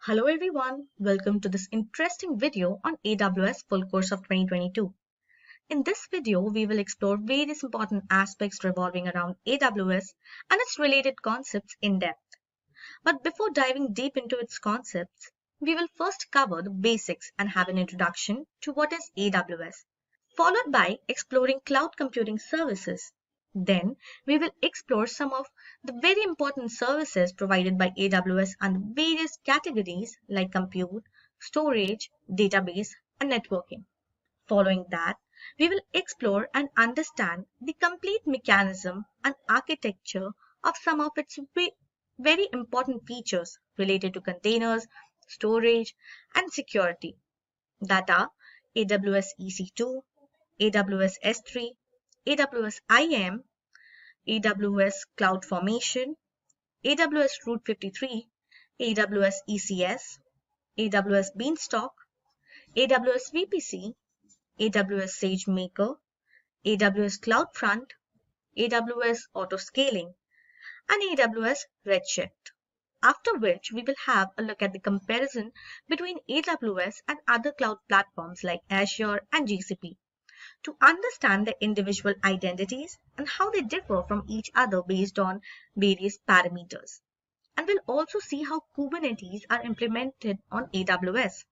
Hello everyone, welcome to this interesting video on AWS full course of 2022. In this video, we will explore various important aspects revolving around AWS and its related concepts in depth. But before diving deep into its concepts, we will first cover the basics and have an introduction to what is AWS, followed by exploring cloud computing services. Then, we will explore some of the very important services provided by AWS under various categories like compute, storage, database, and networking. Following that, we will explore and understand the complete mechanism and architecture of some of its very important features related to containers, storage, and security that are AWS EC2, AWS S3, AWS IAM, AWS CloudFormation, AWS Route 53, AWS ECS, AWS Beanstalk, AWS VPC, AWS SageMaker, AWS CloudFront, AWS Autoscaling, and AWS Redshift. After which we will have a look at the comparison between AWS and other cloud platforms like Azure and GCP, to understand the individual identities and how they differ from each other based on various parameters. And we'll also see how Kubernetes are implemented on AWS.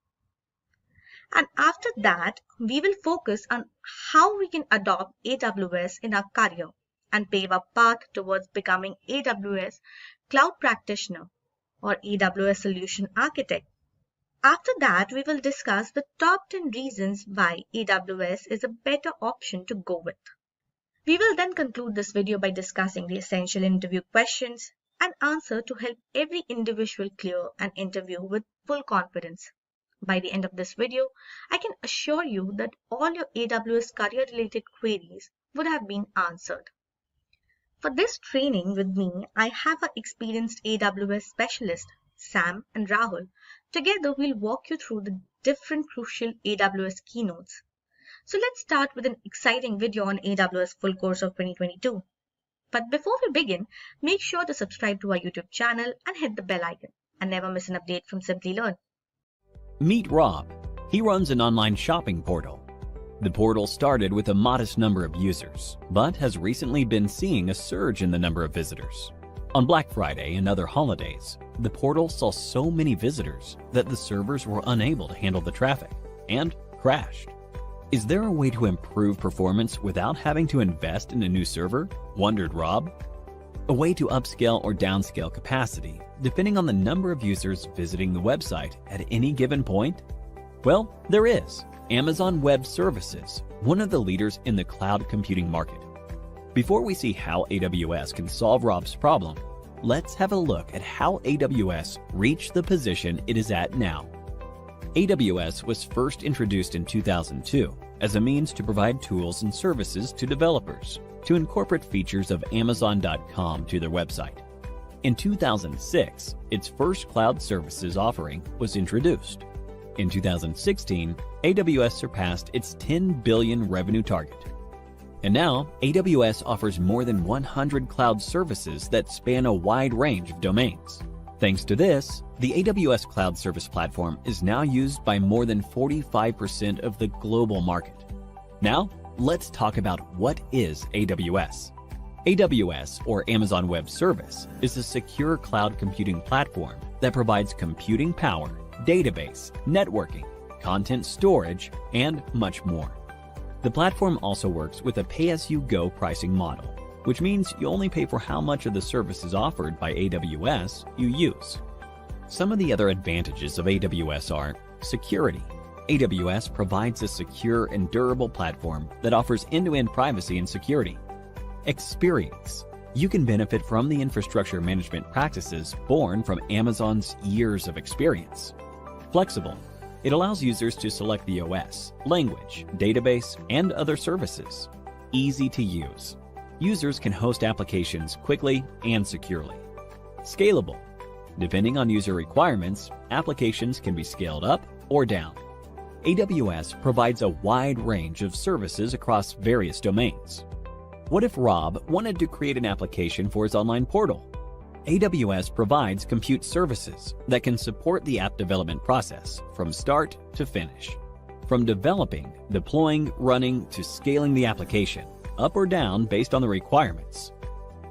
And after that, we will focus on how we can adopt AWS in our career and pave a path towards becoming AWS Cloud Practitioner or AWS Solution Architect. After that, we will discuss the top 10 reasons why AWS is a better option to go with. We will then conclude this video by discussing the essential interview questions and answer to help every individual clear an interview with full confidence. By the end of this video, I can assure you that all your AWS career-related queries would have been answered. For this training with me, I have an experienced AWS specialist, Sam and Rahul. Together, we'll walk you through the different crucial AWS keynotes. So let's start with an exciting video on AWS full course of 2022. But before we begin, make sure to subscribe to our YouTube channel and hit the bell icon and never miss an update from Simplilearn. Meet Rob. He runs an online shopping portal. The portal started with a modest number of users, but has recently been seeing a surge in the number of visitors. On Black Friday and other holidays, the portal saw so many visitors that the servers were unable to handle the traffic and crashed. Is there a way to improve performance without having to invest in a new server? Wondered Rob. A way to upscale or downscale capacity, depending on the number of users visiting the website at any given point? Well, there is. Amazon Web Services, one of the leaders in the cloud computing market. Before we see how AWS can solve Rob's problem, let's have a look at how AWS reached the position it is at now. AWS was first introduced in 2002 as a means to provide tools and services to developers to incorporate features of Amazon.com to their website. In 2006, its first cloud services offering was introduced. In 2016, AWS surpassed its $10 billion revenue target. And now, AWS offers more than 100 cloud services that span a wide range of domains. Thanks to this, the AWS Cloud Service Platform is now used by more than 45% of the global market. Now, let's talk about what is AWS. AWS, or Amazon Web Service, is a secure cloud computing platform that provides computing power, database, networking, content storage, and much more. The platform also works with a pay-as-you-go pricing model, which means you only pay for how much of the services offered by AWS you use. Some of the other advantages of AWS are security. AWS provides a secure and durable platform that offers end-to-end privacy and security. Experience. You can benefit from the infrastructure management practices born from Amazon's years of experience. Flexible. It allows users to select the OS, language, database, and other services. Easy to use. Users can host applications quickly and securely. Scalable. Depending on user requirements, applications can be scaled up or down. AWS provides a wide range of services across various domains. What if Rob wanted to create an application for his online portal? AWS provides compute services that can support the app development process from start to finish. From developing, deploying, running, to scaling the application, up or down based on the requirements.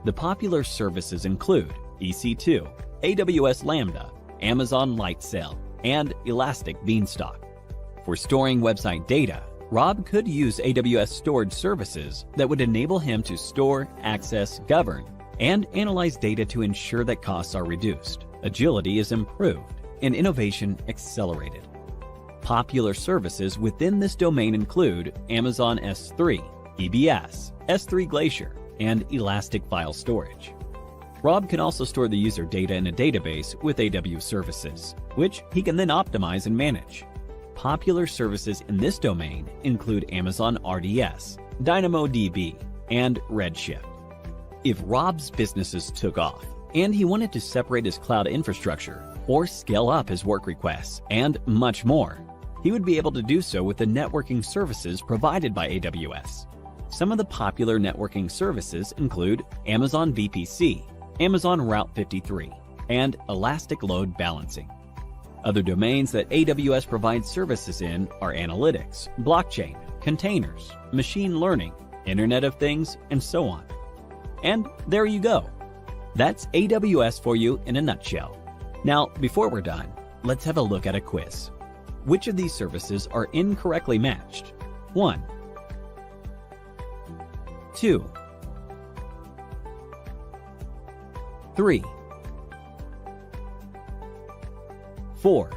The popular services include EC2, AWS Lambda, Amazon Lightsail, and Elastic Beanstalk. For storing website data, Rob could use AWS storage services that would enable him to store, access, govern, and analyze data to ensure that costs are reduced, agility is improved, and innovation accelerated. Popular services within this domain include Amazon S3, EBS, S3 Glacier, and Elastic File Storage. Rob can also store the user data in a database with AWS Services, which he can then optimize and manage. Popular services in this domain include Amazon RDS, DynamoDB, and Redshift. If Rob's businesses took off, and he wanted to separate his cloud infrastructure, or scale up his work requests, and much more, he would be able to do so with the networking services provided by AWS. Some of the popular networking services include Amazon VPC, Amazon Route 53, and Elastic Load Balancing. Other domains that AWS provides services in are analytics, blockchain, containers, machine learning, Internet of Things, and so on. And there you go. That's AWS for you in a nutshell. Now, before we're done, let's have a look at a quiz. Which of these services are incorrectly matched? 1, 2, 3, 4.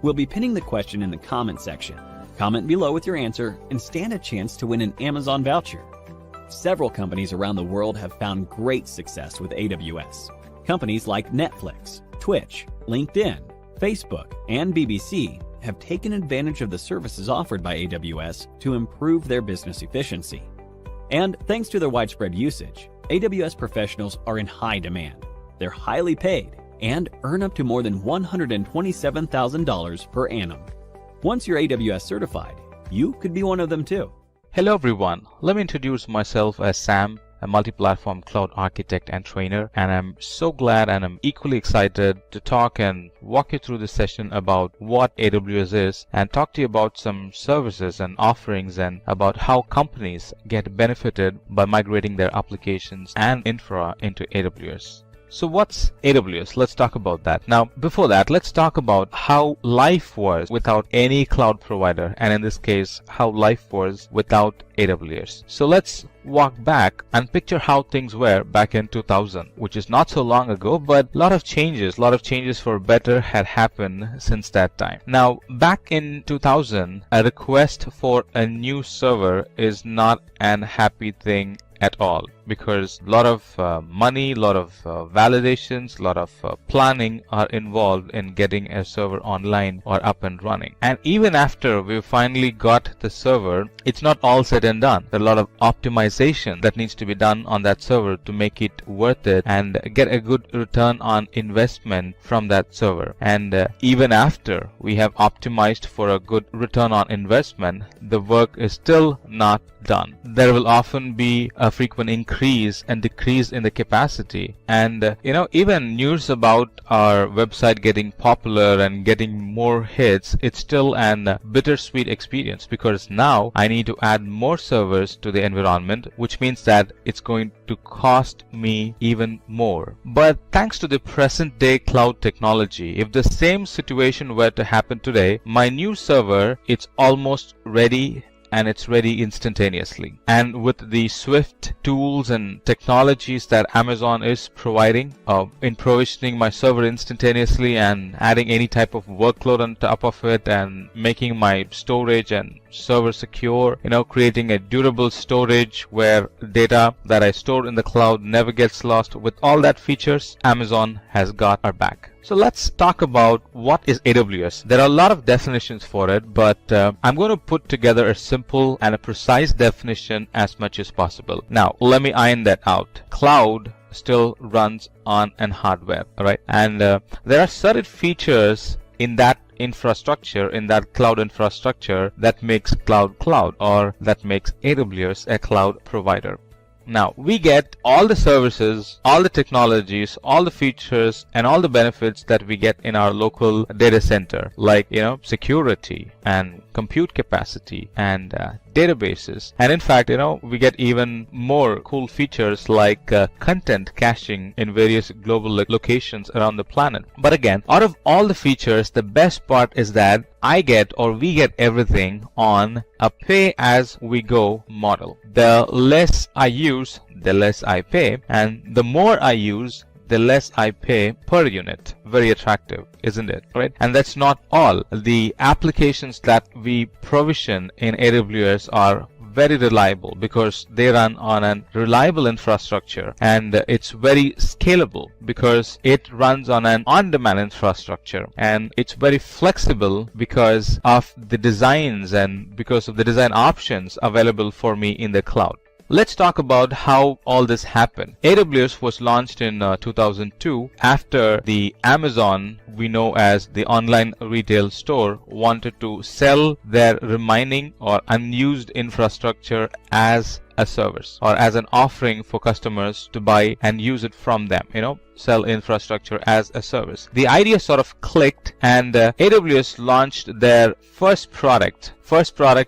We'll be pinning the question in the comment section. Comment below with your answer and stand a chance to win an Amazon voucher. Several companies around the world have found great success with AWS. Companies like Netflix, Twitch, LinkedIn, Facebook, and BBC have taken advantage of the services offered by AWS to improve their business efficiency. And thanks to their widespread usage, AWS professionals are in high demand. They're highly paid and earn up to more than $127,000 per annum. Once you're AWS certified, you could be one of them too. Hello everyone, let me introduce myself as Sam, a multi-platform cloud architect and trainer, and I'm so glad and I'm equally excited to talk and walk you through this session about what AWS is and talk to you about some services and offerings and about how companies get benefited by migrating their applications and infra into AWS. So what's AWS? Let's talk about that. Now, before that, let's talk about how life was without any cloud provider, and in this case, how life was without AWS. So let's walk back and picture how things were back in 2000, which is not so long ago, but a lot of changes for better had happened since that time. Now, back in 2000, a request for a new server is not an happy thing at all, because a lot of money, a lot of validations, a lot of planning are involved in getting a server online or up and running. And even after we finally got the server, it's not all said and done. There's a lot of optimization that needs to be done on that server to make it worth it and get a good return on investment from that server. And even after we have optimized for a good return on investment, the work is still not done. There will often be a frequent increase and decrease in the capacity, and even news about our website getting popular and getting more hits, it's still an bittersweet experience, because now I need to add more servers to the environment, which means that it's going to cost me even more. But thanks to the present day cloud technology, if the same situation were to happen today, my new server, it's almost ready, and it's ready instantaneously. And with the swift tools and technologies that Amazon is providing in provisioning my server instantaneously and adding any type of workload on top of it and making my storage and server secure, creating a durable storage where data that I store in the cloud never gets lost. With all that features, Amazon has got our back. So let's talk about what is AWS. There are a lot of definitions for it, but I'm going to put together a simple and a precise definition as much as possible. Now, let me iron that out. Cloud still runs on an hardware, right? And there are certain features in that infrastructure, in that cloud infrastructure, that makes cloud, or that makes AWS a cloud provider. Now, we get all the services, all the technologies, all the features, and all the benefits that we get in our local data center, like, security and compute capacity and databases. And in fact, we get even more cool features like content caching in various global locations around the planet. But again, out of all the features, the best part is that we get everything on a pay-as-we-go model. The less I use, the less I pay, and the more I use, the less I pay per unit. Very attractive, isn't it? Right? And that's not all. The applications that we provision in AWS are very reliable because they run on a reliable infrastructure, and it's very scalable because it runs on an on-demand infrastructure, and it's very flexible because of the designs and because of the design options available for me in the cloud. Let's talk about how all this happened. AWS was launched in 2002 after the Amazon, we know as the online retail store, wanted to sell their remaining or unused infrastructure as a service or as an offering for customers to buy and use it from them, sell infrastructure as a service. The idea sort of clicked, and AWS launched their first product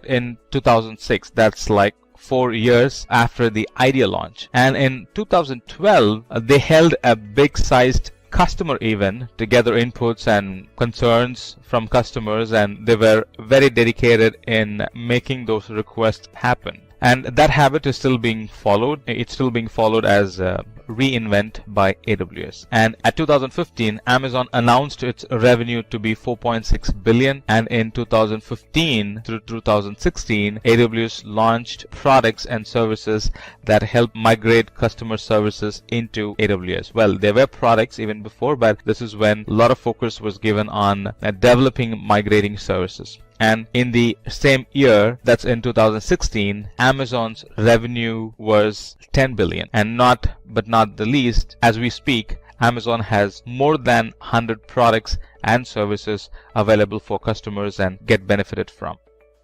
in 2006. That's like 4 years after the idea launch. And in 2012, they held a big-sized customer event to gather inputs and concerns from customers, and they were very dedicated in making those requests happen. And that habit is still being followed. It's still being followed as reInvent by AWS. And at 2015, Amazon announced its revenue to be 4.6 billion. And in 2015 through 2016, AWS launched products and services that help migrate customer services into AWS. Well, there were products even before, but this is when a lot of focus was given on developing migrating services. And in the same year, that's in 2016, Amazon's revenue was 10 billion. And not the least, as we speak, Amazon has more than 100 products and services available for customers and get benefited from.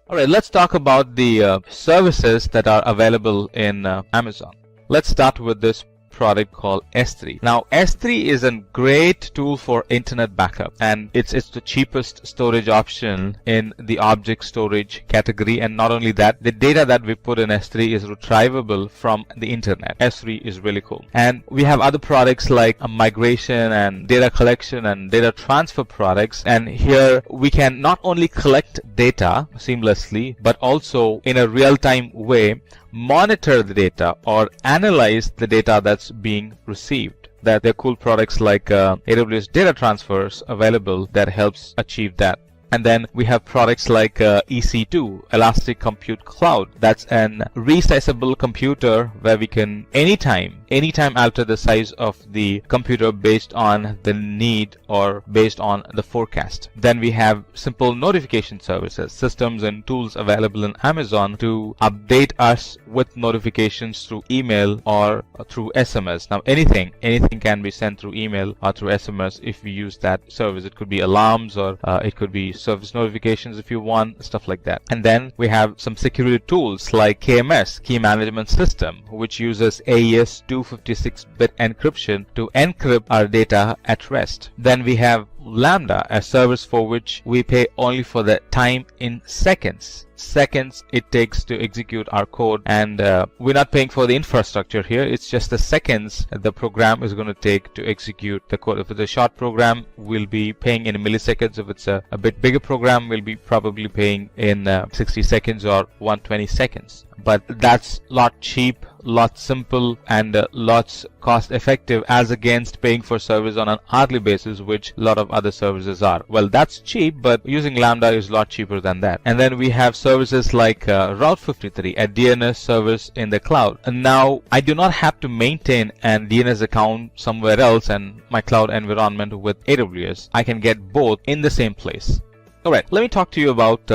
Alright, let's talk about the services that are available in Amazon. Let's start with this product called S3. Now, S3 is a great tool for internet backup, and it's the cheapest storage option in the object storage category. And not only that, the data that we put in S3 is retrievable from the internet. S3 is really cool. And we have other products like migration and data collection and data transfer products. And here we can not only collect data seamlessly, but also in a real-time way monitor the data or analyze the data that's being received. That there are cool products like AWS Data Transfers available that helps achieve that. And then we have products like EC2, Elastic Compute Cloud. That's an resizable computer where we can anytime alter the size of the computer based on the need or based on the forecast. Then we have simple notification services, systems and tools available in Amazon to update us with notifications through email or through SMS. Now anything can be sent through email or through SMS if we use that service. It could be alarms or it could be service notifications if you want, stuff like that. And then we have some security tools like KMS, Key Management System, which uses AES 256-bit encryption to encrypt our data at rest. Then we have Lambda, a service for which we pay only for the time in seconds it takes to execute our code, and we're not paying for the infrastructure here. It's just the seconds the program is going to take to execute the code. If it's a short program, we'll be paying in milliseconds. If it's a bit bigger program, we'll be probably paying in 60 seconds or 120 seconds. But that's a lot cheap, lot simple, and lots cost effective as against paying for service on an hourly basis, which a lot of other services are. Well, that's cheap, but using Lambda is a lot cheaper than that. And then we have services like Route 53, a DNS service in the cloud. And now I do not have to maintain an DNS account somewhere else and my cloud environment with AWS. I can get both in the same place. Alright, let me talk to you about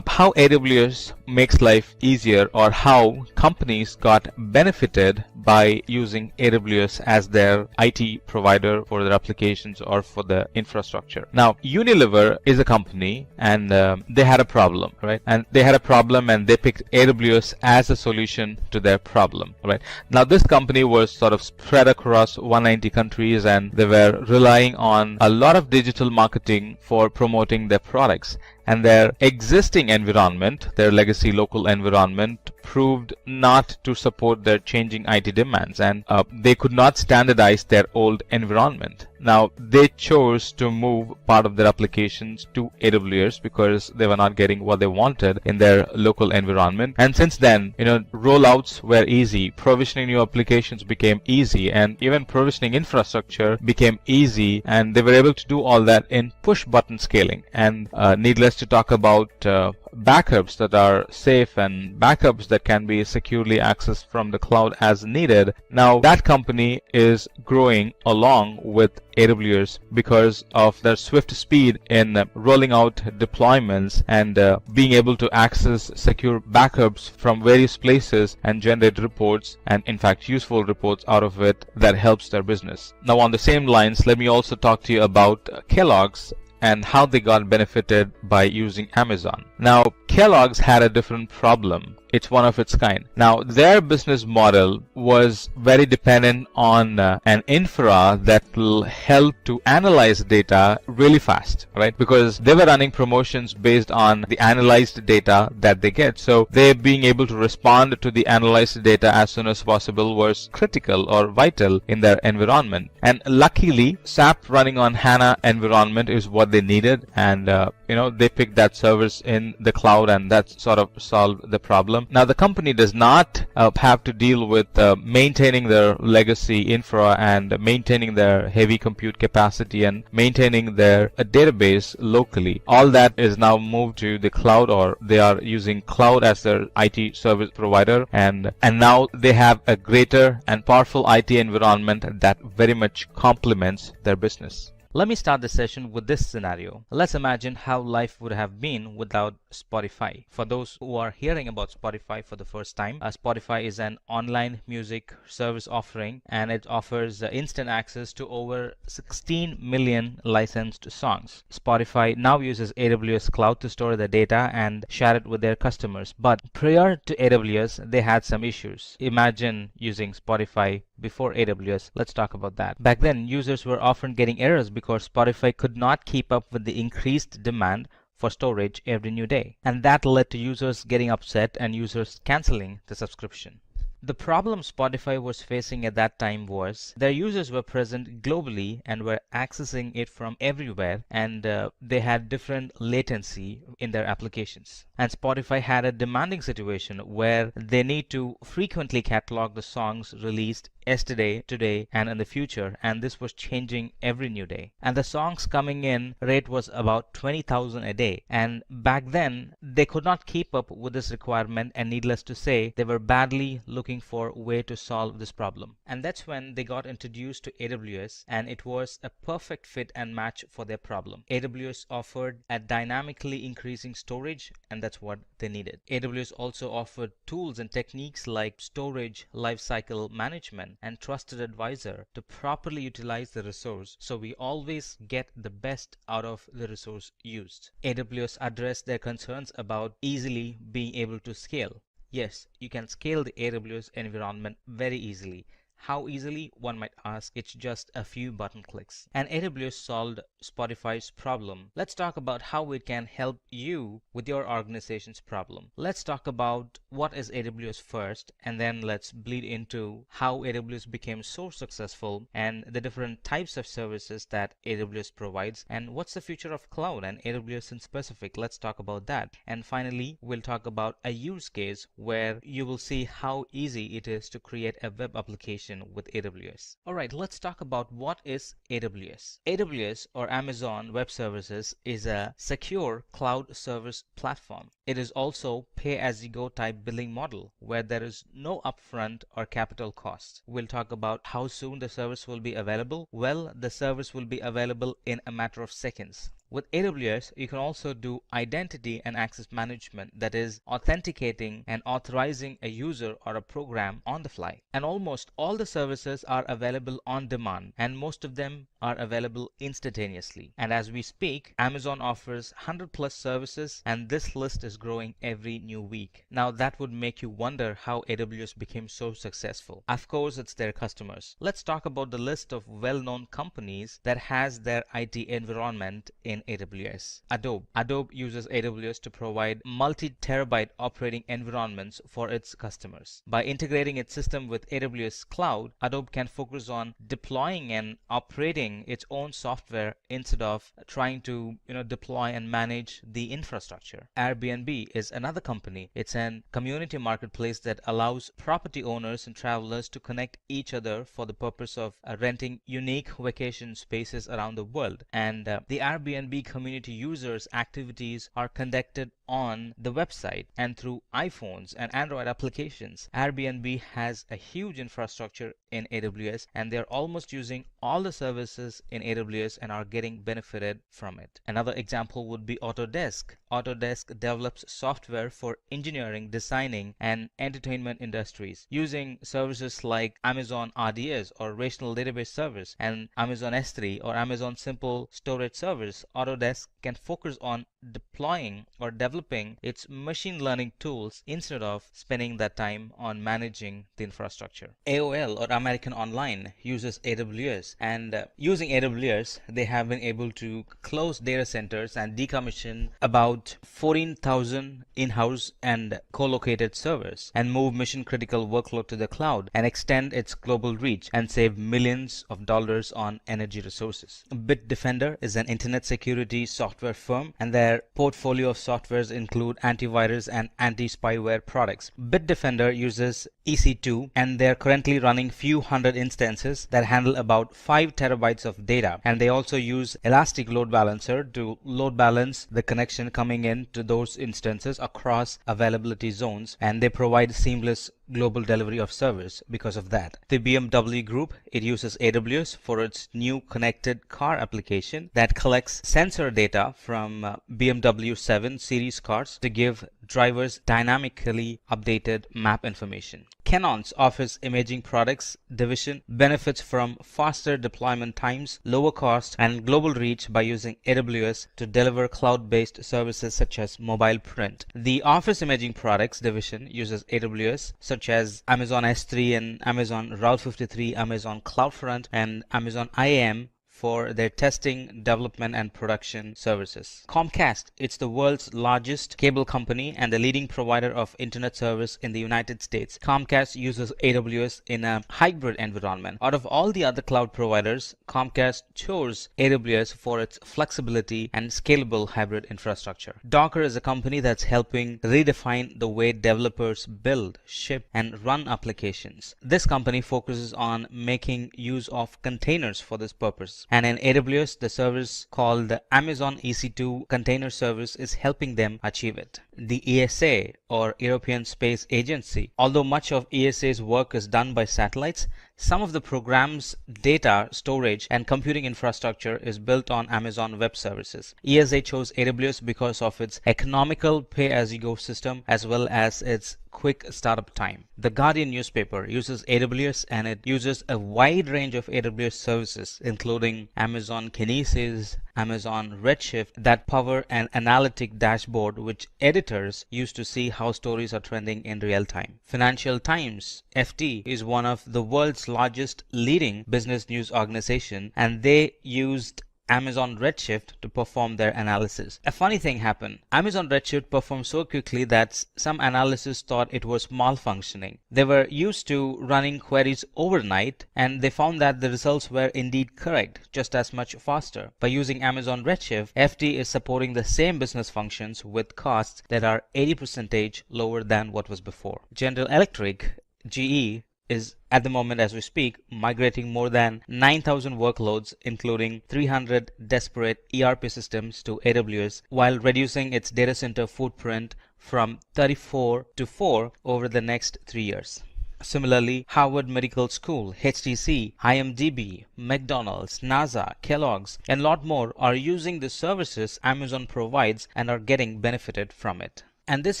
how AWS makes life easier, or how companies got benefited by using AWS as their IT provider for their applications or for the infrastructure. Now, Unilever is a company, and they had a problem, right? And they had a problem, and they picked AWS as a solution to their problem, right? Now, this company was sort of spread across 190 countries, and they were relying on a lot of digital marketing for promoting their products. And their existing environment, their legacy local environment, proved not to support their changing IT demands, and they could not standardize their old environment. Now, they chose to move part of their applications to AWS because they were not getting what they wanted in their local environment. And since then, rollouts were easy, provisioning new applications became easy, and even provisioning infrastructure became easy, and they were able to do all that in push button scaling. And needless to talk about backups that are safe and backups that can be securely accessed from the cloud as needed. Now, that company is growing along with AWS because of their swift speed in rolling out deployments and being able to access secure backups from various places and generate reports, and in fact useful reports out of it that helps their business. Now, on the same lines, let me also talk to you about Kellogg's and how they got benefited by using Amazon. Now, Kellogg's had a different problem. It's one of its kind. Now, their business model was very dependent on an infra that will help to analyze data really fast, right? Because they were running promotions based on the analyzed data that they get. So they being able to respond to the analyzed data as soon as possible was critical or vital in their environment. And luckily, SAP running on HANA environment is what they needed, and they picked that service in the cloud, and that sort of solved the problem. Now, the company does not have to deal with maintaining their legacy infra and maintaining their heavy compute capacity and maintaining their database locally. All that is now moved to the cloud, or they are using cloud as their IT service provider, and now they have a greater and powerful IT environment that very much complements their business. Let me start the session with this scenario. Let's imagine how life would have been without Spotify. For those who are hearing about Spotify for the first time, Spotify is an online music service offering, and it offers instant access to over 16 million licensed songs. Spotify now uses AWS Cloud to store the data and share it with their customers. But prior to AWS, they had some issues. Imagine using Spotify before AWS. Let's talk about that. Back then, users were often getting errors because Spotify could not keep up with the increased demand for storage every new day. And that led to users getting upset and users canceling the subscription. The problem Spotify was facing at that time was their users were present globally and were accessing it from everywhere, and they had different latency in their applications. And Spotify had a demanding situation where they need to frequently catalog the songs released yesterday, today, and in the future, and this was changing every new day. And the songs coming in rate was about 20,000 a day, and back then they could not keep up with this requirement, and needless to say, they were badly looking for a way to solve this problem. And that's when they got introduced to AWS, and it was a perfect fit and match for their problem. AWS offered a dynamically increasing storage, and that's what they needed. AWS also offered tools and techniques like storage lifecycle management and trusted advisor to properly utilize the resource, so we always get the best out of the resource used. AWS addressed their concerns about easily being able to scale. Yes, you can scale the AWS environment very easily. How easily, one might ask? It's just a few button clicks. And AWS solved Spotify's problem. Let's talk about how it can help you with your organization's problem. Let's talk about what is AWS first, and then let's bleed into how AWS became so successful and the different types of services that AWS provides, and what's the future of cloud and AWS in specific. Let's talk about that. And finally, we'll talk about a use case where you will see how easy it is to create a web application with AWS. Alright, let's talk about what is AWS. AWS, or Amazon Web Services, is a secure cloud service platform. It is also pay-as-you-go type billing model where there is no upfront or capital cost. We'll talk about how soon the service will be available. Well, the service will be available in a matter of seconds. With AWS, you can also do identity and access management, that is, authenticating and authorizing a user or a program on the fly. And almost all the services are available on demand, and most of them are available instantaneously. And as we speak, Amazon offers 100 plus services, and this list is growing every new week. Now that would make you wonder how AWS became so successful. Of course, it's their customers. Let's talk about the list of well-known companies that has their IT environment in AWS. Adobe uses AWS to provide multi-terabyte operating environments for its customers. By integrating its system with AWS Cloud, Adobe can focus on deploying and operating its own software instead of trying to deploy and manage the infrastructure. Airbnb is another company. It's an community marketplace that allows property owners and travelers to connect each other for the purpose of renting unique vacation spaces around the world. And the Airbnb community users' activities are conducted on the website and through iPhones and Android applications. Airbnb has a huge infrastructure in AWS, and they're almost using all the services in AWS and are getting benefited from it. Another example would be Autodesk. Autodesk develops software for engineering, designing, and entertainment industries. Using services like Amazon RDS or Relational Database Service and Amazon S3 or Amazon Simple Storage Service, Autodesk can focus on deploying or developing its machine learning tools instead of spending that time on managing the infrastructure. AOL or American Online uses AWS, and using AWS, they have been able to close data centers and decommission about 14,000 in-house and co-located servers and move mission-critical workload to the cloud and extend its global reach and save millions of dollars on energy resources. Bitdefender is an internet security software firm, and their portfolio of softwares include antivirus and anti-spyware products. Bitdefender uses EC2, and they're currently running few hundred instances that handle about 5 terabytes of data, and they also use Elastic Load Balancer to load balance the connection coming in to those instances across availability zones, and they provide seamless global delivery of service because of that. The BMW Group, it uses AWS for its new connected car application that collects sensor data from BMW 7 series cars to give drivers dynamically updated map information. Canon's Office Imaging Products division benefits from faster deployment times, lower cost, and global reach by using AWS to deliver cloud-based services such as mobile print. The Office Imaging Products division uses AWS, such as Amazon S3 and Amazon Route 53, Amazon CloudFront, and Amazon IAM for their testing, development, and production services. Comcast, it's the world's largest cable company and the leading provider of internet service in the United States. Comcast uses AWS in a hybrid environment. Out of all the other cloud providers, Comcast chose AWS for its flexibility and scalable hybrid infrastructure. Docker is a company that's helping redefine the way developers build, ship, and run applications. This company focuses on making use of containers for this purpose. And in AWS, the service called the Amazon EC2 Container Service is helping them achieve it. The ESA, or European Space Agency, although much of ESA's work is done by satellites, some of the program's data storage and computing infrastructure is built on Amazon Web Services. ESA chose AWS because of its economical pay-as-you-go system as well as its quick startup time. The Guardian newspaper uses AWS, and it uses a wide range of AWS services including Amazon Kinesis, Amazon Redshift that power an analytic dashboard which editors use to see how stories are trending in real time. Financial Times, FT, is one of the world's largest leading business news organization, and they used Amazon Redshift to perform their analysis. A funny thing happened. Amazon Redshift performed so quickly that some analysts thought it was malfunctioning. They were used to running queries overnight, and they found that the results were indeed correct, just as much faster. By using Amazon Redshift, FT is supporting the same business functions with costs that are 80% lower than what was before. General Electric, GE, is at the moment as we speak migrating more than 9,000 workloads including 300 disparate ERP systems to AWS while reducing its data center footprint from 34 to 4 over the next 3 years. Similarly, Harvard Medical School, HTC, IMDb, McDonald's, NASA, Kellogg's, and a lot more are using the services Amazon provides and are getting benefited from it. And this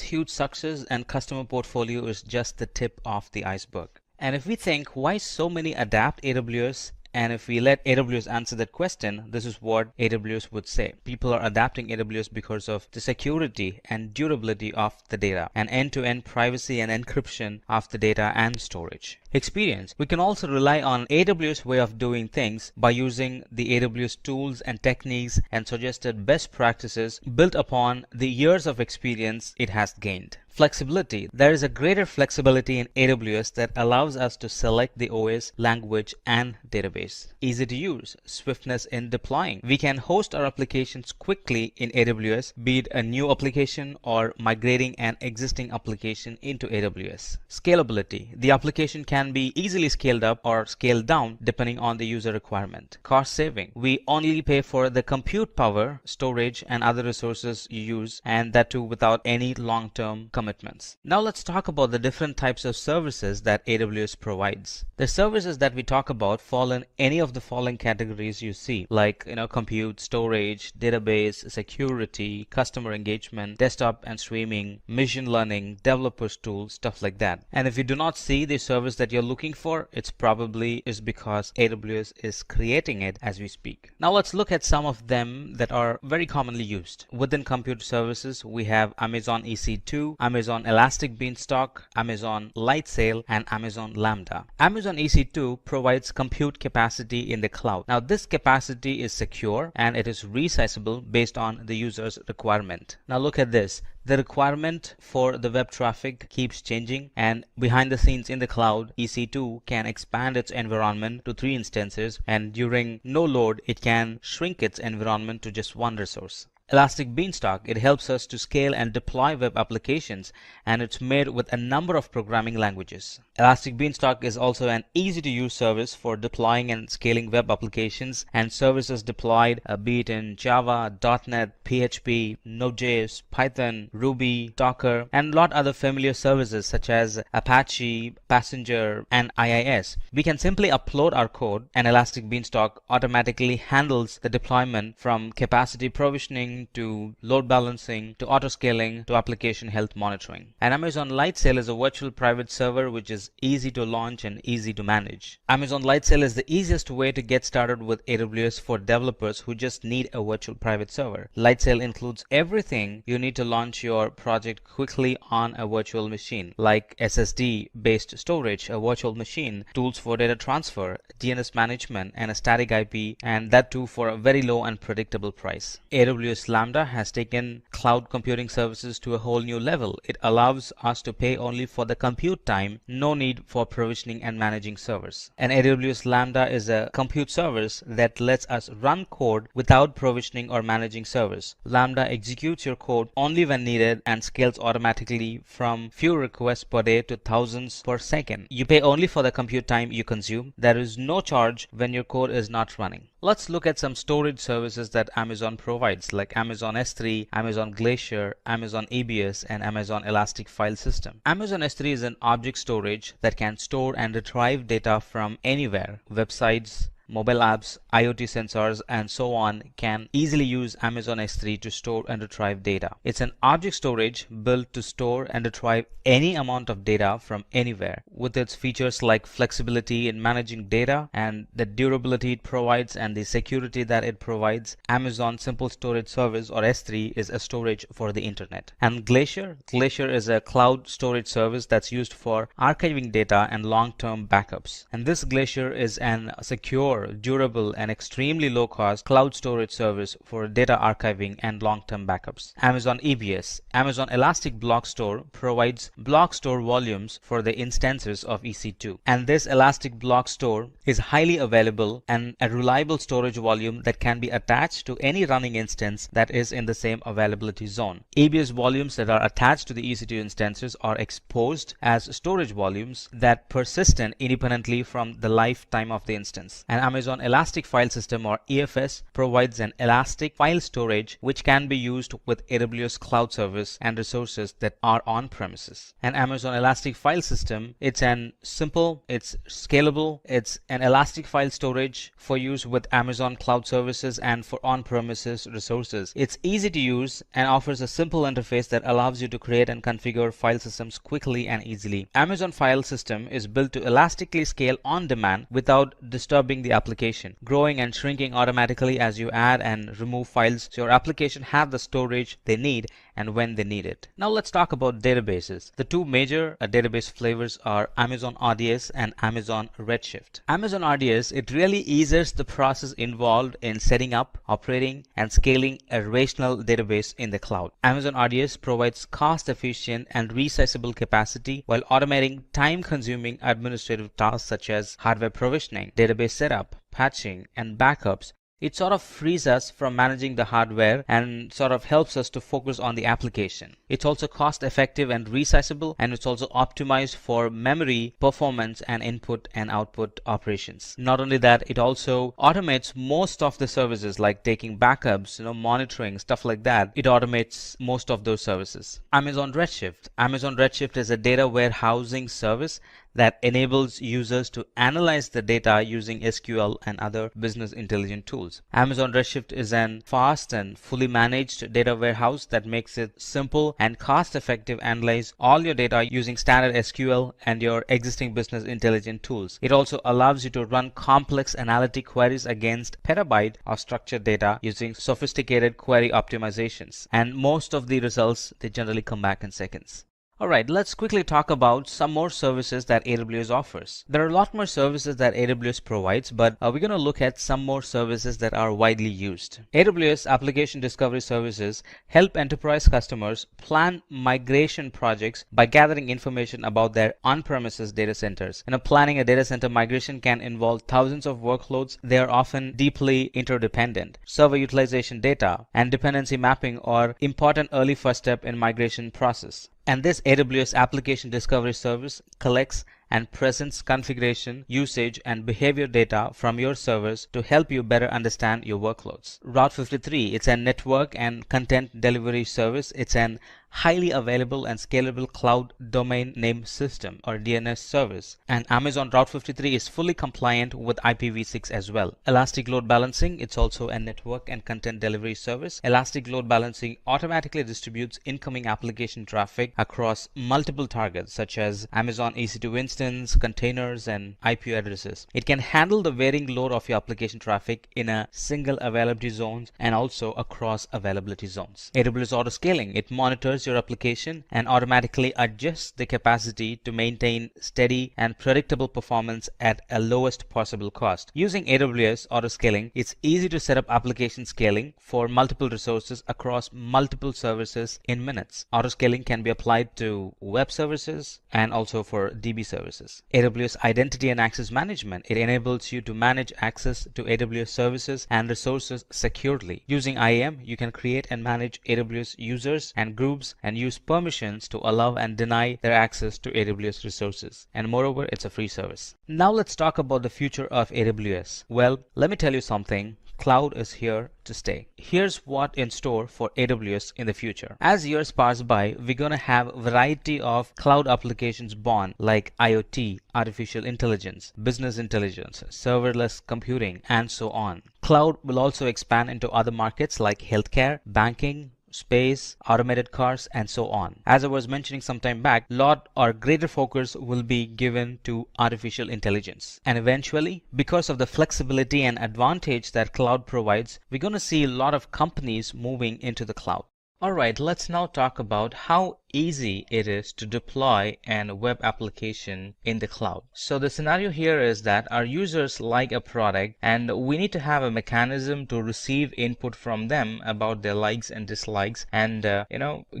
huge success and customer portfolio is just the tip of the iceberg. And if we think why so many adapt AWS, and if we let AWS answer that question, this is what AWS would say. People are adapting AWS because of the security and durability of the data, and end-to-end privacy and encryption of the data and storage. Experience. We can also rely on AWS way of doing things by using the AWS tools and techniques and suggested best practices built upon the years of experience it has gained. Flexibility. There is a greater flexibility in AWS that allows us to select the OS, language, and database. Easy to use. Swiftness in deploying. We can host our applications quickly in AWS, be it a new application or migrating an existing application into AWS. Scalability. The application can be easily scaled up or scaled down depending on the user requirement. Cost saving. We only pay for the compute power, storage, and other resources you use, and that too without any long-term commitments. Now let's talk about the different types of services that AWS provides. The services that we talk about fall in any of the following categories you see, like compute, storage, database, security, customer engagement, desktop and streaming, machine learning, developers tools, stuff like that. And if you do not see the service that you're looking for, it's probably is because AWS is creating it as we speak. Now let's look at some of them that are very commonly used. Within compute services, we have Amazon EC2, Amazon Elastic Beanstalk, Amazon Lightsail, and Amazon Lambda. Amazon EC2 provides compute capacity in the cloud. Now this capacity is secure and it is resizable based on the user's requirement. Now look at this. The requirement for the web traffic keeps changing, and behind the scenes in the cloud, EC2 can expand its environment to 3 instances, and during no load, it can shrink its environment to just 1 resource. Elastic Beanstalk, it helps us to scale and deploy web applications, and it's made with a number of programming languages. Elastic Beanstalk is also an easy-to-use service for deploying and scaling web applications and services deployed be it in Java, .NET, PHP, Node.js, Python, Ruby, Docker, and a lot other familiar services such as Apache, Passenger, and IIS. We can simply upload our code, and Elastic Beanstalk automatically handles the deployment from capacity provisioning to load balancing to autoscaling to application health monitoring. And Amazon Lightsail is a virtual private server which is easy to launch and easy to manage. Amazon Lightsail is the easiest way to get started with AWS for developers who just need a virtual private server. Lightsail includes everything you need to launch your project quickly on a virtual machine, like SSD based storage, a virtual machine, tools for data transfer, DNS management, and a static IP, and that too for a very low and predictable price. AWS Lambda has taken cloud computing services to a whole new level. It allows us to pay only for the compute time, no need for provisioning and managing servers. And AWS Lambda is a compute service that lets us run code without provisioning or managing servers. Lambda executes your code only when needed and scales automatically from few requests per day to thousands per second. You pay only for the compute time you consume. There is no charge when your code is not running. Let's look at some storage services that Amazon provides, like Amazon S3, Amazon Glacier, Amazon EBS, and Amazon Elastic File System. Amazon S3 is an object storage that can store and retrieve data from anywhere. Websites, mobile apps, IoT sensors, and so on can easily use Amazon S3 to store and retrieve data. It's an object storage built to store and retrieve any amount of data from anywhere. With its features like flexibility in managing data and the durability it provides and the security that it provides, Amazon Simple Storage Service or S3 is a storage for the internet. And Glacier is a cloud storage service that's used for archiving data and long-term backups. And this Glacier is an secure, durable, and extremely low-cost cloud storage service for data archiving and long-term backups. Amazon EBS, Amazon Elastic Block Store, provides block store volumes for the instances of EC2. And this Elastic Block Store is highly available and a reliable storage volume that can be attached to any running instance that is in the same availability zone. EBS volumes that are attached to the EC2 instances are exposed as storage volumes that persist independently from the lifetime of the instance. And Amazon Elastic File System, or EFS, provides an elastic file storage which can be used with AWS Cloud Service and resources that are on premises. An Amazon Elastic File System, it's simple, it's scalable, it's an elastic file storage for use with Amazon Cloud Services and for on-premises resources. It's easy to use and offers a simple interface that allows you to create and configure file systems quickly and easily. Amazon File System is built to elastically scale on demand without disturbing the application, growing and shrinking automatically as you add and remove files, so your application have the storage they need and when they need it. Now let's talk about databases. The two major database flavors are Amazon RDS and Amazon Redshift. Amazon RDS, it really eases the process involved in setting up, operating, and scaling a relational database in the cloud. Amazon RDS provides cost-efficient and resizable capacity while automating time-consuming administrative tasks such as hardware provisioning, database setup, patching, and backups. It sort of frees us from managing the hardware and sort of helps us to focus on the application. It's also cost effective and resizable, and it's also optimized for memory, performance, and input and output operations. Not only that, it also automates most of the services like taking backups, monitoring, stuff like that. It automates most of those services. Amazon Redshift. Amazon Redshift is a data warehousing service that enables users to analyze the data using SQL and other business intelligence tools. Amazon Redshift is a fast and fully managed data warehouse that makes it simple and cost-effective to analyze all your data using standard SQL and your existing business intelligence tools. It also allows you to run complex analytic queries against petabyte of structured data using sophisticated query optimizations. And most of the results, they generally come back in seconds. Alright, let's quickly talk about some more services that AWS offers. There are a lot more services that AWS provides, but we're going to look at some more services that are widely used. AWS Application Discovery Services help enterprise customers plan migration projects by gathering information about their on-premises data centers. Planning a data center migration can involve thousands of workloads. They are often deeply interdependent. Server utilization data and dependency mapping are important early first step in migration process. And this AWS Application Discovery Service collects and presents configuration, usage, and behavior data from your servers to help you better understand your workloads. Route 53, it's a network and content delivery service. It's an highly available and scalable cloud domain name system or DNS service. And Amazon Route 53 is fully compliant with IPv6 as well. Elastic Load Balancing, it's also a network and content delivery service. Elastic Load Balancing automatically distributes incoming application traffic across multiple targets such as Amazon EC2 instance, containers, and IP addresses. It can handle the varying load of your application traffic in a single availability zone and also across availability zones. AWS Autoscaling, it monitors your application and automatically adjusts the capacity to maintain steady and predictable performance at a lowest possible cost. Using AWS Autoscaling, it's easy to set up application scaling for multiple resources across multiple services in minutes. Autoscaling can be applied to web services and also for DB services. AWS Identity and Access Management, it enables you to manage access to AWS services and resources securely. Using IAM, you can create and manage AWS users and groups and use permissions to allow and deny their access to AWS resources. And moreover, it's a free service. Now let's talk about the future of AWS. Well, let me tell you something. Cloud is here to stay. Here's what in store for AWS in the future. As years pass by, we're going to have a variety of cloud applications born like IoT, artificial intelligence, business intelligence, serverless computing, and so on. Cloud will also expand into other markets like healthcare, banking, space, automated cars, and so on. As I was mentioning some time back, lot or greater focus will be given to artificial intelligence. And eventually, because of the flexibility and advantage that cloud provides, we're going to see a lot of companies moving into the cloud. Alright, let's now talk about how easy it is to deploy a web application in the cloud. So the scenario here is that our users like a product and we need to have a mechanism to receive input from them about their likes and dislikes and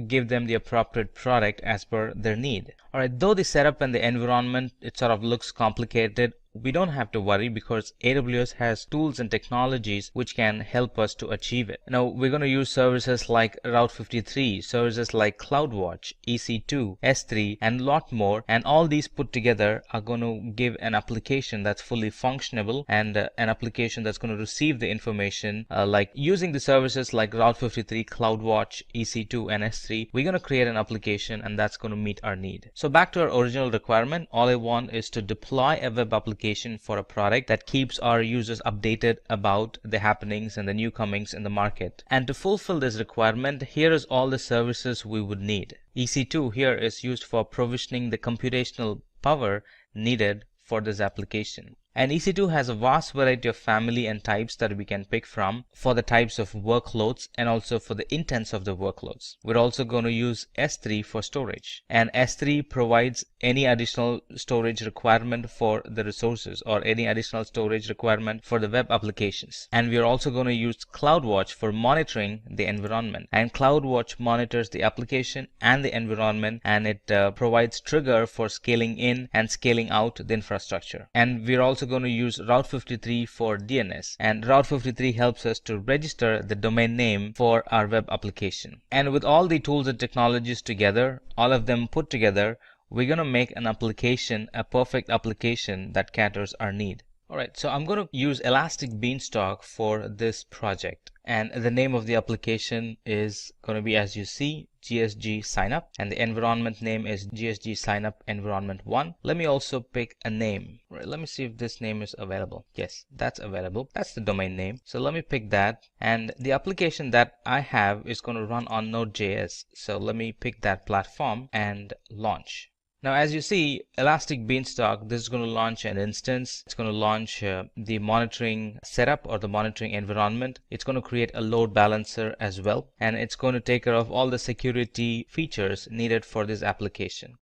give them the appropriate product as per their need. Alright, though the setup and the environment, it sort of looks complicated, we don't have to worry because AWS has tools and technologies which can help us to achieve it. Now we're going to use services like Route 53, services like CloudWatch, EC2, S3, and a lot more, and all these put together are going to give an application that's fully functionable and an application that's going to receive the information like using the services like Route 53, CloudWatch, EC2, and S3. We're going to create an application and that's going to meet our need. So back to our original requirement, all I want is to deploy a web application for a product that keeps our users updated about the happenings and the new comings in the market. And to fulfill this requirement, here is all the services we would need. EC2 here is used for provisioning the computational power needed for this application. And EC2 has a vast variety of family and types that we can pick from for the types of workloads and also for the intents of the workloads. We're also going to use S3 for storage. And S3 provides any additional storage requirement for the resources or any additional storage requirement for the web applications. And we're also going to use CloudWatch for monitoring the environment. And CloudWatch monitors the application and the environment, and it provides trigger for scaling in and scaling out the infrastructure. And we're also going to use Route 53 for DNS, and Route 53 helps us to register the domain name for our web application. And with all the tools and technologies together, all of them put together, we're going to make an application, a perfect application that caters our need. Alright, so I'm going to use Elastic Beanstalk for this project, and the name of the application is going to be, as you see, GSG Signup, and the environment name is GSG Signup Environment 1. Let me also pick a name. Right, let me see if this name is available. Yes, that's available. That's the domain name. So let me pick that, and the application that I have is going to run on Node.js. So let me pick that platform and launch. Now, as you see, Elastic Beanstalk, this is going to launch an instance. It's going to launch the monitoring setup or the monitoring environment. It's going to create a load balancer as well. And it's going to take care of all the security features needed for this application.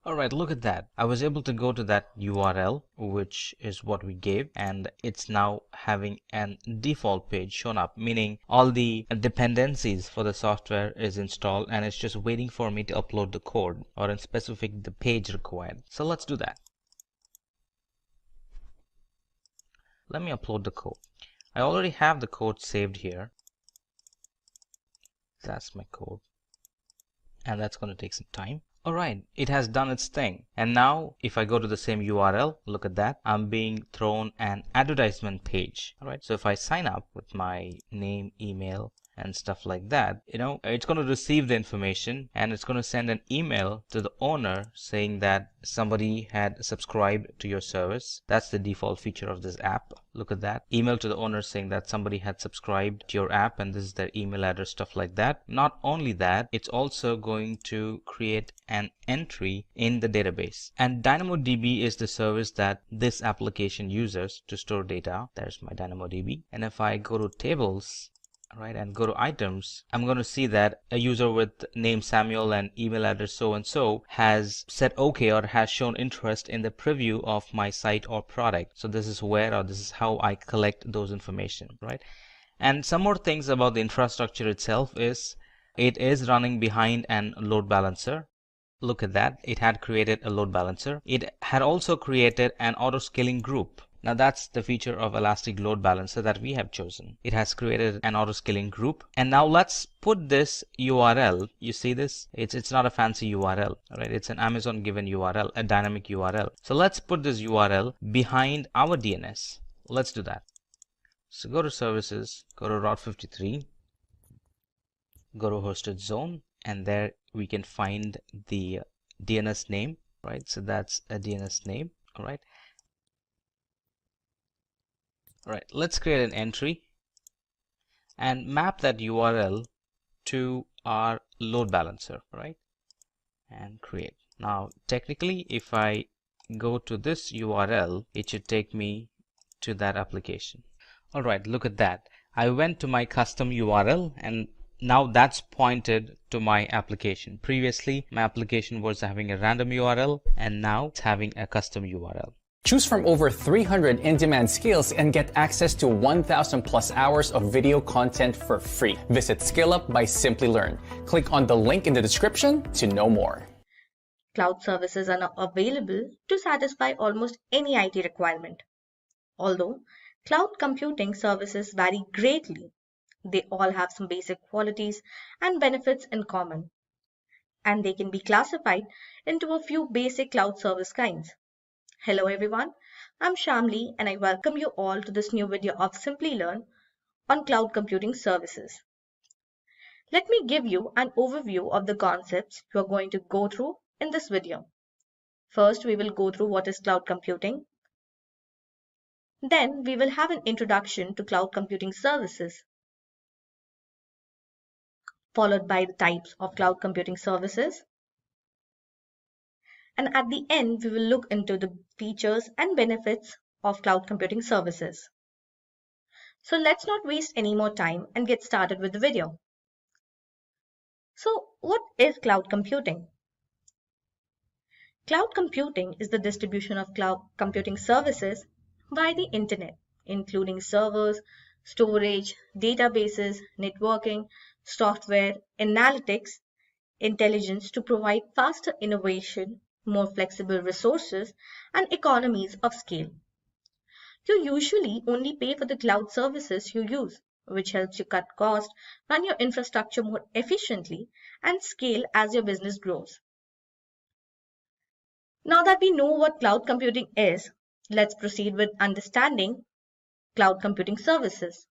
Alright, look at that. I was able to go to that URL, which is what we gave, and it's now having an default page shown up, meaning all the dependencies for the software is installed and it's just waiting for me to upload the code, or in specific the page required. So let's do that. Let me upload the code. I already have the code saved here. That's my code, and that's going to take some time. Alright, it has done its thing. And now if I go to the same URL, look at that, I'm being thrown an advertisement page. Alright, so if I sign up with my name, email, and stuff like that, it's going to receive the information and it's going to send an email to the owner saying that somebody had subscribed to your service. That's the default feature of this app. Look at that. Email to the owner saying that somebody had subscribed to your app and this is their email address, stuff like that. Not only that, it's also going to create an entry in the database. And DynamoDB is the service that this application uses to store data. There's my DynamoDB. And if I go to tables, right, and go to items, I'm going to see that a user with name Samuel and email address so and so has said okay or has shown interest in the preview of my site or product. So this is where, or this is how I collect those information, right? And some more things about the infrastructure itself is it is running behind an load balancer. Look at that. It had created a load balancer. It had also created an autoscaling group. Now that's the feature of Elastic Load Balancer that we have chosen. It has created an autoscaling group. And now let's put this URL. You see this? It's not a fancy URL, right? It's an Amazon given URL, a dynamic URL. So let's put this URL behind our DNS. Let's do that. So go to services, go to Route 53, go to hosted zone, and there we can find the DNS name, right? So that's a DNS name, all right? Alright, let's create an entry and map that URL to our load balancer, right? And create. Now, technically, if I go to this URL, it should take me to that application. Alright, look at that. I went to my custom URL and now that's pointed to my application. Previously, my application was having a random URL and now it's having a custom URL. Choose from over 300 in-demand skills and get access to 1,000 plus hours of video content for free. Visit Skill Up by Simplilearn. Click on the link in the description to know more. Cloud services are now available to satisfy almost any IT requirement. Although cloud computing services vary greatly, they all have some basic qualities and benefits in common, and they can be classified into a few basic cloud service kinds. Hello everyone, I'm Shamli and I welcome you all to this new video of Simplilearn on cloud computing services. Let me give you an overview of the concepts you are going to go through in this video. First, we will go through what is cloud computing. Then we will have an introduction to cloud computing services, followed by the types of cloud computing services. And at the end, we will look into the features and benefits of cloud computing services. So let's not waste any more time and get started with the video. So what is cloud computing? Cloud computing is the distribution of cloud computing services via the internet, including servers, storage, databases, networking, software, analytics, intelligence to provide faster innovation, more flexible resources, and economies of scale. You usually only pay for the cloud services you use, which helps you cut costs, run your infrastructure more efficiently, and scale as your business grows. Now that we know what cloud computing is, let's proceed with understanding cloud computing services.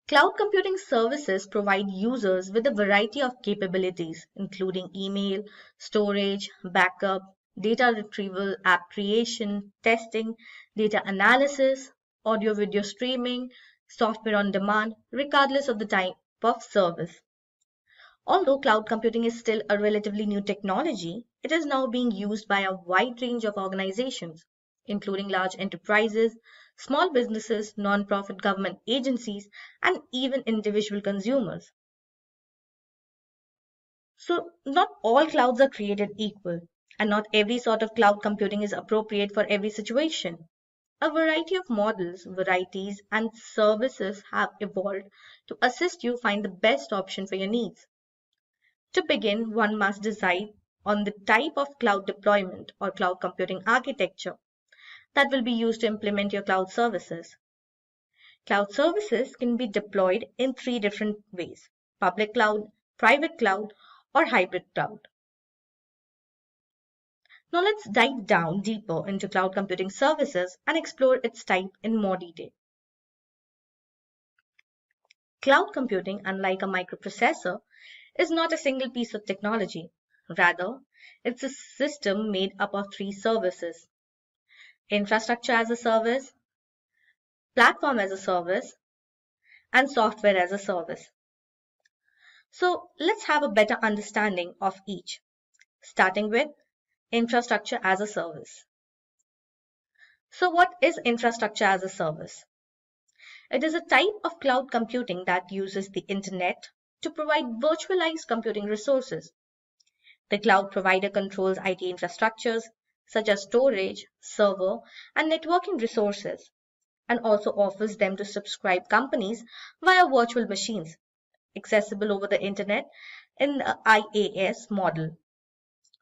Cloud computing services provide users with a variety of capabilities, including email, storage, backup, data retrieval, app creation, testing, data analysis, audio-video streaming, software on demand, regardless of the type of service. Although cloud computing is still a relatively new technology, it is now being used by a wide range of organizations, including large enterprises, small businesses, non-profit government agencies, and even individual consumers. So, not all clouds are created equal, and not every sort of cloud computing is appropriate for every situation. A variety of models, varieties, and services have evolved to assist you find the best option for your needs. To begin, one must decide on the type of cloud deployment or cloud computing architecture that will be used to implement your cloud services. Cloud services can be deployed in three different ways: public cloud, private cloud, or hybrid cloud. Now let's dive down deeper into cloud computing services and explore its type in more detail. Cloud computing, unlike a microprocessor, is not a single piece of technology. Rather, it's a system made up of three services: infrastructure as a service, platform as a service, and software as a service. So let's have a better understanding of each, starting with infrastructure as a service. So what is infrastructure as a service? It is a type of cloud computing that uses the internet to provide virtualized computing resources. The cloud provider controls IT infrastructures such as storage, server, and networking resources, and also offers them to subscribe companies via virtual machines, accessible over the internet in the IaaS model.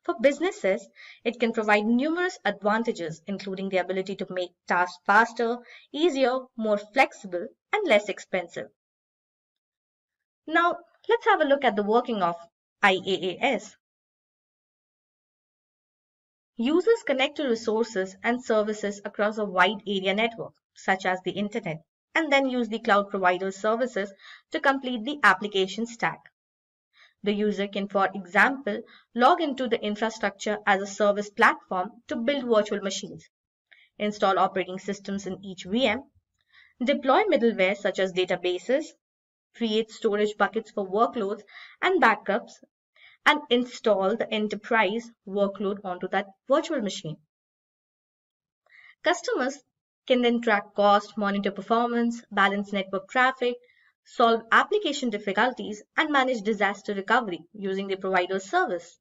For businesses, it can provide numerous advantages, including the ability to make tasks faster, easier, more flexible, and less expensive. Now, let's have a look at the working of IaaS. Users connect to resources and services across a wide area network, such as the internet, and then use the cloud provider's services to complete the application stack. The user can, for example, log into the infrastructure as a service platform to build virtual machines, install operating systems in each VM, deploy middleware such as databases, create storage buckets for workloads and backups, and install the enterprise workload onto that virtual machine. Customers can then track cost, monitor performance, balance network traffic, solve application difficulties, and manage disaster recovery using the provider's service.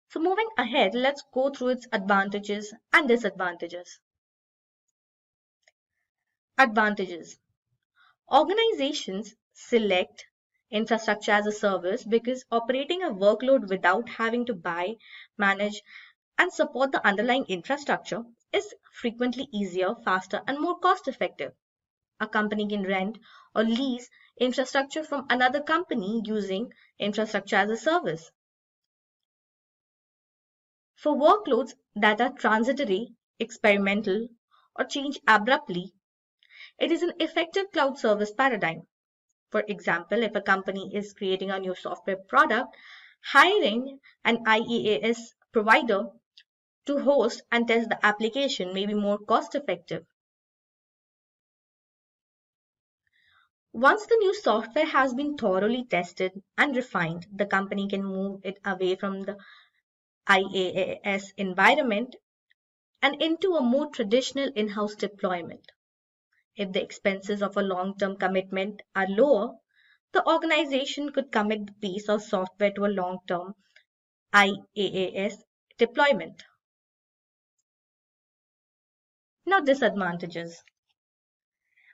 So moving ahead, let's go through its advantages and disadvantages. Advantages. Organizations select infrastructure as a service because operating a workload without having to buy, manage, and support the underlying infrastructure is frequently easier, faster, and more cost effective. A company can rent or lease infrastructure from another company using infrastructure as a service. For workloads that are transitory, experimental, or change abruptly, it is an effective cloud service paradigm. For example, if a company is creating a new software product, hiring an IaaS provider to host and test the application may be more cost effective. Once the new software has been thoroughly tested and refined, the company can move it away from the IaaS environment and into a more traditional in-house deployment. If the expenses of a long-term commitment are lower, the organization could commit the piece of software to a long-term IaaS deployment. Now, disadvantages.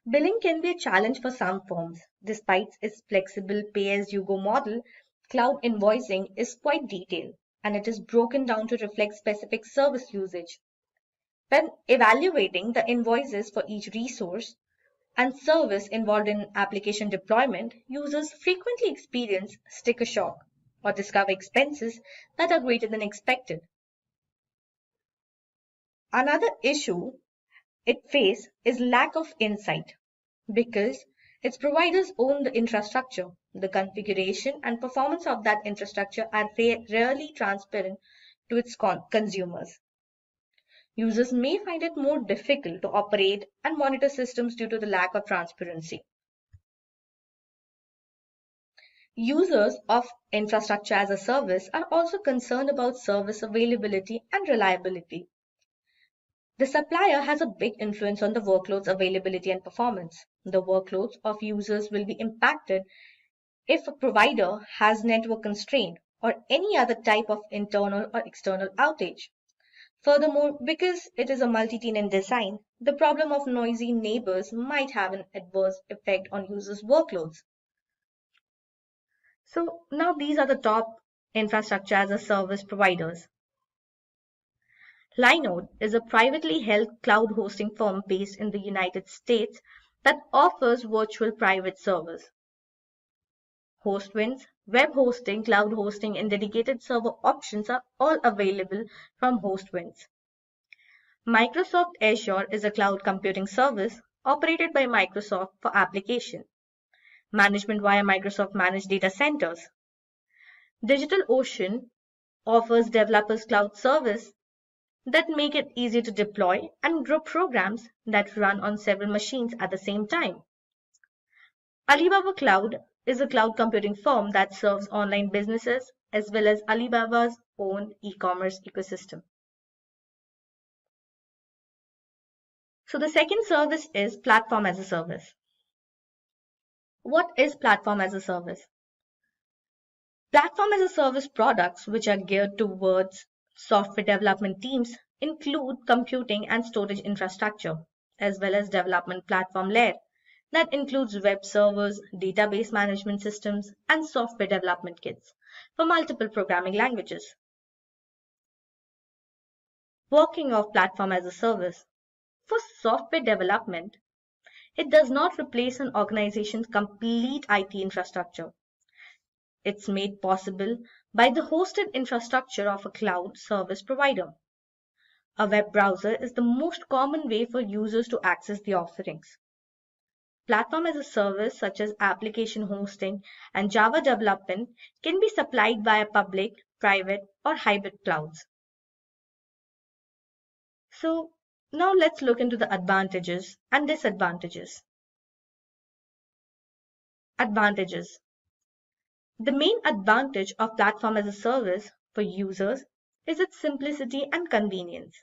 Billing can be a challenge for some firms. Despite its flexible pay-as-you-go model, cloud invoicing is quite detailed, and it is broken down to reflect specific service usage. When evaluating the invoices for each resource and service involved in application deployment, users frequently experience sticker shock or discover expenses that are greater than expected. Another issue it faces is lack of insight because its providers own the infrastructure. The configuration and performance of that infrastructure are rarely transparent to its consumers. Users may find it more difficult to operate and monitor systems due to the lack of transparency. Users of infrastructure as a service are also concerned about service availability and reliability. The supplier has a big influence on the workload's availability and performance. The workloads of users will be impacted if a provider has network constraint or any other type of internal or external outage. Furthermore, because it is a multi-tenant design, the problem of noisy neighbors might have an adverse effect on users' workloads. So now these are the top infrastructure as a service providers. Linode is a privately held cloud hosting firm based in the United States that offers virtual private servers. Hostwinds, web hosting, cloud hosting, and dedicated server options are all available from Hostwinds. Microsoft Azure is a cloud computing service operated by Microsoft for application management via Microsoft Managed Data Centers. DigitalOcean offers developers cloud service that make it easy to deploy and grow programs that run on several machines at the same time. Alibaba Cloud is a cloud computing firm that serves online businesses as well as Alibaba's own e-commerce ecosystem. So the second service is platform as a service. What is platform as a service? Platform as a service products which are geared towards software development teams include computing and storage infrastructure, as well as development platform layer that includes web servers, database management systems, and software development kits for multiple programming languages. Working of platform as a service. For software development, it does not replace an organization's complete IT infrastructure. It's made possible by the hosted infrastructure of a cloud service provider. A web browser is the most common way for users to access the offerings. Platform as a service such as application hosting and Java development can be supplied via public, private, or hybrid clouds. So now let's look into the advantages and disadvantages. Advantages. The main advantage of platform as a service for users is its simplicity and convenience.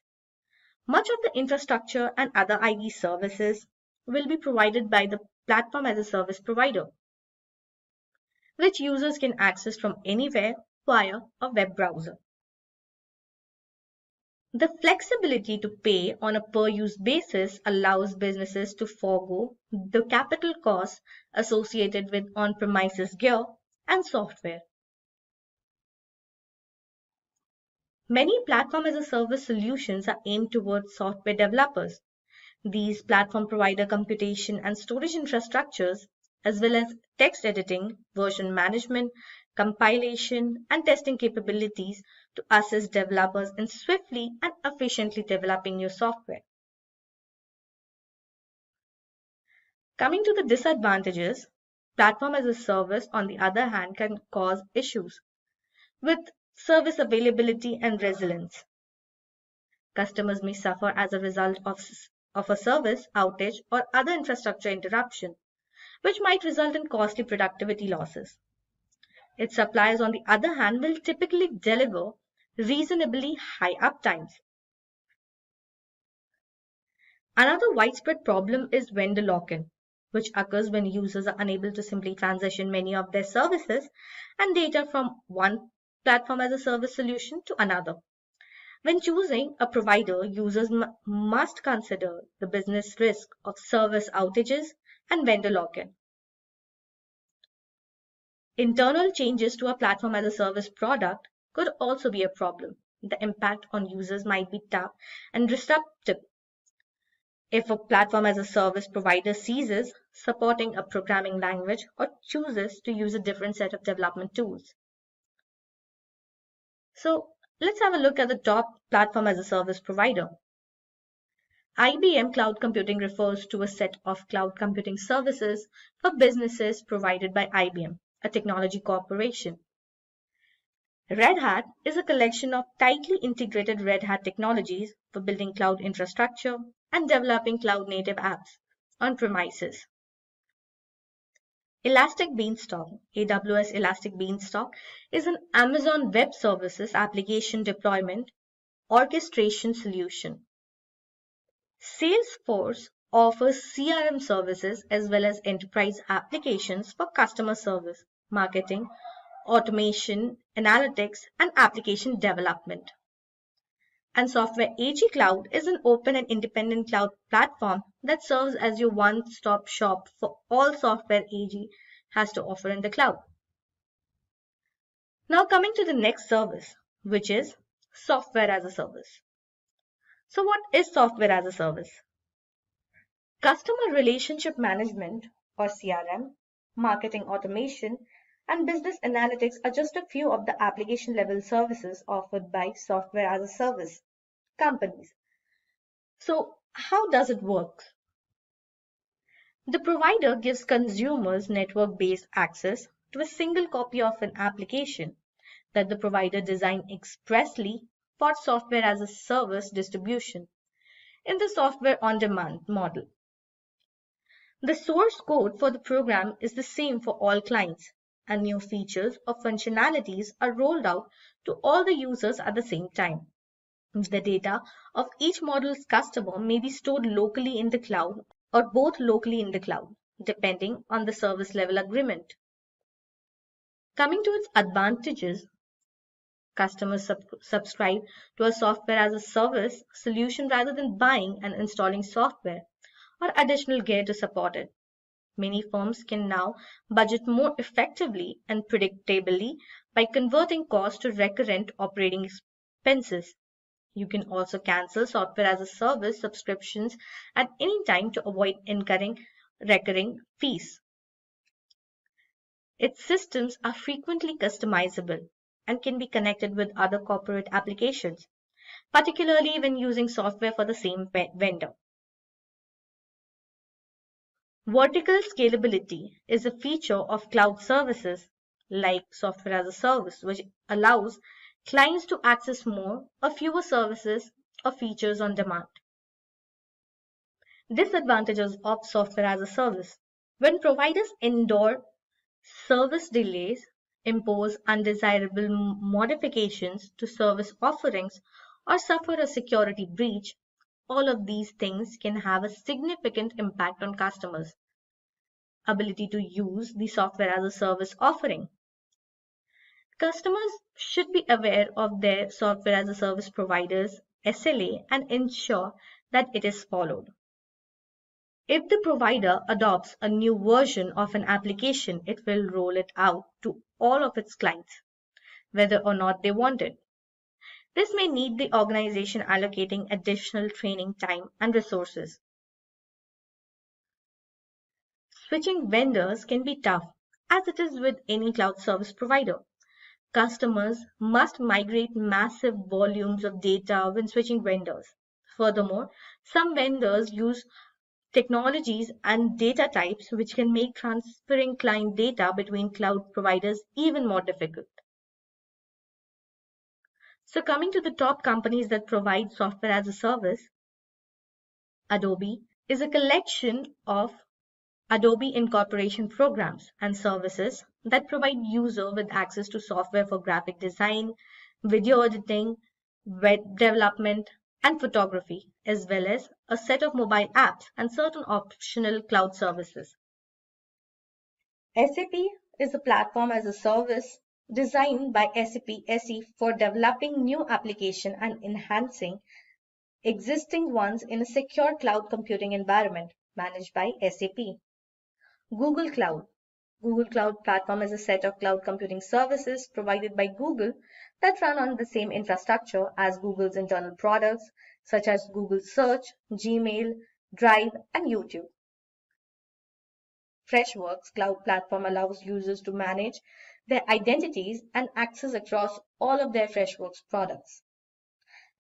Much of the infrastructure and other IT services will be provided by the platform as a service provider, which users can access from anywhere via a web browser. The flexibility to pay on a per-use basis allows businesses to forego the capital costs associated with on-premises gear and software. Many platform-as-a-service solutions are aimed towards software developers. These platform provide computation and storage infrastructures, as well as text editing, version management, compilation, and testing capabilities to assist developers in swiftly and efficiently developing new software. Coming to the disadvantages, platform as a service, on the other hand, can cause issues with service availability and resilience. Customers may suffer as a result of a service outage or other infrastructure interruption, which might result in costly productivity losses. Its suppliers, on the other hand, will typically deliver reasonably high uptimes. Another widespread problem is vendor lock-in, which occurs when users are unable to simply transition many of their services and data from one platform as a service solution to another. When choosing a provider, users must consider the business risk of service outages and vendor lock-in. Internal changes to a platform as a service product could also be a problem. The impact on users might be tough and disruptive. If a platform as a service provider ceases supporting a programming language or chooses to use a different set of development tools. So let's have a look at the top platform as a service provider. IBM Cloud Computing refers to a set of cloud computing services for businesses provided by IBM, a technology corporation. Red Hat is a collection of tightly integrated Red Hat technologies for building cloud infrastructure and developing cloud-native apps on premises. Elastic Beanstalk, AWS Elastic Beanstalk, is an Amazon Web Services application deployment orchestration solution. Salesforce offers CRM services as well as enterprise applications for customer service, marketing, automation, analytics, and application development. And Software AG Cloud is an open and independent cloud platform that serves as your one-stop shop for all software AG has to offer in the cloud. Now coming to the next service, which is software as a service. So what is software as a service? Customer relationship management, or CRM, marketing automation, and business analytics are just a few of the application level services offered by software as a service companies. So how does it work? The provider gives consumers network-based access to a single copy of an application that the provider designed expressly for software as a service distribution in the software on demand model. The source code for the program is the same for all clients, and new features or functionalities are rolled out to all the users at the same time. The data of each model's customer may be stored locally in the cloud or both locally in the cloud, depending on the service level agreement. Coming to its advantages, customers subscribe to a software as a service solution rather than buying and installing software or additional gear to support it. Many firms can now budget more effectively and predictably by converting costs to recurrent operating expenses. You can also cancel software as a service subscriptions at any time to avoid incurring recurring fees. Its systems are frequently customizable and can be connected with other corporate applications, particularly when using software for the same vendor. Vertical scalability is a feature of cloud services like software as a service, which allows clients to access more or fewer services or features on demand. Disadvantages of software as a service. When providers endure service delays, impose undesirable modifications to service offerings, or suffer a security breach, all of these things can have a significant impact on customers' ability to use the software as a service offering. Customers should be aware of their software as a service providers SLA and ensure that it is followed. If the provider adopts a new version of an application, it will roll it out to all of its clients, whether or not they want it. This may need the organization allocating additional training time and resources. Switching vendors can be tough, as it is with any cloud service provider. Customers must migrate massive volumes of data when switching vendors. Furthermore, some vendors use technologies and data types which can make transferring client data between cloud providers even more difficult. So coming to the top companies that provide software as a service, Adobe is a collection of Adobe incorporation programs and services that provide user with access to software for graphic design, video editing, web development, and photography, as well as a set of mobile apps and certain optional cloud services. SAP is a platform as a service designed by SAP SE for developing new applications and enhancing existing ones in a secure cloud computing environment managed by SAP. Google Cloud. Google Cloud Platform is a set of cloud computing services provided by Google that run on the same infrastructure as Google's internal products, such as Google Search, Gmail, Drive, and YouTube. Freshworks Cloud Platform allows users to manage their identities and access across all of their Freshworks products.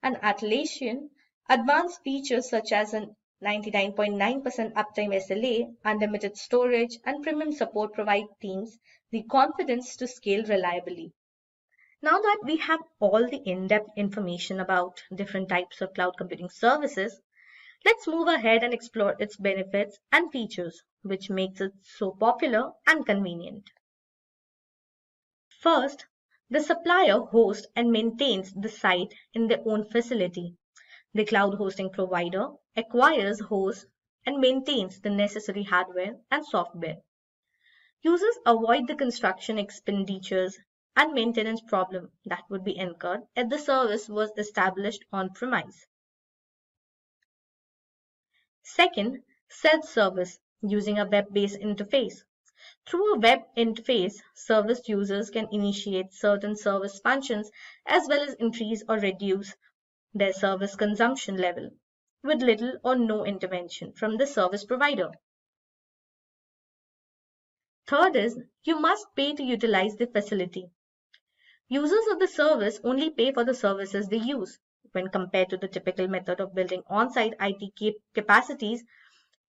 And Atlassian, advanced features such as an 99.9% uptime SLA, unlimited storage, and premium support provide teams the confidence to scale reliably. Now that we have all the in-depth information about different types of cloud computing services, let's move ahead and explore its benefits and features, which makes it so popular and convenient. First, the supplier hosts and maintains the site in their own facility. The cloud hosting provider acquires, hosts, and maintains the necessary hardware and software. Users avoid the construction expenditures and maintenance problem that would be incurred if the service was established on-premise. Second, self-service using a web-based interface. Through a web interface, service users can initiate certain service functions as well as increase or reduce their service consumption level with little or no intervention from the service provider. Third is, you must pay to utilize the facility. Users of the service only pay for the services they use. When compared to the typical method of building on-site IT capacities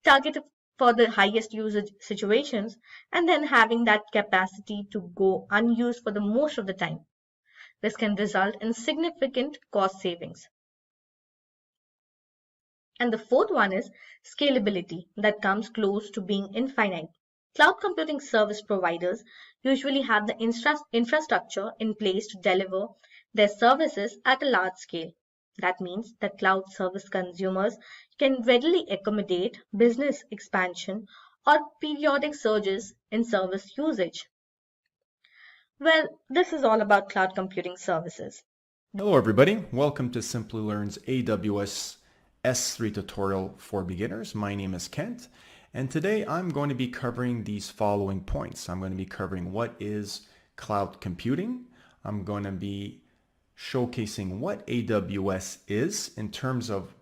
targeted for the highest usage situations and then having that capacity to go unused for the most of the time. This can result in significant cost savings. And the fourth one is scalability that comes close to being infinite. Cloud computing service providers usually have the infrastructure in place to deliver their services at a large scale. That means that cloud service consumers can readily accommodate business expansion or periodic surges in service usage. Well, this is all about cloud computing services. Hello everybody, welcome to Simplilearn's AWS S3 tutorial for beginners. My name is Kent, and today I'm going to be covering these following points. I'm going to be covering what is cloud computing. I'm going to be showcasing what AWS is in terms of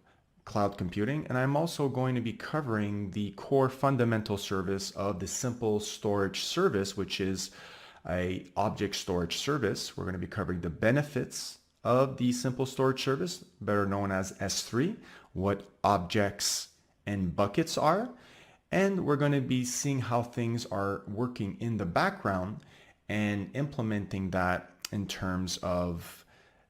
cloud computing, and I'm also going to be covering the core fundamental service of the Simple Storage service, which is a object storage service. We're going to be covering the benefits of the Simple Storage service, better known as S3, what objects and buckets are, and we're going to be seeing how things are working in the background and implementing that in terms of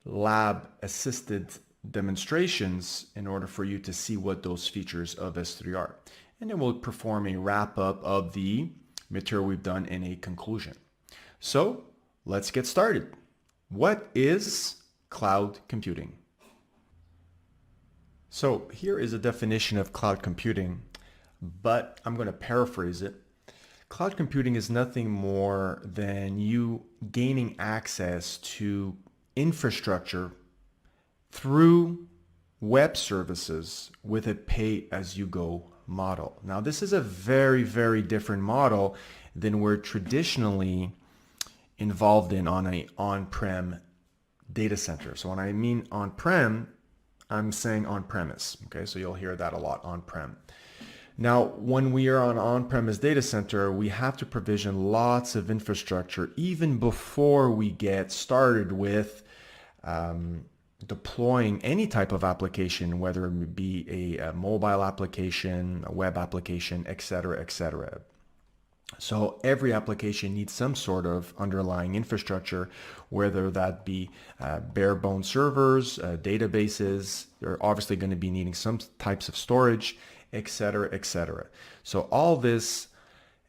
lab assisted demonstrations in order for you to see what those features of S3 are. And then we'll perform a wrap up of the material we've done in a conclusion. So let's get started. What is cloud computing? So here is a definition of cloud computing, but I'm going to paraphrase it. Cloud computing is nothing more than you gaining access to infrastructure through web services with a pay-as-you-go model. Now, this is a very, very different model than we're traditionally involved in on an on-prem data center. So when I mean on-prem, I'm saying on-premise. Okay, so you'll hear that a lot, on-prem. Now, when we are on on-premise data center, we have to provision lots of infrastructure even before we get started with deploying any type of application, whether it be a mobile application, a web application, etc., etc. So every application needs some sort of underlying infrastructure, whether that be bare bone servers, databases. They're obviously going to be needing some types of storage, etc., etc. So all this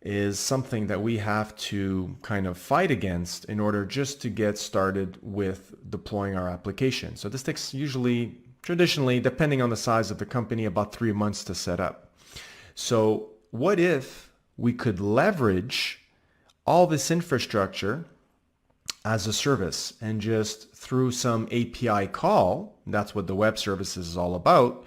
is something that we have to kind of fight against in order just to get started with deploying our application. So this takes usually, traditionally, depending on the size of the company, about 3 months to set up. So what if we could leverage all this infrastructure as a service, and just through some API call, that's what the web services is all about,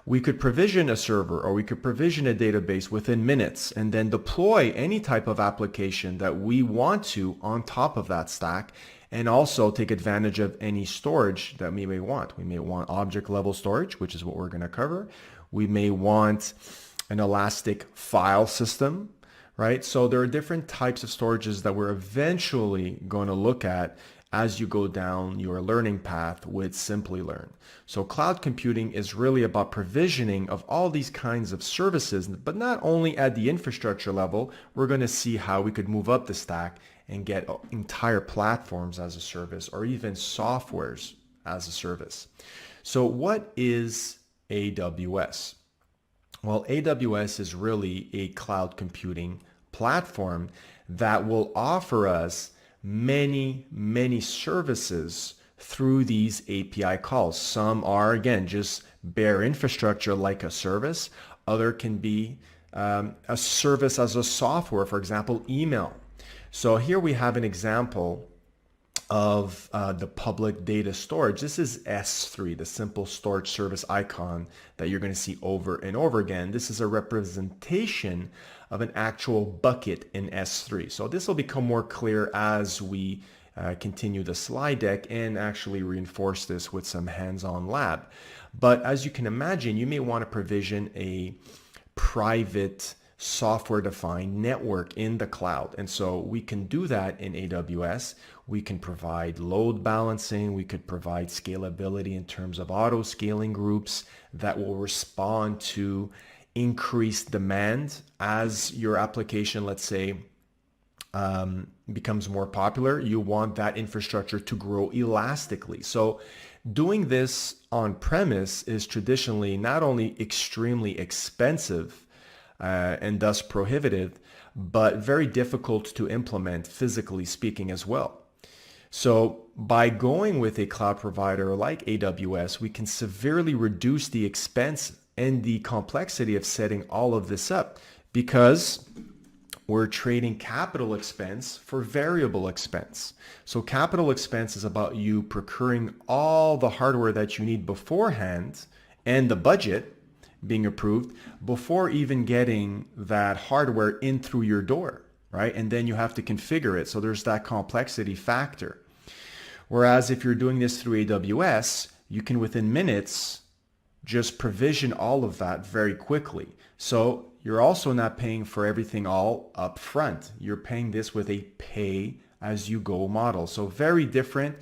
we could provision a server or we could provision a database within minutes and then deploy any type of application that we want to on top of that stack, and also take advantage of any storage that we may want. We may want object level storage, which is what we're going to cover. We may want an Elastic file system, right? So there are different types of storages that we're eventually going to look at as you go down your learning path with Simplilearn. So cloud computing is really about provisioning of all these kinds of services, but not only at the infrastructure level. We're going to see how we could move up the stack and get entire platforms as a service, or even softwares as a service. So what is AWS? Well, AWS is really a cloud computing platform that will offer us many, many services through these API calls. Some are, again, just bare infrastructure like a service. Other can be a service as a software, for example, email. So here we have an example of the public data storage. This is S3, the simple storage service icon that you're going to see over and over again. This is a representation of an actual bucket in S3. So this will become more clear as we continue the slide deck and actually reinforce this with some hands-on lab. But as you can imagine, you may want to provision a private software-defined network in the cloud. And so we can do that in AWS. We can provide load balancing. We could provide scalability in terms of auto-scaling groups that will respond to increased demand as your application, let's say, becomes more popular. You want that infrastructure to grow elastically. So doing this on premise is traditionally not only extremely expensive and thus prohibitive, but very difficult to implement physically speaking as well. So by going with a cloud provider like AWS, we can severely reduce the expense and the complexity of setting all of this up, because we're trading capital expense for variable expense. So capital expense is about you procuring all the hardware that you need beforehand and the budget being approved before even getting that hardware in through your door, right? And then you have to configure it. So there's that complexity factor. Whereas if you're doing this through AWS, you can within minutes just provision all of that very quickly. So you're also not paying for everything all up front. You're paying this with a pay-as-you-go model. So very different.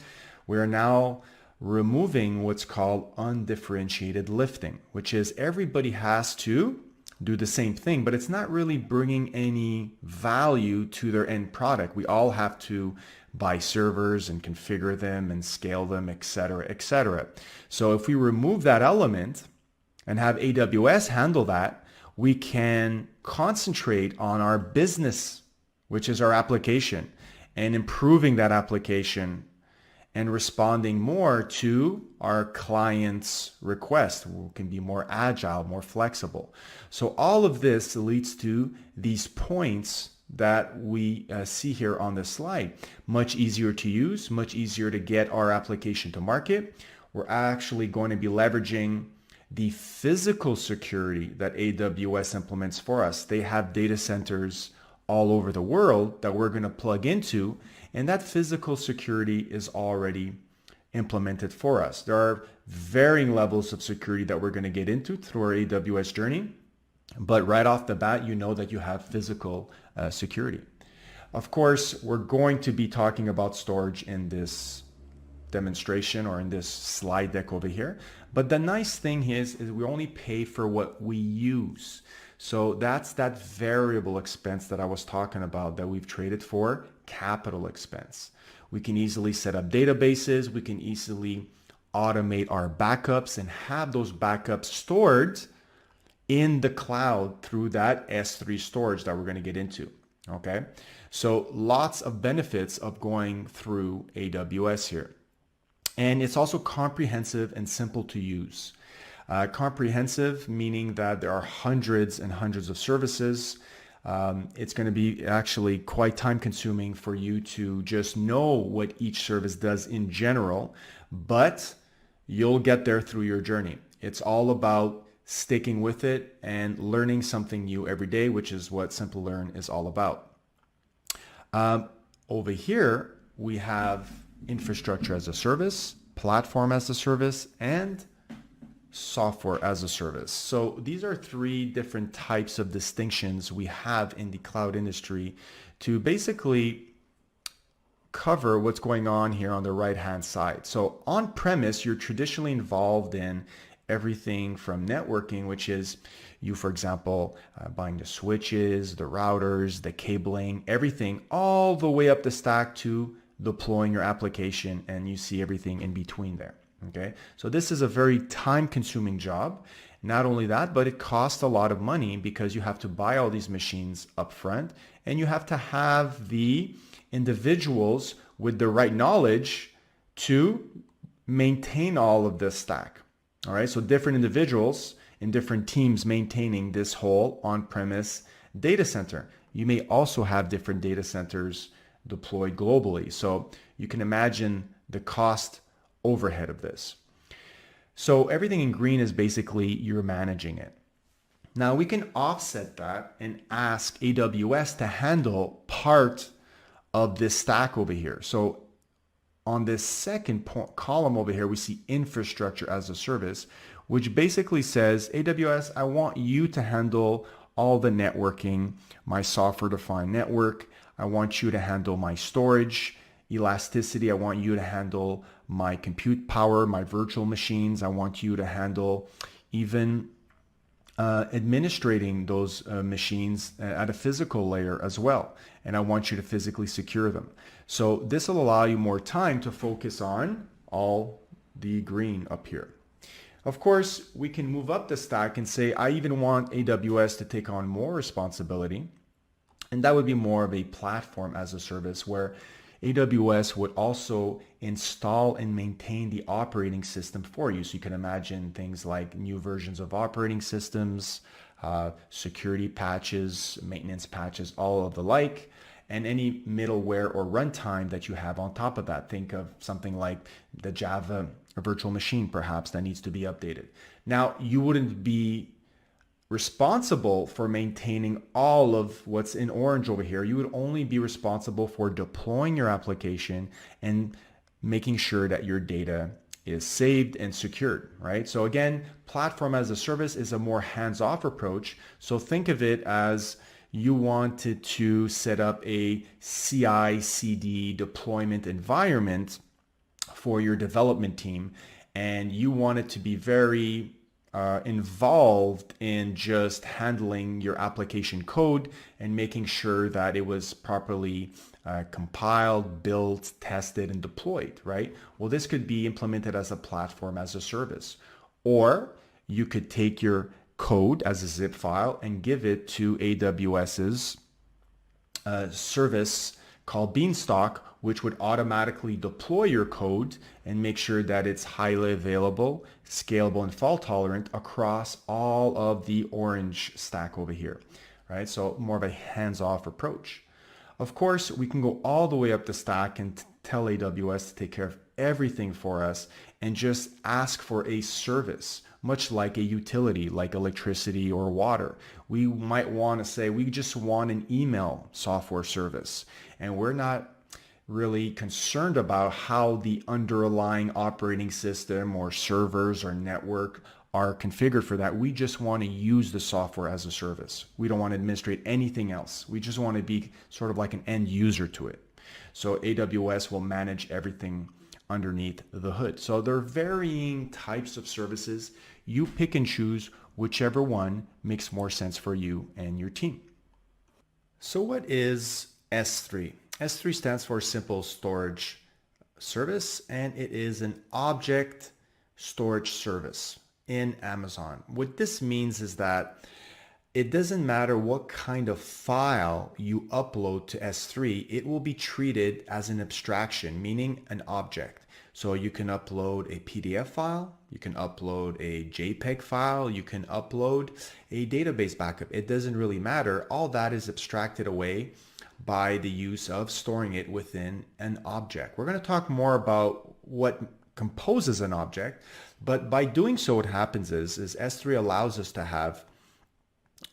We're now removing what's called undifferentiated lifting, which is everybody has to do the same thing, but it's not really bringing any value to their end product. We all have to buy servers and configure them and scale them, etc., etc. So if we remove that element and have AWS handle that, we can concentrate on our business, which is our application, and improving that application and responding more to our clients' requests. We can be more agile, more flexible. So all of this leads to these points that we see here on this slide. Much easier to use, much easier to get our application to market, we're actually going to be leveraging the physical security that AWS implements for us. They have data centers all over the world that we're going to plug into, and that physical security is already implemented for us. There are varying levels of security that we're going to get into through our AWS journey, but right off the bat, you know that you have physical security. Of course, we're going to be talking about storage in this demonstration or in this slide deck over here. But the nice thing is we only pay for what we use. So that's that variable expense that I was talking about that we've traded for capital expense. We can easily set up databases. We can easily automate our backups and have those backups stored in the cloud through that S3 storage that we're going to get into. Okay, so lots of benefits of going through AWS here. And it's also comprehensive and simple to use. Comprehensive meaning that there are hundreds and hundreds of services. It's going to be actually quite time consuming for you to just know what each service does in general, but you'll get there through your journey. It's all about sticking with it and learning something new every day, which is what Simplilearn is all about. Over here, we have infrastructure as a service, platform as a service, and software as a service. So these are three different types of distinctions we have in the cloud industry to basically cover what's going on here on the right-hand side. So on-premise, you're traditionally involved in everything from networking, which is you, for example, buying the switches, the routers, the cabling, everything all the way up the stack to deploying your application, and you see everything in between there. Okay, so this is a very time-consuming job. Not only that, but it costs a lot of money because you have to buy all these machines up front, and you have to have the individuals with the right knowledge to maintain all of this stack. All right, so different individuals in different teams maintaining this whole on-premise data center. You may also have different data centers deployed globally. So you can imagine the cost overhead of this. So everything in green is basically you're managing it. Now we can offset that and ask AWS to handle part of this stack over here. So on this second column over here, we see infrastructure as a service, which basically says, AWS, I want you to handle all the networking, my software-defined network. I want you to handle my storage, elasticity. I want you to handle my compute power, my virtual machines. I want you to handle even administrating those machines at a physical layer as well. And I want you to physically secure them. So this will allow you more time to focus on all the green up here. Of course, we can move up the stack and say, I even want AWS to take on more responsibility. And that would be more of a platform as a service where AWS would also install and maintain the operating system for you. So you can imagine things like new versions of operating systems, security patches, maintenance patches, all of the like, and any middleware or runtime that you have on top of that. Think of something like the Java virtual machine, perhaps, that needs to be updated. Now, you wouldn't be responsible for maintaining all of what's in orange over here. You would only be responsible for deploying your application and making sure that your data is saved and secured, right? So again, platform as a service is a more hands-off approach. So think of it as you wanted to set up a CI/CD deployment environment for your development team, and you wanted to be very involved in just handling your application code and making sure that it was properly compiled, built, tested, and deployed, right? Well, this could be implemented as a platform as a service. Or you could take your code as a zip file and give it to AWS's service called Beanstalk, which would automatically deploy your code and make sure that it's highly available, scalable, and fault tolerant across all of the orange stack over here, right? So more of a hands-off approach. Of course, we can go all the way up the stack and tell AWS to take care of everything for us and just ask for a service, much like a utility, like electricity or water. We might want to say we just want an email software service, and we're not really concerned about how the underlying operating system or servers or network are configured for that. We just want to use the software as a service. We don't want to administrate anything else. We just want to be sort of like an end user to it. So AWS will manage everything underneath the hood. So there are varying types of services. You pick and choose whichever one makes more sense for you and your team. So what is S3? S3 stands for Simple Storage Service, and it is an object storage service in Amazon. What this means is that it doesn't matter what kind of file you upload to S3, it will be treated as an abstraction, meaning an object. So you can upload a PDF file, you can upload a JPEG file, you can upload a database backup. It doesn't really matter. All that is abstracted away by the use of storing it within an object. We're going to talk more about what composes an object, but by doing so, what happens is S3 allows us to have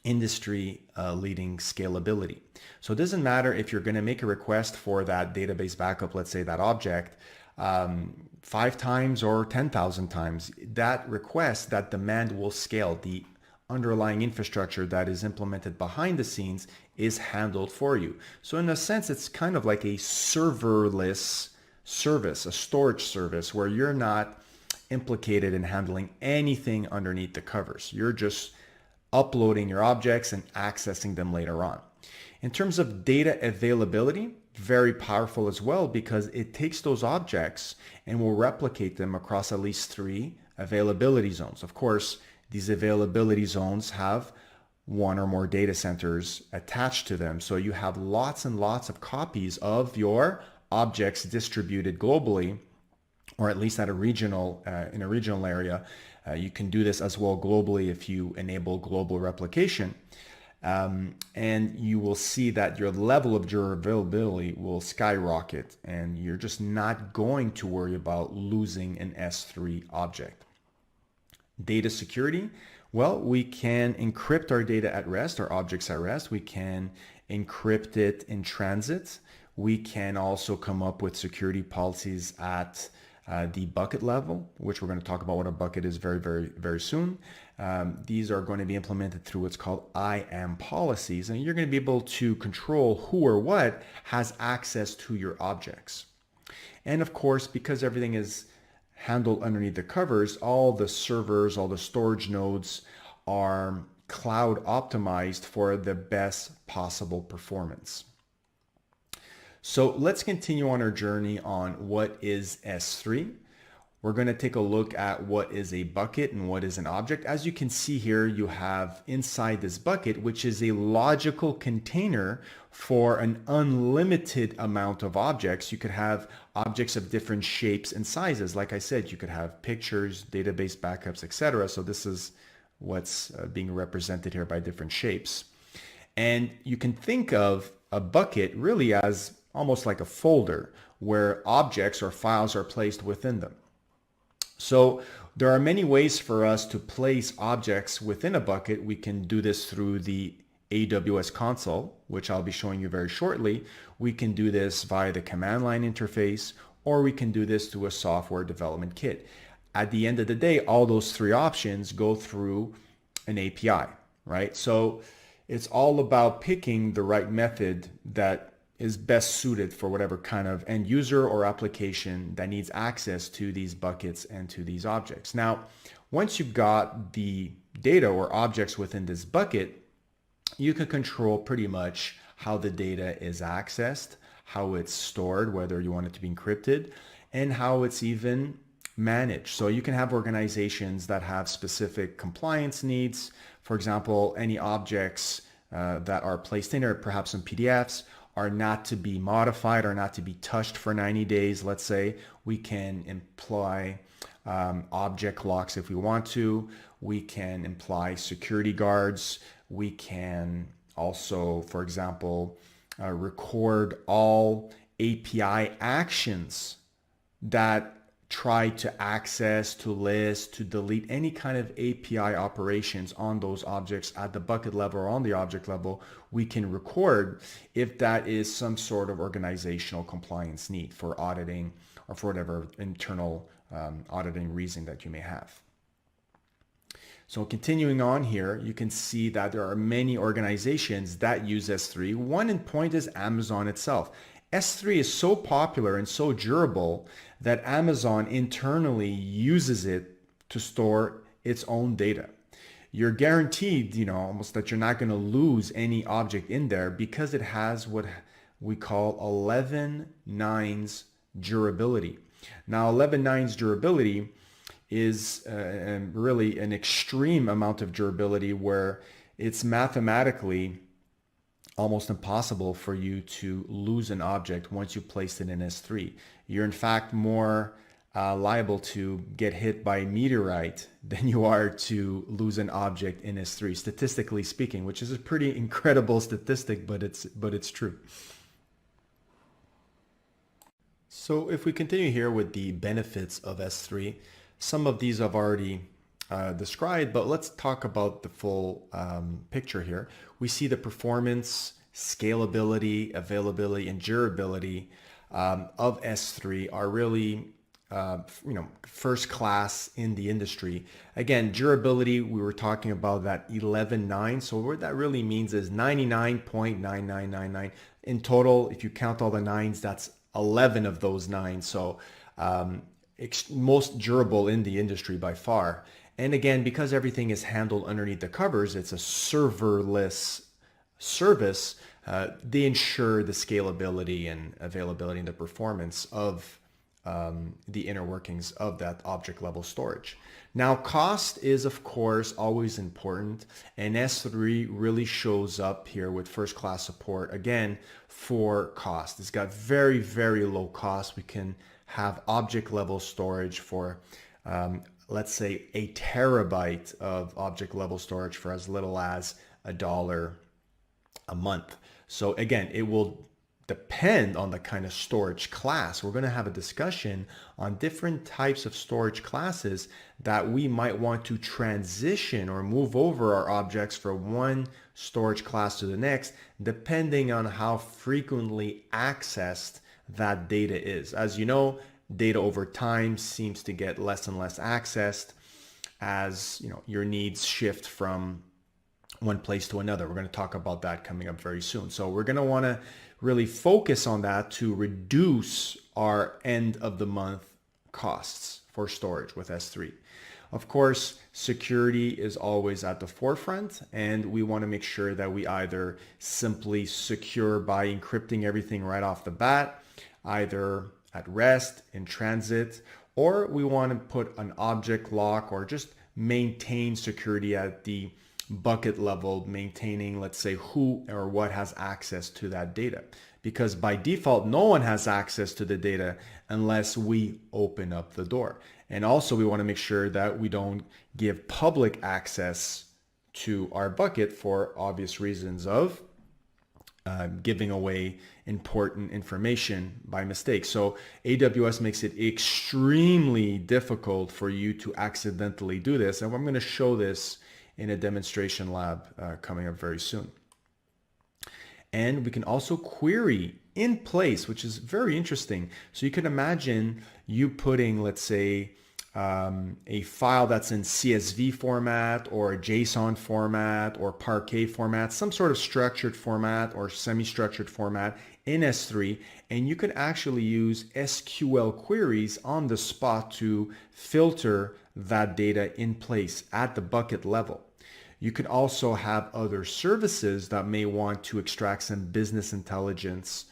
industry leading scalability. So it doesn't matter if you're going to make a request for that database backup, let's say that object, 5 times or 10,000 times. That request, that demand will scale. The underlying infrastructure that is implemented behind the scenes is handled for you. So in a sense, it's kind of like a serverless service, a storage service where you're not implicated in handling anything underneath the covers. You're just uploading your objects and accessing them later on. In terms of data availability, very powerful as well, because it takes those objects and will replicate them across at least 3 availability zones. Of course, these availability zones have 1 or more data centers attached to them. So you have lots and lots of copies of your objects distributed globally, or at least at a regional, in a regional area. You can do this as well globally if you enable global replication. And you will see that your level of durability will skyrocket, and you're just not going to worry about losing an S3 object. Data security. Well, we can encrypt our data at rest, our objects at rest. We can encrypt it in transit. We can also come up with security policies at the bucket level, which we're going to talk about what a bucket is very soon. These are going to be implemented through what's called IAM policies, and you're going to be able to control who or what has access to your objects. And of course, because everything is handled underneath the covers, all the servers, all the storage nodes are cloud optimized for the best possible performance. So let's continue on our journey on what is S3. We're going to take a look at what is a bucket and what is an object. As you can see here, you have inside this bucket, which is a logical container for an unlimited amount of objects. You could have objects of different shapes and sizes. Like I said, you could have pictures, database backups, etc. So this is what's being represented here by different shapes. And you can think of a bucket really as almost like a folder where objects or files are placed within them. So there are many ways for us to place objects within a bucket. We can do this through the AWS console, which I'll be showing you very shortly. We can do this via the command line interface, or we can do this through a software development kit. At the end of the day, all those 3 options go through an API, right? So it's all about picking the right method that is best suited for whatever kind of end user or application that needs access to these buckets and to these objects. Now, once you've got the data or objects within this bucket, you can control pretty much how the data is accessed, how it's stored, whether you want it to be encrypted, and how it's even managed. So you can have organizations that have specific compliance needs. For example, any objects that are placed in there, perhaps some PDFs, are not to be modified or not to be touched for 90 days, let's say. We can imply object locks if we want to. We can imply security guards. We can also, for example, record all API actions that try to access, to list, to delete any kind of API operations on those objects at the bucket level or on the object level, we can record if that is some sort of organizational compliance need for auditing or for whatever internal auditing reason that you may have. So continuing on here, you can see that there are many organizations that use S3. One in point is Amazon itself. S3 is so popular and so durable that Amazon internally uses it to store its own data. You're guaranteed, almost that you're not going to lose any object in there because it has what we call 11 nines durability. Now, 11 nines durability is really an extreme amount of durability where it's mathematically almost impossible for you to lose an object once you place it in S3. You're in fact more liable to get hit by a meteorite than you are to lose an object in S3, statistically speaking, which is a pretty incredible statistic, but it's true. So if we continue here with the benefits of S3, some of these I've already described, but let's talk about the full picture here. We see the performance, scalability, availability, and durability of S3 are really first class in the industry. Again, durability, we were talking about that 11.9. So what that really means is 99.9999 in total. If you count all the nines, that's 11 of those nines. So most durable in the industry by far. And again, because everything is handled underneath the covers, it's a serverless service. They ensure the scalability and availability and the performance of the inner workings of that object level storage. Now, cost is of course always important, and S3 really shows up here with first class support again for cost. It's got very, very low cost. We can have object level storage for let's say a terabyte of object level storage for as little as $1 a month. So again, it will depend on the kind of storage class. We're going to have a discussion on different types of storage classes that we might want to transition or move over our objects from one storage class to the next, depending on how frequently accessed that data is. As you know, data over time seems to get less and less accessed as your needs shift from one place to another. We're going to talk about that coming up very soon. So we're going to want to really focus on that to reduce our end of the month costs for storage with S3. Of course, security is always at the forefront, and we want to make sure that we either simply secure by encrypting everything right off the bat, either at rest, in transit, or we want to put an object lock or just maintain security at the bucket level, maintaining, let's say, who or what has access to that data. Because by default, no one has access to the data unless we open up the door. And also we want to make sure that we don't give public access to our bucket for obvious reasons of giving away important information by mistake. So AWS makes it extremely difficult for you to accidentally do this. And I'm going to show this in a demonstration lab coming up very soon. And we can also query in place, which is very interesting. So you can imagine you putting, let's say, a file that's in CSV format or a JSON format or Parquet format, some sort of structured format or semi-structured format in S3, and you can actually use SQL queries on the spot to filter that data in place at the bucket level. You could also have other services that may want to extract some business intelligence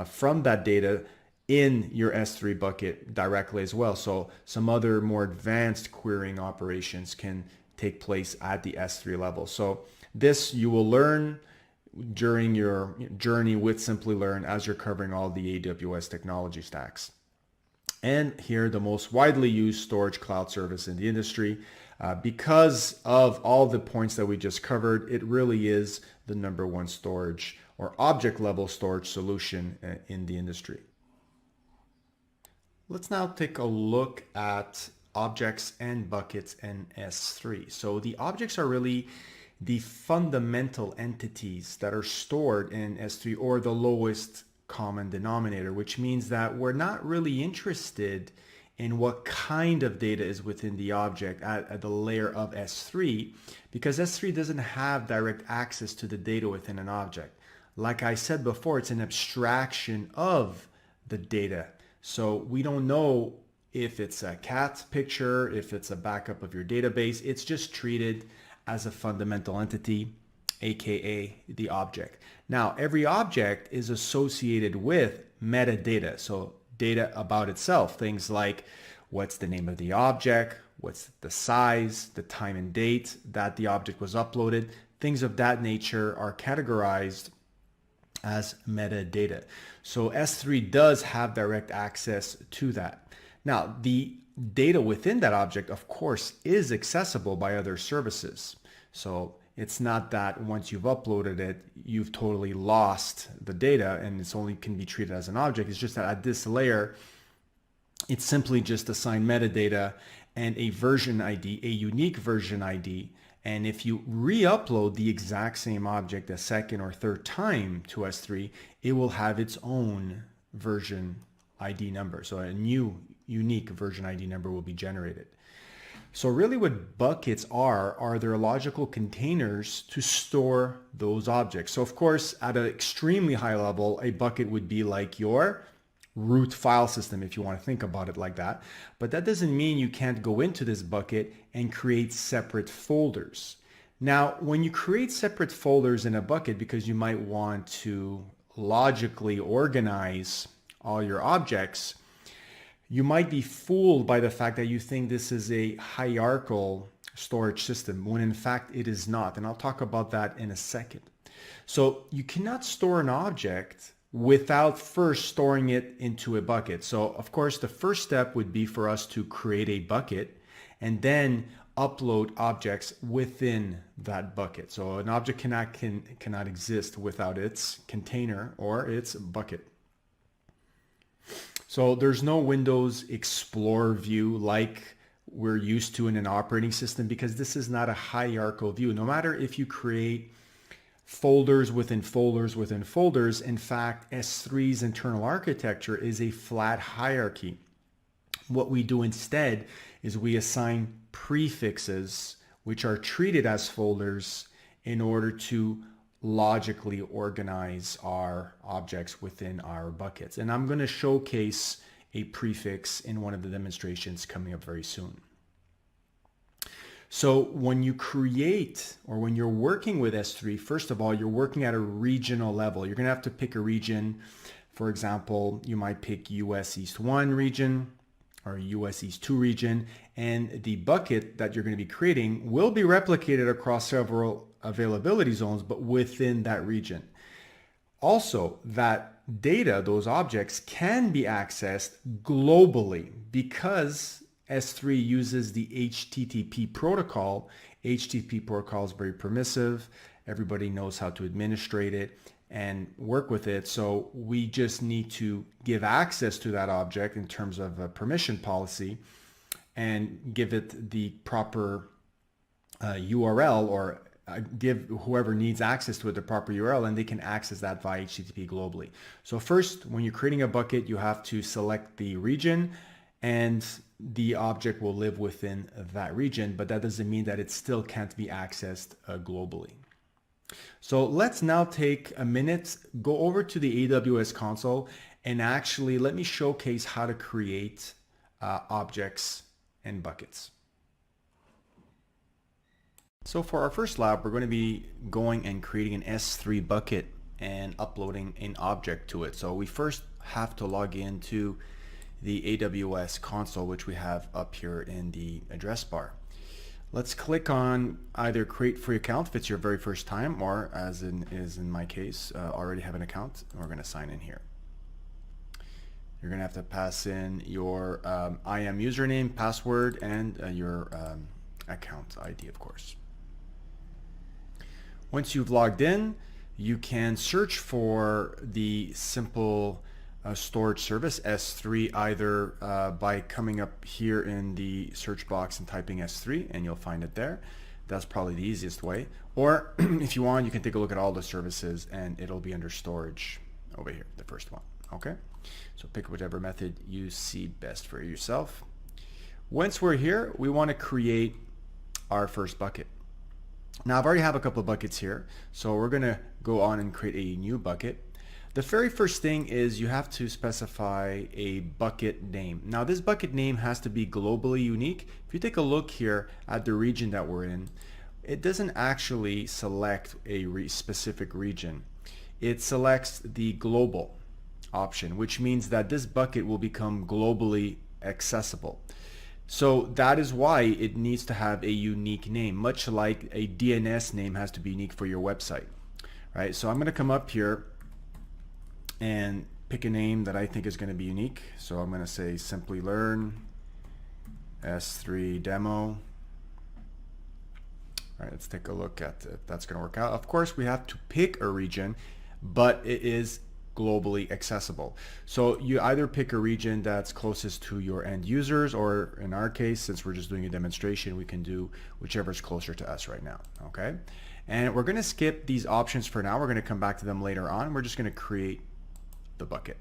from that data in your S3 bucket directly as well. So some other more advanced querying operations can take place at the S3 level. So this you will learn during your journey with Simplilearn as you're covering all the AWS technology stacks. And here, the most widely used storage cloud service in the industry. Because of all the points that we just covered, it really is the #1 storage or object level storage solution in the industry. Let's now take a look at objects and buckets in S3. So the objects are really the fundamental entities that are stored in S3, or the lowest common denominator, which means that we're not really interested in what kind of data is within the object at the layer of S3, because S3 doesn't have direct access to the data within an object. Like I said before, it's an abstraction of the data. So we don't know if it's a cat picture, if it's a backup of your database. It's just treated as a fundamental entity, aka the object. Now, every object is associated with metadata, so data about itself, things like what's the name of the object, what's the size, the time and date that the object was uploaded. Things of that nature are categorized as metadata. So S3 does have direct access to that. Now, the data within that object, of course, is accessible by other services. So it's not that once you've uploaded it, you've totally lost the data and it's only can be treated as an object. It's just that at this layer, it's simply just assigned metadata and a version ID, a unique version ID. And if you re-upload the exact same object a second or third time to S3, it will have its own version ID number. So a new unique version ID number will be generated. So really what buckets are their logical containers to store those objects. So of course, at an extremely high level, a bucket would be like your root file system, if you want to think about it like that. But that doesn't mean you can't go into this bucket and create separate folders. Now, when you create separate folders in a bucket, because you might want to logically organize all your objects, you might be fooled by the fact that you think this is a hierarchical storage system, when in fact it is not. And I'll talk about that in a second. So you cannot store an object without first storing it into a bucket. So of course, the first step would be for us to create a bucket and then upload objects within that bucket. So an object cannot exist without its container or its bucket. So there's no Windows Explorer view like we're used to in an operating system, because this is not a hierarchical view. No matter if you create folders within folders within folders, in fact, S3's internal architecture is a flat hierarchy. What we do instead is we assign prefixes, which are treated as folders, in order to logically organize our objects within our buckets. And I'm going to showcase a prefix in one of the demonstrations coming up very soon. So when you create, or when you're working with S3, first of all, you're working at a regional level. You're going to have to pick a region. For example, you might pick US East 1 region or US East 2 region, and the bucket that you're going to be creating will be replicated across several availability zones, but within that region. Also, that data, those objects, can be accessed globally because S3 uses the HTTP protocol. HTTP protocol is very permissive. Everybody knows how to administrate it and work with it. So we just need to give access to that object in terms of a permission policy and give it the proper URL, or give whoever needs access to it the proper URL, and they can access that via HTTP globally. So first, when you're creating a bucket, you have to select the region, and the object will live within that region, but that doesn't mean that it still can't be accessed globally. So let's now take a minute, go over to the AWS console, and actually let me showcase how to create objects and buckets. So for our first lab, we're going to be going and creating an S3 bucket and uploading an object to it. So we first have to log into the AWS console, which we have up here in the address bar. Let's click on either create free account if it's your very first time, or as in my case, already have an account. We're going to sign in here. You're going to have to pass in your IAM username, password, and your account ID, of course. Once you've logged in, you can search for the simple storage service, S3, either by coming up here in the search box and typing S3, and you'll find it there. That's probably the easiest way. Or if you want, you can take a look at all the services and it'll be under storage over here, the first one. Okay, so pick whichever method you see best for yourself. Once we're here, we want to create our first bucket. Now I've already have a couple of buckets here, so we're going to go on and create a new bucket. The very first thing is you have to specify a bucket name. Now this bucket name has to be globally unique. If you take a look here at the region that we're in, it doesn't actually select a specific region. It selects the global option, which means that this bucket will become globally accessible. So that is why it needs to have a unique name, much like a DNS name has to be unique for your website, right? So I'm going to come up here and pick a name that I think is going to be unique. So I'm going to say Simplilearn S3 demo. All right, let's take a look at if that's going to work out. Of course, we have to pick a region, but it is globally accessible. So you either pick a region that's closest to your end users, or in our case, since we're just doing a demonstration, we can do whichever is closer to us right now. Okay, and we're going to skip these options for now. We're going to come back to them later on. We're just going to create the bucket.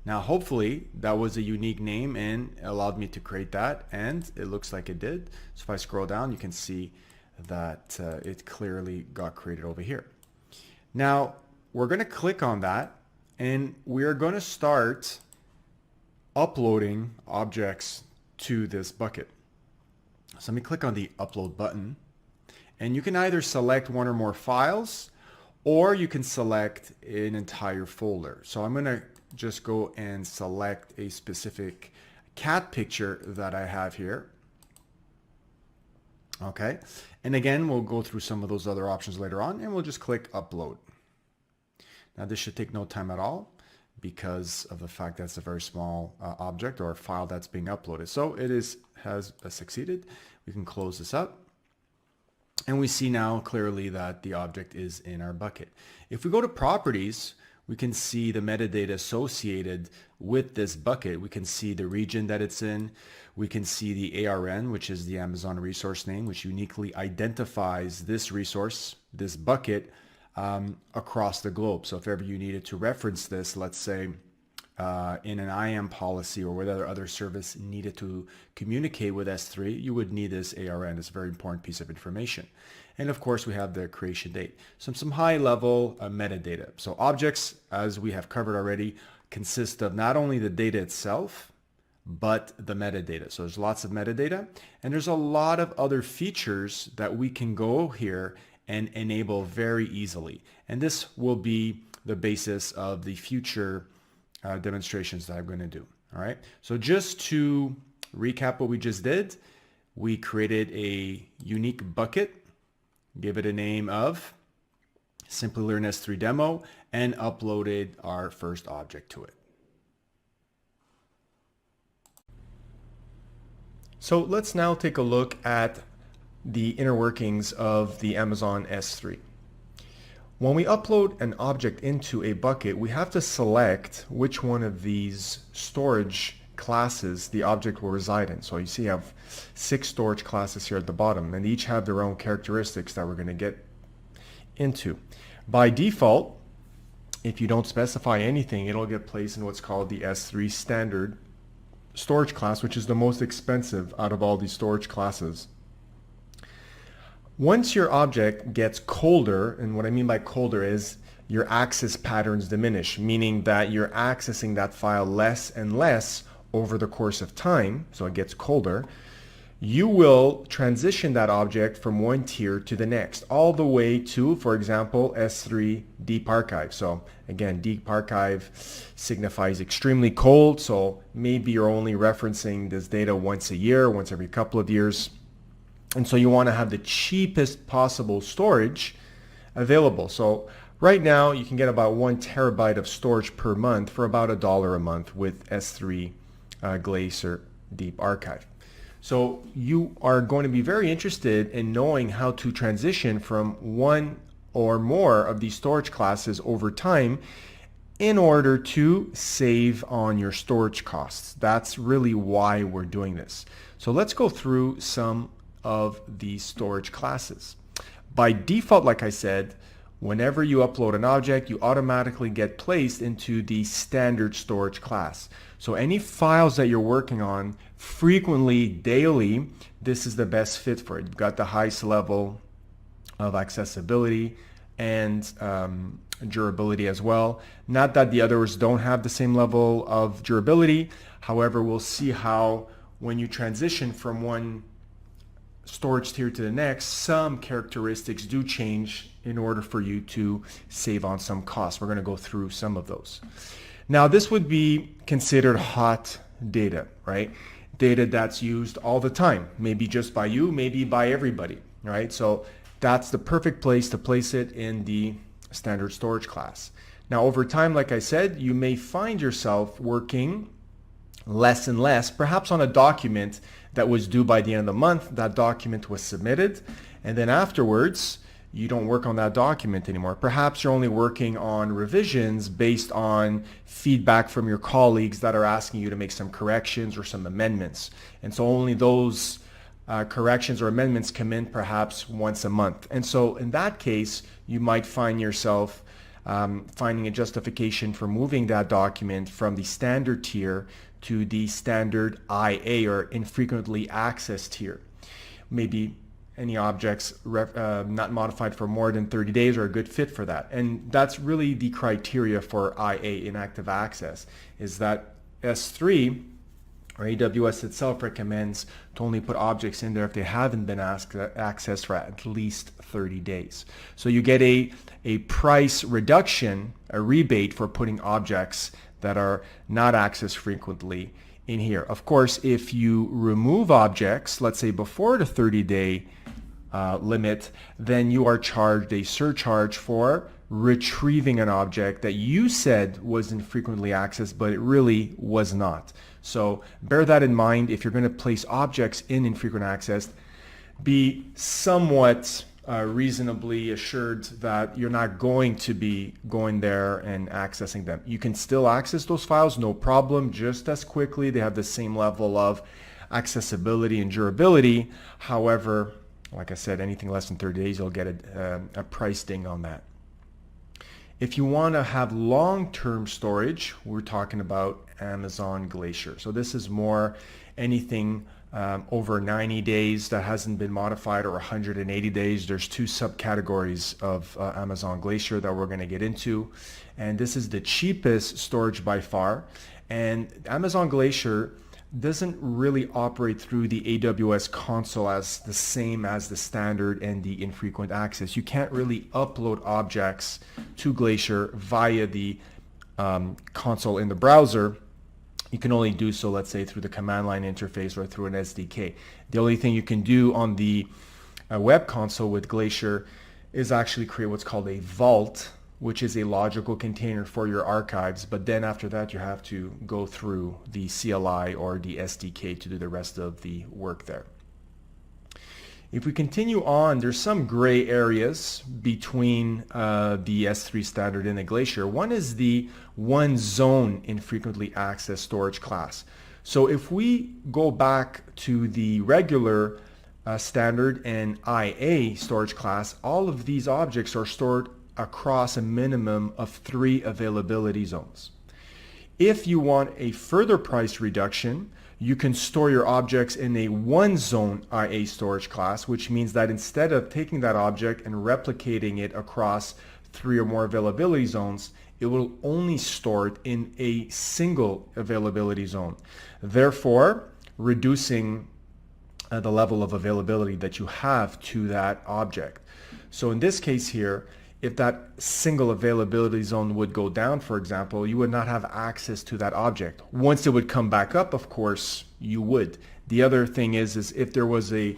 Now hopefully that was a unique name and allowed me to create that, and it looks like it did. So if I scroll down, you can see that it clearly got created over here. Now we're going to click on that and we're going to start uploading objects to this bucket. So let me click on the upload button, and you can either select one or more files, or you can select an entire folder. So I'm going to just go and select a specific cat picture that I have here. Okay, and again, we'll go through some of those other options later on, and we'll just click upload. Now this should take no time at all because of the fact that it's a very small object or a file that's being uploaded. So it has succeeded. We can close this up. And we see now clearly that the object is in our bucket. If we go to properties, we can see the metadata associated with this bucket. We can see the region that it's in. We can see the ARN, which is the Amazon resource name, which uniquely identifies this resource, this bucket, across the globe. So if ever you needed to reference this, let's say in an IAM policy or whatever other service needed to communicate with S3, you would need this ARN. It's a very important piece of information. And of course, we have the creation date. Some high level metadata. So objects, as we have covered already, consist of not only the data itself, but the metadata. So there's lots of metadata, and there's a lot of other features that we can go here and enable very easily. And this will be the basis of the future demonstrations that I'm going to do. All right. So just to recap what we just did, we created a unique bucket, gave it a name of Simplilearn S3 demo, and uploaded our first object to it. So let's now take a look at the inner workings of the Amazon S3. When we upload an object into a bucket, we have to select which one of these storage classes the object will reside in. So you see I have 6 storage classes here at the bottom, and each have their own characteristics that we're going to get into. By default, if you don't specify anything, it'll get placed in what's called the S3 standard storage class, which is the most expensive out of all these storage classes. Once your object gets colder, and what I mean by colder is your access patterns diminish, meaning that you're accessing that file less and less over the course of time, so it gets colder, you will transition that object from one tier to the next, all the way to, for example, S3 Deep Archive. So again, Deep Archive signifies extremely cold, so maybe you're only referencing this data once a year, once every couple of years. And so you want to have the cheapest possible storage available. So right now you can get about 1 terabyte of storage per month for about $1 a month with S3 Glacier Deep Archive. So you are going to be very interested in knowing how to transition from one or more of these storage classes over time in order to save on your storage costs. That's really why we're doing this. So let's go through some of these storage classes. By default, like I said, whenever you upload an object, you automatically get placed into the standard storage class. So any files that you're working on frequently, daily, this is the best fit for it. You've got the highest level of accessibility and durability as well. Not that the others don't have the same level of durability. However, we'll see how when you transition from one storage tier to the next, some characteristics do change in order for you to save on some costs. We're going to go through some of those. Now, this would be considered hot data, right? Data that's used all the time, maybe just by you, maybe by everybody, right? So that's the perfect place to place it in the standard storage class. Now, over time, like I said, you may find yourself working less and less, perhaps on a document that was due by the end of the month. That document was submitted, and then afterwards, you don't work on that document anymore. Perhaps you're only working on revisions based on feedback from your colleagues that are asking you to make some corrections or some amendments. And so only those corrections or amendments come in perhaps once a month. And so in that case, you might find yourself finding a justification for moving that document from the standard tier to the standard IA or infrequently accessed tier. Maybe any objects not modified for more than 30 days are a good fit for that. And that's really the criteria for IA, inactive access, is that S3 or AWS itself recommends to only put objects in there if they haven't been accessed for at least 30 days. So you get a price reduction, a rebate for putting objects that are not accessed frequently in here. Of course, if you remove objects, let's say before the 30-day limit, then you are charged a surcharge for retrieving an object that you said was infrequently accessed, but it really was not. So bear that in mind. If you're going to place objects in infrequent access, be somewhat reasonably assured that you're not going to be going there and accessing them. You can still access those files, no problem, just as quickly. They have the same level of accessibility and durability. However, like I said, anything less than 30 days, you'll get a price ding on that. If you want to have long-term storage, we're talking about Amazon Glacier. So this is more anything over 90 days that hasn't been modified, or 180 days. There's two subcategories of Amazon Glacier that we're going to get into. And this is the cheapest storage by far. And Amazon Glacier doesn't really operate through the AWS console as the same as the standard and the infrequent access. You can't really upload objects to Glacier via the console in the browser. You can only do so, let's say, through the command line interface or through an SDK. The only thing you can do on the web console with Glacier is actually create what's called a vault, which is a logical container for your archives. But then after that, you have to go through the CLI or the SDK to do the rest of the work there. If we continue on, there's some gray areas between the S3 standard and the Glacier. One is the one zone infrequently accessed storage class. So if we go back to the regular standard and IA storage class, all of these objects are stored across a minimum of 3 availability zones. If you want a further price reduction, you can store your objects in a one zone IA storage class, which means that instead of taking that object and replicating it across 3 or more availability zones, it will only store it in a single availability zone, therefore reducing the level of availability that you have to that object. So in this case here, if that single availability zone would go down, for example, you would not have access to that object. Once it would come back up, of course, you would. The other thing is if there was an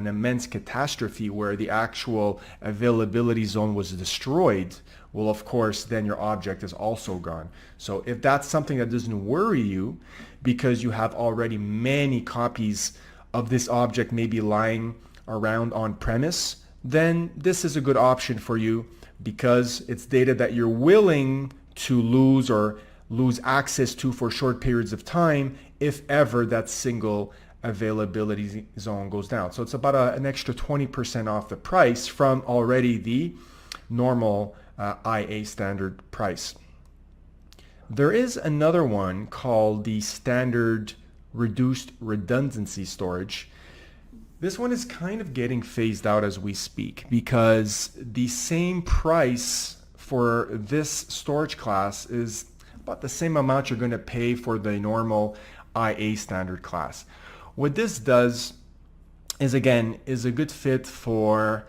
immense catastrophe where the actual availability zone was destroyed, well, of course, then your object is also gone. So if that's something that doesn't worry you because you have already many copies of this object maybe lying around on premise, then this is a good option for you because it's data that you're willing to lose access to for short periods of time if ever that single availability zone goes down. So it's about an extra 20% off the price from already the normal IA standard price. There is another one called the standard reduced redundancy storage. This one is kind of getting phased out as we speak because the same price for this storage class is about the same amount you're going to pay for the normal IA standard class. What this does is, again, is a good fit for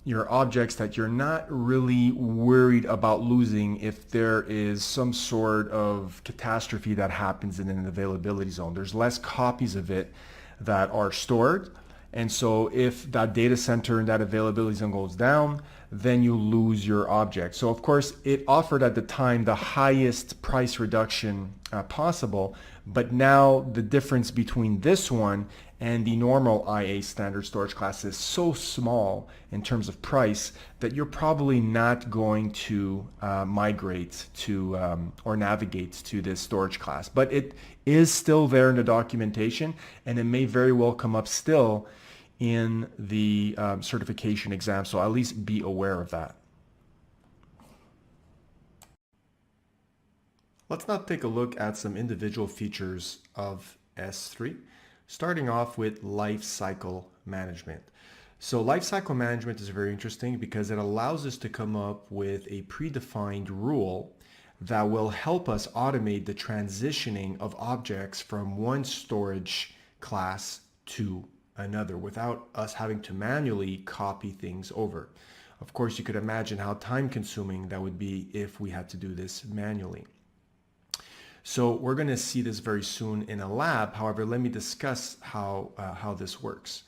your objects that you're not really worried about losing if there is some sort of catastrophe that happens in an availability zone. There's less copies of it that are stored. And so if that data center and that availability zone goes down, then you lose your object. So of course, it offered at the time the highest price reduction possible, but now the difference between this one and the normal IA standard storage class is so small in terms of price that you're probably not going to migrate to or navigate to this storage class. But it is still there in the documentation, and it may very well come up still in the certification exam, so at least be aware of that. Let's now take a look at some individual features of S3, starting off with lifecycle management. So lifecycle management is very interesting because it allows us to come up with a predefined rule that will help us automate the transitioning of objects from one storage class to another without us having to manually copy things over. Of course, you could imagine how time consuming that would be if we had to do this manually. So we're going to see this very soon in a lab. However, let me discuss how this works.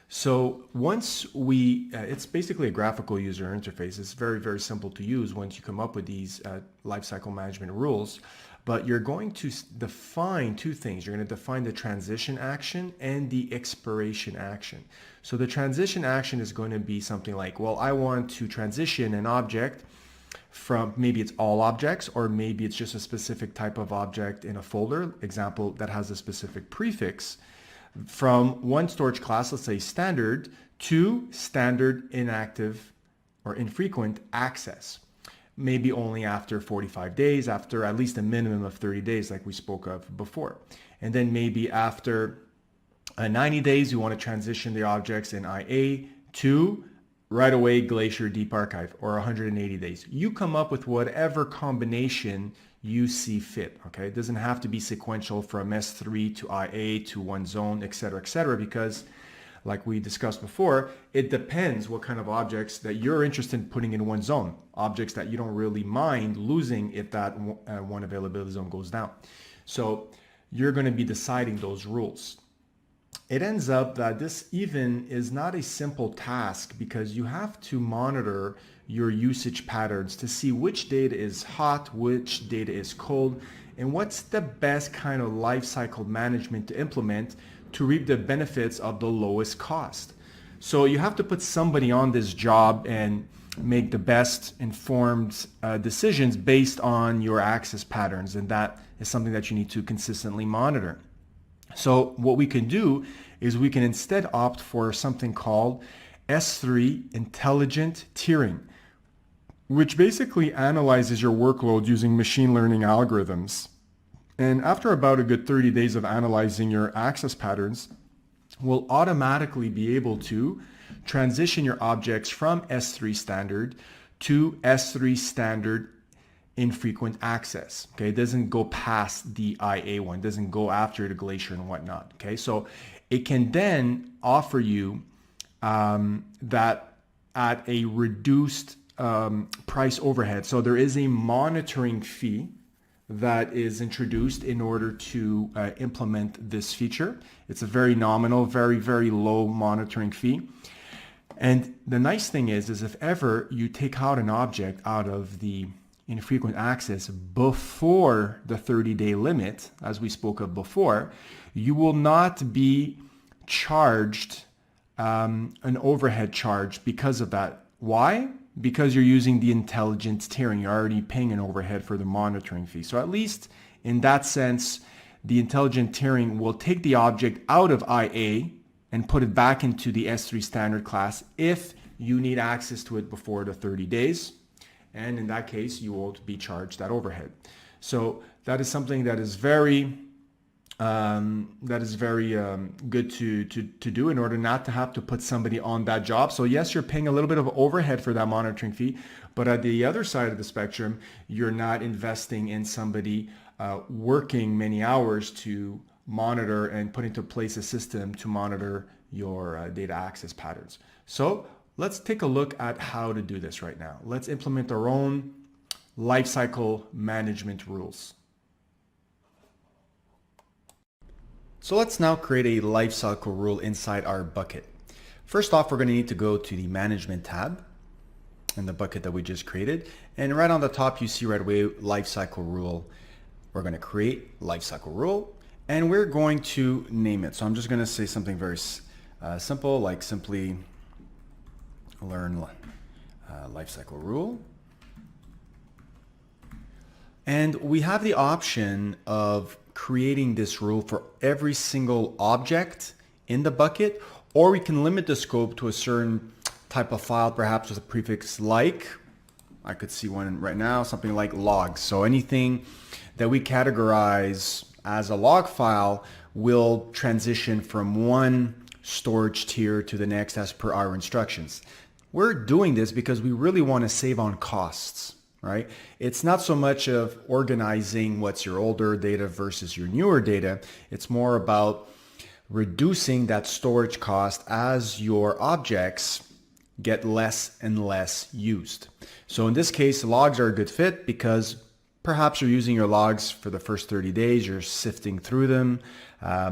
So once it's basically a graphical user interface. It's very, very simple to use once you come up with these lifecycle management rules. But you're going to define two things. You're going to define the transition action and the expiration action. So the transition action is going to be something like, well, I want to transition an object from, maybe it's all objects, or maybe it's just a specific type of object in a folder, example, that has a specific prefix, from one storage class, let's say standard, to standard inactive or infrequent access. Maybe only after 45 days, after at least a minimum of 30 days, like we spoke of before. And then maybe after 90 days, you want to transition the objects in IA to right away Glacier Deep Archive, or 180 days. You come up with whatever combination you see fit, okay? It doesn't have to be sequential from S3 to IA to one zone, etc., because like we discussed before, it depends what kind of objects that you're interested in putting in one zone, objects that you don't really mind losing if that one availability zone goes down. So you're going to be deciding those rules. It ends up that this even is not a simple task because you have to monitor your usage patterns to see which data is hot, which data is cold, and what's the best kind of lifecycle management to implement to reap the benefits of the lowest cost. So you have to put somebody on this job and make the best informed decisions based on your access patterns, and that is something that you need to consistently monitor. So what we can do is we can instead opt for something called S3 Intelligent Tiering, which basically analyzes your workload using machine learning algorithms. And after about a good 30 days of analyzing your access patterns, we'll automatically be able to transition your objects from S3 standard to S3 standard infrequent access. Okay, it doesn't go past the IA one, it doesn't go after the Glacier and whatnot. Okay, so it can then offer you that at a reduced price overhead. So there is a monitoring fee that is introduced in order to implement this feature. It's a very nominal, very, very low monitoring fee. And the nice thing is if ever you take out an object out of the infrequent access before the 30-day limit, as we spoke of before, you will not be charged an overhead charge because of that. Why? because you're using the intelligent tiering. You're already paying an overhead for the monitoring fee. So at least in that sense, the intelligent tiering will take the object out of IA and put it back into the S3 standard class if you need access to it before the 30 days. And in that case, you won't be charged that overhead. So that is something that is very good to do in order not to have to put somebody on that job. So yes, you're paying a little bit of overhead for that monitoring fee, but at the other side of the spectrum, you're not investing in somebody working many hours to monitor and put into place a system to monitor your data access patterns. So let's take a look at how to do this right now. Let's implement our own lifecycle management rules. So let's now create a lifecycle rule inside our bucket. First off, we're going to need to go to the management tab in the bucket that we just created. And right on the top, you see right away, lifecycle rule. We're going to create lifecycle rule and we're going to name it. So I'm just going to say something very simple, like simply learn lifecycle rule. And we have the option of creating this rule for every single object in the bucket, or we can limit the scope to a certain type of file, perhaps with a prefix like, I could see one right now, something like logs. So anything that we categorize as a log file will transition from one storage tier to the next as per our instructions. We're doing this because we really want to save on costs, right? It's not so much of organizing what's your older data versus your newer data. It's more about reducing that storage cost as your objects get less and less used. So in this case, logs are a good fit because perhaps you're using your logs for the first 30 days, you're sifting through them,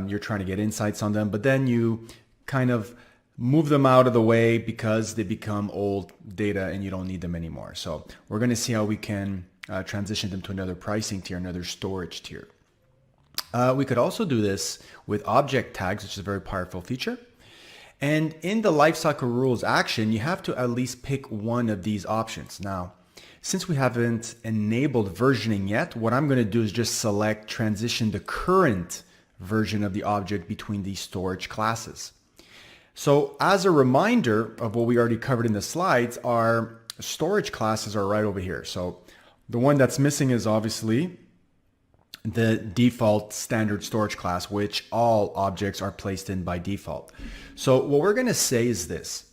you're trying to get insights on them, but then you kind of move them out of the way because they become old data and you don't need them anymore. So we're going to see how we can transition them to another pricing tier, another storage tier. We could also do this with object tags, which is a very powerful feature. And in the lifecycle rules action, you have to at least pick one of these options. Now, since we haven't enabled versioning yet, what I'm going to do is just select transition the current version of the object between these storage classes. So as a reminder of what we already covered in the slides, our storage classes are right over here. So the one that's missing is obviously the default standard storage class, which all objects are placed in by default. So what we're going to say is this.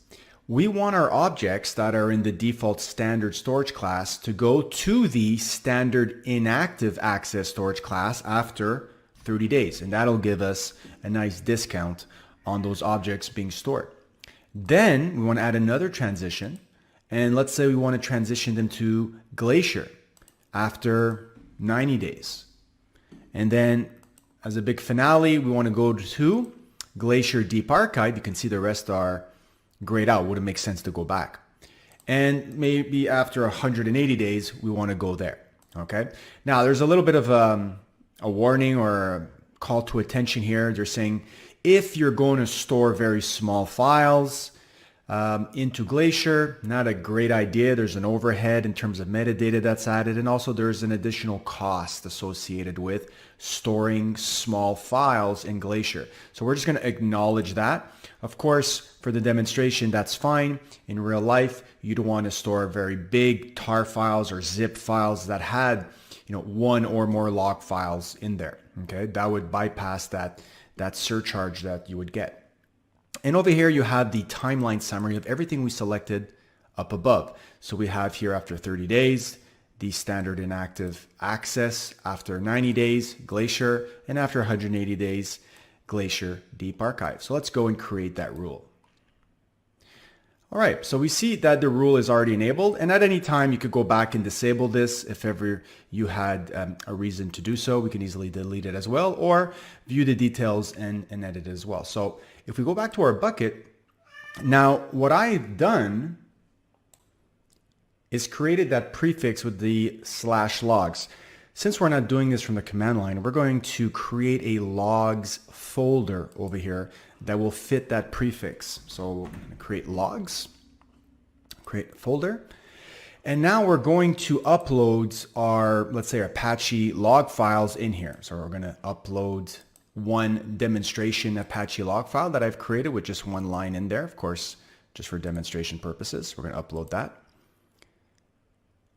We want our objects that are in the default standard storage class to go to the standard inactive access storage class after 30 days. And that'll give us a nice discount on those objects being stored. Then we want to add another transition. And let's say we want to transition them to Glacier after 90 days. And then as a big finale, we want to go to Glacier Deep Archive. You can see the rest are grayed out. Wouldn't make sense to go back. And maybe after 180 days, we want to go there. Okay. Now there's a little bit of a warning or a call to attention here. They're saying if you're going to store very small files into Glacier, not a great idea. There's an overhead in terms of metadata that's added, and also there's an additional cost associated with storing small files in Glacier. So we're just going to acknowledge that. Of course, for the demonstration, that's fine. In real life, you don't want to store very big tar files or zip files that had, one or more log files in there. Okay, that would bypass that surcharge that you would get. And over here, you have the timeline summary of everything we selected up above. So we have here after 30 days, the standard inactive access, after 90 days, Glacier, and after 180 days, Glacier Deep Archive. So let's go and create that rule. All right, so we see that the rule is already enabled, and at any time you could go back and disable this if ever you had a reason to do so. We can easily delete it as well, or view the details and edit it as well. So if we go back to our bucket, now what I've done is created that prefix with the /logs. Since we're not doing this from the command line, we're going to create a logs folder over here that will fit that prefix. So we're going to create logs, create a folder, And now we're going to upload our, let's say, Apache log files in here. So we're going to upload one demonstration Apache log file that I've created with just one line in there, of course, just for demonstration purposes. We're going to upload that.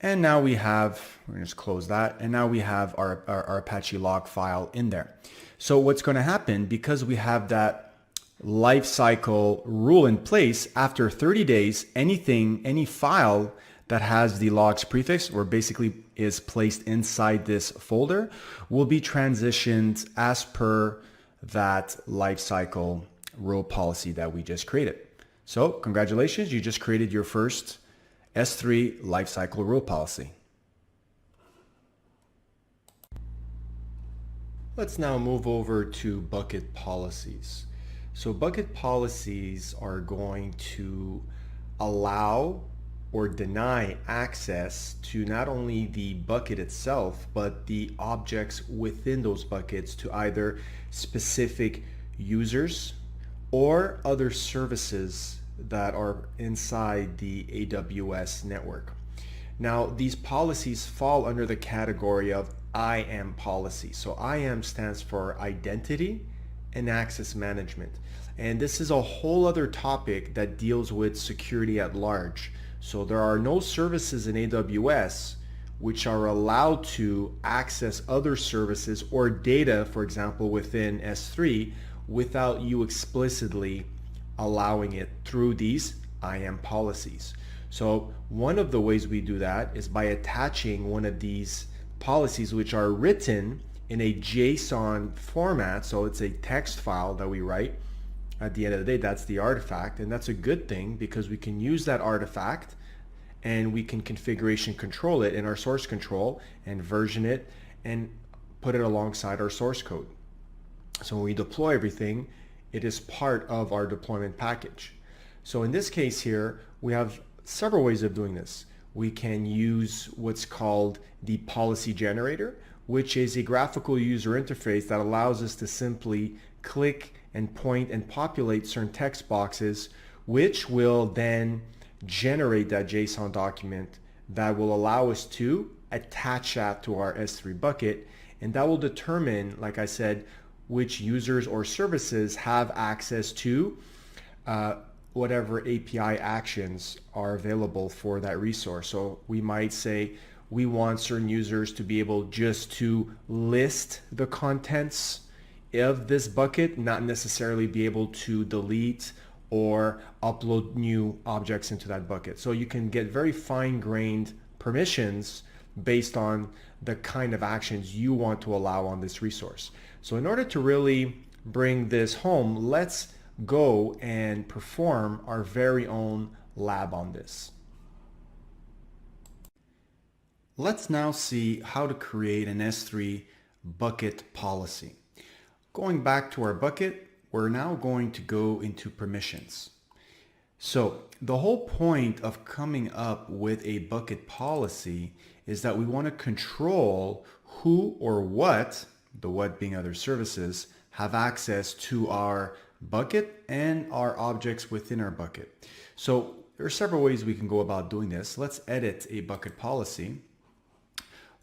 And now we have, we're going to just close that. And now we have our Apache log file in there. So what's going to happen, because we have that lifecycle rule in place, after 30 days, any file that has the logs prefix, or basically is placed inside this folder, will be transitioned as per that lifecycle rule policy that we just created. So congratulations, you just created your first S3 lifecycle rule policy. Let's now move over to bucket policies. So bucket policies are going to allow or deny access to not only the bucket itself, but the objects within those buckets to either specific users or other services that are inside the AWS network. Now, these policies fall under the category of IAM policy. So IAM stands for Identity and Access Management. And this is a whole other topic that deals with security at large. So there are no services in AWS which are allowed to access other services or data, for example, within S3 without you explicitly allowing it through these IAM policies. So one of the ways we do that is by attaching one of these policies which are written in a JSON format. So it's a text file that we write. At the end of the day, that's the artifact, and that's a good thing because we can use that artifact and we can configuration control it in our source control and version it and put it alongside our source code. So when we deploy everything, it is part of our deployment package. So in this case here, we have several ways of doing this. We can use what's called the policy generator, which is a graphical user interface that allows us to simply click and point and populate certain text boxes, which will then generate that JSON document that will allow us to attach that to our S3 bucket. And that will determine, like I said, which users or services have access to whatever API actions are available for that resource. So we might say we want certain users to be able just to list the contents of this bucket, not necessarily be able to delete or upload new objects into that bucket. So you can get very fine-grained permissions based on the kind of actions you want to allow on this resource. So in order to really bring this home, let's go and perform our very own lab on this. Let's now see how to create an S3 bucket policy. Going back to our bucket, we're now going to go into permissions. So the whole point of coming up with a bucket policy is that we want to control who or what, the what being other services, have access to our bucket and our objects within our bucket. So there are several ways we can go about doing this. Let's edit a bucket policy.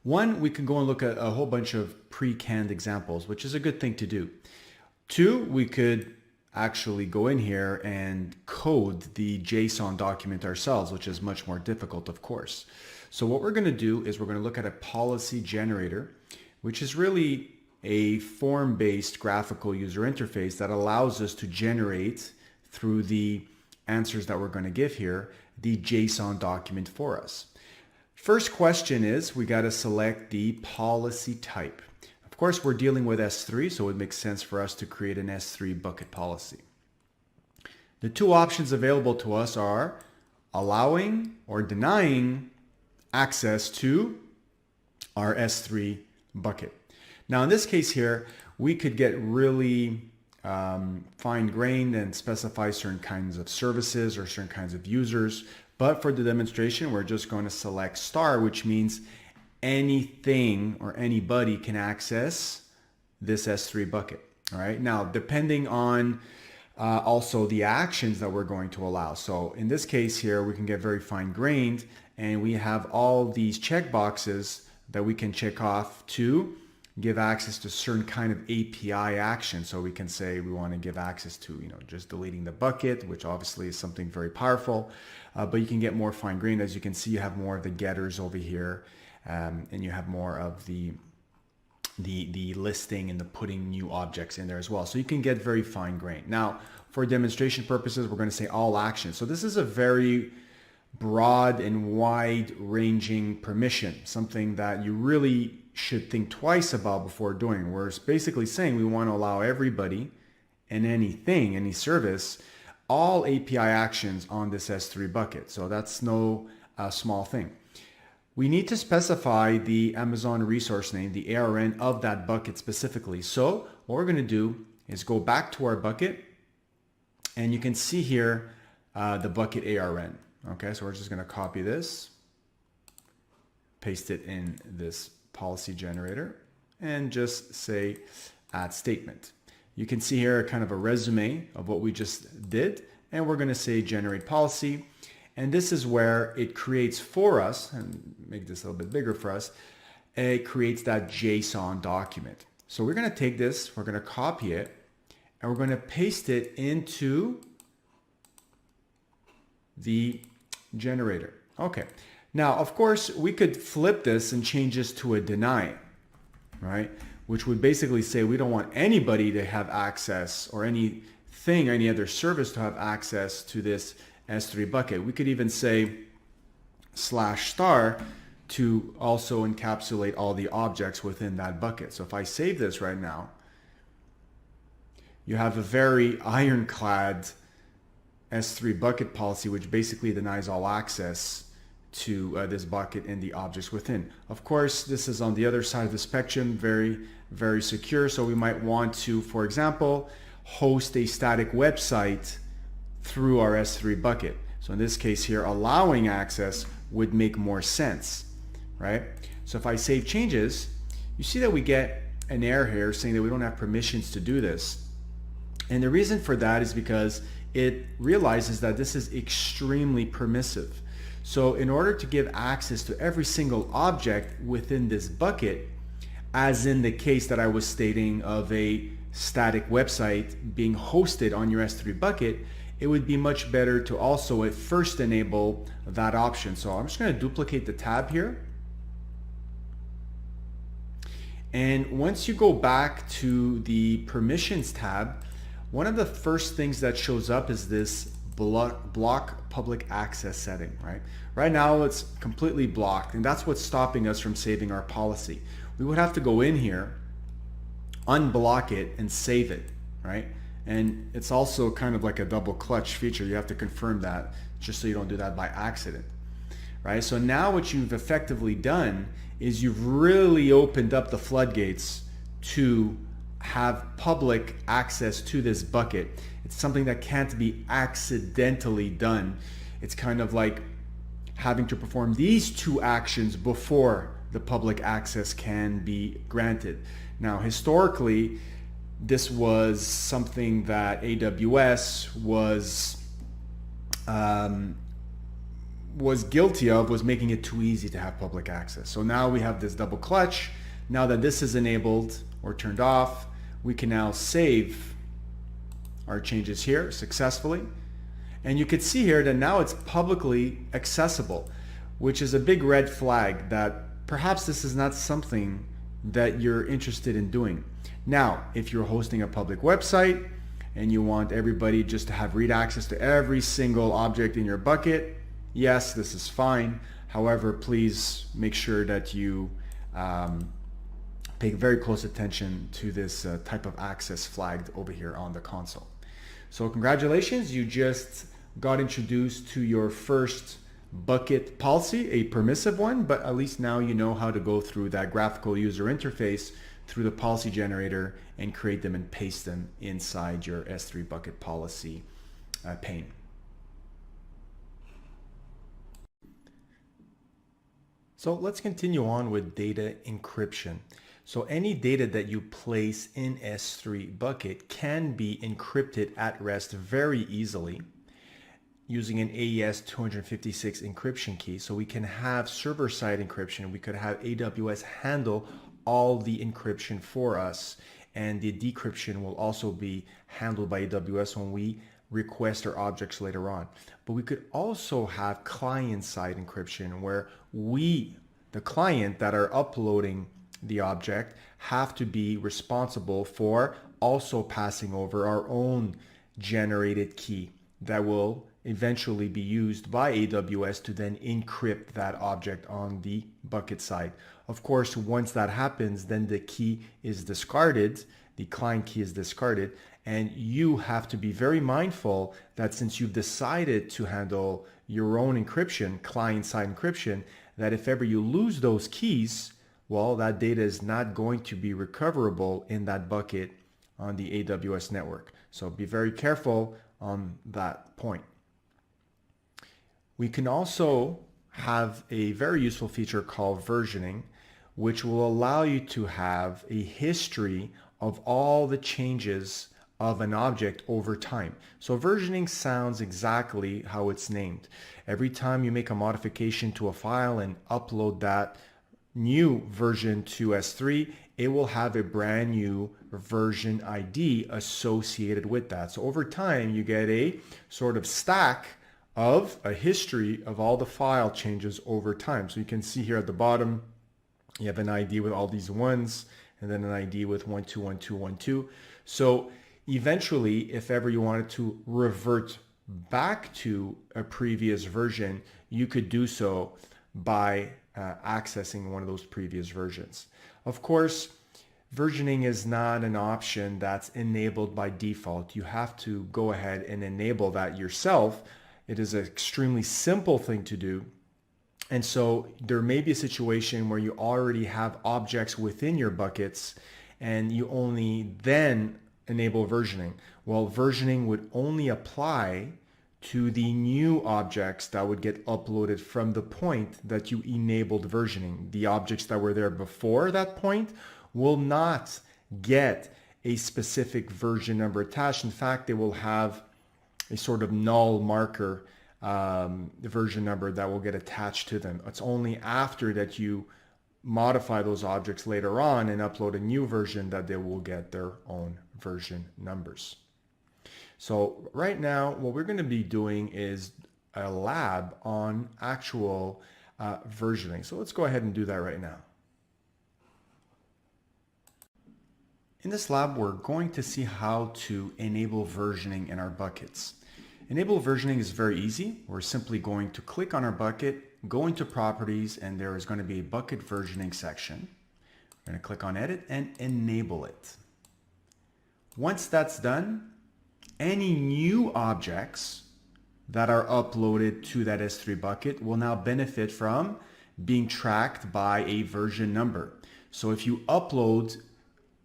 One, we can go and look at a whole bunch of pre-canned examples, which is a good thing to do. Two, we could actually go in here and code the JSON document ourselves, which is much more difficult, of course. So what we're going to do is we're going to look at a policy generator, which is really a form-based graphical user interface that allows us to generate, through the answers that we're going to give here, the JSON document for us. First question is, we got to select the policy type. Of course, we're dealing with S3, so it makes sense for us to create an S3 bucket policy. The two options available to us are allowing or denying access to our S3 bucket. Now, in this case here, we could get really fine-grained and specify certain kinds of services or certain kinds of users. But for the demonstration, we're just going to select star, which means anything or anybody can access this S3 bucket. All right. Now, depending on also the actions that we're going to allow. So in this case here, we can get very fine-grained, and we have all these checkboxes that we can check off to give access to certain kind of API action. So we can say we want to give access to, just deleting the bucket, which obviously is something very powerful, but you can get more fine-grained. As you can see, you have more of the getters over here, and you have more of the listing and the putting new objects in there as well. So you can get very fine-grained. Now, for demonstration purposes, we're going to say all actions. So this is a very broad and wide-ranging permission, something that you really should think twice about before doing. We're basically saying we want to allow everybody and anything, any service, all API actions on this S3 bucket. So that's no small thing. We need to specify the Amazon resource name, the ARN of that bucket specifically. So what we're going to do is go back to our bucket, and you can see here the bucket ARN. Okay, so we're just going to copy this, paste it in this policy generator, and just say add statement. You can see here kind of a resume of what we just did, and we're going to say generate policy. And this is where it creates for us, and make this a little bit bigger for us, it creates that JSON document. So we're going to take this, we're going to copy it, and we're going to paste it into the generator. Okay. Now, of course, we could flip this and change this to a deny, right? Which would basically say we don't want anybody to have access, or anything, any other service to have access to this S3 bucket. We could even say /* to also encapsulate all the objects within that bucket. So if I save this right now, you have a very ironclad S3 bucket policy, which basically denies all access to this bucket and the objects within. Of course, this is on the other side of the spectrum, very, very secure. So we might want to, for example, host a static website through our S3 bucket. So in this case here, allowing access would make more sense, right? So if I save changes, you see that we get an error here saying that we don't have permissions to do this. And the reason for that is because it realizes that this is extremely permissive. So in order to give access to every single object within this bucket, as in the case that I was stating of a static website being hosted on your S3 bucket, it would be much better to also at first enable that option. So I'm just going to duplicate the tab here. And once you go back to the permissions tab, one of the first things that shows up is this block public access setting, right? Right now it's completely blocked, and that's what's stopping us from saving our policy. We would have to go in here, unblock it, and save it, right? And it's also kind of like a double clutch feature. You have to confirm that just so you don't do that by accident, right? So now what you've effectively done is you've really opened up the floodgates to have public access to this bucket. It's something that can't be accidentally done. It's kind of like having to perform these two actions before the public access can be granted. Now, historically, this was something that AWS was guilty of, was making it too easy to have public access. So now we have this double clutch. Now that this is enabled or turned off, we can now save our changes here successfully. And you can see here that now it's publicly accessible, which is a big red flag that perhaps this is not something that you're interested in doing. Now, if you're hosting a public website and you want everybody just to have read access to every single object in your bucket, yes, this is fine. However, please make sure that you pay very close attention to this type of access flagged over here on the console. So congratulations, you just got introduced to your first bucket policy, a permissive one, but at least now you know how to go through that graphical user interface through the policy generator and create them and paste them inside your S3 bucket policy pane. So let's continue on with data encryption. So any data that you place in S3 bucket can be encrypted at rest very easily using an AES 256 encryption key. So we can have server-side encryption. We could have AWS handle all the encryption for us. And the decryption will also be handled by AWS when we request our objects later on. But we could also have client-side encryption where we, the client that are uploading the object, have to be responsible for also passing over our own generated key that will eventually be used by AWS to then encrypt that object on the bucket side. Of course, once that happens, then the key is discarded, the client key is discarded, and you have to be very mindful that since you've decided to handle your own encryption, client-side encryption, that if ever you lose those keys, well, that data is not going to be recoverable in that bucket on the AWS network. So be very careful on that point. We can also have a very useful feature called versioning, which will allow you to have a history of all the changes of an object over time. So versioning sounds exactly how it's named. Every time you make a modification to a file and upload that new version to S3, it will have a brand new version ID associated with that. So over time, you get a sort of stack of a history of all the file changes over time. So you can see here at the bottom, you have an ID with all these ones, and then an ID with 121212. So eventually, if ever you wanted to revert back to a previous version, you could do so by accessing one of those previous versions. Of course, versioning is not an option that's enabled by default. You have to go ahead and enable that yourself. It is an extremely simple thing to do. And so there may be a situation where you already have objects within your buckets and you only then enable versioning. Well, versioning would only apply to the new objects that would get uploaded from the point that you enabled versioning. The objects that were there before that point will not get a specific version number attached. In fact, they will have a sort of null marker version number that will get attached to them. It's only after that you modify those objects later on and upload a new version that they will get their own version numbers. So right now, what we're going to be doing is a lab on actual versioning. So let's go ahead and do that right now. In this lab, we're going to see how to enable versioning in our buckets. Enable versioning is very easy. We're simply going to click on our bucket, go into properties, and there is going to be a bucket versioning section. We're going to click on edit and enable it. Once that's done, any new objects that are uploaded to that S3 bucket will now benefit from being tracked by a version number. So if you upload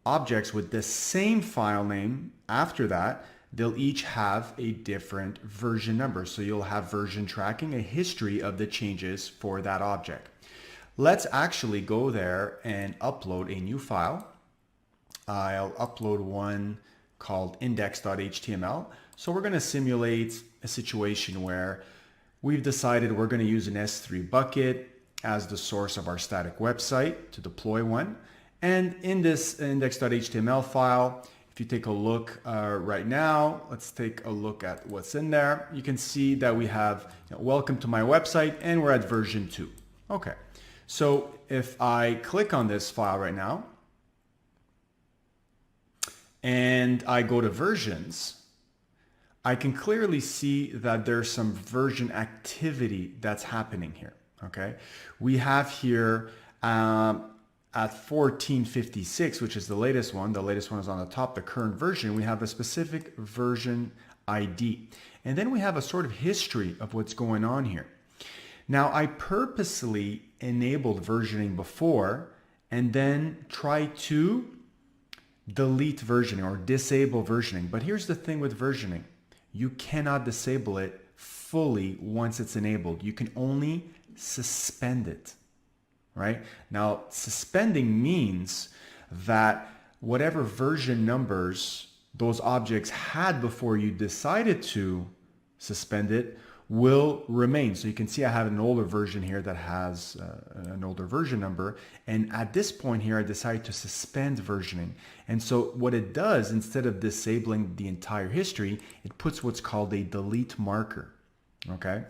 objects with the same file name after that, they'll each have a different version number. So you'll have version tracking, a history of the changes for that object. Let's actually go there and upload a new file. I'll upload one called index.html. So we're going to simulate a situation where we've decided we're going to use an S3 bucket as the source of our static website to deploy one. And in this index.html file, if you take a look right now, let's take a look at what's in there. You can see that we have welcome to my website and we're at version 2. Okay, so if I click on this file right now and I go to versions, I can clearly see that there's some version activity that's happening here. Okay, we have here at 1456, which is the latest one is on the top, the current version, we have a specific version ID. And then we have a sort of history of what's going on here. Now, I purposely enabled versioning before and then try to delete versioning or disable versioning. But here's the thing with versioning. You cannot disable it fully once it's enabled. You can only suspend it. Right? Now, suspending means that whatever version numbers those objects had before you decided to suspend it will remain. So you can see I have an older version here that has an older version number. And at this point here, I decided to suspend versioning. And so what it does, instead of disabling the entire history, it puts what's called a delete marker. Okay.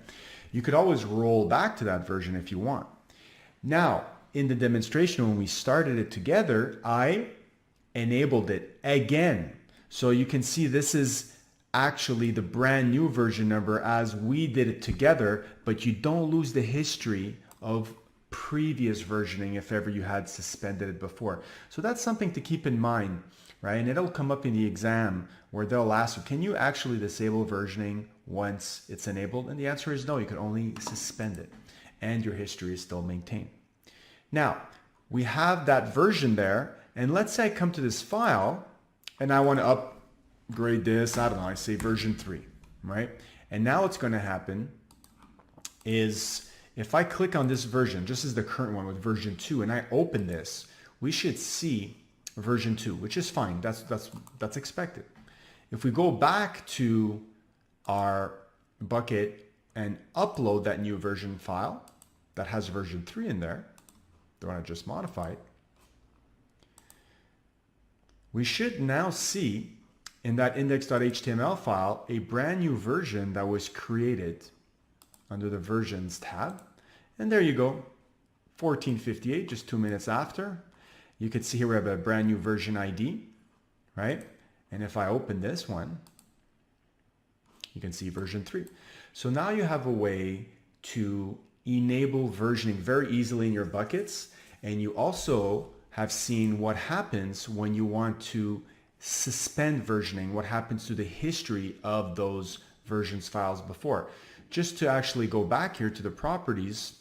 You could always roll back to that version if you want. Now, in the demonstration, when we started it together, I enabled it again. So you can see this is actually the brand new version number as we did it together, but you don't lose the history of previous versioning if ever you had suspended it before. So that's something to keep in mind, right? And it'll come up in the exam where they'll ask you, can you actually disable versioning once it's enabled? And the answer is no, you can only suspend it and your history is still maintained. Now, we have that version there, and let's say I come to this file and I want to upgrade this, I don't know, I say version 3, right? And now what's going to happen is if I click on this version, just as the current one with version 2, and I open this, we should see version 2, which is fine. That's expected. If we go back to our bucket and upload that new version file that has version 3 in there, the one I just modified, we should now see in that index.html file a brand new version that was created under the versions tab. And there you go, 1458, just 2 minutes after. You can see here we have a brand new version ID, right? And if I open this one, you can see version 3. So now you have a way to enable versioning very easily in your buckets. And you also have seen what happens when you want to suspend versioning, what happens to the history of those versions files before. Just to actually go back here to the properties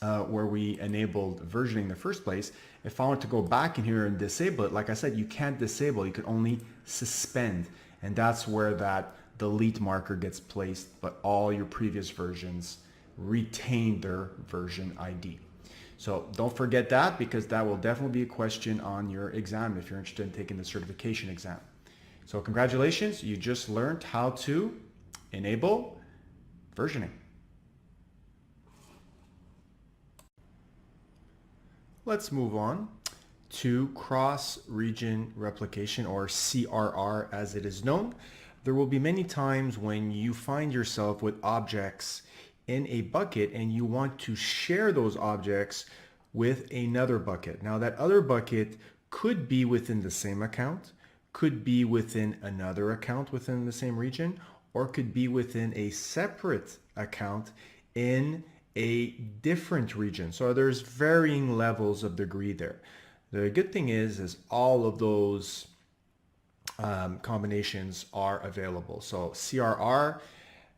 where we enabled versioning in the first place, if I want to go back in here and disable it, like I said, you can't disable, you can only suspend. And that's where that delete marker gets placed, but all your previous versions retain their version ID. So don't forget that, because that will definitely be a question on your exam if you're interested in taking the certification exam. So congratulations, you just learned how to enable versioning. Let's move on to cross-region replication, or CRR as it is known. There will be many times when you find yourself with objects in a bucket and you want to share those objects with another bucket. Now that other bucket could be within the same account, could be within another account within the same region, or could be within a separate account in a different region. So there's varying levels of degree there. The good thing is all of those combinations are available. So CRR,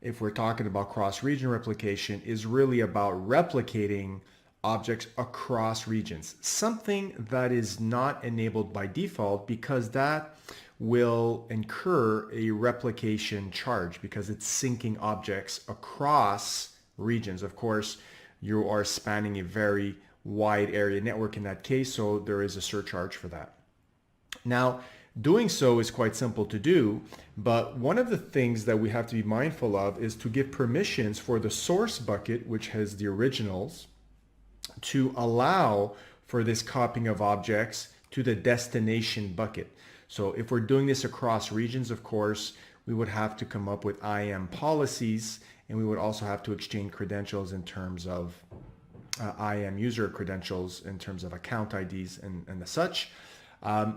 if we're talking about cross-region replication, is really about replicating objects across regions. Something that is not enabled by default, because that will incur a replication charge because it's syncing objects across regions. Of course, you are spanning a very wide area network in that case, so there is a surcharge for that. Now, doing so is quite simple to do, but one of the things that we have to be mindful of is to give permissions for the source bucket, which has the originals, to allow for this copying of objects to the destination bucket. So if we're doing this across regions, of course, we would have to come up with IAM policies, and we would also have to exchange credentials in terms of IAM user credentials, in terms of account IDs and the such.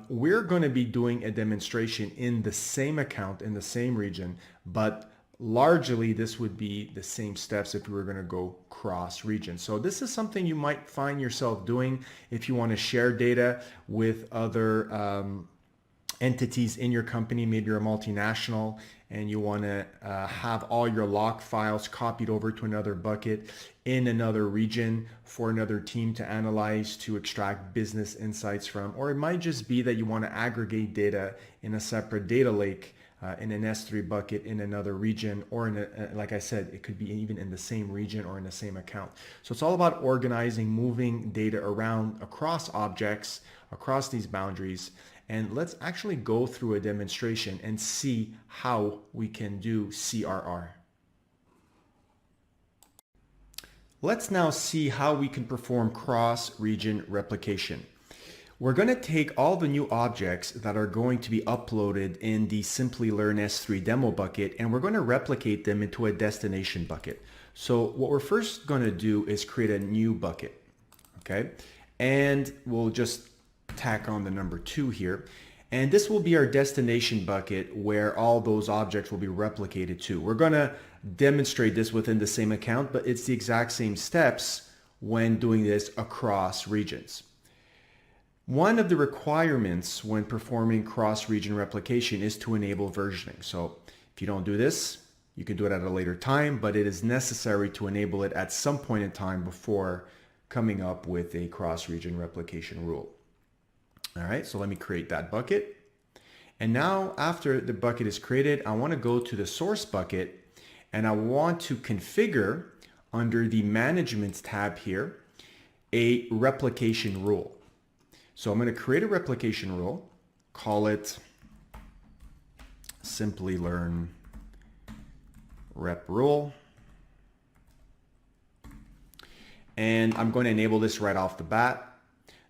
We're going to be doing a demonstration in the same account, in the same region, but largely this would be the same steps if we were going to go cross region. So this is something you might find yourself doing if you want to share data with other entities in your company. Maybe you're a multinational and you want to have all your log files copied over to another bucket in another region for another team to analyze, to extract business insights from. Or it might just be that you want to aggregate data in a separate data lake in an S3 bucket in another region, or in a, like I said, it could be even in the same region or in the same account. So it's all about organizing, moving data around across objects, across these boundaries. And let's actually go through a demonstration and see how we can do CRR. Let's now see how we can perform cross-region replication. We're going to take all the new objects that are going to be uploaded in the Simplilearn S3 demo bucket, and we're going to replicate them into a destination bucket. So what we're first going to do is create a new bucket, okay? And we'll just tack on the number 2 here. And this will be our destination bucket where all those objects will be replicated to. We're going to demonstrate this within the same account, but it's the exact same steps when doing this across regions. One of the requirements when performing cross-region replication is to enable versioning. So if you don't do this, you can do it at a later time, but it is necessary to enable it at some point in time before coming up with a cross-region replication rule. All right, so let me create that bucket. And now after the bucket is created, I want to go to the source bucket and I want to configure under the management tab here a replication rule. So I'm going to create a replication rule, call it Simplilearn rep rule. And I'm going to enable this right off the bat.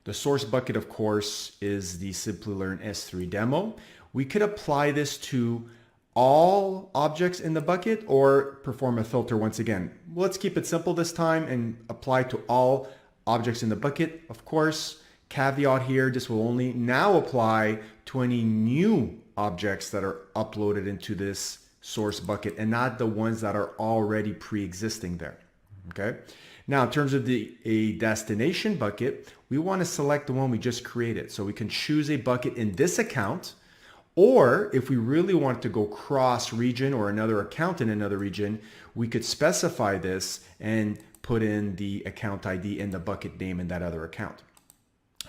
The source bucket, of course, is the Simplilearn S3 demo. We could apply this to all objects in the bucket or perform a filter once again. Let's keep it simple this time and apply to all objects in the bucket. Of course, caveat here, this will only now apply to any new objects that are uploaded into this source bucket and not the ones that are already pre-existing there. Okay. Now, in terms of a destination bucket, we want to select the one we just created. So we can choose a bucket in this account, or if we really want to go cross region or another account in another region, we could specify this and put in the account ID and the bucket name in that other account.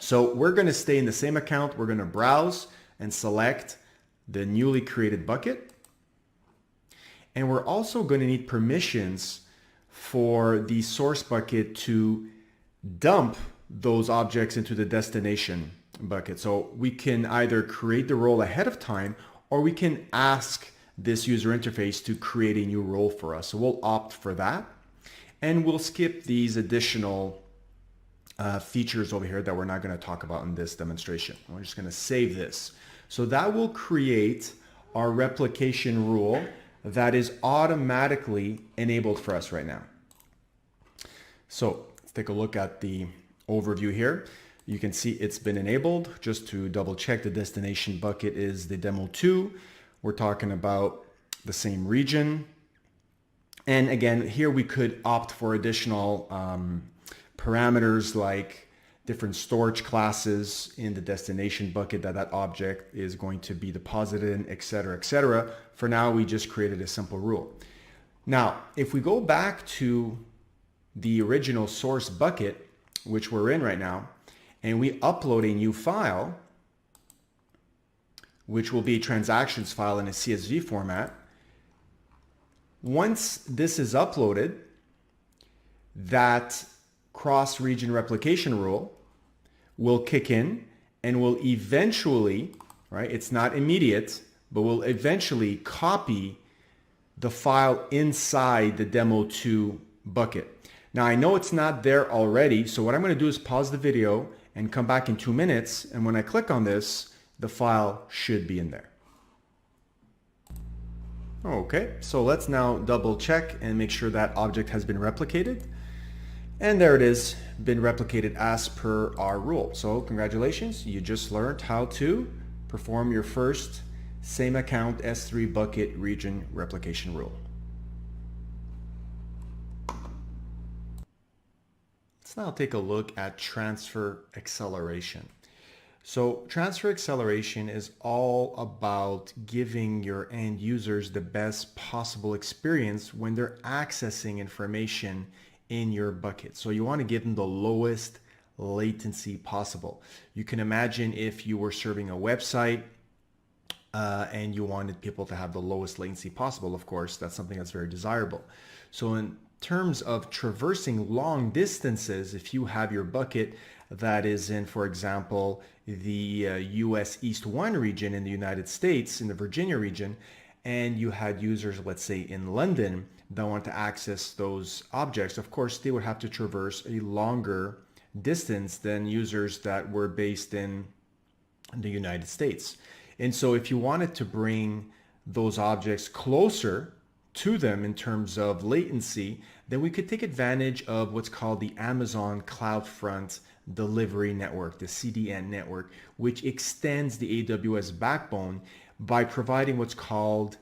So we're going to stay in the same account. We're going to browse and select the newly created bucket. And we're also going to need permissions for the source bucket to dump those objects into the destination bucket. So we can either create the role ahead of time or we can ask this user interface to create a new role for us. So we'll opt for that and we'll skip these additional features over here that we're not going to talk about in this demonstration. We're just going to save this. So that will create our replication rule that is automatically enabled for us right now. So let's take a look at the overview here. You can see it's been enabled. Just to double check, the destination bucket is the demo 2. We're talking about the same region. And again, here we could opt for additional parameters like different storage classes in the destination bucket that object is going to be deposited in, et cetera, et cetera. For now, we just created a simple rule. Now, if we go back to the original source bucket, which we're in right now, and we upload a new file, which will be a transactions file in a CSV format, once this is uploaded, that cross-region replication rule will kick in and will eventually, right, it's not immediate, but will eventually copy the file inside the demo 2 bucket. Now I know it's not there already, so what I'm going to do is pause the video and come back in 2 minutes, and when I click on this, the file should be in there. Okay, so let's now double check and make sure that object has been replicated. And there it is, been replicated as per our rule. So congratulations, you just learned how to perform your first same account S3 bucket region replication rule. Let's now take a look at transfer acceleration. So transfer acceleration is all about giving your end users the best possible experience when they're accessing information in your bucket. So you want to give them the lowest latency possible. You can imagine if you were serving a website and you wanted people to have the lowest latency possible. Of course, that's something that's very desirable. So in terms of traversing long distances, if you have your bucket that is in, for example, the US East 1 region in the United States, in the Virginia region, and you had users, let's say in London, that want to access those objects, of course, they would have to traverse a longer distance than users that were based in the United States. And so if you wanted to bring those objects closer to them in terms of latency, then we could take advantage of what's called the Amazon CloudFront Delivery Network, the CDN network, which extends the AWS backbone by providing what's called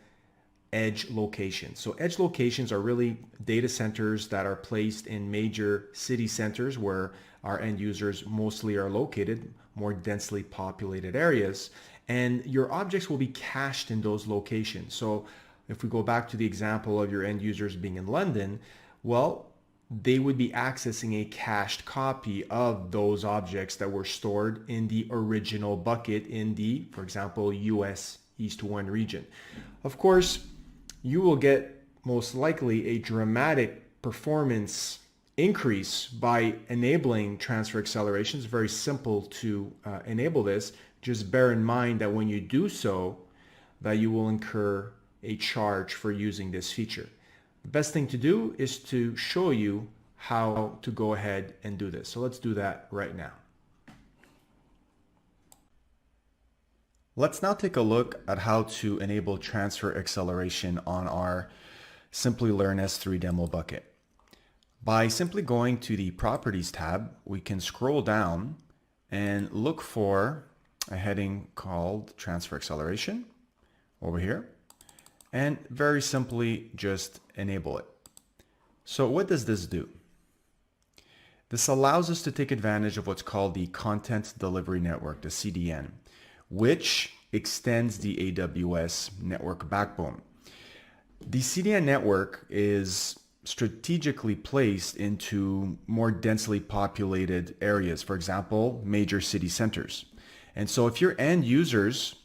edge locations. So edge locations are really data centers that are placed in major city centers where our end users mostly are located, more densely populated areas, and your objects will be cached in those locations. So if we go back to the example of your end users being in London, well, they would be accessing a cached copy of those objects that were stored in the original bucket in the, for example, US East 1 region. Of course, you will get most likely a dramatic performance increase by enabling transfer acceleration. It's very simple to enable this. Just bear in mind that when you do so, that you will incur a charge for using this feature. The best thing to do is to show you how to go ahead and do this. So let's do that right now. Let's now take a look at how to enable transfer acceleration on our Simplilearn S3 demo bucket. By simply going to the Properties tab, we can scroll down and look for a heading called Transfer Acceleration over here, and very simply just enable it. So what does this do? This allows us to take advantage of what's called the Content Delivery Network, the CDN, which extends the AWS network backbone. The CDN network is strategically placed into more densely populated areas, for example, major city centers. And so if your end users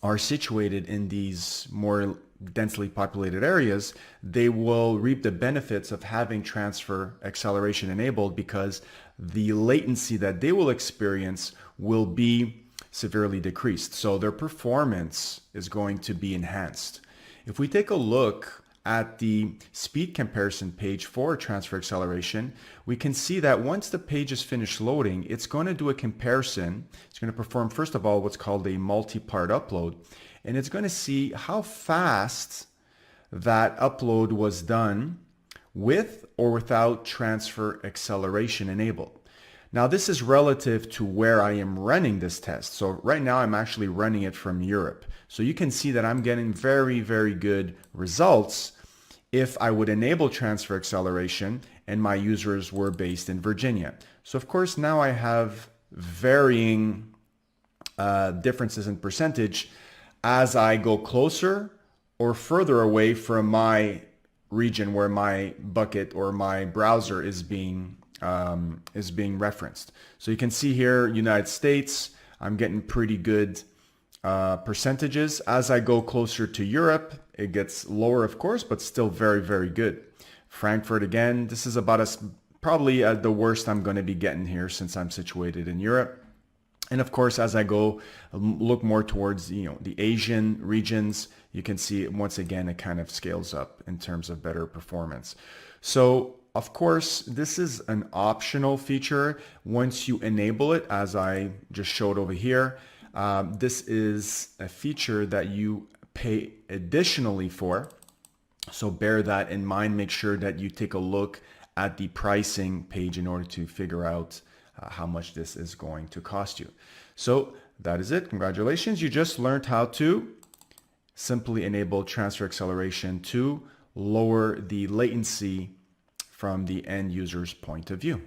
are situated in these more densely populated areas, they will reap the benefits of having transfer acceleration enabled because the latency that they will experience will be severely decreased. So their performance is going to be enhanced. If we take a look at the speed comparison page for transfer acceleration, we can see that once the page is finished loading, it's going to do a comparison. It's going to perform, first of all, what's called a multi-part upload, and it's going to see how fast that upload was done with or without transfer acceleration enabled. Now, this is relative to where I am running this test. So right now I'm actually running it from Europe. So you can see that I'm getting very, very good results if I would enable transfer acceleration and my users were based in Virginia. So of course, now I have varying differences in percentage as I go closer or further away from my region where my bucket or my browser is being referenced. So you can see here, United States, I'm getting pretty good percentages. As I go closer to Europe, it gets lower, of course, but still very, very good. Frankfurt, again, this is about probably the worst I'm going to be getting here since I'm situated in Europe. And of course, as I go look more towards the Asian regions, you can see once again it kind of scales up in terms of better performance. So of course, this is an optional feature. Once you enable it, as I just showed over here, this is a feature that you pay additionally for. So bear that in mind. Make sure that you take a look at the pricing page in order to figure out how much this is going to cost you. So that is it. Congratulations. You just learned how to simply enable transfer acceleration to lower the latency from the end user's point of view.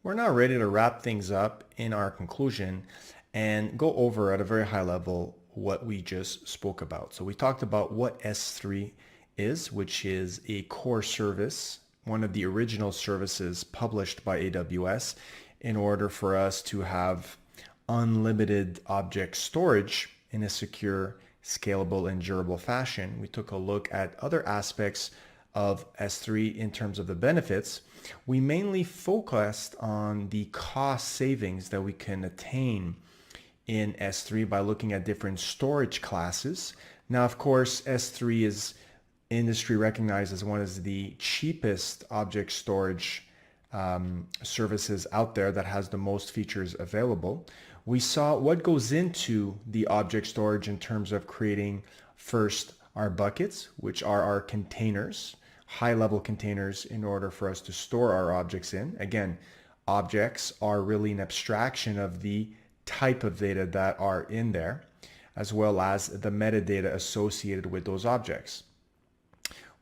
We're now ready to wrap things up in our conclusion and go over at a very high level what we just spoke about. So we talked about what S3 is, which is a core service, one of the original services published by AWS in order for us to have unlimited object storage in a secure, scalable, and durable fashion. We took a look at other aspects of S3 in terms of the benefits. We mainly focused on the cost savings that we can attain in S3 by looking at different storage classes. Now, of course, S3 is industry recognized as one of the cheapest object storage services out there that has the most features available. We saw what goes into the object storage in terms of creating first our buckets, which are our containers, high-level containers in order for us to store our objects in. Again, objects are really an abstraction of the type of data that are in there, as well as the metadata associated with those objects.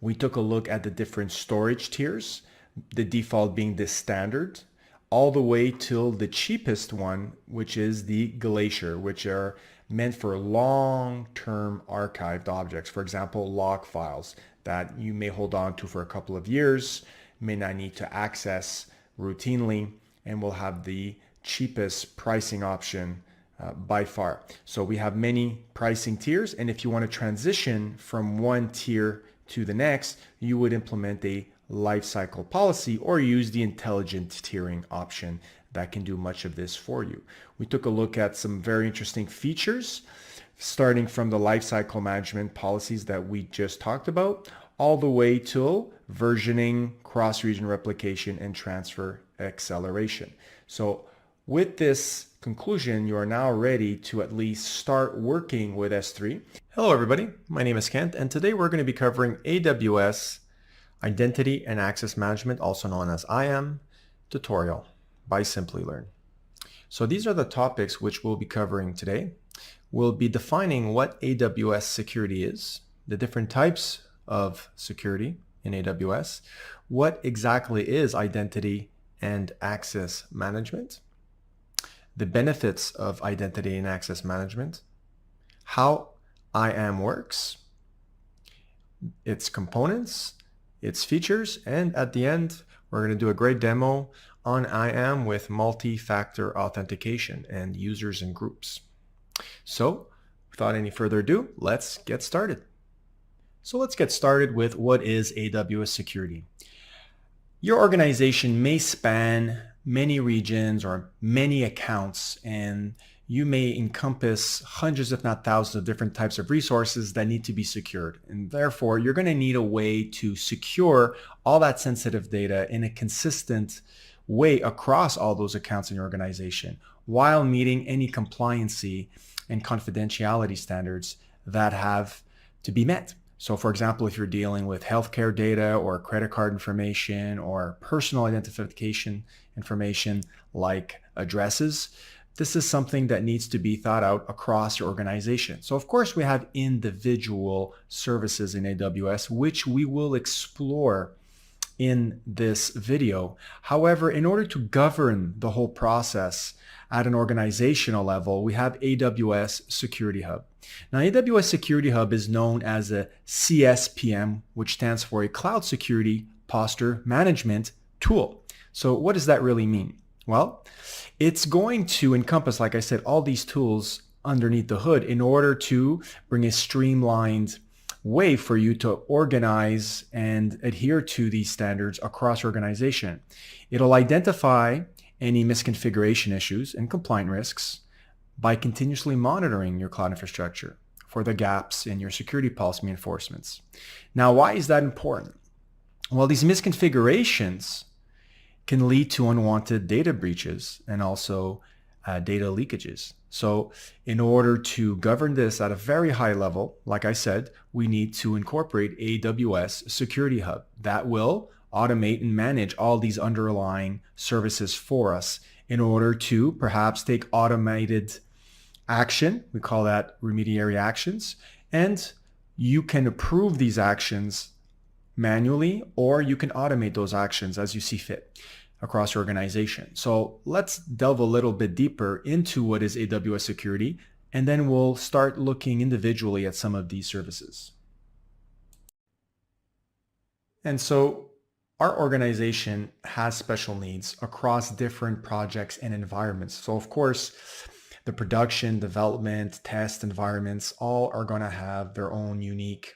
We took a look at the different storage tiers, the default being the standard, all the way till the cheapest one, which is the Glacier, which are meant for long-term archived objects. For example, log files that you may hold on to for a couple of years, may not need to access routinely, and will have the cheapest pricing option by far. So we have many pricing tiers, and if you want to transition from one tier to the next, you would implement a lifecycle policy or use the intelligent tiering option that can do much of this for you. We took a look at some very interesting features, starting from the lifecycle management policies that we just talked about, all the way to versioning, cross-region replication, and transfer acceleration. So with this conclusion, you are now ready to at least start working with S3. Hello everybody, my name is Kent, and today we're going to be covering AWS Identity and Access Management, also known as IAM, tutorial by Simplilearn. So these are the topics which we'll be covering today. We'll be defining what AWS security is, the different types of security in AWS, what exactly is identity and access management, the benefits of identity and access management, how IAM works, its components, its features, and at the end, we're going to do a great demo on IAM with multi-factor authentication and users and groups. So without any further ado, let's get started. So let's get started with what is AWS security. Your organization may span many regions or many accounts, and you may encompass hundreds, if not thousands, of different types of resources that need to be secured. And therefore, you're going to need a way to secure all that sensitive data in a consistent way across all those accounts in your organization while meeting any compliancy and confidentiality standards that have to be met. So for example, if you're dealing with healthcare data or credit card information or personal identification information like addresses, this is something that needs to be thought out across your organization. So of course we have individual services in AWS, which we will explore in this video. However, in order to govern the whole process at an organizational level, we have AWS Security Hub. Now, AWS Security Hub is known as a CSPM, which stands for a Cloud Security Posture Management Tool. So what does that really mean? Well, it's going to encompass, like I said, all these tools underneath the hood in order to bring a streamlined way for you to organize and adhere to these standards across your organization. It'll identify any misconfiguration issues and compliance risks by continuously monitoring your cloud infrastructure for the gaps in your security policy enforcements. Now, why is that important? Well, these misconfigurations can lead to unwanted data breaches and also data leakages. So in order to govern this at a very high level, like I said, we need to incorporate AWS Security Hub that will automate and manage all these underlying services for us in order to perhaps take automated action. We call that remediary actions. And you can approve these actions manually, or you can automate those actions as you see fit across your organization. So let's delve a little bit deeper into what is AWS security, and then we'll start looking individually at some of these services. And so our organization has special needs across different projects and environments. So of course, the production, development, test environments, all are going to have their own unique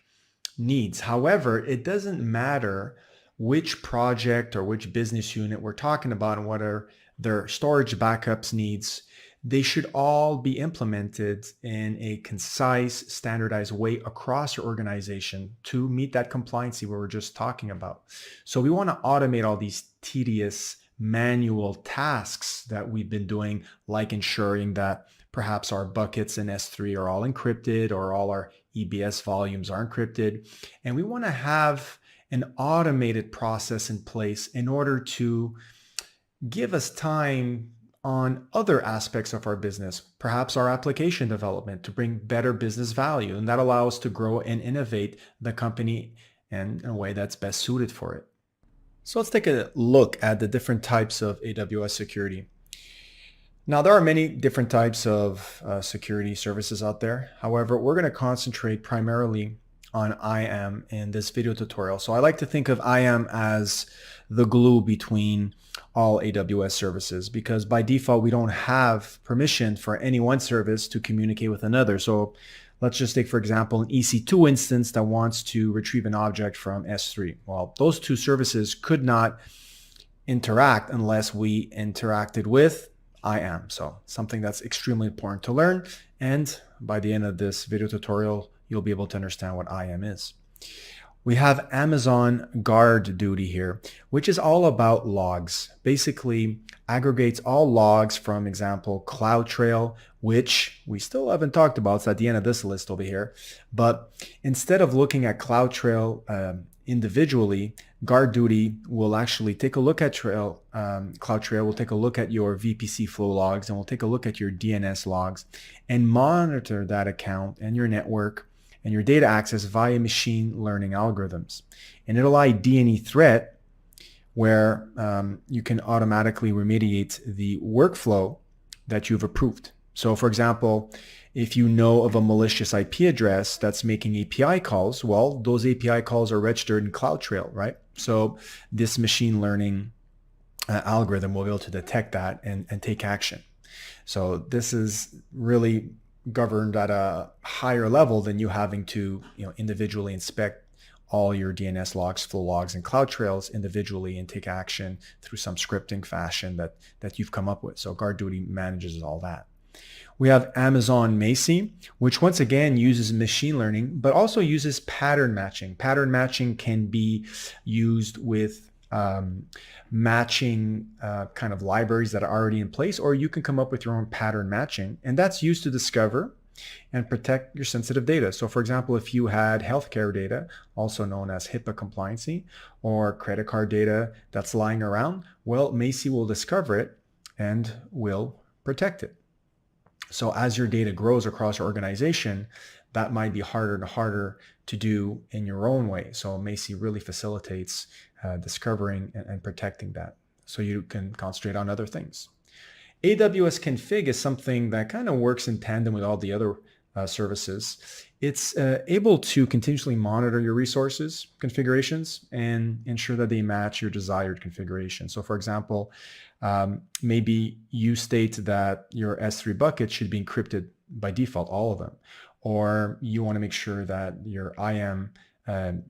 needs. However, it doesn't matter which project or which business unit we're talking about and what are their storage backups needs. They should all be implemented in a concise, standardized way across your organization to meet that compliancy we were just talking about. So we want to automate all these tedious manual tasks that we've been doing, like ensuring that perhaps our buckets in S3 are all encrypted or all our EBS volumes are encrypted. And we want to have an automated process in place in order to give us time on other aspects of our business, perhaps our application development, to bring better business value. And that allows us to grow and innovate the company in a way that's best suited for it. So let's take a look at the different types of AWS security. Now, there are many different types of security services out there. However, we're going to concentrate primarily on IAM in this video tutorial. So I like to think of IAM as the glue between all AWS services, because by default, we don't have permission for any one service to communicate with another. So let's just take, for example, an EC2 instance that wants to retrieve an object from S3. Well, those two services could not interact unless we interacted with IAM. So something that's extremely important to learn. And by the end of this video tutorial, you'll be able to understand what IAM is. We have Amazon Guard Duty here, which is all about logs. Basically aggregates all logs from, example, CloudTrail, which we still haven't talked about. It's at the end of this list over here. But instead of looking at CloudTrail individually, Guard Duty will actually take a look at CloudTrail will take a look at your VPC flow logs, and will take a look at your DNS logs and monitor that account and your network and your data access via machine learning algorithms. And it'll ID any threat where you can automatically remediate the workflow that you've approved. So for example, if you know of a malicious IP address that's making API calls, well, those API calls are registered in CloudTrail, right? So this machine learning algorithm will be able to detect that and take action. So this is really governed at a higher level than you having to individually inspect all your DNS logs, flow logs, and CloudTrails individually and take action through some scripting fashion that you've come up with. So Guard Duty manages all that. We have Amazon Macie, which once again uses machine learning, but also uses pattern matching. Pattern matching can be used with matching kind of libraries that are already in place, or you can come up with your own pattern matching, and that's used to discover and protect your sensitive data. So for example, if you had healthcare data, also known as HIPAA compliancy, or credit card data that's lying around, well, Macie will discover it and will protect it. So as your data grows across your organization, that might be harder and harder to do in your own way. So Macie really facilitates discovering and protecting that, so you can concentrate on other things. AWS Config is something that kind of works in tandem with all the other services. It's able to continuously monitor your resources configurations and ensure that they match your desired configuration. So for example, maybe you state that your S3 buckets should be encrypted by default, all of them. Or you want to make sure that your IAM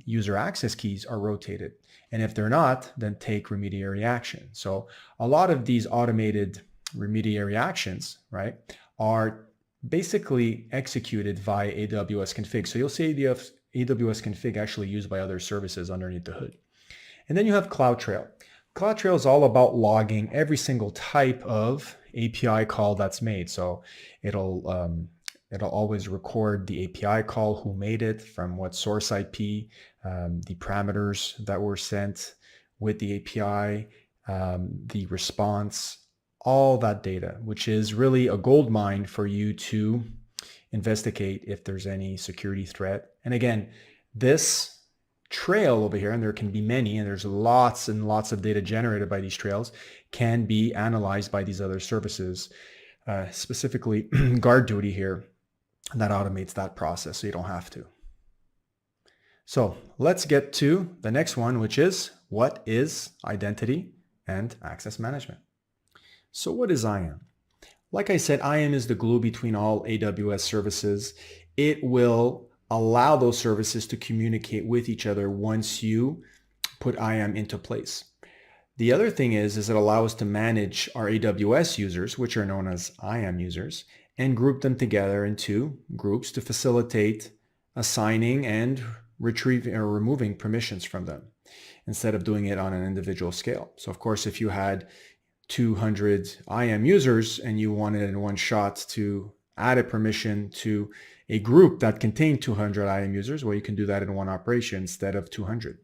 user access keys are rotated. And if they're not, then take remediary action. So a lot of these automated remediary actions, right, are basically executed via AWS config. So you'll see the AWS config actually used by other services underneath the hood. And then you have CloudTrail. CloudTrail is all about logging every single type of API call that's made. So it'll always record the API call, who made it, from what source IP, the parameters that were sent with the API, the response, all that data, which is really a gold mine for you to investigate if there's any security threat. And again, this trail over here, and there can be many, and there's lots and lots of data generated by these trails, can be analyzed by these other services, specifically Guard Duty here, that automates that process so you don't have to. So let's get to the next one, which is, what is identity and access management? So what is IAM? Like I said, IAM is the glue between all AWS services. It will allow those services to communicate with each other once you put IAM into place. The other thing is it allows us to manage our AWS users, which are known as IAM users, and group them together into groups to facilitate assigning and retrieving or removing permissions from them instead of doing it on an individual scale. So of course, if you had 200 IAM users and you wanted in one shot to add a permission to a group that contained 200 IAM users, well, you can do that in one operation instead of 200.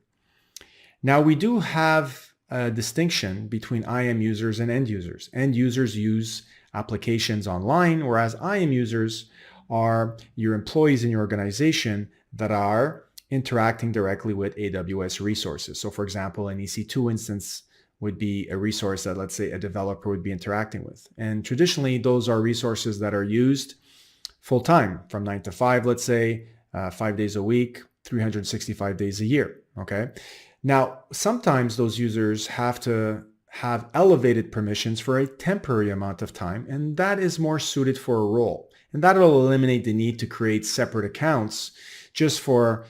Now we do have a distinction between IAM users and end users. End users use applications online, whereas IAM users are your employees in your organization that are interacting directly with AWS resources. So for example, an EC2 instance would be a resource that, let's say, a developer would be interacting with. And traditionally, those are resources that are used full-time from 9 to 5, let's say, 5 days a week, 365 days a year, okay? Now, sometimes those users have to have elevated permissions for a temporary amount of time, and that is more suited for a role. And that will eliminate the need to create separate accounts just for,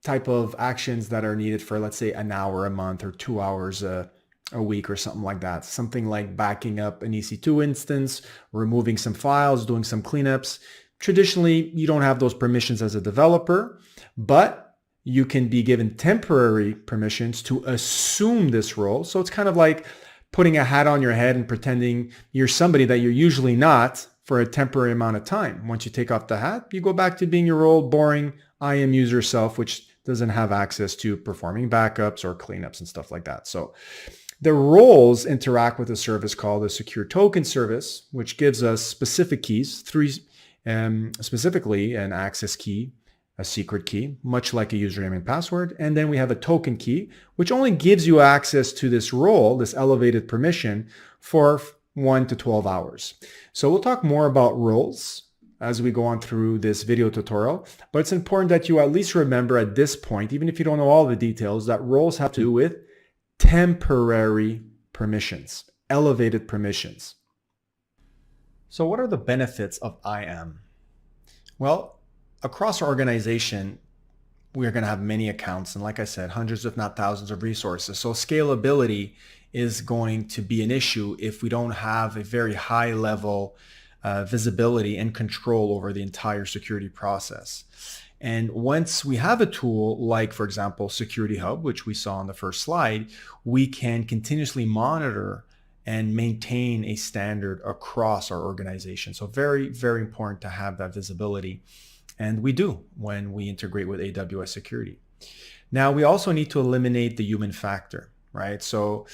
type of actions that are needed for, let's say, an hour a month or 2 hours a week or something like that. Something like backing up an EC2 instance, removing some files, doing some cleanups. Traditionally, you don't have those permissions as a developer, but you can be given temporary permissions to assume this role. So it's kind of like putting a hat on your head and pretending you're somebody that you're usually not for a temporary amount of time. Once you take off the hat, you go back to being your old boring IAM user self, which doesn't have access to performing backups or cleanups and stuff like that. So the roles interact with a service called a secure token service, which gives us specific keys, specifically an access key, a secret key, much like a username and password. And then we have a token key, which only gives you access to this role, this elevated permission, for 1 to 12 hours. So we'll talk more about roles as we go on through this video tutorial, but it's important that you at least remember at this point, even if you don't know all the details, that roles have to do with temporary permissions, elevated permissions. So what are the benefits of IAM? Well, across our organization, we're going to have many accounts, and like I said, hundreds if not thousands of resources. So scalability is going to be an issue if we don't have a very high level visibility and control over the entire security process. And once we have a tool like, for example, Security Hub, which we saw on the first slide, we can continuously monitor and maintain a standard across our organization. So very, very important to have that visibility. And we do when we integrate with AWS security. Now, we also need to eliminate the human factor, right? So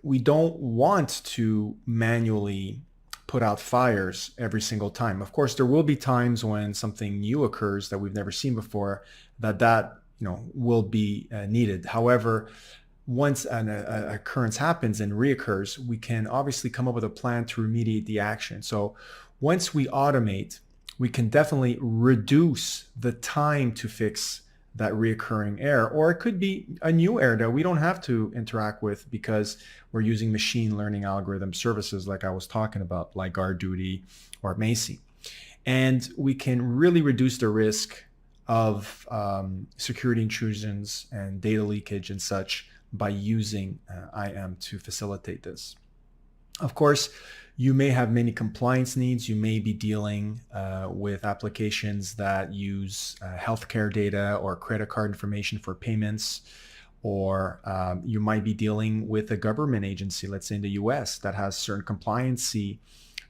we don't want to manually put out fires every single time. Of course, there will be times when something new occurs that we've never seen before that will be needed. However, once an occurrence happens and reoccurs, we can obviously come up with a plan to remediate the action. So once we automate, we can definitely reduce the time to fix that reoccurring error, or it could be a new error that we don't have to interact with because we're using machine learning algorithm services like I was talking about, like GuardDuty or Macy. And we can really reduce the risk of security intrusions and data leakage and such by using IAM to facilitate this. Of course, you may have many compliance needs. You may be dealing with applications that use healthcare data or credit card information for payments, or you might be dealing with a government agency, let's say in the US, that has certain compliancy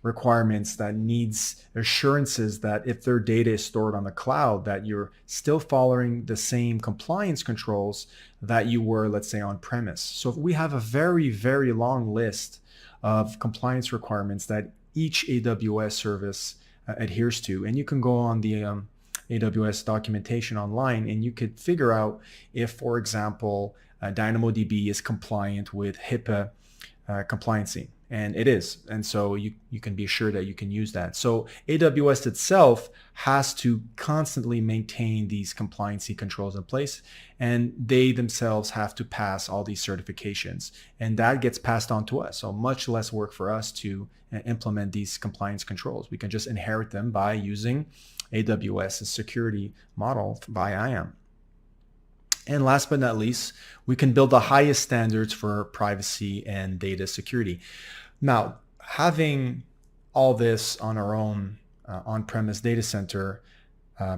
requirements that needs assurances that if their data is stored on the cloud, that you're still following the same compliance controls that you were, let's say, on premise. So we have a very, very long list of compliance requirements that each AWS service adheres to. And you can go on the AWS documentation online and you could figure out if, for example, DynamoDB is compliant with HIPAA compliancy. And it is. And so you can be sure that you can use that. So AWS itself has to constantly maintain these compliancy controls in place, and they themselves have to pass all these certifications, and that gets passed on to us. So much less work for us to implement these compliance controls. We can just inherit them by using AWS's security model by IAM. And last but not least, we can build the highest standards for privacy and data security. Now, having all this on our own on-premise data center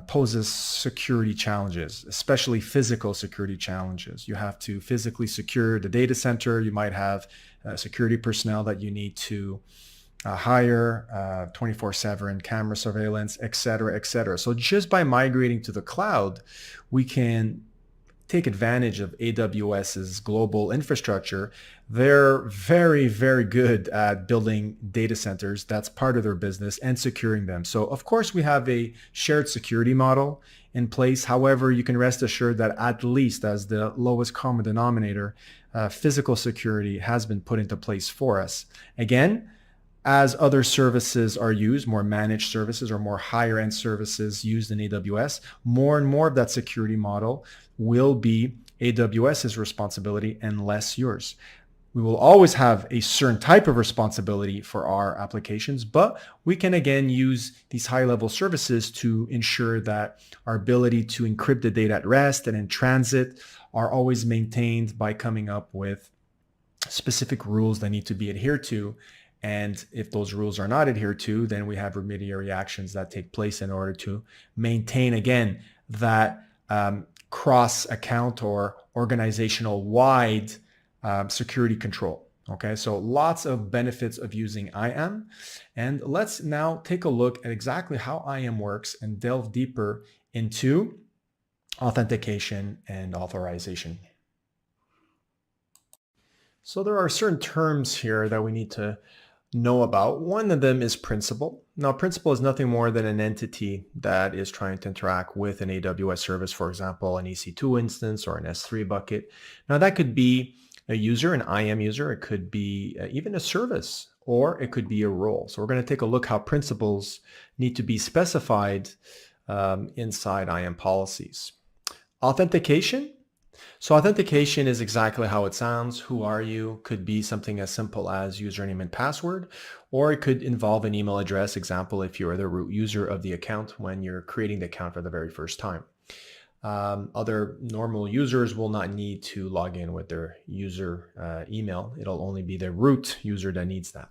poses security challenges, especially physical security challenges. You have to physically secure the data center. You might have security personnel that you need to hire, 24/7 camera surveillance, et cetera, et cetera. So just by migrating to the cloud, we can take advantage of AWS's global infrastructure. They're very, very good at building data centers. That's part of their business, and securing them. So of course we have a shared security model in place. However, you can rest assured that at least as the lowest common denominator, physical security has been put into place for us. Again, as other services are used, more managed services or more higher end services used in AWS, more and more of that security model will be AWS's responsibility and less yours. We will always have a certain type of responsibility for our applications, but we can again use these high-level services to ensure that our ability to encrypt the data at rest and in transit are always maintained by coming up with specific rules that need to be adhered to. And if those rules are not adhered to, then we have remediary actions that take place in order to maintain, again, that cross-account or organizational-wide security control. Okay, so lots of benefits of using IAM. And let's now take a look at exactly how IAM works and delve deeper into authentication and authorization. So there are certain terms here that we need to know about. One of them is principal. Now, principal is nothing more than an entity that is trying to interact with an AWS service, for example, an EC2 instance or an S3 bucket. Now, that could be a user, an IAM user. It could be even a service, or it could be a role. So we're going to take a look how principals need to be specified inside IAM policies. Authentication. So authentication is exactly how it sounds. Who are you? Could be something as simple as username and password, or it could involve an email address. Example, if you're the root user of the account when you're creating the account for the very first time. Other normal users will not need to log in with their user email. It'll only be the root user that needs that.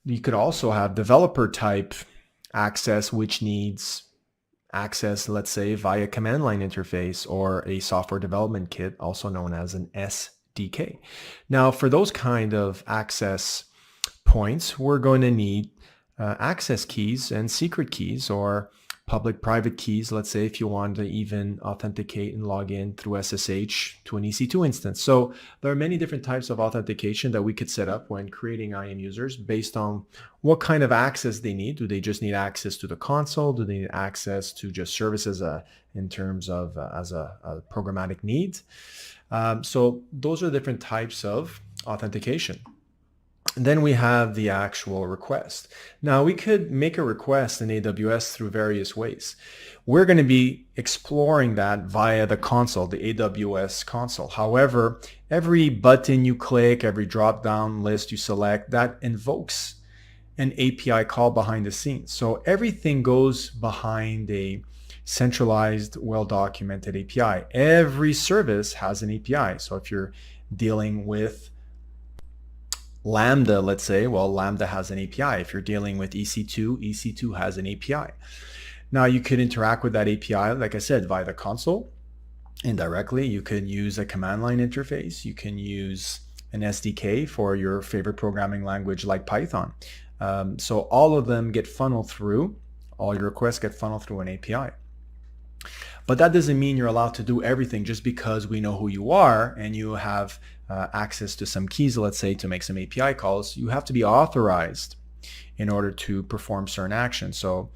You could also have developer type access, which needs access, let's say, via command line interface or a software development kit, also known as an SDK. Now, for those kind of access points, we're going to need access keys and secret keys, or public-private keys, let's say, if you want to even authenticate and log in through SSH to an EC2 instance. So there are many different types of authentication that we could set up when creating IAM users based on what kind of access they need. Do they just need access to the console? Do they need access to just services in terms of as a programmatic need? So those are different types of authentication. And then we have the actual request. Now, we could make a request in AWS through various ways. We're going to be exploring that via the console, the AWS console. However, every button you click, every drop-down list you select, that invokes an API call behind the scenes. So everything goes behind a centralized, well-documented API. Every service has an API. So if you're dealing with Lambda, let's say, well, Lambda has an API. If you're dealing with EC2, EC2 has an API. Now, you could interact with that API, like I said, via the console indirectly. You could use a command line interface. You can use an SDK for your favorite programming language like Python. So all of them get funneled through, all your requests get funneled through an API. But that doesn't mean you're allowed to do everything just because we know who you are and you have access to some keys, let's say, to make some API calls. You have to be authorized in order to perform certain actions. So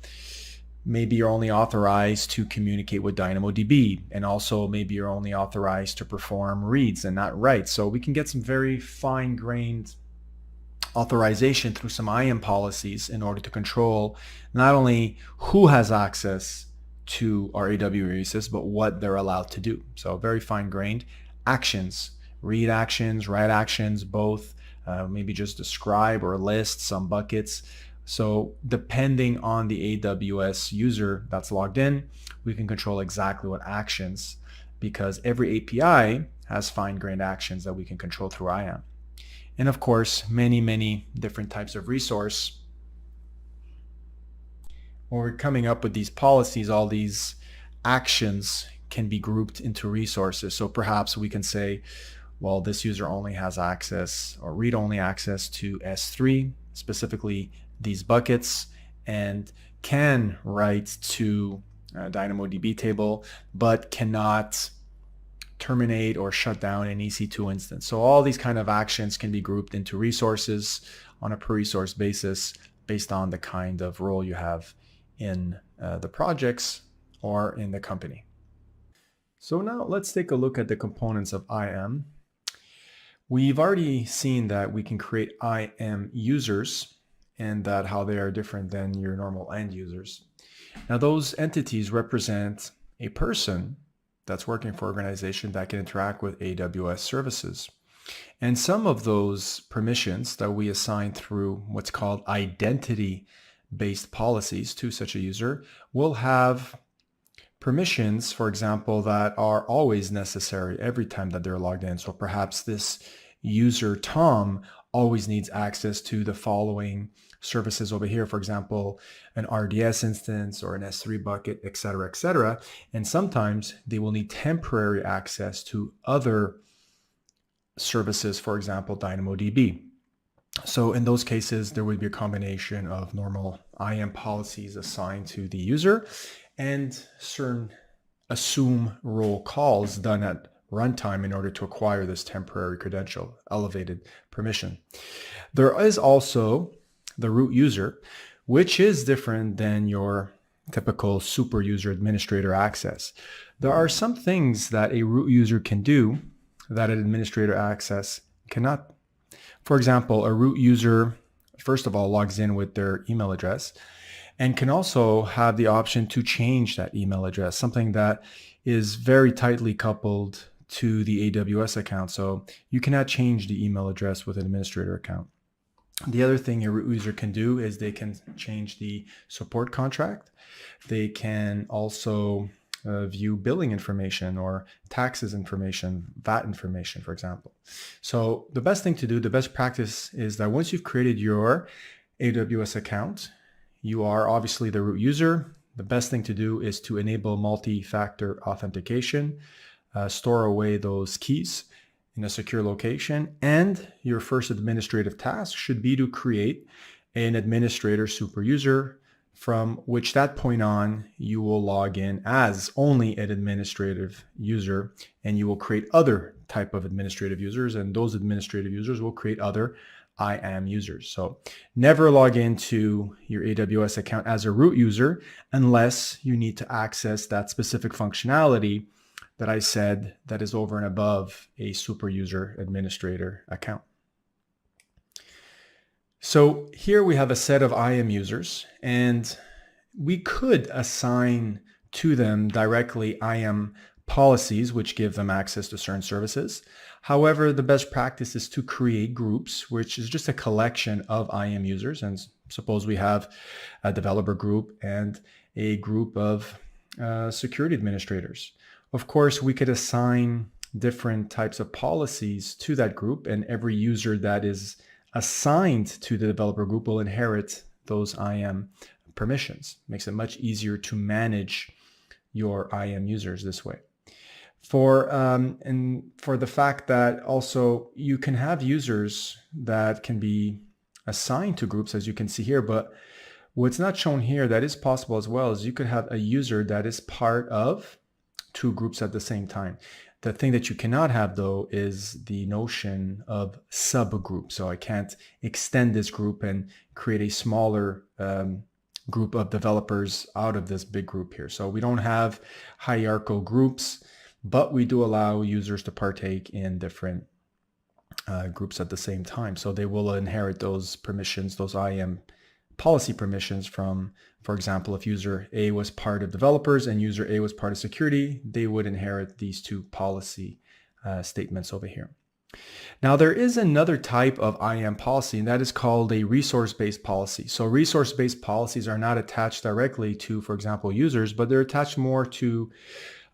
maybe you're only authorized to communicate with DynamoDB, and also maybe you're only authorized to perform reads and not writes. So we can get some very fine-grained authorization through some IAM policies in order to control not only who has access to our AWS, but what they're allowed to do. So very fine-grained actions, read actions, write actions, both, maybe just describe or list some buckets. So depending on the AWS user that's logged in, we can control exactly what actions, because every API has fine-grained actions that we can control through IAM. And of course, many different types of resource. When we're coming up with these policies, all these actions can be grouped into resources. So perhaps we can say, well, this user only has access or read-only access to S3, specifically these buckets, and can write to DynamoDB table, but cannot terminate or shut down an EC2 instance. So all these kind of actions can be grouped into resources on a per resource basis based on the kind of role you have in the projects or in the company. So now let's take a look at the components of IAM. We've already seen that we can create IAM users and that how they are different than your normal end users. Now those entities represent a person that's working for an organization that can interact with AWS services. And some of those permissions that we assign through what's called identity-based policies to such a user will have permissions, for example, that are always necessary every time that they're logged in. So perhaps this user Tom always needs access to the following services over here, for example, an RDS instance or an S3 bucket, etc., etc. And sometimes they will need temporary access to other services, for example, DynamoDB. So in those cases, there would be a combination of normal IAM policies assigned to the user and certain assume role calls done at runtime in order to acquire this temporary credential, elevated permission. There is also the root user, which is different than your typical super user administrator access. There are some things that a root user can do that an administrator access cannot. For example, a root user, first of all, logs in with their email address and can also have the option to change that email address, something that is very tightly coupled to the AWS account. So you cannot change the email address with an administrator account. The other thing a root user can do is they can change the support contract. They can also view billing information or taxes information, VAT information, for example. So the best thing to do, the best practice is that once you've created your AWS account, you are obviously the root user. The best thing to do is to enable multi-factor authentication, store away those keys in a secure location, and your first administrative task should be to create an administrator super user, from which that point on you will log in as only an administrative user, and you will create other type of administrative users, and those administrative users will create other IAM users. So never log into your AWS account as a root user unless you need to access that specific functionality that I said that is over and above a super user administrator account. So here we have a set of IAM users, and we could assign to them directly IAM policies, which give them access to certain services. However, the best practice is to create groups, which is just a collection of IAM users. And suppose we have a developer group and a group of security administrators. Of course, we could assign different types of policies to that group, and every user that is assigned to the developer group will inherit those IAM permissions. Makes it much easier to manage your IAM users this way. And for the fact that also you can have users that can be assigned to groups, as you can see here, but what's not shown here that is possible as well is you could have a user that is part of two groups at the same time. The thing that you cannot have, though, is the notion of subgroup. So I can't extend this group and create a smaller group of developers out of this big group here. So we don't have hierarchical groups, but we do allow users to partake in different groups at the same time. So they will inherit those permissions, those IAM policy permissions from, for example, if user A was part of developers and user A was part of security, they would inherit these two policy statements over here. Now there is another type of IAM policy, and that is called a resource-based policy. So resource-based policies are not attached directly to, for example, users, but they're attached more to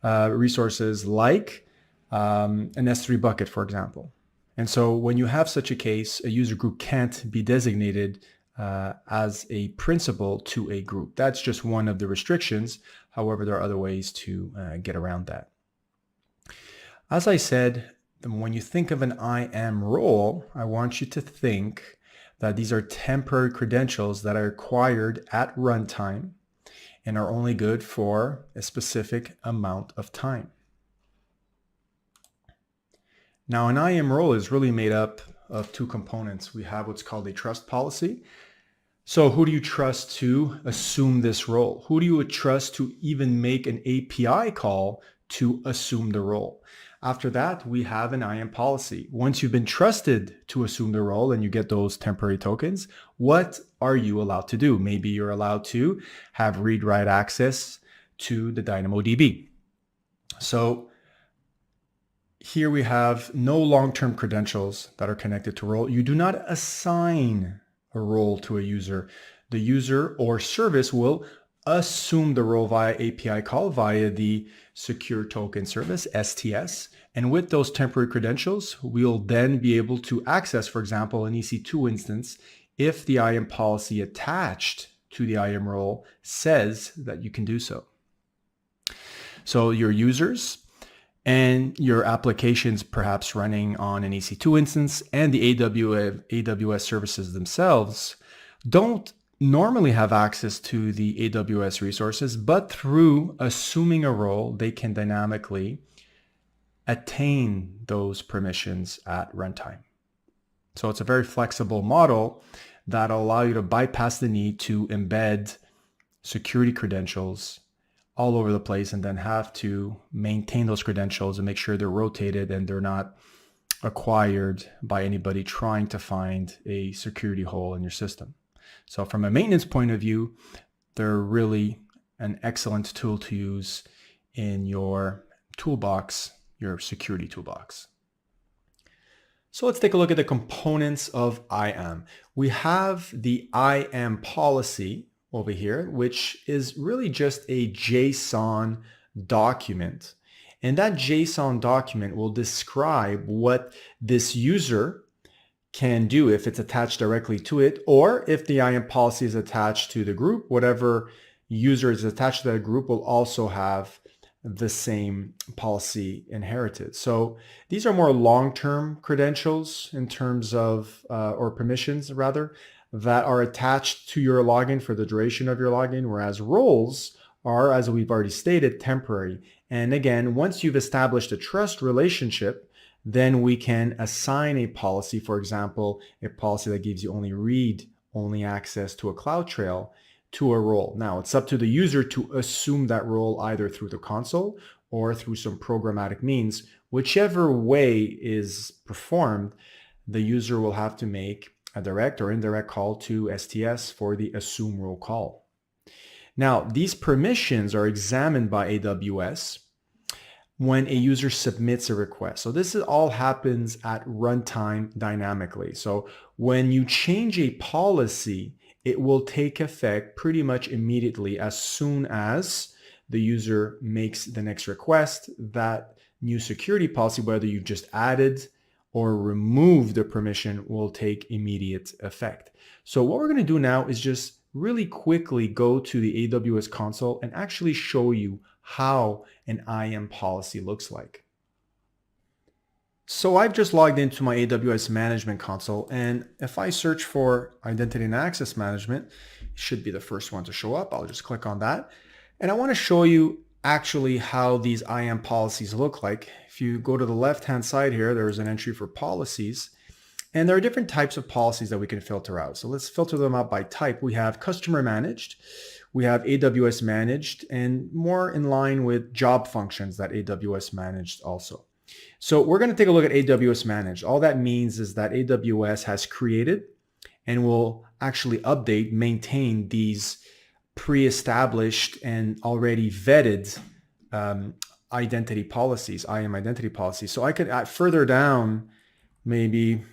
resources like an S3 bucket, for example. And so when you have such a case, a user group can't be designated as a principal to a group. That's just one of the restrictions. However, there are other ways to get around that. As I said, when you think of an IAM role, I want you to think that these are temporary credentials that are acquired at runtime and are only good for a specific amount of time. Now, an IAM role is really made up of two components. We have what's called a trust policy. So who do you trust to assume this role? Who do you trust to even make an API call to assume the role? After that, we have an IAM policy. Once you've been trusted to assume the role and you get those temporary tokens, what are you allowed to do? Maybe you're allowed to have read-write access to the DynamoDB. So here we have no long-term credentials that are connected to role. You do not assign a role to a user. The user or service will assume the role via API call via the Secure Token Service, STS. And with those temporary credentials, we'll then be able to access, for example, an EC2 instance if the IAM policy attached to the IAM role says that you can do so. So your users and your applications perhaps running on an EC2 instance and the AWS services themselves don't normally have access to the AWS resources, but through assuming a role, they can dynamically attain those permissions at runtime. So it's a very flexible model that'll allow you to bypass the need to embed security credentials all over the place and then have to maintain those credentials and make sure they're rotated and they're not acquired by anybody trying to find a security hole in your system. So from a maintenance point of view, they're really an excellent tool to use in your toolbox, your security toolbox. So let's take a look at the components of IAM. We have the IAM policy over here, which is really just a JSON document. And that JSON document will describe what this user can do if it's attached directly to it, or if the IAM policy is attached to the group, whatever user is attached to that group will also have the same policy inherited. So these are more long-term credentials in terms of, or permissions rather, that are attached to your login for the duration of your login, whereas roles are, as we've already stated, temporary. And again, once you've established a trust relationship, then we can assign a policy, for example, a policy that gives you only read-only access to a CloudTrail to a role. Now, it's up to the user to assume that role either through the console or through some programmatic means. Whichever way is performed, the user will have to make a direct or indirect call to STS for the assume role call. Now, these permissions are examined by AWS when a user submits a request. So this all happens at runtime dynamically. So when you change a policy, it will take effect pretty much immediately as soon as the user makes the next request. That new security policy, whether you've just added or removed the permission, will take immediate effect. So what we're going to do now is just really quickly go to the AWS console and actually show you how an IAM policy looks like. So I've just logged into my AWS management console, and if I search for identity and access management, it should be the first one to show up. I'll just click on that. And I want to show you actually how these IAM policies look like. If you go to the left-hand side here, there's an entry for policies, and there are different types of policies that we can filter out. So let's filter them out by type. We have customer managed, we have AWS managed, and more in line with job functions that AWS managed also. So we're going to take a look at AWS Managed. All that means is that AWS has created and will actually update, maintain these pre-established and already vetted identity policies, IAM identity policies. So I could further down maybe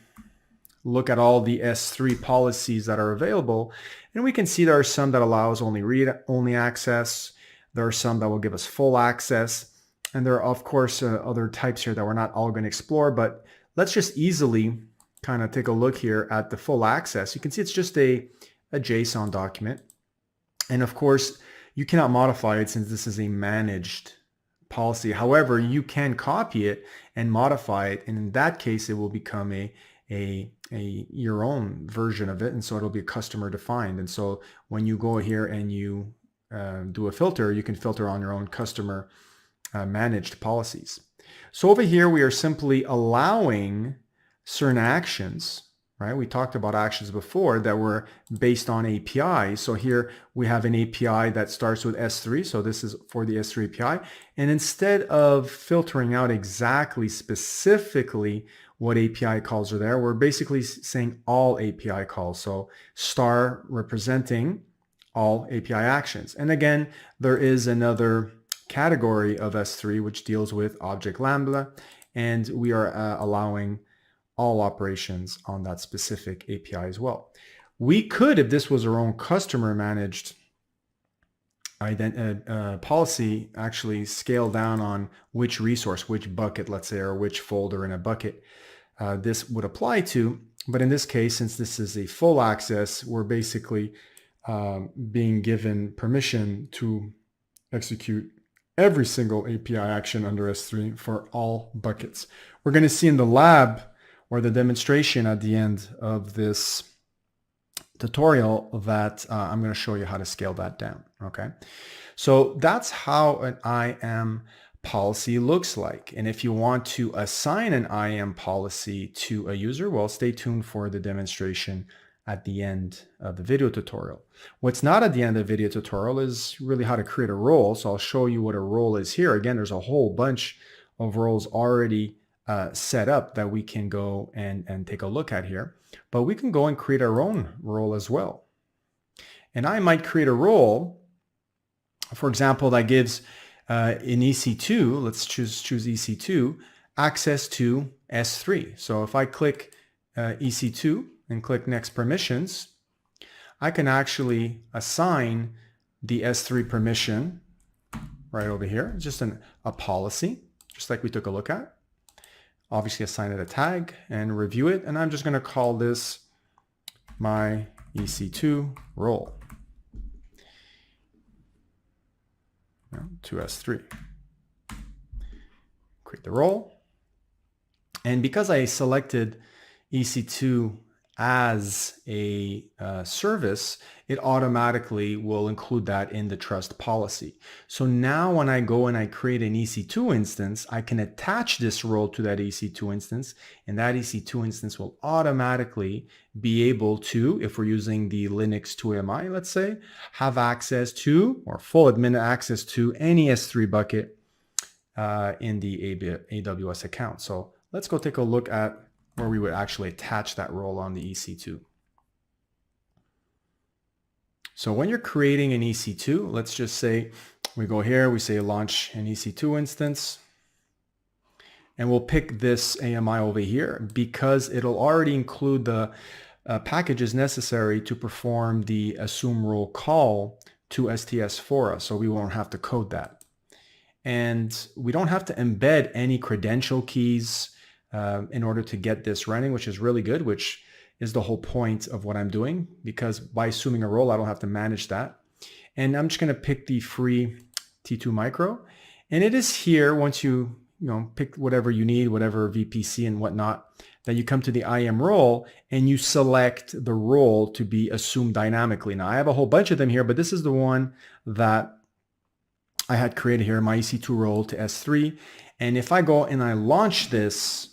look at all the S3 policies that are available, and we can see there are some that allows only read-only access. There are some that will give us full access. And there are, of course, other types here that we're not all going to explore, but let's just easily kind of take a look here at the full access. You can see it's just a JSON document. And of course, you cannot modify it since this is a managed policy. However, you can copy it and modify it. And in that case, it will become your own version of it. And so it'll be customer defined. And so when you go here and you do a filter, you can filter on your own customer managed policies. So over here, we are simply allowing certain actions, right? We talked about actions before that were based on API. So here we have an API that starts with S3. So this is for the S3 API. And instead of filtering out exactly specifically what API calls are there, we're basically saying all API calls. So star representing all API actions. And again, there is another category of S3 which deals with object Lambda, and we are allowing all operations on that specific API as well. We could, if this was our own customer managed policy, actually scale down on which resource, which bucket, let's say, or which folder in a bucket this would apply to. But in this case, since this is a full access, we're basically being given permission to execute every single API action under S3 for all buckets. We're going to see in the lab or the demonstration at the end of this tutorial that I'm going to show you how to scale that down. Okay, so that's how an IAM policy looks like. And if you want to assign an IAM policy to a user, well, stay tuned for the demonstration at the end of the video tutorial. What's not at the end of the video tutorial is really how to create a role. So I'll show you what a role is here. Again, there's a whole bunch of roles already set up that we can go and take a look at here. But we can go and create our own role as well. And I might create a role, for example, that gives in EC2, let's choose EC2, access to S3. So if I click EC2 and click next permissions, I can actually assign the S3 permission right over here. It's just a policy, just like we took a look at. Obviously assign it a tag and review it. And I'm just going to call this my EC2 role to S3. Create the role. And because I selected EC2 as a service, it automatically will include that in the trust policy. So now when I go and I create an EC2 instance, I can attach this role to that EC2 instance, and that EC2 instance will automatically be able to, if we're using the Linux 2AMI, let's say, have access to, or full admin access to, any S3 bucket in the AWS account. So let's go take a look at where we would actually attach that role on the EC2. So when you're creating an EC2, let's just say we go here, we say launch an EC2 instance, and we'll pick this AMI over here because it'll already include the packages necessary to perform the assume role call to STS for us, so we won't have to code that. And we don't have to embed any credential keys in order to get this running, which is really good, which is the whole point of what I'm doing, because by assuming a role, I don't have to manage that. And I'm just going to pick the free T2 micro. And it is here, once you pick whatever you need, whatever VPC and whatnot, that you come to the IAM role and you select the role to be assumed dynamically. Now I have a whole bunch of them here, but this is the one that I had created here, my EC2 role to S3. And if I go and I launch this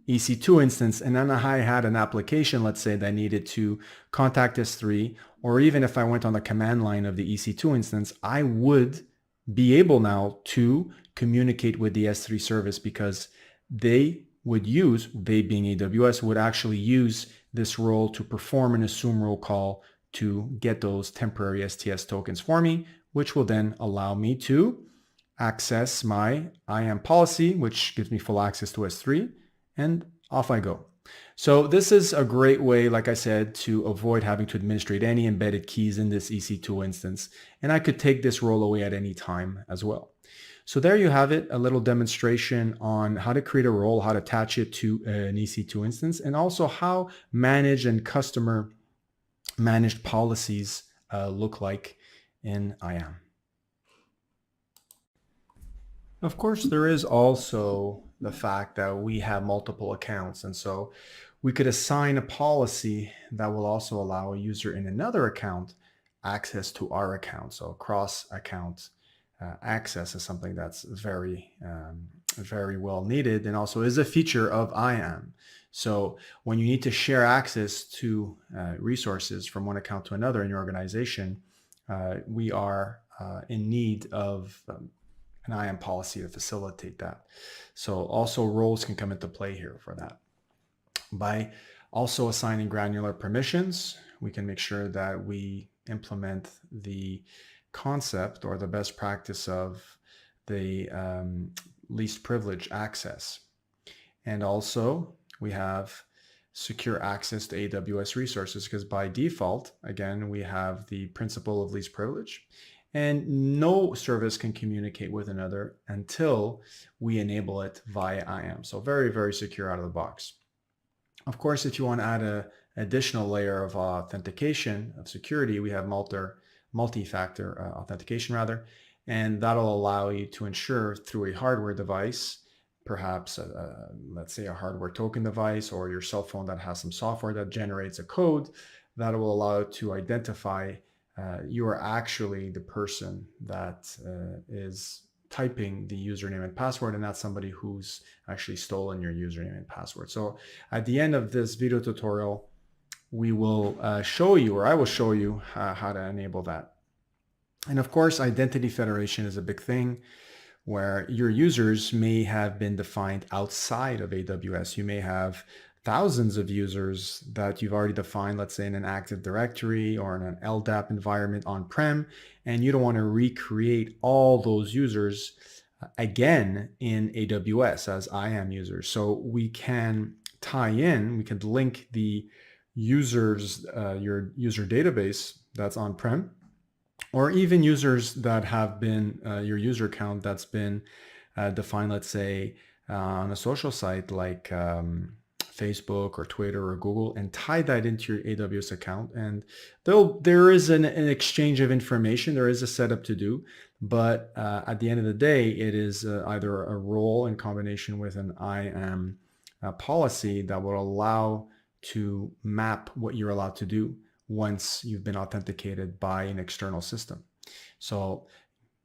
EC2 instance, and then I had an application, let's say, that needed to contact S3, or even if I went on the command line of the EC2 instance, I would be able now to communicate with the S3 service because they being AWS, would actually use this role to perform an assume role call to get those temporary STS tokens for me, which will then allow me to access my IAM policy, which gives me full access to S3, and off I go. So this is a great way, like I said, to avoid having to administrate any embedded keys in this EC2 instance. And I could take this role away at any time as well. So there you have it, a little demonstration on how to create a role, how to attach it to an EC2 instance, and also how managed and customer managed policies look like in IAM. Of course, there is also the fact that we have multiple accounts, and so we could assign a policy that will also allow a user in another account access to our account. So cross-account access is something that's very well needed, and also is a feature of IAM. So when you need to share access to resources from one account to another in your organization, we are in need of an IAM policy to facilitate that. So also roles can come into play here for that. By also assigning granular permissions, we can make sure that we implement the concept or the best practice of the least privilege access. And also we have secure access to AWS resources, because by default, again, we have the principle of least privilege, and no service can communicate with another until we enable it via IAM. So very, very secure out of the box. Of course, if you want to add an additional layer of authentication, of security, we have multi-factor authentication rather, and that'll allow you to ensure through a hardware device, perhaps let's say a hardware token device, or your cell phone that has some software that generates a code, that will allow you to identify you are actually the person that is typing the username and password, and not somebody who's actually stolen your username and password. So at the end of this video tutorial, we will show you, or I will show you how to enable that. And of course, identity federation is a big thing, where your users may have been defined outside of AWS. You may have thousands of users that you've already defined, let's say in an Active Directory or in an LDAP environment on-prem, and you don't want to recreate all those users again in AWS as IAM users. So we can tie in, we can link the users, your user database that's on-prem, or even users that have been, your user account that's been defined, let's say on a social site like Facebook or Twitter or Google, and tie that into your AWS account. And though there is an exchange of information, there is a setup to do, but at the end of the day, it is either a role in combination with an IAM policy that will allow to map what you're allowed to do once you've been authenticated by an external system. So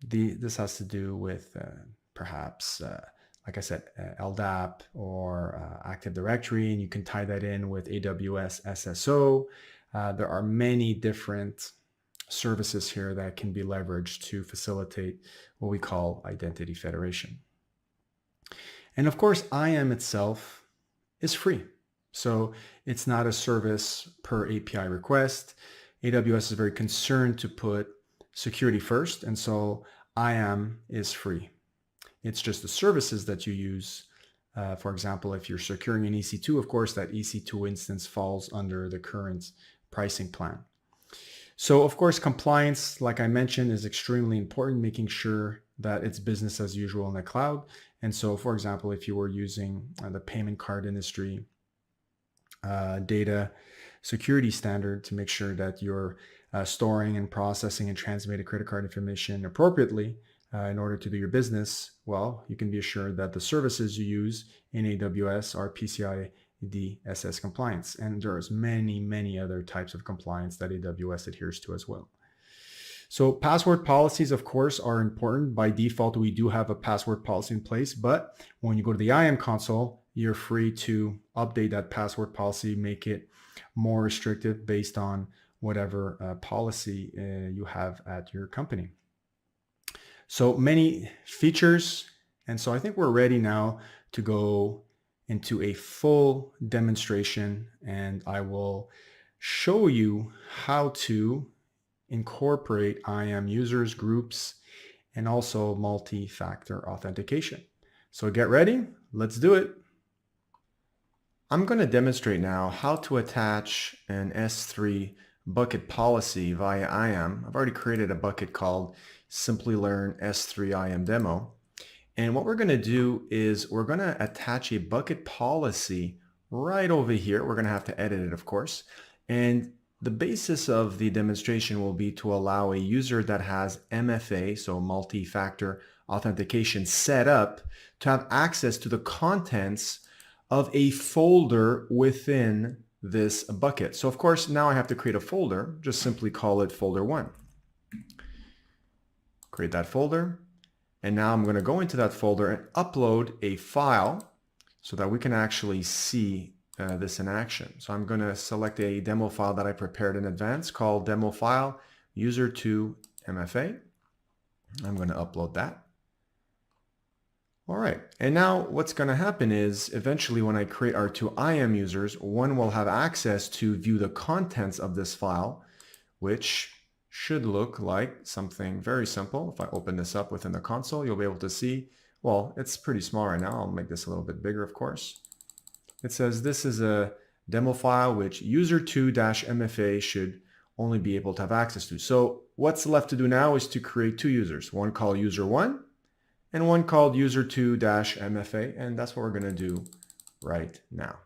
this has to do with perhaps like I said, LDAP or Active Directory, and you can tie that in with AWS SSO. There are many different services here that can be leveraged to facilitate what we call identity federation. And of course, IAM itself is free. So it's not a service per API request. AWS is very concerned to put security first, and so IAM is free. It's just the services that you use. For example, if you're securing an EC2, of course, that EC2 instance falls under the current pricing plan. So of course, compliance, like I mentioned, is extremely important, making sure that it's business as usual in the cloud. And so, for example, if you were using the payment card industry data security standard to make sure that you're storing and processing and transmitting credit card information appropriately, in order to do your business, well, you can be assured that the services you use in AWS are PCI DSS compliance. And there's many, many other types of compliance that AWS adheres to as well. So password policies, of course, are important. By default, we do have a password policy in place, but when you go to the IAM console, you're free to update that password policy, make it more restrictive based on whatever policy you have at your company. So many features, and so I think we're ready now to go into a full demonstration, and I will show you how to incorporate IAM users, groups, and also multi-factor authentication. So get ready, let's do it. I'm going to demonstrate now how to attach an S3 bucket policy via IAM. I've already created a bucket called Simplilearn S3 IAM demo. And what we're going to do is we're going to attach a bucket policy right over here. We're going to have to edit it, of course. And the basis of the demonstration will be to allow a user that has MFA, so multi-factor authentication, set up to have access to the contents of a folder within this bucket. So of course, now I have to create a folder. Just simply call it folder 1. Create that folder. And now I'm going to go into that folder and upload a file so that we can actually see this in action. So I'm going to select a demo file that I prepared in advance called demo file user2 MFA. I'm going to upload that. All right, and now what's going to happen is eventually when I create our two IAM users, one will have access to view the contents of this file, which should look like something very simple. If I open this up within the console, you'll be able to see, well, it's pretty small right now. I'll make this a little bit bigger, of course. It says this is a demo file which user2-MFA should only be able to have access to. So what's left to do now is to create two users, one called user1 and one called user2-MFA, and that's what we're going to do right now.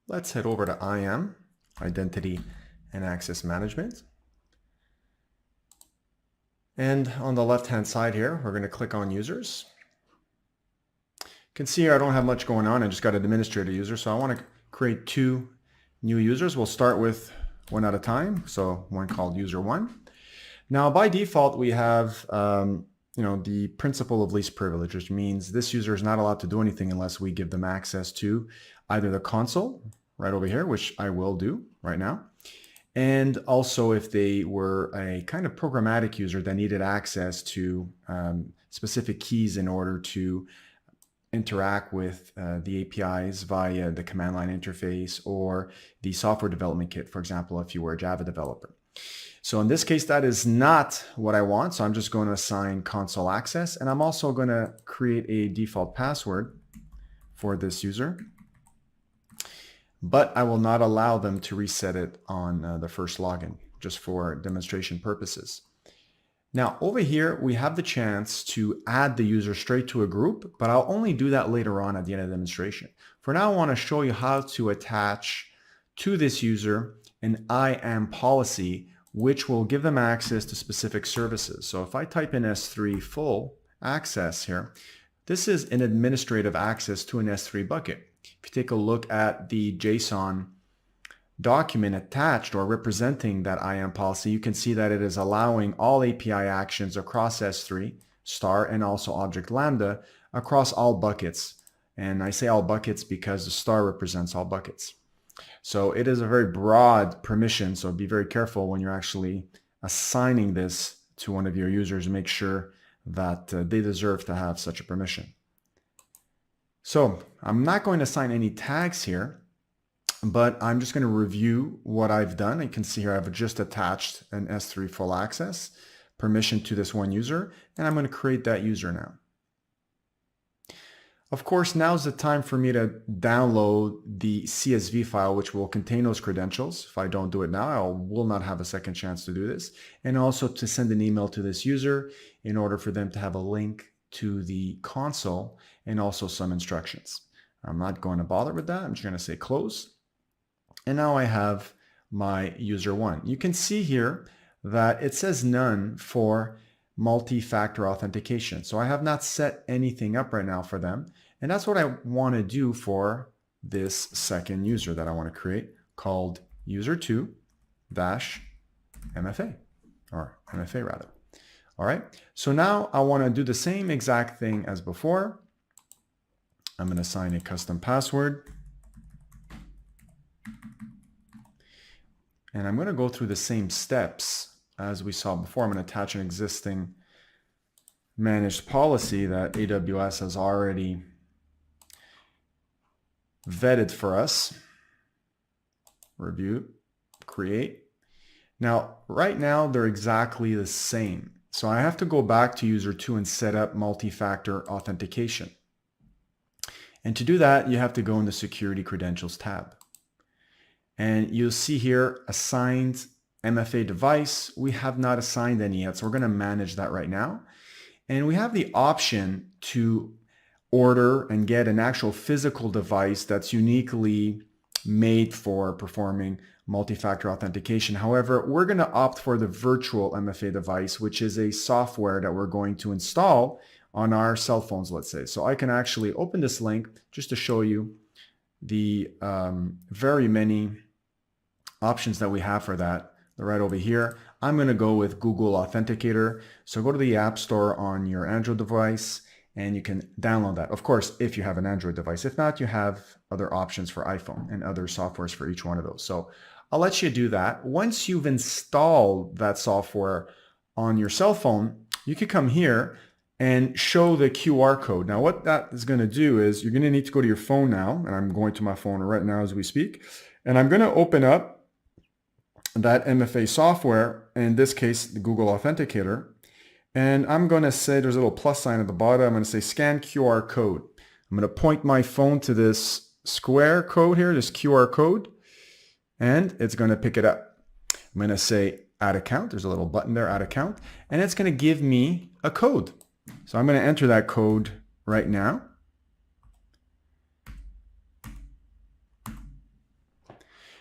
Let's head over to IAM, Identity and Access Management. And on the left-hand side here, we're going to click on Users. You can see here I don't have much going on. I just got an administrator user, so I want to create two new users. We'll start with one at a time, so one called user1. Now, by default, we have the principle of least privilege, which means this user is not allowed to do anything unless we give them access to either the console right over here, which I will do right now, and also if they were a kind of programmatic user that needed access to specific keys in order to interact with the APIs via the command line interface or the software development kit, for example, if you were a Java developer. So in this case, that is not what I want. So I'm just going to assign console access, and I'm also going to create a default password for this user, but I will not allow them to reset it on the first login, just for demonstration purposes. Now over here, we have the chance to add the user straight to a group, but I'll only do that later on at the end of the demonstration. For now, I want to show you how to attach to this user an IAM policy, which will give them access to specific services. So if I type in S3 full access here, this is an administrative access to an S3 bucket. If you take a look at the JSON document attached or representing that IAM policy, you can see that it is allowing all API actions across S3, star, and also object Lambda across all buckets. And I say all buckets because the star represents all buckets. So it is a very broad permission, so be very careful when you're actually assigning this to one of your users and make sure that they deserve to have such a permission. So I'm not going to assign any tags here, but I'm just going to review what I've done. You can see here I've just attached an S3 full access permission to this one user, and I'm going to create that user now. Of course, now's the time for me to download the CSV file, which will contain those credentials. If I don't do it now, I will not have a second chance to do this. And also to send an email to this user in order for them to have a link to the console and also some instructions. I'm not going to bother with that. I'm just going to say close. And now I have my user one. You can see here that it says none for multi-factor authentication. So I have not set anything up right now for them. And that's what I want to do for this second user that I want to create, called user2-MFA, or MFA rather. All right. So now I want to do the same exact thing as before. I'm going to assign a custom password. And I'm going to go through the same steps as we saw before. I'm going to attach an existing managed policy that AWS has already vetted for us. Review, create. Now, right now, they're exactly the same. So I have to go back to user 2 and set up multi-factor authentication. And to do that, you have to go in the Security Credentials tab. And you'll see here, assigned MFA device. We have not assigned any yet, so we're going to manage that right now. And we have the option to order and get an actual physical device that's uniquely made for performing multi-factor authentication. However, we're going to opt for the virtual MFA device, which is a software that we're going to install on our cell phones, let's say. So I can actually open this link just to show you the very many options that we have for that. They're right over here. I'm going to go with Google Authenticator. So go to the App Store on your Android device and you can download that. Of course, if you have an Android device. If not, you have other options for iPhone and other softwares for each one of those. So I'll let you do that. Once you've installed that software on your cell phone, you can come here and show the QR code. Now, what that is going to do is you're going to need to go to your phone now, and I'm going to my phone right now as we speak, and I'm going to open up that MFA software, in this case, the Google Authenticator, and I'm going to say there's a little plus sign at the bottom. I'm going to say scan QR code. I'm going to point my phone to this square code here, this QR code, and it's going to pick it up. I'm going to say add account. There's a little button there, add account, and it's going to give me a code. So I'm going to enter that code right now.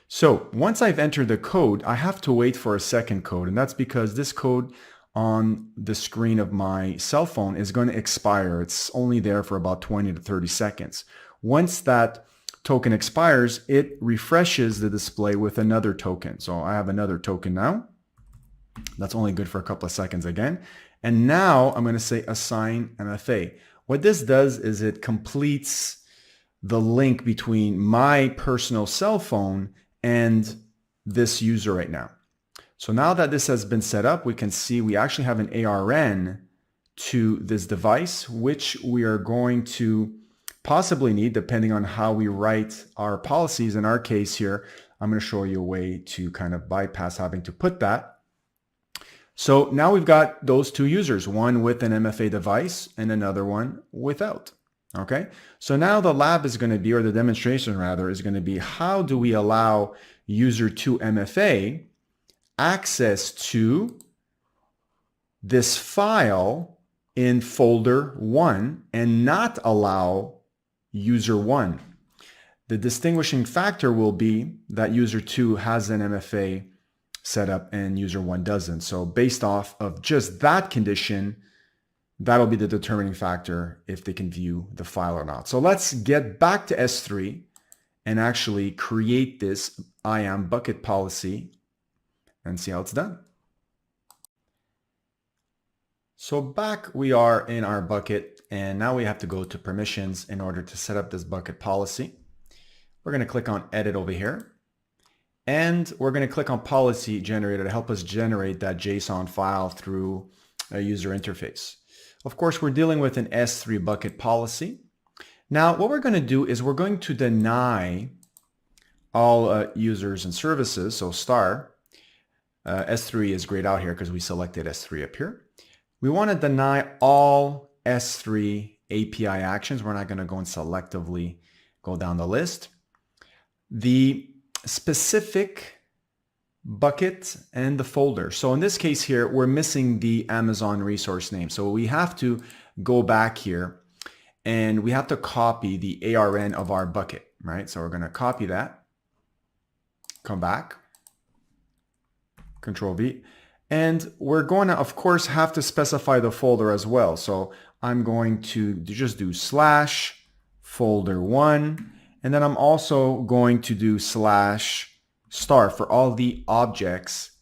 So once I've entered the code, I have to wait for a second code, and that's because this code on the screen of my cell phone is going to expire. It's only there for about 20 to 30 seconds. Once that token expires, it refreshes the display with another token. So I have another token now. That's only good for a couple of seconds again. And now I'm going to say assign MFA. What this does is it completes the link between my personal cell phone and this user right now. So now that this has been set up, we can see we actually have an ARN to this device, which we are going to possibly need depending on how we write our policies. In our case here, I'm going to show you a way to kind of bypass having to put that. So now we've got those two users, one with an MFA device and another one without. Okay, so now the lab is going to be, or the demonstration rather, is going to be how do we allow user 2 MFA access to this file in folder 1 and not allow user 1. The distinguishing factor will be that user 2 has an MFA set up and user 1 doesn't. So based off of just that condition, that'll be the determining factor if they can view the file or not. So let's get back to S3 and actually create this IAM bucket policy and see how it's done. So back we are in our bucket, and now we have to go to permissions in order to set up this bucket policy. We're going to click on edit over here, and we're going to click on policy generator to help us generate that JSON file through a user interface. Of course, we're dealing with an S3 bucket policy. Now, what we're going to do is we're going to deny all users and services, so star. S3 is grayed out here because we selected S3 up here. We want to deny all S3 API actions. We're not going to go and selectively go down the list. The specific bucket and the folder. So in this case here, we're missing the Amazon resource name. So we have to go back here and we have to copy the ARN of our bucket, right? So we're going to copy that, come back, Control V, and we're going to, of course, have to specify the folder as well. So I'm going to just do /folder1, and then I'm also going to do /star for all the objects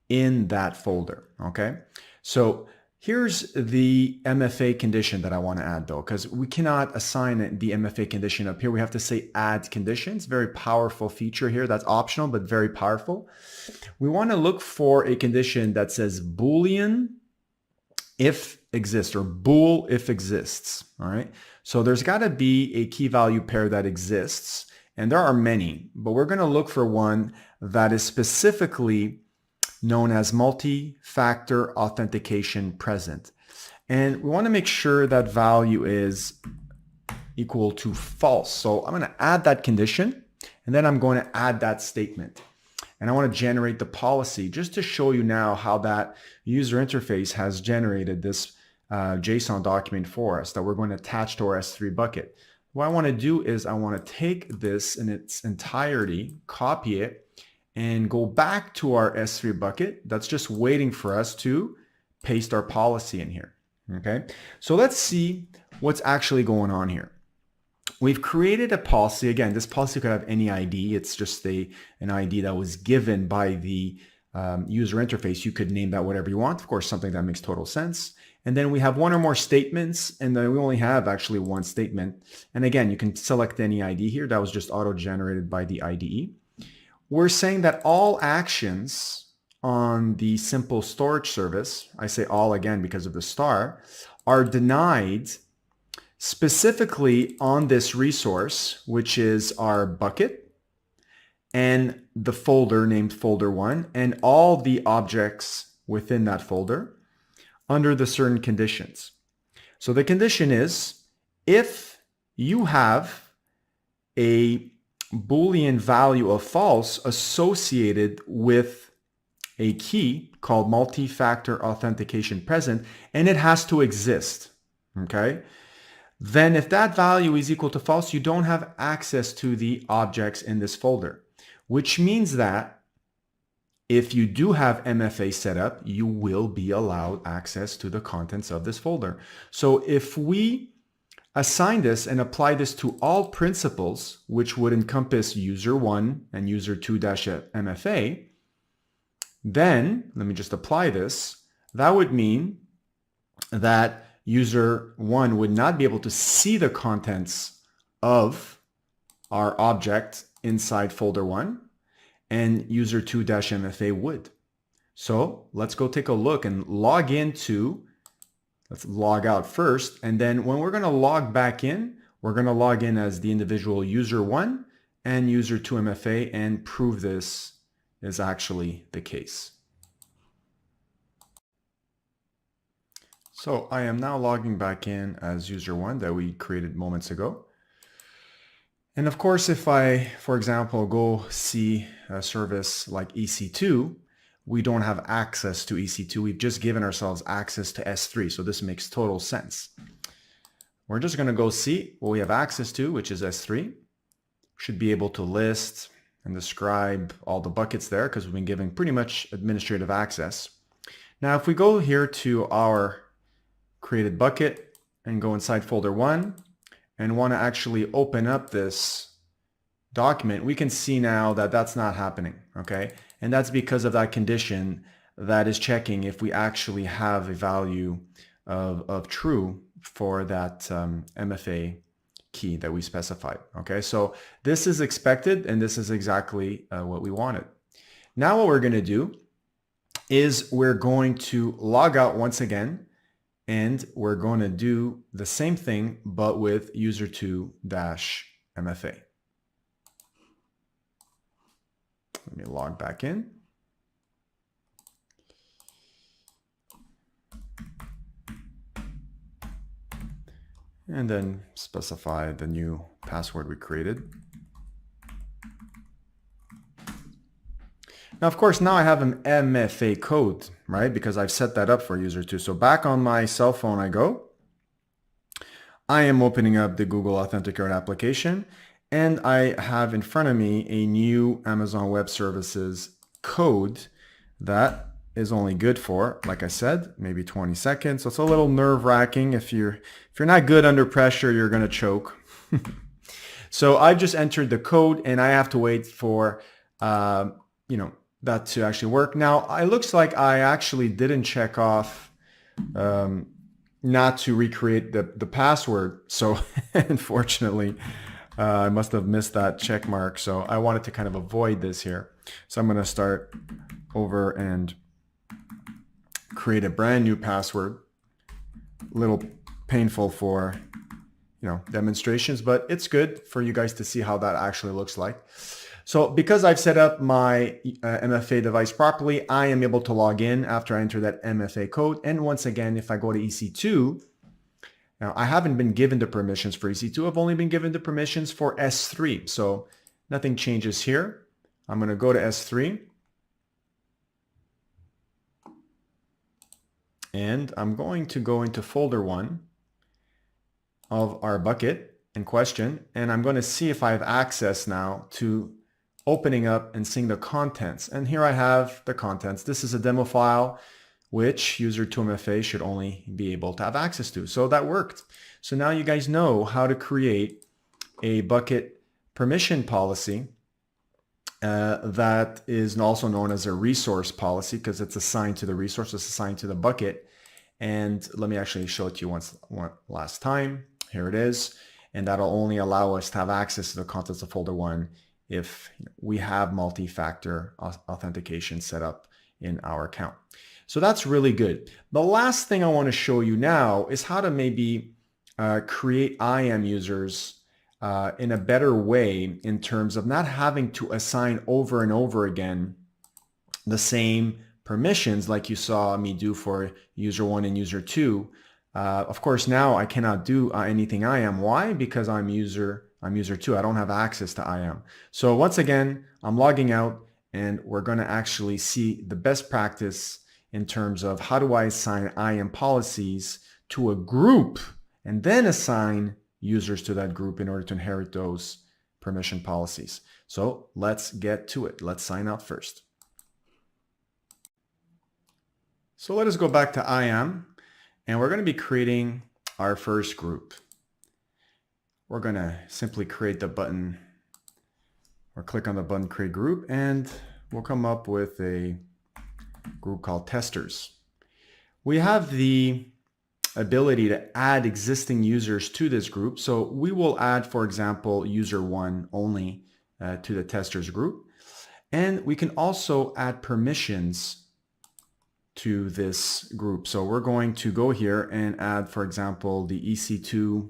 in that folder, okay? So here's the MFA condition that I want to add though, because we cannot assign the MFA condition up here. We have to say add conditions. Very powerful feature here. That's optional, but very powerful. We want to look for a condition that says Boolean if exists, or bool if exists. All right. So there's got to be a key value pair that exists. And there are many, but we're going to look for one that is specifically known as multi-factor authentication present. And we want to make sure that value is equal to false. So I'm going to add that condition, and then I'm going to add that statement. And I want to generate the policy just to show you now how that user interface has generated this JSON document for us that we're going to attach to our S3 bucket. What I want to do is I want to take this in its entirety, copy it, and go back to our S3 bucket that's just waiting for us to paste our policy in here. Okay, so let's see what's actually going on here. We've created a policy. Again, this policy could have any ID. It's just an ID that was given by the user interface. You could name that whatever you want. Of course, something that makes total sense. And then we have one or more statements, and then we only have actually one statement. And again, you can select any ID here. That was just auto-generated by the IDE. We're saying that all actions on the simple storage service, I say all again because of the star, are denied specifically on this resource, which is our bucket and the folder named folder1 and all the objects within that folder under the certain conditions. So the condition is if you have a Boolean value of false associated with a key called multi-factor authentication present, and it has to exist, okay? Then if that value is equal to false, you don't have access to the objects in this folder, which means that if you do have MFA set up, you will be allowed access to the contents of this folder. So if we assign this and apply this to all principals, which would encompass user1 and user2-MFA, then, let me just apply this, that would mean that user1 would not be able to see the contents of our object inside folder1, and user2-MFA would. So let's go take a look and log into, let's log out first, and then when we're going to log back in, we're going to log in as the individual user1 and user2-MFA and prove this is actually the case. So I am now logging back in as user1 that we created moments ago. And of course, if I, for example, go see a service like EC2, we don't have access to EC2. We've just given ourselves access to S3. So this makes total sense. We're just going to go see what we have access to, which is S3. Should be able to list and describe all the buckets there because we've been given pretty much administrative access. Now, if we go here to our created bucket and go inside folder1 and want to actually open up this document, we can see now that that's not happening, okay? And that's because of that condition that is checking if we actually have a value of true for that MFA key that we specified, okay? So this is expected, and this is exactly what we wanted. Now what we're going to do is we're going to log out once again, and we're going to do the same thing, but with user2-MFA. Let me log back in. And then specify the new password we created. Now, of course, now I have an MFA code, right? Because I've set that up for user2. So back on my cell phone I go. I am opening up the Google Authenticator application, and I have in front of me a new Amazon Web Services code that is only good for, like I said, maybe 20 seconds. So it's a little nerve-wracking. If you're not good under pressure, you're going to choke. So I just entered the code, and I have to wait for that to actually work. Now, it looks like I actually didn't check off not to recreate the password. So unfortunately, I must have missed that check mark. So I wanted to kind of avoid this here. So I'm going to start over and create a brand new password. little painful for, demonstrations, but it's good for you guys to see how that actually looks like. So because I've set up my MFA device properly, I am able to log in after I enter that MFA code. And once again, if I go to EC2, now I haven't been given the permissions for EC2. I've only been given the permissions for S3. So nothing changes here. I'm going to go to S3. And I'm going to go into folder 1 of our bucket in question. And I'm going to see if I have access now to opening up and seeing the contents. And here I have the contents. This is a demo file which user2MFA should only be able to have access to. So that worked. So now you guys know how to create a bucket permission policy that is also known as a resource policy because it's assigned to the resource, it's assigned to the bucket. And let me actually show it to you one last time. Here it is. And that'll only allow us to have access to the contents of folder 1 if we have multi-factor authentication set up in our account. So that's really good. The last thing I want to show you now is how to maybe create IAM users in a better way in terms of not having to assign over and over again the same permissions like you saw me do for user 1 and user 2. Of course, now I cannot do anything IAM. Why? Because I'm user 2. I don't have access to IAM. So once again, I'm logging out and we're going to actually see the best practice in terms of how do I assign IAM policies to a group and then assign users to that group in order to inherit those permission policies. So let's get to it. Let's sign out first. So let us go back to IAM and we're going to be creating our first group. We're going to simply create the button or click on the button create group and we'll come up with a group called testers. We have the ability to add existing users to this group. So we will add, for example, user 1 only to the testers group. And we can also add permissions to this group. So we're going to go here and add, for example, the EC2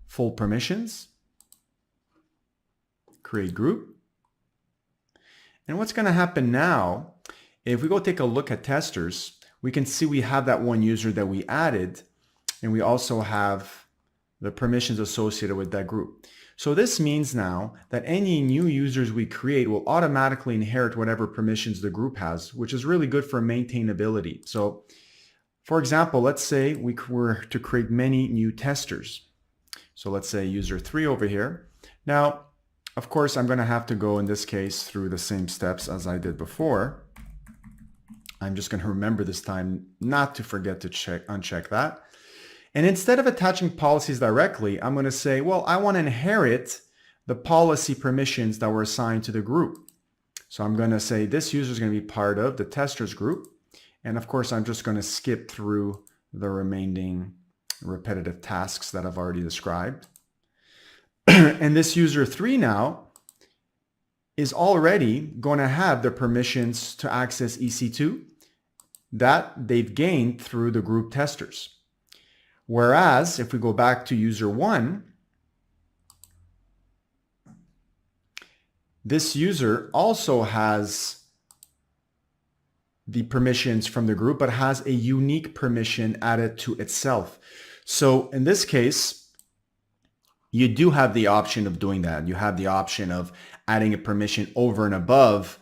full permissions, create group. And what's going to happen now, if we go take a look at testers, we can see we have that one user that we added, and we also have the permissions associated with that group. So this means now that any new users we create will automatically inherit whatever permissions the group has, which is really good for maintainability. So for example, let's say we were to create many new testers. So let's say user 3 over here. Now, of course, I'm going to have to go in this case through the same steps as I did before. I'm just going to remember this time not to forget to uncheck that. And instead of attaching policies directly, I'm going to say, well, I want to inherit the policy permissions that were assigned to the group. So I'm going to say this user is going to be part of the testers group. And of course, I'm just going to skip through the remaining repetitive tasks that I've already described. And this user 3 now is already going to have the permissions to access EC2 that they've gained through the group testers. Whereas if we go back to user 1, this user also has the permissions from the group, but has a unique permission added to itself. So in this case, you do have the option of doing that. You have the option of adding a permission over and above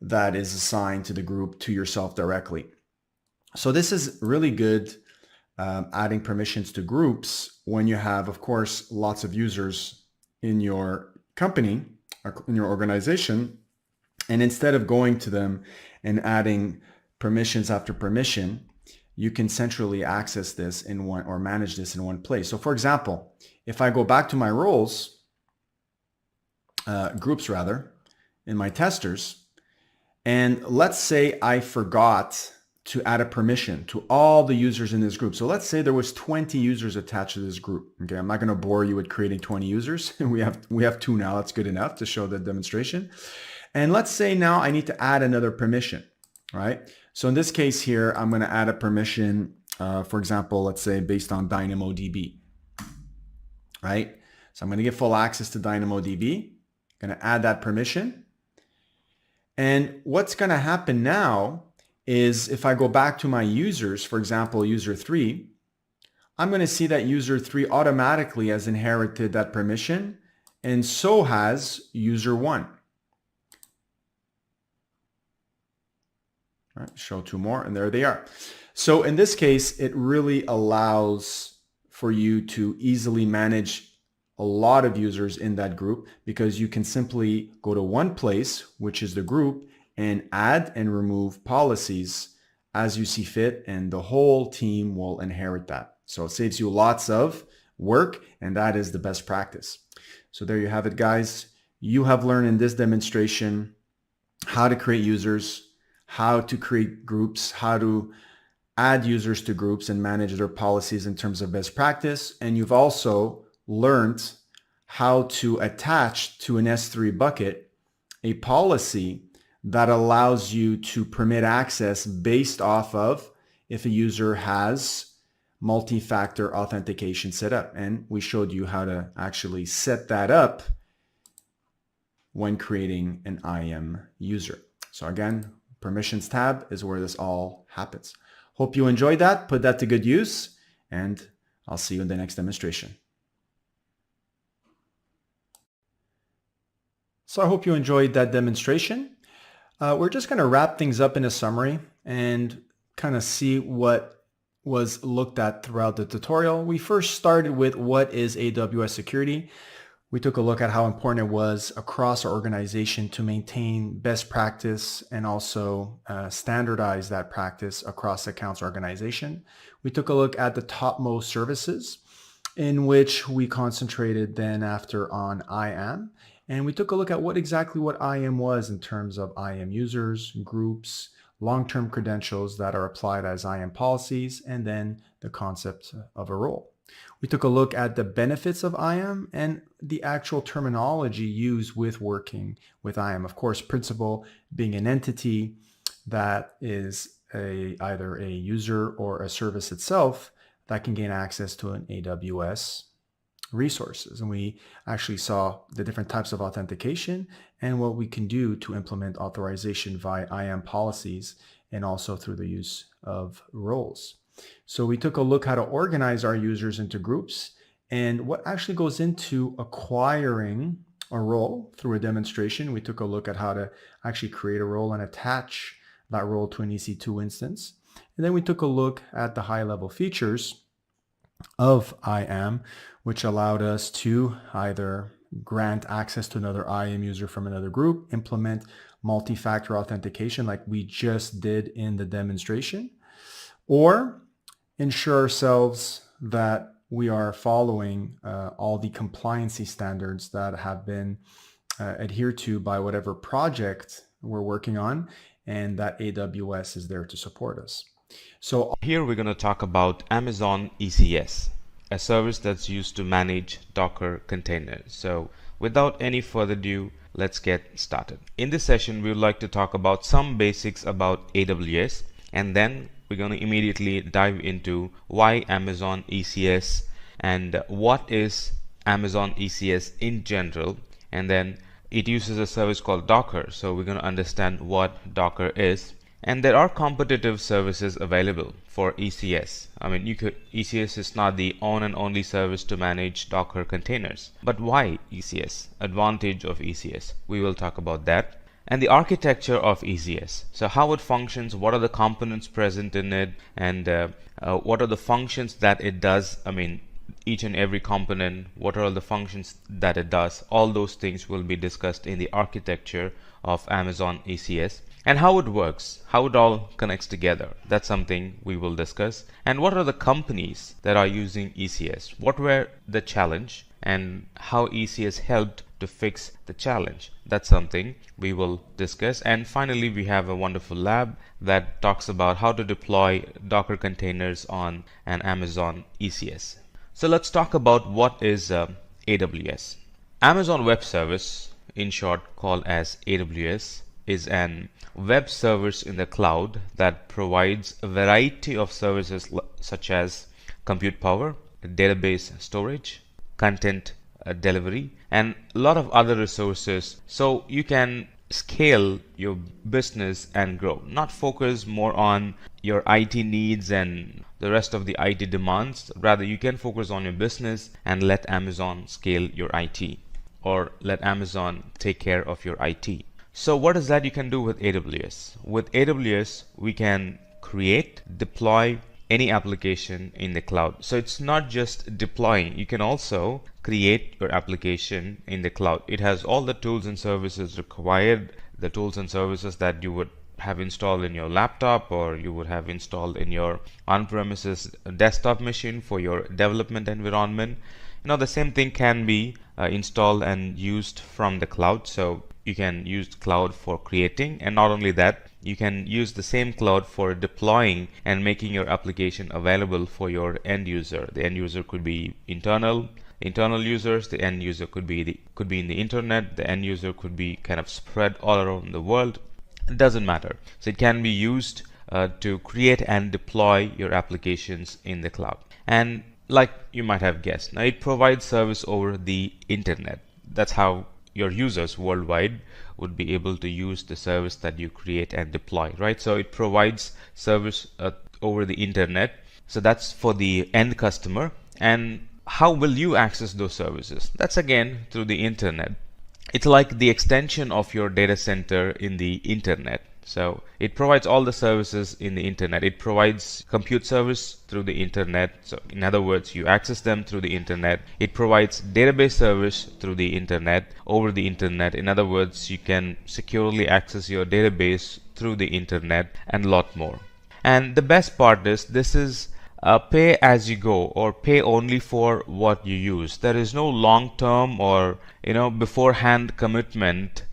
that is assigned to the group to yourself directly. So this is really good, adding permissions to groups when you have, of course, lots of users in your company, in your organization. And instead of going to them and adding permissions after permission, you can centrally access this in one or manage this in one place. So for example, if I go back to my roles, groups rather, in my testers, and let's say I forgot to add a permission to all the users in this group. So let's say there was 20 users attached to this group. Okay, I'm not going to bore you with creating 20 users. we have 2 now. That's good enough to show the demonstration. And let's say now I need to add another permission, right? So in this case here, I'm going to add a permission For example, let's say based on DynamoDB, right? So I'm going to get full access to DynamoDB. Going to add that permission. And what's going to happen now is if I go back to my users, for example, user 3, I'm going to see that user 3 automatically has inherited that permission, and so has user 1. All right, show 2 more, and there they are. So in this case, it really allows for you to easily manage a lot of users in that group, because you can simply go to one place, which is the group, and add and remove policies as you see fit, and the whole team will inherit that. So it saves you lots of work, and that is the best practice. So there you have it, guys. You have learned in this demonstration how to create users, how to create groups, how to add users to groups and manage their policies in terms of best practice. And you've also learned how to attach to an S3 bucket a policy that allows you to permit access based off of if a user has multi-factor authentication set up. And we showed you how to actually set that up when creating an IAM user. So again, permissions tab is where this all happens. Hope you enjoyed that, put that to good use, and I'll see you in the next demonstration. So I hope you enjoyed that demonstration. We're just going to wrap things up in a summary and kind of see what was looked at throughout the tutorial. We first started with what is AWS security. We took a look at how important it was across our organization to maintain best practice and also standardize that practice across accounts organization. We took a look at the topmost services, in which we concentrated then after on IAM. And we took a look at what IAM was in terms of IAM users, groups, long-term credentials that are applied as IAM policies, and then the concept of a role. We took a look at the benefits of IAM and the actual terminology used with working with IAM. Of course, principal being an entity that is either a user or a service itself that can gain access to an AWS resources. And we actually saw the different types of authentication and what we can do to implement authorization via IAM policies and also through the use of roles. So we took a look how to organize our users into groups and what actually goes into acquiring a role through a demonstration. We took a look at how to actually create a role and attach that role to an EC2 instance. And then we took a look at the high-level features of IAM, which allowed us to either grant access to another IAM user from another group, implement multi-factor authentication like we just did in the demonstration, or ensure ourselves that we are following all the compliancy standards that have been adhered to by whatever project we're working on, and that AWS is there to support us. So here we're going to talk about Amazon ECS, a service that's used to manage Docker containers. So without any further ado, let's get started. In this session, we would like to talk about some basics about AWS, and then we're going to immediately dive into why Amazon ECS and what is Amazon ECS in general, and then it uses a service called Docker, so we're going to understand what Docker is. And there are competitive services available for ECS. I mean, ECS is not the on and only service to manage Docker containers. But why ECS? Advantage of ECS. We will talk about that. And the architecture of ECS. So how it functions, what are the components present in it, and what are the functions that it does. I mean, each and every component, what are all the functions that it does. All those things will be discussed in the architecture of Amazon ECS. And how it works, how it all connects together. That's something we will discuss. And what are the companies that are using ECS? What were the challenge and how ECS helped to fix the challenge? That's something we will discuss. And finally, we have a wonderful lab that talks about how to deploy Docker containers on an Amazon ECS. So let's talk about what is AWS. Amazon Web Service, in short called as AWS, is an web service in the cloud that provides a variety of services such as compute power, database storage, content delivery, and a lot of other resources, so you can scale your business and grow, not focus more on your IT needs and the rest of the IT demands. Rather, you can focus on your business and let Amazon scale your IT, or let Amazon take care of your IT. So what is that you can do with AWS? With AWS, we can create, deploy any application in the cloud. So it's not just deploying, you can also create your application in the cloud. It has all the tools and services required, the tools and services that you would have installed in your laptop or you would have installed in your on-premises desktop machine for your development environment. The same thing can be installed and used from the cloud. So you can use cloud for creating, and not only that, you can use the same cloud for deploying and making your application available for your end user. The end user could be internal users. The end user could be in the internet. The end user could be kind of spread all around the world. It doesn't matter. So it can be used to create and deploy your applications in the cloud. And like you might have guessed, now it provides service over the internet. That's how your users worldwide would be able to use the service that you create and deploy, right? So it provides service over the internet. So that's for the end customer. And how will you access those services? That's again through the internet. It's like the extension of your data center in the internet. So it provides all the services in the internet. It provides compute service through the internet. So in other words, you access them through the internet. It provides database service through the internet, over the internet. In other words, you can securely access your database through the internet, and a lot more. And the best part is this is pay as you go, or pay only for what you use. There is no long-term or beforehand commitment.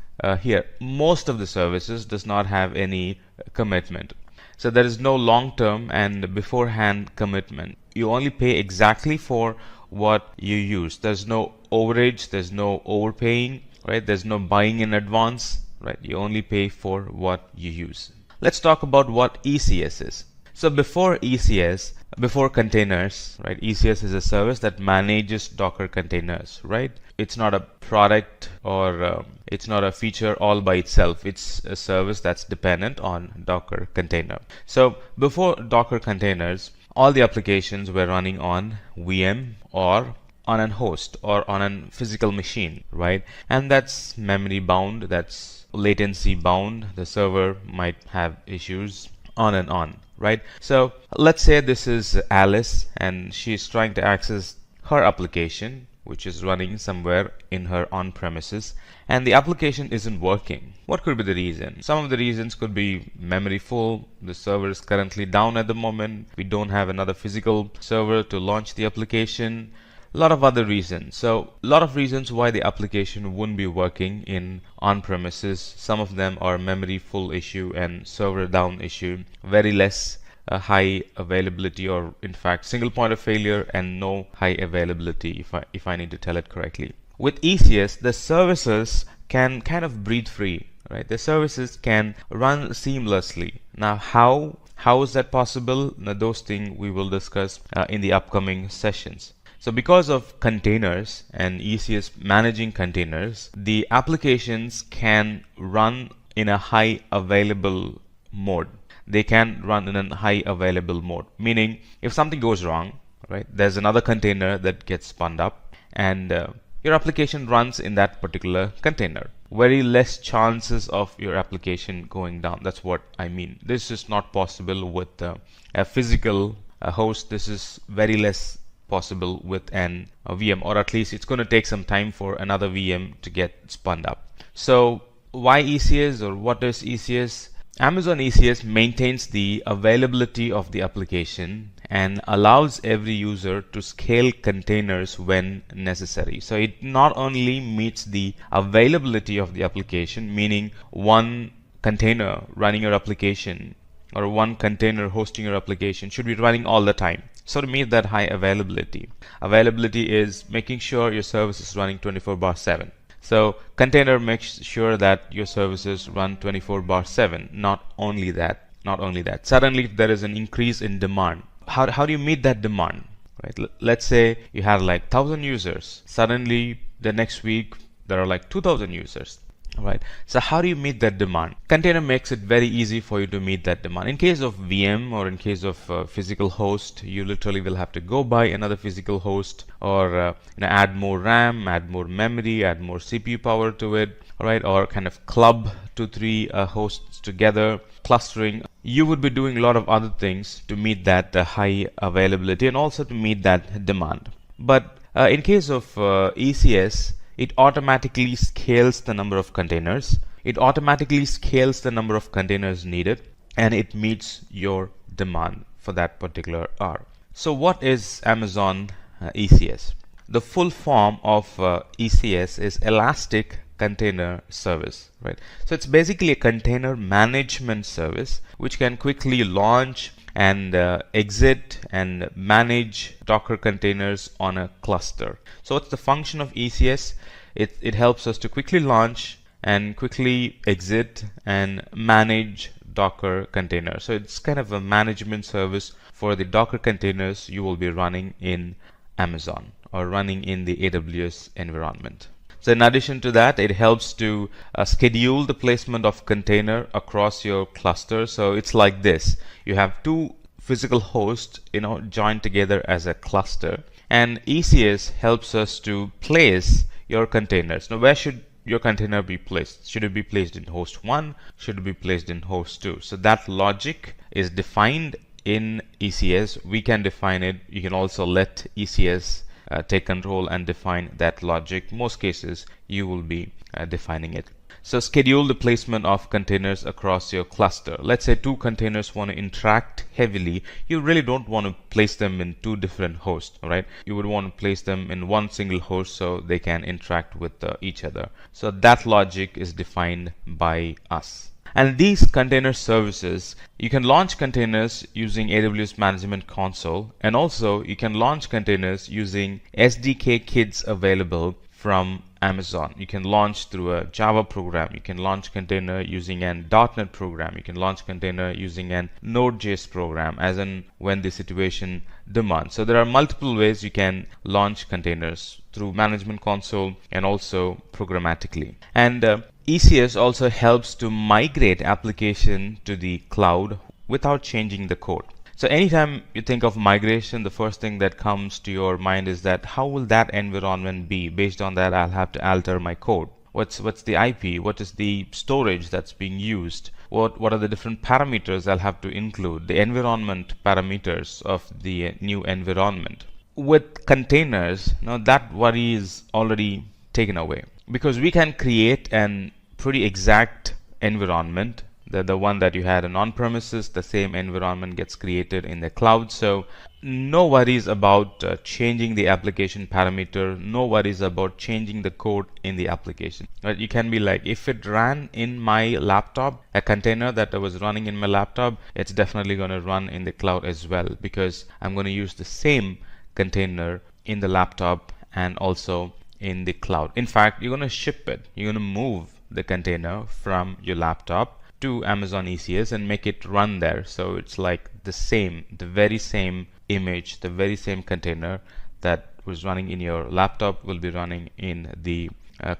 Here, most of the services does not have any commitment. So there is no long-term and beforehand commitment. You only pay exactly for what you use. There's no overage, there's no overpaying, right? There's no buying in advance, right? You only pay for what you use. Let's talk about what ECS is. So before ECS, before containers, right? ECS is a service that manages Docker containers, right? It's not a product or it's not a feature all by itself. It's a service that's dependent on Docker container. So before Docker containers, all the applications were running on VM or on a host or on a physical machine, right? And that's memory bound, that's latency bound. The server might have issues, on and on, right? So let's say this is Alice and she's trying to access her application, which is running somewhere in her on-premises, and the application isn't working. What could be the reason? Some of the reasons could be memory full, the server is currently down at the moment, we don't have another physical server to launch the application, a lot of other reasons. So a lot of reasons why the application wouldn't be working in on-premises. Some of them are memory full issue and server down issue, very less high availability, or in fact single point of failure and no high availability, if I need to tell it correctly. With ECS, the services can kind of breathe free, right? The services can run seamlessly. Now how is that possible? Now, those things we will discuss in the upcoming sessions. So because of containers and ECS managing containers, the applications can run in a high available mode. They can run in a high available mode, meaning if something goes wrong, right, there's another container that gets spun up and your application runs in that particular container. Very less chances of your application going down. That's what I mean. This is not possible with a physical host. This is very less possible with a VM, or at least it's going to take some time for another VM to get spun up. So why ECS, or what is ECS? Amazon ECS maintains the availability of the application and allows every user to scale containers when necessary. So it not only meets the availability of the application, meaning one container running your application or one container hosting your application should be running all the time. So to meet that high availability, availability is making sure your service is running 24/7. So container makes sure that your services run 24/7. Not only that, suddenly if there is an increase in demand, how do you meet that demand? Right? Let's say you have like 1,000 users. Suddenly the next week there are like 2,000 users. Right. So how do you meet that demand? Container makes it very easy for you to meet that demand. In case of VM or in case of physical host, you literally will have to go buy another physical host, or add more RAM, add more memory, add more CPU power to it, right? Or kind of club 2-3 hosts together, clustering. You would be doing a lot of other things to meet that high availability and also to meet that demand. But in case of ECS, it automatically scales the number of containers. It automatically scales the number of containers needed, and it meets your demand for that particular hour. So what is Amazon ECS? The full form of ECS is Elastic Container Service, right? So it's basically a container management service which can quickly launch and exit and manage Docker containers on a cluster. So what's the function of ECS? It helps us to quickly launch and quickly exit and manage Docker containers. So it's kind of a management service for the Docker containers you will be running in Amazon or running in the AWS environment. So in addition to that, it helps to schedule the placement of container across your cluster. So it's like this. You have two physical hosts, joined together as a cluster. And ECS helps us to place your containers. Now, where should your container be placed? Should it be placed in host 1? Should it be placed in host 2? So that logic is defined in ECS. We can define it. You can also let ECS take control and define that logic. Most cases you will be defining it. So schedule the placement of containers across your cluster. Let's say two containers want to interact heavily. You really don't want to place them in two different hosts, right? You would want to place them in one single host so they can interact with each other. So that logic is defined by us. And these container services, you can launch containers using AWS Management Console, and also you can launch containers using SDK kits available from Amazon. You can launch through a Java program. You can launch container using an .NET program. You can launch container using an Node.js program, as in when the situation demands. So there are multiple ways you can launch containers through Management Console and also programmatically. And ECS also helps to migrate application to the cloud without changing the code. So anytime you think of migration, the first thing that comes to your mind is that how will that environment be? Based on that, I'll have to alter my code. What's the IP? What is the storage that's being used? What are the different parameters I'll have to include? The environment parameters of the new environment. With containers, now that worry is already taken away, because we can create an pretty exact environment. The one that you had on premises, the same environment gets created in the cloud. So no worries about changing the application parameter, no worries about changing the code in the application. Right? You can be like, if it ran in my laptop, a container that I was running in my laptop, it's definitely going to run in the cloud as well, because I'm going to use the same container in the laptop and also in the cloud. In fact, you're going to ship it. You're going to move the container from your laptop to Amazon ECS and make it run there. So it's like the very same image, the very same container that was running in your laptop will be running in the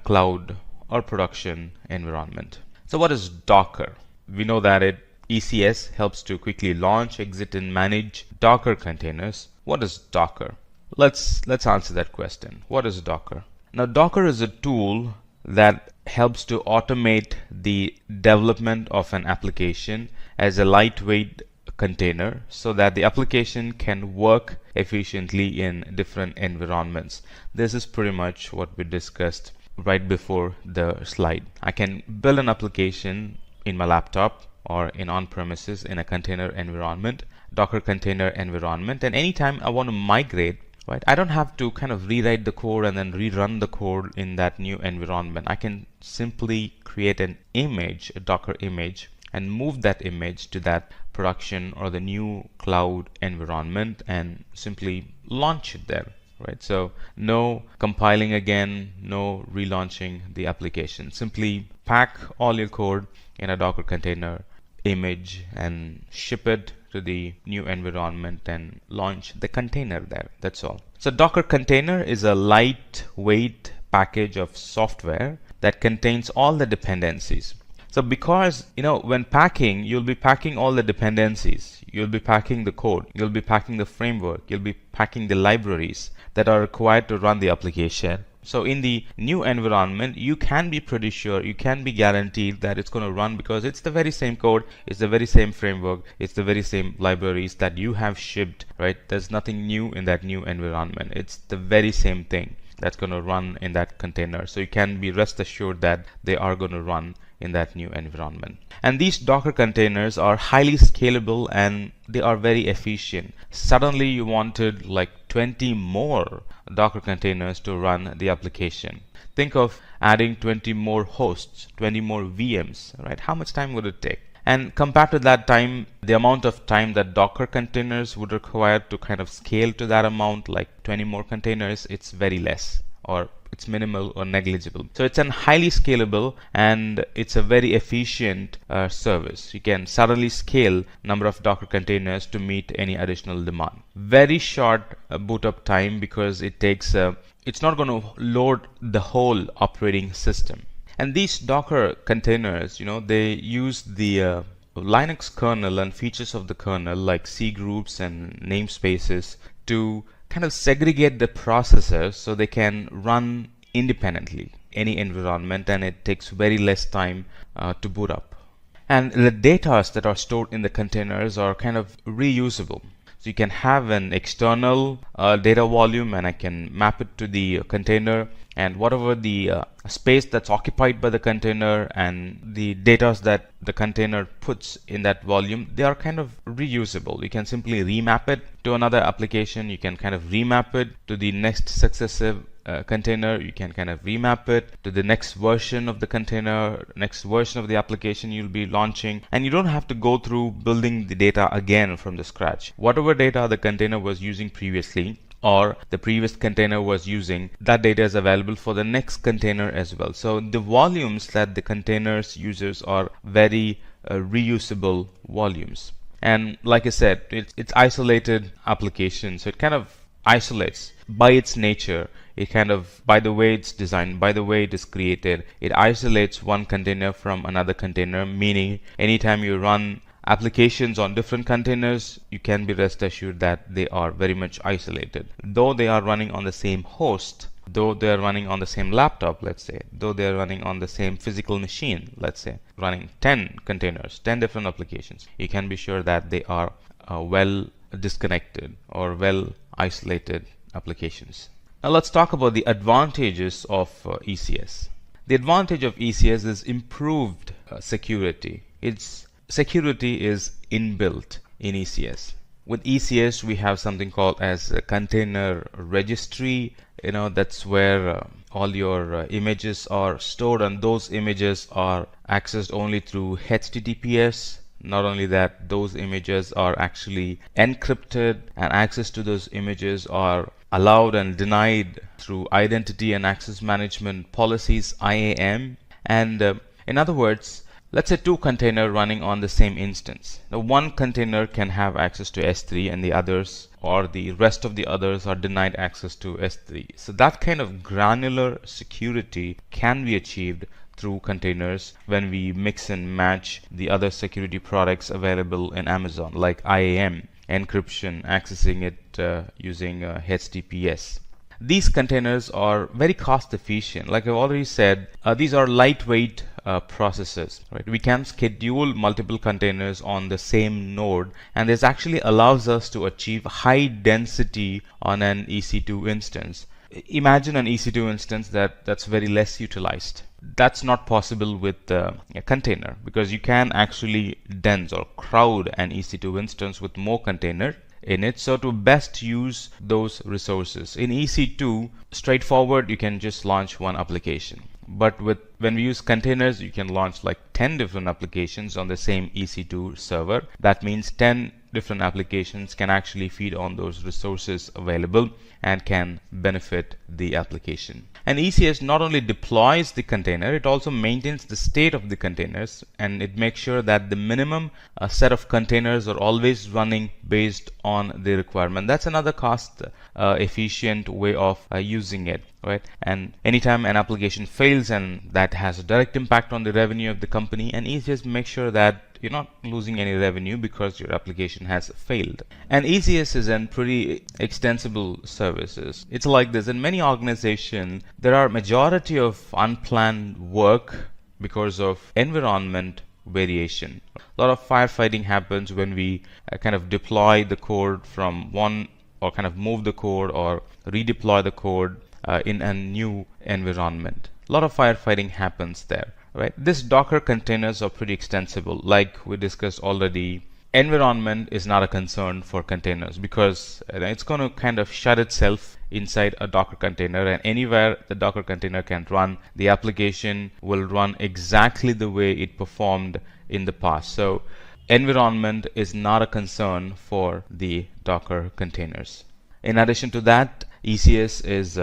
cloud or production environment. So what is Docker? We know that ECS helps to quickly launch, exit, and manage Docker containers. What is Docker? Let's answer that question. What is Docker? Now, Docker is a tool that helps to automate the development of an application as a lightweight container so that the application can work efficiently in different environments. This is pretty much what we discussed right before the slide. I can build an application in my laptop or in on-premises in a container environment, Docker container environment, and anytime I want to migrate, right, I don't have to kind of rewrite the code and then rerun the code in that new environment. I can simply create an image, a Docker image, and move that image to that production or the new cloud environment and simply launch it there. right? So no compiling again, no relaunching the application. Simply pack all your code in a Docker container, image, and ship it to the new environment and launch the container there. That's all. So Docker container is a lightweight package of software that contains all the dependencies. So because, when packing, you'll be packing all the dependencies. You'll be packing the code. You'll be packing the framework. You'll be packing the libraries that are required to run the application. So in the new environment, you can be pretty sure, you can be guaranteed that it's going to run because it's the very same code, it's the very same framework, it's the very same libraries that you have shipped, right? There's nothing new in that new environment. It's the very same thing that's going to run in that container. So you can be rest assured that they are going to run in that new environment. And these Docker containers are highly scalable and they are very efficient. Suddenly you wanted like 20 more Docker containers to run the application. Think of adding 20 more hosts, 20 more VMs, right? How much time would it take? And compared to that time, the amount of time that Docker containers would require to kind of scale to that amount, like 20 more containers, it's very less, or it's minimal or negligible. So it's a highly scalable and it's a very efficient service. You can suddenly scale number of Docker containers to meet any additional demand. Very short boot up time because it takes it's not going to load the whole operating system. And these Docker containers, they use the Linux kernel and features of the kernel like C groups and namespaces to kind of segregate the processors so they can run independently any environment, and it takes very less time to boot up. And the data that are stored in the containers are kind of reusable. So you can have an external data volume and I can map it to the container, and whatever the space that's occupied by the container and the data that the container puts in that volume, they are kind of reusable. You can simply remap it to another application. You can kind of remap it to the next successive container. You can kind of remap it to the next version of the container, next version of the application you'll be launching, and you don't have to go through building the data again from the scratch. Whatever data the container was using previously or the previous container was using, that data is available for the next container as well. So the volumes that the containers uses are very reusable volumes. And like I said, it's isolated application, so it kind of isolates by its nature. It kind of, by the way it's designed, by the way it is created, it isolates one container from another container, meaning anytime you run applications on different containers, you can be rest assured that they are very much isolated. Though they are running on the same host, though they are running on the same laptop, let's say, though they are running on the same physical machine, let's say, running 10 containers, 10 different applications, you can be sure that they are well disconnected or well isolated applications. Now let's talk about the advantages of ECS. The advantage of ECS is improved security. Its security is inbuilt in ECS. With ECS, we have something called as a container registry. That's where all your images are stored, and those images are accessed only through HTTPS. Not only that, those images are actually encrypted, and access to those images are allowed and denied through identity and access management policies, IAM. And in other words, let's say two containers running on the same instance. Now one container can have access to S3 and the others, or the rest of the others, are denied access to S3. So that kind of granular security can be achieved through containers when we mix and match the other security products available in Amazon, like IAM, encryption, accessing it using HTTPS. These containers are very cost efficient. Like I've already said, these are lightweight processes, right? We can schedule multiple containers on the same node, and this actually allows us to achieve high density on an EC2 instance. Imagine an EC2 instance that's very less utilized. That's not possible with a container, because you can actually dense or crowd an EC2 instance with more containers in it, so to best use those resources. In EC2, straightforward, you can just launch one application. But when we use containers, you can launch like 10 different applications on the same EC2 server. That means 10 different applications can actually feed on those resources available and can benefit the application. And ECS not only deploys the container, it also maintains the state of the containers, and it makes sure that the minimum set of containers are always running based on the requirement. That's another cost efficient way of using it, right? And anytime an application fails, and that has a direct impact on the revenue of the company, and ECS makes sure that you're not losing any revenue because your application has failed. And ECS is a pretty extensible services. It's like this: in many organizations, there are majority of unplanned work because of environment variation. A lot of firefighting happens when we kind of deploy the code from one, or kind of move the code or redeploy the code in a new environment. A lot of firefighting happens there. Right. This Docker containers are pretty extensible. Like we discussed already, environment is not a concern for containers because it's going to kind of shut itself inside a Docker container, and anywhere the Docker container can run, the application will run exactly the way it performed in the past. So environment is not a concern for the Docker containers. In addition to that, ECS is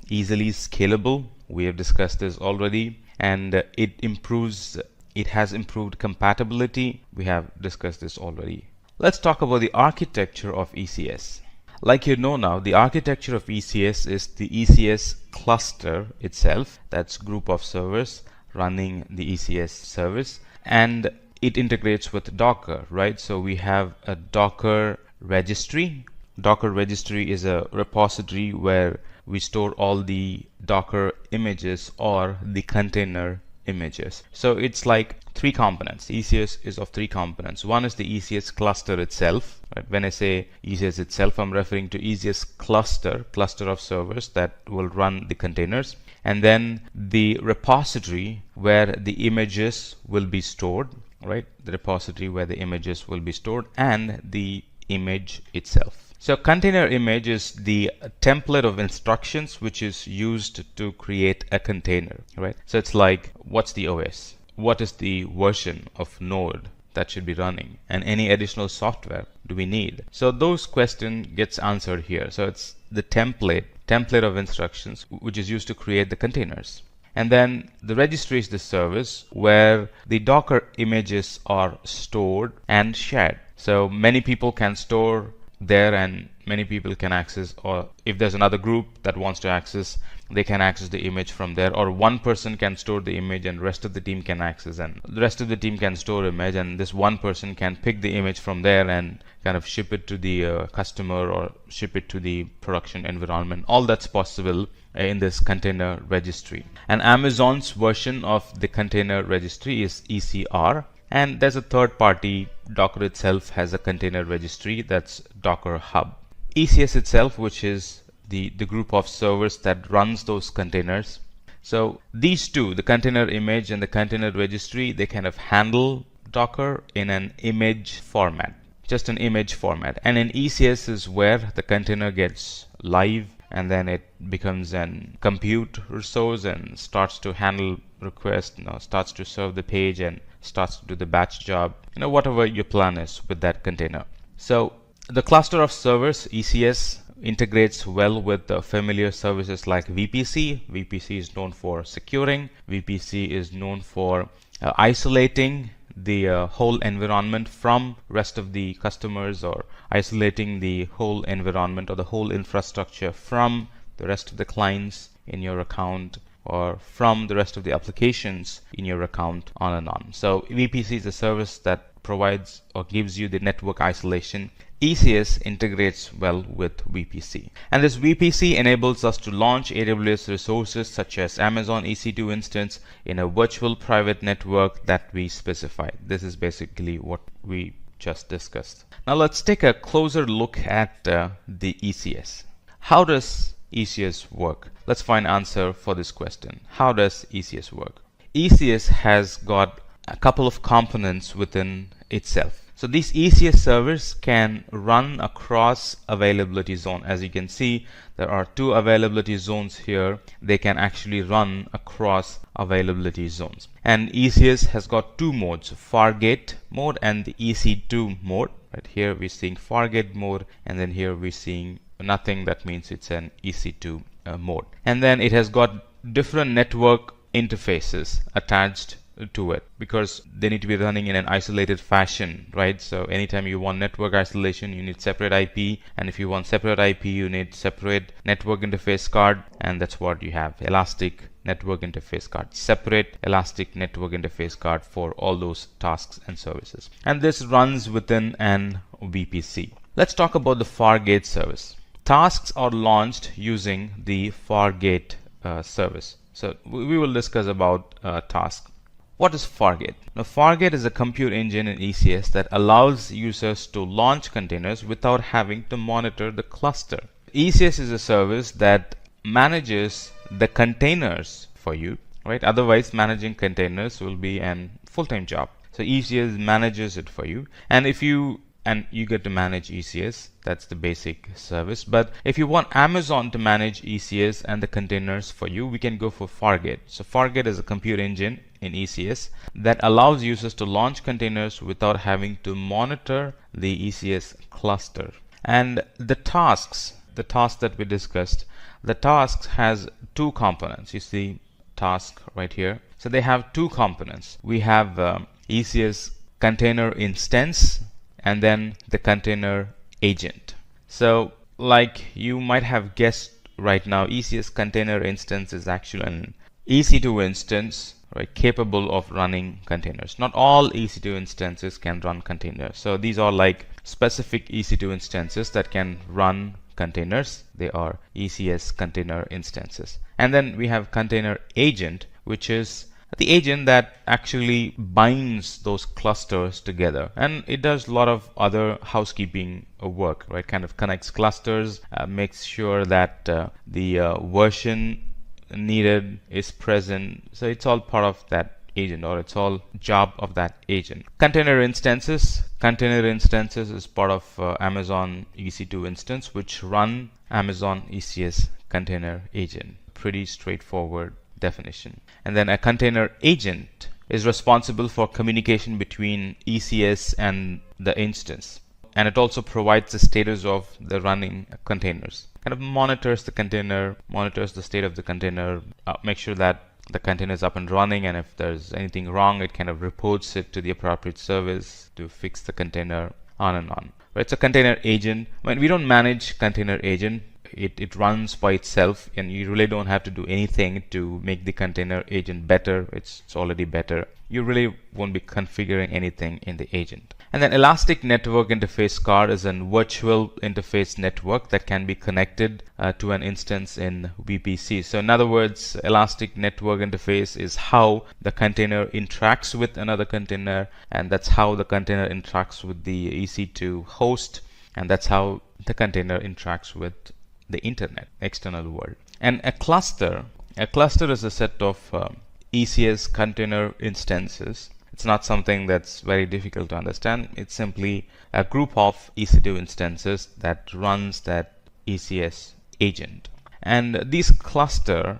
easily scalable. We have discussed this already. And it has improved compatibility. We have discussed this already. Let's talk about the architecture of ECS. Like you know now, the architecture of ECS is the ECS cluster itself. That's group of servers running the ECS service, and it integrates with Docker, right? So we have a Docker registry. Docker registry is a repository where we store all the Docker images or the container images. So it's like three components. ECS is of three components. One is the ECS cluster itself. Right? When I say ECS itself, I'm referring to ECS cluster of servers that will run the containers. And then the repository where the images will be stored, right? The repository where the images will be stored, and the image itself. So container image is the template of instructions which is used to create a container, right? So it's like, what's the OS? What is the version of node that should be running? And any additional software do we need? So those questions gets answered here. So it's the template of instructions which is used to create the containers. And then the registry is the service where the Docker images are stored and shared. So many people can store there, and many people can access, or if there's another group that wants to access, they can access the image from there, or one person can store the image and rest of the team can access, and the rest of the team can store image, and this one person can pick the image from there and kind of ship it to the customer or ship it to the production environment. All that's possible in this container registry. And Amazon's version of the container registry is ECR. And there's a third party. Docker itself has a container registry, that's Docker Hub. ECS itself, which is the group of servers that runs those containers. So these two, the container image and the container registry, they kind of handle Docker in an image format, just an image format. And in ECS is where the container gets live, and then it becomes an compute resource and starts to handle requests, starts to serve the page and starts to do the batch job, whatever your plan is with that container. So the cluster of servers, ECS, integrates well with the familiar services like VPC. VPC is known for securing. VPC is known for isolating the whole environment from rest of the customers, or isolating the whole environment or the whole infrastructure from the rest of the clients in your account, or from the rest of the applications in your account, on and on. So VPC is a service that provides or gives you the network isolation. ECS integrates well with VPC. And this VPC enables us to launch AWS resources such as Amazon EC2 instance in a virtual private network that we specify. This is basically what we just discussed. Now let's take a closer look at the ECS. How does ECS work? Let's find answer for this question. How does ECS work? ECS has got a couple of components within itself. So these ECS servers can run across availability zone. As you can see, there are two availability zones here. They can actually run across availability zones. And ECS has got two modes, Fargate mode and the EC2 mode. Right here we're seeing Fargate mode, and then here we're seeing nothing. That means it's an EC2 mode. And then it has got different network interfaces attached to it because they need to be running in an isolated fashion, right? So anytime you want network isolation, you need separate IP, and if you want separate IP, you need separate network interface card, and that's what you have: Elastic network interface card, separate Elastic network interface card for all those tasks and services. And this runs within an VPC. Let's talk about the Fargate service. Tasks are launched using the Fargate service. So we will discuss about tasks. What is Fargate? Now, Fargate is a compute engine in ECS that allows users to launch containers without having to monitor the cluster. ECS is a service that manages the containers for you, right? Otherwise, managing containers will be a full-time job. So ECS manages it for you, and you get to manage ECS. That's the basic service. But if you want Amazon to manage ECS and the containers for you, we can go for Fargate. So Fargate is a compute engine in ECS that allows users to launch containers without having to monitor the ECS cluster. And the tasks that we discussed, the tasks has two components. You see task right here. So they have two components. We have ECS container instance and then the container agent. So like you might have guessed right now, ECS container instance is actually an EC2 instance, right, capable of running containers. Not all EC2 instances can run containers. So these are like specific EC2 instances that can run containers. They are ECS container instances. And then we have container agent, which is the agent that actually binds those clusters together, and it does a lot of other housekeeping work, right? Kind of connects clusters, makes sure that the version needed is present. So it's all part of that agent, or it's all job of that agent. Container instances is part of Amazon EC2 instance, which run Amazon ECS container agent. Pretty straightforward definition. And then a container agent is responsible for communication between ECS and the instance, and it also provides the status of the running containers. Kind of monitors the container, monitors the state of the container, make sure that the container is up and running, and if there's anything wrong, it kind of reports it to the appropriate service to fix the container, on and on. Right? So container agent, when we don't manage container agent, it runs by itself, and you really don't have to do anything to make the container agent better. It's already better. You really won't be configuring anything in the agent. And then Elastic Network Interface Card is a virtual interface network that can be connected to an instance in VPC. So in other words, Elastic Network Interface is how the container interacts with another container, and that's how the container interacts with the EC2 host, and that's how the container interacts with the internet, external world. And a cluster is a set of ECS container instances. It's not something that's very difficult to understand. It's simply a group of EC2 instances that runs that ECS agent. And this cluster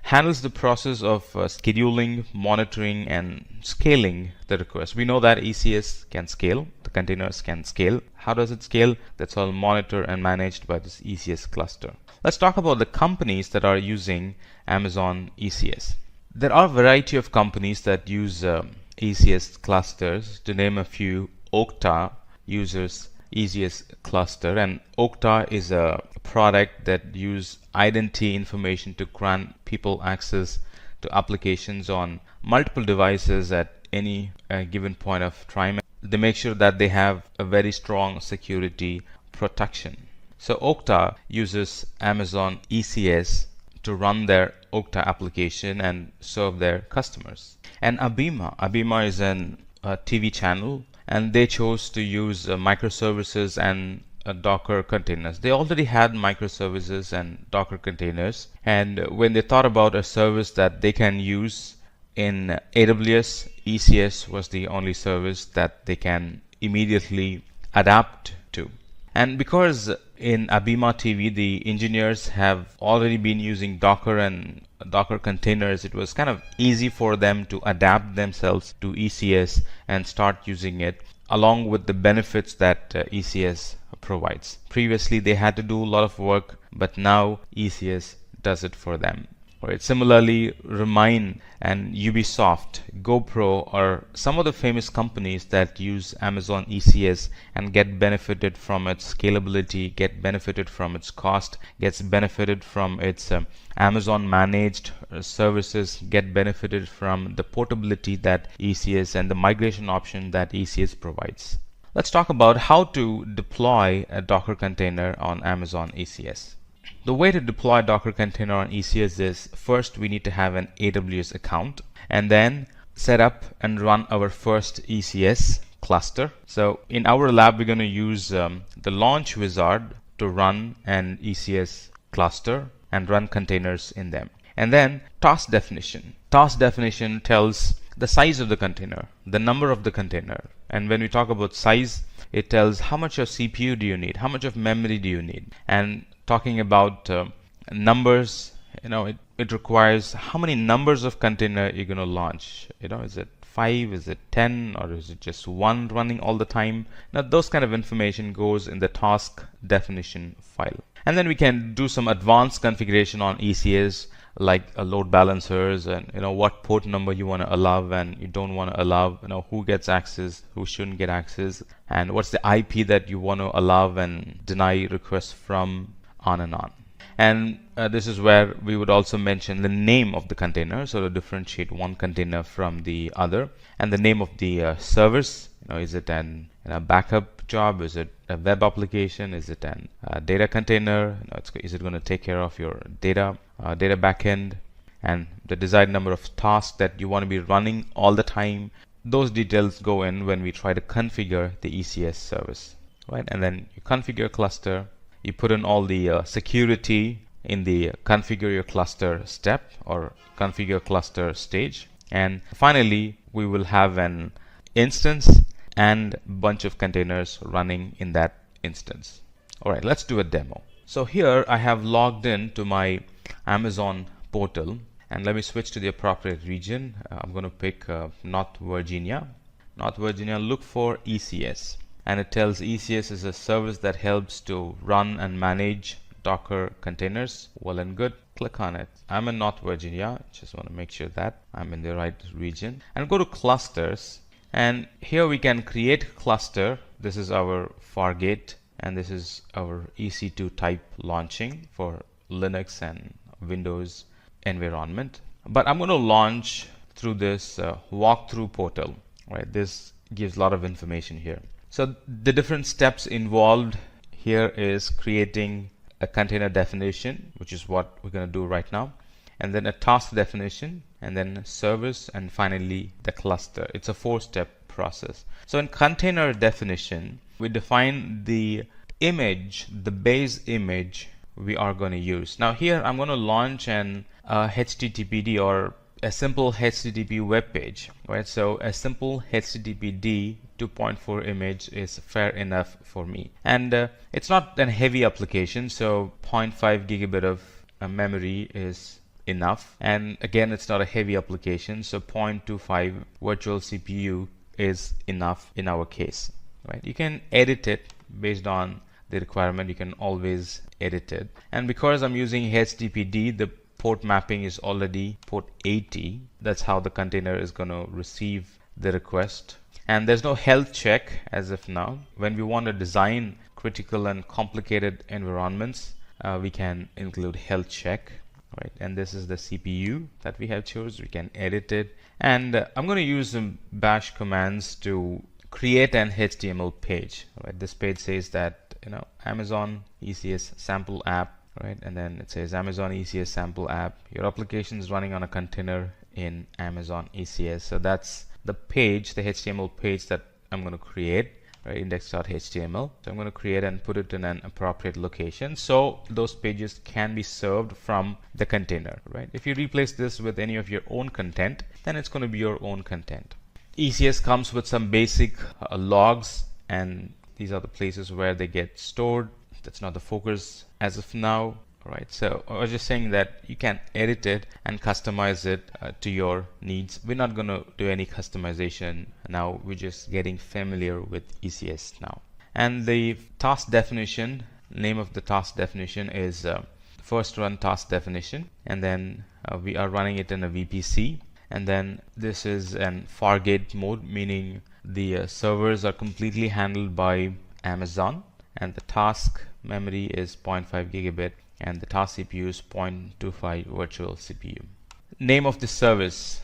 handles the process of scheduling, monitoring, and scaling the request. We know that ECS can scale, the containers can scale. How does it scale? That's all monitored and managed by this ECS cluster. Let's talk about the companies that are using Amazon ECS. There are a variety of companies that use ECS clusters. To name a few, Okta uses ECS cluster, and Okta is a product that uses identity information to grant people access to applications on multiple devices at any given point of time. They make sure that they have a very strong security protection. So Okta uses Amazon ECS to run their Okta application and serve their customers. And Abima is a TV channel, and they chose to use microservices and Docker containers. They already had microservices and Docker containers, and when they thought about a service that they can use in AWS, ECS was the only service that they can immediately adapt to. And because in Abima TV the engineers have already been using Docker and Docker containers, it was kind of easy for them to adapt themselves to ECS and start using it along with the benefits that ECS provides. Previously, they had to do a lot of work, but now ECS does it for them. Right. Similarly, Remain and Ubisoft, GoPro are some of the famous companies that use Amazon ECS and get benefited from its scalability, get benefited from its cost, gets benefited from its Amazon managed services, get benefited from the portability that ECS and the migration option that ECS provides. Let's talk about how to deploy a Docker container on Amazon ECS. The way to deploy a Docker container on ECS is, first we need to have an AWS account and then set up and run our first ECS cluster. So in our lab, we're going to use the launch wizard to run an ECS cluster and run containers in them. And then task definition. Task definition tells the size of the container, the number of the container. And when we talk about size, it tells how much of CPU do you need, how much of memory do you need. And talking about numbers, it requires how many numbers of container you're going to launch. Is it 5, is it 10, or is it just 1 running all the time? Now those kind of information goes in the task definition file. And then we can do some advanced configuration on ECS, like load balancers and what port number you want to allow and you don't want to allow, who gets access, who shouldn't get access, and what's the IP that you want to allow and deny requests from, on and on. And this is where we would also mention the name of the container, so to differentiate one container from the other, and the name of the service. Is it an backup job? Is it a web application? Is it a data container? Is it going to take care of your data backend? And the desired number of tasks that you want to be running all the time. Those details go in when we try to configure the ECS service, right? And then you configure cluster. You put in all the security in the configure your cluster step or configure cluster stage. And finally, we will have an instance and bunch of containers running in that instance. All right, let's do a demo. So here I have logged in to my Amazon portal, and let me switch to the appropriate region. I'm going to pick North Virginia. North Virginia, look for ECS. And it tells ECS is a service that helps to run and manage Docker containers. Well and good. Click on it. I'm in North Virginia. Just want to make sure that I'm in the right region. And go to clusters. And here we can create cluster. This is our Fargate, and this is our EC2 type launching for Linux and Windows environment. But I'm going to launch through this walkthrough portal. Right? This gives a lot of information here. So the different steps involved here is creating a container definition, which is what we're going to do right now, and then a task definition, and then a service, and finally the cluster. It's a 4-step process. So in container definition, we define the image, the base image we are going to use. Now here I'm going to launch an HTTPD or a simple HTTP web page, right? So a simple HTTPD 2.4 image is fair enough for me. And it's not a heavy application, so 0.5 gigabit of memory is enough. And again, it's not a heavy application, so 0.25 virtual CPU is enough in our case, right? You can edit it based on the requirement. You can always edit it. And because I'm using HTTPD, the port mapping is already port 80. That's how the container is going to receive the request. And there's no health check as of now. When we want to design critical and complicated environments, we can include health check, right? And this is the CPU that we have chosen. We can edit it. And I'm going to use some bash commands to create an HTML page, right? This page says that, Amazon ECS sample app, right? And then it says Amazon ECS sample app. Your application is running on a container in Amazon ECS. So that's the page, the HTML page that I'm going to create, right? Index.html. So I'm going to create and put it in an appropriate location so those pages can be served from the container, right? If you replace this with any of your own content, then it's going to be your own content. ECS comes with some basic logs, and these are the places where they get stored. That's not the focus as of now. Right, so I was just saying that you can edit it and customize it to your needs. We're not going to do any customization now. We're just getting familiar with ECS now. And the task definition, name of the task definition is first run task definition, and then we are running it in a VPC. And then this is an Fargate mode, meaning the servers are completely handled by Amazon, and the task memory is 0.5 gigabit, and the task CPU is 0.25 virtual CPU. Name of the service: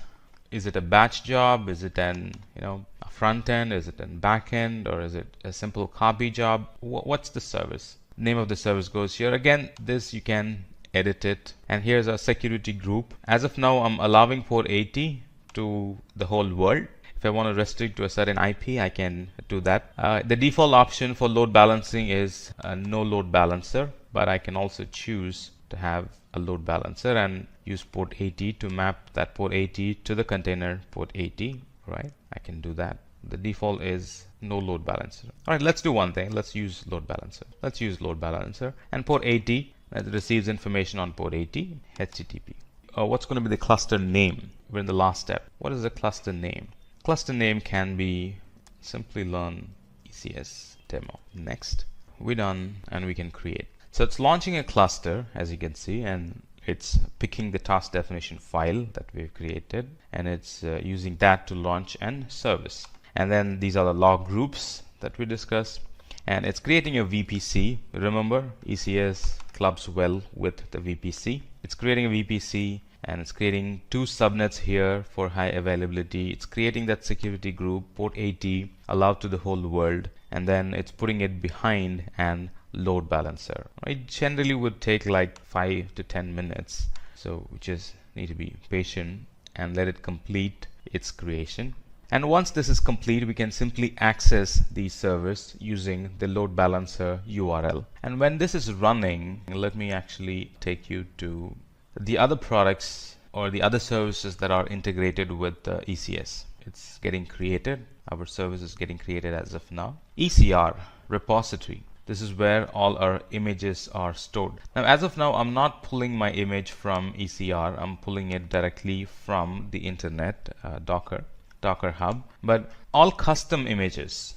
is it a batch job? Is it an a front end? Is it a back end? Or is it a simple copy job? What's the service? Name of the service goes here. Again, this you can edit it. And here's our security group. As of now, I'm allowing port 80 to the whole world. If I want to restrict to a certain IP, I can do that. The default option for load balancing is no load balancer, but I can also choose to have a load balancer and use port 80 to map that port 80 to the container port 80, right? I can do that. The default is no load balancer. All right, let's do one thing. Let's use load balancer. Let's use load balancer and port 80 that receives information on port 80, HTTP. What's going to be the cluster name? We're in the last step. What is the cluster name? Cluster name can be Simplilearn ECS demo. Next, we're done and we can create. So it's launching a cluster, as you can see, and it's picking the task definition file that we've created, and it's using that to launch an service. And then these are the log groups that we discussed, and it's creating a VPC. Remember, ECS clubs well with the VPC. It's creating a VPC, and it's creating two subnets here for high availability. It's creating that security group, port 80, allowed to the whole world, and then it's putting it behind an load balancer. It generally would take like 5 to 10 minutes, so we just need to be patient and let it complete its creation. And once this is complete, we can simply access these servers using the load balancer URL. And when this is running, let me actually take you to the other products or the other services that are integrated with ECS. It's getting created. Our service is getting created as of now. ECR repository. This is where all our images are stored. Now, as of now, I'm not pulling my image from ECR. I'm pulling it directly from the internet, Docker Hub. But all custom images,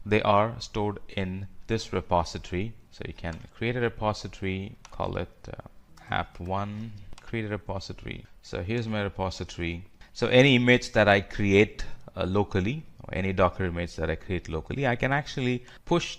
they are stored in this repository. So you can create a repository, call it app1, create a repository. So here's my repository. So any image that I create locally, or any Docker image that I create locally, I can actually push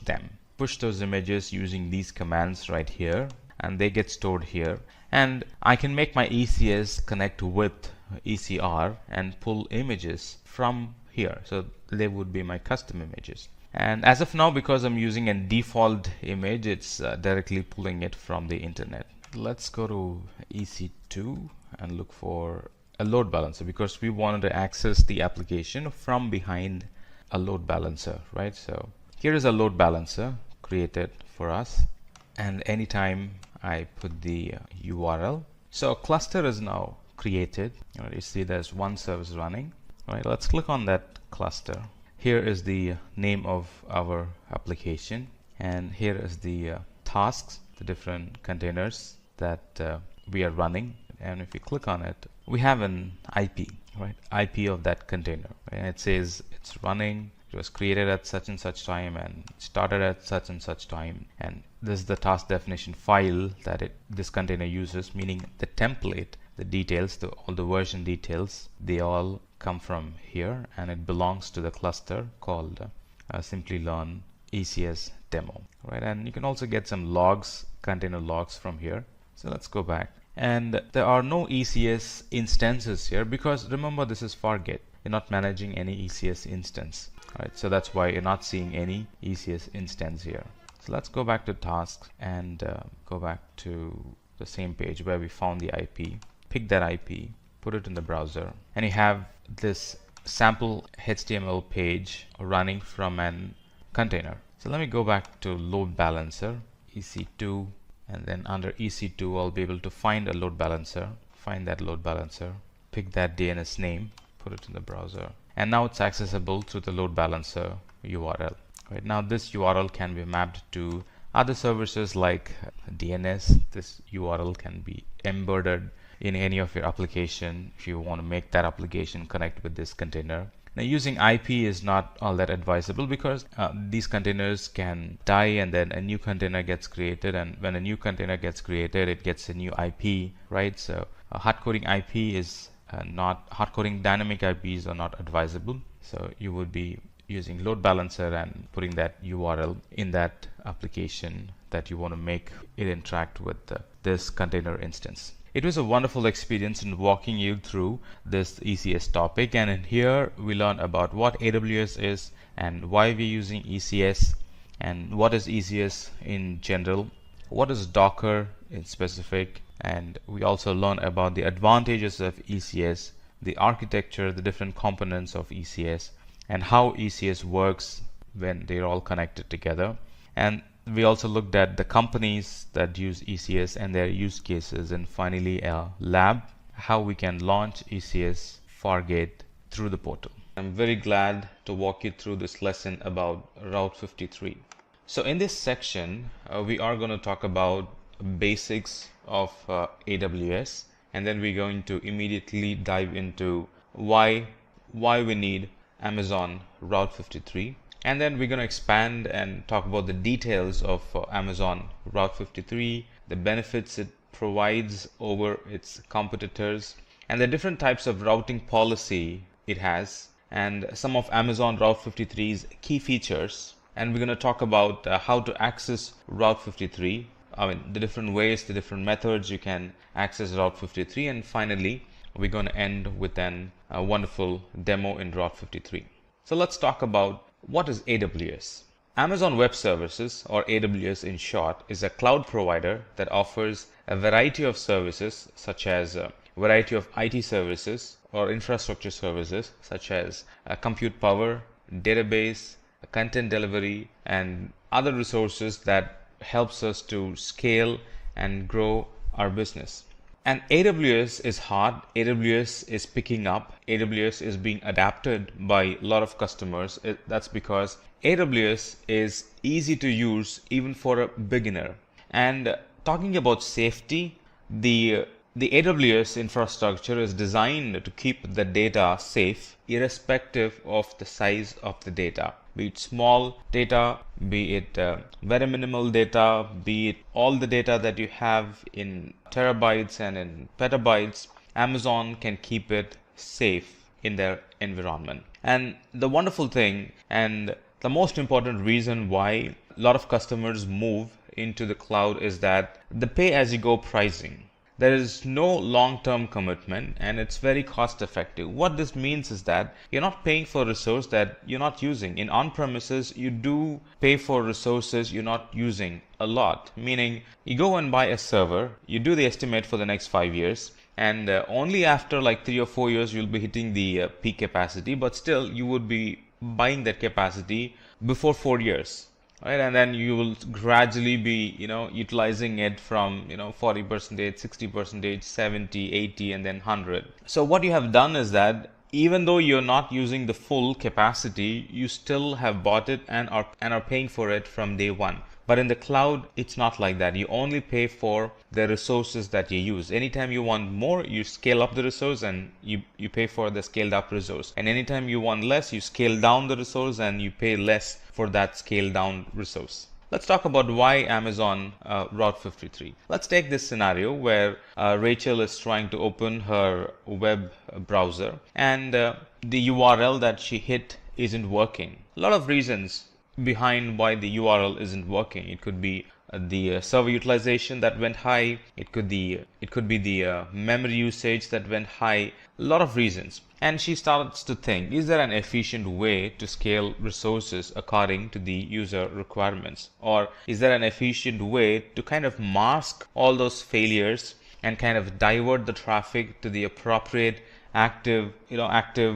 those images using these commands right here, and they get stored here. And I can make my ECS connect with ECR and pull images from here. So they would be my custom images. And as of now, because I'm using a default image, it's directly pulling it from the internet. Let's go to EC2 and look for a load balancer, because we wanted to access the application from behind a load balancer, right? So here is a load balancer created for us, and anytime I put the URL, so a cluster is now created. You see there's one service running. All right, let's click on that cluster. Here is the name of our application, and here is the tasks, the different containers that we are running. And if you click on it, we have an IP, right? IP of that container, right? And it says it's running, it was created at such and such time and started at such and such time. And this is the task definition file that this container uses, meaning the template, the details, all the version details, they all come from here, and it belongs to the cluster called Simplilearn ECS demo, right? And you can also get some logs, container logs from here. So let's go back. And there are no ECS instances here, because remember, this is Fargate. You're not managing any ECS instance, right? So that's why you're not seeing any ECS instance here. So let's go back to tasks and go back to the same page where we found the IP. Pick that IP, put it in the browser, and you have this sample HTML page running from an container. So let me go back to load balancer, EC2. And then under EC2, I'll be able to find a load balancer, find that load balancer, pick that DNS name, put it in the browser. And now it's accessible through the load balancer URL. Right now, this URL can be mapped to other services like DNS. This URL can be embedded in any of your application if you want to make that application connect with this container. Now, using IP is not all that advisable because these containers can die and then a new container gets created, and when a new container gets created, it gets a new IP, right? So hardcoding IP is not, hardcoding dynamic IPs are not advisable. So you would be using load balancer and putting that URL in that application that you want to make it interact with this container instance. It was a wonderful experience in walking you through this ECS topic, and in here we learned about what AWS is and why we're using ECS and what is ECS in general, what is Docker in specific, and we also learned about the advantages of ECS, the architecture, the different components of ECS, and how ECS works when they're all connected together. And we also looked at the companies that use ECS and their use cases, and finally a lab, how we can launch ECS Fargate through the portal. I'm very glad to walk you through this lesson about Route 53. So in this section, we are going to talk about basics of AWS, and then we're going to immediately dive into why we need Amazon Route 53. And then we're going to expand and talk about the details of Amazon Route 53, the benefits it provides over its competitors, and the different types of routing policy it has, and some of Amazon Route 53's key features. And we're going to talk about how to access Route 53, the different ways, the different methods you can access Route 53. And finally, we're going to end with a wonderful demo in Route 53. So let's talk about what is AWS. Amazon Web Services, or AWS in short, is a cloud provider that offers a variety of services such as a variety of IT services or infrastructure services such as compute power, database, content delivery, and other resources that helps us to scale and grow our business. And AWS is hot, AWS is picking up, AWS is being adapted by a lot of customers. That's because AWS is easy to use even for a beginner. And talking about safety, the AWS infrastructure is designed to keep the data safe irrespective of the size of the data. Be it small data, be it very minimal data, be it all the data that you have in terabytes and in petabytes, Amazon can keep it safe in their environment. And the wonderful thing and the most important reason why a lot of customers move into the cloud is that the pay-as-you-go pricing. There is no long-term commitment and it's very cost effective. What this means is that you're not paying for a resource that you're not using. In on-premises, you do pay for resources you're not using a lot. Meaning you go and buy a server, you do the estimate for the next 5 years, and only after like 3 or 4 years you'll be hitting the peak capacity, but still you would be buying that capacity before 4 years. Right, and then you will gradually be, utilizing it from, 40%, 60%, 70, 80, and then 100. So what you have done is that even though you're not using the full capacity, you still have bought it and are paying for it from day one. But in the cloud, it's not like that. You only pay for the resources that you use. Anytime you want more, you scale up the resource and you pay for the scaled up resource. And anytime you want less, you scale down the resource and you pay less for that scaled down resource. Let's talk about why Amazon Route 53. Let's take this scenario where Rachel is trying to open her web browser and the URL that she hit isn't working. A lot of reasons behind why the URL isn't working. It could be the server utilization that went high. It could be the memory usage that went high. A lot of reasons. And she starts to think, is there an efficient way to scale resources according to the user requirements? Or is there an efficient way to kind of mask all those failures and kind of divert the traffic to the appropriate active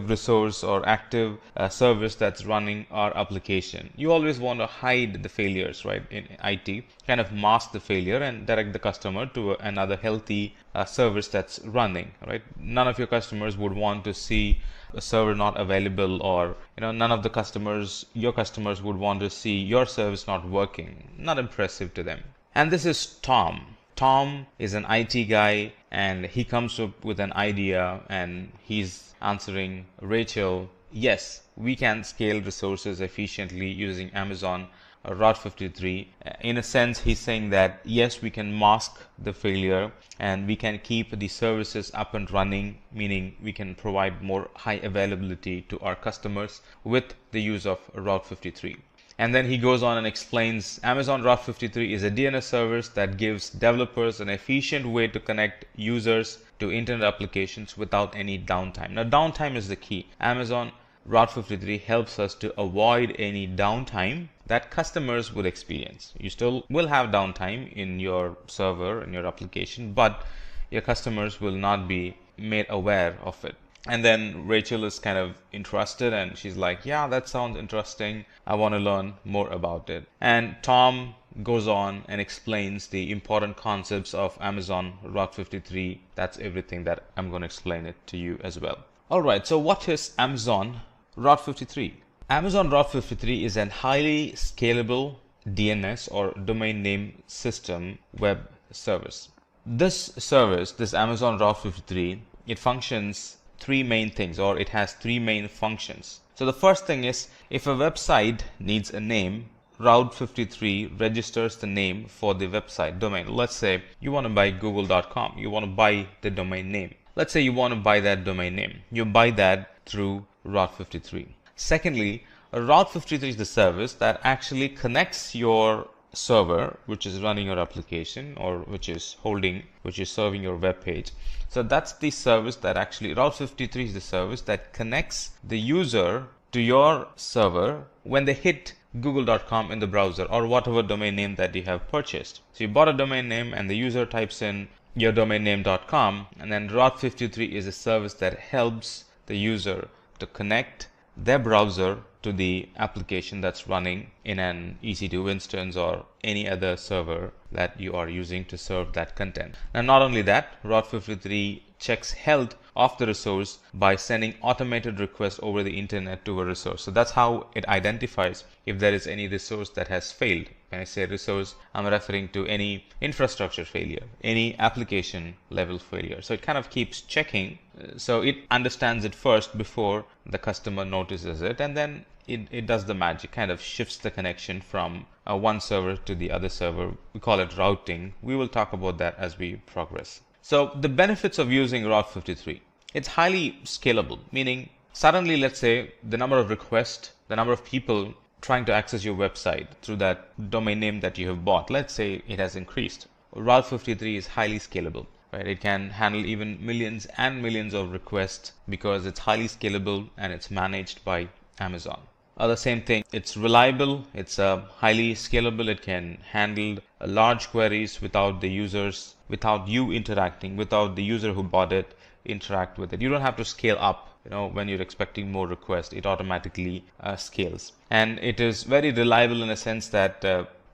resource or active service that's running our application. You always want to hide the failures, right? In IT, kind of mask the failure and direct the customer to another healthy service that's running, right? None of your customers would want to see a server not available, or none of your customers would want to see your service not working. Not impressive to them. And this is Tom. Tom is an IT guy, and he comes up with an idea, and he's answering Rachel, yes, we can scale resources efficiently using Amazon Route 53. In a sense, he's saying that yes, we can mask the failure and we can keep the services up and running, meaning we can provide more high availability to our customers with the use of Route 53. And then he goes on and explains Amazon Route 53 is a DNS service that gives developers an efficient way to connect users to internet applications without any downtime. Now, downtime is the key. Amazon Route 53 helps us to avoid any downtime that customers would experience. You still will have downtime in your server, in your application, but your customers will not be made aware of it. And then Rachel is kind of interested and she's like, yeah, that sounds interesting. I want to learn more about it. And Tom goes on and explains the important concepts of Amazon Route 53. That's everything that I'm going to explain it to you as well. All right, so what is Amazon Route 53? Amazon Route 53 is a highly scalable DNS or domain name system web service. This service, this Amazon Route 53, it functions three main things, or it has three main functions. So the first thing is, if a website needs a name, Route 53 registers the name for the website domain. Let's say you want to buy google.com. You want to buy the domain name. Let's say you want to buy that domain name. You buy that through Route 53. Secondly, Route 53 is the service that actually connects your server, which is running your application, or which is serving your web page. So that's the service that actually, Route 53 is the service that connects the user to your server when they hit google.com in the browser, or whatever domain name that you have purchased. So you bought a domain name and the user types in your domain name.com, and then Route 53 is a service that helps the user to connect their browser to the application that's running in an EC2 instance or any other server that you are using to serve that content. Now, not only that, Route 53 checks health of the resource by sending automated requests over the internet to a resource. So that's how it identifies if there is any resource that has failed. When I say resource, I'm referring to any infrastructure failure, any application level failure. So it kind of keeps checking. So it understands it first before the customer notices it, and then it does the magic, kind of shifts the connection from one server to the other server. We call it routing. We will talk about that as we progress. So the benefits of using Route 53. It's highly scalable, meaning suddenly, let's say, the number of requests, the number of people trying to access your website through that domain name that you have bought, let's say it has increased. Route 53 is highly scalable, right? It can handle even millions and millions of requests because it's highly scalable and it's managed by Amazon. The same thing, it's reliable, it's highly scalable, it can handle large queries without you interacting, without the user who bought it interact with it. You don't have to scale up. When you're expecting more requests, it automatically scales. And it is very reliable in a sense that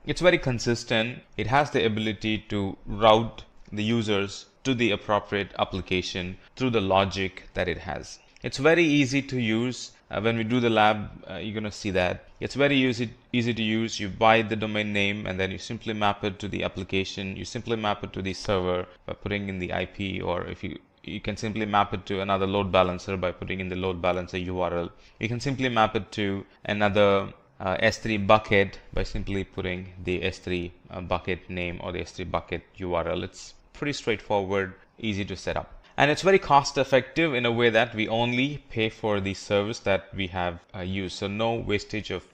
it's very consistent. It has the ability to route the users to the appropriate application through the logic that it has. It's very easy to use. When we do the lab, you're going to see that. It's very easy to use. You buy the domain name and then you simply map it to the application. You simply map it to the server by putting in the IP, or if you can simply map it to another load balancer by putting in the load balancer URL. You can simply map it to another S3 bucket by simply putting the S3 bucket name or the S3 bucket URL. It's pretty straightforward, easy to set up. And it's very cost effective in a way that we only pay for the service that we have used. So no wastage of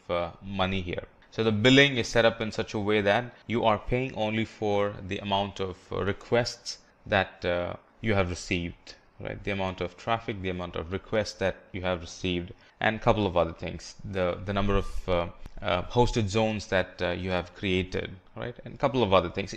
money here. So the billing is set up in such a way that you are paying only for the amount of requests that you have received, right? The amount of traffic, the amount of requests that you have received, and a couple of other things. The number of hosted zones that you have created, right? And a couple of other things.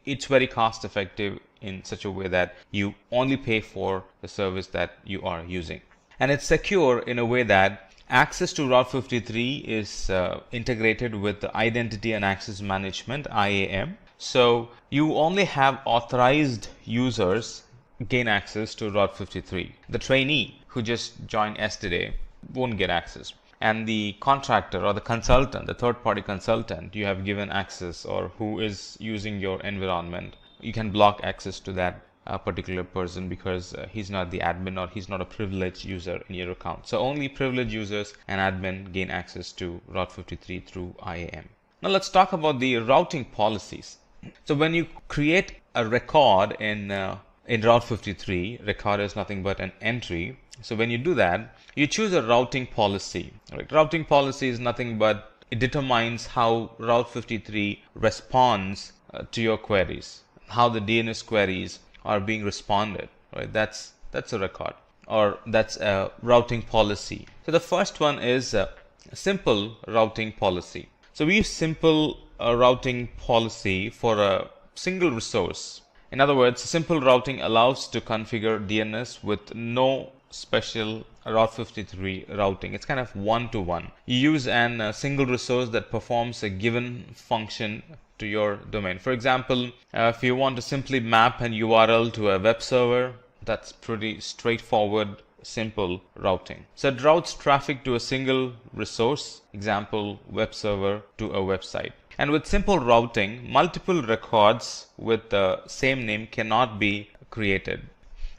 It's very cost effective in such a way that you only pay for the service that you are using. And it's secure in a way that access to Route 53 is integrated with the Identity and Access Management, IAM. So you only have authorized users gain access to Route 53. The trainee who just joined yesterday won't get access. And the contractor or the consultant, the third-party consultant you have given access or who is using your environment, you can block access to that particular person because he's not the admin or he's not a privileged user in your account. So only privileged users and admin gain access to Route 53 through IAM. Now let's talk about the routing policies. So when you create a record in Route 53, record is nothing but an entry. So when you do that, you choose a routing policy. Right? Routing policy is nothing but it determines how Route 53 responds to your queries, how the DNS queries are being responded. Right? That's a record, or that's a routing policy. So the first one is a simple routing policy. So we use simple routing policy for a single resource. In other words, simple routing allows to configure DNS with no special Route 53 routing. It's kind of one-to-one. You use a single resource that performs a given function to your domain. For example, if you want to simply map an URL to a web server, that's pretty straightforward, simple routing. So it routes traffic to a single resource, example, web server to a website. And with simple routing, multiple records with the same name cannot be created,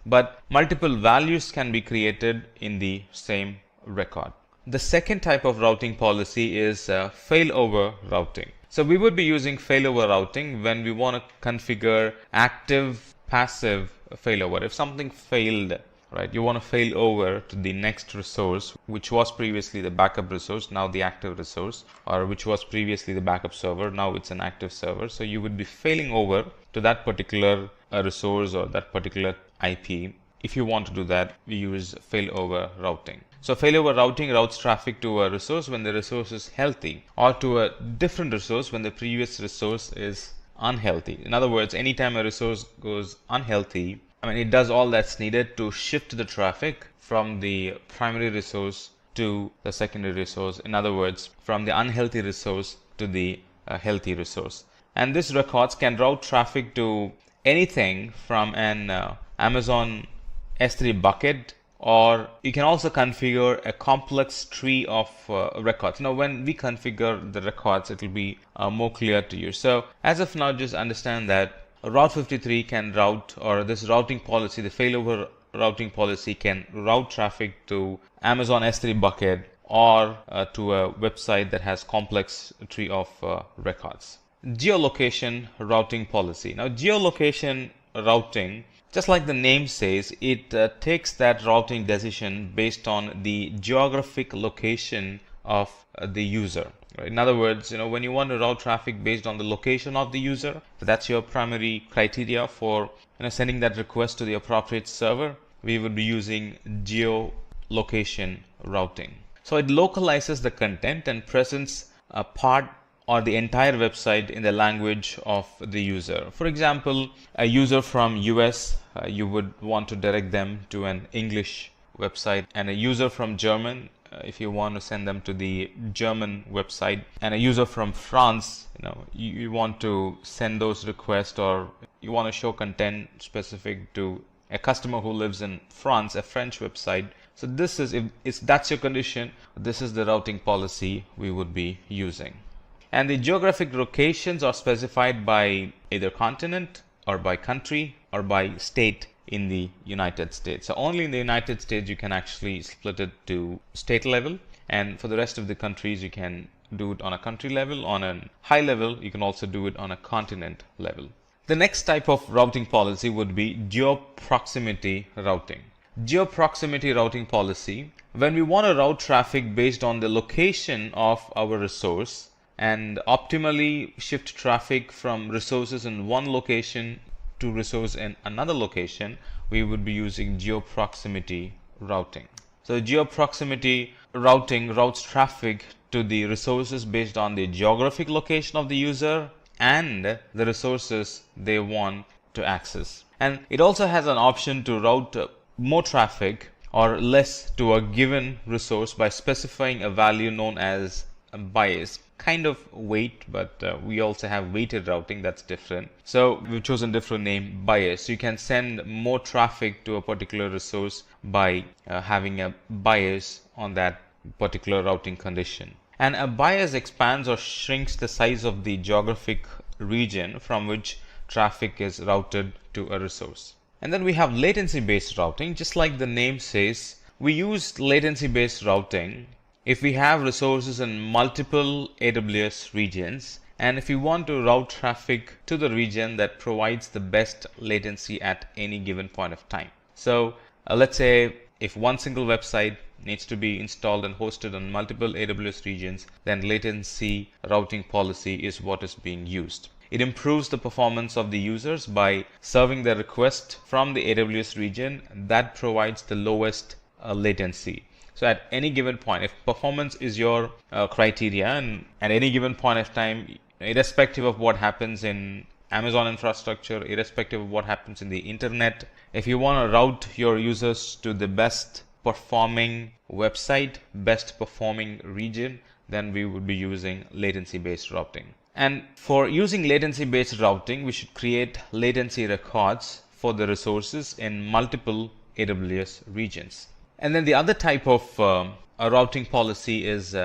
but multiple values can be created in the same record. The second type of routing policy is failover routing. So we would be using failover routing when we want to configure active, passive failover. If something failed, right, you want to fail over to the next resource, which was previously the backup resource, now the active resource, or which was previously the backup server, now it's an active server. So you would be failing over to that particular resource or that particular IP. If you want to do that, we use failover routing. So failover routing routes traffic to a resource when the resource is healthy, or to a different resource when the previous resource is unhealthy. In other words, anytime a resource goes unhealthy, it does all that's needed to shift the traffic from the primary resource to the secondary resource. In other words, from the unhealthy resource to the healthy resource. And these records can route traffic to anything from an Amazon S3 bucket, or you can also configure a complex tree of records. Now, when we configure the records, it will be more clear to you. So as of now, just understand that Route 53 can route, or this routing policy, the failover routing policy, can route traffic to Amazon S3 bucket or to a website that has complex tree of records. Geolocation routing policy. Now, geolocation routing, just like the name says, it takes that routing decision based on the geographic location of the user. In other words, when you want to route traffic based on the location of the user, that's your primary criteria for sending that request to the appropriate server, we would be using geolocation routing. So it localizes the content and presents a part or the entire website in the language of the user. For example, a user from US, you would want to direct them to an English website, and a user from German, if you want to send them to the German website, and a user from France, you want to send those requests, or you want to show content specific to a customer who lives in France, a French website. So this is, if that's your condition, this is the routing policy we would be using. And the geographic locations are specified by either continent or by country or by state in the United States. So only in the United States you can actually split it to state level, and for the rest of the countries you can do it on a country level. On a high level, you can also do it on a continent level. The next type of routing policy would be geo-proximity routing. Geo-proximity routing policy, when we want to route traffic based on the location of our resource and optimally shift traffic from resources in one location to resource in another location, we would be using geo-proximity routing. So geo-proximity routing routes traffic to the resources based on the geographic location of the user and the resources they want to access. And it also has an option to route more traffic or less to a given resource by specifying a value known as a bias. Kind of weight, but we also have weighted routing that's different. So we've chosen different name, bias. You can send more traffic to a particular resource by having a bias on that particular routing condition. And a bias expands or shrinks the size of the geographic region from which traffic is routed to a resource. And then we have latency-based routing. Just like the name says, we use latency-based routing if we have resources in multiple AWS regions, and if we want to route traffic to the region that provides the best latency at any given point of time. So let's say if one single website needs to be installed and hosted on multiple AWS regions, then latency routing policy is what is being used. It improves the performance of the users by serving the request from the AWS region that provides the lowest latency. So at any given point, if performance is your criteria, and at any given point of time, irrespective of what happens in Amazon infrastructure, irrespective of what happens in the internet, if you want to route your users to the best performing website, best performing region, then we would be using latency based routing. And for using latency based routing, we should create latency records for the resources in multiple AWS regions. And then the other type of a routing policy is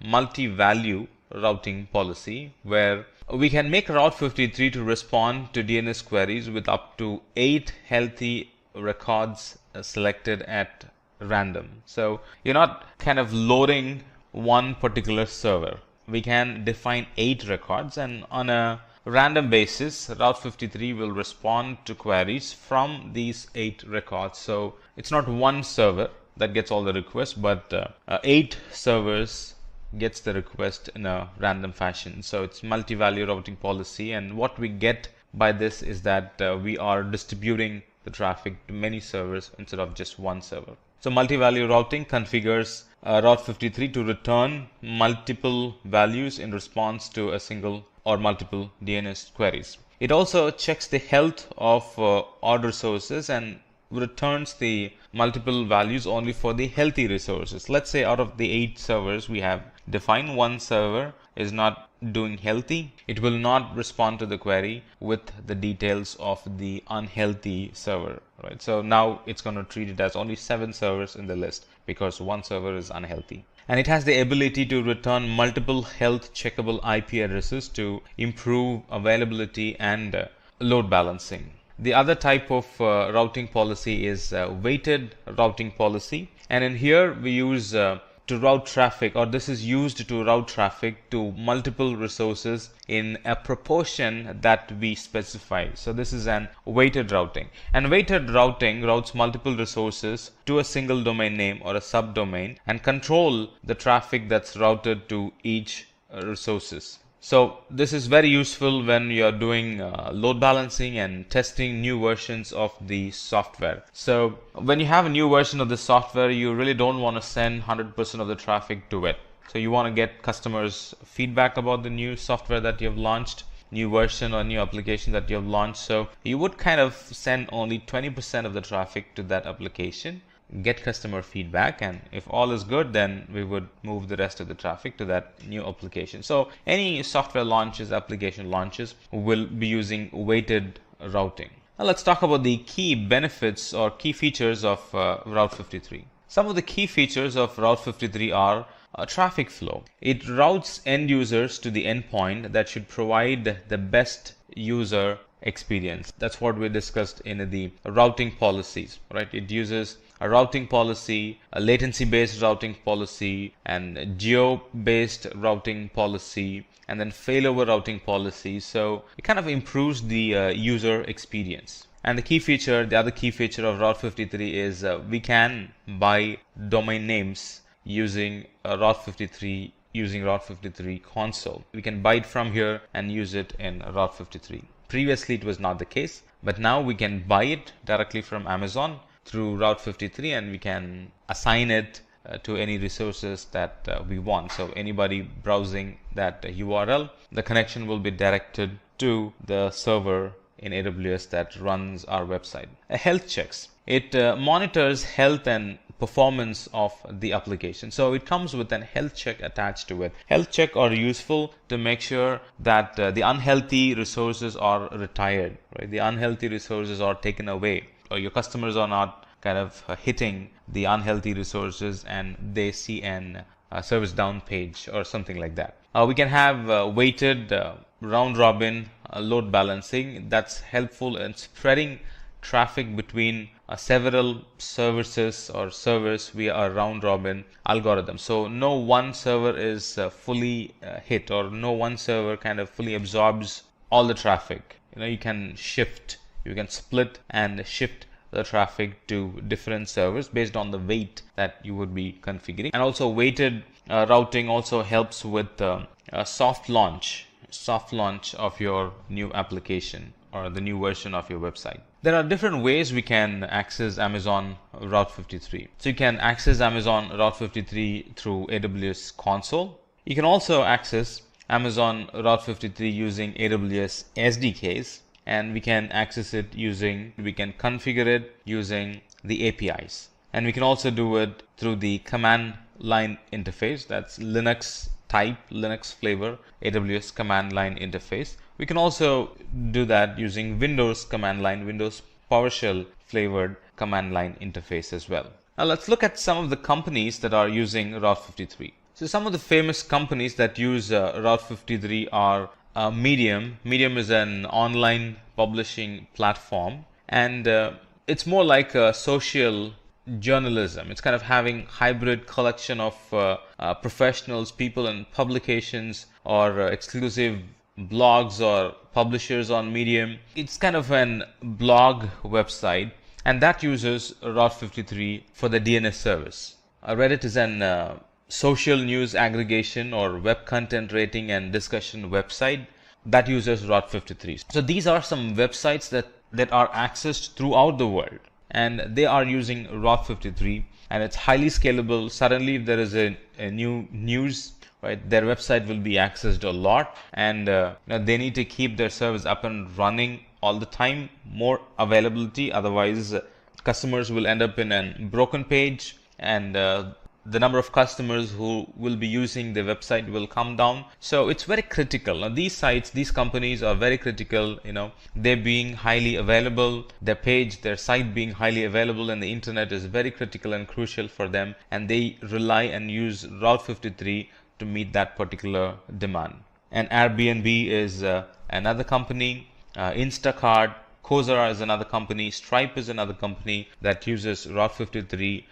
multi-value routing policy, where we can make Route 53 to respond to DNS queries with up to 8 healthy records selected at random. So you're not kind of loading one particular server. We can define 8 records, and on a random basis, Route 53 will respond to queries from these 8 records. So it's not one server that gets all the requests, but 8 servers gets the request in a random fashion. So it's multi-value routing policy, and what we get by this is that we are distributing the traffic to many servers instead of just one server. So multi-value routing configures Route 53 to return multiple values in response to a single or multiple DNS queries. It also checks the health of odd resources and returns the multiple values only for the healthy resources. Let's say out of the 8 servers we have defined, one server is not doing healthy. It will not respond to the query with the details of the unhealthy server, right? So now it's going to treat it as only 7 servers in the list because one server is unhealthy. And it has the ability to return multiple health checkable IP addresses to improve availability and load balancing. The other type of routing policy is weighted routing policy, and in here we use to route traffic, or this is used to route traffic to multiple resources in a proportion that we specify. So this is an weighted routing, and weighted routing routes multiple resources to a single domain name or a subdomain and control the traffic that's routed to each resources. So this is very useful when you're doing load balancing and testing new versions of the software. So when you have a new version of the software, you really don't want to send 100% of the traffic to it. So you want to get customers' feedback about the new software that you've launched, new version or new application that you've launched. So you would kind of send only 20% of the traffic to that application, get customer feedback, and if all is good, then we would move the rest of the traffic to that new application. So any software launches, application launches will be using weighted routing. Now let's talk about the key benefits or key features of Route 53. Some of the key features of Route 53 are traffic flow. It routes end users to the endpoint that should provide the best user experience. That's what we discussed in the routing policies, right? It uses a routing policy, a latency-based routing policy, and geo-based routing policy, and then failover routing policy. So it kind of improves the user experience. And the other key feature of Route 53 is we can buy domain names using Route 53 console. We can buy it from here and use it in Route 53. Previously it was not the case, but now we can buy it directly from Amazon through Route 53, and we can assign it to any resources that we want. So anybody browsing that URL, the connection will be directed to the server in AWS that runs our website. Health checks. It monitors health and performance of the application. So it comes with an health check attached to it. Health check are useful to make sure that the unhealthy resources are retired, right? The unhealthy resources are taken away, or your customers are not kind of hitting the unhealthy resources and they see an service down page or something like that. We can have weighted round robin load balancing. That's helpful in spreading traffic between several services or servers via a round robin algorithm. So no one server is fully hit, or no one server kind of fully absorbs all the traffic. You can shift, you can split and shift the traffic to different servers based on the weight that you would be configuring. And also weighted routing also helps with a soft launch of your new application or the new version of your website. There are different ways we can access Amazon Route 53. So you can access Amazon Route 53 through AWS console. You can also access Amazon Route 53 using AWS SDKs, and we can access it we can configure it using the APIs. And we can also do it through the command line interface. That's Linux type, Linux flavor, AWS command line interface. We can also do that using Windows command line, Windows PowerShell flavored command line interface as well. Now let's look at some of the companies that are using Route 53. So some of the famous companies that use Route 53 are Medium. Medium is an online publishing platform, and it's more like a social journalism. It's kind of having hybrid collection of professionals, people and publications, or exclusive blogs or publishers on Medium. It's kind of an blog website, and that uses Route 53 for the DNS service. Reddit is an social news aggregation or web content rating and discussion website that uses Route 53. So these are some websites that are accessed throughout the world, and they are using Route 53, and it's highly scalable. Suddenly if there is a new news, right, their website will be accessed a lot, and they need to keep their service up and running all the time, more availability. Otherwise customers will end up in a broken page, and the number of customers who will be using the website will come down. So it's very critical. Now these sites, these companies are very critical, they're being highly available, their site being highly available and the internet is very critical and crucial for them, and they rely and use Route 53 to meet that particular demand. And Airbnb is another company, Instacart, Coursera is another company, Stripe is another company that uses Route 53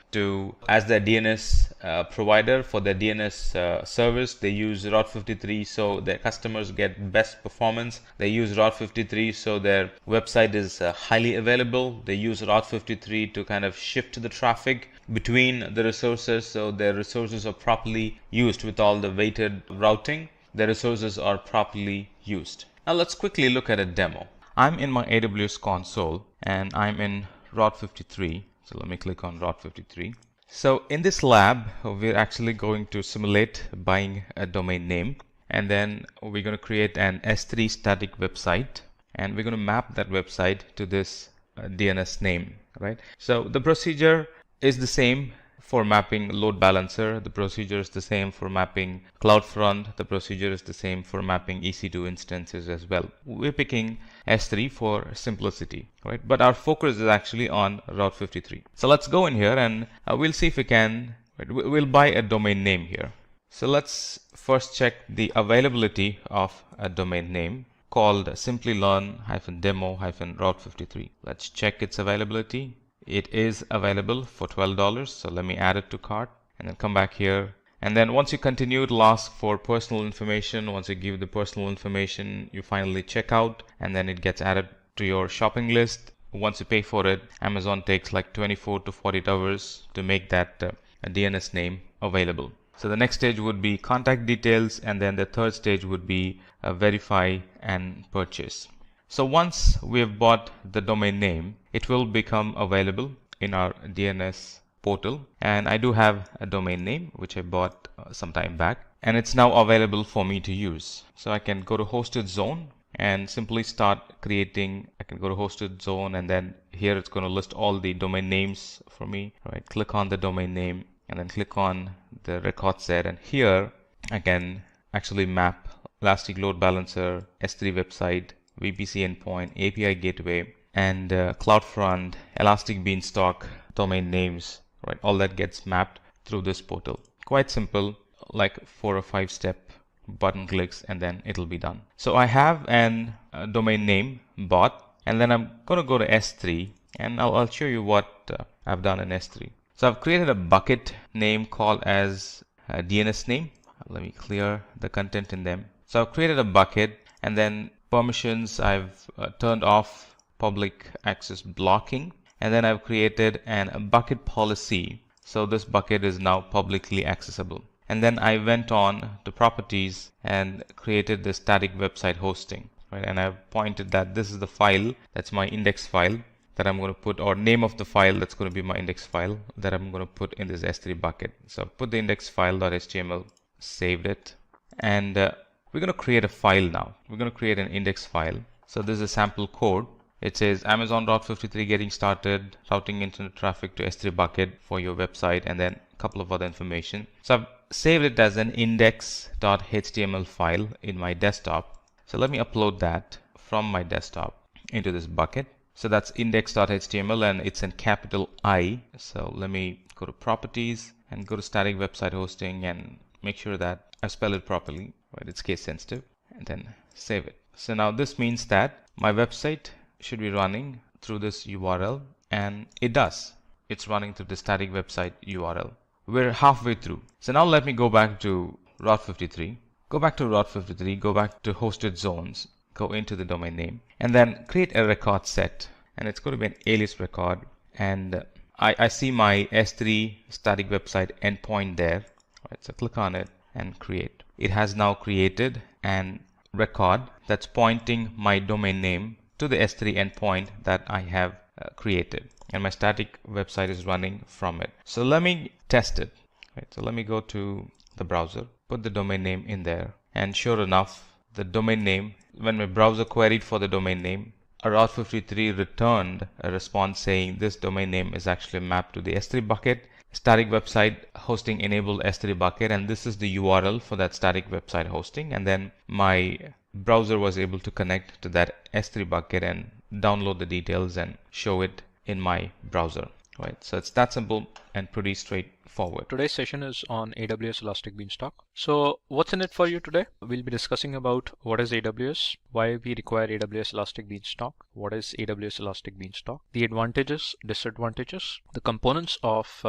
as their DNS provider for their DNS service. They use Route 53 so their customers get best performance. They use Route 53 so their website is highly available. They use Route 53 to kind of shift the traffic between the resources so their resources are properly used. With all the weighted routing, their resources are properly used. Now let's quickly look at a demo. I'm in my AWS console and I'm in Route 53. So let me click on Route 53. So in this lab, we're actually going to simulate buying a domain name, and then we're going to create an S3 static website, and we're going to map that website to this DNS name, right? So the procedure is the same for mapping load balancer. The procedure is the same for mapping CloudFront. The procedure is the same for mapping EC2 instances as well. We're picking S3 for simplicity, right? But our focus is actually on Route 53. So let's go in here and we'll see if we can, we'll buy a domain name here. So let's first check the availability of a domain name called Simplilearn-demo-Route 53. Let's check its availability. It is available for $12. So let me add it to cart and then come back here. And then once you continue, it'll ask for personal information. Once you give the personal information, you finally check out, and then it gets added to your shopping list. Once you pay for it, Amazon takes like 24 to 48 hours to make that DNS name available. So the next stage would be contact details, and then the third stage would be verify and purchase. So once we have bought the domain name, it will become available in our DNS portal. And I do have a domain name which I bought some time back, and it's now available for me to use. So I can go to hosted zone and simply start creating a can go to hosted zone, and then here it's going to list all the domain names for me. Right, click on the domain name and then click on the record set, and here I can actually map Elastic Load Balancer, S3 website, VPC endpoint, API gateway, and CloudFront, Elastic Beanstalk domain names. Right, all that gets mapped through this portal. Quite simple, like 4 or 5 step button clicks, and then it'll be done. So I have an domain name bot, and then I'm going to go to S3, and I'll show you what I've done in S3. So I've created a bucket name called as DNS name. Let me clear the content in them. So I've created a bucket, and then permissions, I've turned off public access blocking, and then I've created a bucket policy. So this bucket is now publicly accessible. And then I went on to properties and created the static website hosting. Right? And I've pointed that this is the file, that's my index file that I'm going to put, or name of the file that's going to be my index file that I'm going to put in this S3 bucket. So I've put the index file.html, saved it, and we're going to create a file now. We're going to create an index file. So this is a sample code. It says Amazon Route 53 getting started, routing internet traffic to S3 bucket for your website, and then a couple of other information. So I've saved it as an index.html file in my desktop. So let me upload that from my desktop into this bucket. So that's index.html, and it's in capital I. So let me go to properties and go to static website hosting and make sure that I spell it properly. Right, it's case sensitive, and then save it. So now this means that my website should be running through this URL, and it does. It's running through the static website URL. We're halfway through. So now let me go back to Route 53. Go back to Route 53, go back to hosted zones, go into the domain name, and then create a record set. And it's going to be an alias record. And I see my S3 static website endpoint there. Right, so click on it and create. It has now created an record that's pointing my domain name to the S3 endpoint that I have created, and my static website is running from it. So let me test it. Right, so let me go to the browser, put the domain name in there, and sure enough, the domain name, when my browser queried for the domain name, Route 53 returned a response saying this domain name is actually mapped to the S3 bucket. Static website hosting enabled S3 bucket, and this is the URL for that static website hosting. And then my browser was able to connect to that S3 bucket and download the details and show it in my browser. Right, so it's that simple and pretty straightforward. Today's session is on AWS Elastic Beanstalk. So what's in it for you today? We'll be discussing about what is AWS, why we require AWS Elastic Beanstalk, what is AWS Elastic Beanstalk, the advantages, disadvantages, the components of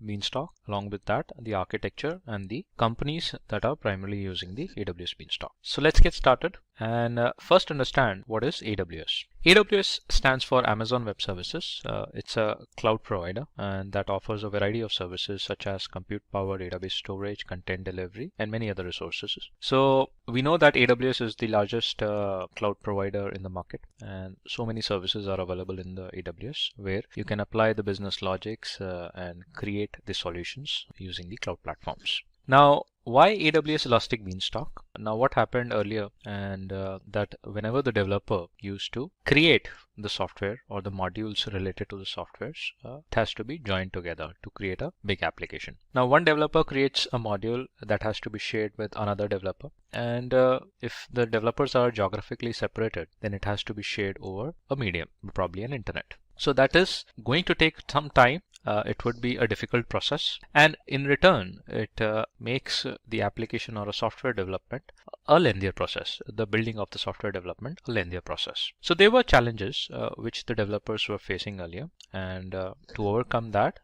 Beanstalk, along with that, the architecture and the companies that are primarily using the AWS Beanstalk. So let's get started and first understand what is AWS. AWS stands for Amazon Web Services. It's a cloud provider and that offers a variety of services such as compute power, database storage, content delivery, and many other resources. So we know that AWS is the largest cloud provider in the market, and so many services are available in the AWS where you can apply the business logics and create the solutions using the cloud platforms. Now, why AWS Elastic Beanstalk? Now, what happened earlier, and that whenever the developer used to create the software or the modules related to the softwares, it has to be joined together to create a big application. Now, one developer creates a module that has to be shared with another developer, and if the developers are geographically separated, then it has to be shared over a medium, probably an internet. So that is going to take some time. It would be a difficult process, and in return it makes the application or a software development a lengthier process, the building of the software development a lengthier process. So there were challenges which the developers were facing earlier, and to overcome that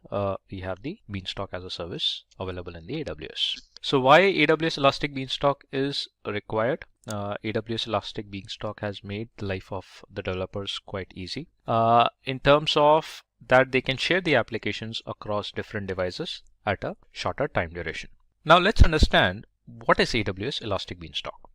we have the Beanstalk as a service available in the AWS. So why AWS Elastic Beanstalk is required? AWS Elastic Beanstalk has made the life of the developers quite easy in terms of that they can share the applications across different devices at a shorter time duration. Now let's understand what is AWS Elastic Beanstalk.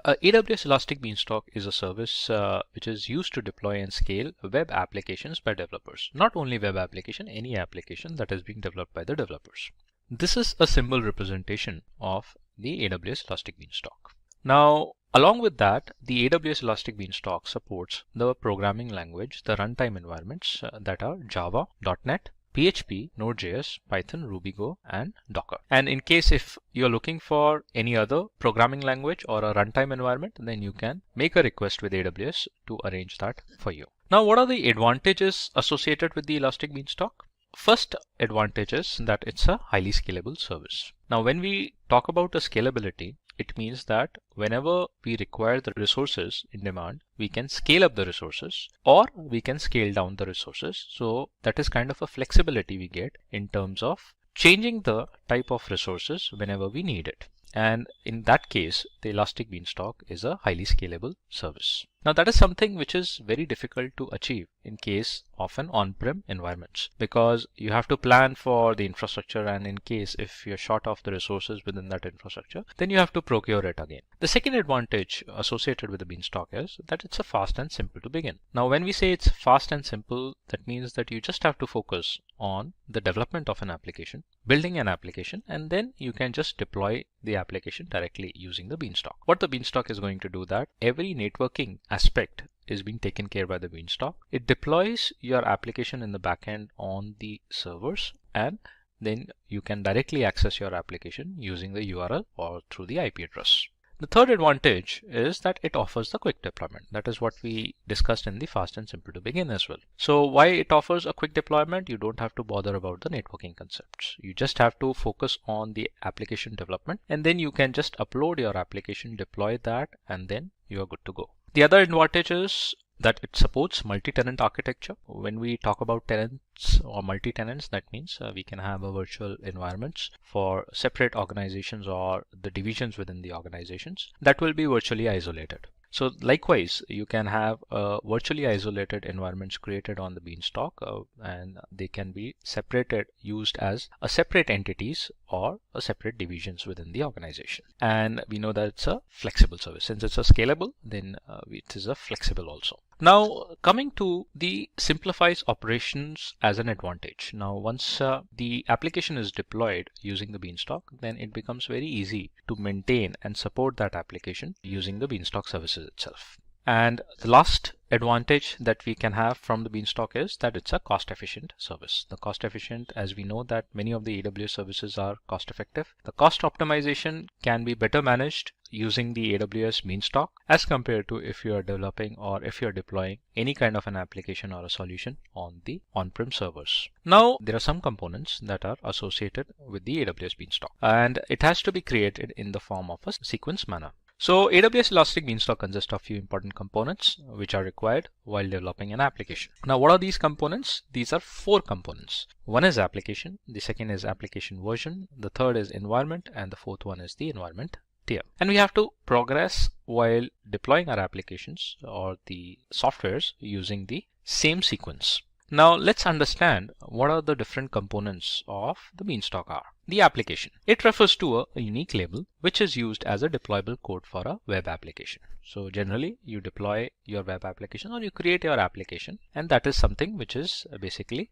AWS Elastic Beanstalk is a service which is used to deploy and scale web applications by developers. Not only web application, any application that is being developed by the developers. This is a symbol representation of the AWS Elastic Beanstalk. Now, Along with that, the AWS Elastic Beanstalk supports the programming language, the runtime environments that are Java, .NET, PHP, Node.js, Python, RubyGo, and Docker. And in case if you're looking for any other programming language or a runtime environment, then you can make a request with AWS to arrange that for you. Now, what are the advantages associated with the Elastic Beanstalk? First advantage is that it's a highly scalable service. Now, when we talk about the scalability, it means that whenever we require the resources in demand, we can scale up the resources or we can scale down the resources. So that is kind of a flexibility we get in terms of changing the type of resources whenever we need it. And in that case, the Elastic Beanstalk is a highly scalable service. Now that is something which is very difficult to achieve in case of an on-prem environments, because you have to plan for the infrastructure, and in case if you're short of the resources within that infrastructure, then you have to procure it again. The second advantage associated with the Beanstalk is that it's a fast and simple to begin. Now when we say it's fast and simple, that means that you just have to focus on the development of an application, building an application, and then you can just deploy the application directly using the Beanstalk. What the Beanstalk is going to do, that every networking aspect is being taken care by the Beanstalk. It deploys your application in the backend on the servers, and then you can directly access your application using the URL or through the IP address. The third advantage is that it offers the quick deployment. That is what we discussed in the fast and simple to begin as well. So why it offers a quick deployment? You don't have to bother about the networking concepts. You just have to focus on the application development, and then you can just upload your application, deploy that, and then you are good to go. The other advantage is that it supports multi-tenant architecture. When we talk about tenants or multi-tenants, that means we can have a virtual environments for separate organizations or the divisions within the organizations that will be virtually isolated. So likewise, you can have virtually isolated environments created on the Beanstalk, and they can be separated, used as a separate entities or a separate divisions within the organization. And we know that it's a flexible service. Since it's a scalable, then it is a flexible also. Now coming to the simplifies operations as an advantage. Now once the application is deployed using the Beanstalk, then it becomes very easy to maintain and support that application using the Beanstalk services itself. And the last advantage that we can have from the Beanstalk is that it's a cost efficient service. The cost efficient, as we know that many of the AWS services are cost effective. The cost optimization can be better managed using the AWS Beanstalk as compared to if you are developing or if you are deploying any kind of an application or a solution on the on-prem servers. Now there are some components that are associated with the AWS Beanstalk, and it has to be created in the form of a sequence manner. So AWS Elastic Beanstalk consists of few important components which are required while developing an application. Now what are these components? These are 4 components. One is application, the second is application version, the third is environment, and the fourth one is the environment tier. And we have to progress while deploying our applications or the softwares using the same sequence. Now let's understand what are the different components of the Beanstalk are. The application. It refers to a unique label which is used as a deployable code for a web application. So generally you deploy your web application or you create your application, and that is something which is basically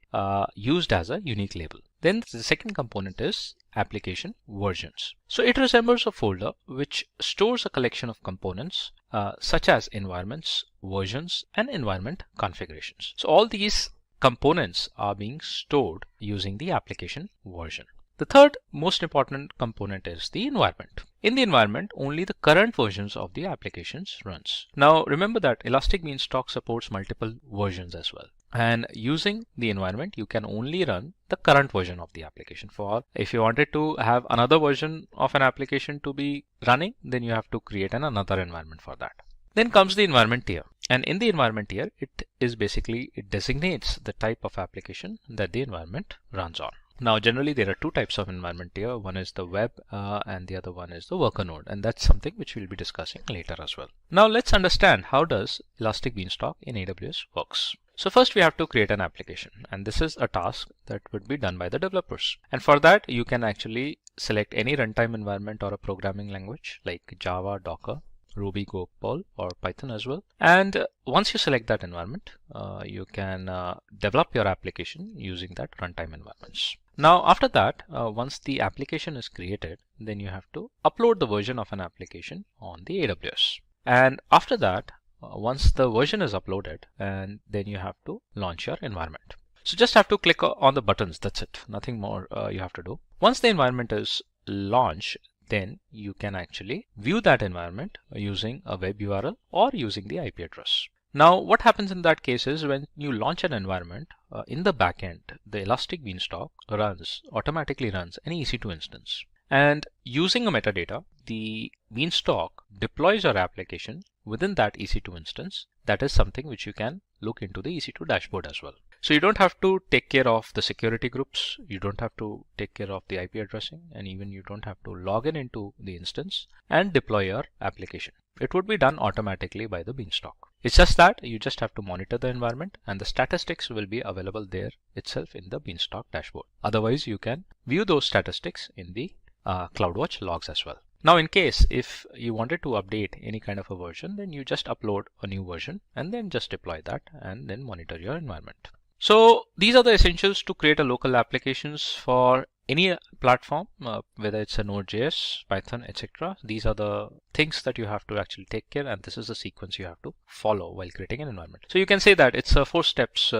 used as a unique label. Then the second component is application versions. So it resembles a folder which stores a collection of components such as environments, versions, and environment configurations. So all these components are being stored using the application version. The third most important component is the environment. In the environment, only the current versions of the applications runs. Now remember that Elastic Beanstalk supports multiple versions as well. And using the environment, you can only run the current version of the application. For if you wanted to have another version of an application to be running, then you have to create another environment for that. Then comes the environment tier. And in the environment tier, it designates the type of application that the environment runs on. Now generally there are 2 types of environment tier. One is the web and the other one is the worker node, and that's something which we'll be discussing later as well. Now let's understand how does Elastic Beanstalk in AWS works. So first we have to create an application, and this is a task that would be done by the developers. And for that you can actually select any runtime environment or a programming language like Java, Docker, Ruby, Go, Perl, or Python as well. And once you select that environment, you can develop your application using that runtime environments. Now after that, once the application is created, then you have to upload the version of an application on the AWS. And after that, once the version is uploaded, and then you have to launch your environment. So just have to click on the buttons. That's it. Nothing more you have to do. Once the environment is launched, then you can actually view that environment using a web URL or using the IP address. Now, what happens in that case is when you launch an environment in the backend, the Elastic Beanstalk automatically runs an EC2 instance. And using a metadata, the Beanstalk deploys your application within that EC2 instance. That is something which you can look into the EC2 dashboard as well. So you don't have to take care of the security groups, you don't have to take care of the IP addressing, and even you don't have to log in into the instance and deploy your application. It would be done automatically by the Beanstalk. It's just that you just have to monitor the environment, and the statistics will be available there itself in the Beanstalk dashboard. Otherwise, you can view those statistics in the CloudWatch logs as well. Now, in case if you wanted to update any kind of a version, then you just upload a new version and then just deploy that and then monitor your environment. So these are the essentials to create a local applications for any platform, whether it's a Node.js, Python, etc. These are the things that you have to actually take care, and this is the sequence you have to follow while creating an environment. So you can say that it's a 4 steps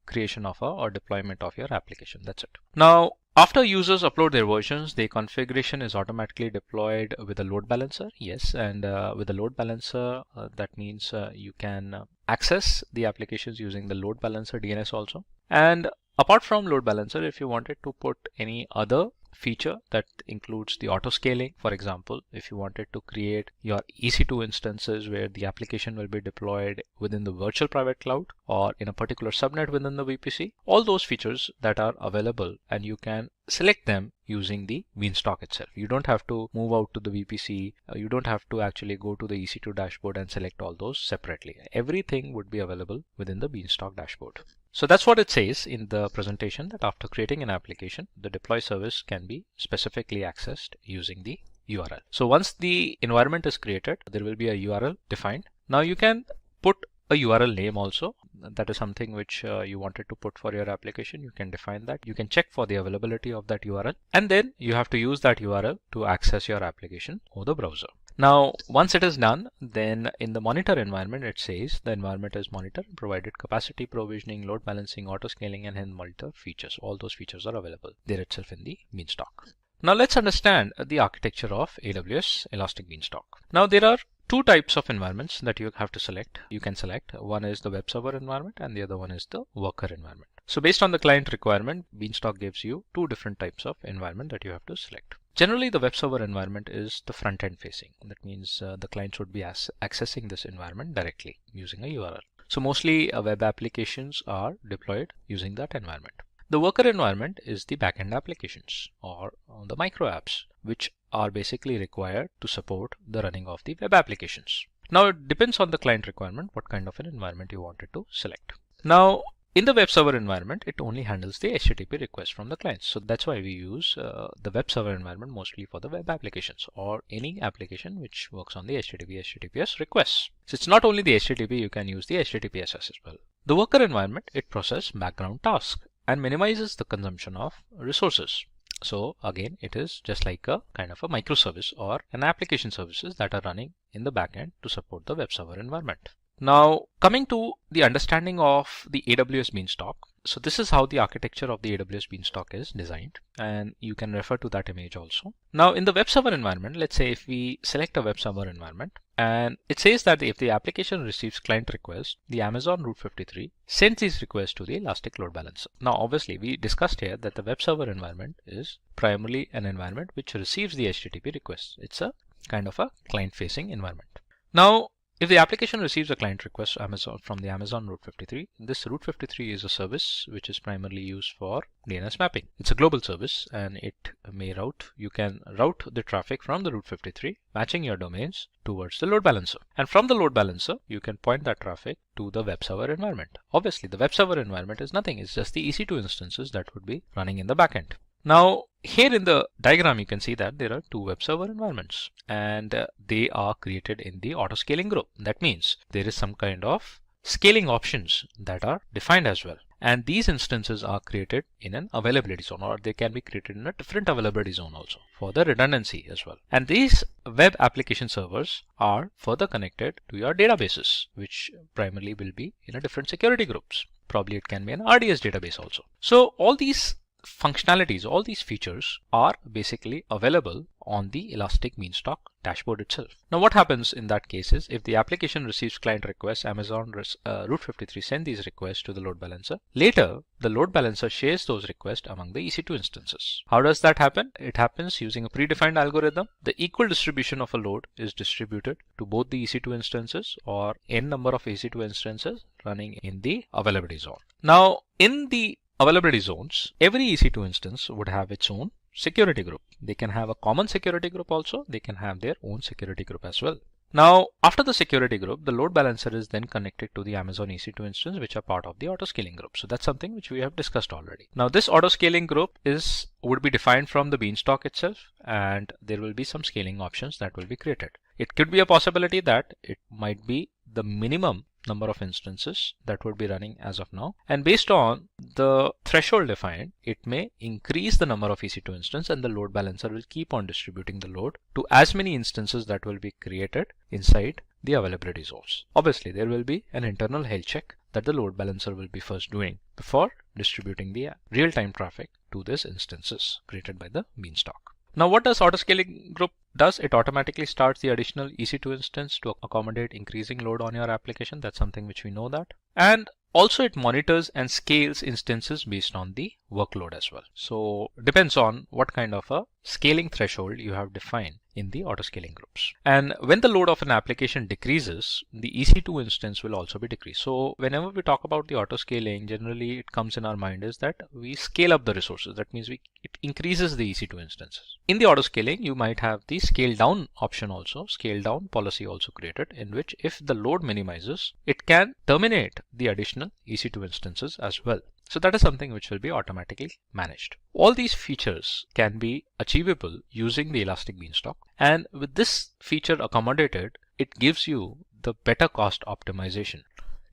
creation of or deployment of your application. That's it. Now, after users upload their versions, the configuration is automatically deployed with a load balancer. Yes, and with a load balancer, that means you can access the applications using the load balancer DNS also. And apart from load balancer, if you wanted to put any other feature that includes the auto scaling, for example, if you wanted to create your EC2 instances where the application will be deployed within the virtual private cloud or in a particular subnet within the VPC, all those features that are available, and you can select them using the Beanstalk itself. You don't have to move out to the VPC. You don't have to actually go to the EC2 dashboard and select all those separately. Everything would be available within the Beanstalk dashboard. So that's what it says in the presentation, that after creating an application, the deploy service can be specifically accessed using the URL. So once the environment is created, there will be a URL defined. Now you can put a URL name also. That is something which you wanted to put for your application. You can define that. You can check for the availability of that URL, and then you have to use that URL to access your application over the browser. Now, once it is done, then in the monitor environment, it says the environment is monitored, provided capacity provisioning, load balancing, auto scaling, and monitor features. All those features are available there itself in the Beanstalk. Now let's understand the architecture of AWS Elastic Beanstalk. Now there are 2 types of environments that you have to select. You can select. One is the web server environment and the other one is the worker environment. So based on the client requirement, Beanstalk gives you 2 different types of environment that you have to select. Generally, the web server environment is the front end facing. That means the client should be accessing this environment directly using a URL. So mostly web applications are deployed using that environment. The worker environment is the backend applications or the micro apps, which are basically required to support the running of the web applications. Now it depends on the client requirement what kind of an environment you wanted to select. Now in the web server environment, it only handles the HTTP request from the clients. So that's why we use the web server environment mostly for the web applications or any application which works on the HTTPS requests. So it's not only the HTTP, you can use the HTTPS as well. The worker environment, it processes background tasks and minimizes the consumption of resources. So again, it is just like a kind of a microservice or an application services that are running in the backend to support the web server environment. Now coming to the understanding of the AWS Beanstalk. So this is how the architecture of the AWS Beanstalk is designed, and you can refer to that image also. Now in the web server environment, let's say if we select a web server environment, and it says that if the application receives client requests, the Amazon Route 53 sends these requests to the Elastic Load Balancer. Now obviously we discussed here that the web server environment is primarily an environment which receives the HTTP requests. It's a kind of a client facing environment. Now if the application receives a client request from the Amazon Route 53, this Route 53 is a service which is primarily used for DNS mapping. It's a global service and it may route. You can route the traffic from the Route 53, matching your domains towards the load balancer. And from the load balancer, you can point that traffic to the web server environment. Obviously, the web server environment is nothing. It's just the EC2 instances that would be running in the backend. Now here in the diagram you can see that there are 2 web server environments and they are created in the autoscaling group. That means there is some kind of scaling options that are defined as well. And these instances are created in an availability zone, or they can be created in a different availability zone also for the redundancy as well. And these web application servers are further connected to your databases, which primarily will be in a different security groups. Probably it can be an RDS database also. So all these functionalities, all these features are basically available on the Elastic Beanstalk dashboard itself. Now what happens in that case is, if the application receives client requests, Amazon Route 53 send these requests to the load balancer. Later, the load balancer shares those requests among the EC2 instances. How does that happen? It happens using a predefined algorithm. The equal distribution of a load is distributed to both the EC2 instances, or n number of EC2 instances running in the availability zone. Now in the availability zones, every EC2 instance would have its own security group. They can have a common security group also. They can have their own security group as well. Now, after the security group, the load balancer is then connected to the Amazon EC2 instance, which are part of the autoscaling group. So that's something which we have discussed already. Now, this autoscaling group would be defined from the Beanstalk itself, and there will be some scaling options that will be created. It could be a possibility that it might be the minimum number of instances that would be running as of now, and based on the threshold defined, it may increase the number of EC2 instances, and the load balancer will keep on distributing the load to as many instances that will be created inside the availability zones. Obviously, there will be an internal health check that the load balancer will be first doing before distributing the real-time traffic to these instances created by the Beanstalk. Now what does autoscaling group does? It automatically starts the additional EC2 instance to accommodate increasing load on your application. That's something which we know that. And also it monitors and scales instances based on the workload as well. So depends on what kind of a scaling threshold you have defined in the autoscaling groups. And when the load of an application decreases, the EC2 instance will also be decreased. So whenever we talk about the autoscaling, generally it comes in our mind is that we scale up the resources. That means it increases the EC2 instances. In the autoscaling, you might have the scale down option also, scale down policy also created, in which if the load minimizes, it can terminate the additional EC2 instances as well. So that is something which will be automatically managed. All these features can be achievable using the Elastic Beanstalk, and with this feature accommodated, it gives you the better cost optimization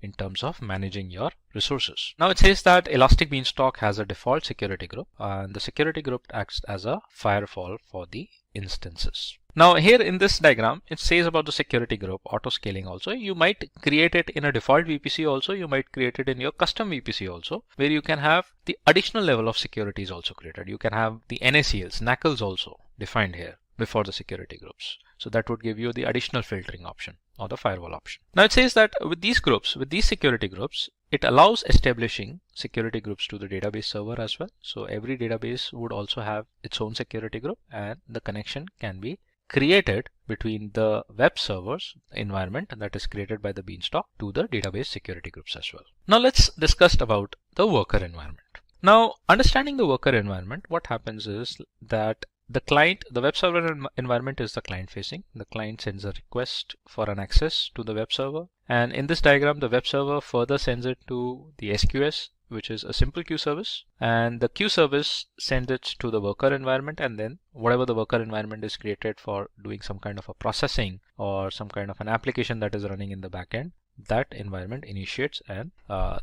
in terms of managing your resources. Now it says that Elastic Beanstalk has a default security group, and the security group acts as a firewall for the instances. Now here in this diagram, it says about the security group autoscaling also. You might create it in a default VPC also. You might create it in your custom VPC also, where you can have the additional level of securities also created. You can have the NACLs, NACLs also defined here before the security groups. So that would give you the additional filtering option or the firewall option. Now it says that with these groups, with these security groups, it allows establishing security groups to the database server as well. So every database would also have its own security group, and the connection can be created between the web servers environment that is created by the Beanstalk to the database security groups as well. Now let's discuss about the worker environment. Now understanding the worker environment, what happens is that the client, the web server environment is the client facing. The client sends a request for an access to the web server, and in this diagram the web server further sends it to the SQS, which is a simple queue service, and the queue service sends it to the worker environment, and then whatever the worker environment is created for doing some kind of a processing or some kind of an application that is running in the backend, that environment initiates and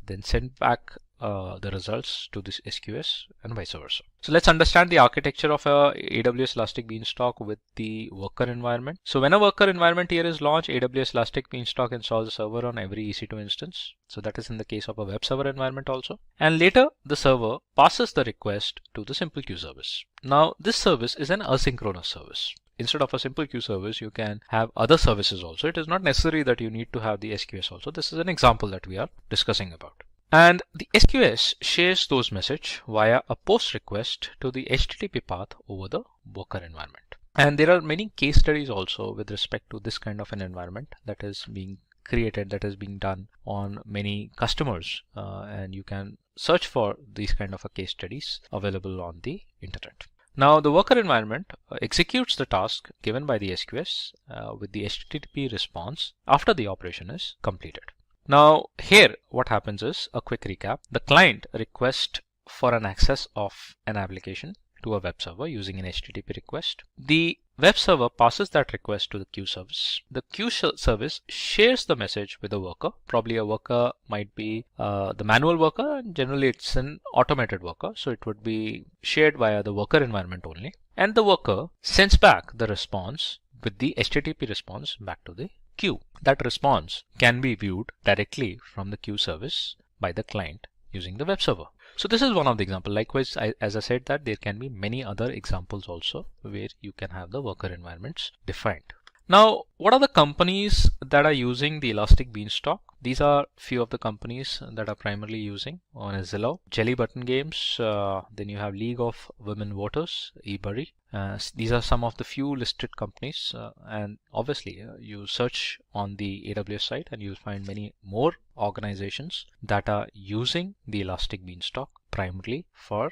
then send back the results to this SQS and vice versa. So let's understand the architecture of a AWS Elastic Beanstalk with the worker environment. So when a worker environment here is launched, AWS Elastic Beanstalk installs a server on every EC2 instance. So that is in the case of a web server environment also. And later the server passes the request to the simple queue service. Now this service is an asynchronous service. Instead of a simple queue service, you can have other services also. It is not necessary that you need to have the SQS also. This is an example that we are discussing about. And the SQS shares those messages via a post request to the HTTP path over the worker environment. And there are many case studies also with respect to this kind of an environment that is being created, that is being done on many customers. And you can search for these kind of a case studies available on the internet. Now the worker environment executes the task given by the SQS with the HTTP response after the operation is completed. Now here what happens is a quick recap. The client requests for an access of an application to a web server using an HTTP request. The web server passes that request to the queue service. The queue service shares the message with a worker. Probably a worker might be the manual worker, and generally it's an automated worker. So it would be shared via the worker environment only. And the worker sends back the response with the HTTP response back to the queue. That response can be viewed directly from the queue service by the client using the web server. So this is one of the examples. Likewise, as I said, that there can be many other examples also where you can have the worker environments defined. Now, what are the companies that are using the Elastic Beanstalk? These are few of the companies that are primarily using. One is Zillow, Jelly Button Games, then you have League of Women Voters, eBury. These are some of the few listed companies, and obviously you search on the AWS site and you'll find many more organizations that are using the Elastic Beanstalk primarily for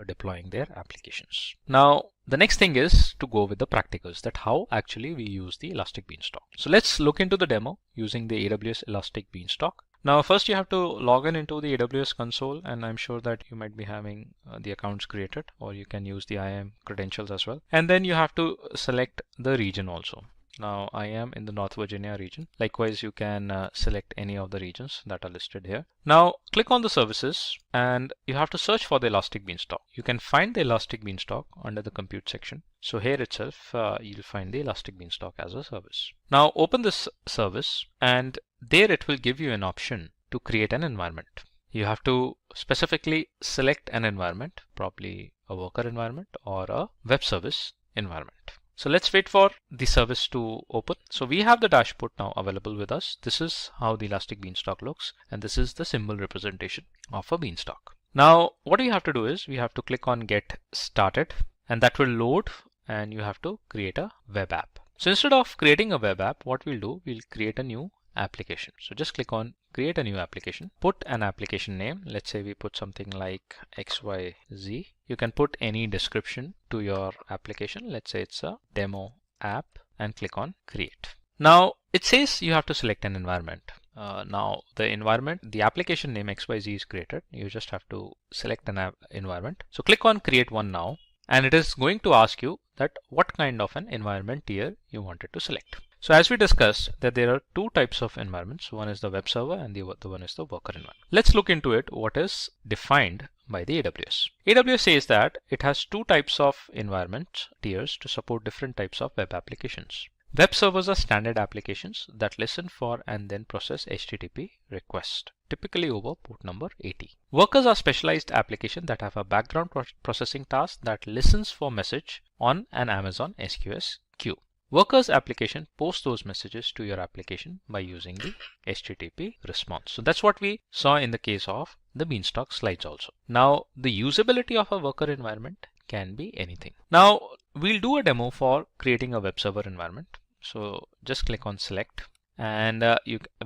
deploying their applications. Now, the next thing is to go with the practicals, that how actually we use the Elastic Beanstalk. So let's look into the demo using the AWS Elastic Beanstalk. Now, first you have to log in into the AWS console, and I'm sure that you might be having the accounts created, or you can use the IAM credentials as well. And then you have to select the region also. Now I am in the North Virginia region. Likewise, you can select any of the regions that are listed here. Now click on the services and you have to search for the Elastic Beanstalk. You can find the Elastic Beanstalk under the compute section. So here itself, you'll find the Elastic Beanstalk as a service. Now open this service and there it will give you an option to create an environment. You have to specifically select an environment, probably a worker environment or a web service environment. So let's wait for the service to open. So we have the dashboard now available with us. This is how the Elastic Beanstalk looks, and this is the symbol representation of a beanstalk. Now what we have to do is we have to click on Get Started, and that will load, and you have to create a web app. So instead of creating a web app, what we'll do, we'll create a new application. So just click on Create a new application. Put an application name. Let's say we put something like XYZ. You can put any description to your application. Let's say it's a demo app, and click on Create. Now it says you have to select an environment. Now the environment, the application name XYZ is created. You just have to select an environment. So click on Create One now, and it is going to ask you that what kind of an environment tier you wanted to select. So as we discussed that there are two types of environments. One is the web server and the other one is the worker environment. Let's look into it, what is defined by the AWS. AWS says that it has two types of environment tiers to support different types of web applications. Web servers are standard applications that listen for and then process HTTP requests, typically over port number 80. Workers are specialized applications that have a background processing task that listens for message on an Amazon SQS queue. Workers application posts those messages to your application by using the HTTP response. So that's what we saw in the case of the Beanstalk slides also. Now the usability of a worker environment can be anything. Now we'll do a demo for creating a web server environment. So just click on Select, and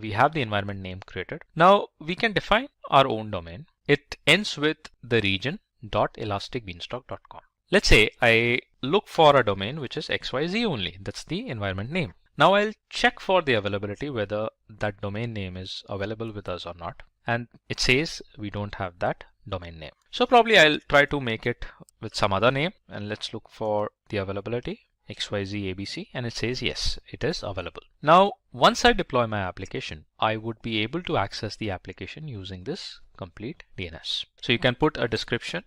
we have the environment name created. Now we can define our own domain. It ends with the region.elasticbeanstalk.com. Let's say I look for a domain which is XYZ only. That's the environment name. Now I'll check for the availability whether that domain name is available with us or not. And it says we don't have that domain name. So probably I'll try to make it with some other name, and let's look for the availability. XYZ ABC, and it says yes, it is available. Now once I deploy my application, I would be able to access the application using this complete DNS. So you can put a description.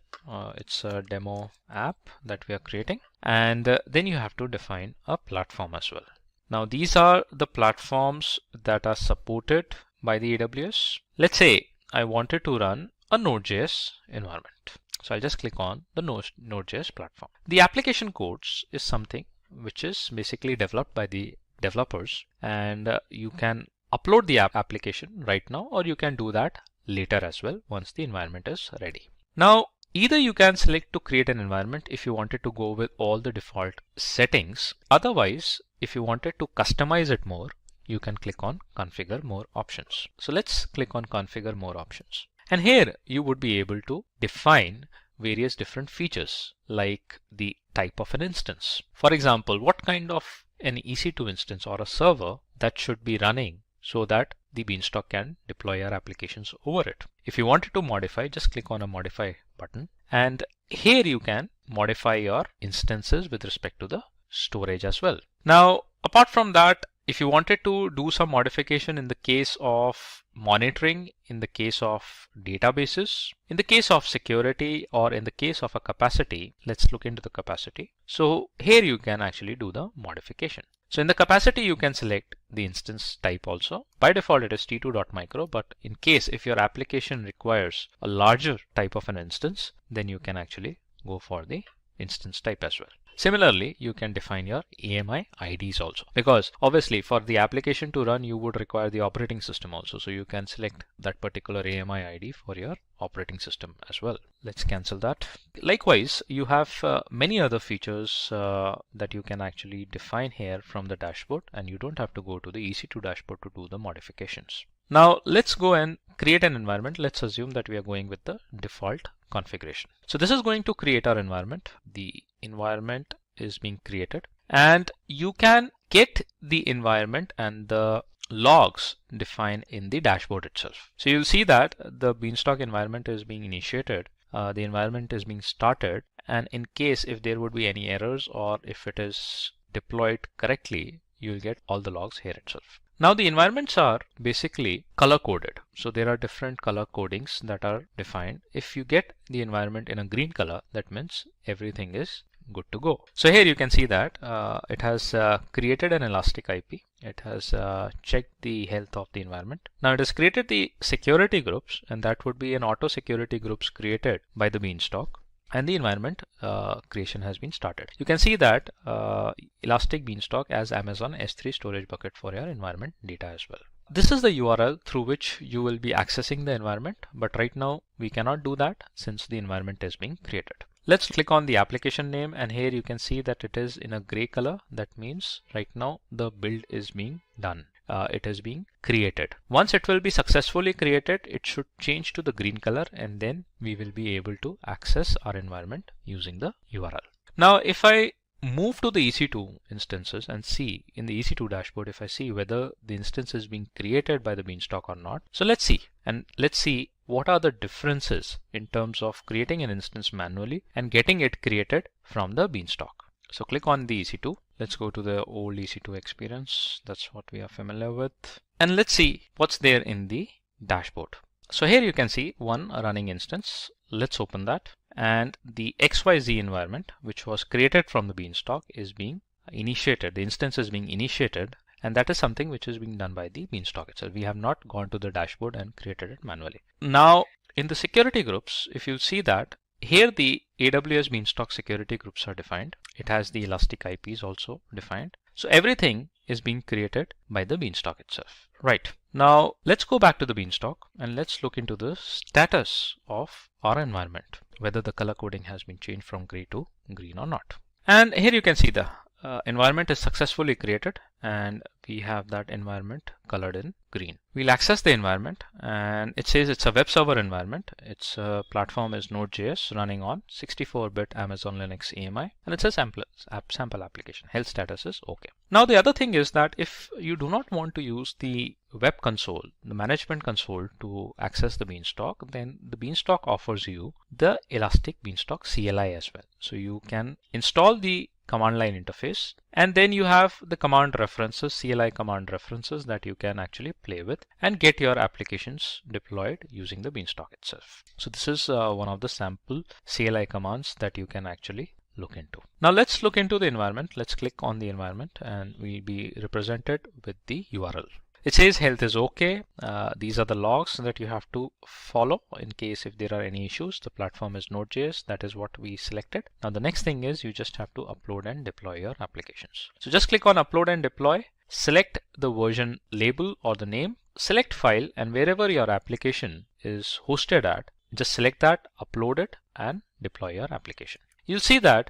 It's a demo app that we are creating, and then you have to define a platform as well. Now these are the platforms that are supported by the AWS. Let's say I wanted to run a Node.js environment. So I'll just click on the Node.js platform. The application codes is something which is basically developed by the developers, and you can upload the application right now, or you can do that later as well once the environment is ready. Now either you can select to create an environment if you wanted to go with all the default settings. Otherwise, if you wanted to customize it more, you can click on Configure More Options. So let's click on Configure More Options. And here you would be able to define various different features like the type of an instance. For example, what kind of an EC2 instance or a server that should be running so that the Beanstalk can deploy your applications over it. If you wanted to modify, just click on a Modify button. And here you can modify your instances with respect to the storage as well. Now, apart from that, if you wanted to do some modification in the case of monitoring, in the case of databases, in the case of security, or in the case of a capacity, let's look into the capacity. So here you can actually do the modification. So in the capacity, you can select the instance type also. By default, it is t2.micro, but in case if your application requires a larger type of an instance, then you can actually go for the instance type as well. Similarly, you can define your AMI IDs also, because obviously for the application to run, you would require the operating system also. So you can select that particular AMI ID for your operating system as well. Let's cancel that. Likewise, you have many other features that you can actually define here from the dashboard, and you don't have to go to the EC2 dashboard to do the modifications. Now let's go and create an environment. Let's assume that we are going with the default configuration. So this is going to create our environment. The environment is being created, and you can get the environment and the logs defined in the dashboard itself. So you'll see that the Beanstalk environment is being initiated, the environment is being started, and in case if there would be any errors or if it is deployed correctly, you'll get all the logs here itself. Now the environments are basically color coded. So there are different color codings that are defined. If you get the environment in a green color, that means everything is good to go. So here you can see that it has created an Elastic IP. It has checked the health of the environment. Now it has created the security groups, and that would be an auto security groups created by the Beanstalk. And the environment creation has been started. You can see that Elastic Beanstalk as Amazon S3 storage bucket for your environment data as well. This is the URL through which you will be accessing the environment, but right now we cannot do that since the environment is being created. Let's click on the application name, and here you can see that it is in a gray color. That means right now the build is being done. It is being created. Once it will be successfully created, it should change to the green color, and then we will be able to access our environment using the URL. Now, if I move to the EC2 instances and see in the EC2 dashboard, if I see whether the instance is being created by the Beanstalk or not. So let's see, and let's see what are the differences in terms of creating an instance manually and getting it created from the Beanstalk. So click on the EC2. Let's go to the old EC2 experience. That's what we are familiar with. And let's see what's there in the dashboard. So here you can see one running instance. Let's open that. And the XYZ environment, which was created from the Beanstalk, is being initiated. The instance is being initiated. And that is something which is being done by the Beanstalk itself. We have not gone to the dashboard and created it manually. Now, in the security groups, if you see that, here the AWS Beanstalk security groups are defined. It has the Elastic IPs also defined. So everything is being created by the Beanstalk itself. Right. Now let's go back to the Beanstalk and let's look into the status of our environment, whether the color coding has been changed from gray to green or not. And here you can see the environment is successfully created, and we have that environment colored in green. We'll access the environment, and it says it's a web server environment. Its platform is Node.js running on 64-bit Amazon Linux AMI, and it's a sample application. Health status is okay. Now the other thing is that if you do not want to use the web console, the management console, to access the Beanstalk, then the Beanstalk offers you the Elastic Beanstalk CLI as well. So you can install the command line interface, and then you have the command references, CLI command references, that you can actually play with and get your applications deployed using the Beanstalk itself. So this is one of the sample CLI commands that you can actually look into. Now let's look into the environment. Let's click on the environment and we'll be represented with the URL. It says health is okay. These are the logs that you have to follow in case if there are any issues. The platform is Node.js. That is what we selected. Now the next thing is you just have to upload and deploy your applications. So just click on upload and deploy. Select the version label or the name. Select file, and wherever your application is hosted at, just select that, upload it, and deploy your application. You'll see that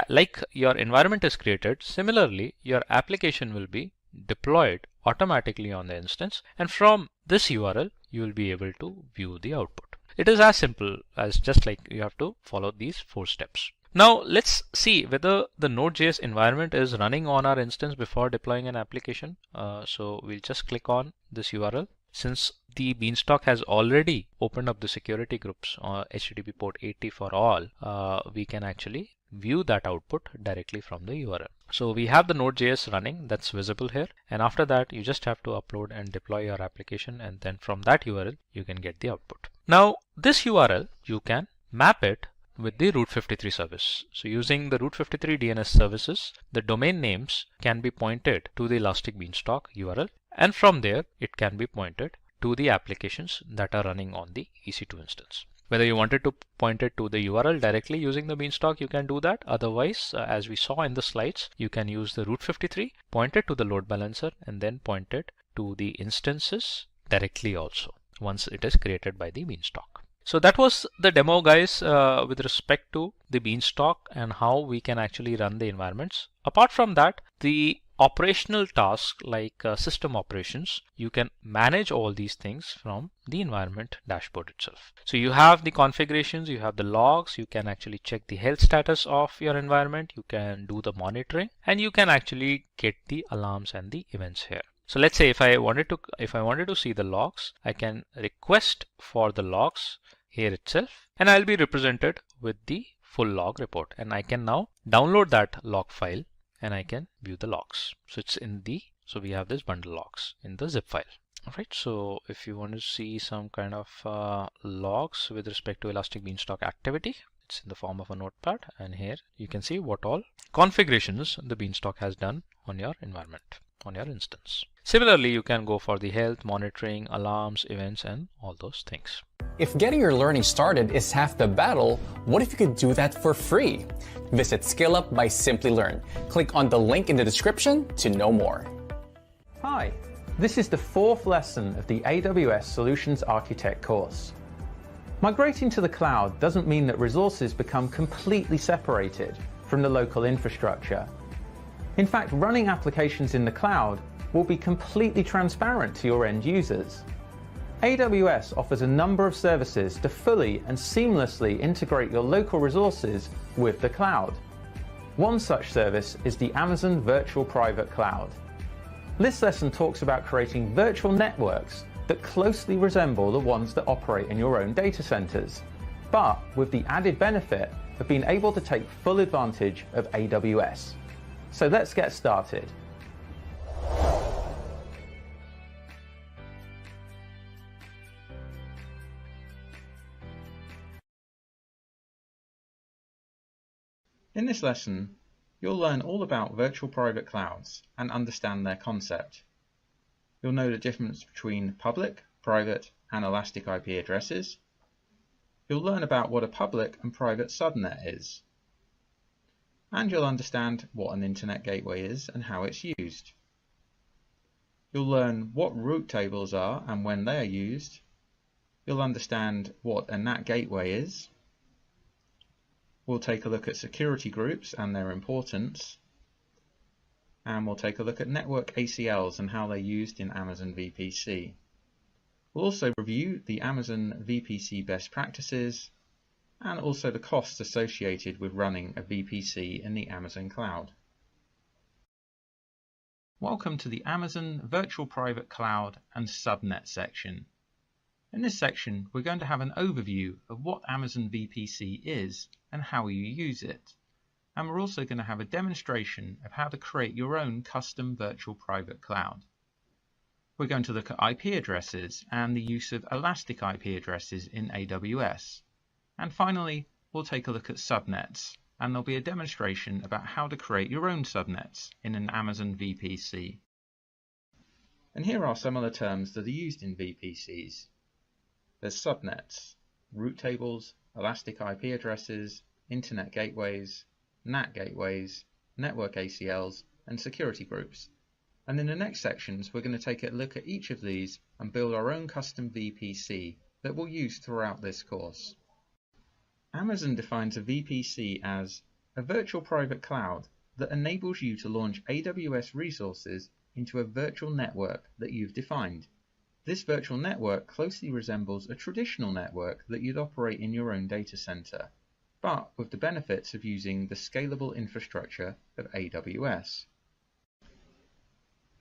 like your environment is created, similarly your application will be deployed automatically on the instance, and from this URL you will be able to view the output. It is as simple as just like you have to follow these 4 steps. Now let's see whether the Node.js environment is running on our instance before deploying an application. So we'll just click on this URL. Since the Beanstalk has already opened up the security groups on HTTP port 80 for all, we can actually view that output directly from the URL. So we have the Node.js running, that's visible here. And after that, you just have to upload and deploy your application. And then from that URL, you can get the output. Now, this URL, you can map it with the Route 53 service. So using the Route 53 DNS services, the domain names can be pointed to the Elastic Beanstalk URL. And from there, it can be pointed to the applications that are running on the EC2 instance. Whether you wanted to point it to the URL directly using the Beanstalk, you can do that. Otherwise, as we saw in the slides, you can use the Route 53, point it to the load balancer, and then point it to the instances directly also once it is created by the Beanstalk. So that was the demo, guys, with respect to the Beanstalk and how we can actually run the environments. Apart from that, the operational tasks like system operations, you can manage all these things from the environment dashboard itself. So you have the configurations, you have the logs, you can actually check the health status of your environment, you can do the monitoring, and you can actually get the alarms and the events here. So let's say if I wanted to see the logs, I can request for the logs here itself, and I'll be represented with the full log report, and I can now download that log file and I can view the logs. So it's in the, so we have this bundle logs in the zip file. All right, so if you want to see some kind of logs with respect to Elastic Beanstalk activity, it's in the form of a notepad, and here you can see what all configurations the Beanstalk has done on your environment, on your instance. Similarly, you can go for the health, monitoring, alarms, events, and all those things. If getting your learning started is half the battle, what if you could do that for free? Visit SkillUp by Simplilearn. Click on the link in the description to know more. Hi, this is the 4th lesson of the AWS Solutions Architect course. Migrating to the cloud doesn't mean that resources become completely separated from the local infrastructure. In fact, running applications in the cloud will be completely transparent to your end users. AWS offers a number of services to fully and seamlessly integrate your local resources with the cloud. One such service is the Amazon Virtual Private Cloud. This lesson talks about creating virtual networks that closely resemble the ones that operate in your own data centers, but with the added benefit of being able to take full advantage of AWS. So let's get started. In this lesson, you'll learn all about virtual private clouds and understand their concept. You'll know the difference between public, private, and elastic IP addresses. You'll learn about what a public and private subnet is. And you'll understand what an internet gateway is and how it's used. You'll learn what route tables are and when they are used. You'll understand what a NAT gateway is. We'll take a look at security groups and their importance. And we'll take a look at network ACLs and how they're used in Amazon VPC. We'll also review the Amazon VPC best practices and also the costs associated with running a VPC in the Amazon cloud. Welcome to the Amazon Virtual Private Cloud and Subnet section. In this section, we're going to have an overview of what Amazon VPC is and how you use it. And we're also going to have a demonstration of how to create your own custom virtual private cloud. We're going to look at IP addresses and the use of elastic IP addresses in AWS. And finally, we'll take a look at subnets, and there'll be a demonstration about how to create your own subnets in an Amazon VPC. And here are some of the terms that are used in VPCs. There's subnets, route tables, elastic IP addresses, internet gateways, NAT gateways, network ACLs, and security groups. And in the next sections, we're going to take a look at each of these and build our own custom VPC that we'll use throughout this course. Amazon defines a VPC as a virtual private cloud that enables you to launch AWS resources into a virtual network that you've defined. This virtual network closely resembles a traditional network that you'd operate in your own data center, but with the benefits of using the scalable infrastructure of AWS.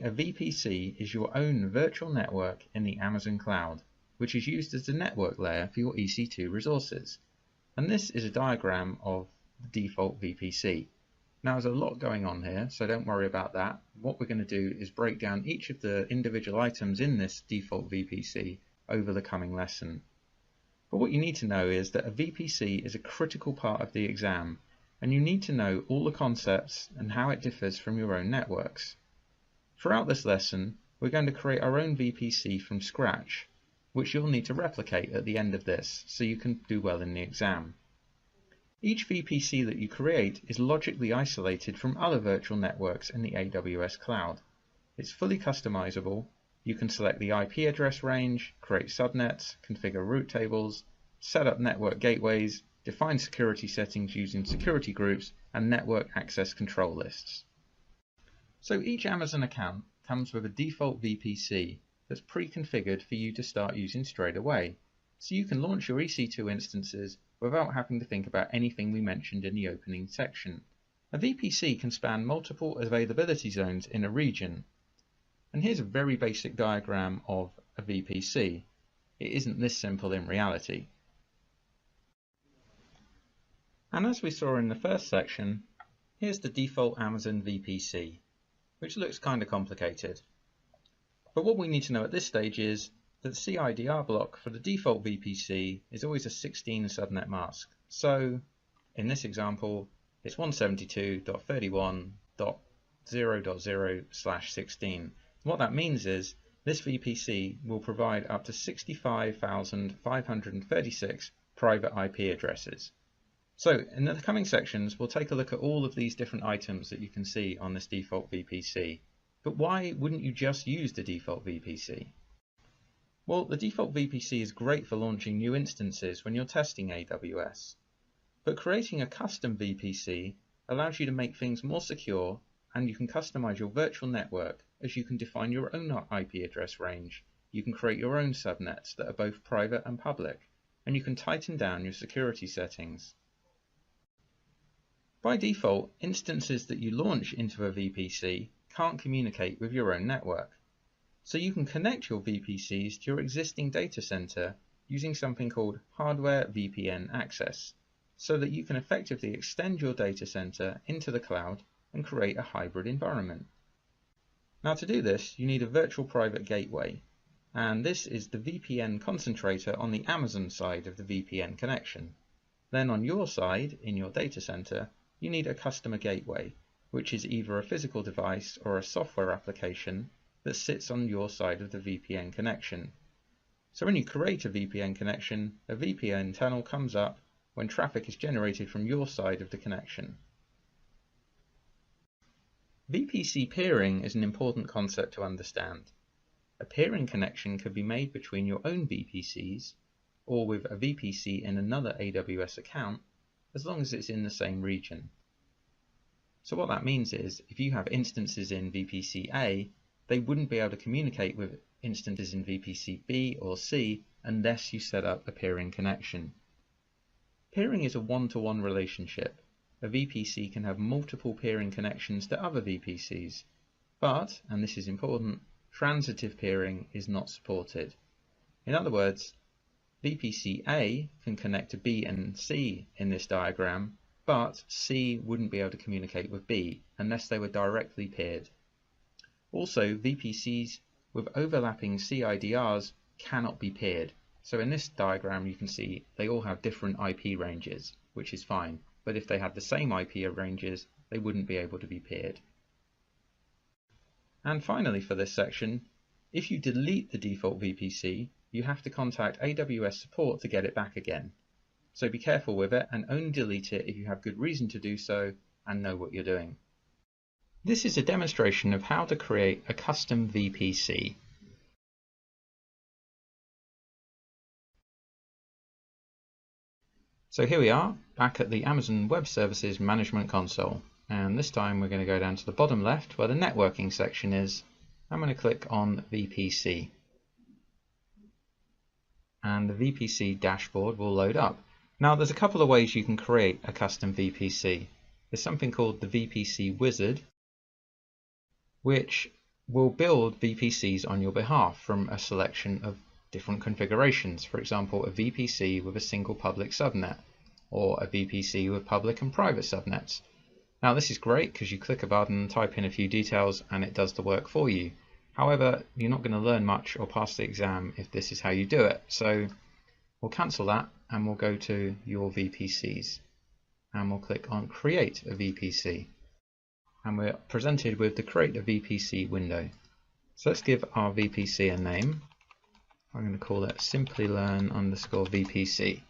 A VPC is your own virtual network in the Amazon cloud, which is used as the network layer for your EC2 resources. And this is a diagram of the default VPC. Now there's a lot going on here, so don't worry about that. What we're going to do is break down each of the individual items in this default VPC over the coming lesson. But what you need to know is that a VPC is a critical part of the exam, and you need to know all the concepts and how it differs from your own networks. Throughout this lesson, we're going to create our own VPC from scratch, which you'll need to replicate at the end of this so you can do well in the exam. Each VPC that you create is logically isolated from other virtual networks in the AWS cloud. It's fully customizable. You can select the IP address range, create subnets, configure route tables, set up network gateways, define security settings using security groups, and network access control lists. So each Amazon account comes with a default VPC that's pre-configured for you to start using straight away, so you can launch your EC2 instances without having to think about anything we mentioned in the opening section. A VPC can span multiple availability zones in a region. And here's a very basic diagram of a VPC. It isn't this simple in reality. And as we saw in the first section, here's the default Amazon VPC, which looks kind of complicated. But what we need to know at this stage is that the CIDR block for the default VPC is always a 16 subnet mask. So in this example, it's 172.31.0.0/16. What that means is this VPC will provide up to 65,536 private IP addresses. So in the coming sections, we'll take a look at all of these different items that you can see on this default VPC. But why wouldn't you just use the default VPC? Well, the default VPC is great for launching new instances when you're testing AWS. But creating a custom VPC allows you to make things more secure, and you can customize your virtual network as you can define your own IP address range. You can create your own subnets that are both private and public, and you can tighten down your security settings. By default, instances that you launch into a VPC can't communicate with your own network. So you can connect your VPCs to your existing data center using something called hardware VPN access, so that you can effectively extend your data center into the cloud and create a hybrid environment. Now to do this, you need a virtual private gateway, and this is the VPN concentrator on the Amazon side of the VPN connection. Then on your side, in your data center, you need a customer gateway, which is either a physical device or a software application that sits on your side of the VPN connection. So when you create a VPN connection, a VPN tunnel comes up when traffic is generated from your side of the connection. VPC peering is an important concept to understand. A peering connection can be made between your own VPCs or with a VPC in another AWS account, as long as it's in the same region. So what that means is, if you have instances in VPC A, they wouldn't be able to communicate with instances in VPC B or C unless you set up a peering connection. Peering is a one-to-one relationship. A VPC can have multiple peering connections to other VPCs, but, and this is important, transitive peering is not supported. In other words, VPC A can connect to B and C in this diagram, but C wouldn't be able to communicate with B unless they were directly peered. Also, VPCs with overlapping CIDRs cannot be peered. So in this diagram you can see they all have different IP ranges, which is fine, but if they had the same IP ranges, they wouldn't be able to be peered. And finally for this section, if you delete the default VPC, you have to contact AWS support to get it back again. So be careful with it and only delete it if you have good reason to do so and know what you're doing. This is a demonstration of how to create a custom VPC. So here we are, back at the Amazon Web Services Management Console. And this time we're going to go down to the bottom left where the networking section is. I'm going to click on VPC. And the VPC dashboard will load up. Now there's a couple of ways you can create a custom VPC. There's something called the VPC wizard, which will build VPCs on your behalf from a selection of different configurations. For example, a VPC with a single public subnet, or a VPC with public and private subnets. Now this is great because you click a button, type in a few details, and it does the work for you. However, you're not going to learn much or pass the exam if this is how you do it. So we'll cancel that and we'll go to your VPCs and we'll click on Create a VPC. And we're presented with the Create a VPC window. So let's give our VPC a name. I'm going to call it Simplilearn_VPC.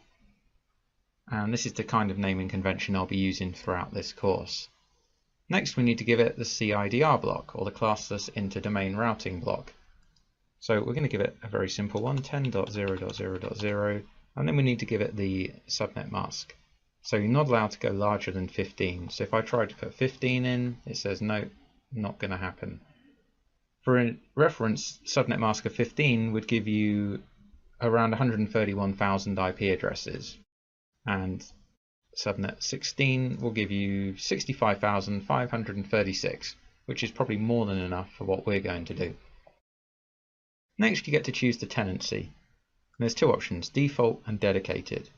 And this is the kind of naming convention I'll be using throughout this course. Next, we need to give it the CIDR block, or the classless interdomain routing block. So we're going to give it a very simple one, 10.0.0.0, and then we need to give it the subnet mask. So you're not allowed to go larger than 15. So if I try to put 15 in, it says no, not going to happen. For a reference, subnet mask of 15 would give you around 131,000 IP addresses, and subnet 16 will give you 65,536, which is probably more than enough for what we're going to do. Next, you get to choose the tenancy. There's two options, default and dedicated.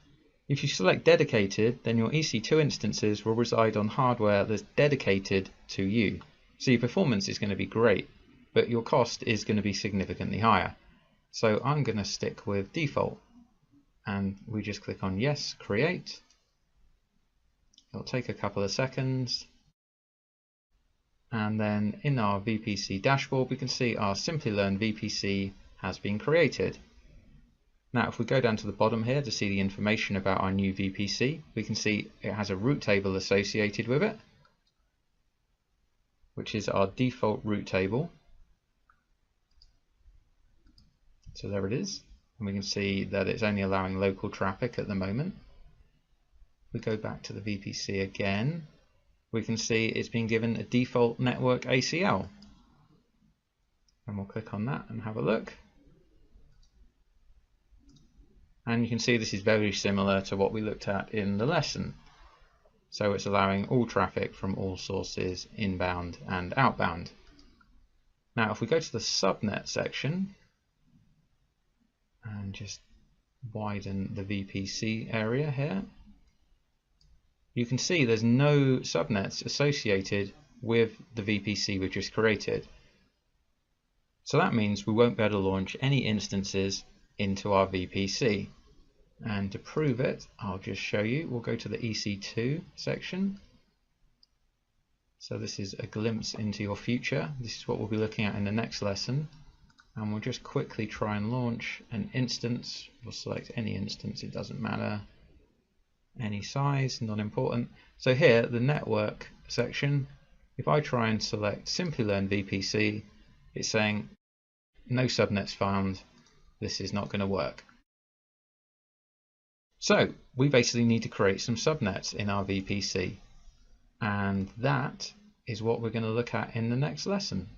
If you select dedicated, then your EC2 instances will reside on hardware that's dedicated to you. So your performance is going to be great, but your cost is going to be significantly higher. So I'm going to stick with default, and we just click on yes, create. It'll take a couple of seconds, and then in our VPC dashboard we can see our Simplilearn VPC has been created. Now if we go down to the bottom here to see the information about our new VPC, we can see it has a route table associated with it, which is our default route table. So there it is, and we can see that it's only allowing local traffic at the moment. We go back to the VPC again, we can see it's been given a default network ACL, and we'll click on that and have a look, and you can see this is very similar to what we looked at in the lesson. So it's allowing all traffic from all sources, inbound and outbound. Now if we go to the subnet section and just widen the VPC area here, you can see there's no subnets associated with the VPC we just created. So that means we won't be able to launch any instances into our VPC. And to prove it, I'll just show you. We'll go to the EC2 section. So this is a glimpse into your future. This is what we'll be looking at in the next lesson. And we'll just quickly try and launch an instance. We'll select any instance, it doesn't matter. Any size, not important. So here, the network section, if I try and select Simplilearn VPC, it's saying no subnets found, this is not going to work. So we basically need to create some subnets in our VPC, and that is what we're going to look at in the next lesson.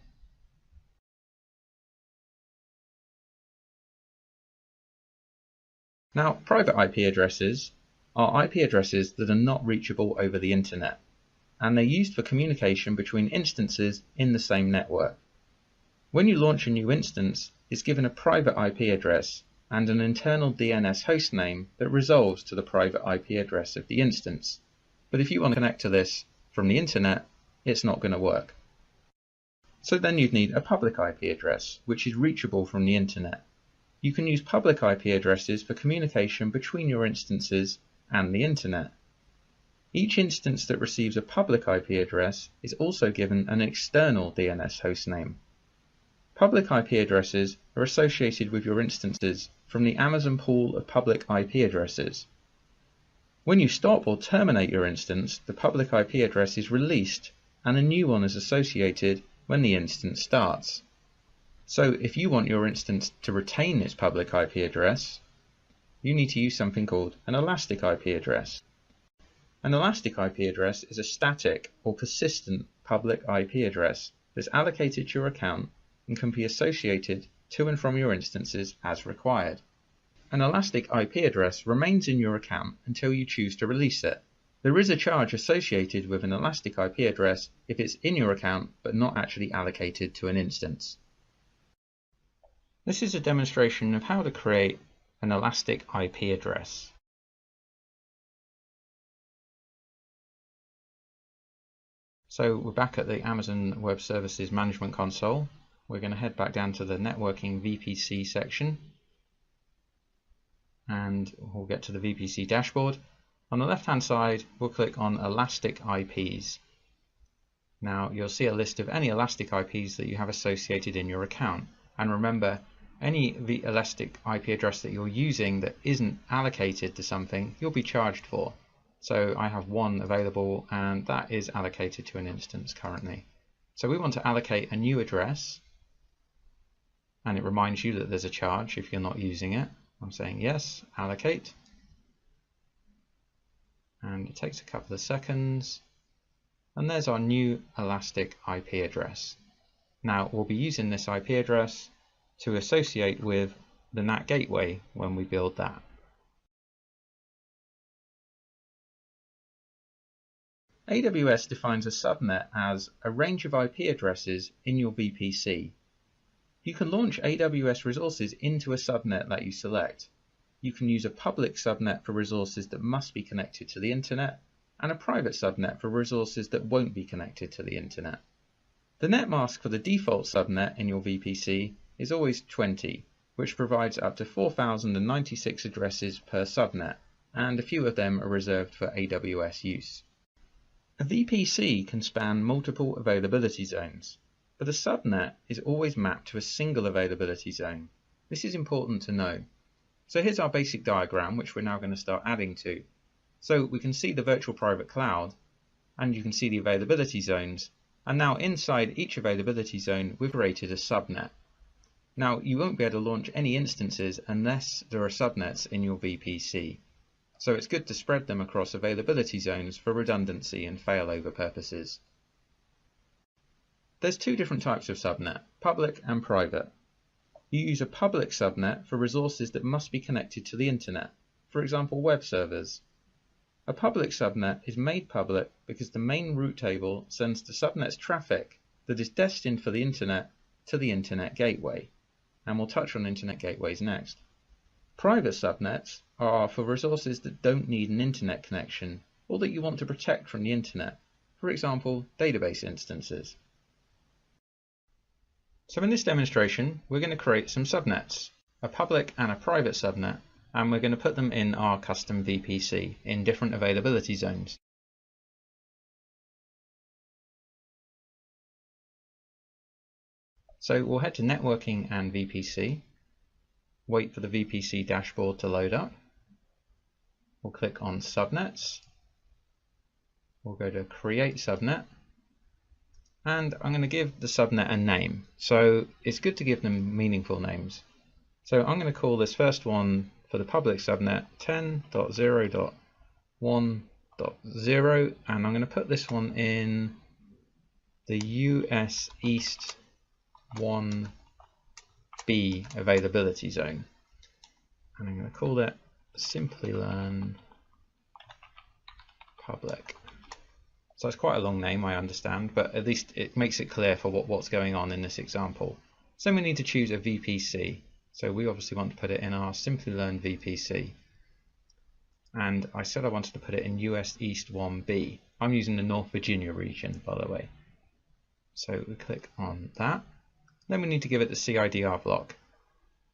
Now, private IP addresses are IP addresses that are not reachable over the internet, and they're used for communication between instances in the same network. When you launch a new instance, it's given a private IP address and an internal DNS hostname that resolves to the private IP address of the instance. But if you want to connect to this from the internet, it's not going to work. So then you'd need a public IP address, which is reachable from the internet. You can use public IP addresses for communication between your instances and the internet. Each instance that receives a public IP address is also given an external DNS hostname. Public IP addresses are associated with your instances from the Amazon pool of public IP addresses. When you stop or terminate your instance, the public IP address is released and a new one is associated when the instance starts. So if you want your instance to retain its public IP address, you need to use something called an elastic IP address. An elastic IP address is a static or persistent public IP address that's allocated to your account and can be associated to and from your instances as required. An elastic IP address remains in your account until you choose to release it. There is a charge associated with an elastic IP address if it's in your account but not actually allocated to an instance. This is a demonstration of how to create an elastic IP address. So we're back at the Amazon Web Services Management Console. We're going to head back down to the Networking VPC section, and we'll get to the VPC dashboard. On the left hand side, we'll click on Elastic IPs. Now you'll see a list of any Elastic IPs that you have associated in your account. And remember, any Elastic IP address that you're using that isn't allocated to something, you'll be charged for. So I have one available, and that is allocated to an instance currently. So we want to allocate a new address, and it reminds you that there's a charge if you're not using it. I'm saying yes, allocate. And it takes a couple of seconds. And there's our new Elastic IP address. Now we'll be using this IP address to associate with the NAT gateway when we build that. AWS defines a subnet as a range of IP addresses in your VPC. You can launch AWS resources into a subnet that you select. You can use a public subnet for resources that must be connected to the internet, and a private subnet for resources that won't be connected to the internet. The net mask for the default subnet in your VPC is always 20, which provides up to 4,096 addresses per subnet, and a few of them are reserved for AWS use. A VPC can span multiple availability zones, but a subnet is always mapped to a single availability zone. This is important to know. So here's our basic diagram, which we're now going to start adding to. So we can see the virtual private cloud, and you can see the availability zones, and now inside each availability zone we've created a subnet. Now you won't be able to launch any instances unless there are subnets in your VPC. So it's good to spread them across availability zones for redundancy and failover purposes. There's two different types of subnet, public and private. You use a public subnet for resources that must be connected to the internet, for example web servers. A public subnet is made public because the main route table sends the subnet's traffic that is destined for the internet to the internet gateway, and we'll touch on internet gateways next. Private subnets are for resources that don't need an internet connection or that you want to protect from the internet, for example database instances. So in this demonstration we're going to create some subnets, a public and a private subnet, and we're going to put them in our custom VPC in different availability zones. So we'll head to Networking and VPC, wait for the VPC dashboard to load up. We'll click on Subnets. We'll go to Create Subnet, and I'm going to give the subnet a name. So it's good to give them meaningful names. So I'm going to call this first one for the public subnet 10.0.1.0, and I'm going to put this one in the US East 1B availability zone, and I'm going to call it Simplilearn public. So it's quite a long name, I understand, but at least it makes it clear for what's going on in this example. So we need to choose a VPC. So we obviously want to put it in our Simplilearn VPC. And I said I wanted to put it in US East 1B. I'm using the North Virginia region, by the way. So we click on that. Then we need to give it the CIDR block.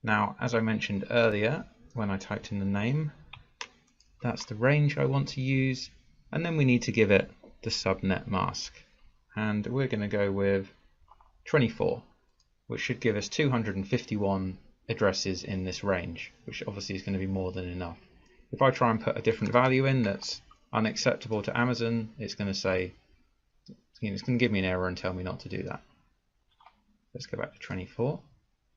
Now, as I mentioned earlier, when I typed in the name, that's the range I want to use. And then we need to give it the subnet mask. And we're going to go with 24, which should give us 251 addresses in this range, which obviously is going to be more than enough. If I try and put a different value in that's unacceptable to Amazon, it's going to say, it's going to give me an error and tell me not to do that. Let's go back to 24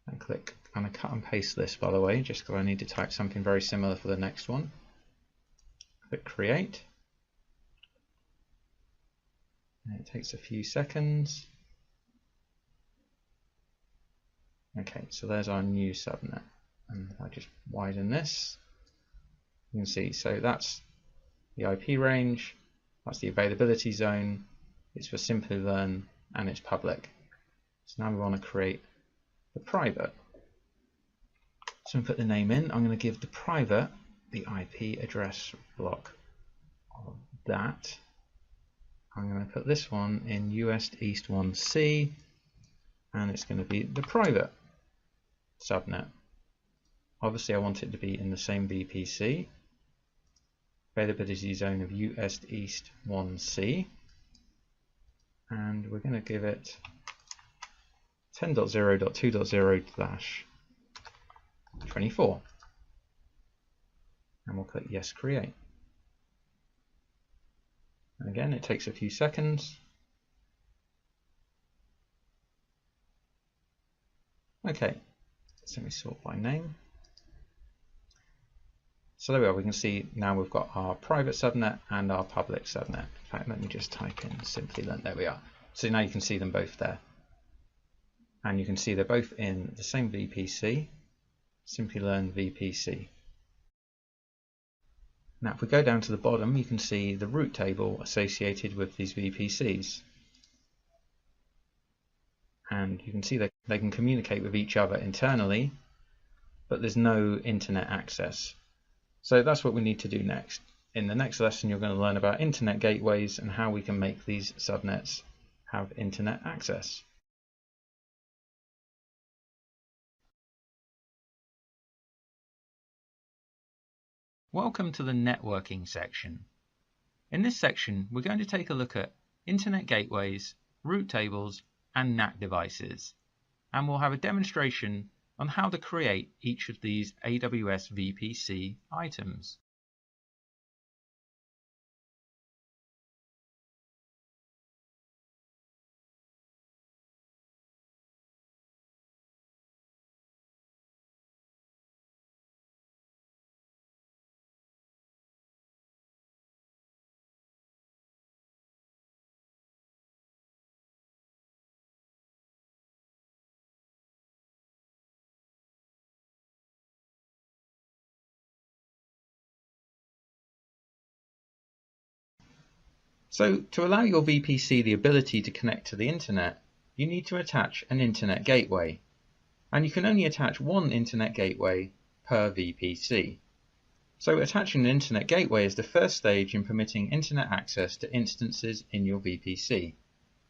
and click. I'm going to cut and paste this, by the way, just because I need to type something very similar for the next one. Click Create. And it takes a few seconds. Okay, so there's our new subnet, and I just widen this. You can see, so that's the IP range, that's the availability zone, it's for Simplilearn, and it's public. So now we want to create the private. So we put the name in. I'm going to give the private the IP address block of that. I'm going to put this one in US East 1C, and it's going to be the private subnet. Obviously, I want it to be in the same VPC. Availability zone of US East 1C, and we're going to give it 10.0.2.0/24, and we'll click Yes, Create. And again, it takes a few seconds. Okay, so let me sort by name. So there we are, we can see now we've got our private subnet and our public subnet. In fact, let me just type in Simplilearn, there we are. So now you can see them both there. And you can see they're both in the same VPC, Simplilearn VPC. Now if we go down to the bottom, you can see the route table associated with these VPCs. And you can see that they can communicate with each other internally, but there's no internet access. So that's what we need to do next. In the next lesson, you're going to learn about internet gateways and how we can make these subnets have internet access. Welcome to the networking section. In this section, we're going to take a look at internet gateways, route tables, and NAT devices. And we'll have a demonstration on how to create each of these AWS VPC items. So to allow your VPC the ability to connect to the internet, you need to attach an internet gateway. And you can only attach one internet gateway per VPC. So attaching an internet gateway is the first stage in permitting internet access to instances in your VPC.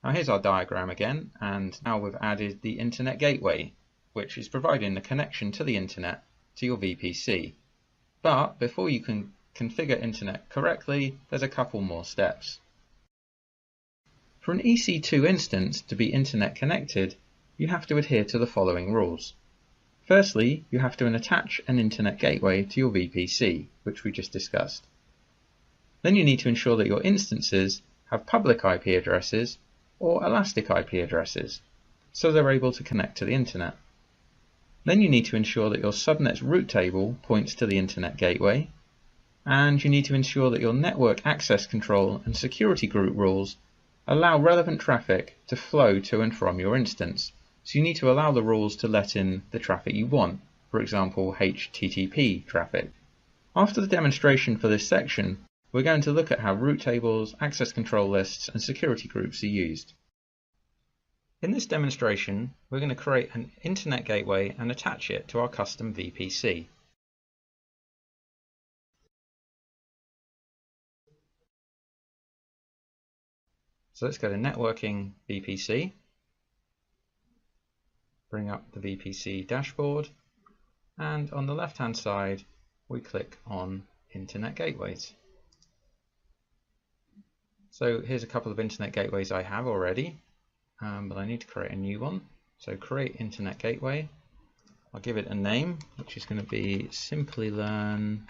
Now here's our diagram again, and now we've added the internet gateway, which is providing the connection to the internet to your VPC. But before you can configure internet correctly, there's a couple more steps. For an EC2 instance to be internet connected, you have to adhere to the following rules. Firstly, you have to attach an internet gateway to your VPC, which we just discussed. Then you need to ensure that your instances have public IP addresses or elastic IP addresses, so they're able to connect to the internet. Then you need to ensure that your subnet's route table points to the internet gateway, and you need to ensure that your network access control and security group rules allow relevant traffic to flow to and from your instance. So you need to allow the rules to let in the traffic you want, for example HTTP traffic. After the demonstration for this section, we're going to look at how route tables, access control lists, and security groups are used. In this demonstration, we're going to create an internet gateway and attach it to our custom VPC. So let's go to Networking VPC, bring up the VPC dashboard, and on the left hand side we click on Internet Gateways. So here's a couple of internet gateways I have already, but I need to create a new one. So create Internet Gateway. I'll give it a name, which is going to be Simplilearn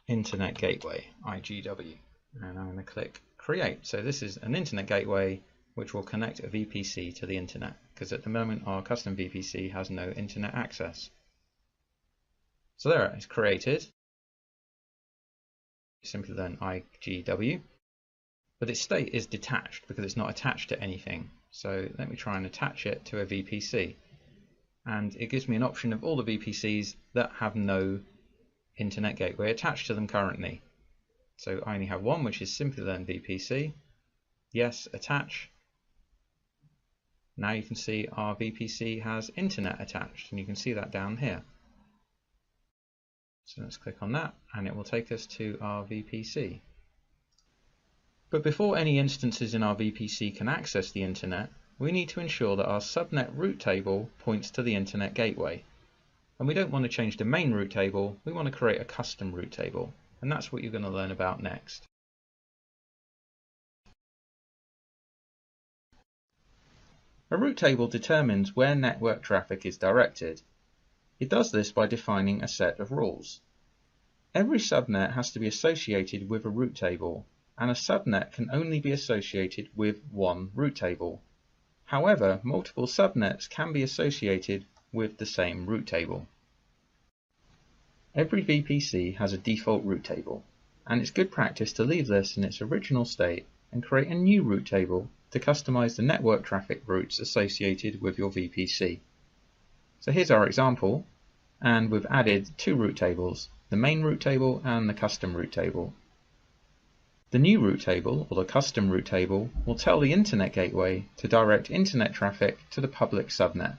Internet Gateway, IGW. And I'm going to click Create. So this is an internet gateway which will connect a VPC to the internet, because at the moment our custom VPC has no internet access. So there, it's created. Simplilearn IGW, but its state is detached because it's not attached to anything. So let me try and attach it to a VPC, and it gives me an option of all the VPCs that have no internet gateway attached to them currently. So I only have one, which is Simplilearn VPC. Yes, attach. Now you can see our VPC has internet attached, and you can see that down here. So let's click on that, and it will take us to our VPC. But before any instances in our VPC can access the internet, we need to ensure that our subnet route table points to the internet gateway. And we don't want to change the main route table, we want to create a custom route table. And that's what you're going to learn about next. A route table determines where network traffic is directed. It does this by defining a set of rules. Every subnet has to be associated with a route table, and a subnet can only be associated with one route table. However, multiple subnets can be associated with the same route table. Every VPC has a default route table, and it's good practice to leave this in its original state and create a new route table to customize the network traffic routes associated with your VPC. So here's our example, and we've added two route tables, the main route table and the custom route table. The new route table, or the custom route table, will tell the internet gateway to direct internet traffic to the public subnet.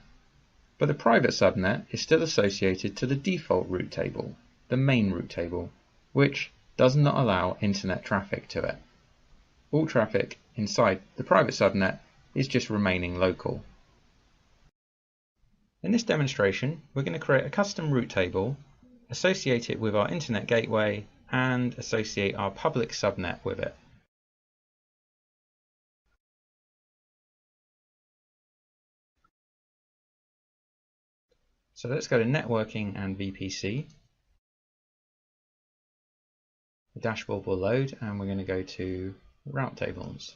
But the private subnet is still associated to the default route table, the main route table, which does not allow internet traffic to it. All traffic inside the private subnet is just remaining local. In this demonstration, we're going to create a custom route table, associate it with our internet gateway, and associate our public subnet with it. So let's go to Networking and VPC. The dashboard will load and we're going to go to Route Tables.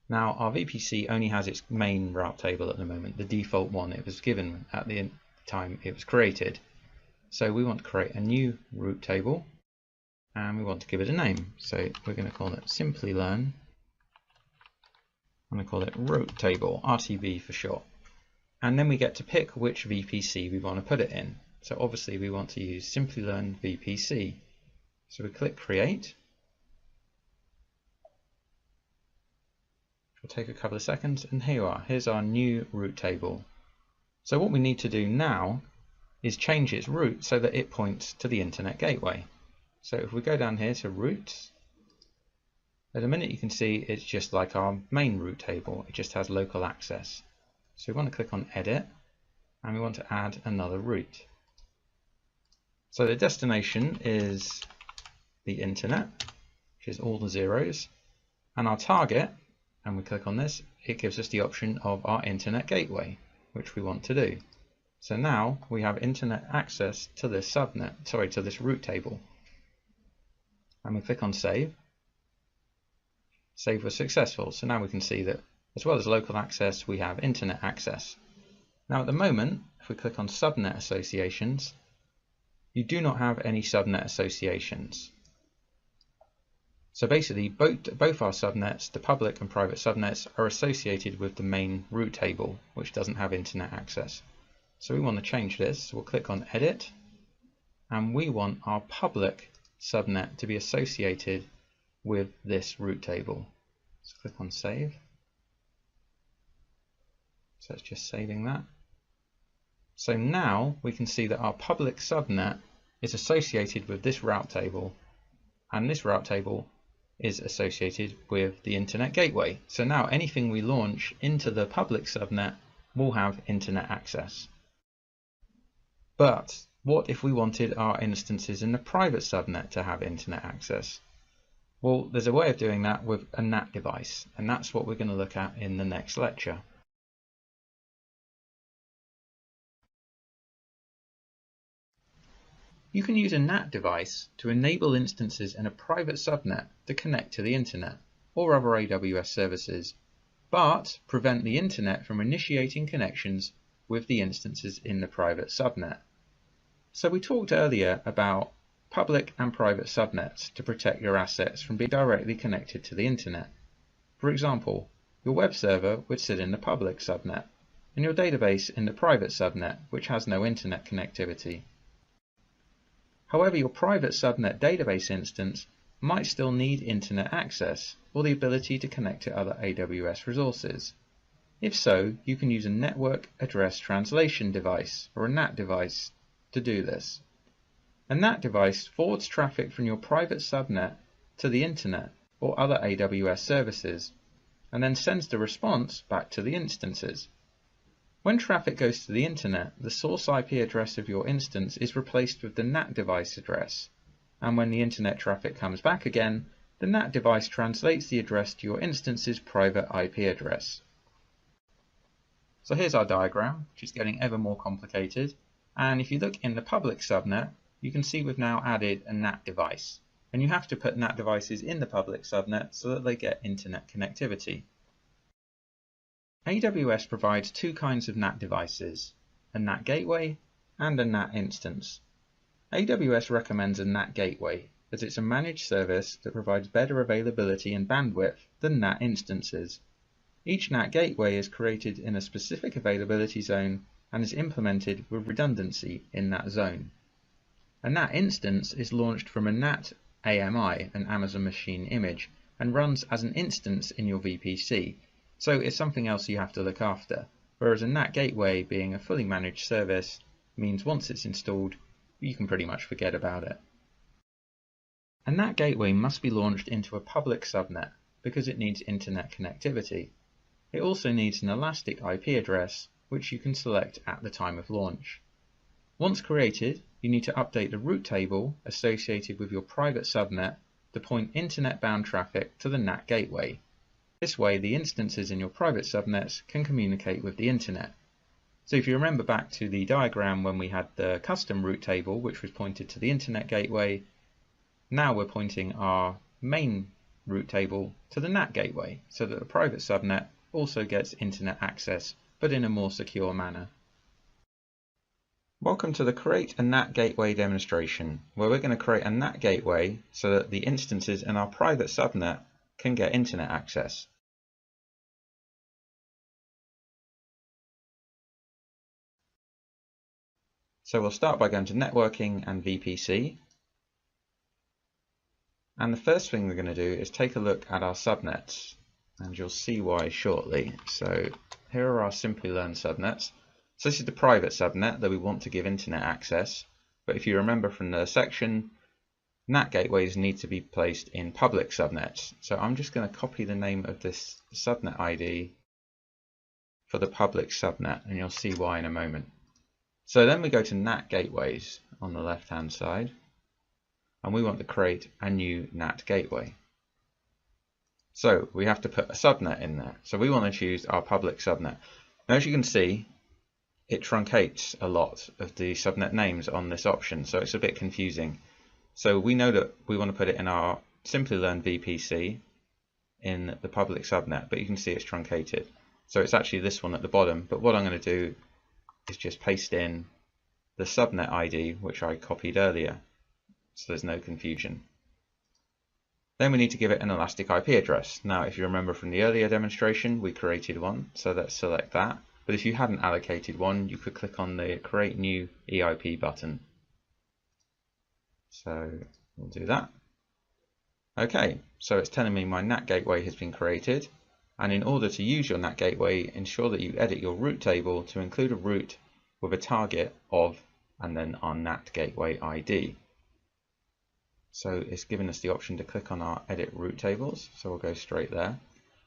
Now our VPC only has its main route table at the moment, the default one it was given at the time it was created. So we want to create a new route table and we want to give it a name. So we're going to call it Simplilearn. I'm going to call it route table, RTB for short. And then we get to pick which VPC we want to put it in. So obviously we want to use Simplilearn VPC. So we click Create. It'll take a couple of seconds, and here you are. Here's our new route table. So what we need to do now is change its route so that it points to the internet gateway. So if we go down here to routes, at the minute you can see it's just like our main route table. It just has local access. So we want to click on Edit, and we want to add another route. So the destination is the internet, which is all the zeros, and our target, and we click on this, it gives us the option of our internet gateway, which we want to do. So now we have internet access to this subnet, to this route table. And we click on Save. Save was successful. So now we can see that as well as local access, we have internet access. Now at the moment, if we click on subnet associations, you do not have any subnet associations. So basically both our subnets, the public and private subnets, are associated with the main route table, which doesn't have internet access. So we want to change this. So we'll click on Edit, and we want our public subnet to be associated with this route table. So click on Save. So it's just saving that. So now we can see that our public subnet is associated with this route table, and this route table is associated with the internet gateway. So now anything we launch into the public subnet will have internet access. But what if we wanted our instances in the private subnet to have internet access? Well, there's a way of doing that with a NAT device, and that's what we're going to look at in the next lecture. You can use a NAT device to enable instances in a private subnet to connect to the internet or other AWS services, but prevent the internet from initiating connections with the instances in the private subnet. So we talked earlier about public and private subnets to protect your assets from being directly connected to the internet. For example, your web server would sit in the public subnet and your database in the private subnet, which has no internet connectivity. However, your private subnet database instance might still need internet access or the ability to connect to other AWS resources. If so, you can use a network address translation device or a NAT device to do this. A NAT device forwards traffic from your private subnet to the internet or other AWS services, and then sends the response back to the instances. When traffic goes to the internet, the source IP address of your instance is replaced with the NAT device address, and when the internet traffic comes back again, the NAT device translates the address to your instance's private IP address. So here's our diagram, which is getting ever more complicated, and if you look in the public subnet, you can see we've now added a NAT device, and you have to put NAT devices in the public subnet so that they get internet connectivity. AWS provides two kinds of NAT devices, a NAT gateway and a NAT instance. AWS recommends a NAT gateway as it's a managed service that provides better availability and bandwidth than NAT instances. Each NAT gateway is created in a specific availability zone and is implemented with redundancy in that zone. A NAT instance is launched from a NAT AMI, an Amazon Machine Image, and runs as an instance in your VPC, so it's something else you have to look after, whereas a NAT gateway, being a fully managed service, means once it's installed, you can pretty much forget about it. A NAT gateway must be launched into a public subnet because it needs internet connectivity. It also needs an Elastic IP address, which you can select at the time of launch. Once created, you need to update the route table associated with your private subnet to point internet-bound traffic to the NAT gateway. This way, the instances in your private subnets can communicate with the internet. So if you remember back to the diagram when we had the custom route table, which was pointed to the internet gateway, now we're pointing our main route table to the NAT gateway, so that the private subnet also gets internet access, but in a more secure manner. Welcome to the Create a NAT Gateway demonstration, where we're going to create a NAT gateway so that the instances in our private subnet can get internet access. So we'll start by going to Networking and VPC. And the first thing we're going to do is take a look at our subnets, and you'll see why shortly. So here are our Simplilearn subnets. So this is the private subnet that we want to give internet access, but if you remember from the section, NAT gateways need to be placed in public subnets. So I'm just going to copy the name of this subnet ID for the public subnet, and you'll see why in a moment. So then we go to NAT gateways on the left hand side, and we want to create a new NAT gateway. So we have to put a subnet in there. So we want to choose our public subnet. Now, as you can see, it truncates a lot of the subnet names on this option, so it's a bit confusing. So we know that we want to put it in our Simplilearn VPC in the public subnet, but you can see it's truncated. So it's actually this one at the bottom, but what I'm going to do is just paste in the subnet ID, which I copied earlier, so there's no confusion. Then we need to give it an Elastic IP address. Now, if you remember from the earlier demonstration, we created one, so let's select that. But if you hadn't allocated one, you could click on the Create New EIP button. So we'll do that. Okay, so it's telling me my NAT gateway has been created. And in order to use your NAT gateway, ensure that you edit your route table to include a route with a target of, and then our NAT gateway ID. So it's given us the option to click on our edit route tables. So we'll go straight there.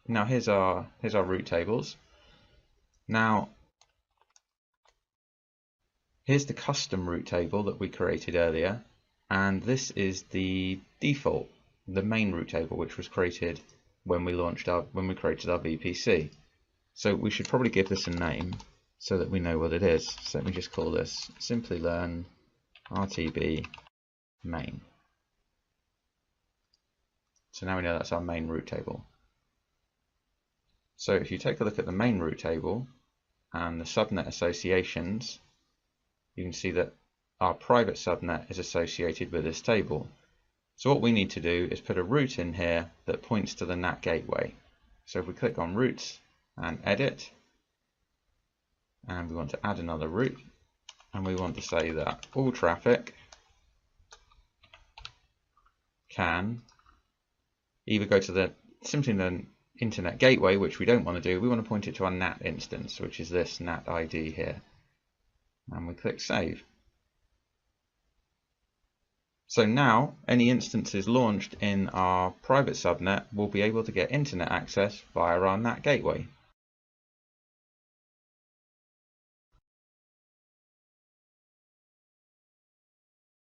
Now here's our route tables. Now here's the custom route table that we created earlier, and this is the default, the main route table, which was created when we created our VPC. So we should probably give this a name so that we know what it is. So let me just call this Simplilearn RTB main. So now we know that's our main route table. So if you take a look at the main route table and the subnet associations, you can see that our private subnet is associated with this table. So what we need to do is put a route in here that points to the NAT gateway. So if we click on routes and edit, and we want to add another route, and we want to say that all traffic can either go to the Simplilearn internet gateway, which we don't want to do. We want to point it to our NAT instance, which is this NAT ID here, and we click save. So now any instances launched in our private subnet will be able to get internet access via our NAT gateway.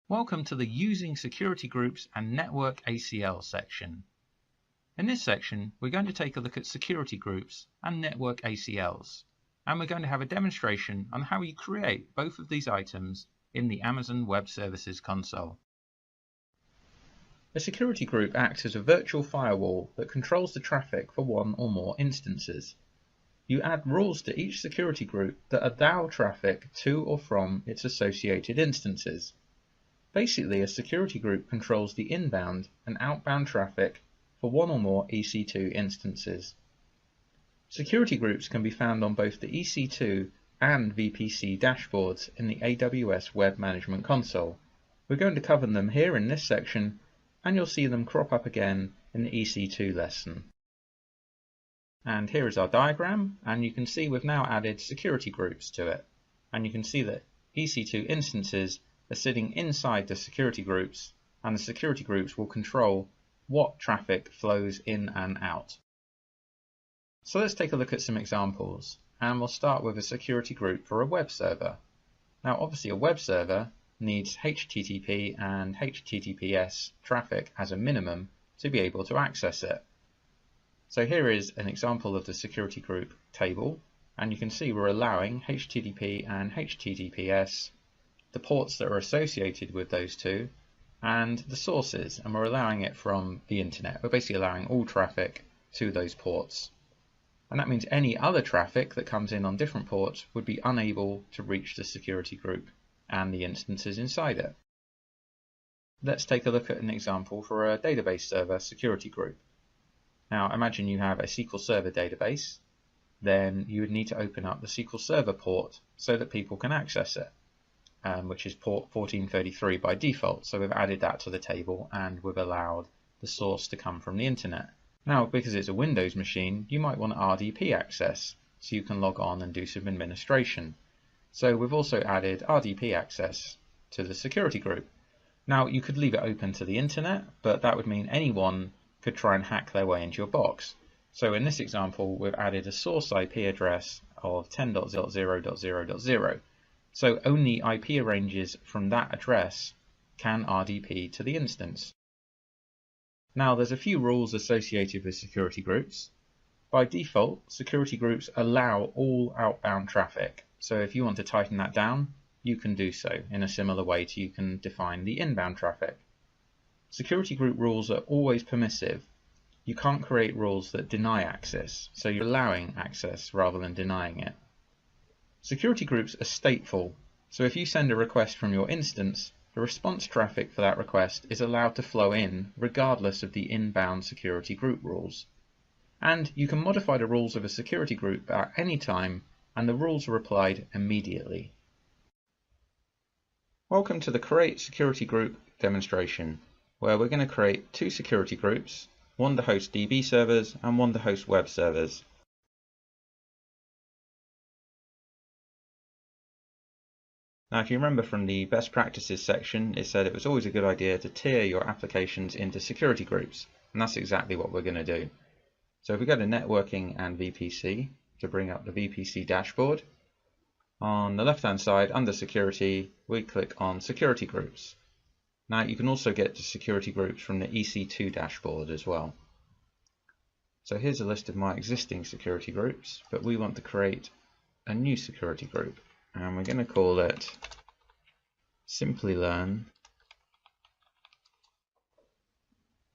Welcome to the Using Security Groups and Network ACL section. In this section, we're going to take a look at security groups and network ACLs, and we're going to have a demonstration on how you create both of these items in the Amazon Web Services console. A security group acts as a virtual firewall that controls the traffic for one or more instances. You add rules to each security group that allow traffic to or from its associated instances. Basically, a security group controls the inbound and outbound traffic for one or more EC2 instances. Security groups can be found on both the EC2 and VPC dashboards in the AWS Web Management Console. We're going to cover them here in this section, and you'll see them crop up again in the EC2 lesson. And here is our diagram, and you can see we've now added security groups to it. And you can see that EC2 instances are sitting inside the security groups, and the security groups will control what traffic flows in and out. So let's take a look at some examples, and we'll start with a security group for a web server. Now obviously a web server needs HTTP and HTTPS traffic as a minimum to be able to access it. So here is an example of the security group table, and you can see we're allowing HTTP and HTTPS, the ports that are associated with those two, and the sources, and we're allowing it from the internet. We're basically allowing all traffic to those ports. And that means any other traffic that comes in on different ports would be unable to reach the security group and the instances inside it. Let's take a look at an example for a database server security group. Now imagine you have a SQL Server database, then you would need to open up the SQL Server port so that people can access it, which is port 1433 by default. So we've added that to the table and we've allowed the source to come from the internet. Now because it's a Windows machine, you might want RDP access so you can log on and do some administration. So we've also added RDP access to the security group. Now you could leave it open to the internet, but that would mean anyone could try and hack their way into your box. So in this example, we've added a source IP address of 10.0.0.0.0. So only IP ranges from that address can RDP to the instance. Now there's a few rules associated with security groups. By default, security groups allow all outbound traffic. So if you want to tighten that down, you can do so in a similar way to you can define the inbound traffic. Security group rules are always permissive. You can't create rules that deny access, so you're allowing access rather than denying it. Security groups are stateful, so if you send a request from your instance, the response traffic for that request is allowed to flow in regardless of the inbound security group rules. And you can modify the rules of a security group at any time, and the rules are applied immediately. Welcome to the Create Security Group demonstration, where we're going to create two security groups, one to host DB servers and one to host web servers. Now if you remember from the best practices section, it said it was always a good idea to tier your applications into security groups, and that's exactly what we're going to do. So if we go to networking and VPC to bring up the VPC dashboard, on the left hand side under security we click on security groups. Now you can also get to security groups from the EC2 dashboard as well. So here's a list of my existing security groups, but we want to create a new security group, and we're going to call it Simplilearn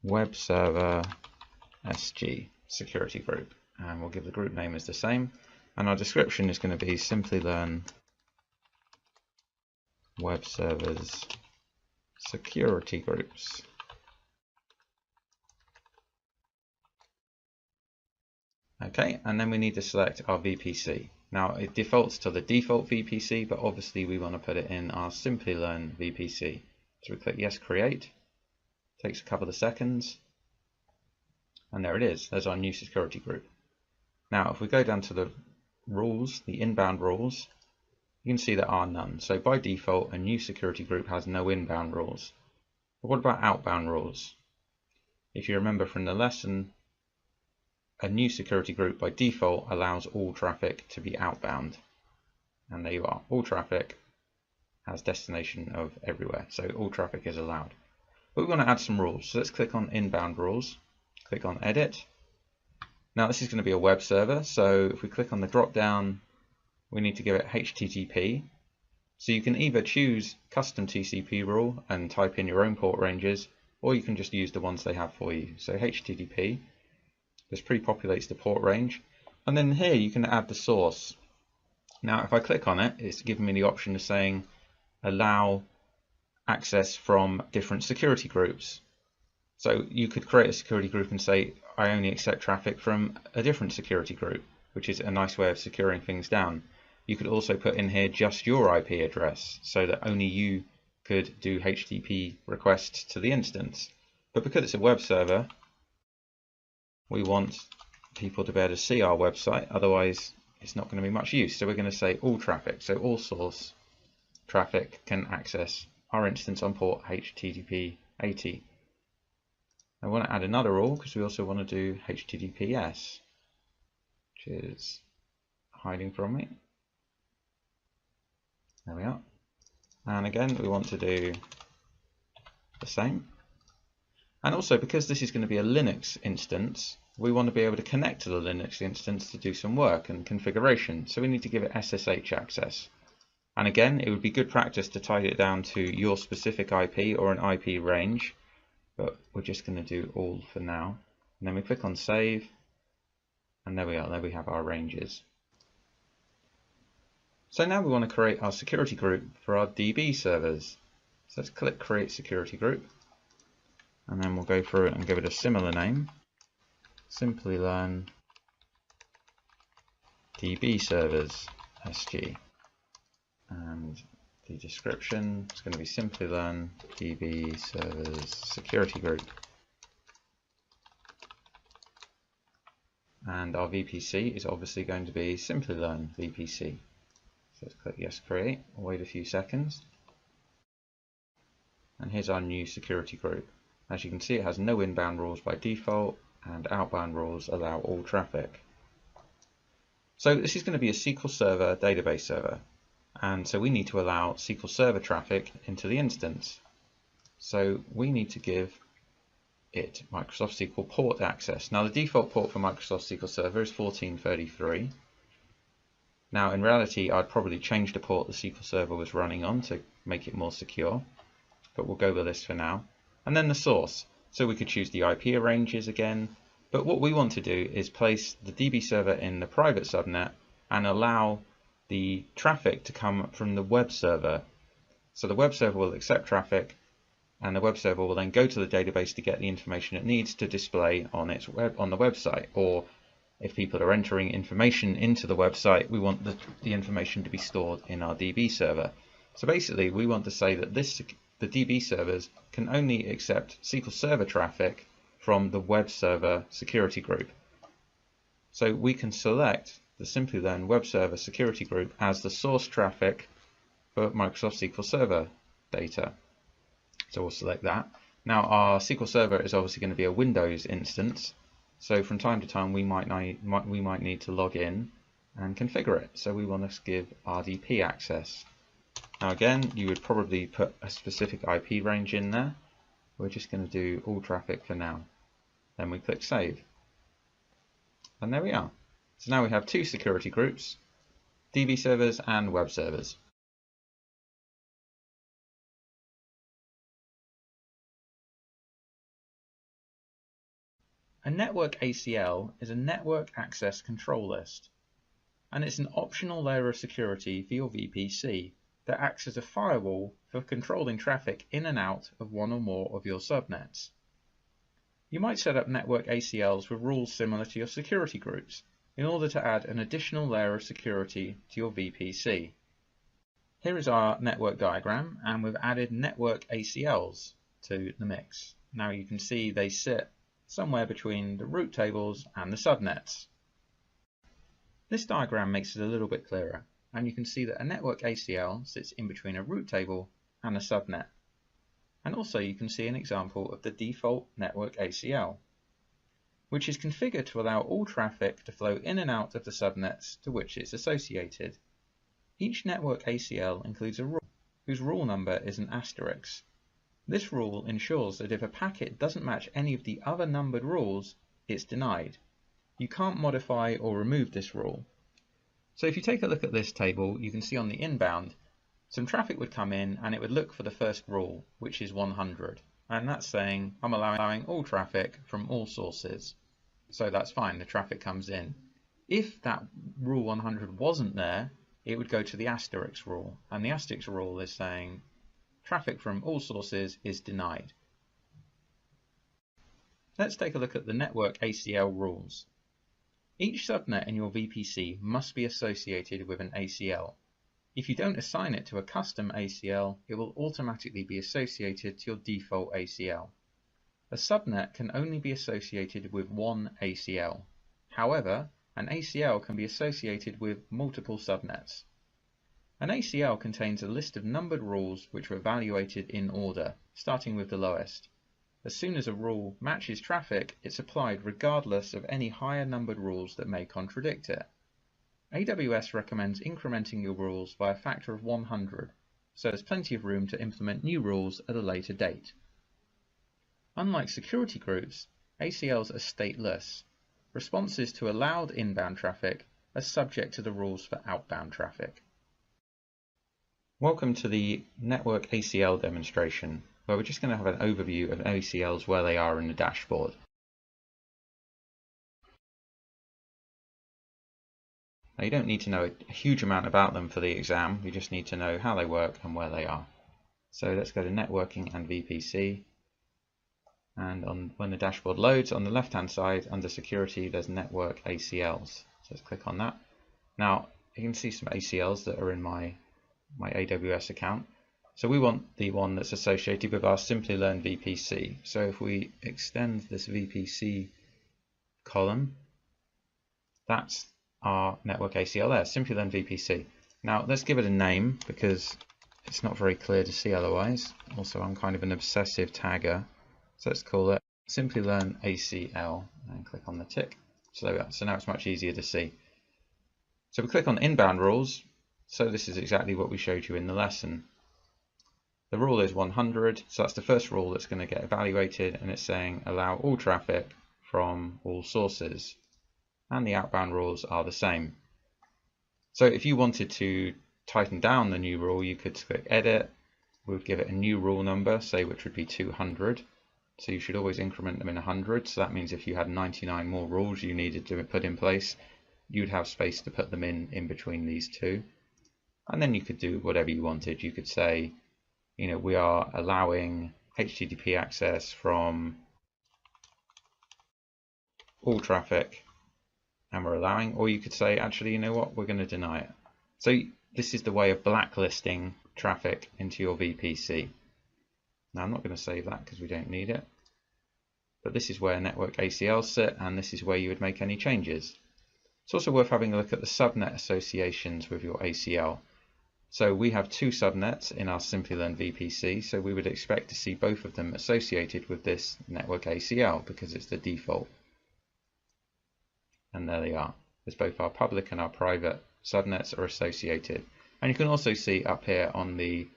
Web Server SG Security Group, and we'll give the group name as the same, and our description is going to be Simplilearn Web Servers Security Groups. Okay, and then we need to select our VPC. Now it defaults to the default VPC, but obviously we want to put it in our Simplilearn VPC. So we click Yes, Create. Takes a couple of seconds. And there it is. There's our new security group. Now if we go down to the rules, the inbound rules, you can see there are none. So by default, a new security group has no inbound rules. But what about outbound rules? If you remember from the lesson, a new security group by default allows all traffic to be outbound. And there you are, all traffic has destination of everywhere, so all traffic is allowed. But we want to add some rules, so let's click on inbound rules, click on edit. Now this is going to be a web server, so if we click on the drop down, we need to give it HTTP. So you can either choose custom TCP rule and type in your own port ranges, or you can just use the ones they have for you. So HTTP, this pre-populates the port range, and then here you can add the source. Now if I click on it, it's giving me the option of saying allow access from different security groups. So you could create a security group and say I only accept traffic from a different security group, which is a nice way of securing things down. You could also put in here just your IP address so that only you could do HTTP requests to the instance. But because it's a web server, we want people to be able to see our website, otherwise it's not going to be much use. So we're going to say all traffic, so all source traffic can access our instance on port HTTP 80. I want to add another rule because we also want to do HTTPS, which is hiding from me. There we are. And again, we want to do the same. And also, because this is going to be a Linux instance, we want to be able to connect to the Linux instance to do some work and configuration. So we need to give it SSH access. And again, it would be good practice to tie it down to your specific IP or an IP range, but we're just going to do all for now. And then we click on save, and there we are, there we have our ranges. So now we want to create our security group for our DB servers. So let's click create security group, and then we'll go through it and give it a similar name, Simplilearn DB servers SG. And the description is going to be Simplilearn DB servers security group. And our VPC is obviously going to be Simplilearn VPC. So let's click yes, create, we'll wait a few seconds. And here's our new security group. As you can see, it has no inbound rules by default, and outbound rules allow all traffic. So this is going to be a SQL Server database server. And so we need to allow SQL Server traffic into the instance. So we need to give it Microsoft SQL port access. Now the default port for Microsoft SQL Server is 1433. Now in reality, I'd probably change the port the SQL Server was running on to make it more secure, but we'll go with this for now. And then the source. So we could choose the IP ranges again, but what we want to do is place the DB server in the private subnet and allow the traffic to come from the web server. So the web server will accept traffic, and the web server will then go to the database to get the information it needs to display on its on the website. Or if people are entering information into the website, we want the information to be stored in our DB server. So basically, we want to say that the DB servers can only accept SQL Server traffic from the web server security group. So we can select the Simplilearn Web Server Security Group as the source traffic for Microsoft SQL Server data. So we'll select that. Now our SQL Server is obviously going to be a Windows instance, so from time to time we might need to log in and configure it. So we want to give RDP access. Now again, you would probably put a specific IP range in there. We're just going to do all traffic for now. Then we click save. And there we are. So now we have two security groups, DB servers and web servers. A network ACL is a network access control list, and it's an optional layer of security for your VPC that acts as a firewall for controlling traffic in and out of one or more of your subnets. You might set up network ACLs with rules similar to your security groups in order to add an additional layer of security to your VPC. Here is our network diagram, and we've added network ACLs to the mix. Now you can see they sit somewhere between the route tables and the subnets. This diagram makes it a little bit clearer, and you can see that a network ACL sits in between a route table and a subnet. And also you can see an example of the default network ACL, which is configured to allow all traffic to flow in and out of the subnets to which it's associated. Each network ACL includes a rule, whose rule number is an asterisk. This rule ensures that if a packet doesn't match any of the other numbered rules, it's denied. You can't modify or remove this rule. So if you take a look at this table, you can see on the inbound, some traffic would come in and it would look for the first rule, which is 100. And that's saying I'm allowing all traffic from all sources. So that's fine, the traffic comes in. If that rule 100 wasn't there, it would go to the asterisk rule. And the asterisk rule is saying traffic from all sources is denied. Let's take a look at the network ACL rules. Each subnet in your VPC must be associated with an ACL. If you don't assign it to a custom ACL, it will automatically be associated to your default ACL. A subnet can only be associated with one ACL. However, an ACL can be associated with multiple subnets. An ACL contains a list of numbered rules which are evaluated in order, starting with the lowest. As soon as a rule matches traffic, it's applied regardless of any higher numbered rules that may contradict it. AWS recommends incrementing your rules by a factor of 100, so there's plenty of room to implement new rules at a later date. Unlike security groups, ACLs are stateless. Responses to allowed inbound traffic are subject to the rules for outbound traffic. Welcome to the network ACL demonstration, where we're just going to have an overview of ACLs where they are in the dashboard. Now, you don't need to know a huge amount about them for the exam, you just need to know how they work and where they are. So let's go to networking and VPC, and when the dashboard loads, on the left hand side under security there's network ACLs. So let's click on that. Now you can see some ACLs that are in my AWS account. So we want the one that's associated with our Simplilearn VPC. So if we extend this VPC column, that's our network ACL there, Simplilearn VPC. Now let's give it a name because it's not very clear to see otherwise. Also, I'm kind of an obsessive tagger, so let's call it Simplilearn ACL and click on the tick. So there we are. So now it's much easier to see. So we click on inbound rules. So this is exactly what we showed you in the lesson. The rule is 100, so that's the first rule that's going to get evaluated, and it's saying allow all traffic from all sources. And the outbound rules are the same. So if you wanted to tighten down the new rule, you could click edit. We would give it a new rule number, say, which would be 200. So you should always increment them in 100. So that means if you had 99 more rules you needed to put in place, you'd have space to put them in between these two. And then you could do whatever you wanted. You could say, you know, we are allowing HTTP access from all traffic, and we're allowing, or you could say, actually, you know what, we're going to deny it. So this is the way of blacklisting traffic into your VPC. Now I'm not going to save that because we don't need it, but this is where network ACLs sit, and this is where you would make any changes. It's also worth having a look at the subnet associations with your ACL. So we have two subnets in our Simplilearn VPC, so we would expect to see both of them associated with this network ACL because it's the default. And there they are. There's both our public and our private subnets are associated. And you can also see up here on the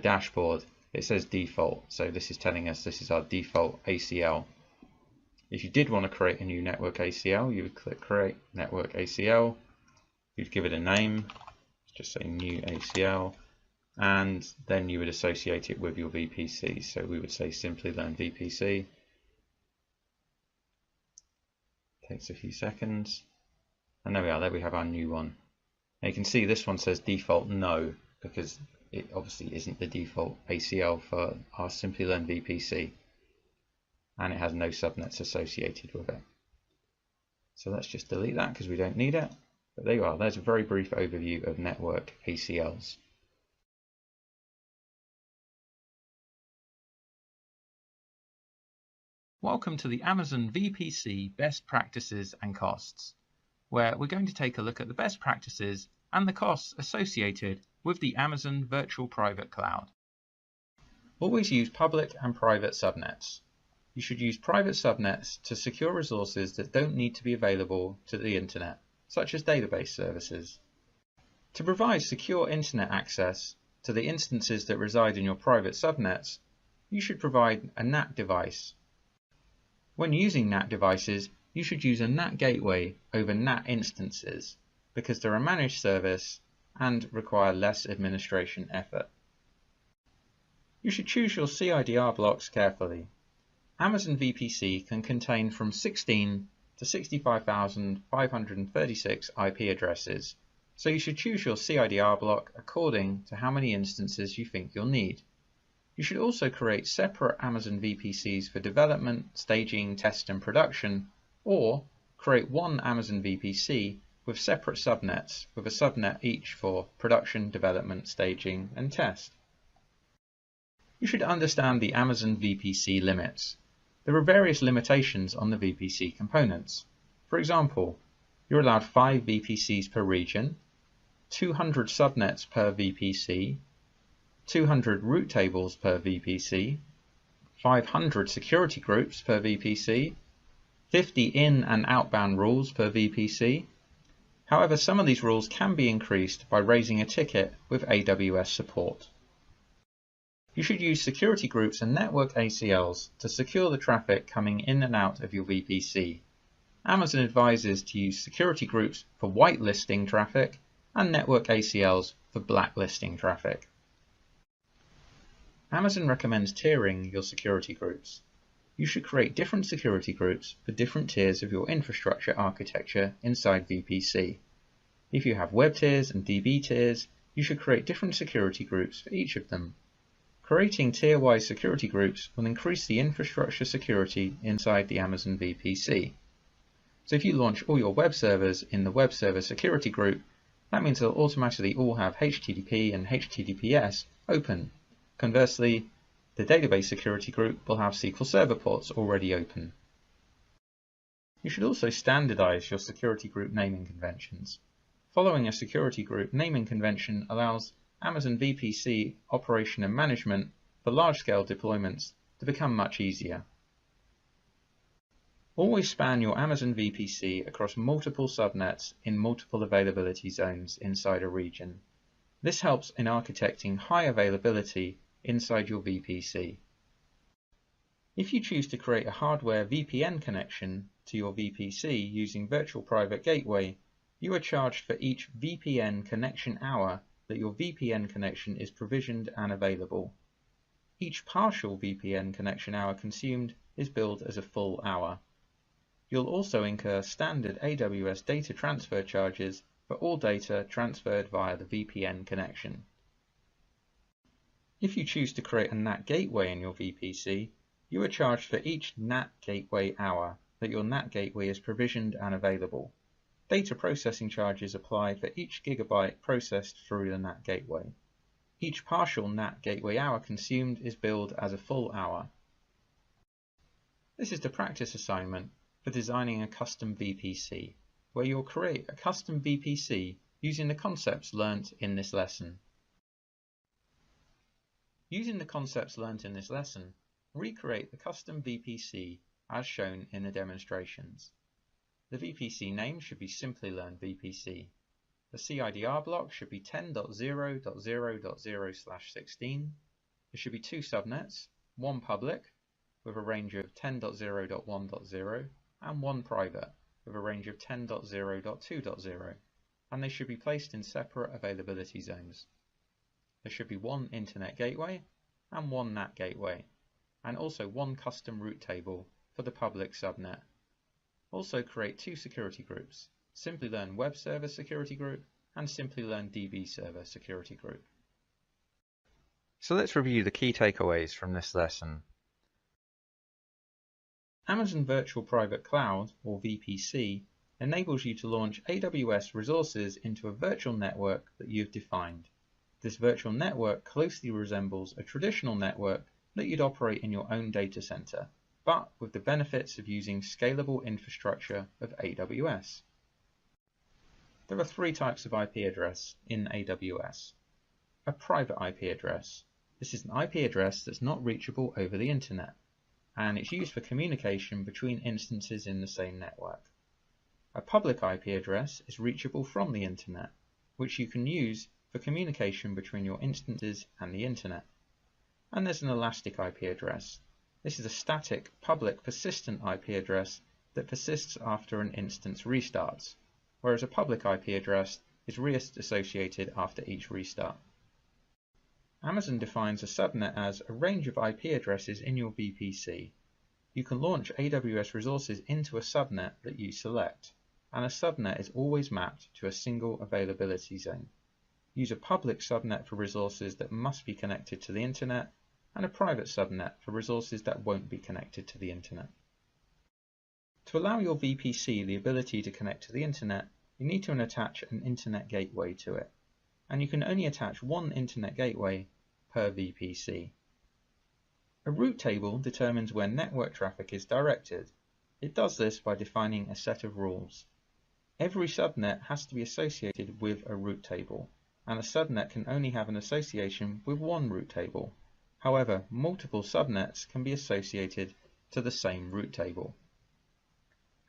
dashboard, it says default. So this is telling us this is our default ACL. If you did want to create a new network ACL, you would click create network ACL. You'd give it a name, just say new ACL, and then you would associate it with your VPC. So we would say Simplilearn VPC. Takes a few seconds, and there we are. There we have our new one. Now you can see this one says default no, because it obviously isn't the default ACL for our Simplilearn VPC, and it has no subnets associated with it. So let's just delete that because we don't need it. But there you are. There's a very brief overview of network ACLs. Welcome to the Amazon VPC Best Practices and Costs, where we're going to take a look at the best practices and the costs associated with the Amazon Virtual Private Cloud. Always use public and private subnets. You should use private subnets to secure resources that don't need to be available to the internet, such as database services. To provide secure internet access to the instances that reside in your private subnets, you should provide a NAT device. When using NAT devices, you should use a NAT gateway over NAT instances because they're a managed service and require less administration effort. You should choose your CIDR blocks carefully. Amazon VPC can contain from 16 to 65,536 IP addresses, so you should choose your CIDR block according to how many instances you think you'll need. You should also create separate Amazon VPCs for development, staging, test and production, or create one Amazon VPC with separate subnets with a subnet each for production, development, staging and test. You should understand the Amazon VPC limits. There are various limitations on the VPC components. For example, you're allowed 5 VPCs per region, 200 subnets per VPC, 200 route tables per VPC, 500 security groups per VPC, 50 in- and outbound rules per VPC. However, some of these rules can be increased by raising a ticket with AWS support. You should use security groups and network ACLs to secure the traffic coming in and out of your VPC. Amazon advises to use security groups for whitelisting traffic and network ACLs for blacklisting traffic. Amazon recommends tiering your security groups. You should create different security groups for different tiers of your infrastructure architecture inside VPC. If you have web tiers and DB tiers, you should create different security groups for each of them. Creating tier-wise security groups will increase the infrastructure security inside the Amazon VPC. So if you launch all your web servers in the web server security group, that means they'll automatically all have HTTP and HTTPS open. Conversely, the database security group will have SQL Server ports already open. You should also standardize your security group naming conventions. Following a security group naming convention allows Amazon VPC operation and management for large-scale deployments to become much easier. Always span your Amazon VPC across multiple subnets in multiple availability zones inside a region. This helps in architecting high availability inside your VPC. If you choose to create a hardware VPN connection to your VPC using Virtual Private Gateway, you are charged for each VPN connection hour that your VPN connection is provisioned and available. Each partial VPN connection hour consumed is billed as a full hour. You'll also incur standard AWS data transfer charges for all data transferred via the VPN connection. If you choose to create a NAT gateway in your VPC, you are charged for each NAT gateway hour that your NAT gateway is provisioned and available. Data processing charges apply for each gigabyte processed through the NAT gateway. Each partial NAT gateway hour consumed is billed as a full hour. This is the practice assignment for designing a custom VPC, where you'll create a custom VPC using the concepts learnt in this lesson. Using the concepts learnt in this lesson, recreate the custom VPC as shown in the demonstrations. The VPC name should be Simplilearn VPC. The CIDR block should be 10.0.0.0/16. There should be 2 subnets, one public with a range of 10.0.1.0 and one private with a range of 10.0.2.0, and they should be placed in separate availability zones. There should be one internet gateway and one NAT gateway, and also one custom route table for the public subnet. Also create 2 security groups, Simplilearn Web Server Security Group and Simplilearn DB Server Security Group. So let's review the key takeaways from this lesson. Amazon Virtual Private Cloud, or VPC, enables you to launch AWS resources into a virtual network that you've defined. This virtual network closely resembles a traditional network that you'd operate in your own data center, but with the benefits of using scalable infrastructure of AWS. There are 3 types of IP address in AWS. A private IP address. This is an IP address that's not reachable over the internet, and it's used for communication between instances in the same network. A public IP address is reachable from the internet, which you can use for communication between your instances and the internet. And there's an elastic IP address. This is a static, public, persistent IP address that persists after an instance restarts, whereas a public IP address is reassociated after each restart. Amazon defines a subnet as a range of IP addresses in your VPC. You can launch AWS resources into a subnet that you select, and a subnet is always mapped to a single availability zone. Use a public subnet for resources that must be connected to the internet, and a private subnet for resources that won't be connected to the internet. To allow your VPC the ability to connect to the internet, you need to attach an internet gateway to it, and you can only attach one internet gateway per VPC. A route table determines where network traffic is directed. It does this by defining a set of rules. Every subnet has to be associated with a route table, and a subnet can only have an association with one route table. However, multiple subnets can be associated to the same route table.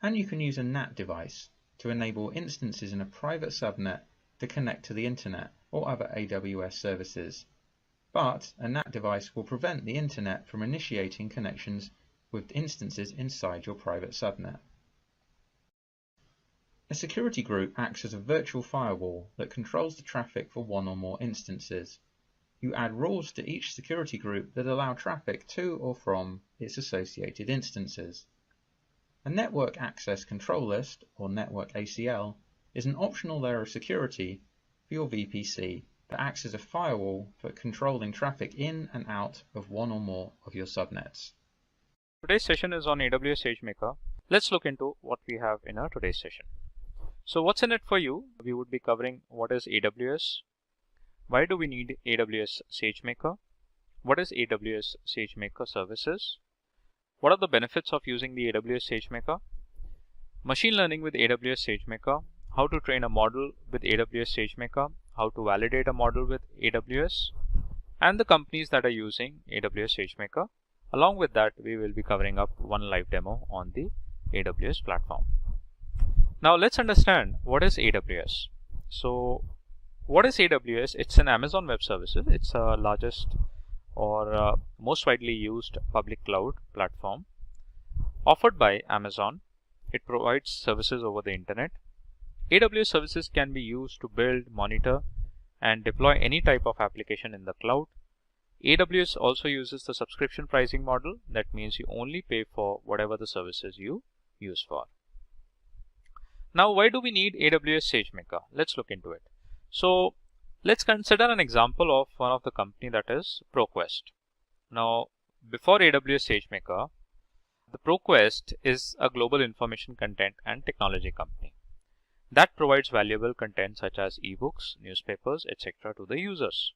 And you can use a NAT device to enable instances in a private subnet to connect to the internet or other AWS services. But a NAT device will prevent the internet from initiating connections with instances inside your private subnet. A security group acts as a virtual firewall that controls the traffic for one or more instances. You add rules to each security group that allow traffic to or from its associated instances. A Network Access Control List, or Network ACL, is an optional layer of security for your VPC that acts as a firewall for controlling traffic in and out of one or more of your subnets. Today's session is on AWS SageMaker. Let's look into what we have in our today's session. So what's in it for you? We would be covering what is AWS, why do we need AWS SageMaker, what is AWS SageMaker Services, what are the benefits of using the AWS SageMaker, machine learning with AWS SageMaker, how to train a model with AWS SageMaker, how to validate a model with AWS, and the companies that are using AWS SageMaker. Along with that, we will be covering up one live demo on the AWS platform. Now let's understand what is AWS. So what is AWS? It's an Amazon Web Services. It's the largest or most widely used public cloud platform offered by Amazon. It provides services over the internet. AWS services can be used to build, monitor, and deploy any type of application in the cloud. AWS also uses the subscription pricing model. That means you only pay for whatever the services you use for. Now, why do we need AWS SageMaker? Let's look into it. So let's consider an example of one of the company, that is ProQuest. Now, before AWS SageMaker, the ProQuest is a global information content and technology company that provides valuable content such as ebooks, newspapers, etc. to the users.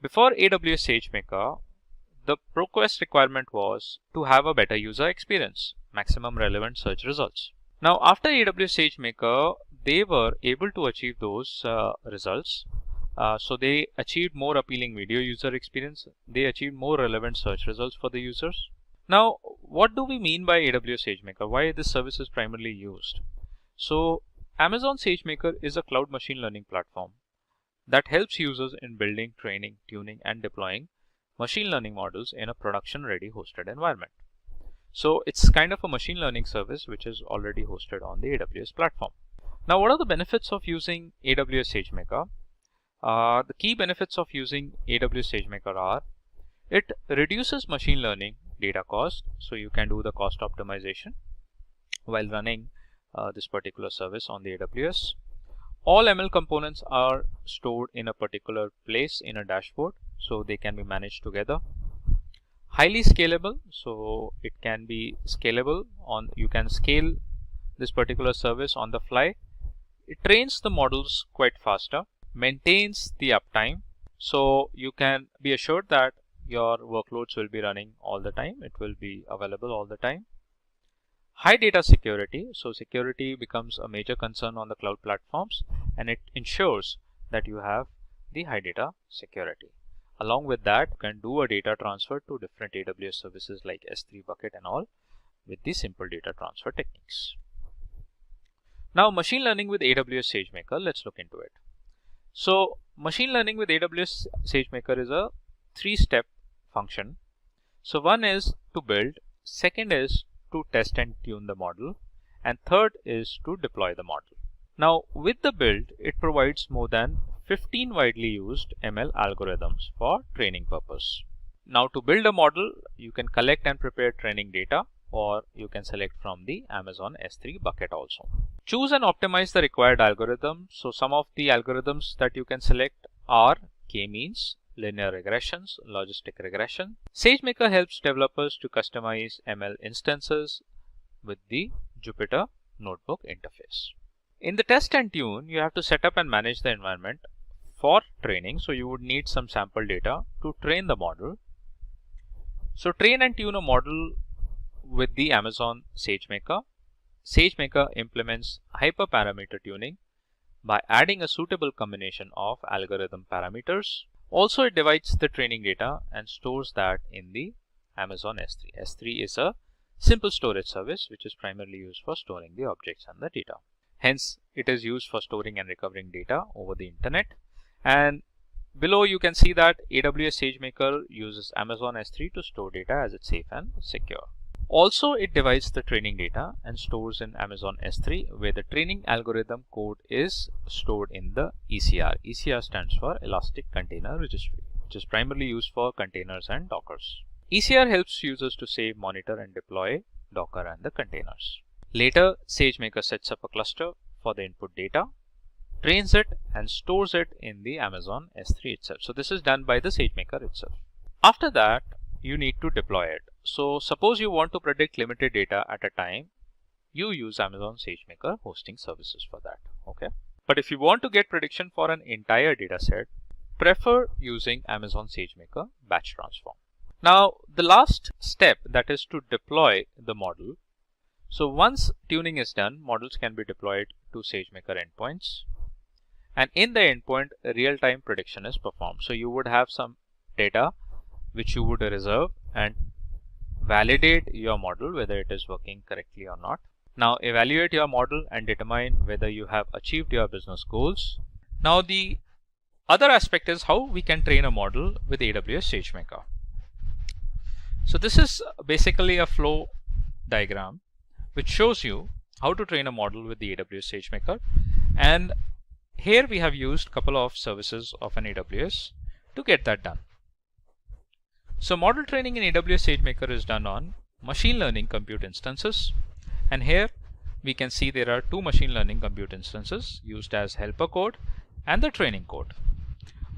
Before AWS SageMaker, the ProQuest requirement was to have a better user experience, maximum relevant search results. Now, after AWS SageMaker, they were able to achieve those results. So they achieved more appealing video user experience. They achieved more relevant search results for the users. Now, what do we mean by AWS SageMaker? Why this service is primarily used? So Amazon SageMaker is a cloud machine learning platform that helps users in building, training, tuning, and deploying machine learning models in a production-ready hosted environment. So it's kind of a machine learning service which is already hosted on the AWS platform. Now, what are the benefits of using AWS SageMaker? The key benefits of using AWS SageMaker are: it reduces machine learning data cost, so you can do the cost optimization while running this particular service on the AWS. All ML components are stored in a particular place in a dashboard, so they can be managed together. Highly scalable, so it can be scalable on, you can scale this particular service on the fly. It trains the models quite faster, maintains the uptime, so you can be assured that your workloads will be running all the time, it will be available all the time. High data security, so security becomes a major concern on the cloud platforms, and it ensures that you have the high data security. Along with that, you can do a data transfer to different AWS services like S3 bucket and all with the simple data transfer techniques. Now, machine learning with AWS SageMaker, let's look into it. So, machine learning with AWS SageMaker is a 3-step function. So, one is to build, second is to test and tune the model, and third is to deploy the model. Now, with the build, it provides more than 15 widely used ML algorithms for training purpose. Now, to build a model, you can collect and prepare training data, or you can select from the Amazon S3 bucket also. Choose and optimize the required algorithm. So some of the algorithms that you can select are k-means, linear regressions, logistic regression. SageMaker helps developers to customize ML instances with the Jupyter Notebook interface. In the test and tune, you have to set up and manage the environment for training. So you would need some sample data to train the model. So train and tune a model with the Amazon SageMaker. SageMaker implements hyperparameter tuning by adding a suitable combination of algorithm parameters. Also, it divides the training data and stores that in the Amazon S3. S3 is a simple storage service which is primarily used for storing the objects and the data. Hence, it is used for storing and recovering data over the internet. And below you can see that AWS SageMaker uses Amazon S3 to store data as it's safe and secure. Also, it divides the training data and stores in Amazon S3, where the training algorithm code is stored in the ECR. ECR stands for Elastic Container Registry, which is primarily used for containers and Dockers. ECR helps users to save, monitor, and deploy Docker and the containers. Later, SageMaker sets up a cluster for the input data, trains it, and stores it in the Amazon S3 itself. So this is done by the SageMaker itself. After that, you need to deploy it. So suppose you want to predict limited data at a time, you use Amazon SageMaker hosting services for that. Okay. But if you want to get prediction for an entire data set, prefer using Amazon SageMaker batch transform. Now, the last step, that is to deploy the model. So once tuning is done, models can be deployed to SageMaker endpoints. And in the endpoint, real-time prediction is performed. So you would have some data which you would reserve and validate your model whether it is working correctly or not. Now evaluate your model and determine whether you have achieved your business goals. Now the other aspect is how we can train a model with AWS SageMaker. So this is basically a flow diagram which shows you how to train a model with the AWS SageMaker, and here we have used a couple of services of an AWS to get that done. So model training in AWS SageMaker is done on machine learning compute instances, and here we can see there are two machine learning compute instances used as helper code and the training code.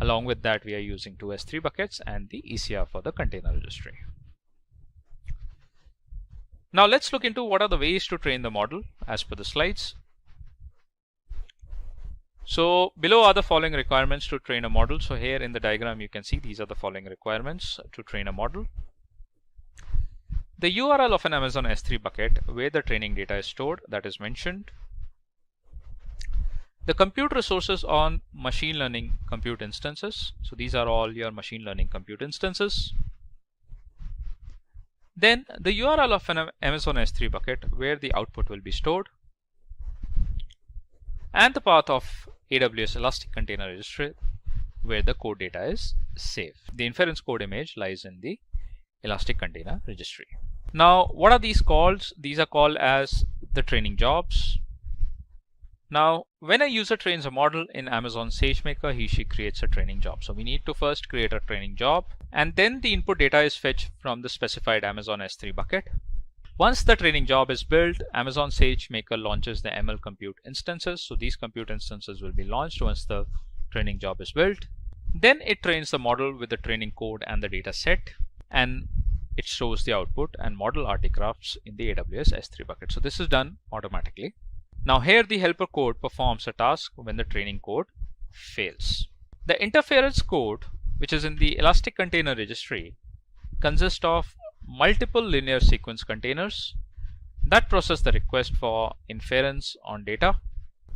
Along with that, we are using two S3 buckets and the ECR for the container registry. Now let's look into what are the ways to train the model as per the slides. So below are the following requirements to train a model. So here in the diagram you can see these are the following requirements to train a model. The URL of an Amazon S3 bucket where the training data is stored, that is mentioned. The compute resources on machine learning compute instances. So these are all your machine learning compute instances. Then the URL of an Amazon S3 bucket where the output will be stored, and the path of AWS Elastic Container Registry where the code data is saved. The inference code image lies in the Elastic Container Registry. Now, what are these called? These are called as the training jobs. Now, when a user trains a model in Amazon SageMaker, he/she creates a training job. So we need to first create a training job, and then the input data is fetched from the specified Amazon S3 bucket. Once the training job is built, Amazon SageMaker launches the ML compute instances. So these compute instances will be launched once the training job is built. Then it trains the model with the training code and the data set, and it shows the output and model artifacts in the AWS S3 bucket. So this is done automatically. Now here the helper code performs a task when the training code fails. The interference code, which is in the Elastic Container Registry, consists of multiple linear sequence containers that process the request for inference on data.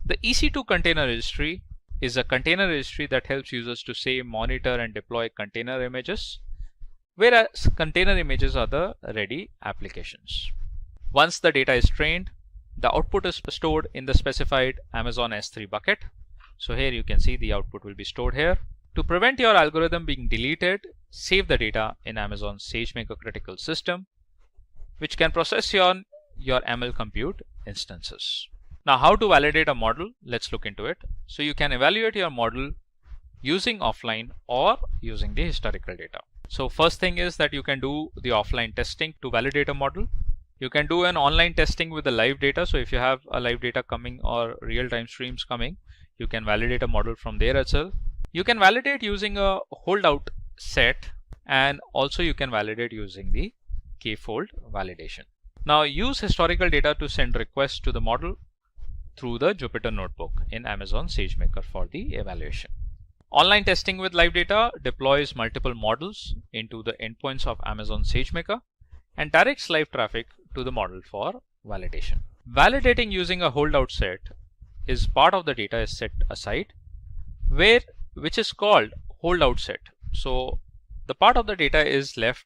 The EC2 container registry is a container registry that helps users to save, monitor, and deploy container images, whereas container images are the ready applications. Once the data is trained, the output is stored in the specified Amazon S3 bucket. So here you can see the output will be stored here. To prevent your algorithm being deleted, save the data in Amazon SageMaker critical system, which can process your ML compute instances. Now, how to validate a model? Let's look into it. So you can evaluate your model using offline or using the historical data. So first thing is that you can do the offline testing to validate a model. You can do an online testing with the live data. So if you have a live data coming or real-time streams coming, you can validate a model from there as well. You can validate using a holdout set, and also you can validate using the k-fold validation. Now use historical data to send requests to the model through the Jupyter Notebook in Amazon SageMaker for the evaluation. Online testing with live data deploys multiple models into the endpoints of Amazon SageMaker and directs live traffic to the model for validation. Validating using a holdout set is part of the data is set aside, which is called holdout set. So the part of the data is left,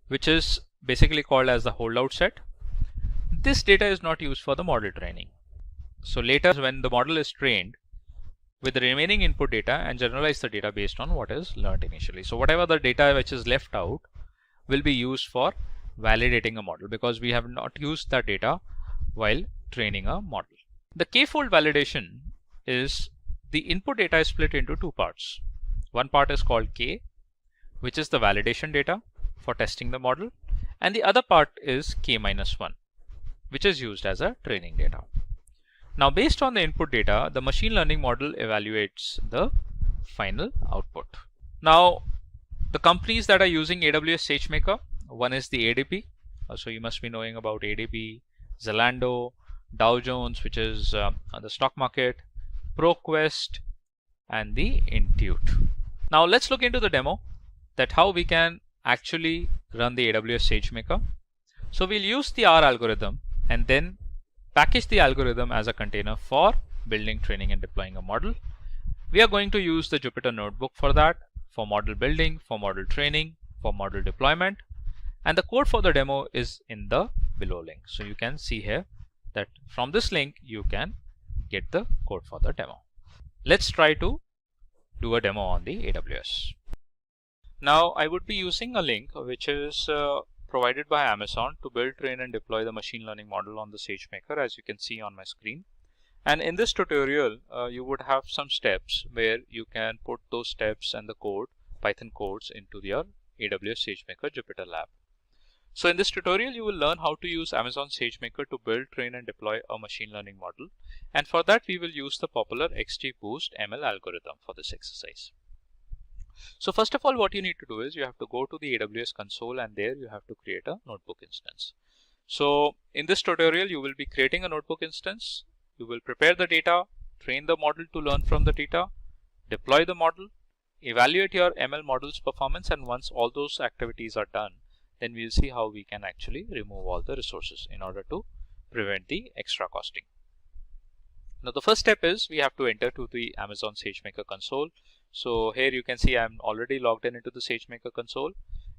which is basically called as the holdout set. This data is not used for the model training. So later, when the model is trained with the remaining input data and generalize the data based on what is learned initially. So whatever the data which is left out will be used for validating a model, because we have not used that data while training a model. The k-fold validation is the input data is split into two parts. One part is called k, which is the validation data for testing the model, and the other part is k-1, which is used as a training data. Now, based on the input data, the machine learning model evaluates the final output. Now, the companies that are using AWS SageMaker, one is the ADP. So you must be knowing about ADP, Zalando, Dow Jones, which is the stock market, ProQuest, and the Intuit. Now let's look into the demo that how we can actually run the AWS SageMaker. So we'll use the R algorithm and then package the algorithm as a container for building, training, and deploying a model. We are going to use the Jupyter Notebook for that, for model building, for model training, for model deployment, and the code for the demo is in the below link. So you can see here that from this link you can get the code for the demo. Let's try to do a demo on the AWS. Now I would be using a link which is provided by Amazon to build, train, and deploy the machine learning model on the SageMaker, as you can see on my screen. And in this tutorial, you would have some steps where you can put those steps and the code, Python codes, into your AWS SageMaker Jupyter Lab. So in this tutorial, you will learn how to use Amazon SageMaker to build, train, and deploy a machine learning model. And for that, we will use the popular XGBoost ML algorithm for this exercise. So first of all, what you need to do is you have to go to the AWS console, and there you have to create a notebook instance. So in this tutorial, you will be creating a notebook instance. You will prepare the data, train the model to learn from the data, deploy the model, evaluate your ML model's performance, and once all those activities are done, then we'll see how we can actually remove all the resources in order to prevent the extra costing. Now the first step is we have to enter to the Amazon SageMaker console. So here you can see I'm already logged in into the SageMaker console.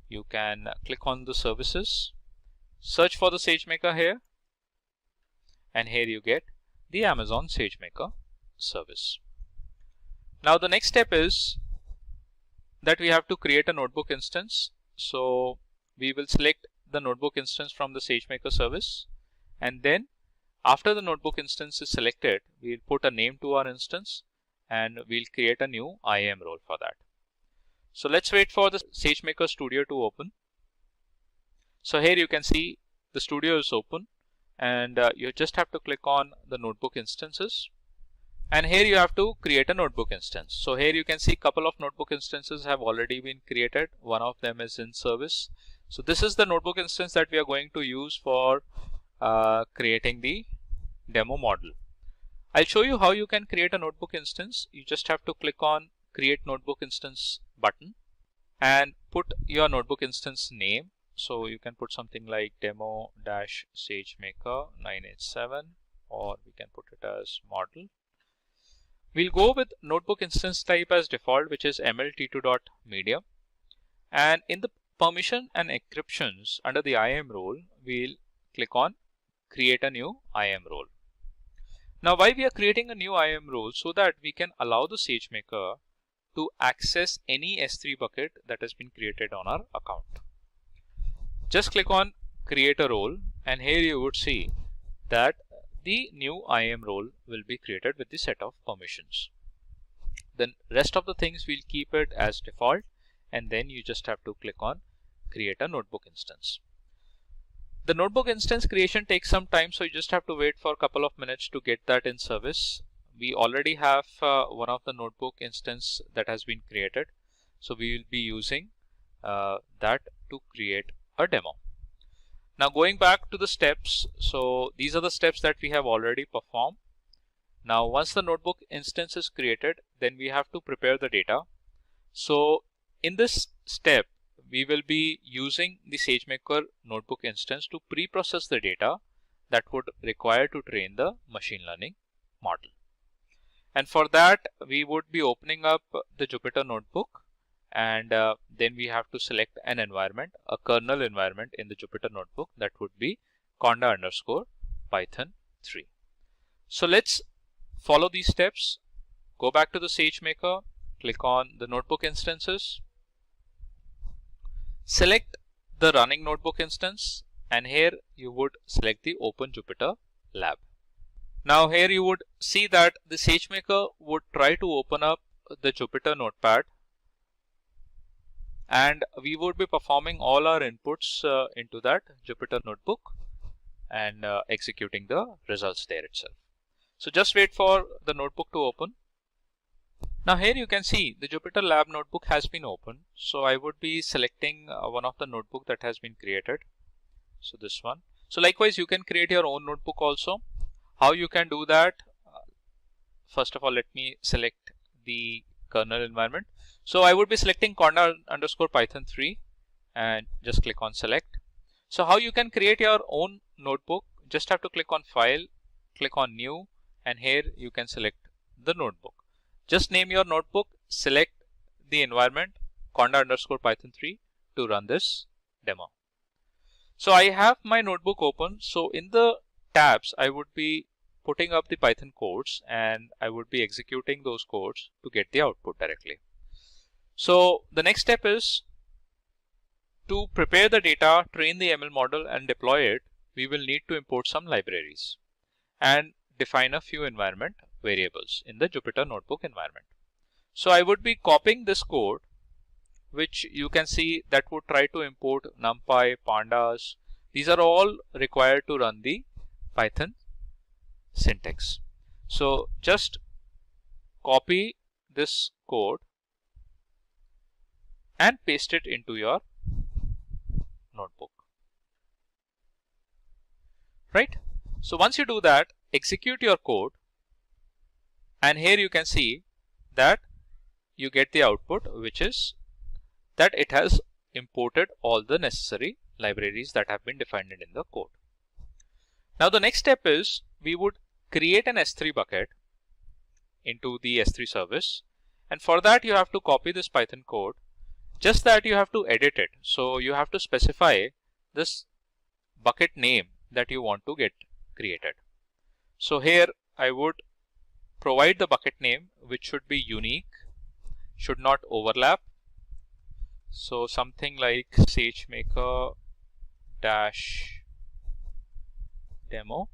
You can click on the services, search for the SageMaker here, and here you get the Amazon SageMaker service. Now the next step is that we have to create a notebook instance. So we will select the notebook instance from the SageMaker service, and then after the notebook instance is selected, we'll put a name to our instance and we'll create a new IAM role for that. So let's wait for the SageMaker Studio to open. So here you can see the studio is open, and you just have to click on the notebook instances, and here you have to create a notebook instance. So here you can see a couple of notebook instances have already been created. One of them is in service. So this is the notebook instance that we are going to use for creating the demo model. I'll show you how you can create a notebook instance. You just have to click on create notebook instance button and put your notebook instance name. So you can put something like demo-SageMaker 987, or we can put it as model. We'll go with notebook instance type as default, which is mlt2.media. And in the permission and encryptions under the IAM role, we'll click on create a new IAM role. Now, why we are creating a new IAM role? So that we can allow the SageMaker to access any S3 bucket that has been created on our account. Just click on create a role, and here you would see that the new IAM role will be created with the set of permissions. Then rest of the things we'll keep it as default, and then you just have to click on create a notebook instance. The notebook instance creation takes some time, so you just have to wait for a couple of minutes to get that in service. We already have one of the notebook instance that has been created, so we will be using that to create a demo. Now, going back to the steps, so these are the steps that we have already performed. Now, once the notebook instance is created, then we have to prepare the data. So in this step, we will be using the SageMaker notebook instance to pre-process the data that would require to train the machine learning model. And for that, we would be opening up the Jupyter notebook, and then we have to select an environment, a kernel environment in the Jupyter notebook that would be conda_python 3. So let's follow these steps. Go back to the SageMaker, click on the notebook instances, select the running notebook instance, and here you would select the Open Jupyter Lab. Now here you would see that the SageMaker would try to open up the Jupyter notepad, and we would be performing all our inputs into that Jupyter notebook and executing the results there itself. So just wait for the notebook to open. Now here you can see the Jupyter Lab notebook has been opened. So I would be selecting one of the notebook that has been created. So this one. So likewise, you can create your own notebook also. How you can do that? First of all, let me select the kernel environment. So I would be selecting conda_python 3 and just click on select. So how you can create your own notebook? Just have to click on file, click on new, and here you can select the notebook. Just name your notebook, select the environment conda_python 3 to run this demo. So I have my notebook open. So in the tabs, I would be putting up the Python codes, and I would be executing those codes to get the output directly. So the next step is to prepare the data, train the ML model, and deploy it. We will need to import some libraries and define a few environment variables in the Jupyter notebook environment. So I would be copying this code, which you can see that would try to import NumPy, pandas. These are all required to run the Python syntax. So just copy this code and paste it into your notebook. Right? So once you do that, execute your code, and here you can see that you get the output, which is that it has imported all the necessary libraries that have been defined in the code. Now the next step is we would create an S3 bucket into the S3 service, and for that you have to copy this Python code. Just that you have to edit it. So you have to specify this bucket name that you want to get created. So here I would provide the bucket name, which should be unique, should not overlap. So something like SageMaker -demo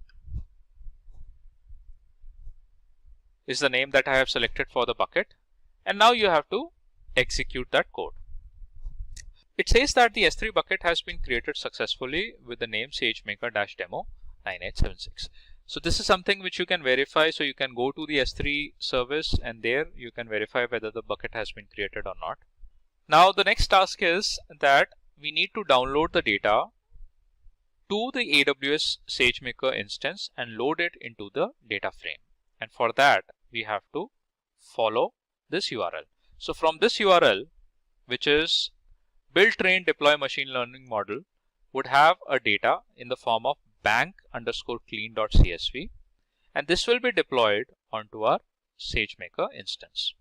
is the name that I have selected for the bucket. And now you have to execute that code. It says that the S3 bucket has been created successfully with the name SageMaker-demo 9876. So this is something which you can verify. So you can go to the S3 service, and there you can verify whether the bucket has been created or not. Now the next task is that we need to download the data to the AWS SageMaker instance and load it into the data frame. And for that, we have to follow this URL. So from this URL, which is build, train, deploy machine learning model, would have a data in the form of bank_clean.csv, and this will be deployed onto our SageMaker instance.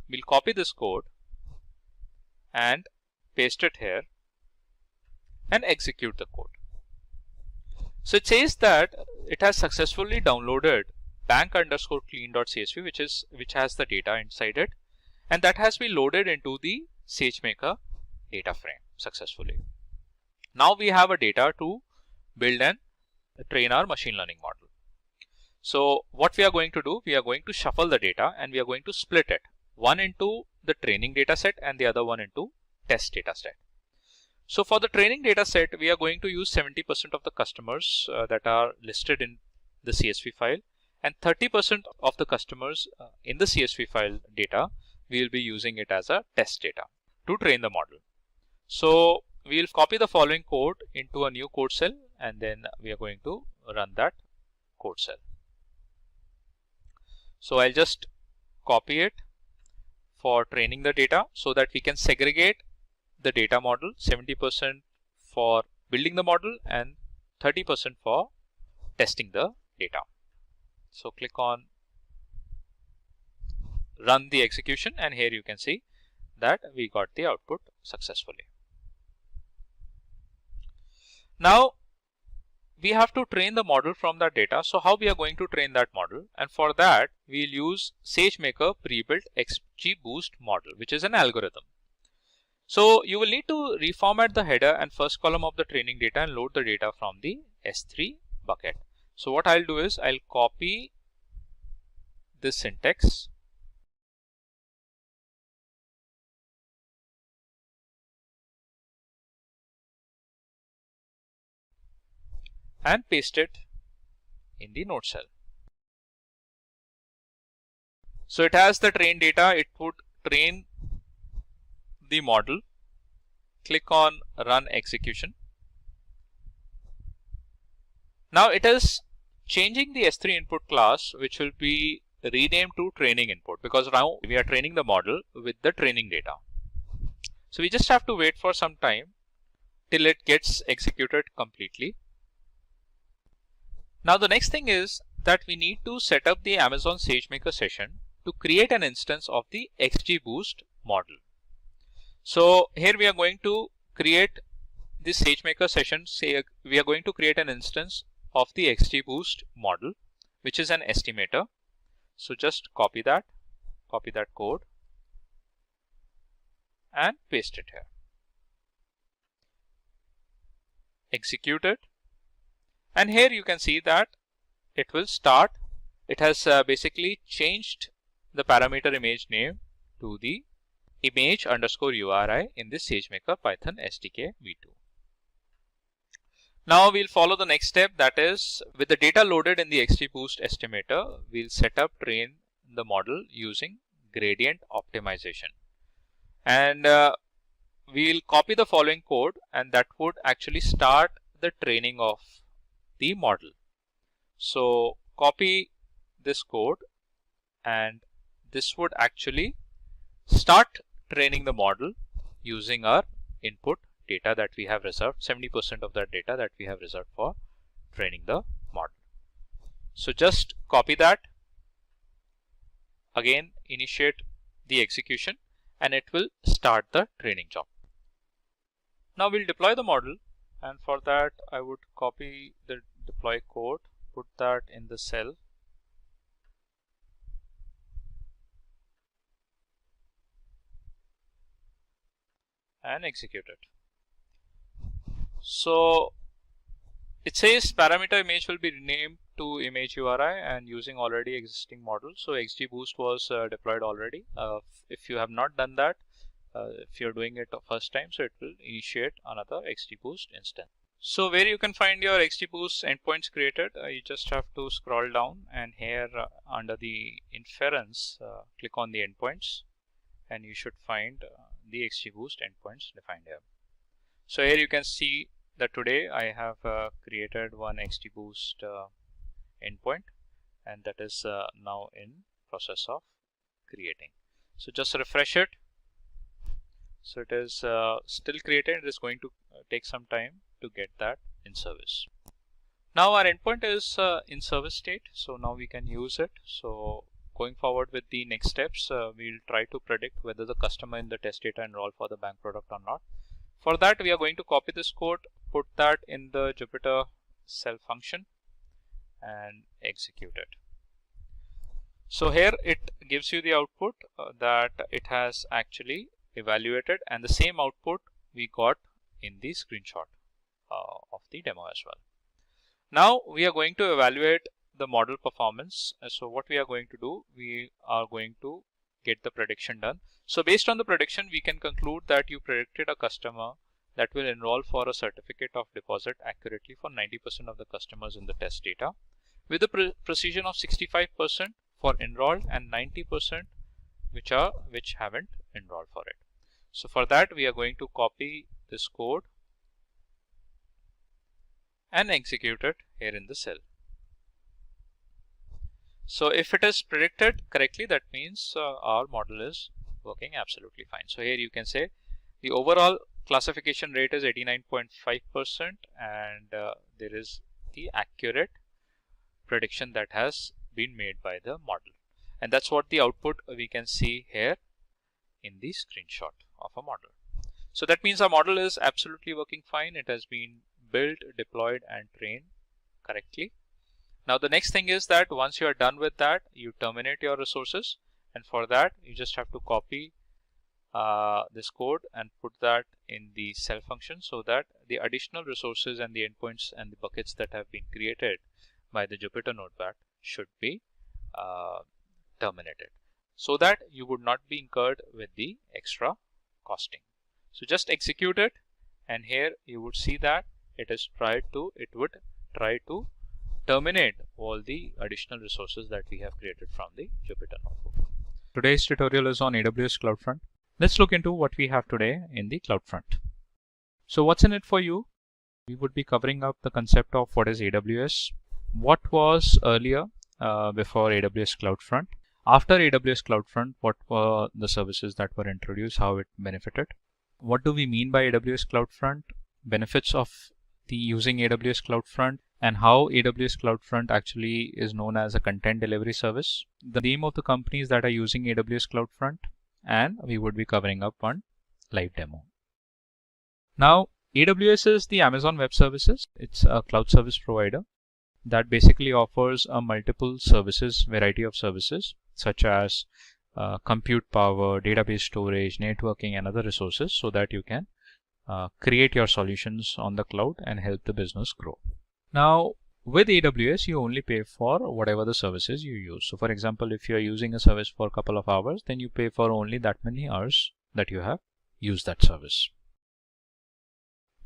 We'll copy this code and paste it here and execute the code. So it says that it has successfully downloaded bank_clean.csv, which has the data inside it, and that has been loaded into the SageMaker data frame successfully. Now we have a data to build and train our machine learning model. So what we are going to do, we are going to shuffle the data and we are going to split it, one into the training data set and the other one into test data set. So for the training data set, we are going to use 70% of the customers that are listed in the CSV file, and 30% of the customers in the CSV file data, we will be using it as a test data to train the model. So we will copy the following code into a new code cell and then we are going to run that code cell. So I'll just copy it for training the data so that we can segregate the data model, 70% for building the model and 30% for testing the data. So click on run the execution and here you can see that we got the output successfully. Now we have to train the model from that data. So how we are going to train that model? And for that we'll use SageMaker pre-built XGBoost model, which is an algorithm. So you will need to reformat the header and first column of the training data and load the data from the S3 bucket. So what I'll do is I'll copy this syntax and paste it in the node cell. So it has the train data, it would train the model. Click on run execution. Now it is changing the S3 input class, which will be renamed to training input, because now we are training the model with the training data. So we just have to wait for some time till it gets executed completely. Now the next thing is that we need to set up the Amazon SageMaker session to create an instance of the XGBoost model. So here we are going to create the SageMaker session. We are going to create an instance of the XGBoost model, which is an estimator. So just copy that code and paste it here. Execute it. And here you can see that it will start. It has basically changed the parameter image name to the image_URI in the SageMaker Python SDK v2. Now we'll follow the next step, that is with the data loaded in the XGBoost estimator, we'll set up train the model using gradient optimization. And we'll copy the following code and that would actually start the training of the model. So copy this code and this would actually start training the model using our input data that we have reserved, 70% of that data that we have reserved for training the model. So just copy that, again initiate the execution and it will start the training job. Now we'll deploy the model, and for that I would copy the deploy code, put that in the cell, and execute it. So it says parameter image will be renamed to image URI and using already existing model. So XGBoost was deployed already. If you have not done that, if you're doing it the first time, so it will initiate another XGBoost instance. So where you can find your XGBoost endpoints created, you just have to scroll down and here under the inference, click on the endpoints and you should find the XGBoost endpoints defined here. So here you can see that today I have created one XGBoost endpoint and that is now in process of creating. So just refresh it. So it is still created. It is going to take some time to get that in service. Now our endpoint is in service state. So now we can use it. So going forward with the next steps, we'll try to predict whether the customer in the test data enroll for the bank product or not. For that, we are going to copy this code, put that in the Jupyter cell function and execute it. So here it gives you the output that it has actually evaluated, and the same output we got in the screenshot of the demo as well. Now we are going to evaluate the model performance. So what we are going to do, we are going to get the prediction done. So based on the prediction, we can conclude that you predicted a customer that will enroll for a certificate of deposit accurately for 90% of the customers in the test data, with a precision of 65% for enrolled and 90% which haven't enrolled for it. So for that, we are going to copy this code and execute it here in the cell. So if it is predicted correctly, that means our model is working absolutely fine. So here you can say the overall classification rate is 89.5%, and there is the accurate prediction that has been made by the model. And that's what the output we can see here in the screenshot of a model. So that means our model is absolutely working fine. It has been built, deployed and trained correctly. Now the next thing is that once you are done with that, you terminate your resources, and for that you just have to copy this code and put that in the cell function, so that the additional resources and the endpoints and the buckets that have been created by the Jupyter Notepad should be terminated, so that you would not be incurred with the extra costing. So just execute it, and here you would see that it would try to terminate all the additional resources that we have created from the Jupyter Notebook. Today's tutorial is on AWS CloudFront. Let's look into what we have today in the CloudFront. So what's in it for you? We would be covering up the concept of what is AWS, what was earlier before AWS CloudFront, after AWS CloudFront, what were the services that were introduced, how it benefited. What do we mean by AWS CloudFront, benefits of the using AWS CloudFront, and how AWS CloudFront actually is known as a content delivery service, the name of the companies that are using AWS CloudFront, and we would be covering up one live demo. Now, AWS is the Amazon Web Services. It's a cloud service provider that basically offers a multiple services, variety of services, such as compute power, database storage, networking, and other resources, so that you can create your solutions on the cloud and help the business grow. Now, with AWS, you only pay for whatever the services you use. So for example, if you are using a service for a couple of hours, then you pay for only that many hours that you have used that service.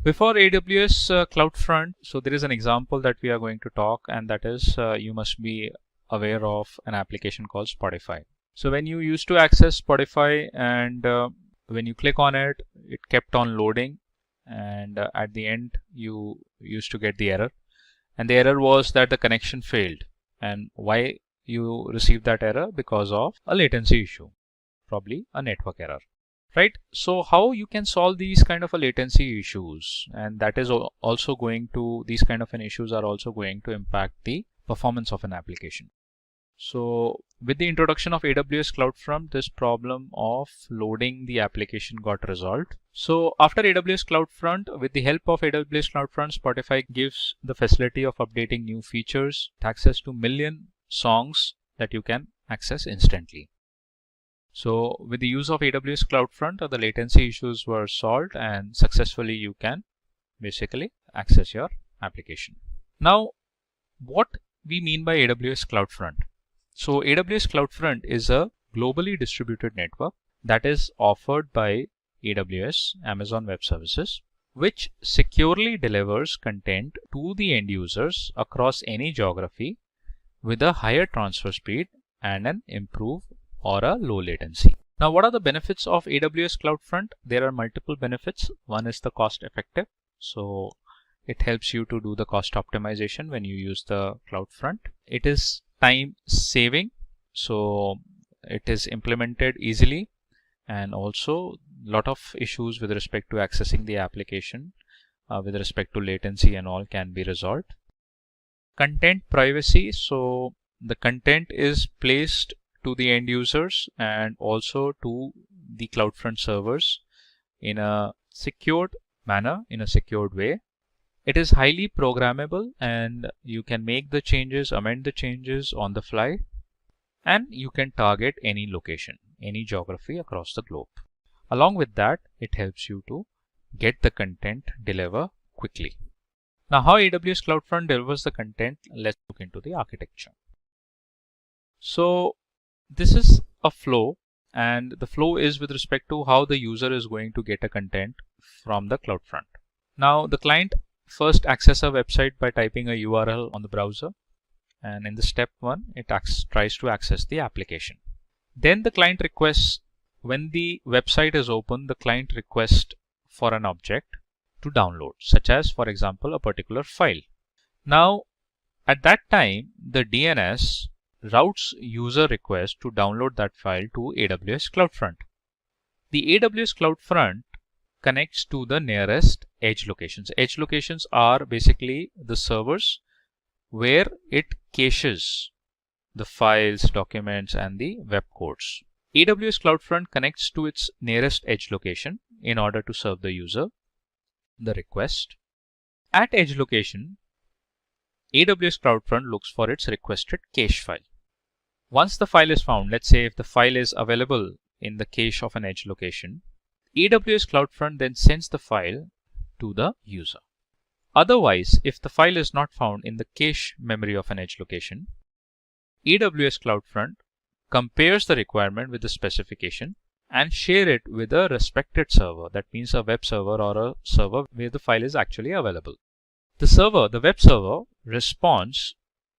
Before AWS CloudFront, so there is an example that we are going to talk, and that is you must be aware of an application called Spotify. So when you used to access Spotify, and when you click on it, it kept on loading, and at the end you used to get the error. And the error was that the connection failed. And why you received that error? Because of a latency issue, probably a network error, right? So how you can solve these kind of a latency issues, and that is also going to, these kind of an issues are also going to impact the performance of an application. So with the introduction of AWS CloudFront, this problem of loading the application got resolved. So after AWS CloudFront, with the help of AWS CloudFront, Spotify gives the facility of updating new features, access to million songs that you can access instantly. So with the use of AWS CloudFront, the latency issues were solved, and successfully you can basically access your application. Now, what we mean by AWS CloudFront? So AWS CloudFront is a globally distributed network that is offered by AWS, Amazon Web Services, which securely delivers content to the end users across any geography with a higher transfer speed and an improved or a low latency. Now, what are the benefits of AWS CloudFront? There are multiple benefits. One is the cost effective. So it helps you to do the cost optimization when you use the CloudFront. It is time saving, so it is implemented easily, and also a lot of issues with respect to accessing the application with respect to latency and all can be resolved. Content privacy, so the content is placed to the end users and also to the CloudFront servers in a secured manner, in a secured way. It is highly programmable and you can make the changes, amend the changes on the fly, and you can target any location, any geography across the globe. Along with that, it helps you to get the content deliver quickly. Now, how AWS CloudFront delivers the content, let's look into the architecture. So this is a flow, and the flow is with respect to how the user is going to get a content from the CloudFront. Now, the client first access a website by typing a URL on the browser, and in the step 1, it tries to access the application. Then the client requests, when the website is open, the client requests for an object to download, such as, for example, a particular file. Now, at that time, the DNS routes user request to download that file to AWS CloudFront. The AWS CloudFront connects to the nearest edge locations. Edge locations are basically the servers where it caches the files, documents, and the web codes. AWS CloudFront connects to its nearest edge location in order to serve the user the request. At edge location, AWS CloudFront looks for its requested cache file. Once the file is found, let's say if the file is available in the cache of an edge location, AWS CloudFront then sends the file to the user. Otherwise, if the file is not found in the cache memory of an edge location, AWS CloudFront compares the requirement with the specification and share it with a respected server. That means a web server or a server where the file is actually available. The web server responds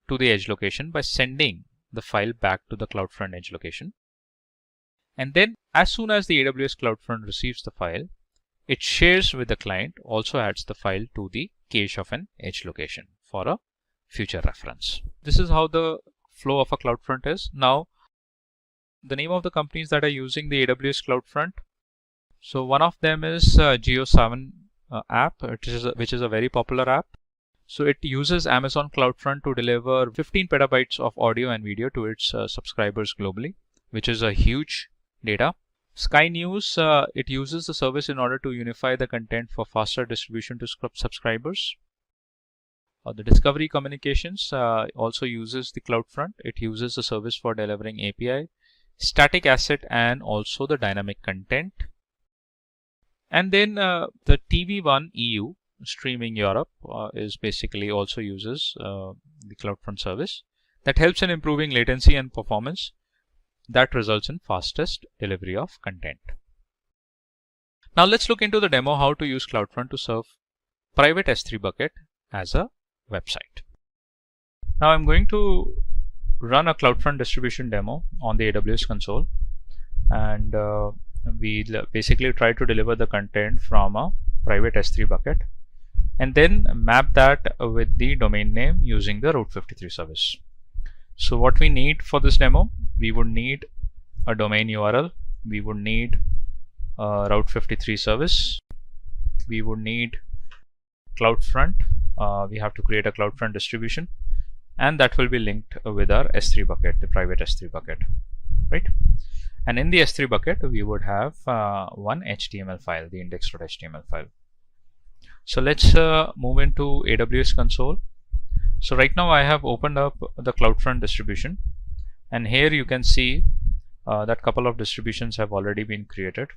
to the edge location by sending the file back to the CloudFront edge location. And then as soon as the AWS CloudFront receives the file, it shares with the client, also adds the file to the cache of an edge location for a future reference. This is how the flow of a CloudFront is. Now, the name of the companies that are using the AWS CloudFront. So one of them is Geo7 app, which is a very popular app. So it uses Amazon CloudFront to deliver 15 petabytes of audio and video to its subscribers globally, which is a huge data. Sky News, it uses the service in order to unify the content for faster distribution to subscribers. The Discovery Communications also uses the CloudFront. It uses the service for delivering API, static asset, and also the dynamic content. And then the TV1 EU, Streaming Europe, is basically also uses the CloudFront service that helps in improving latency and performance that results in fastest delivery of content. Now let's look into the demo how to use CloudFront to serve private S3 bucket as a website. Now I'm going to run a CloudFront distribution demo on the AWS console, and we'll basically try to deliver the content from a private S3 bucket and then map that with the domain name using the Route 53 service. So what we need for this demo, we would need a domain URL, we would need a Route 53 service, we would need CloudFront, we have to create a CloudFront distribution, and that will be linked with our S3 bucket, the private S3 bucket, right? And in the S3 bucket, we would have one HTML file, the index.html file. So let's move into AWS console. So right now I have opened up the CloudFront distribution, and here you can see that couple of distributions have already been created.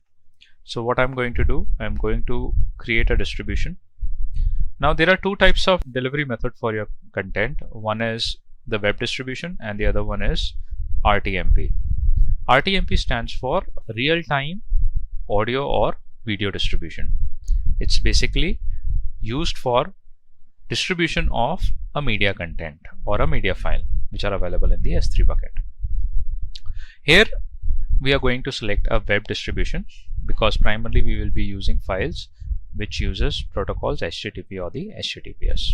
So what I'm going to do, I'm going to create a distribution. Now there are two types of delivery method for your content. One is the web distribution and the other one is RTMP. RTMP stands for real-time audio or video distribution. It's basically used for distribution of a media content or a media file which are available in the S3 bucket. Here we are going to select a web distribution because primarily we will be using files which uses protocols HTTP or the HTTPS.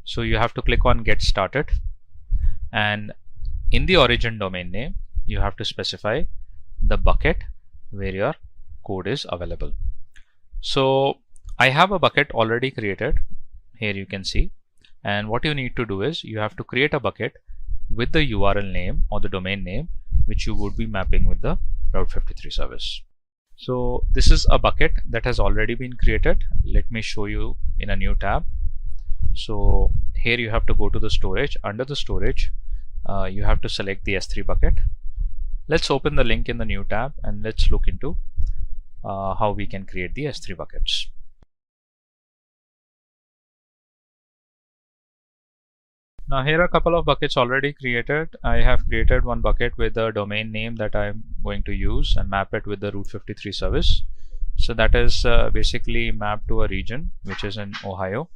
So you have to click on Get Started, and in the origin domain name you have to specify the bucket where your code is available. So I have a bucket already created, here you can see, and what you need to do is you have to create a bucket with the URL name or the domain name which you would be mapping with the Route 53 service. So this is a bucket that has already been created. Let me show you in a new tab. So here you have to go to the storage. Under the storage, you have to select the S3 bucket. Let's open the link in the new tab and let's look into how we can create the S3 buckets. Now here are a couple of buckets already created. I have created one bucket with the domain name that I'm going to use and map it with the Route 53 service. So that is basically mapped to a region which is in Ohio.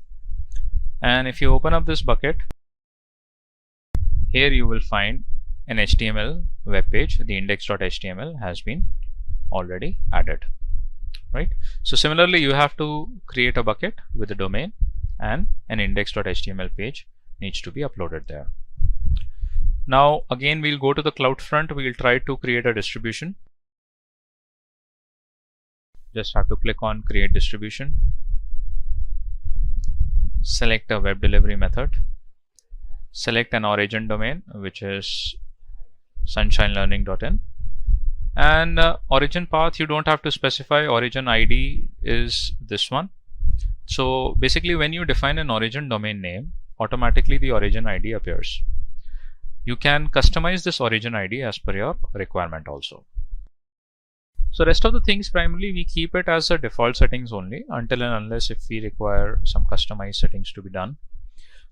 And if you open up this bucket, here you will find an HTML web page. The index.html has been already added, right? So similarly, you have to create a bucket with a domain, and an index.html page needs to be uploaded there. Now again, we'll go to the CloudFront. We'll try to create a distribution. Just have to click on create distribution. Select a web delivery method. Select an origin domain, which is sunshinelearning.in. And origin path, you don't have to specify. Origin ID is this one. So basically, when you define an origin domain name, automatically the origin ID appears. You can customize this origin ID as per your requirement also. So rest of the things, primarily we keep it as a default settings only until and unless if we require some customized settings to be done.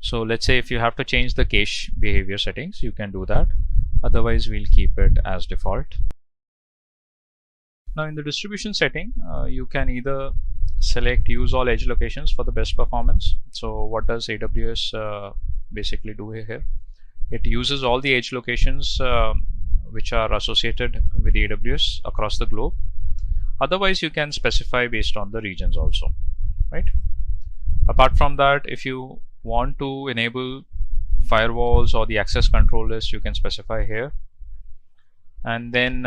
So let's say if you have to change the cache behavior settings, you can do that. Otherwise, we'll keep it as default. Now in the distribution setting, you can either select use all edge locations for the best performance. So what does AWS basically do here? It uses all the edge locations which are associated with AWS across the globe. Otherwise, you can specify based on the regions also, right? Apart from that, if you want to enable firewalls or the access control list, you can specify here. And then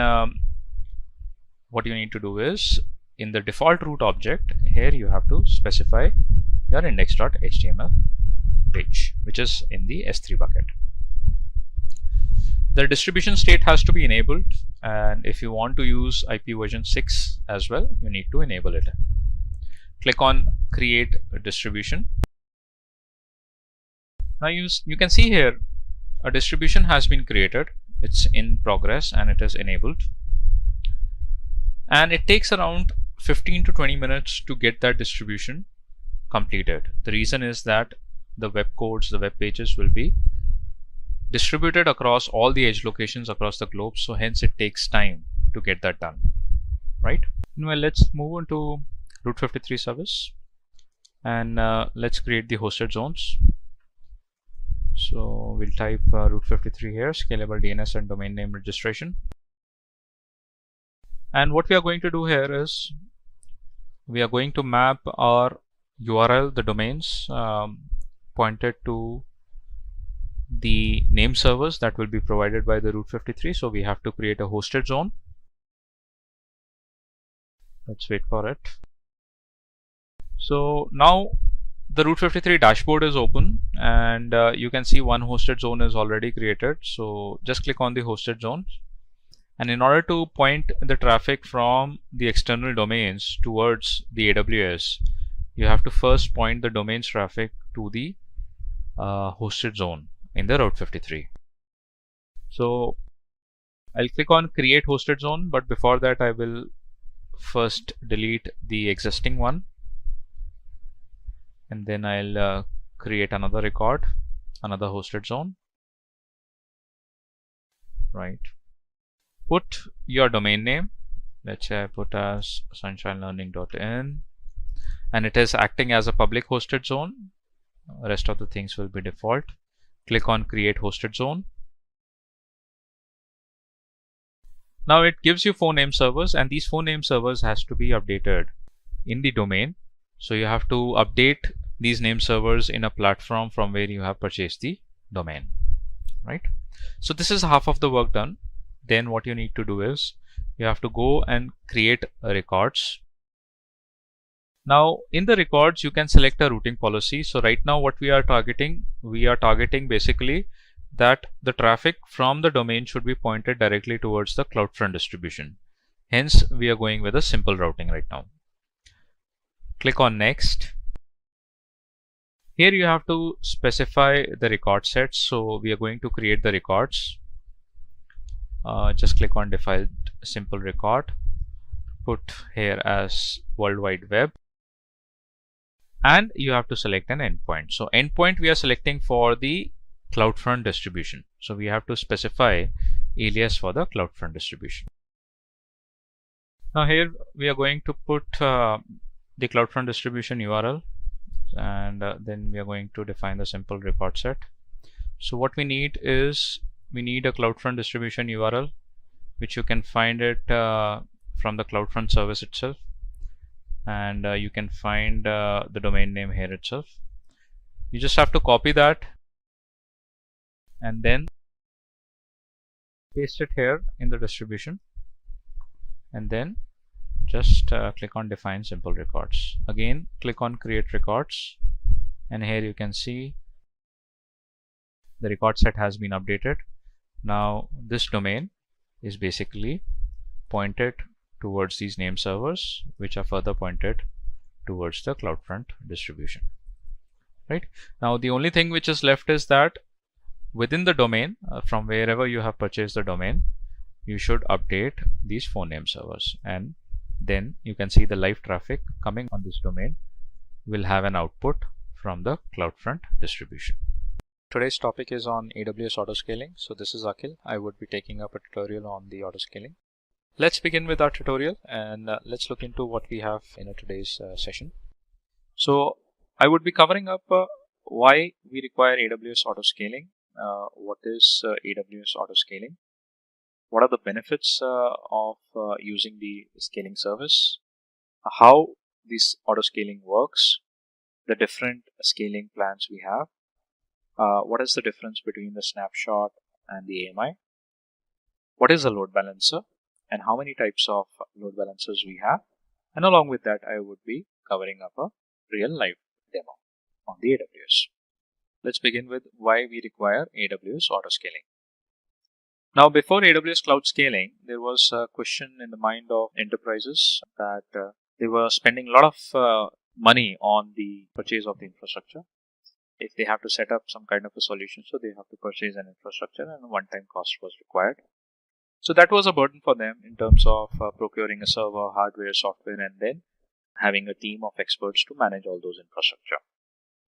what you need to do is, in the default root object, here you have to specify your index.html page, which is in the S3 bucket. The distribution state has to be enabled, and if you want to use IP version 6 as well, you need to enable it. Click on create a distribution. Now you can see here a distribution has been created. It's in progress and it is enabled. And it takes around 15 to 20 minutes to get that distribution completed. The reason is that the web codes, the web pages will be distributed across all the edge locations across the globe. So hence it takes time to get that done, right? Well, let's move on to Route 53 service, and let's create the hosted zones. So we'll type Route 53 here, scalable DNS and domain name registration. And what we are going to do here is we are going to map our URL, the domains pointed to the name servers that will be provided by the Route 53. So we have to create a hosted zone. Let's wait for it. So now the Route 53 dashboard is open, and you can see one hosted zone is already created. So just click on the hosted zone. And in order to point the traffic from the external domains towards the AWS, you have to first point the domains traffic to the hosted zone in the Route 53. So I'll click on create hosted zone, but before that I will first delete the existing one, and then I'll create another record, another hosted zone, right? Put your domain name. Let's say I put as sunshinelearning.in, and it is acting as a public hosted zone. Rest of the things will be default. Click on create hosted zone. Now it gives you 4 name servers, and these 4 name servers has to be updated in the domain. So you have to update these name servers in a platform from where you have purchased the domain, right? So this is half of the work done. Then what you need to do is you have to go and create records. Now in the records, you can select a routing policy. So right now what we are targeting basically that the traffic from the domain should be pointed directly towards the CloudFront distribution. Hence, we are going with a simple routing right now. Click on Next. Here you have to specify the record sets. So we are going to create the records. Just click on Define Simple Record. Put here as World Wide Web. And you have to select an endpoint. So endpoint we are selecting for the CloudFront distribution. So we have to specify alias for the CloudFront distribution. Now here we are going to put the CloudFront distribution URL, and then we are going to define the simple record set. So what we need is we need a CloudFront distribution URL, which you can find it from the CloudFront service itself, and you can find the domain name here itself. You just have to copy that and then paste it here in the distribution, and then just click on Define Simple Records. Again, click on Create Records, and here you can see the record set has been updated. Now this domain is basically pointed towards these name servers, which are further pointed towards the CloudFront distribution. Right now, the only thing which is left is that within the domain, from wherever you have purchased the domain, you should update these 4 name servers, and then you can see the live traffic coming on this domain will have an output from the CloudFront distribution. Today's topic is on AWS Autoscaling. So this is Akhil. I would be taking up a tutorial on the autoscaling. Let's begin with our tutorial, and let's look into what we have in today's session. So I would be covering up why we require AWS Autoscaling. What is AWS Autoscaling? What are the benefits of using the scaling service? How this autoscaling works? The different scaling plans we have. What is the difference between the snapshot and the AMI? What is a load balancer? And how many types of load balancers we have? And along with that, I would be covering up a real live demo on the AWS. Let's begin with why we require AWS Autoscaling. Now, before AWS Cloud Scaling, there was a question in the mind of enterprises that they were spending a lot of money on the purchase of the infrastructure. If they have to set up some kind of a solution, so they have to purchase an infrastructure, and a one-time cost was required. So that was a burden for them in terms of procuring a server, hardware, software, and then having a team of experts to manage all those infrastructure.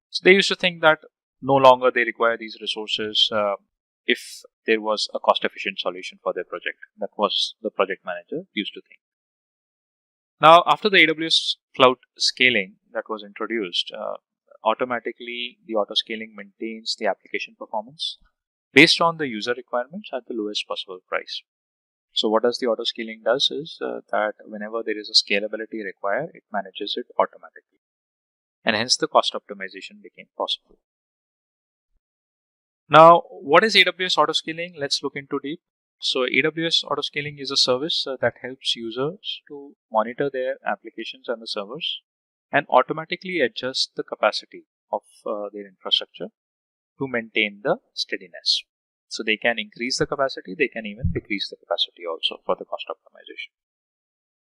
So they used to think that no longer they require these resources if there was a cost-efficient solution for their project. That was the project manager used to think. Now, after the AWS Cloud Scaling that was introduced, automatically the autoscaling maintains the application performance based on the user requirements at the lowest possible price. So what does the autoscaling does is that whenever there is a scalability required, it manages it automatically. And hence the cost optimization became possible. Now, what is AWS Autoscaling? Let's look into deep. So AWS Autoscaling is a service that helps users to monitor their applications and the servers and automatically adjust the capacity of their infrastructure to maintain the steadiness. So they can increase the capacity, they can even decrease the capacity also for the cost optimization.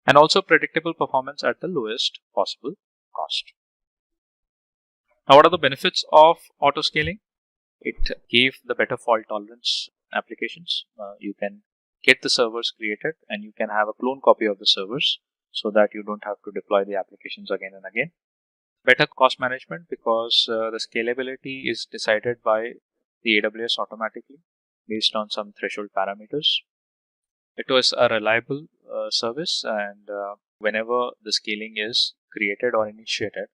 And also predictable performance at the lowest possible cost. Now, what are the benefits of autoscaling? It gave the better fault tolerance applications. You can get the servers created and you can have a clone copy of the servers so that you don't have to deploy the applications again and again. Better cost management because the scalability is decided by the AWS automatically based on some threshold parameters. It was a reliable service, and whenever the scaling is created or initiated,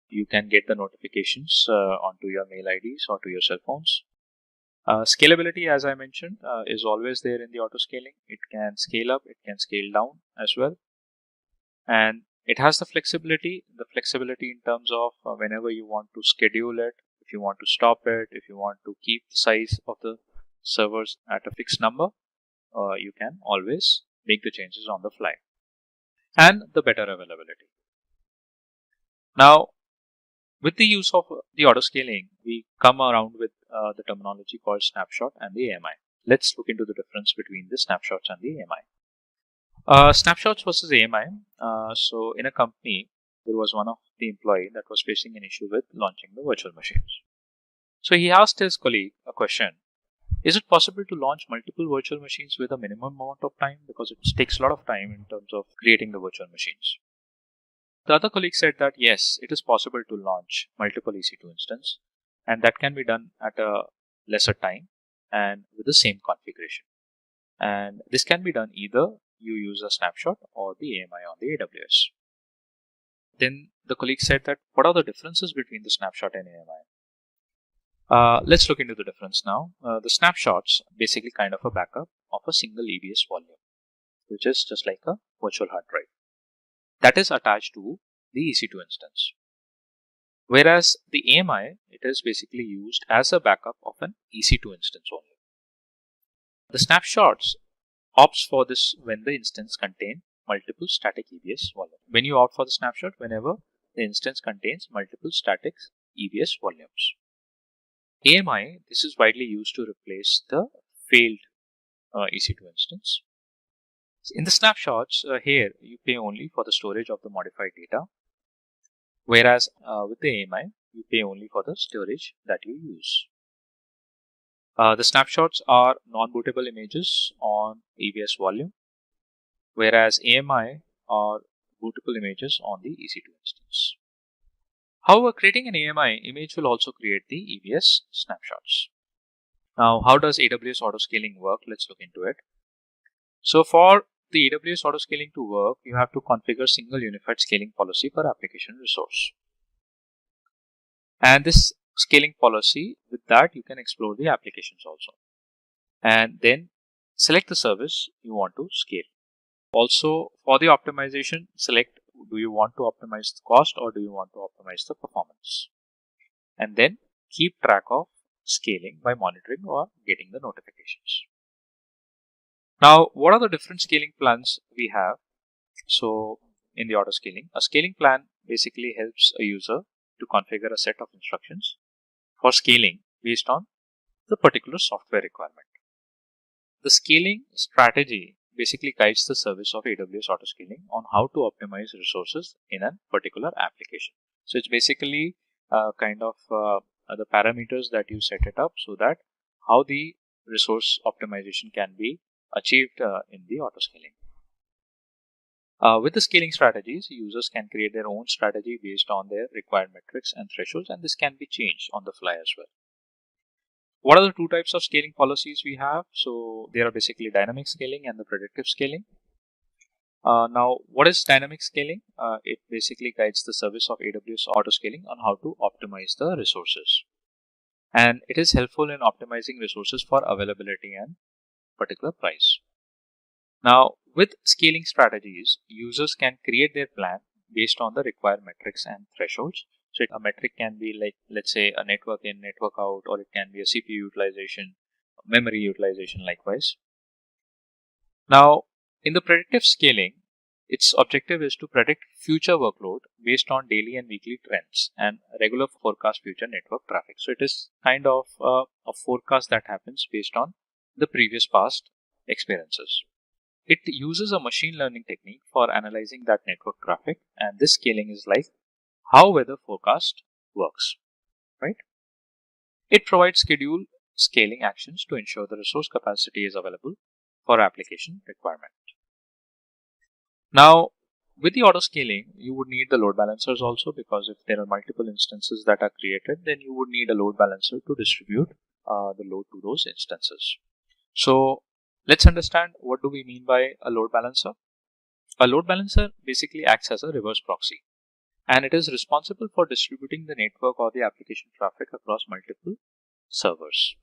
you can get the notifications onto your mail IDs or to your cell phones. Scalability, as I mentioned, is always there in the autoscaling. It can scale up, it can scale down as well. And it has the flexibility in terms of whenever you want to schedule it, if you want to stop it, if you want to keep the size of the servers at a fixed number, you can always make the changes on the fly. And the better availability. Now, with the use of the autoscaling, we come around with the terminology called snapshot and the AMI. Let's look into the difference between the snapshots and the AMI. Snapshots versus AMI. So in a company, there was one of the employee that was facing an issue with launching the virtual machines. So he asked his colleague a question. Is it possible to launch multiple virtual machines with a minimum amount of time? Because it takes a lot of time in terms of creating the virtual machines. The other colleague said that yes, it is possible to launch multiple EC2 instances, and that can be done at a lesser time and with the same configuration. And this can be done either you use a snapshot or the AMI on the AWS. Then the colleague said that what are the differences between the snapshot and AMI? Let's look into the difference now. The snapshots basically kind of a backup of a single EBS volume, which is just like a virtual hard drive that is attached to the EC2 instance. Whereas the AMI, it is basically used as a backup of an EC2 instance only. The snapshots opts for this when the instance contains multiple static EBS volumes. When you opt for the snapshot, whenever the instance contains multiple static EBS volumes. AMI, this is widely used to replace the failed EC2 instance. In the snapshots, here you pay only for the storage of the modified data, whereas with the AMI, you pay only for the storage that you use. The snapshots are non-bootable images on EBS volume, whereas AMI are bootable images on the EC2 instance. However, creating an AMI image will also create the EBS snapshots. Now, how does AWS Autoscaling work? Let's look into it. So for the AWS Autoscaling to work, you have to configure single unified scaling policy per application resource. And this scaling policy, with that you can explore the applications also. And then select the service you want to scale. Also, for the optimization, select do you want to optimize the cost or do you want to optimize the performance. And then keep track of scaling by monitoring or getting the notifications. Now, what are the different scaling plans we have? So in the autoscaling, a scaling plan basically helps a user to configure a set of instructions for scaling based on the particular software requirement. The scaling strategy basically guides the service of AWS Autoscaling on how to optimize resources in a particular application. So it's basically kind of the parameters that you set it up so that how the resource optimization can be achieved in the autoscaling. With the scaling strategies, users can create their own strategy based on their required metrics and thresholds, and this can be changed on the fly as well. What are the two types of scaling policies we have? So there are basically dynamic scaling and the predictive scaling. Now, what is dynamic scaling? It basically guides the service of AWS Autoscaling on how to optimize the resources. And it is helpful in optimizing resources for availability and particular price. Now, with scaling strategies, users can create their plan based on the required metrics and thresholds. So a metric can be like, let's say, a network in, network out, or it can be a CPU utilization, memory utilization likewise. Now, in the predictive scaling, its objective is to predict future workload based on daily and weekly trends and regular forecast future network traffic. So it is kind of a forecast that happens based on the previous past experiences. It uses a machine learning technique for analyzing that network traffic, and this scaling is like how weather forecast works, right? It provides schedule scaling actions to ensure the resource capacity is available for application requirement. Now, with the autoscaling, you would need the load balancers also, because if there are multiple instances that are created, then you would need a load balancer to distribute the load to those instances. So let's understand what do we mean by a load balancer. A load balancer basically acts as a reverse proxy, and it is responsible for distributing the network or the application traffic across multiple servers.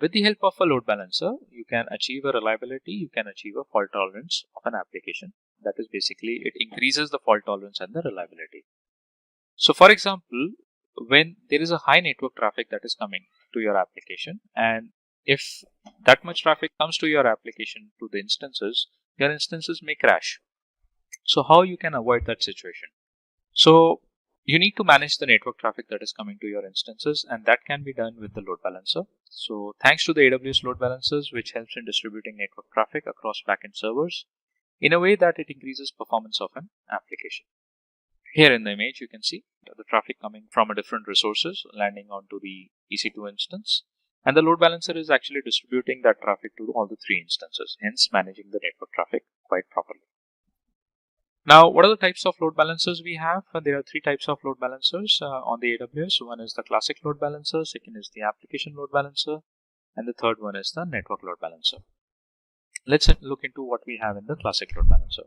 With the help of a load balancer, you can achieve a reliability, you can achieve a fault tolerance of an application. That is basically, it increases the fault tolerance and the reliability. So for example, when there is a high network traffic that is coming to your application, and if that much traffic comes to your application, to the instances, your instances may crash. So how you can avoid that situation? So You need to manage the network traffic that is coming to your instances, and that can be done with the load balancer. So thanks to the AWS load balancers, which helps in distributing network traffic across backend servers in a way that it increases performance of an application. Here in the image, you can see the traffic coming from different resources landing onto the EC2 instance, and the load balancer is actually distributing that traffic to all the 3 instances, hence managing the network traffic quite properly. Now, what are the types of load balancers we have? There are 3 types of load balancers on the AWS. One is the classic load balancer, second is the application load balancer, and the third one is the network load balancer. Let's look into what we have in the classic load balancer.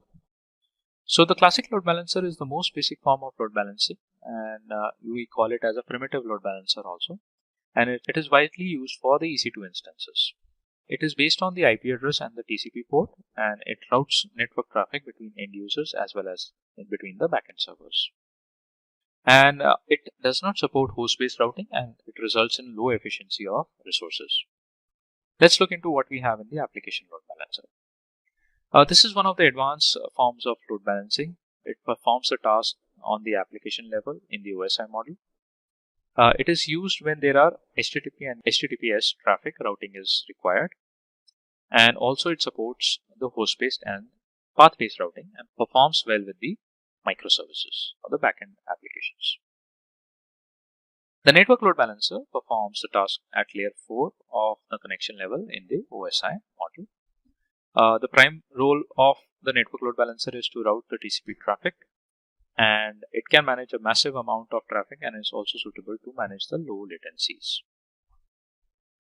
So the classic load balancer is the most basic form of load balancing, and we call it as a primitive load balancer also, and it is widely used for the EC2 instances. It is based on the IP address and the TCP port, and it routes network traffic between end users as well as in between the backend servers. And it does not support host-based routing, and it results in low efficiency of resources. Let's look into what we have in the application load balancer. This is one of the advanced forms of load balancing. It performs a task on the application level in the OSI model. It is used when there are HTTP and HTTPS traffic routing is required, and also it supports the host-based and path-based routing and performs well with the microservices or the backend applications. The network load balancer performs the task at layer 4 of the connection level in the OSI model. The prime role of the network load balancer is to route the TCP traffic, and it can manage a massive amount of traffic and is also suitable to manage the low latencies.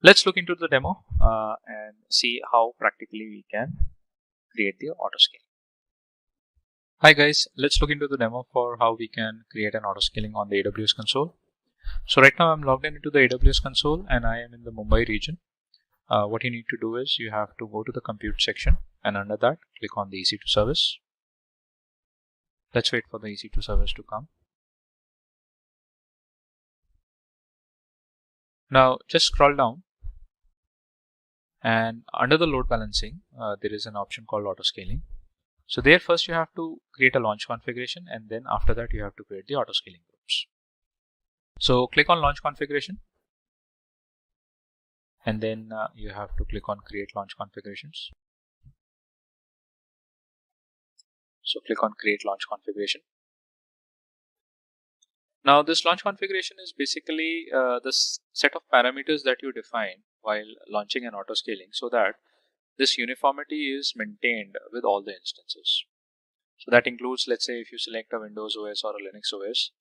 Let's look into the demo and see how practically we can create the autoscaling. Hi guys, let's look into the demo for how we can create an autoscaling on the AWS console. So right now I'm logged into the AWS console and I am in the Mumbai region. What you need to do is you have to go to the compute section, and under that click on the EC2 service. Let's wait for the EC2 service to come. Now just scroll down, and under the load balancing there is an option called autoscaling. So there first you have to create a launch configuration, and then after that you have to create the autoscaling groups. So click on launch configuration, and then you have to click on create launch configurations. So click on create launch configuration. Now this launch configuration is basically this set of parameters that you define while launching an autoscaling, so that this uniformity is maintained with all the instances. So that includes, let's say if you select a Windows OS or a Linux OS,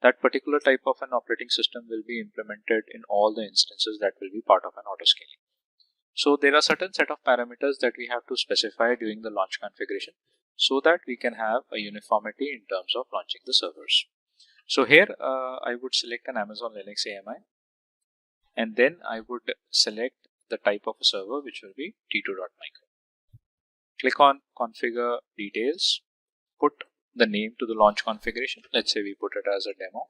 that particular type of an operating system will be implemented in all the instances that will be part of an autoscaling. So there are certain set of parameters that we have to specify during the launch configuration, so that we can have a uniformity in terms of launching the servers. So here I would select an Amazon Linux AMI, and then I would select the type of a server, which will be t2.micro. Click on configure details, put the name to the launch configuration. Let's say we put it as a demo,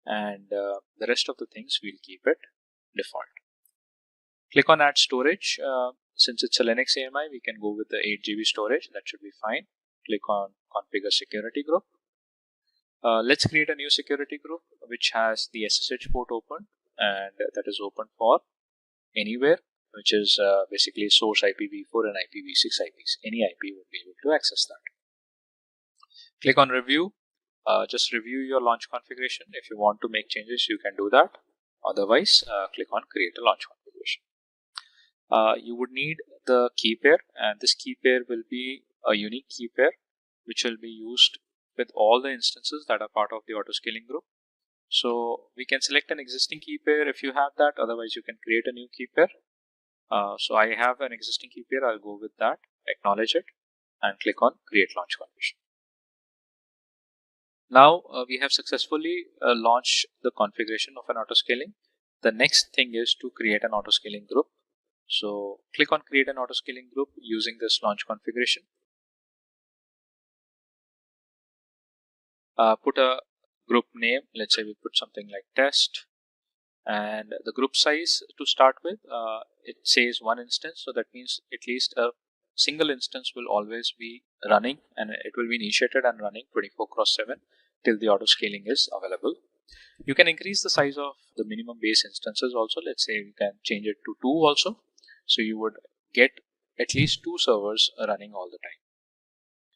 and the rest of the things we'll keep it default. Click on add storage. Since it's a Linux AMI, we can go with the 8 GB storage. That should be fine. Click on configure security group. Let's create a new security group which has the SSH port open, and that is open for anywhere, which is basically source IPv4 and IPv6 IPs. Any IP will be able to access that. Click on review. Just review your launch configuration. If you want to make changes, you can do that. Otherwise, click on create a launch configuration. You would need the key pair, and this key pair will be a unique key pair which will be used with all the instances that are part of the autoscaling group. So we can select an existing key pair if you have that. Otherwise, you can create a new key pair. So I have an existing key pair. I'll go with that, acknowledge it, and click on create launch configuration. Now we have successfully launched the configuration of an autoscaling. The next thing is to create an autoscaling group. So click on create an autoscaling group using this launch configuration. Put a group name. Let's say we put something like test, and the group size to start with, it says 1 instance, so that means at least a single instance will always be running, and it will be initiated and running 24/7. till the autoscaling is available. You can increase the size of the minimum base instances also. Let's say you can change it to 2 also. So you would get at least 2 servers running all the time.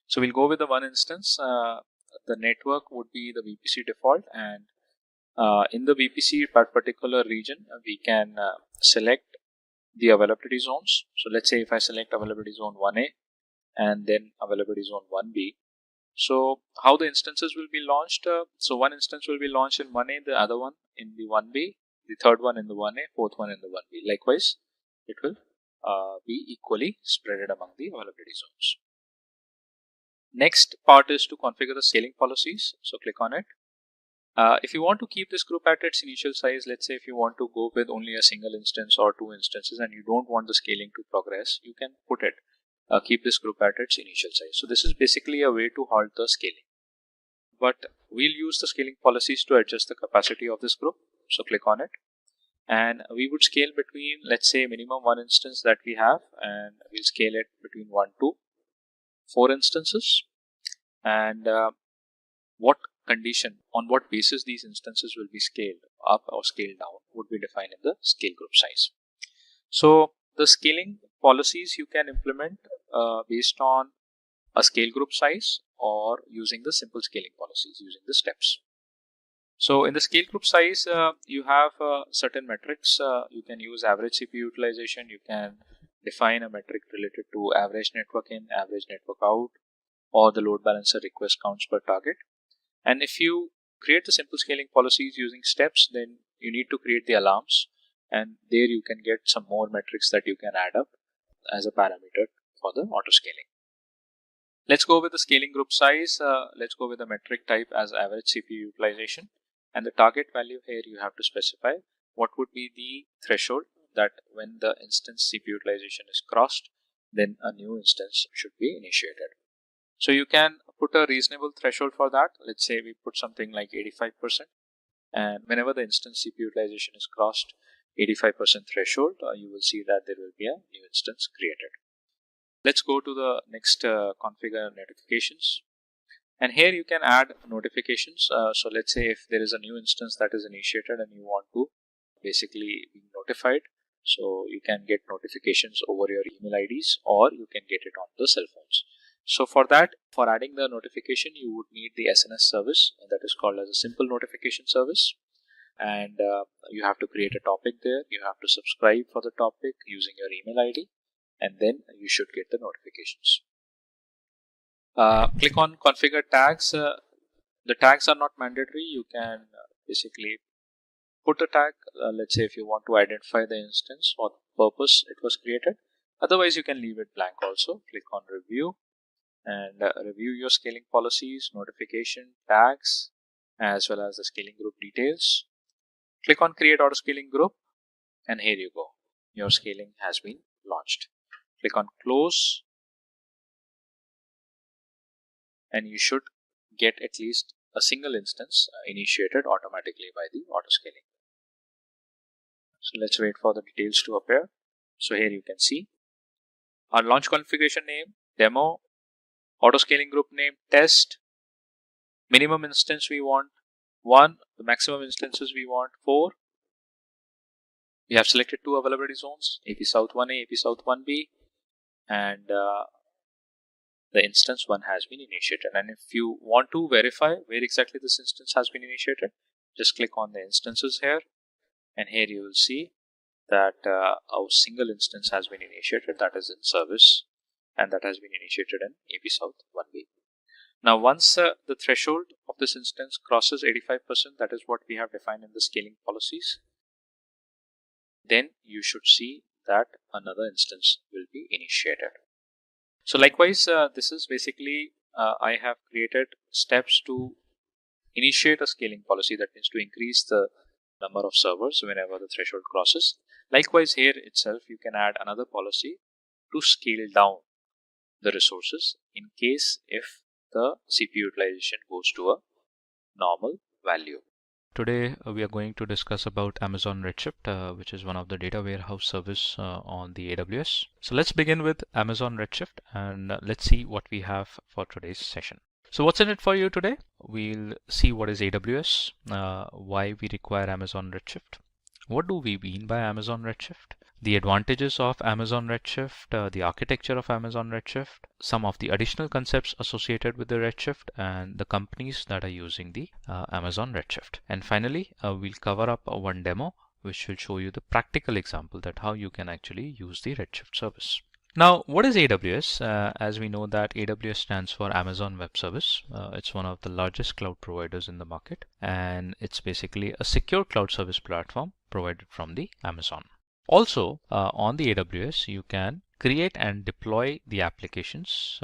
So we'll go with the one instance. The network would be the VPC default, and in the VPC particular region, we can select the availability zones. So let's say if I select availability zone 1A and then availability zone 1B. So how the instances will be launched? So one instance will be launched in 1A, the other one in the 1B, the third one in the 1A, fourth one in the 1B. Likewise, it will be equally spread among the availability zones. Next part is to configure the scaling policies. So click on it. If you want to keep this group at its initial size, let's say if you want to go with only a single instance or 2 instances and you don't want the scaling to progress, you can put it. Keep this group at its initial size. So this is basically a way to halt the scaling. But we'll use the scaling policies to adjust the capacity of this group. So click on it. And we would scale between, let's say, minimum 1 instance that we have, and we'll scale it between 1 to 4 instances. And what condition, on what basis these instances will be scaled up or scaled down would be defined in the scale group size. So the scaling policies you can implement based on a scale group size or using the simple scaling policies using the steps. So in the scale group size, you have certain metrics. You can use average CPU utilization. You can define a metric related to average network in, average network out, or the load balancer request counts per target. And if you create the simple scaling policies using steps, then you need to create the alarms, and there you can get some more metrics that you can add up as a parameter for the auto scaling. Let's go with the scaling group size. Let's go with the metric type as average CPU utilization, and the target value here you have to specify what would be the threshold that when the instance CPU utilization is crossed, then a new instance should be initiated. So you can put a reasonable threshold for that. Let's say we put something like 85%, and whenever the instance CPU utilization is crossed 85% threshold, you will see that there will be a new instance created. Let's go to the next configure notifications, and here you can add notifications. So let's say if there is a new instance that is initiated and you want to basically be notified, so you can get notifications over your email IDs, or you can get it on the cell phones. So for that, for adding the notification, you would need the SNS service that is called as a simple notification service, and you have to create a topic there. You have to subscribe for the topic using your email ID, and then you should get the notifications. Click on configure tags. The tags are not mandatory. You can basically put a tag. Let's say if you want to identify the instance for the purpose it was created. Otherwise, you can leave it blank also. Click on review and review your scaling policies, notification, tags, as well as the scaling group details. Click on create auto scaling group, and here you go. Your scaling has been launched. Click on close, and you should get at least a single instance initiated automatically by the auto scaling. So let's wait for the details to appear. So here you can see our launch configuration name, demo, auto scaling group name, test, minimum instance we want 1, the maximum instances we want 4. We have selected 2 availability zones, AP South 1A, AP South 1B, and the instance 1 has been initiated. And if you want to verify where exactly this instance has been initiated, just click on the instances here, and here you will see that a single instance has been initiated, that is in service, and that has been initiated in AP South 1B. Now once the threshold of this instance crosses 85%, that is what we have defined in the scaling policies, then you should see that another instance will be initiated. So likewise, this is basically I have created steps to initiate a scaling policy, that means to increase the number of servers whenever the threshold crosses. Likewise, here itself you can add another policy to scale down the resources in case if the CPU utilization goes to a normal value. Today we are going to discuss about Amazon Redshift, which is one of the data warehouse service on the AWS. So let's begin with Amazon Redshift, and let's see what we have for today's session. So what's in it for you today? We'll see what is AWS, why we require Amazon Redshift. What do we mean by Amazon Redshift? The advantages of Amazon Redshift, the architecture of Amazon Redshift, some of the additional concepts associated with the Redshift, and the companies that are using the Amazon Redshift. And finally, we'll cover up one demo which will show you the practical example that how you can actually use the Redshift service. Now, what is AWS? As we know that AWS stands for Amazon Web Service. It's one of the largest cloud providers in the market, and it's basically a secure cloud service platform provided from the Amazon. Also, on the AWS, you can create and deploy the applications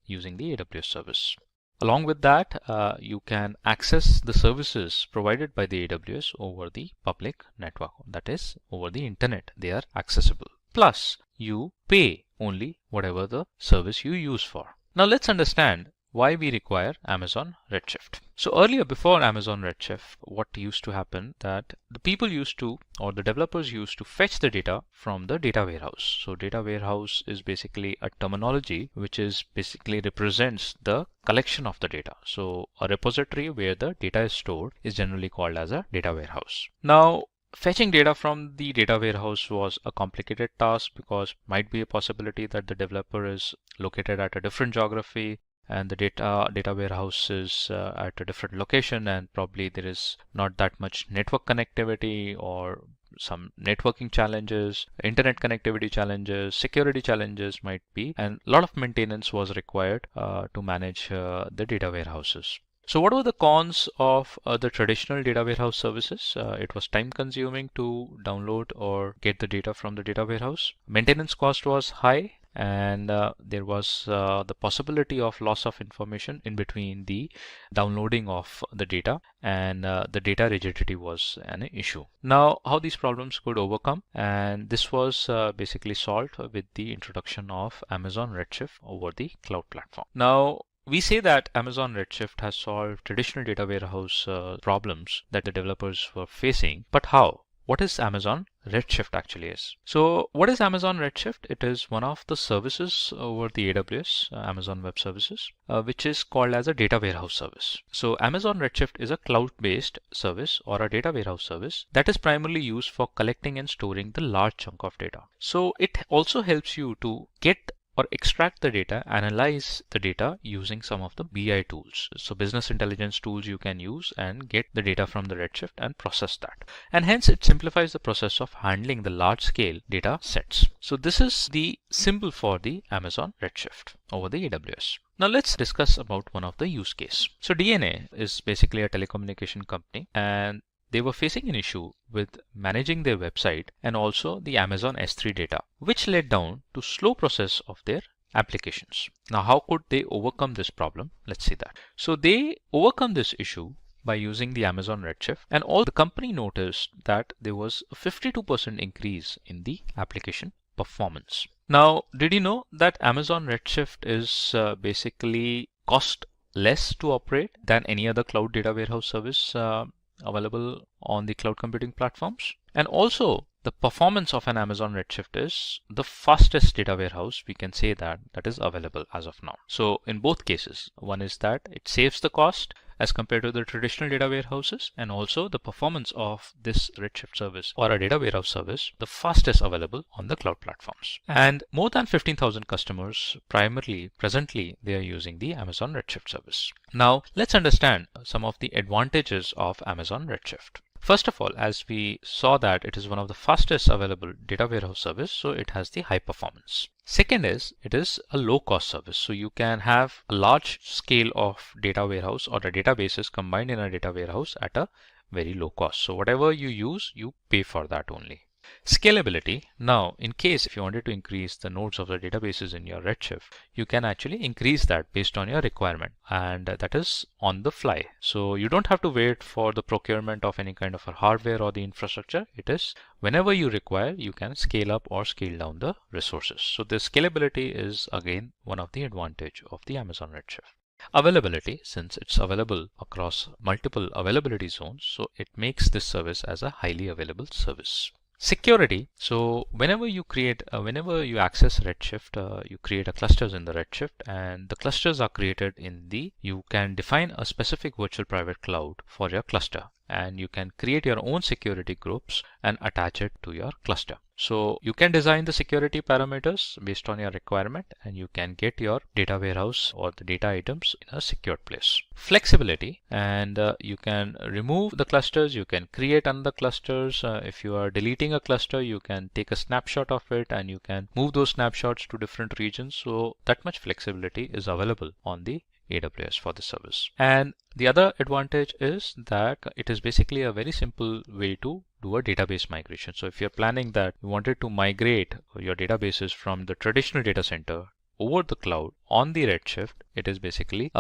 using the AWS service. Along with that, you can access the services provided by the AWS over the public network, that is, over the internet. They are accessible. Plus, you pay only whatever the service you use for. Now, let's understand why we require Amazon Redshift. So earlier, before Amazon Redshift, what used to happen that the people used to, or the developers used to fetch the data from the data warehouse. So data warehouse is basically a terminology which is basically represents the collection of the data. So a repository where the data is stored is generally called as a data warehouse. Now, fetching data from the data warehouse was a complicated task because might be a possibility that the developer is located at a different geography and the data warehouse is at a different location, and probably there is not that much network connectivity or some networking challenges, internet connectivity challenges, security challenges might be, and a lot of maintenance was required to manage the data warehouses. So what were the cons of the traditional data warehouse services? It was time consuming to download or get the data from the data warehouse. Maintenance cost was high, and there was the possibility of loss of information in between the downloading of the data, and the data rigidity was an issue. Now, how these problems could overcome, and this was basically solved with the introduction of Amazon Redshift over the cloud platform. Now, we say that Amazon Redshift has solved traditional data warehouse problems that the developers were facing, but how? What is Amazon Redshift actually is? So what is Amazon Redshift? It is one of the services over the AWS, Amazon Web Services, which is called as a data warehouse service. So Amazon Redshift is a cloud-based service or a data warehouse service that is primarily used for collecting and storing the large chunk of data. So it also helps you to get or extract the data, analyze the data using some of the BI tools. So business intelligence tools you can use and get the data from the Redshift and process that. And hence it simplifies the process of handling the large scale data sets. So this is the symbol for the Amazon Redshift over the AWS. Now let's discuss about one of the use case. So DNA is basically a telecommunication company, and they were facing an issue with managing their website and also the Amazon S3 data, which led down to slow process of their applications. Now, how could they overcome this problem? Let's see that. So they overcome this issue by using the Amazon Redshift, and all the company noticed that there was a 52% increase in the application performance. Now, did you know that Amazon Redshift is basically cost less to operate than any other cloud data warehouse service available on the cloud computing platforms? And also the performance of an Amazon Redshift is the fastest data warehouse we can say that is available as of now. So in both cases, one is that it saves the cost as compared to the traditional data warehouses, and also the performance of this Redshift service or a data warehouse service, the fastest available on the cloud platforms. And more than 15,000 customers presently they are using the Amazon Redshift service. Now let's understand some of the advantages of Amazon Redshift. First of all, as we saw that it is one of the fastest available data warehouse service, so it has the high performance. Second is, it is a low cost service. So you can have a large scale of data warehouse or the databases combined in a data warehouse at a very low cost. So whatever you use, you pay for that only. Scalability. Now, in case if you wanted to increase the nodes of the databases in your Redshift, you can actually increase that based on your requirement, and that is on the fly. So you don't have to wait for the procurement of any kind of a hardware or the infrastructure. It is whenever you require, you can scale up or scale down the resources. So the scalability is again one of the advantage of the Amazon Redshift. Availability, since it's available across multiple availability zones, so it makes this service as a highly available service. Security. So whenever you access Redshift, you create a clusters in the Redshift, and the clusters are created you can define a specific virtual private cloud for your cluster, and you can create your own security groups and attach it to your cluster. So you can design the security parameters based on your requirement, and you can get your data warehouse or the data items in a secured place. Flexibility, and you can remove the clusters, you can create another clusters. If you are deleting a cluster, you can take a snapshot of it and you can move those snapshots to different regions. So that much flexibility is available on the AWS for the service. And the other advantage is that it is basically a very simple way to do a database migration. So if you're planning that you wanted to migrate your databases from the traditional data center over the cloud on the Redshift, it is basically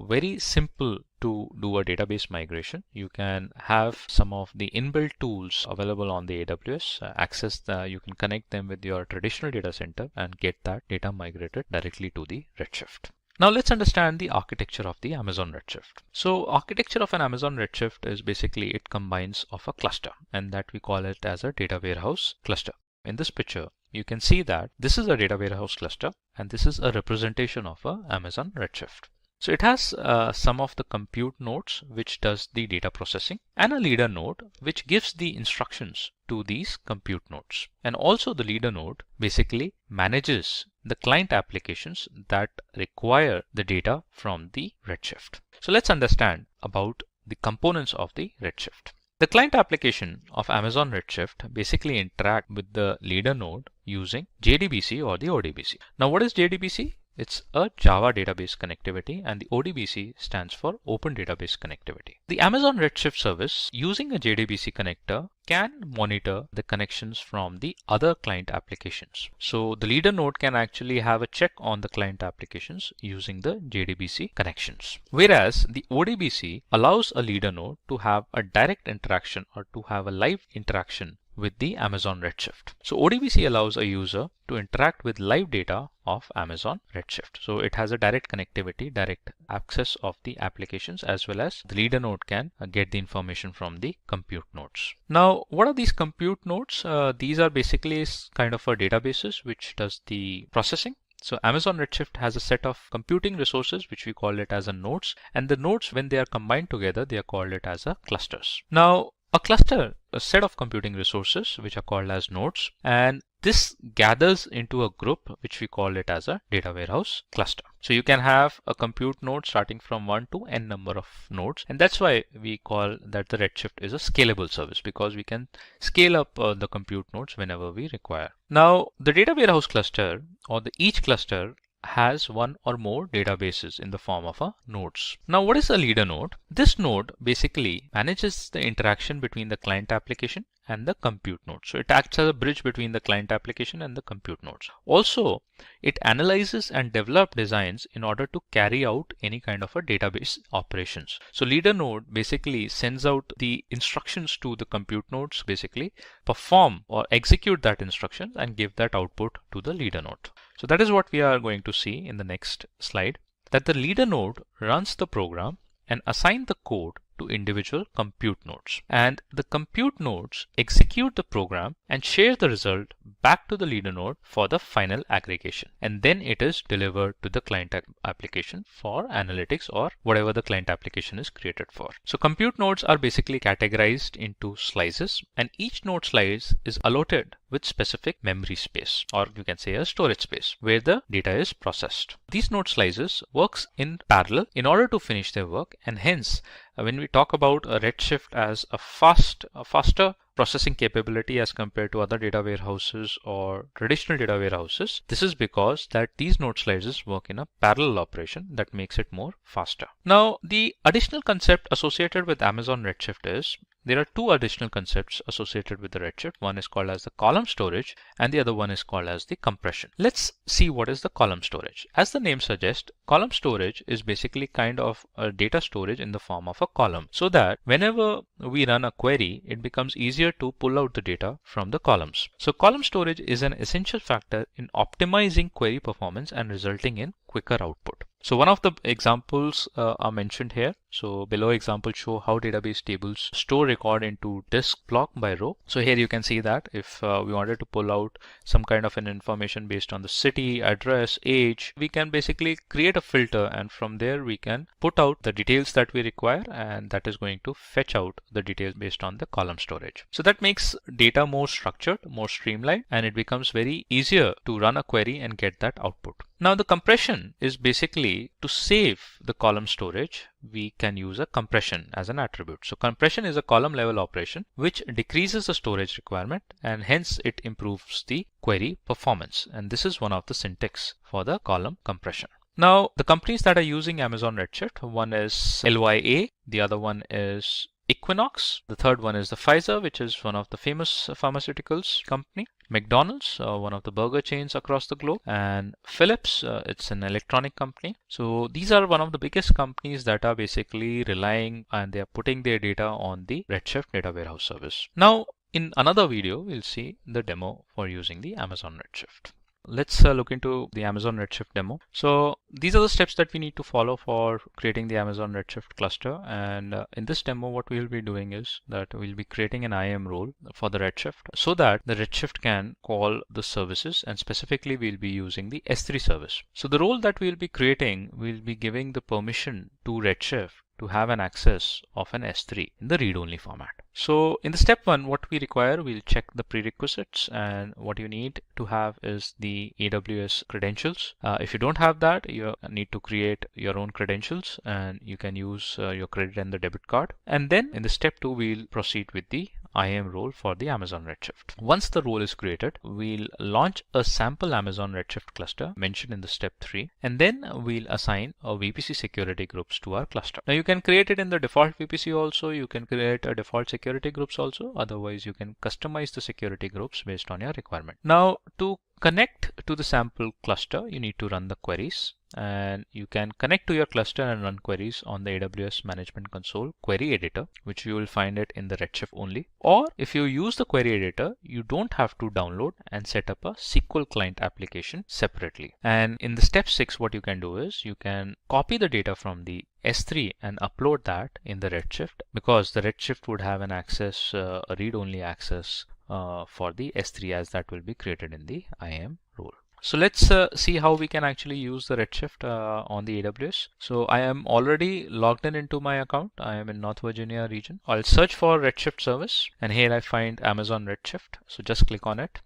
very simple to do a database migration. You can have some of the inbuilt tools available on the AWS, you can connect them with your traditional data center and get that data migrated directly to the Redshift. Now let's understand the architecture of the Amazon Redshift. So architecture of an Amazon Redshift is basically it combines of a cluster, and that we call it as a data warehouse cluster. In this picture, you can see that this is a data warehouse cluster and this is a representation of a Amazon Redshift. So it has some of the compute nodes which does the data processing, and a leader node which gives the instructions to these compute nodes. And also the leader node basically manages the client applications that require the data from the Redshift. So let's understand about the components of the Redshift. The client application of Amazon Redshift basically interact with the leader node using JDBC or the ODBC. Now what is JDBC? It's a Java database connectivity, and the ODBC stands for Open Database Connectivity. The Amazon Redshift service using a JDBC connector can monitor the connections from the other client applications. So the leader node can actually have a check on the client applications using the JDBC connections. Whereas the ODBC allows a leader node to have a direct interaction or to have a live interaction with the Amazon Redshift. So ODBC allows a user to interact with live data of Amazon Redshift. So it has a direct connectivity, direct access of the applications, as well as the leader node can get the information from the compute nodes. Now, what are these compute nodes? These are basically kind of a databases which does the processing. So Amazon Redshift has a set of computing resources which we call it as a nodes, and the nodes, when they are combined together, they are called it as a clusters. Now a cluster, a set of computing resources which are called as nodes, and this gathers into a group which we call it as a data warehouse cluster. So you can have a compute node starting from 1 to n number of nodes, and that's why we call that the Redshift is a scalable service, because we can scale up the compute nodes whenever we require. Now the data warehouse cluster or each cluster has one or more databases in the form of a nodes. Now what is a leader node? This node basically manages the interaction between the client application and the compute node. So it acts as a bridge between the client application and the compute nodes. Also, it analyzes and develops designs in order to carry out any kind of a database operations. So leader node basically sends out the instructions to the compute nodes, basically perform or execute that instruction and give that output to the leader node. So that is what we are going to see in the next slide, that the leader node runs the program and assign the code to individual compute nodes, and the compute nodes execute the program and share the result back to the leader node for the final aggregation, and then it is delivered to the client application for analytics or whatever the client application is created for. So compute nodes are basically categorized into slices, and each node slice is allotted with specific memory space, or you can say a storage space, where the data is processed. These node slices works in parallel in order to finish their work, and hence when we talk about a Redshift as a faster processing capability as compared to other data warehouses or traditional data warehouses, this is because that these node slices work in a parallel operation that makes it more faster. Now the additional concept associated with Amazon Redshift is there are two additional concepts associated with the Redshift. One is called as the column storage and the other one is called as the compression. Let's see what is the column storage. As the name suggests, column storage is basically kind of a data storage in the form of a column, so that whenever we run a query, it becomes easier to pull out the data from the columns. So column storage is an essential factor in optimizing query performance and resulting in quicker output. So one of the examples are mentioned here. So below example show how database tables store record into disk block by row. So here you can see that if we wanted to pull out some kind of an information based on the city, address, age, we can basically create a filter, and from there we can put out the details that we require, and that is going to fetch out the details based on the column storage. So that makes data more structured, more streamlined, and it becomes very easier to run a query and get that output. Now the compression is basically to save the column storage. We can use a compression as an attribute. So compression is a column level operation which decreases the storage requirement, and hence it improves the query performance. And this is one of the syntax for the column compression. Now the companies that are using Amazon Redshift, one is LYA, the other one is Equinox, the third one is the Pfizer, which is one of the famous pharmaceuticals company. McDonald's, one of the burger chains across the globe, and Philips, it's an electronic company. So these are one of the biggest companies that are basically relying, and they are putting their data on the Redshift data warehouse service. Now in another video, we'll see the demo for using the Amazon Redshift. Let's look into the Amazon Redshift demo. So these are the steps that we need to follow for creating the Amazon Redshift cluster. And in this demo, what we'll be doing is that we'll be creating an IAM role for the Redshift so that the Redshift can call the services, and specifically we'll be using the S3 service. So the role that we'll be creating, we'll be giving the permission to Redshift to have an access of an S3 in the read-only format. So in the step 1, what we require, we'll check the prerequisites, and what you need to have is the AWS credentials. If you don't have that, you need to create your own credentials, and you can use your credit and the debit card. And then in the step 2, we'll proceed with the IAM role for the Amazon Redshift. Once the role is created, we'll launch a sample Amazon Redshift cluster mentioned in the step 3, and then we'll assign a VPC security groups to our cluster. Now you can create it in the default VPC also, you can create a default security groups also, otherwise you can customize the security groups based on your requirement. Now to connect to the sample cluster, you need to run the queries, and you can connect to your cluster and run queries on the AWS Management Console query editor, which you will find it in the Redshift only. Or if you use the query editor, you don't have to download and set up a SQL client application separately. And in the step 6, what you can do is you can copy the data from the S3 and upload that in the Redshift, because the Redshift would have an access, a read-only access for the S3, as that will be created in the IAM role. So let's see how we can actually use the Redshift on the AWS. So I am already logged in into my account. I am in North Virginia region. I'll search for Redshift service, and here I find Amazon Redshift. So just click on it.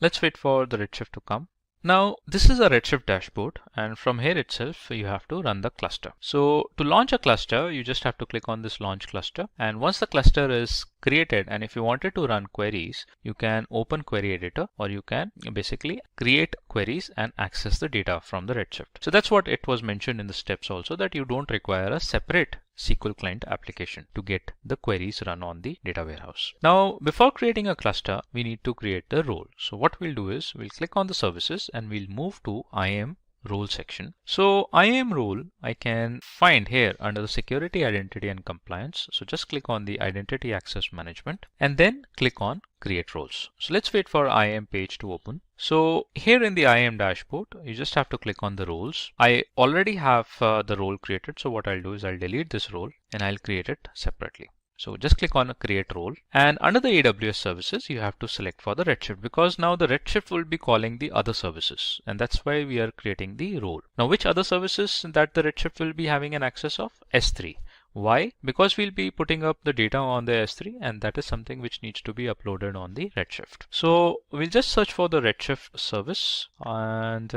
Let's wait for the Redshift to come. Now this is a Redshift dashboard, and from here itself you have to run the cluster. So to launch a cluster, you just have to click on this launch cluster, and once the cluster is created, and if you wanted to run queries, you can open query editor, or you can basically create queries and access the data from the Redshift. So that's what it was mentioned in the steps also, that you don't require a separate SQL client application to get the queries run on the data warehouse. Now, before creating a cluster, we need to create the role. So what we'll do is we'll click on the services and we'll move to IAM role section. So IAM role I can find here under the security, identity and compliance. So just click on the identity access management and then click on create roles. So let's wait for IAM page to open. So here in the IAM dashboard, you just have to click on the roles. I already have the role created. So what I'll do is I'll delete this role and I'll create it separately. So just click on a create role, and under the AWS services, you have to select for the Redshift, because now the Redshift will be calling the other services, and that's why we are creating the role. Now, which other services that the Redshift will be having an access of? S3. Why? Because we'll be putting up the data on the S3, and that is something which needs to be uploaded on the Redshift. So we'll just search for the Redshift service, and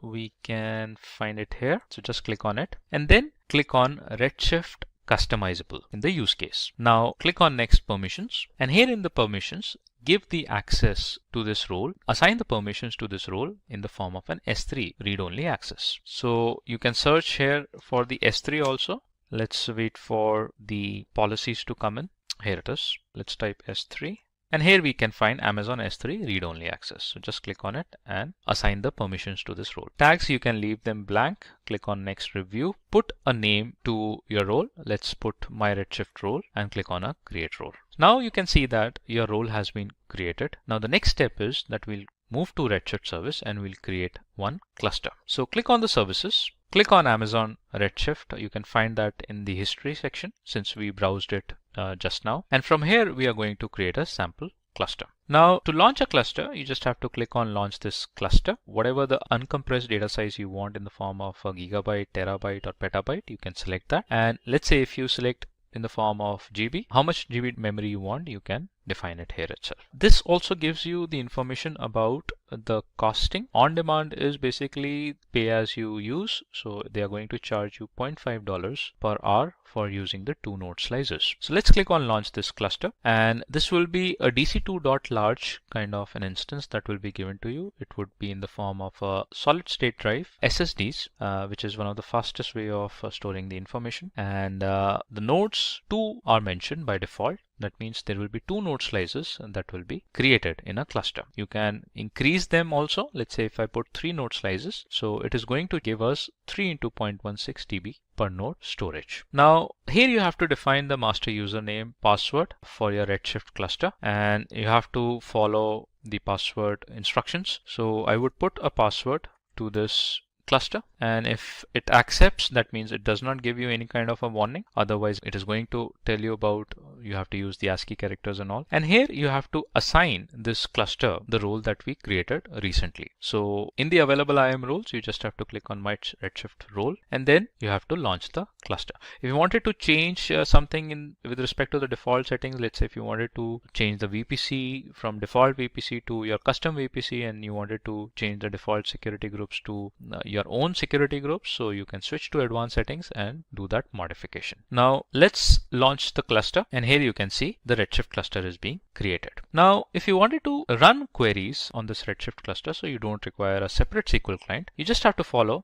we can find it here. So just click on it and then click on Redshift customizable in the use case. Now click on next permissions, and here in the permissions, give the access to this role, assign the permissions to this role in the form of an S3 read-only access. So you can search here for the S3 also. Let's wait for the policies to come in. Here it is. Let's type S3. And here we can find Amazon S3 read-only access. So just click on it and assign the permissions to this role. Tags, you can leave them blank. Click on next review. Put a name to your role. Let's put my Redshift role and click on a create role. Now you can see that your role has been created. Now the next step is that we'll move to Redshift service and we'll create one cluster. So click on the services, click on Amazon Redshift. You can find that in the history section since we browsed it just now. And from here, we are going to create a sample cluster. Now, to launch a cluster, you just have to click on launch this cluster. Whatever the uncompressed data size you want in the form of a gigabyte, terabyte, or petabyte, you can select that. And let's say if you select in the form of GB, how much GB memory you want, you can define it here itself. This also gives you the information about the costing. On demand is basically pay as you use. So they are going to charge you $0.5 per hour for using the 2 node slices. So let's click on launch this cluster, and this will be a DC2.large kind of an instance that will be given to you. It would be in the form of a solid state drive, SSDs, which is one of the fastest way of storing the information. And the nodes 2 are mentioned by default. That means there will be 2 node slices that will be created in a cluster. You can increase them also. Let's say if I put 3 node slices, so it is going to give us 3 into 0.16 TB per node storage. Now here you have to define the master username password for your Redshift cluster, and you have to follow the password instructions. So I would put a password to this cluster, and if it accepts, that means it does not give you any kind of a warning. Otherwise it is going to tell you about you have to use the ASCII characters and all. And here you have to assign this cluster the role that we created recently. So in the available IAM roles, you just have to click on my Redshift role, and then you have to launch the cluster. If you wanted to change something in with respect to the default settings, let's say if you wanted to change the VPC from default VPC to your custom VPC, and you wanted to change the default security groups to your own security groups, so you can switch to advanced settings and do that modification. Now let's launch the cluster, and here you can see the Redshift cluster is being created. Now if you wanted to run queries on this Redshift cluster, so you don't require a separate SQL client, you just have to follow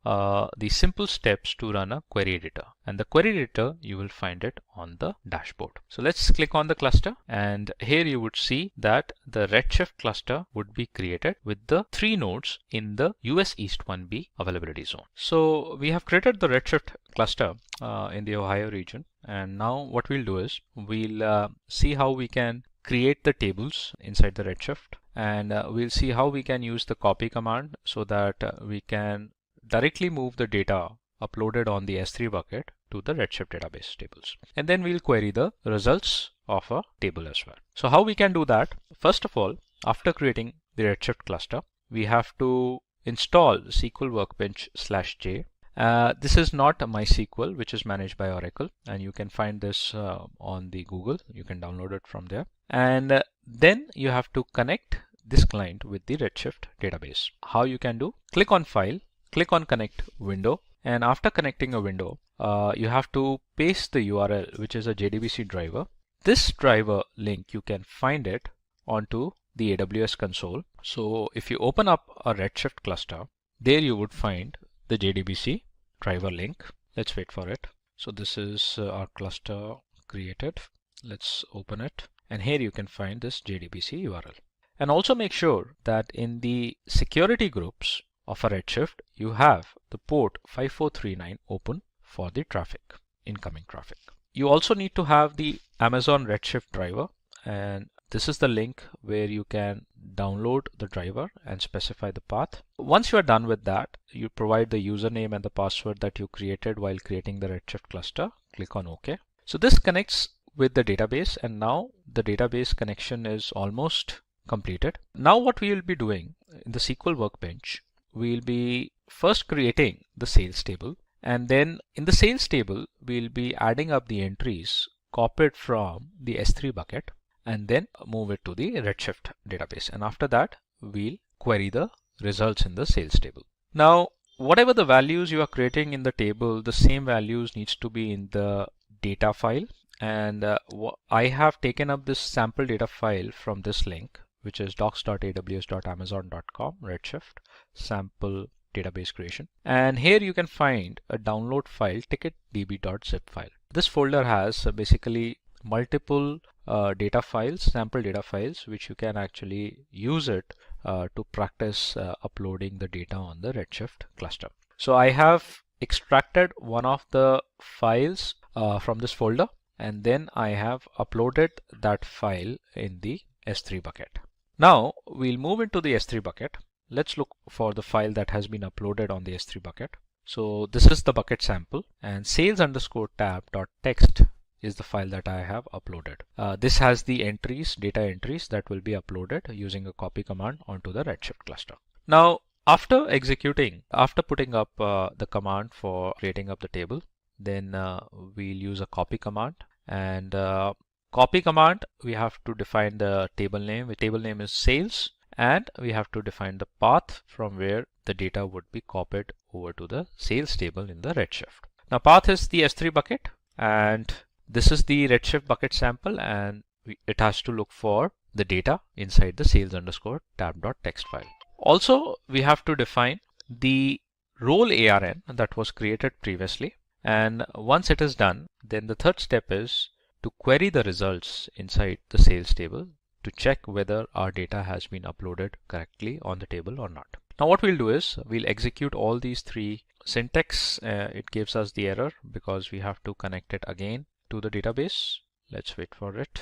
the simple steps to run a query editor, and the query editor you will find it on the dashboard. So let's click on the cluster, and here you would see that the Redshift cluster would be created with the 3 nodes in the US East 1B availability zone. So we have created the Redshift cluster in the Ohio region, and now what we'll do is we'll see how we can create the tables inside the Redshift, and we'll see how we can use the copy command so that we can directly move the data uploaded on the S3 bucket to the Redshift database tables. And then we'll query the results of a table as well. So how we can do that? First of all, after creating the Redshift cluster, we have to install SQL Workbench /J. This is not a MySQL, which is managed by Oracle, and you can find this on the Google. You can download it from there. And then you have to connect this client with the Redshift database. How you can do? Click on File, click on Connect Window, and after connecting a window, you have to paste the URL, which is a JDBC driver. This driver link, you can find it onto the AWS console. So if you open up a Redshift cluster, there you would find the JDBC driver link. Let's wait for it. So this is our cluster created. Let's open it. And here you can find this JDBC URL. And also make sure that in the security groups of a Redshift, you have the port 5439 open for the traffic, incoming traffic. You also need to have the Amazon Redshift driver, and this is the link where you can download the driver and specify the path. Once you are done with that, you provide the username and the password that you created while creating the Redshift cluster. Click on OK. So this connects with the database, and now the database connection is almost completed. Now what we will be doing in the SQL Workbench, we'll be first creating the sales table, and then in the sales table, we'll be adding up the entries copied from the S3 bucket, and then move it to the Redshift database. And after that, we'll query the results in the sales table. Now, whatever the values you are creating in the table, the same values needs to be in the data file. And I have taken up this sample data file from this link, which is docs.aws.amazon.com, Redshift, sample database creation. And here you can find a download file, ticketdb.zip file. This folder has basically multiple data files, sample data files, which you can actually use it to practice uploading the data on the Redshift cluster. So I have extracted one of the files from this folder, and then I have uploaded that file in the S3 bucket. Now we'll move into the S3 bucket. Let's look for the file that has been uploaded on the S3 bucket. So this is the bucket sample, and sales_tab.txt is the file that I have uploaded. This has the entries, data entries that will be uploaded using a copy command onto the Redshift cluster. Now, after putting up the command for creating up the table, then we'll use a copy command. And copy command, we have to define the table name. The table name is sales, and we have to define the path from where the data would be copied over to the sales table in the Redshift. Now, path is the S3 bucket, and this is the Redshift bucket sample, and it has to look for the data inside the sales_tab.txt file. Also, we have to define the role ARN that was created previously. And once it is done, then the third step is to query the results inside the sales table to check whether our data has been uploaded correctly on the table or not. Now what we'll do is we'll execute all these three syntax. It gives us the error because we have to connect it again to the database. Let's wait for it.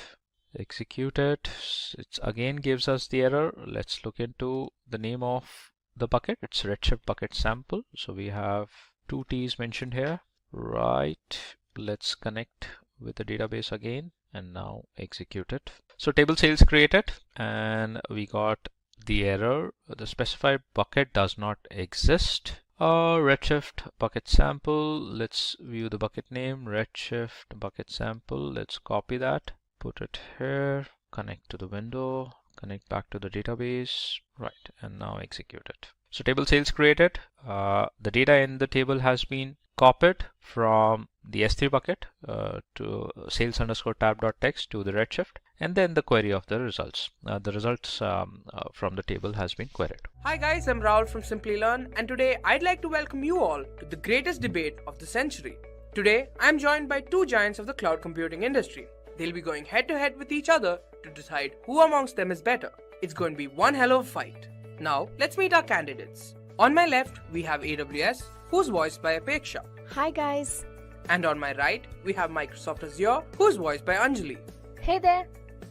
Execute it. It again gives us the error. Let's look into the name of the bucket. It's Redshift bucket sample. So we have 2 T's mentioned here. Right. Let's connect with the database again and now execute it. So table sales created, and we got the error. The specified bucket does not exist. Redshift bucket sample. Let's view the bucket name. Redshift bucket sample. Let's copy that. Put it here. Connect to the window. Connect back to the database. Right. And now execute it. So table sales created. The data in the table has been copied from the S3 bucket to sales_tab.txt to the Redshift, and then the query of the results. The results from the table has been queried. Hi guys, I'm Rahul from Simplilearn, and today I'd like to welcome you all to the greatest debate of the century. Today, I'm joined by 2 giants of the cloud computing industry. They'll be going head to head with each other to decide who amongst them is better. It's going to be one hell of a fight. Now, let's meet our candidates. On my left, we have AWS, who's voiced by Apeksha. Hi guys. And on my right, we have Microsoft Azure, who's voiced by Anjali. Hey there.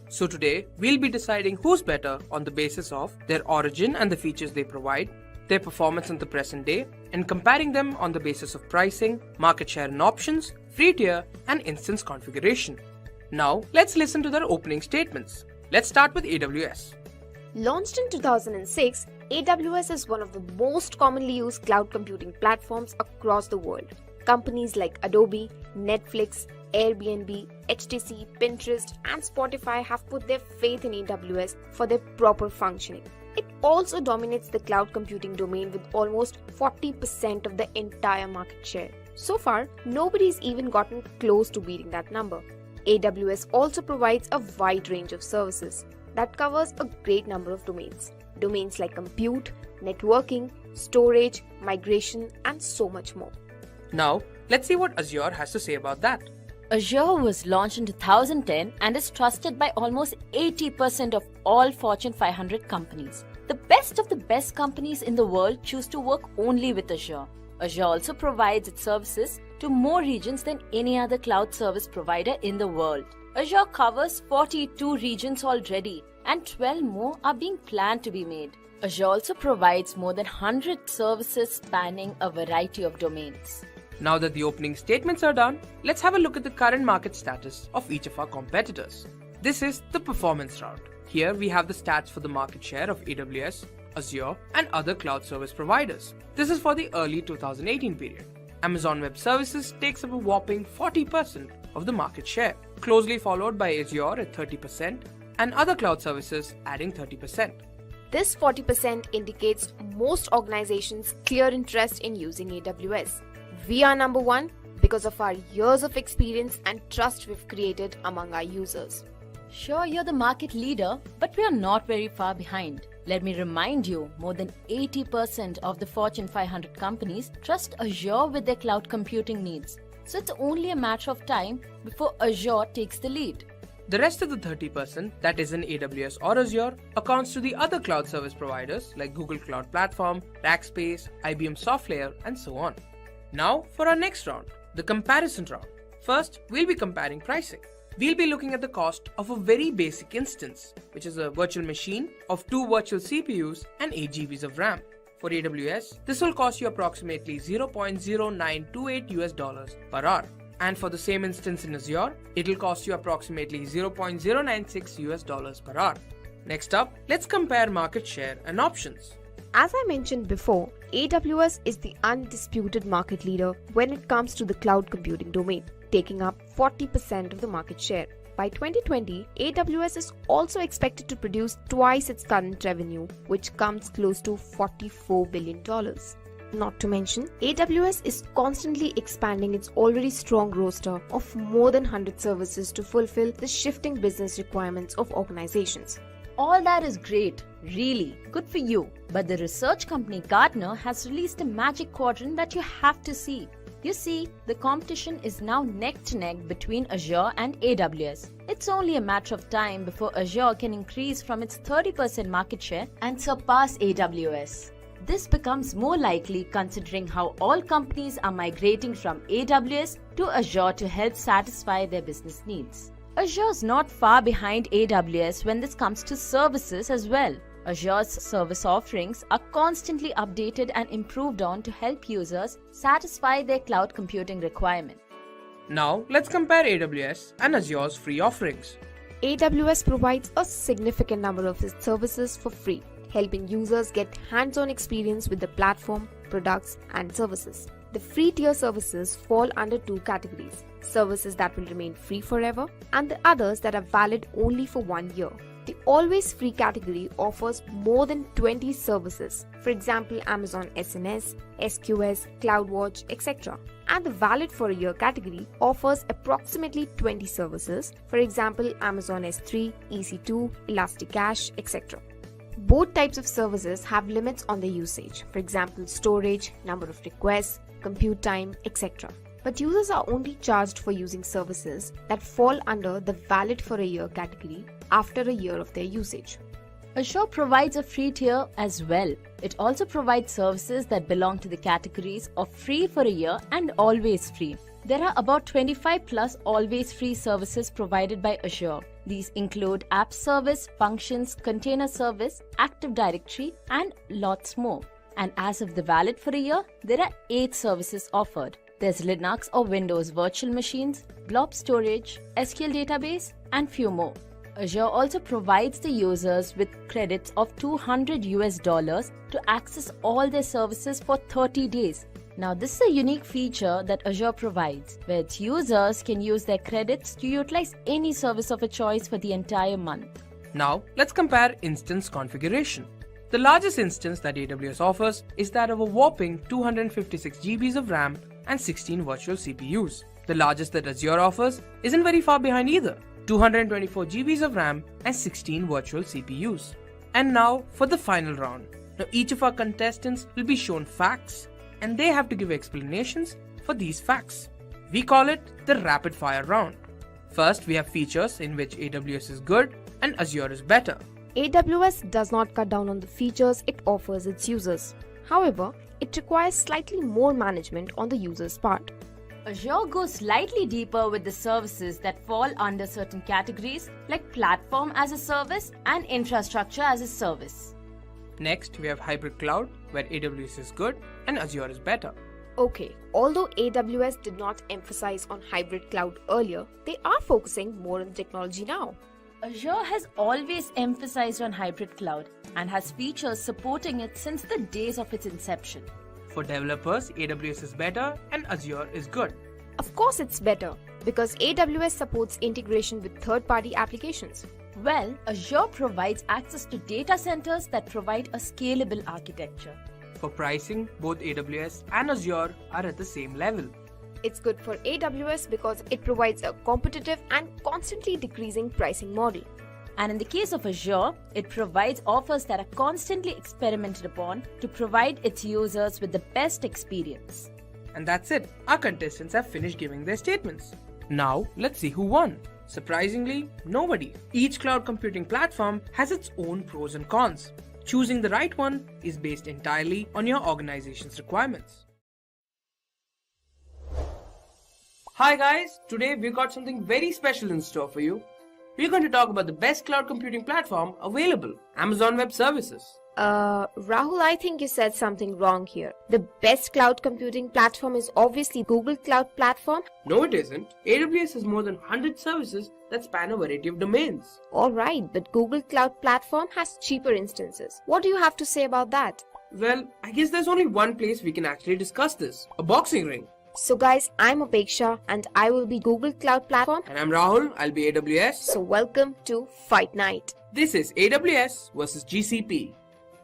So today, we'll be deciding who's better on the basis of their origin and the features they provide, their performance in the present day, and comparing them on the basis of pricing, market share and options, free tier, and instance configuration. Now, let's listen to their opening statements. Let's start with AWS. Launched in 2006, AWS is one of the most commonly used cloud computing platforms across the world. Companies like Adobe, Netflix, Airbnb, HTC, Pinterest, and Spotify have put their faith in AWS for their proper functioning. It also dominates the cloud computing domain with almost 40% of the entire market share. So far, nobody's even gotten close to beating that number. AWS also provides a wide range of services that covers a great number of domains. Domains like compute, networking, storage, migration, and so much more. Now, let's see what Azure has to say about that. Azure was launched in 2010 and is trusted by almost 80% of all Fortune 500 companies. The best of the best companies in the world choose to work only with Azure. Azure also provides its services to more regions than any other cloud service provider in the world. Azure covers 42 regions already, and 12 more are being planned to be made. Azure also provides more than 100 services spanning a variety of domains. Now that the opening statements are done, let's have a look at the current market status of each of our competitors. This is the performance round. Here we have the stats for the market share of AWS, Azure, and other cloud service providers. This is for the early 2018 period. Amazon Web Services takes up a whopping 40% of the market share, closely followed by Azure at 30% and other cloud services adding 30%. This 40% indicates most organizations' clear interest in using AWS. We are number 1 because of our years of experience and trust we've created among our users. Sure, you're the market leader, but we are not very far behind. Let me remind you, more than 80% of the Fortune 500 companies trust Azure with their cloud computing needs. So it's only a matter of time before Azure takes the lead. The rest of the 30% that is in AWS or Azure accounts to the other cloud service providers like Google Cloud Platform, Rackspace, IBM SoftLayer, and so on. Now for our next round, the comparison round. First, we'll be comparing pricing. We'll be looking at the cost of a very basic instance, which is a virtual machine of 2 virtual CPUs and 8 GBs of RAM. For AWS, this will cost you approximately $0.0928 per hour. And for the same instance in Azure, it will cost you approximately $0.096 per hour. Next up, let's compare market share and options. As I mentioned before, AWS is the undisputed market leader when it comes to the cloud computing domain, taking up 40% of the market share. By 2020, AWS is also expected to produce twice its current revenue, which comes close to $44 billion. Not to mention, AWS is constantly expanding its already strong roster of more than 100 services to fulfill the shifting business requirements of organizations. All that is great, really, good for you. But the research company Gartner has released a magic quadrant that you have to see. You see, the competition is now neck to neck between Azure and AWS. It's only a matter of time before Azure can increase from its 30% market share and surpass AWS. This becomes more likely considering how all companies are migrating from AWS to Azure to help satisfy their business needs. Azure is not far behind AWS when this comes to services as well. Azure's service offerings are constantly updated and improved on to help users satisfy their cloud computing requirements. Now, let's compare AWS and Azure's free offerings. AWS provides a significant number of its services for free, helping users get hands-on experience with the platform, products, and services. The free tier services fall under two categories: services that will remain free forever and the others that are valid only for 1 year. The always free category offers more than 20 services, for example Amazon SNS, SQS, CloudWatch, etc. And the valid for a year category offers approximately 20 services, for example Amazon S3, EC2, Elasticache, etc. Both types of services have limits on their usage, for example storage, number of requests, compute time, etc. But users are only charged for using services that fall under the valid for a year category after a year of their usage. Azure provides a free tier as well. It also provides services that belong to the categories of free for a year and always free. There are about 25 plus always free services provided by Azure. These include App Service, Functions, Container Service, Active Directory, and lots more. And as of the valid for a year, there are 8 services offered. There's Linux or Windows virtual machines, blob storage, SQL database, and few more. Azure also provides the users with credits of $200 to access all their services for 30 days. Now this is a unique feature that Azure provides, where its users can use their credits to utilize any service of a choice for the entire month. Now let's compare instance configuration. The largest instance that AWS offers is that of a whopping 256 GB of RAM and 16 virtual CPUs. The largest that Azure offers isn't very far behind either, 224 GB of RAM and 16 virtual CPUs. And now for the final round. Now each of our contestants will be shown facts and they have to give explanations for these facts. We call it the rapid fire round. First, we have features in which AWS is good and Azure is better. AWS does not cut down on the features it offers its users. However, it requires slightly more management on the user's part. Azure goes slightly deeper with the services that fall under certain categories like Platform as a Service and Infrastructure as a Service. Next, we have hybrid cloud, where AWS is good and Azure is better. Okay, although AWS did not emphasize on hybrid cloud earlier, they are focusing more on technology now. Azure has always emphasized on hybrid cloud and has features supporting it since the days of its inception. For developers, AWS is better and Azure is good. Of course it's better, because AWS supports integration with third-party applications. Well, Azure provides access to data centers that provide a scalable architecture. For pricing, both AWS and Azure are at the same level. It's good for AWS because it provides a competitive and constantly decreasing pricing model. And in the case of Azure, it provides offers that are constantly experimented upon to provide its users with the best experience. And that's it. Our contestants have finished giving their statements. Now, let's see who won. Surprisingly, nobody. Each cloud computing platform has its own pros and cons. Choosing the right one is based entirely on your organization's requirements. Hi guys, today we've got something very special in store for you. We're going to talk about the best cloud computing platform available, Amazon Web Services. Rahul, I think you said something wrong here. The best cloud computing platform is obviously Google Cloud Platform. No, it isn't. AWS has more than 100 services that span a variety of domains. Alright, but Google Cloud Platform has cheaper instances. What do you have to say about that? Well, I guess there's only one place we can actually discuss this. A boxing ring. So guys, I'm Apeksha and I will be Google Cloud Platform. And I'm Rahul, I'll be AWS. So welcome to Fight Night. This is AWS versus GCP.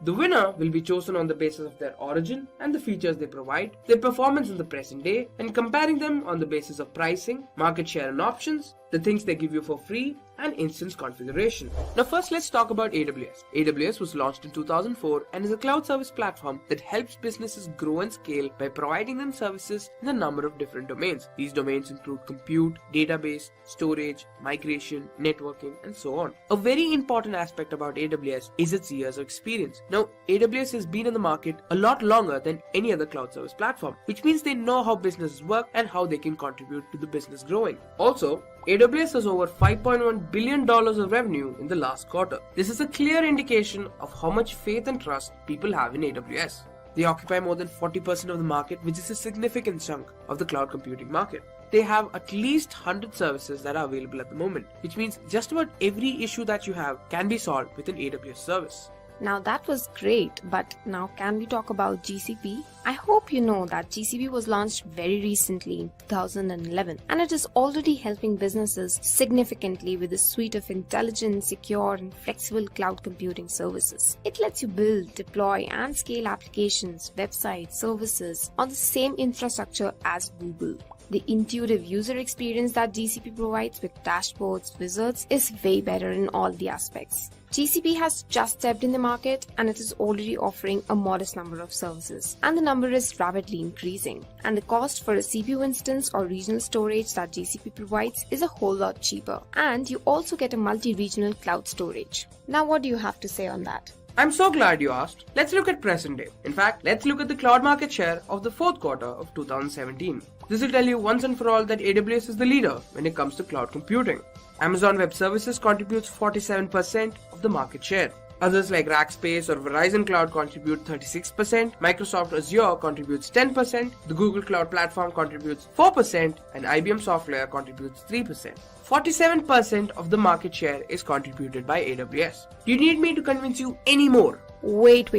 The winner will be chosen on the basis of their origin and the features they provide, their performance in the present day, and comparing them on the basis of pricing, market share and options, the things they give you for free, and instance configuration. Now first let's talk about AWS. AWS was launched in 2004 and is a cloud service platform that helps businesses grow and scale by providing them services in a number of different domains. These domains include compute, database, storage, migration, networking, and so on. A very important aspect about AWS is its years of experience. Now AWS has been in the market a lot longer than any other cloud service platform, which means they know how businesses work and how they can contribute to the business growing. Also, AWS has over $5.1 billion of revenue in the last quarter. This is a clear indication of how much faith and trust people have in AWS. They occupy more than 40% of the market, which is a significant chunk of the cloud computing market. They have at least 100 services that are available at the moment, which means just about every issue that you have can be solved with an AWS service. Now that was great, but now can we talk about GCP? I hope you know that GCP was launched very recently in 2011 and it is already helping businesses significantly with a suite of intelligent, secure and flexible cloud computing services. It lets you build, deploy and scale applications, websites, services on the same infrastructure as Google. The intuitive user experience that GCP provides with dashboards, wizards is way better in all the aspects. GCP has just stepped in the market and it is already offering a modest number of services. And the number is rapidly increasing. And the cost for a CPU instance or regional storage that GCP provides is a whole lot cheaper. And you also get a multi-regional cloud storage. Now what do you have to say on that? I'm so glad you asked. Let's look at present day. In fact, let's look at the cloud market share of the fourth quarter of 2017. This will tell you once and for all that AWS is the leader when it comes to cloud computing. Amazon Web Services contributes 47% of the market share. Others like Rackspace or Verizon Cloud contribute 36%, Microsoft Azure contributes 10%, the Google Cloud Platform contributes 4%, and IBM Software contributes 3%. 47% of the market share is contributed by AWS. Do you need me to convince you any more? Wait.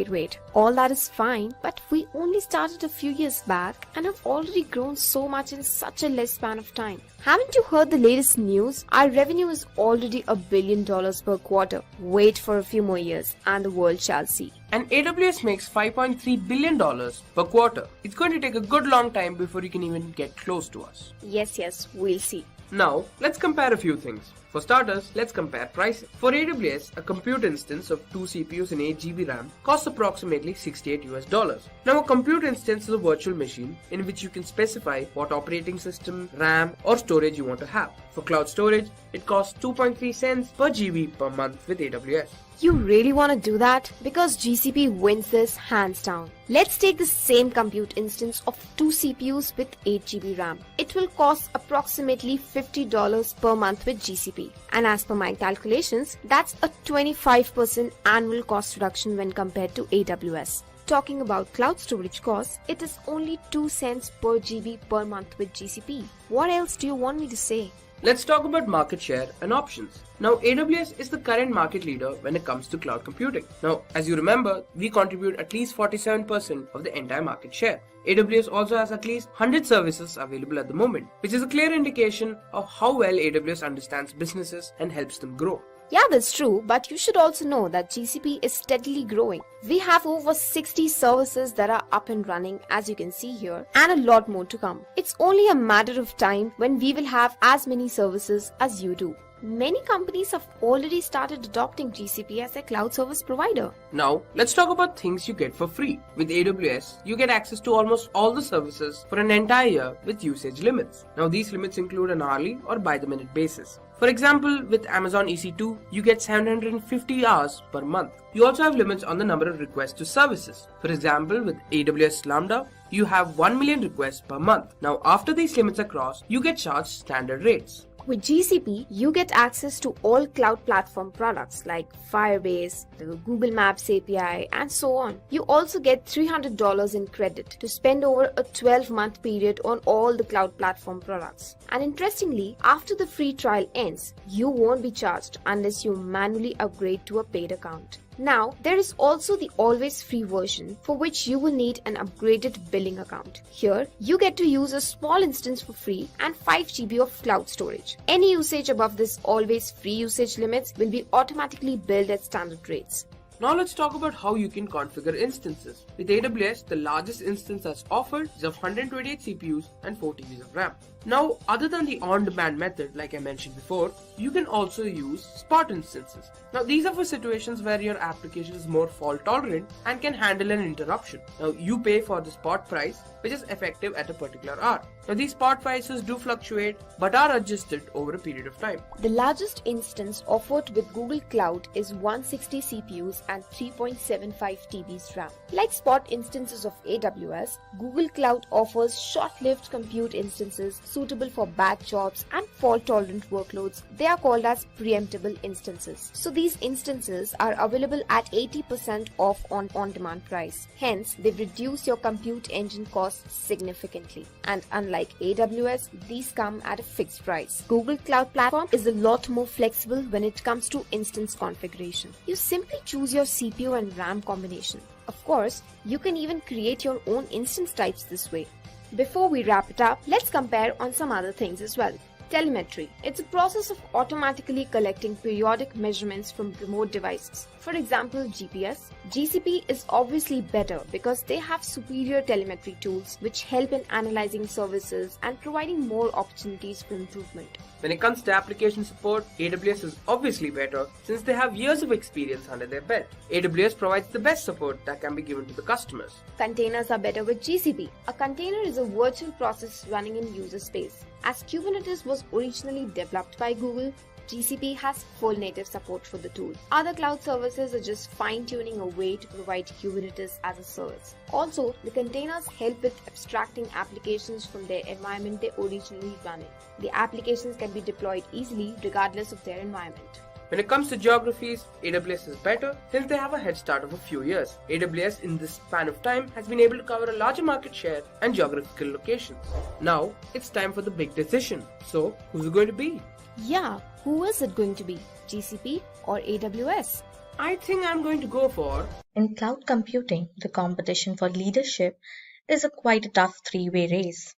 All that is fine, but we only started a few years back and have already grown so much in such a less span of time. Haven't you heard the latest news? Our revenue is already $1 billion per quarter. Wait for a few more years and the world shall see. And AWS makes $5.3 billion per quarter. It's going to take a good long time before you can even get close to us. Yes, we'll see. Now, let's compare a few things. For starters, let's compare pricing. For AWS, a compute instance of 2 CPUs and 8 GB RAM costs approximately $68 US. Now, a compute instance is a virtual machine in which you can specify what operating system, RAM, or storage you want to have. For cloud storage, it costs 2.3 cents per GB per month with AWS. You really want to do that? Because GCP wins this hands down. Let's take the same compute instance of 2 CPUs with 8 GB RAM. It will cost approximately $50 per month with GCP. And as per my calculations, that's a 25% annual cost reduction when compared to AWS. Talking about cloud storage costs, it is only 2 cents per GB per month with GCP. What else do you want me to say? Let's talk about market share and options. Now, AWS is the current market leader when it comes to cloud computing. Now, as you remember, we contribute at least 47% of the entire market share. AWS also has at least 100 services available at the moment, which is a clear indication of how well AWS understands businesses and helps them grow. Yeah, that's true, but you should also know that GCP is steadily growing. We have over 60 services that are up and running, as you can see here, and a lot more to come. It's only a matter of time when we will have as many services as you do. Many companies have already started adopting GCP as a cloud service provider. Now, let's talk about things you get for free. With AWS, you get access to almost all the services for an entire year with usage limits. Now, these limits include an hourly or by-the-minute basis. For example, with Amazon EC2, you get 750 hours per month. You also have limits on the number of requests to services. For example, with AWS Lambda, you have 1 million requests per month. Now, after these limits are crossed, you get charged standard rates. With GCP, you get access to all cloud platform products like Firebase, the Google Maps API, and so on. You also get $300 in credit to spend over a 12-month period on all the cloud platform products. And interestingly, after the free trial ends, you won't be charged unless you manually upgrade to a paid account. Now, there is also the always free version for which you will need an upgraded billing account. Here, you get to use a small instance for free and 5 GB of cloud storage. Any usage above this always free usage limits will be automatically billed at standard rates. Now let's talk about how you can configure instances. With AWS, the largest instance that's offered is of 128 CPUs and 4 TBs of RAM. Now, other than the on-demand method, like I mentioned before, you can also use spot instances. Now, these are for situations where your application is more fault tolerant and can handle an interruption. Now, you pay for the spot price, which is effective at a particular hour. Now, these spot prices do fluctuate, but are adjusted over a period of time. The largest instance offered with Google Cloud is 160 CPUs and 3.75 TBs RAM. Like spot instances of AWS, Google Cloud offers short-lived compute instances suitable for batch jobs and fault-tolerant workloads. They are called as preemptible instances. So these instances are available at 80% off on on-demand price. Hence, they reduce your compute engine costs significantly. And unlike AWS, these come at a fixed price. Google Cloud Platform is a lot more flexible when it comes to instance configuration. You simply choose your CPU and RAM combination. Of course, you can even create your own instance types this way. Before we wrap it up, let's compare on some other things as well. Telemetry. It's a process of automatically collecting periodic measurements from remote devices. For example, GPS. GCP is obviously better because they have superior telemetry tools which help in analyzing services and providing more opportunities for improvement. When it comes to application support, AWS is obviously better since they have years of experience under their belt. AWS provides the best support that can be given to the customers. Containers are better with GCP. A container is a virtual process running in user space. As Kubernetes was originally developed by Google, GCP has full native support for the tool. Other cloud services are just fine-tuning a way to provide Kubernetes as a service. Also, the containers help with abstracting applications from their environment they originally run in. The applications can be deployed easily regardless of their environment. When it comes to geographies, AWS is better since they have a head start of a few years. AWS in this span of time has been able to cover a larger market share and geographical locations. Now, it's time for the big decision. So, who's it going to be? Yeah, who is it going to be? GCP or AWS? I think I'm going to go for... In cloud computing, the competition for leadership is quite a tough three-way race.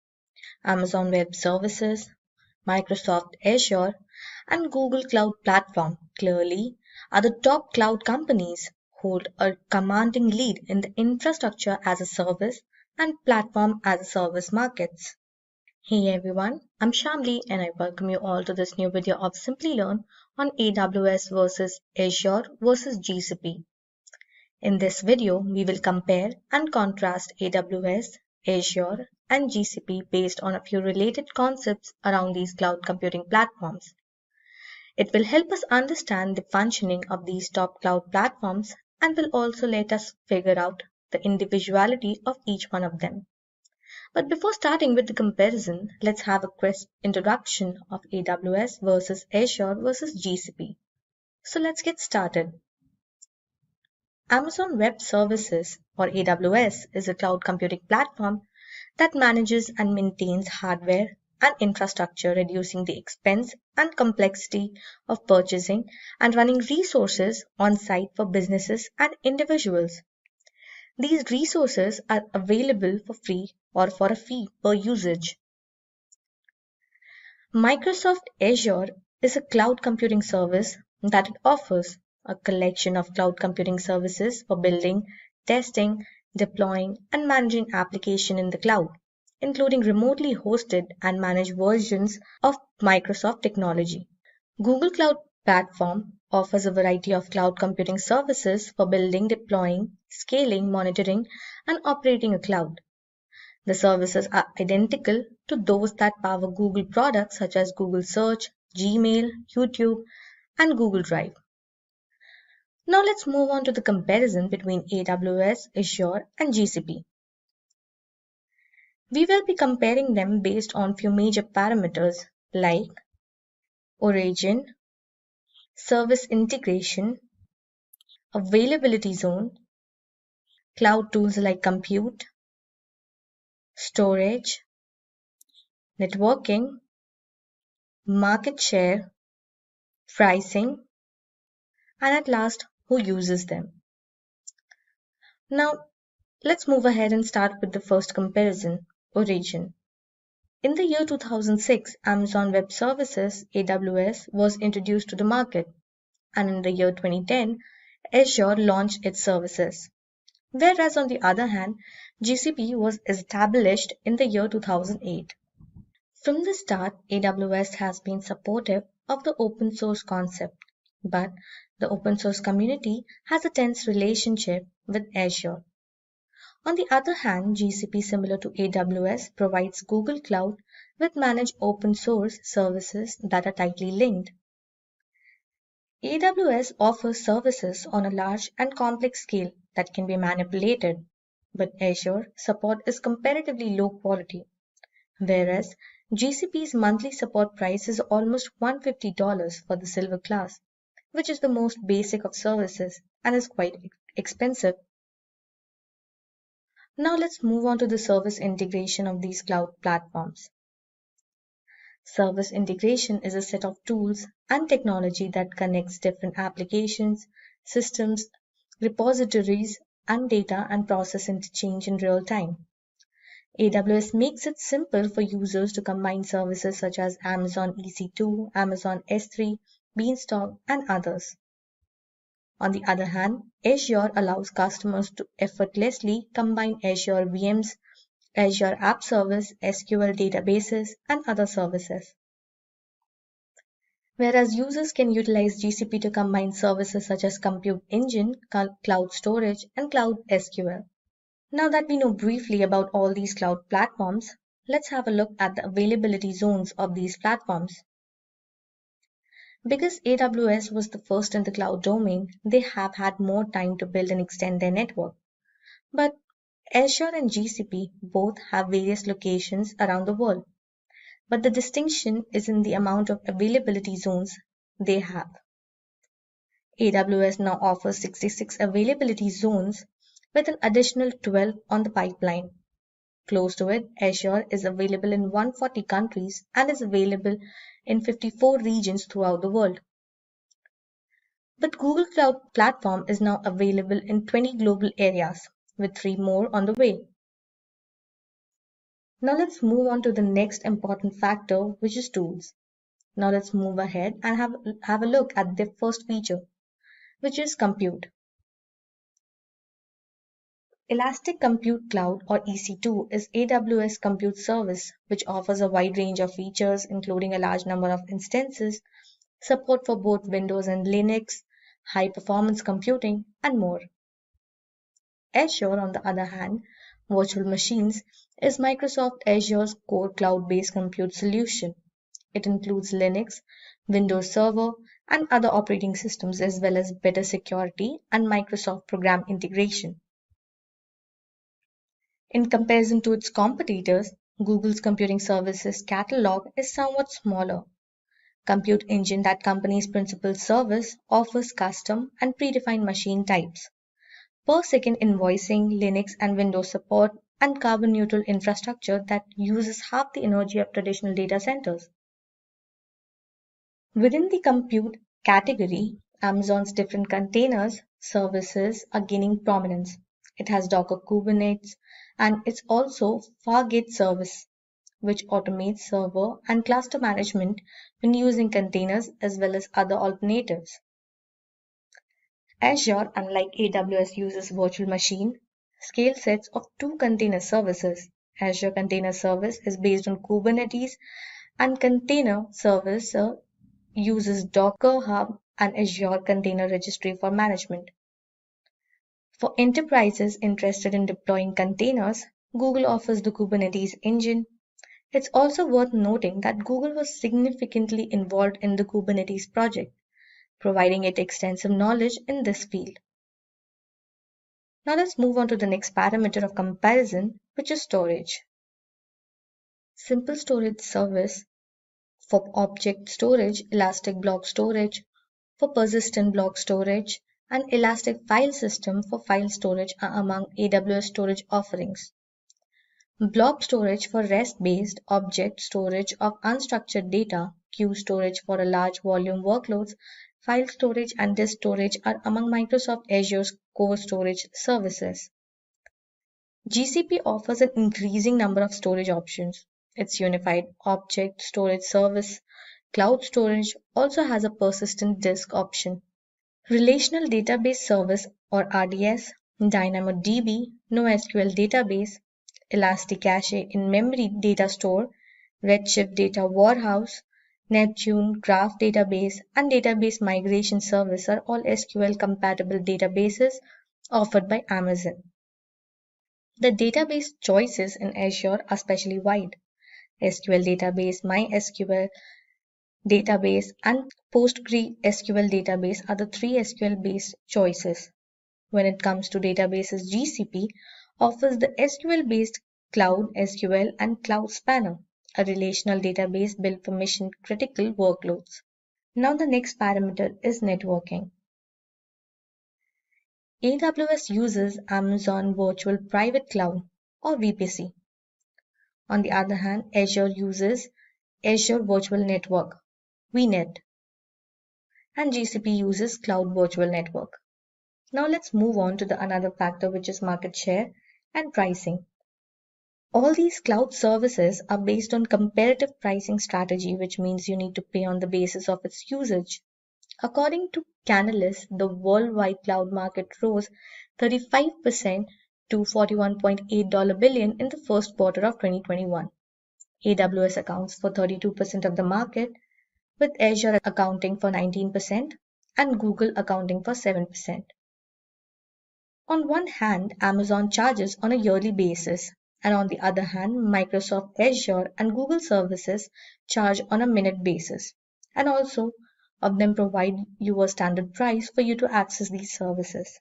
Amazon Web Services, Microsoft Azure, and Google Cloud Platform clearly are the top cloud companies, hold a commanding lead in the infrastructure as a service and platform as a service markets. Hey everyone, I'm Shamli and I welcome you all to this new video of Simplilearn on AWS versus Azure versus GCP. In this video, we will compare and contrast AWS, Azure, and GCP based on a few related concepts around these cloud computing platforms. It will help us understand the functioning of these top cloud platforms and will also let us figure out the individuality of each one of them. But before starting with the comparison, let's have a quick introduction of AWS versus Azure versus GCP. So let's get started. Amazon Web Services or AWS is a cloud computing platform that manages and maintains hardware and infrastructure, reducing the expense and complexity of purchasing and running resources on site for businesses and individuals. These resources are available for free or for a fee per usage. Microsoft Azure is a cloud computing service that it offers a collection of cloud computing services for building, testing, deploying, and managing applications in the cloud, including remotely hosted and managed versions of Microsoft technology. Google Cloud Platform offers a variety of cloud computing services for building, deploying, scaling, monitoring, and operating a cloud. The services are identical to those that power Google products such as Google Search, Gmail, YouTube, and Google Drive. Now let's move on to the comparison between AWS, Azure, and GCP. We will be comparing them based on few major parameters like origin, service integration, availability zone, cloud tools like compute, storage, networking, market share, pricing, and at last, who uses them. Now, let's move ahead and start with the first comparison, origin. In the year 2006, Amazon Web Services, AWS, was introduced to the market, and in the year 2010, Azure launched its services. Whereas on the other hand, GCP was established in the year 2008. From the start, AWS has been supportive of the open source concept, but the open source community has a tense relationship with Azure. On the other hand, GCP, similar to AWS, provides Google Cloud with managed open source services that are tightly linked. AWS offers services on a large and complex scale that can be manipulated, but Azure support is comparatively low quality, whereas GCP's monthly support price is almost $150 for the Silver class, which is the most basic of services and is quite expensive. Now let's move on to the service integration of these cloud platforms. Service integration is a set of tools and technology that connects different applications, systems, repositories, and data and process interchange in real time. AWS makes it simple for users to combine services such as Amazon EC2, Amazon S3, Beanstalk, and others. On the other hand, Azure allows customers to effortlessly combine Azure VMs, Azure App Service, SQL databases, and other services. Whereas users can utilize GCP to combine services such as Compute Engine, Cloud Storage, and Cloud SQL. Now that we know briefly about all these cloud platforms, let's have a look at the availability zones of these platforms. Because AWS was the first in the cloud domain, they have had more time to build and extend their network. But Azure and GCP both have various locations around the world. But the distinction is in the amount of availability zones they have. AWS now offers 66 availability zones with an additional 12 on the pipeline. Close to it, Azure is available in 140 countries and is available in 54 regions throughout the world. But Google Cloud Platform is now available in 20 global areas, with 3 more on the way. Now let's move on to the next important factor, which is tools. Now let's move ahead and have a look at the first feature, which is compute. Elastic Compute Cloud, or EC2, is AWS compute service which offers a wide range of features including a large number of instances, support for both Windows and Linux, high performance computing, and more. Azure, on the other hand, virtual machines, is Microsoft Azure's core cloud-based compute solution. It includes Linux, Windows Server, and other operating systems as well as better security and Microsoft program integration. In comparison to its competitors, Google's computing services catalog is somewhat smaller. Compute Engine, that company's principal service, offers custom and predefined machine types, per second invoicing, Linux and Windows support, and carbon-neutral infrastructure that uses half the energy of traditional data centers. Within the compute category, Amazon's different containers services are gaining prominence. It has Docker Kubernetes, and it's also Fargate service, which automates server and cluster management when using containers as well as other alternatives. Azure, unlike AWS, uses virtual machine scale sets of 2 container services. Azure Container Service is based on Kubernetes, and Container Service uses Docker Hub and Azure Container Registry for management. For enterprises interested in deploying containers, Google offers the Kubernetes engine. It's also worth noting that Google was significantly involved in the Kubernetes project, providing it extensive knowledge in this field. Now let's move on to the next parameter of comparison, which is storage. Simple Storage Service For object storage, Elastic Block Storage. For persistent block storage, and Elastic File System for file storage are among AWS storage offerings. Blob storage for REST-based object storage of unstructured data, queue storage for a large volume workloads, file storage and disk storage are among Microsoft Azure's core storage services. GCP offers an increasing number of storage options. Its unified object storage service, cloud storage, also has a persistent disk option. Relational Database Service or RDS, DynamoDB, NoSQL Database, Elasticache in-memory data store, Redshift data warehouse, Neptune graph database, and database migration service are all SQL-compatible databases offered by Amazon. The database choices in Azure are especially wide. SQL database, MySQL database, and PostgreSQL database are the three SQL-based choices. When it comes to databases, GCP offers the SQL-based Cloud SQL and Cloud Spanner, a relational database built for mission-critical workloads. Now the next parameter is networking. AWS uses Amazon Virtual Private Cloud or VPC. On the other hand, Azure uses Azure Virtual Network, VNet, and GCP uses Cloud Virtual Network. Now let's move on to another factor, which is market share and pricing. All these cloud services are based on comparative pricing strategy, which means you need to pay on the basis of its usage. According to Canalys, the worldwide cloud market rose 35% to $41.8 billion in the first quarter of 2021. AWS accounts for 32% of the market, with Azure accounting for 19% and Google accounting for 7%. On one hand, Amazon charges on a yearly basis, and on the other hand, Microsoft Azure and Google services charge on a minute basis, and also of them provide you a standard price for you to access these services.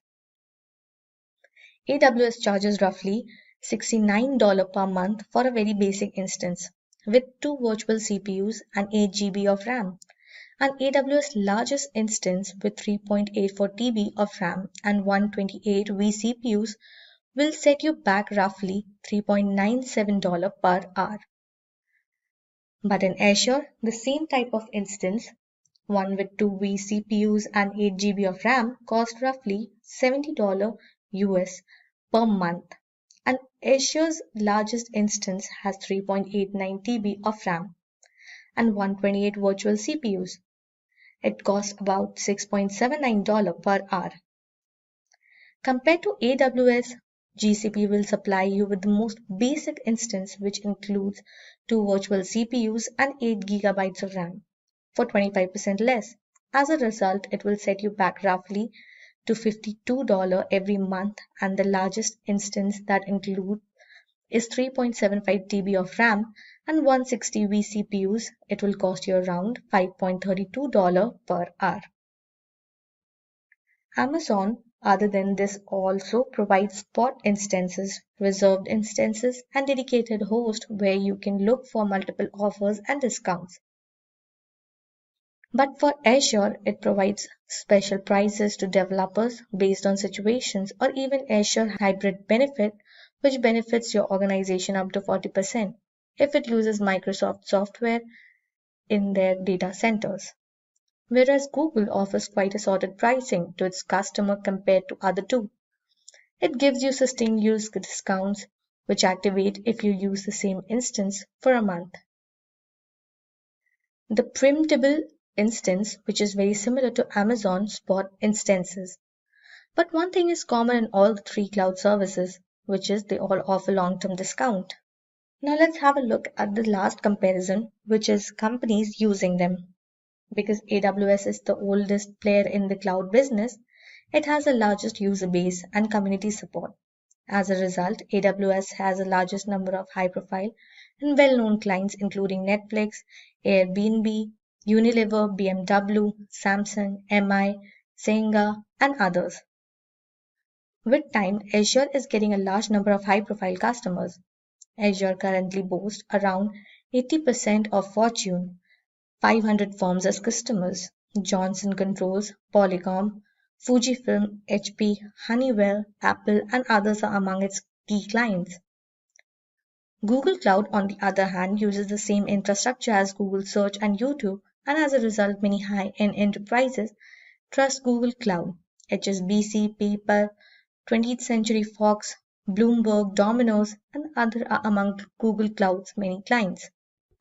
AWS charges roughly $69 per month for a very basic instance with 2 virtual CPUs and 8 GB of RAM. And AWS largest instance with 3.84 TB of RAM and 128 vCPUs will set you back roughly $3.97 per hour. But in Azure, the same type of instance, one with 2 vCPUs and 8 GB of RAM, cost roughly $70 US per month. And Azure's largest instance has 3.89 TB of RAM and 128 virtual CPUs. It costs about $6.79 per hour. Compared to AWS, GCP will supply you with the most basic instance, which includes 2 virtual CPUs and 8 GB of RAM for 25% less. As a result, it will set you back roughly to $52 every month, and the largest instance that includes is 3.75 TB of RAM and 160 vCPUs. It will cost you around $5.32 per hour. Amazon, other than this, also provides spot instances, reserved instances, and dedicated host where you can look for multiple offers and discounts. But for Azure, it provides special prices to developers based on situations, or even Azure Hybrid Benefit, which benefits your organization up to 40% if it uses Microsoft software in their data centers. Whereas Google offers quite assorted pricing to its customer compared to other two. It gives you sustained use discounts, which activate if you use the same instance for a month. The printable instance, which is very similar to Amazon spot instances. But one thing is common in all the 3 cloud services, which is they all offer long-term discount. Now let's have a look at the last comparison, which is companies using them. Because AWS is the oldest player in the cloud business, it has the largest user base and community support. As a result, AWS has the largest number of high-profile and well-known clients including Netflix, Airbnb, Unilever, BMW, Samsung, MI, Senga, and others. With time, Azure is getting a large number of high-profile customers. Azure currently boasts around 80% of Fortune 500 firms as customers. Johnson Controls, Polycom, Fujifilm, HP, Honeywell, Apple, and others are among its key clients. Google Cloud, on the other hand, uses the same infrastructure as Google Search and YouTube, and as a result, many high-end enterprises trust Google Cloud. HSBC, PayPal, 20th Century Fox, Bloomberg, Domino's, and others are among Google Cloud's many clients.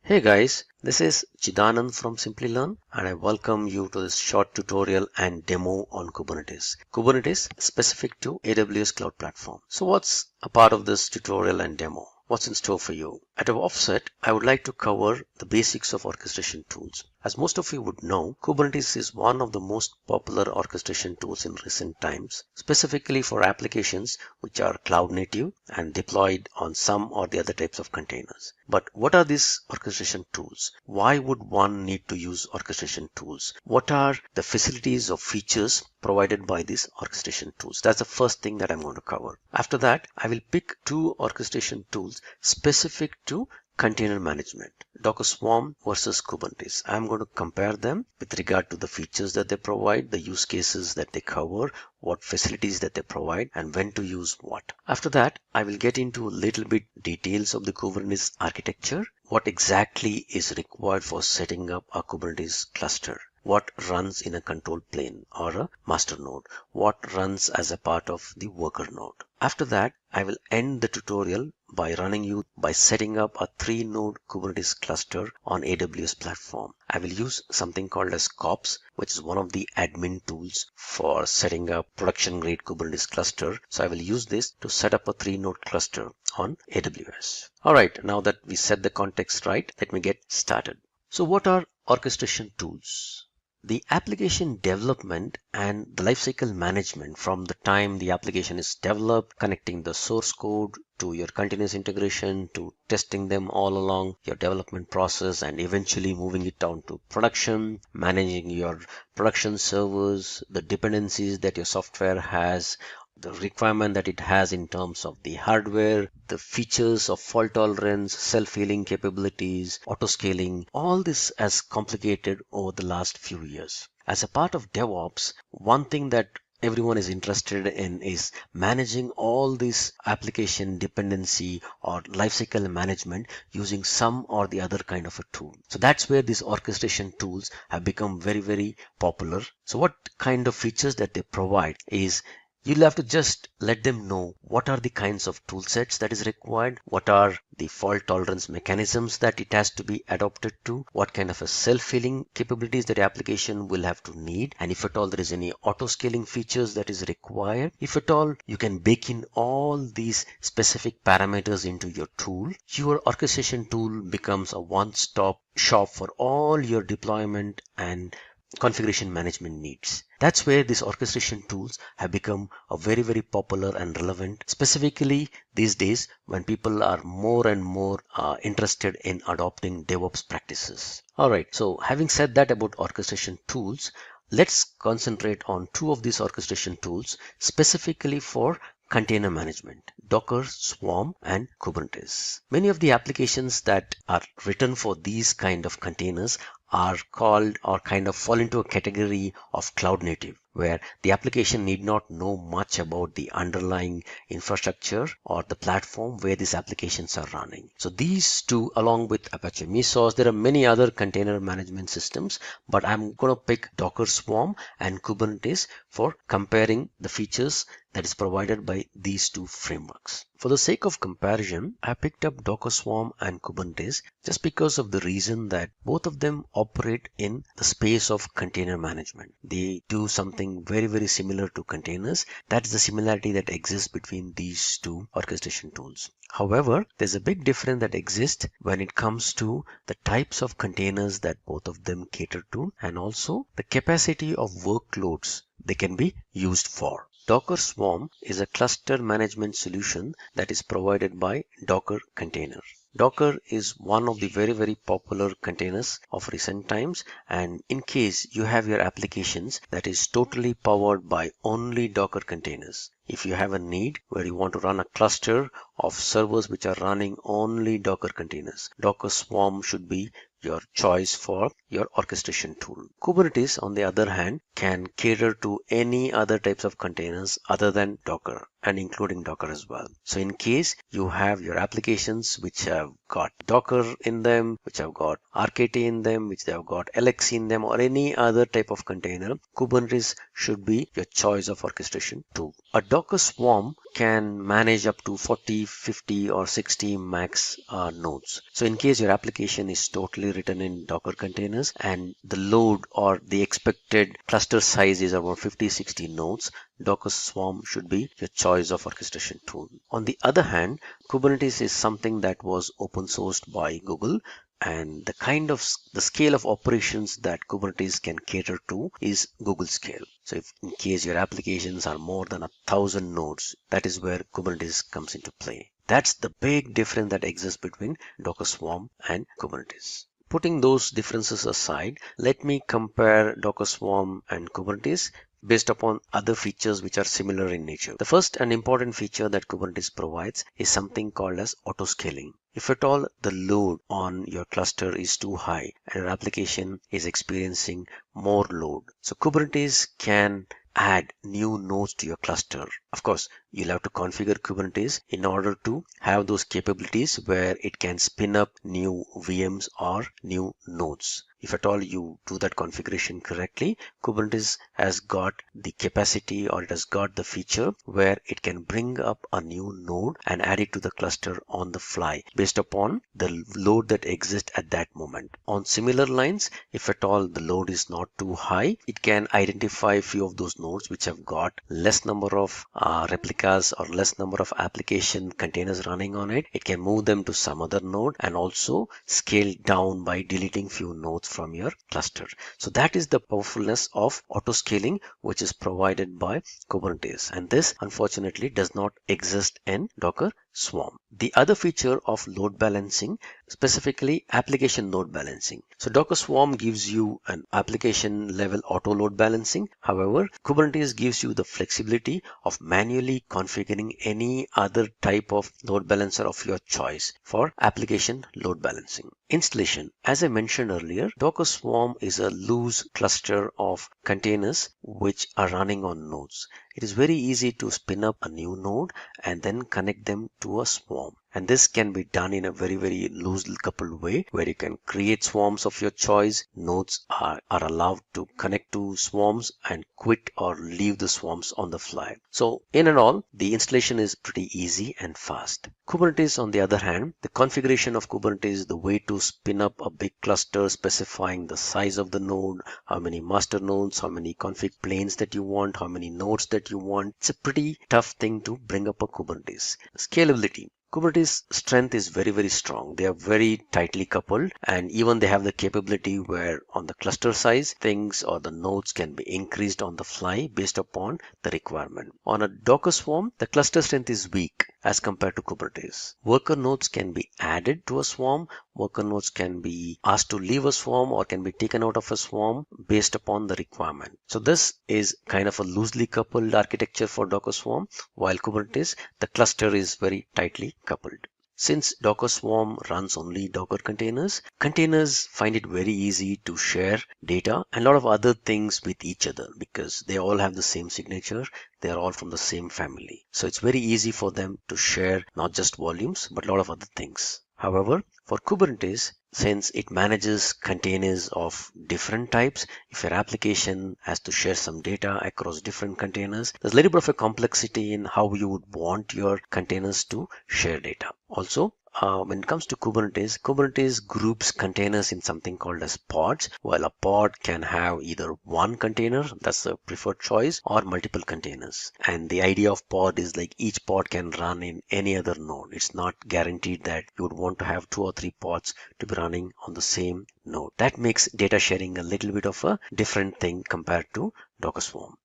Hey guys, this is Chidanand from Simplilearn, and I welcome you to this short tutorial and demo on Kubernetes. Kubernetes is specific to AWS Cloud Platform. So what's a part of this tutorial and demo? What's in store for you? At the offset, I would like to cover the basics of orchestration tools. As most of you would know, Kubernetes is one of the most popular orchestration tools in recent times, specifically for applications which are cloud native and deployed on some or the other types of containers. But what are these orchestration tools? Why would one need to use orchestration tools? What are the facilities or features provided by these orchestration tools? That's the first thing that I'm going to cover. After that, I will pick two orchestration tools specific to container management, Docker Swarm versus Kubernetes. I'm going to compare them with regard to the features that they provide, the use cases that they cover, what facilities that they provide, and when to use what. After that, I will get into a little bit details of the Kubernetes architecture, what exactly is required for setting up a Kubernetes cluster, what runs in a control plane or a master node, what runs as a part of the worker node. After that, I will end the tutorial by running you by setting up a 3-node Kubernetes cluster on AWS platform. I will use something called as kops, which is one of the admin tools for setting up production grade Kubernetes cluster. So I will use this to set up a 3-node cluster on AWS. All right, now that we set the context right, let me get started. So what are orchestration tools? The application development and the lifecycle management from the time the application is developed, connecting the source code to your continuous integration, to testing them all along your development process, and eventually moving it down to production, managing your production servers, the dependencies that your software has, the requirement that it has in terms of the hardware, the features of fault tolerance, self-healing capabilities, autoscaling, all this has complicated over the last few years. As a part of DevOps, one thing that everyone is interested in is managing all this application dependency or lifecycle management using some or the other kind of a tool. So that's where these orchestration tools have become very, very popular. So what kind of features that they provide is you'll have to just let them know what are the kinds of tool sets that is required, what are the fault tolerance mechanisms that it has to be adopted to, what kind of a self-healing capabilities that application will have to need, and if at all there is any auto-scaling features that is required. If at all you can bake in all these specific parameters into your tool, your orchestration tool becomes a one-stop shop for all your deployment and configuration management needs. That's where these orchestration tools have become a very, very popular and relevant, specifically these days when people are more and more interested in adopting DevOps practices. All right, so having said that about orchestration tools, let's concentrate on two of these orchestration tools specifically for container management, Docker, Swarm, and Kubernetes. Many of the applications that are written for these kind of containers are called or kind of fall into a category of cloud native, where the application need not know much about the underlying infrastructure or the platform where these applications are running. So these two, along with Apache Mesos, there are many other container management systems, but I'm going to pick Docker, Swarm, and Kubernetes for comparing the features that is provided by these two frameworks. For the sake of comparison, I picked up Docker Swarm and Kubernetes just because of the reason that both of them operate in the space of container management. They do something very, very similar to containers. That's the similarity that exists between these two orchestration tools. However, there's a big difference that exists when it comes to the types of containers that both of them cater to, and also the capacity of workloads they can be used for. Docker Swarm is a cluster management solution that is provided by Docker Container. Docker is one of the very, very popular containers of recent times, and in case you have your applications that is totally powered by only Docker containers, if you have a need where you want to run a cluster of servers which are running only Docker containers, Docker Swarm should be your choice for your orchestration tool. Kubernetes, on the other hand, can cater to any other types of containers other than Docker, and including Docker as well. So in case you have your applications which have got Docker in them, which have got RKT in them, which they have got LX in them, or any other type of container, Kubernetes should be your choice of orchestration tool. A Docker swarm can manage up to 40, 50 or 60 max nodes. So in case your application is totally written in Docker containers and the load or the expected cluster size is about 50-60 nodes, Docker Swarm should be your choice of orchestration tool. On the other hand, Kubernetes is something that was open sourced by Google, and the scale of operations that Kubernetes can cater to is Google scale. So if in case your applications are more than 1,000 nodes, that is where Kubernetes comes into play. That's the big difference that exists between Docker Swarm and Kubernetes. Putting those differences aside, let me compare Docker Swarm and Kubernetes based upon other features which are similar in nature. The first and important feature that Kubernetes provides is something called as autoscaling. If at all the load on your cluster is too high and your application is experiencing more load, so Kubernetes can add new nodes to your cluster. Of course, you'll have to configure Kubernetes in order to have those capabilities where it can spin up new VMs or new nodes. If at all you do that configuration correctly, Kubernetes has got the capacity, or it has got the feature where it can bring up a new node and add it to the cluster on the fly based upon the load that exists at that moment. On similar lines, if at all the load is not too high, it can identify a few of those nodes which have got less number of replicas or less number of application containers running on it. It can move them to some other node and also scale down by deleting few nodes from your cluster. So that is the powerfulness of autoscaling which is provided by Kubernetes, and this unfortunately does not exist in Docker Swarm. The other feature of load balancing, specifically application load balancing. So Docker Swarm gives you an application level auto load balancing. However, Kubernetes gives you the flexibility of manually configuring any other type of load balancer of your choice for application load balancing. Installation. As I mentioned earlier, Docker Swarm is a loose cluster of containers which are running on nodes. It is very easy to spin up a new node and then connect them to a swarm. And this can be done in a very, very loosely coupled way where you can create swarms of your choice. Nodes are allowed to connect to swarms and quit or leave the swarms on the fly. So in and all, the installation is pretty easy and fast. Kubernetes, on the other hand, the configuration of Kubernetes, the way to spin up a big cluster specifying the size of the node, how many master nodes, how many config planes that you want, how many nodes that you want. It's a pretty tough thing to bring up a Kubernetes. Scalability. Kubernetes strength is very, very strong. They are very tightly coupled, and even they have the capability where on the cluster size, things or the nodes can be increased on the fly based upon the requirement. On a Docker Swarm, the cluster strength is weak as compared to Kubernetes. Worker nodes can be added to a swarm. Worker nodes can be asked to leave a swarm or can be taken out of a swarm based upon the requirement. So this is kind of a loosely coupled architecture for Docker Swarm, while Kubernetes, the cluster is very tightly coupled. Since Docker Swarm runs only Docker containers, containers find it very easy to share data and a lot of other things with each other because they all have the same signature. They are all from the same family. So it's very easy for them to share not just volumes, but a lot of other things. However, for Kubernetes, since it manages containers of different types, if your application has to share some data across different containers, there's a little bit of a complexity in how you would want your containers to share data. Also, when it comes to Kubernetes, Kubernetes groups containers in something called as pods, while a pod can have either one container, that's the preferred choice, or multiple containers. And the idea of pod is like each pod can run in any other node. It's not guaranteed that you would want to have 2 or 3 pods to be running on the same node. That makes data sharing a little bit of a different thing compared to Docker Swarm.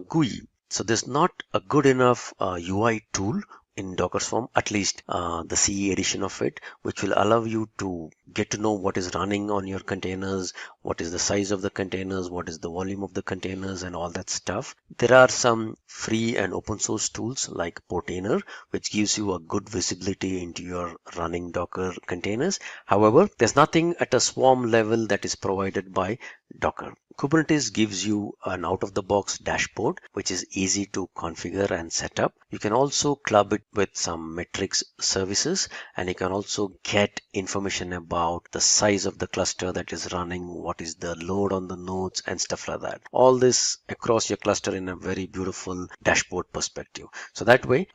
GUI. So there's not a good enough UI tool in Docker's form, at least the CE edition of it, which will allow you to get to know what is running on your containers, what is the size of the containers, what is the volume of the containers, and all that stuff. There are some free and open source tools like Portainer, which gives you a good visibility into your running Docker containers. However, there's nothing at a swarm level that is provided by Docker. Kubernetes gives you an out-of-the-box dashboard, which is easy to configure and set up. You can also club it with some metrics services, and you can also get information about the size of the cluster that is running, what is the load on the nodes, and stuff like that. All this across your cluster in a very beautiful dashboard perspective. So that way,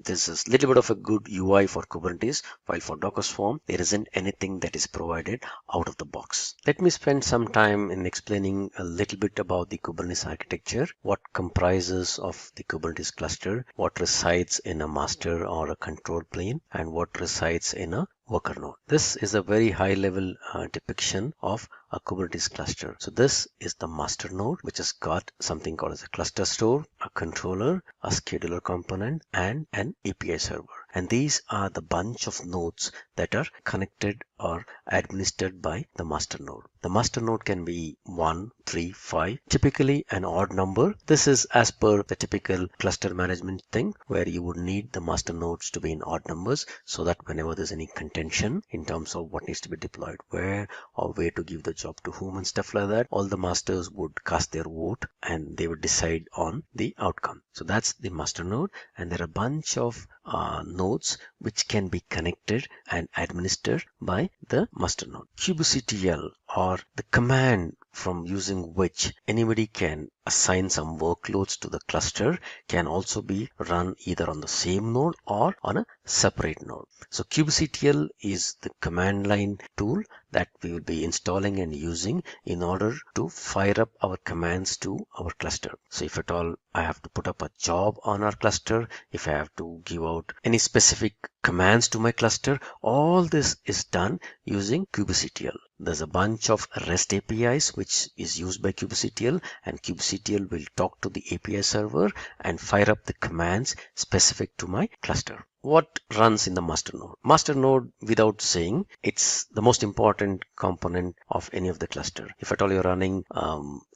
this is a little bit of a good UI for Kubernetes, while for Docker Swarm, there isn't anything that is provided out of the box. Let me spend some time in explaining a little bit about the Kubernetes architecture, what comprises of the Kubernetes cluster, what resides in a master or a control plane, and what resides in a worker node. This is a very high level depiction of a Kubernetes cluster. So this is the master node, which has got something called as a cluster store, a controller, a scheduler component, and an API server. And these are the bunch of nodes that are connected or administered by the master node. The master node can be 1, 3, 5, typically an odd number. This is as per the typical cluster management thing, where you would need the master nodes to be in odd numbers, so that whenever there's any contention in terms of what needs to be deployed where, or where to give the job to whom and stuff like that, all the masters would cast their vote and they would decide on the outcome. So that's the master node, and there are a bunch of nodes which can be connected and administered by the master node. kubectl, or the command from using which anybody can assign some workloads to the cluster, can also be run either on the same node or on a separate node. So kubectl is the command line tool that we will be installing and using in order to fire up our commands to our cluster. So if at all I have to put up a job on our cluster, if I have to give out any specific commands to my cluster, all this is done using kubectl. There's a bunch of REST APIs which is used by kubectl, and kubectl will talk to the API server and fire up the commands specific to my cluster. What runs in the master node? Master node, without saying, it's the most important component of any of the cluster. If at all you're running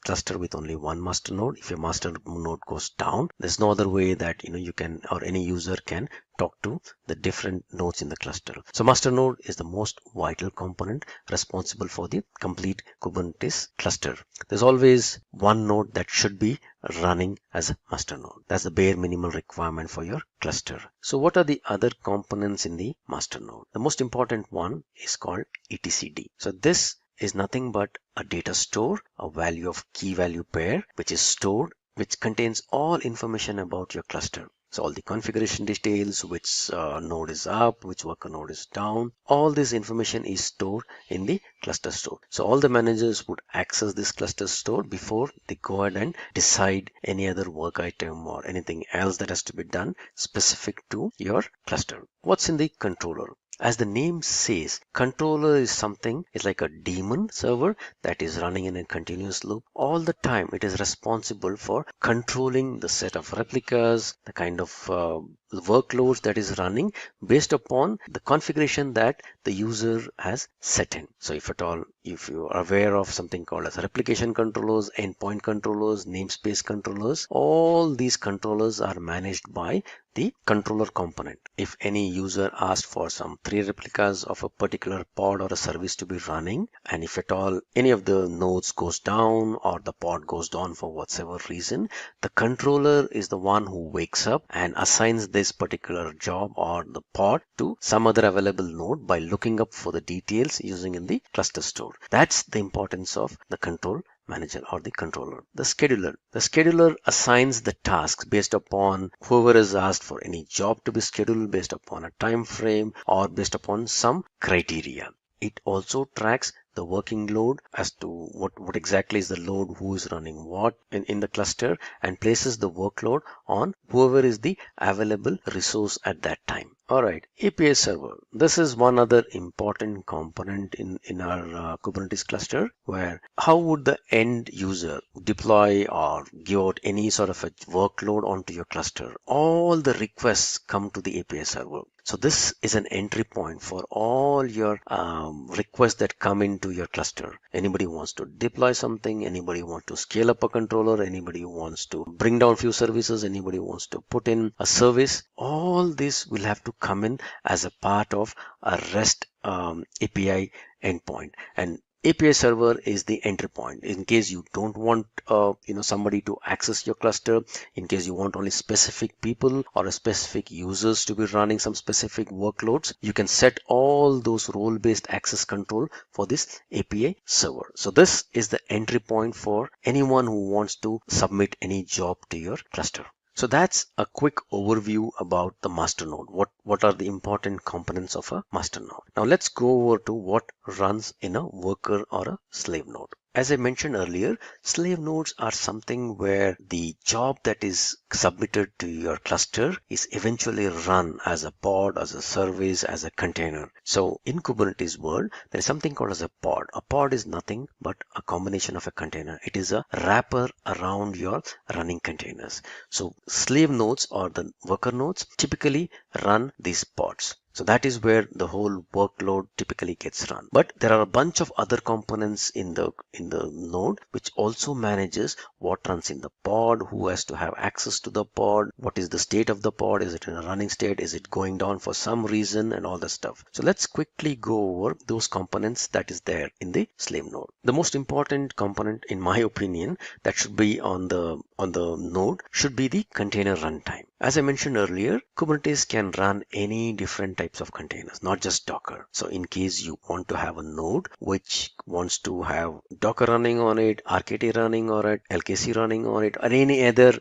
cluster with only one master node, if your master node goes down, there's no other way that you can, or any user can talk to the different nodes in the cluster. So master node is the most vital component responsible for the complete Kubernetes cluster. There's always one node that should be running as a master node. That's the bare minimal requirement for your cluster. So what are the other components in the master node? The most important one is called etcd. So this is nothing but a data store, a value of key value pair, which is stored, which contains all information about your cluster. So all the configuration details, which node is up, which worker node is down, all this information is stored in the cluster store. So all the managers would access this cluster store before they go ahead and decide any other work item or anything else that has to be done specific to your cluster. What's in the controller? As the name says, controller is something, it's like a daemon server that is running in a continuous loop. All the time it is responsible for controlling the set of replicas, the kind of workloads that is running based upon the configuration that the user has set in. So if at all, if you are aware of something called as replication controllers, endpoint controllers, namespace controllers, all these controllers are managed by the controller component. If any user asked for some 3 replicas of a particular pod or a service to be running, and if at all any of the nodes goes down or the pod goes down for whatever reason, the controller is the one who wakes up and assigns this particular job or the pod to some other available node by looking up for the details using in the cluster store. That's the importance of the control manager or the controller. The scheduler assigns the tasks based upon whoever is asked for any job to be scheduled, based upon a time frame or based upon some criteria. It also tracks the working load as to what exactly is the load, who is running what in the cluster, and places the workload on whoever is the available resource at that time. Alright, API server. This is one other important component in our Kubernetes cluster, where how would the end user deploy or give out any sort of a workload onto your cluster? All the requests come to the API server. So this is an entry point for all your requests that come into your cluster. Anybody wants to deploy something, anybody wants to scale up a controller, anybody wants to bring down few services, anybody wants to put in a service, all this will have to come in as a part of a REST API endpoint. And API server is the entry point in case you don't want somebody to access your cluster, in case you want only specific people or a specific users to be running some specific workloads. You can set all those role-based access control for this API server. So this is the entry point for anyone who wants to submit any job to your cluster. So that's a quick overview about the master node. What are the important components of a master node? Now let's go over to what runs in a worker or a slave node. As I mentioned earlier, slave nodes are something where the job that is submitted to your cluster is eventually run as a pod, as a service, as a container. So in Kubernetes world, there is something called as a pod. A pod is nothing but a combination of a container. It is a wrapper around your running containers. So slave nodes or the worker nodes typically run these pods. So that is where the whole workload typically gets run. But there are a bunch of other components in the node which also manages what runs in the pod, who has to have access to the pod, what is the state of the pod, is it in a running state, is it going down for some reason, and all that stuff. So let's quickly go over those components that is there in the slave node. The most important component, in my opinion, that should be on the node should be the container runtime. As I mentioned earlier, Kubernetes can run any different types of containers, not just Docker. So in case you want to have a node which wants to have Docker running on it, RKT running on it, LKC running on it, or any other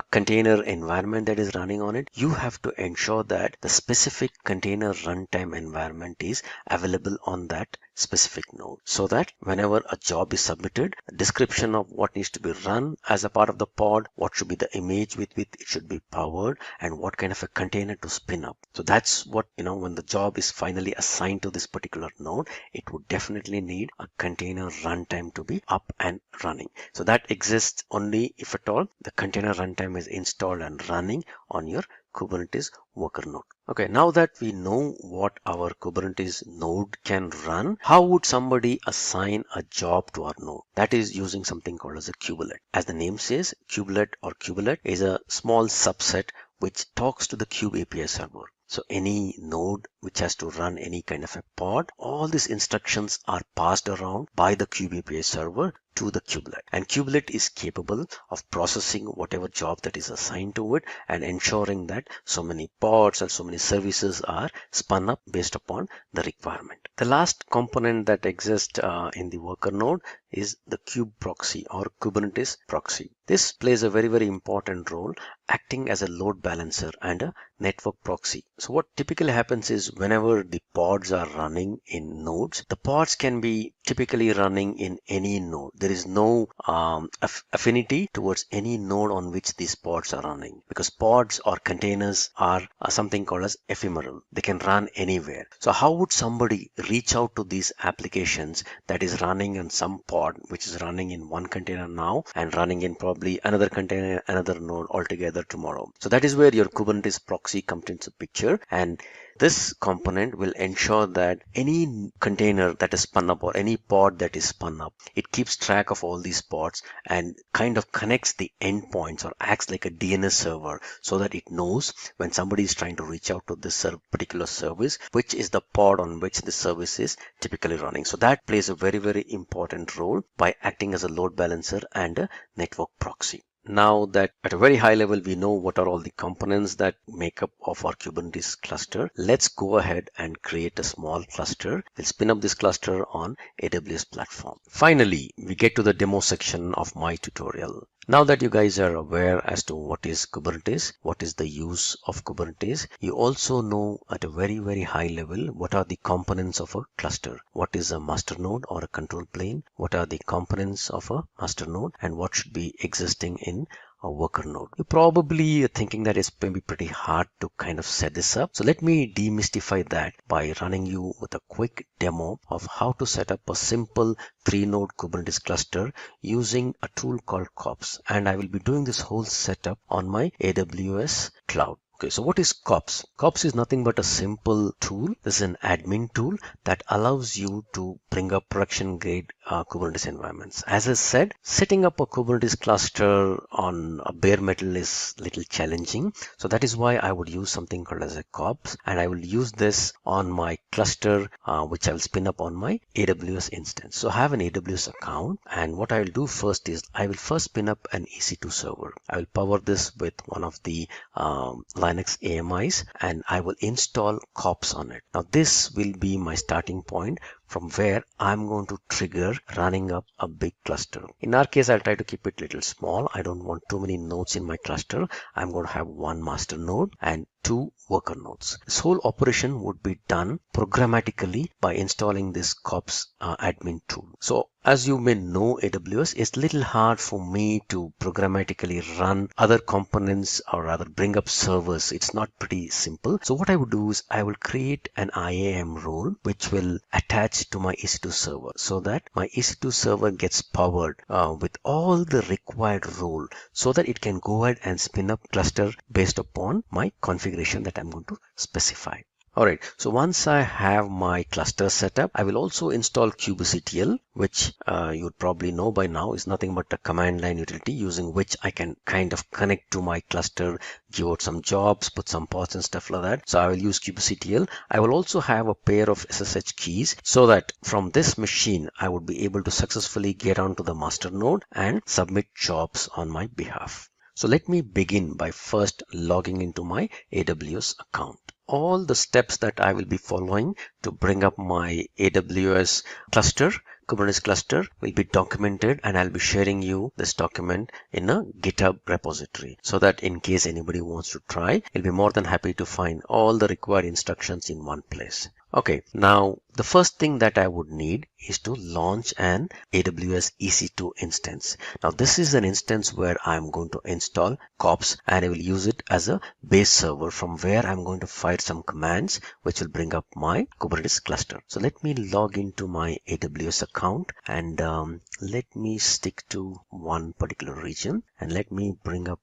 container environment that is running on it, you have to ensure that the specific container runtime environment is available on that specific node, so that whenever a job is submitted, a description of what needs to be run as a part of the pod, what should be the image with which it should be powered, and what kind of a container to spin up. So that's what, when the job is finally assigned to this particular node, it would definitely need a container runtime to be up and running. So that exists only if at all the container runtime is installed and running on your Kubernetes worker node. Okay, now that we know what our Kubernetes node can run, how would somebody assign a job to our node? That is using something called as a kubelet. As the name says, kubelet is a small subset which talks to the kube API server. So any node which has to run any kind of a pod, all these instructions are passed around by the kube API server to the kubelet. And kubelet is capable of processing whatever job that is assigned to it and ensuring that so many pods and so many services are spun up based upon the requirement. The last component that exists in the worker node is the kube proxy or Kubernetes proxy. This plays a very, very important role, acting as a load balancer and a network proxy. So what typically happens is whenever the pods are running in nodes, the pods can be typically running in any node. There is no affinity towards any node on which these pods are running, because pods or containers are something called as ephemeral. They can run anywhere. So how would somebody reach out to these applications that is running in some pod which is running in one container now and running in probably another container, another node altogether tomorrow? So that is where your Kubernetes proxy comes into picture, and this component will ensure that any container that is spun up or any pod that is spun up, it keeps track of all these pods and kind of connects the endpoints or acts like a DNS server, so that it knows when somebody is trying to reach out to this particular service, which is the pod on which the service is typically running. So that plays a very, very important role by acting as a load balancer and a network proxy. Now that at a very high level we know what are all the components that make up of our Kubernetes cluster, let's go ahead and create a small cluster. We'll spin up this cluster on AWS platform. Finally, we get to the demo section of my tutorial. Now that you guys are aware as to what is Kubernetes, what is the use of Kubernetes, you also know at a very, very high level what are the components of a cluster. What is a master node or a control plane? What are the components of a master node and what should be existing in a worker node. You're probably thinking that it's maybe pretty hard to kind of set this up. So let me demystify that by running you with a quick demo of how to set up a simple 3-node Kubernetes cluster using a tool called kops. And I will be doing this whole setup on my AWS cloud. Okay, so what is kops? Kops is nothing but a simple tool. This is an admin tool that allows you to bring up production grade Kubernetes environments. As I said, setting up a Kubernetes cluster on a bare metal is a little challenging. So that is why I would use something called as a kops, and I will use this on my cluster, which I will spin up on my AWS instance. So I have an AWS account, and what I will do first is I will first spin up an EC2 server. I will power this with one of the Linux AMIs, and I will install kops on it. Now this will be my starting point from where I'm going to trigger running up a big cluster. In our case, I'll try to keep it a little small. I don't want too many nodes in my cluster. I'm going to have one master node and 2 worker nodes. This whole operation would be done programmatically by installing this kops admin tool. So as you may know, AWS, it's a little hard for me to programmatically run other components or rather bring up servers. It's not pretty simple. So what I would do is I will create an IAM role which will attach to my EC2 server so that my EC2 server gets powered with all the required role so that it can go ahead and spin up cluster based upon my configuration that I'm going to specify. Alright, so once I have my cluster set up, I will also install kubectl, which you would probably know by now is nothing but a command line utility using which I can kind of connect to my cluster, give out some jobs, put some pods and stuff like that. So I will use kubectl. I will also have a pair of SSH keys so that from this machine, I would be able to successfully get onto the master node and submit jobs on my behalf. So let me begin by first logging into my AWS account. All the steps that I will be following to bring up my AWS cluster, Kubernetes cluster, will be documented, and I'll be sharing you this document in a GitHub repository so that in case anybody wants to try, you'll be more than happy to find all the required instructions in one place. Okay, now the first thing that I would need is to launch an AWS EC2 instance. Now this is an instance where I'm going to install kops and I will use it as a base server from where I'm going to fire some commands which will bring up my Kubernetes cluster. So let me log into my AWS account and let me stick to one particular region and let me bring up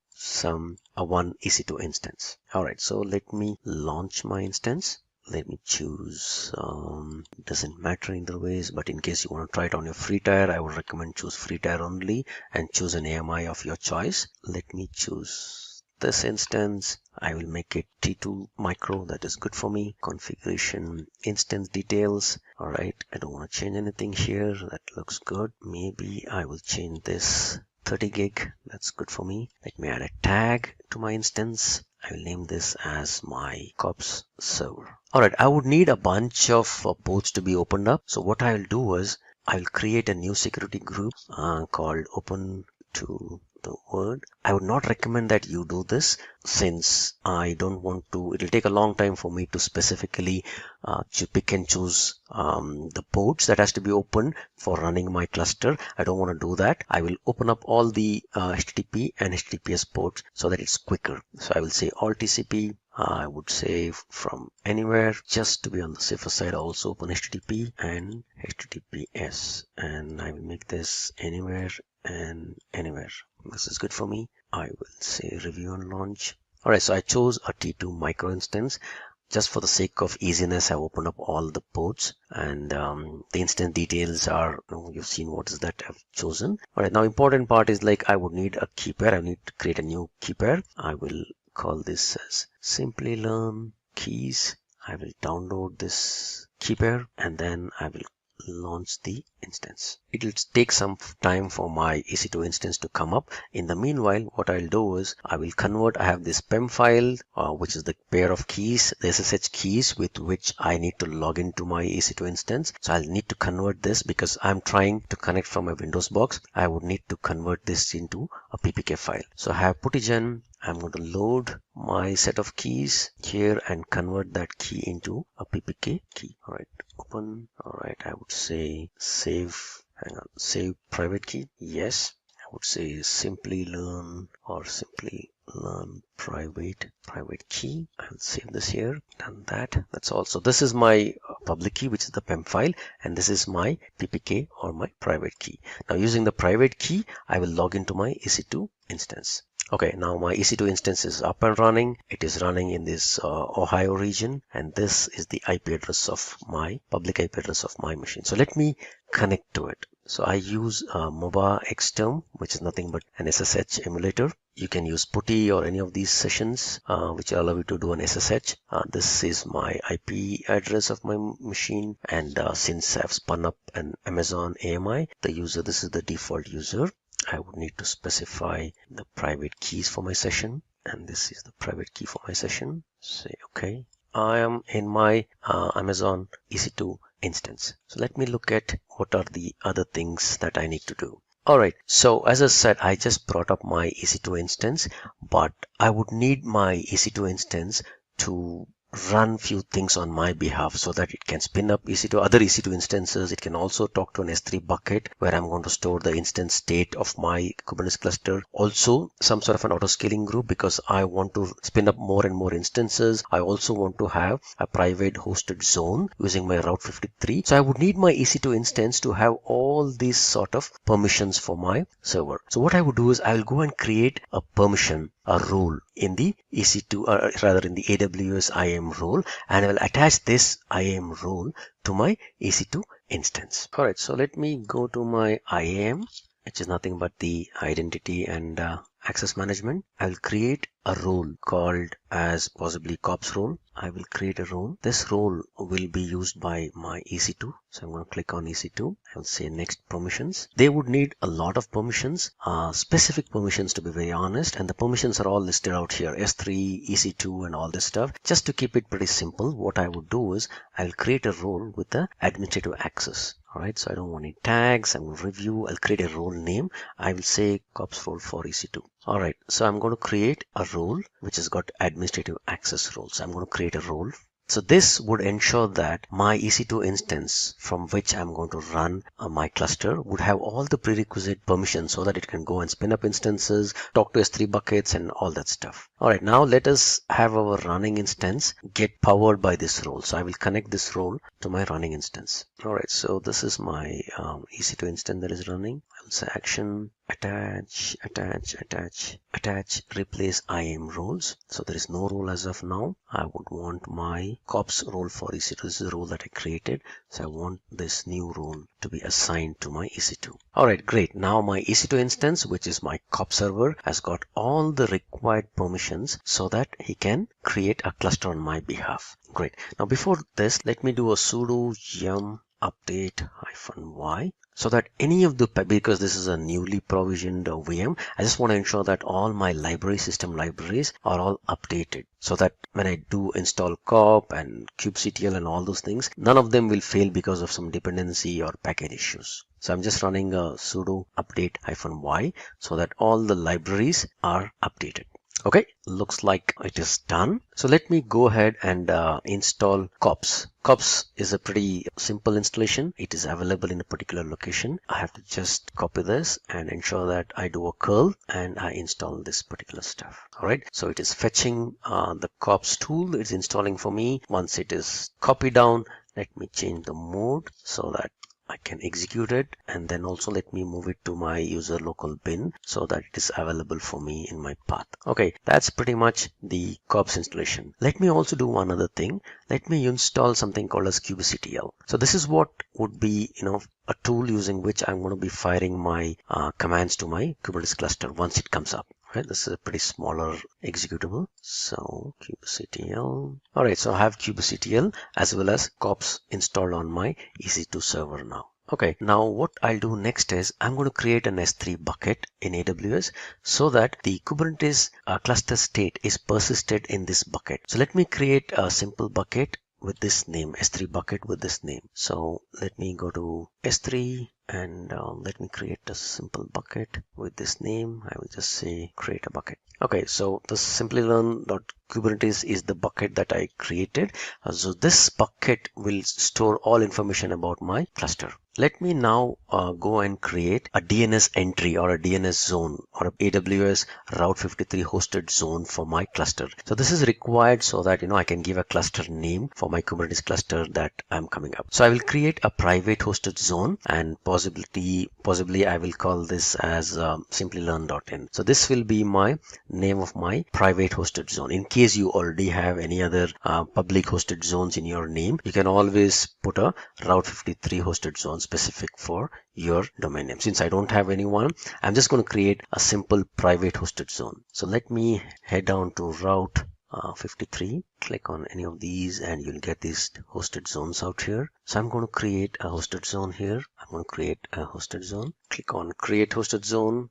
one EC2 instance. Alright, so let me launch my instance. Let me choose, doesn't matter either ways, but in case you want to try it on your free tier, I would recommend choose free tier only and choose an AMI of your choice. Let me choose this instance. I will make it T2 micro. That is good for me. Configuration, instance details. All right. I don't want to change anything here. That looks good. Maybe I will change this 30 gig. That's good for me. Let me add a tag to my instance. I will name this as my kops server. Alright, I would need a bunch of ports to be opened up. So what I will do is I will create a new security group called open to the word. I would not recommend that you do this since I don't want to, it will take a long time for me to specifically pick and choose the ports that has to be opened for running my cluster. I don't want to do that. I will open up all the HTTP and HTTPS ports so that it's quicker. So I will say all TCP. I would say from anywhere, just to be on the safer side. I also open HTTP and HTTPS, and I will make this anywhere and anywhere. This is good for me. I will say review and launch. Alright, so I chose a T2 micro instance. Just for the sake of easiness, I've opened up all the ports, and the instance details are, you've seen what is that I've chosen. Alright, now important part is like I would need a key pair. I need to create a new key pair. I will call this as Simplilearn keys. I will download this key pair and then I will launch the instance. It will take some time for my EC2 instance to come up. In the meanwhile, what I'll do is I will convert. I have this PEM file, which is the pair of keys, the SSH keys with which I need to log into my EC2 instance. So I'll need to convert this because I'm trying to connect from a Windows box. I would need to convert this into a PPK file. So I have puttigen. I'm going to load my set of keys here and convert that key into a PPK key. All right, open. All right, I would say save. Hang on, save private key. Yes. I would say Simplilearn or Simplilearn private key. I'll save this here. Done that. That's also, this is my public key, which is the PEM file, and this is my PPK or my private key. Now using the private key, I will log into my EC2 instance. Okay, now my EC2 instance is up and running. It is running in this Ohio region, and this is the IP address of my public IP address of my machine. So let me connect to it. So I use MOBA Xterm, which is nothing but an SSH emulator. You can use PuTTY or any of these sessions which allow you to do an SSH. This is my IP address of my machine, and since I've spun up an Amazon AMI, the user, this is the default user. I would need to specify the private keys for my session, and this is the private key for my session. Say OK. I am in my Amazon EC2 instance. So let me look at what are the other things that I need to do. Alright, so as I said, I just brought up my EC2 instance, but I would need my EC2 instance to run few things on my behalf so that it can spin up other EC2 instances. It can also talk to an S3 bucket where I'm going to store the instance state of my Kubernetes cluster. Also some sort of an autoscaling group because I want to spin up more and more instances. I also want to have a private hosted zone using my Route 53. So I would need my EC2 instance to have all these sort of permissions for my server. So what I would do is I will go and create a permission, a role in the EC2, rather in the AWS IAM role, and I will attach this IAM role to my EC2 instance. Alright, so let me go to my IAM, which is nothing but the identity and access management. I will create a role called as possibly COPS role. I will create a role. This role will be used by my EC2. So I'm going to click on EC2. I will say next permissions. They would need a lot of permissions, specific permissions to be very honest. And the permissions are all listed out here. S3, EC2 and all this stuff. Just to keep it pretty simple, what I would do is I will create a role with the administrative access. Alright, so I don't want any tags. I'm going to review. I'll create a role name. I will say COPS role for EC2. Alright, so I'm going to create a role which has got administrative access role. So I'm going to create a role. So this would ensure that my EC2 instance from which I'm going to run my cluster would have all the prerequisite permissions so that it can go and spin up instances, talk to S3 buckets and all that stuff. Alright, now let us have our running instance get powered by this role. So I will connect this role to my running instance. Alright, so this is my EC2 instance that is running. I will say action, attach, replace IAM roles. So there is no role as of now. I would want my COPS role for EC2. This is the role that I created. So I want this new role to be assigned to my EC2. Alright, great. Now my EC2 instance, which is my COPS server, has got all the required permissions so that he can create a cluster on my behalf. Great. Now before this, let me do a sudo yum update -y. So that any of the, because this is a newly provisioned VM, I just want to ensure that all my system libraries are all updated. So that when I do install COP and kubectl and all those things, none of them will fail because of some dependency or package issues. So I'm just running a sudo update -y so that all the libraries are updated. Okay, looks like it is done. So let me go ahead and install COPS. COPS is a pretty simple installation. It is available in a particular location. I have to just copy this and ensure that I do a curl and I install this particular stuff. Alright, so it is fetching the COPS tool. It's installing for me. Once it is copied down, let me change the mode so that I can execute it, and then also let me move it to my user local bin so that it is available for me in my path. Okay, that's pretty much the COPS installation. Let me also do one other thing. Let me install something called as kubectl. So this is what would be, a tool using which I'm going to be firing my commands to my Kubernetes cluster once it comes up. Right, this is a pretty smaller executable. So kubectl. Alright, so I have kubectl as well as COPS installed on my EC2 server now. Okay, now what I'll do next is I'm going to create an S3 bucket in AWS so that the Kubernetes cluster state is persisted in this bucket. So let me create a simple bucket with this name, S3 bucket with this name. So let me go to S3 and let me create a simple bucket with this name. I will just say create a bucket. Okay, so the Simplilearn.Kubernetes is the bucket that I created. So this bucket will store all information about my cluster. Let me now go and create a DNS entry or a DNS zone or a AWS Route 53 hosted zone for my cluster. So this is required so that I can give a cluster name for my Kubernetes cluster that I'm coming up. So I will create a private hosted zone, and possibly I will call this as Simplilearn.in. So this will be my name of my private hosted zone. In case you already have any other public hosted zones in your name, you can always put a Route 53 hosted zone specific for your domain name. Since I don't have anyone, I'm just going to create a simple private hosted zone. So let me head down to Route 53, click on any of these and you'll get these hosted zones out here. So I'm going to create a hosted zone here. I'm going to create a hosted zone. Click on create hosted zone.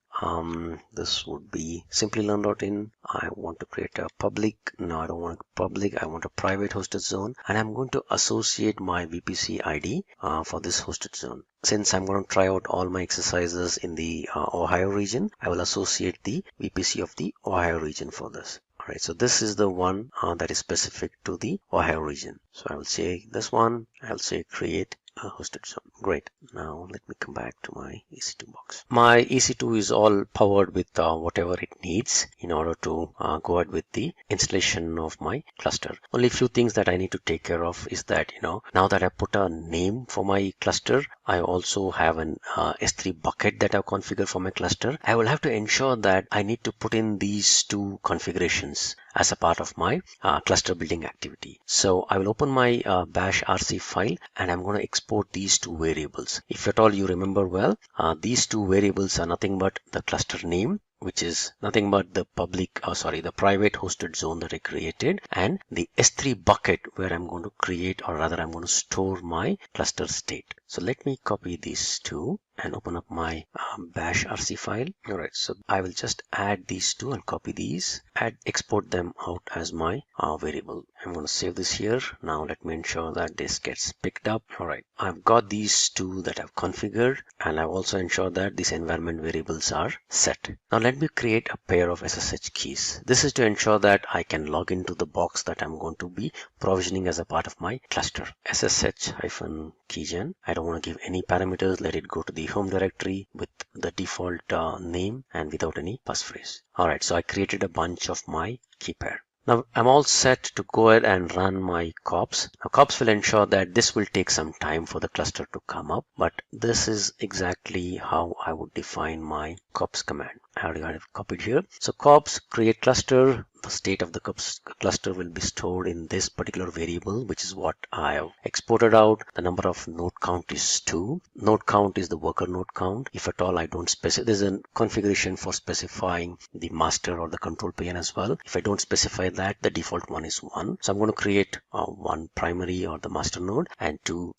This would be Simplilearn.in. I want to create a public. No, I don't want a public. I want a private hosted zone, and I'm going to associate my VPC ID for this hosted zone. Since I'm going to try out all my exercises in the Ohio region, I will associate the VPC of the Ohio region for this. Alright, so this is the one that is specific to the Ohio region. So I will say this one, I'll say create a hosted zone. Great. Now let me come back to my EC2 box. My EC2 is all powered with whatever it needs in order to go ahead with the installation of my cluster. Only few things that I need to take care of is that, now that I put a name for my cluster, I also have an S3 bucket that I've configured for my cluster. I will have to ensure that I need to put in these two configurations as a part of my cluster building activity. So I will open my bash rc file, and I'm going to export these two variables. If at all you remember well, these two variables are nothing but the cluster name, which is nothing but the the private hosted zone that I created, and the S3 bucket where I'm going to create, or rather I'm going to store my cluster state. So let me copy these two and open up my bash rc file. Alright, so I will just add these two and copy these and export them out as my variable. I'm going to save this here. Now let me ensure that this gets picked up. Alright, I've got these two that I've configured, and I've also ensured that these environment variables are set. Now let me create a pair of SSH keys. This is to ensure that I can log into the box that I'm going to be provisioning as a part of my cluster. SSH-keygen. I don't want to give any parameters. Let it go to the home directory with the default name and without any passphrase. Alright, so I created a bunch of my key pair. Now I'm all set to go ahead and run my kops. Now kops will ensure that this will take some time for the cluster to come up, but this is exactly how I would define my kops command. I already have it copied here. So kops create cluster. The state of the cluster will be stored in this particular variable, which is what I have exported out. The number of node count is 2. Node count is the worker node count. If at all I don't specify, there's a configuration for specifying the master or the control plane as well. If I don't specify that, the default one is 1. So I'm going to create one primary or the master node and two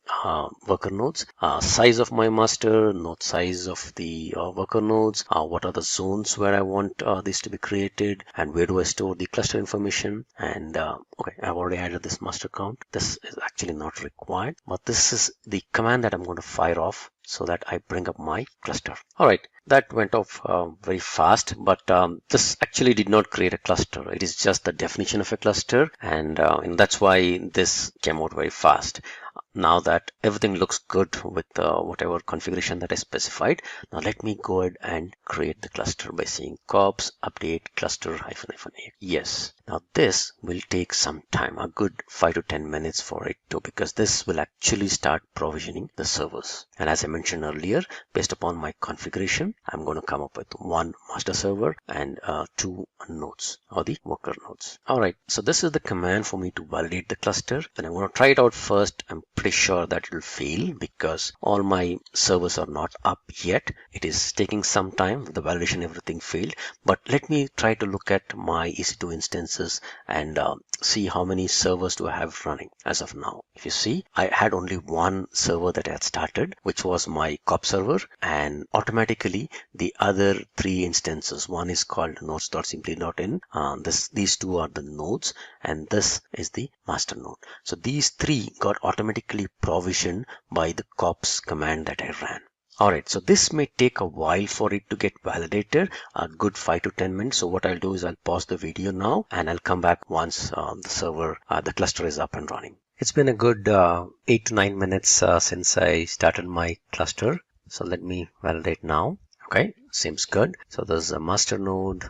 worker nodes. Size of my master, node size of the worker nodes, what are the zones where I want this to be created, and where do I store the cluster information. And okay, I've already added this master count. This is actually not required, but this is the command that I'm going to fire off so that I bring up my cluster. Alright, that went off very fast, but this actually did not create a cluster. It is just the definition of a cluster, and that's why this came out very fast. Now that everything looks good with whatever configuration that I specified, now let me go ahead and create the cluster by saying kops update cluster -8. Yes. Now this will take some time, a good 5 to 10 minutes for it to, because this will actually start provisioning the servers. And as I mentioned earlier, based upon my configuration, I'm going to come up with one master server and two nodes, or the worker nodes. Alright, so this is the command for me to validate the cluster. Then I'm going to try it out first. I'm pretty sure that it will fail because all my servers are not up yet. It is taking some time. The validation, everything failed. But let me try to look at my EC2 instances and see how many servers do I have running as of now. If you see, I had only one server that I had started, which was my cop server, and automatically the other three instances, one is called nodes.simply.in, these two are the nodes, and this is the master node. So these three got automatically provisioned by the kops command that I ran. Alright, so this may take a while for it to get validated, a good 5 to 10 minutes. So what I'll do is I'll pause the video now and I'll come back once the cluster is up and running. It's been a good 8 to 9 minutes since I started my cluster. So let me validate now. Okay, seems good. So there's a master node,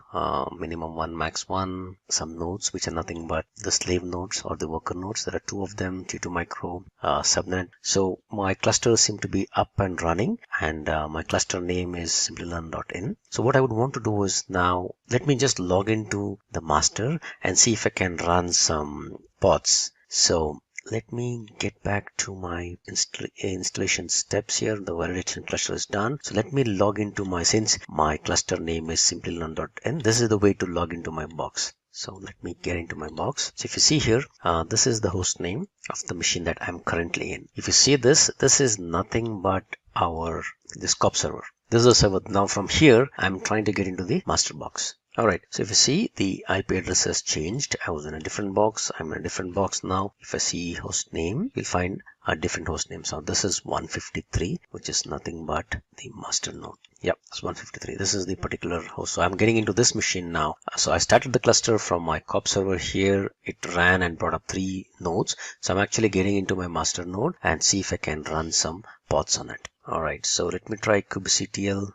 minimum 1, max 1, some nodes which are nothing but the slave nodes or the worker nodes. There are 2 of them, T2 micro, subnet. So my clusters seem to be up and running, and my cluster name is Simplilearn.in. So what I would want to do is now, let me just log into the master and see if I can run some pods. So let me get back to my installation steps here. The validation cluster is done. So let me log into since my cluster name is Simplilearn.in, this is the way to log into my box. So let me get into my box. So if you see here, this is the host name of the machine that I'm currently in. If you see this is nothing but this COP server. This is a server. Now from here, I'm trying to get into the master box. Alright, so if you see, the IP address has changed. I was in a different box. I'm in a different box now. If I see host name, you'll find a different host name. So this is 153, which is nothing but the master node. Yep, it's 153. This is the particular host. So I'm getting into this machine now. So I started the cluster from my COP server here. It ran and brought up 3 nodes. So I'm actually getting into my master node and see if I can run some pods on it. Alright, so let me try kubectl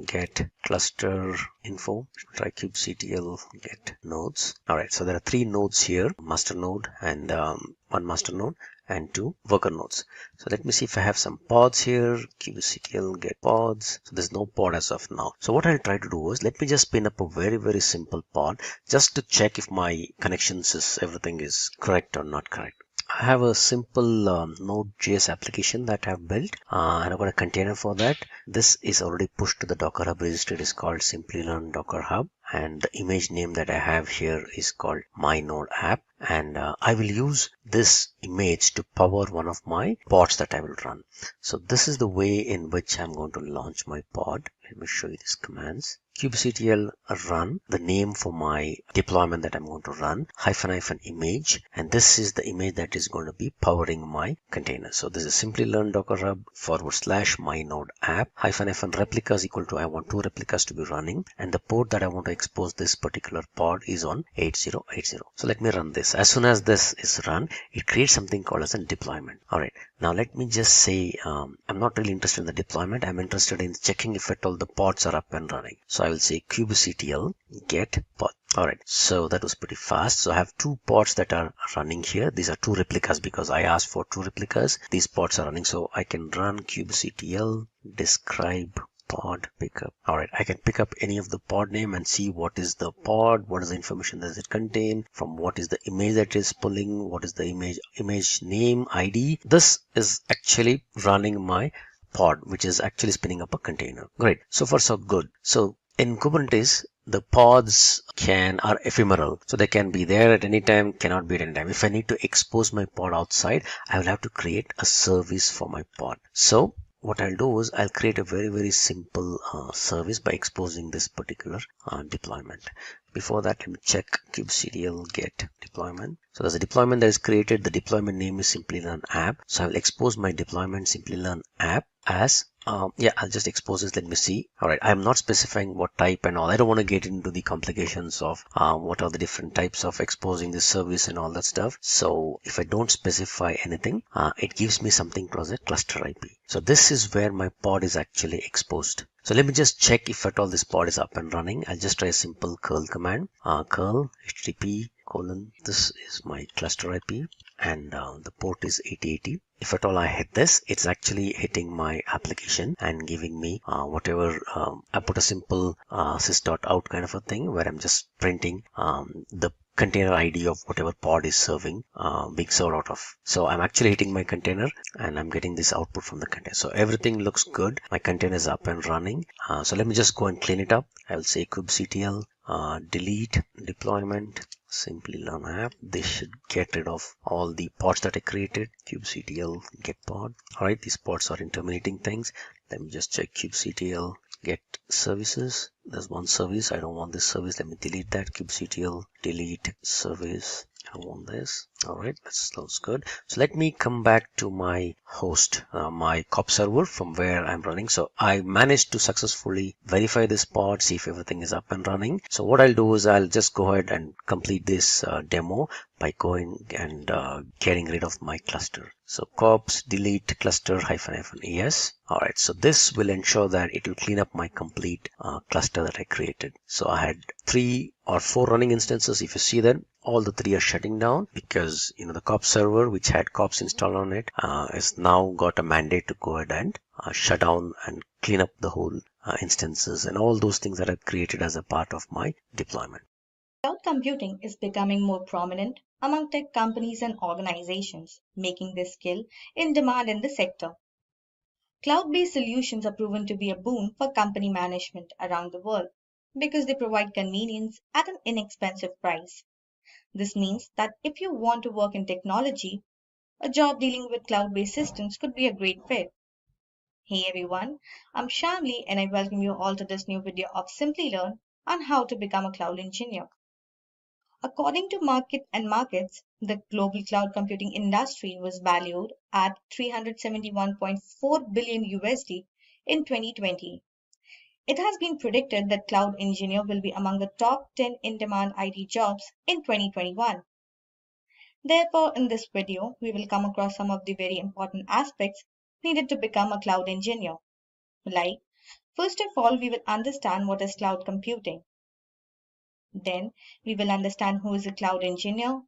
get cluster info. Try kubectl get nodes. Alright, so there are 3 nodes here, master node and 1 master node and 2 worker nodes. So let me see if I have some pods here. Kubectl get pods. So there's no pod as of now. So what I'll try to do is, let me just spin up a very simple pod just to check if my connections everything is correct or not correct. I have a simple Node.js application that I've built, and I've got a container for that. This is already pushed to the Docker Hub registry. It is called Simplilearn Docker Hub, and the image name that I have here is called my node app, and I will use this image to power one of my pods that I will run. So this is the way in which I'm going to launch my pod. Let me show you these commands. Kubectl run, the name for my deployment that I'm going to run, -- image, and this is the image that is going to be powering my container. So this is Simplilearn Docker Hub / my node app -- replicas equal to, I want 2 replicas to be running, and the port that I want to expose this particular pod is on 8080. So let me run this. As soon as this is run, it creates something called as a deployment. Alright, now let me just say, I'm not really interested in the deployment. I'm interested in checking if at all the pods are up and running. So I will say kubectl get pod. Alright, so that was pretty fast. So I have 2 pods that are running here. These are 2 replicas because I asked for 2 replicas. These pods are running, so I can run kubectl describe pod pickup. Alright, I can pick up any of the pod name and see what is the pod, what is the information does it contain, from what is the image that is pulling, what is the image name, ID. This is actually running my pod, which is actually spinning up a container. Great, so far so good. So in Kubernetes, the pods are ephemeral, so they can be there at any time, cannot be at any time. If I need to expose my pod outside, I will have to create a service for my pod. So what I'll do is I'll create a very simple service by exposing this particular deployment. Before that, let me check kubectl get deployment. So there's a deployment that is created. The deployment name is Simplilearn app. So I will expose my deployment Simplilearn app as I'll just expose this. Let me see. Alright, I'm not specifying what type and all. I don't want to get into the complications of what are the different types of exposing this service and all that stuff. So if I don't specify anything, it gives me something called a cluster IP. So this is where my pod is actually exposed. So let me just check if at all this pod is up and running. I'll just try a simple curl command. Curl http : this is my cluster IP, and the port is 8080. If at all I hit this, it's actually hitting my application and giving me whatever. I put a simple sys.out kind of a thing where I'm just printing the container ID of whatever pod is serving, being served out of. So I'm actually hitting my container and I'm getting this output from the container. So everything looks good. My container is up and running. So let me just go and clean it up. I will say kubectl delete deployment Simplilearn app. This should get rid of all the pods that I created. Kubectl get pod. Alright, these pods are interminating things. Let me just check kubectl get services. There's one service. I don't want this service. Let me delete that. Kubectl delete service. I want this. All right, that looks good. So let me come back to my host, my COP server from where I'm running. So I managed to successfully verify this pod, see if everything is up and running. So what I'll do is I'll just go ahead and complete this demo by going and getting rid of my cluster. So cops delete cluster -es. All right, so this will ensure that it will clean up my complete cluster that I created. So I had 3 or 4 running instances. If you see that, all the 3 are shutting down because the cops server, which had cops installed on it, has now got a mandate to go ahead and shut down and clean up the whole instances and all those things that are created as a part of my deployment. Cloud computing is becoming more prominent among tech companies and organizations, making this skill in demand in the sector. Cloud-based solutions are proven to be a boon for company management around the world because they provide convenience at an inexpensive price. This means that if you want to work in technology, a job dealing with cloud-based systems could be a great fit. Hey everyone, I'm Shamli and I welcome you all to this new video of Simplilearn on how to become a cloud engineer. According to Markets, the global cloud computing industry was valued at 371.4 billion USD in 2020. It has been predicted that cloud engineer will be among the top 10 in-demand IT jobs in 2021. Therefore, in this video, we will come across some of the very important aspects needed to become a cloud engineer. Like, first of all, we will understand what is cloud computing. Then, we will understand who is a cloud engineer.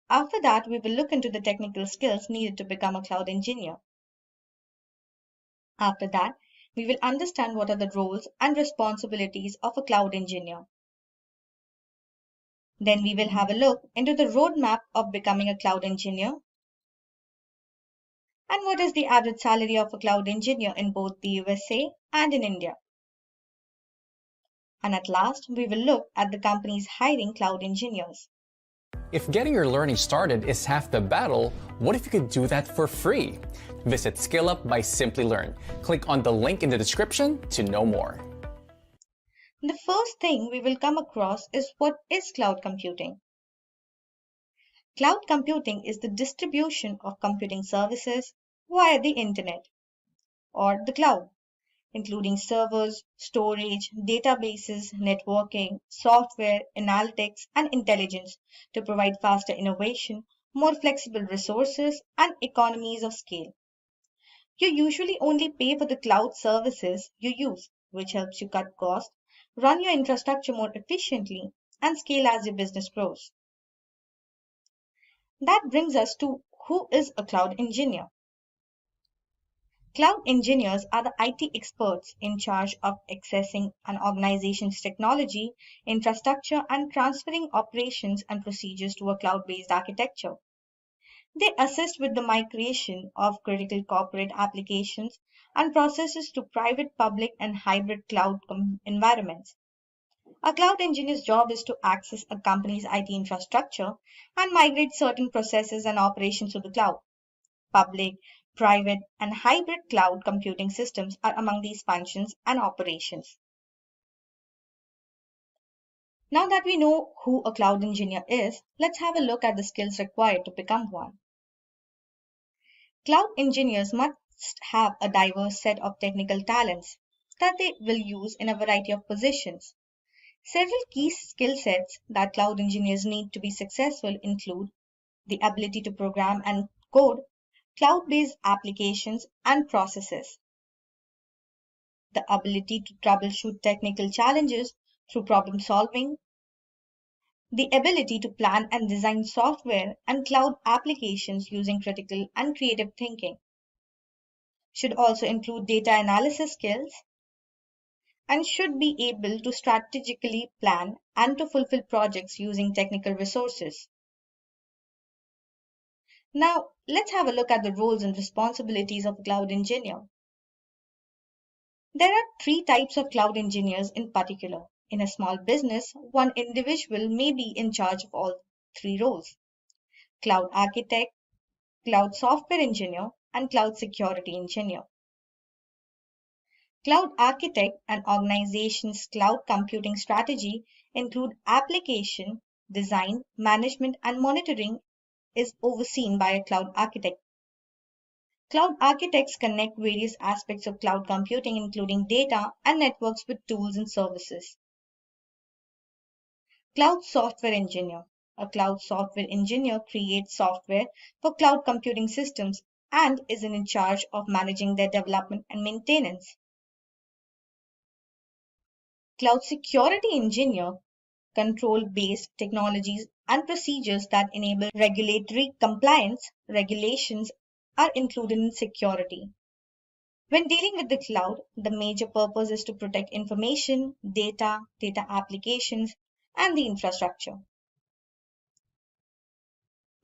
After that, we will look into the technical skills needed to become a cloud engineer. After that, we will understand what are the roles and responsibilities of a cloud engineer. Then we will have a look into the roadmap of becoming a cloud engineer. And what is the average salary of a cloud engineer in both the USA and in India? And at last, we will look at the companies hiring cloud engineers. If getting your learning started is half the battle, what if you could do that for free? Visit SkillUp by Simplilearn. Click on the link in the description to know more. The first thing we will come across is what is cloud computing. Cloud computing is the distribution of computing services via the internet or the cloud, including servers, storage, databases, networking, software, analytics, and intelligence to provide faster innovation, more flexible resources, and economies of scale. You usually only pay for the cloud services you use, which helps you cut costs, run your infrastructure more efficiently, and scale as your business grows. That brings us to who is a cloud engineer. Cloud engineers are the IT experts in charge of accessing an organization's technology, infrastructure, and transferring operations and procedures to a cloud-based architecture. They assist with the migration of critical corporate applications and processes to private, public, and hybrid cloud environments. A cloud engineer's job is to access a company's IT infrastructure and migrate certain processes and operations to the cloud. Public, private, and hybrid cloud computing systems are among these functions and operations. Now that we know who a cloud engineer is, let's have a look at the skills required to become one. Cloud engineers must have a diverse set of technical talents that they will use in a variety of positions. Several key skill sets that cloud engineers need to be successful include the ability to program and code cloud-based applications and processes, the ability to troubleshoot technical challenges through problem solving, the ability to plan and design software and cloud applications using critical and creative thinking, should also include data analysis skills, and should be able to strategically plan and to fulfill projects using technical resources. Now, let's have a look at the roles and responsibilities of a cloud engineer. There are 3 types of cloud engineers in particular. In a small business, one individual may be in charge of all 3 roles: cloud architect, cloud software engineer, and cloud security engineer. Cloud architect and organization's cloud computing strategy include application, design, management, and monitoring is overseen by a cloud architect. Cloud architects connect various aspects of cloud computing, including data and networks, with tools and services. Cloud software engineer. A cloud software engineer creates software for cloud computing systems and is in charge of managing their development and maintenance. Cloud security engineer control-based technologies and procedures that enable regulatory compliance. Regulations are included in security. When dealing with the cloud, the major purpose is to protect information, data applications, and the infrastructure.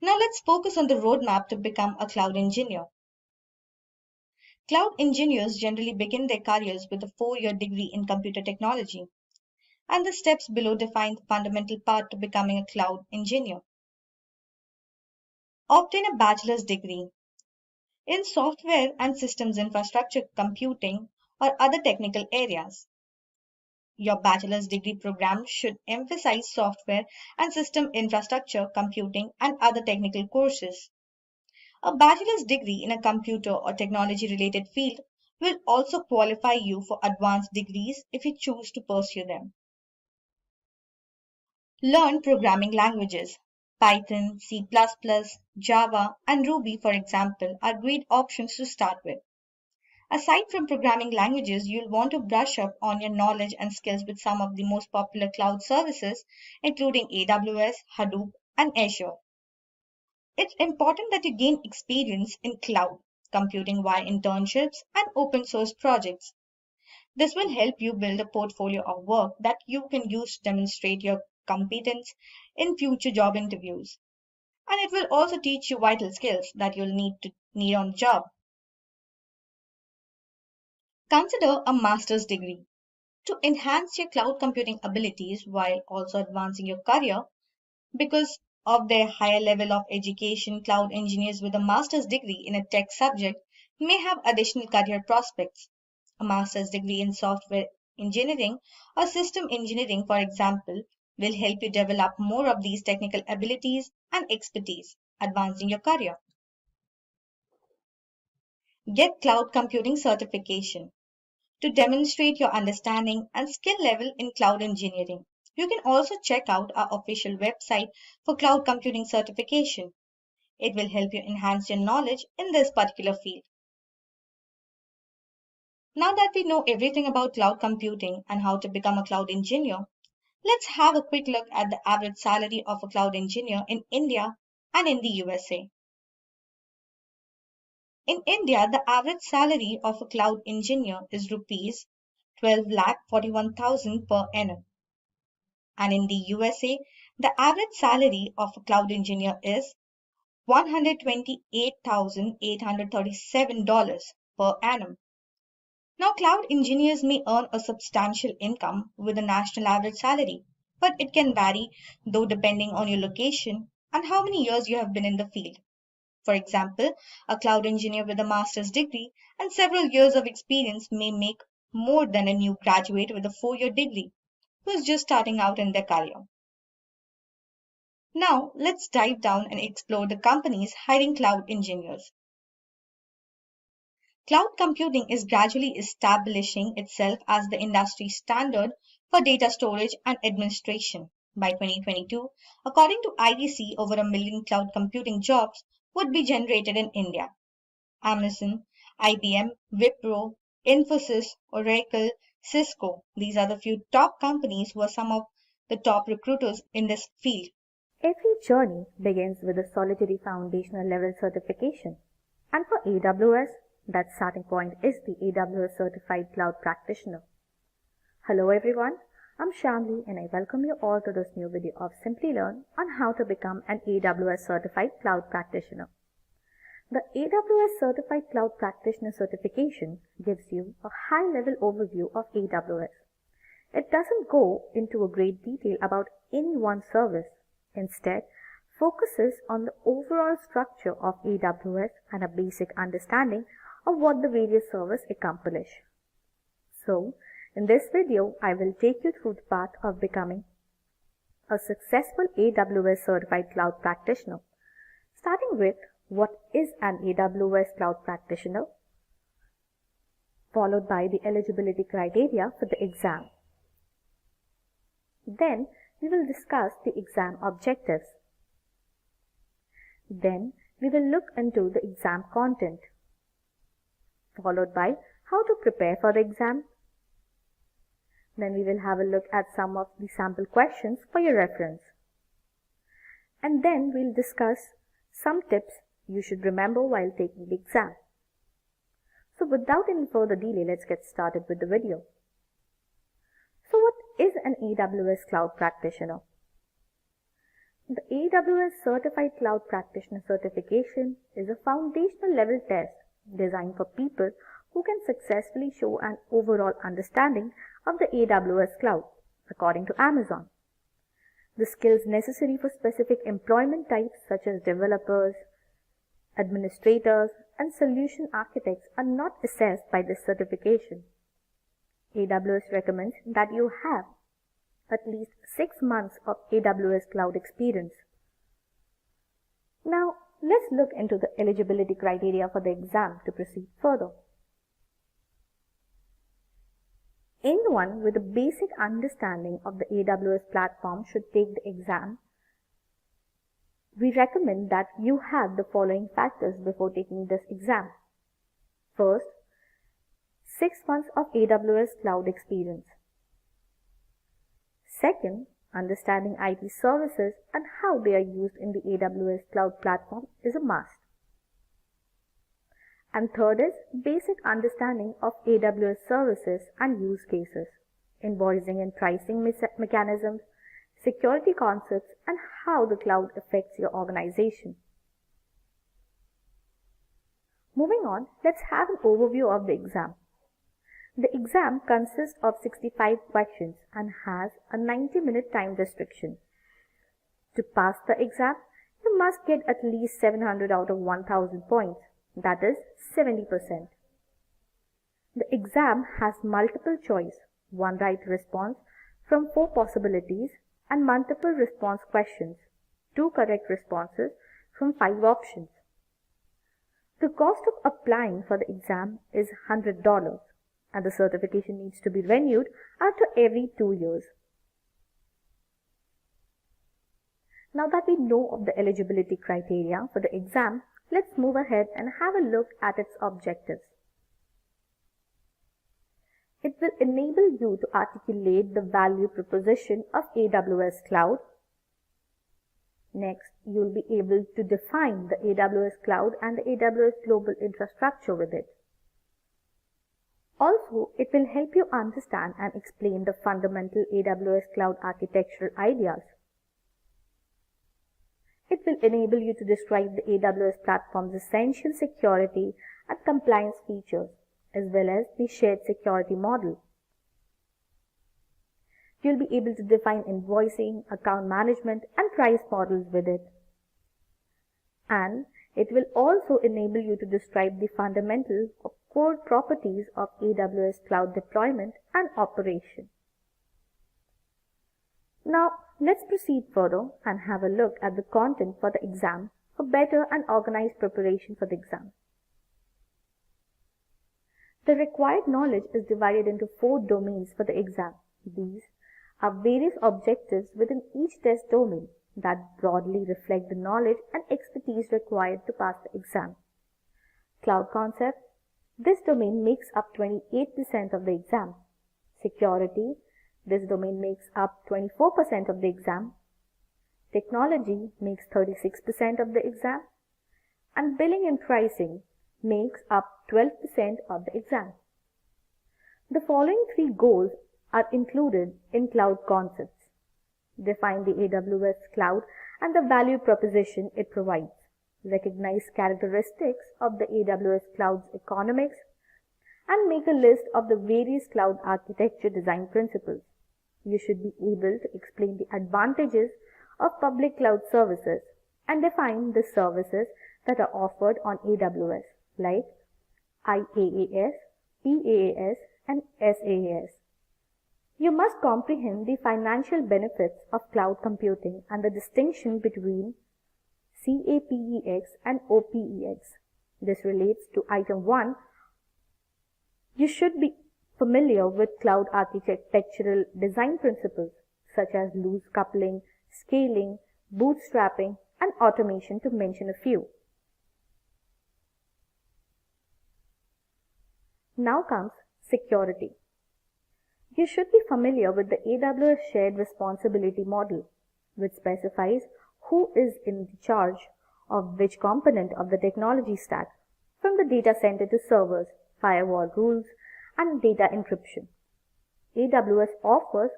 Now let's focus on the roadmap to become a cloud engineer. Cloud engineers generally begin their careers with a 4-year degree in computer technology, and the steps below define the fundamental path to becoming a cloud engineer. Obtain a bachelor's degree in software and systems infrastructure computing or other technical areas. Your bachelor's degree program should emphasize software and system infrastructure computing and other technical courses. A bachelor's degree in a computer or technology-related field will also qualify you for advanced degrees if you choose to pursue them. Learn programming languages. Python, C++, Java, and Ruby, for example, are great options to start with. Aside from programming languages, you'll want to brush up on your knowledge and skills with some of the most popular cloud services, including AWS, Hadoop, and Azure. It's important that you gain experience in cloud computing via internships and open source projects. This will help you build a portfolio of work that you can use to demonstrate your competence in future job interviews. And it will also teach you vital skills that you'll need on the job. Consider a master's degree. To enhance your cloud computing abilities while also advancing your career, because of their higher level of education, cloud engineers with a master's degree in a tech subject may have additional career prospects. A master's degree in software engineering or system engineering, for example, will help you develop more of these technical abilities and expertise, advancing your career. Get cloud computing certification. To demonstrate your understanding and skill level in cloud engineering, you can also check out our official website for cloud computing certification. It will help you enhance your knowledge in this particular field. Now that we know everything about cloud computing and how to become a cloud engineer, let's have a quick look at the average salary of a cloud engineer in India and in the USA. In India, the average salary of a cloud engineer is Rs 12,41,000 per annum. And in the USA, the average salary of a cloud engineer is $128,837 per annum. Now, cloud engineers may earn a substantial income with a national average salary, but it can vary, though, depending on your location and how many years you have been in the field. For example, a cloud engineer with a master's degree and several years of experience may make more than a new graduate with a 4-year degree who is just starting out in their career. Now, let's dive down and explore the companies hiring cloud engineers. Cloud computing is gradually establishing itself as the industry standard for data storage and administration. By 2022, according to IDC, over 1 million cloud computing jobs would be generated in India. Amazon, IBM, Wipro, Infosys, Oracle, Cisco, these are the few top companies who are some of the top recruiters in this field. Every journey begins with a solitary foundational level certification. And for AWS, that starting point is the AWS Certified Cloud Practitioner. Hello everyone, I'm Shamli and I welcome you all to this new video of Simplilearn on how to become an AWS Certified Cloud Practitioner. The AWS Certified Cloud Practitioner certification gives you a high-level overview of AWS. It doesn't go into a great detail about any one service. Instead, focuses on the overall structure of AWS and a basic understanding of what the various services accomplish. So, in this video, I will take you through the path of becoming a successful AWS certified cloud practitioner. Starting with what is an AWS cloud practitioner, followed by the eligibility criteria for the exam. Then we will discuss the exam objectives. Then we will look into the exam content, followed by how to prepare for the exam. Then we will have a look at some of the sample questions for your reference. And then we'll discuss some tips you should remember while taking the exam. So without any further delay, let's get started with the video. So what is an AWS Cloud Practitioner? The AWS Certified Cloud Practitioner certification is a foundational level test designed for people who can successfully show an overall understanding of the AWS cloud, according to Amazon. The skills necessary for specific employment types such as developers, administrators, and solution architects are not assessed by this certification. AWS recommends that you have at least 6 months of AWS cloud experience. Now, let's look into the eligibility criteria for the exam to proceed further. Anyone with a basic understanding of the AWS platform should take the exam. We recommend that you have the following factors before taking this exam. First, 6 months of AWS cloud experience. Second, understanding IT services and how they are used in the AWS cloud platform is a must. And third is basic understanding of AWS services and use cases, invoicing and pricing mechanisms, security concepts, and how the cloud affects your organization. Moving on, let's have an overview of the exam. The exam consists of 65 questions and has a 90-minute time restriction. To pass the exam, you must get at least 700 out of 1000 points, that is 70%. The exam has multiple choice, one right response from 4 possibilities, and multiple response questions, 2 correct responses from 5 options. The cost of applying for the exam is $100, and the certification needs to be renewed after every 2 years. Now that we know of the eligibility criteria for the exam, let's move ahead and have a look at its objectives. It will enable you to articulate the value proposition of AWS Cloud. Next, you'll be able to define the AWS Cloud and the AWS Global Infrastructure with it. Also, it will help you understand and explain the fundamental AWS Cloud architectural ideas. It will enable you to describe the AWS platform's essential security and compliance features, as well as the shared security model. You'll be able to define invoicing, account management, and price models with it. And it will also enable you to describe the fundamental core properties of AWS cloud deployment and operation. Now, let's proceed further and have a look at the content for the exam for better and organized preparation for the exam. The required knowledge is divided into 4 domains for the exam. These are various objectives within each test domain that broadly reflect the knowledge and expertise required to pass the exam. Cloud concept. This domain makes up 28% of the exam. Security. This domain makes up 24% of the exam. Technology makes 36% of the exam. And billing and pricing makes up 12% of the exam. The following 3 goals are included in cloud concepts. Define the AWS cloud and the value proposition it provides. Recognize characteristics of the AWS cloud's economics, and make a list of the various cloud architecture design principles. You should be able to explain the advantages of public cloud services and define the services that are offered on AWS, like IaaS, PaaS, and SaaS. You must comprehend the financial benefits of cloud computing and the distinction between CAPEX and OPEX. This relates to item 1. You should be familiar with cloud architectural design principles such as loose coupling, scaling, bootstrapping, and automation, to mention a few. Now comes security. You should be familiar with the AWS shared responsibility model, which specifies who is in charge of which component of the technology stack, from the data center to servers, firewall rules, and data encryption. AWS offers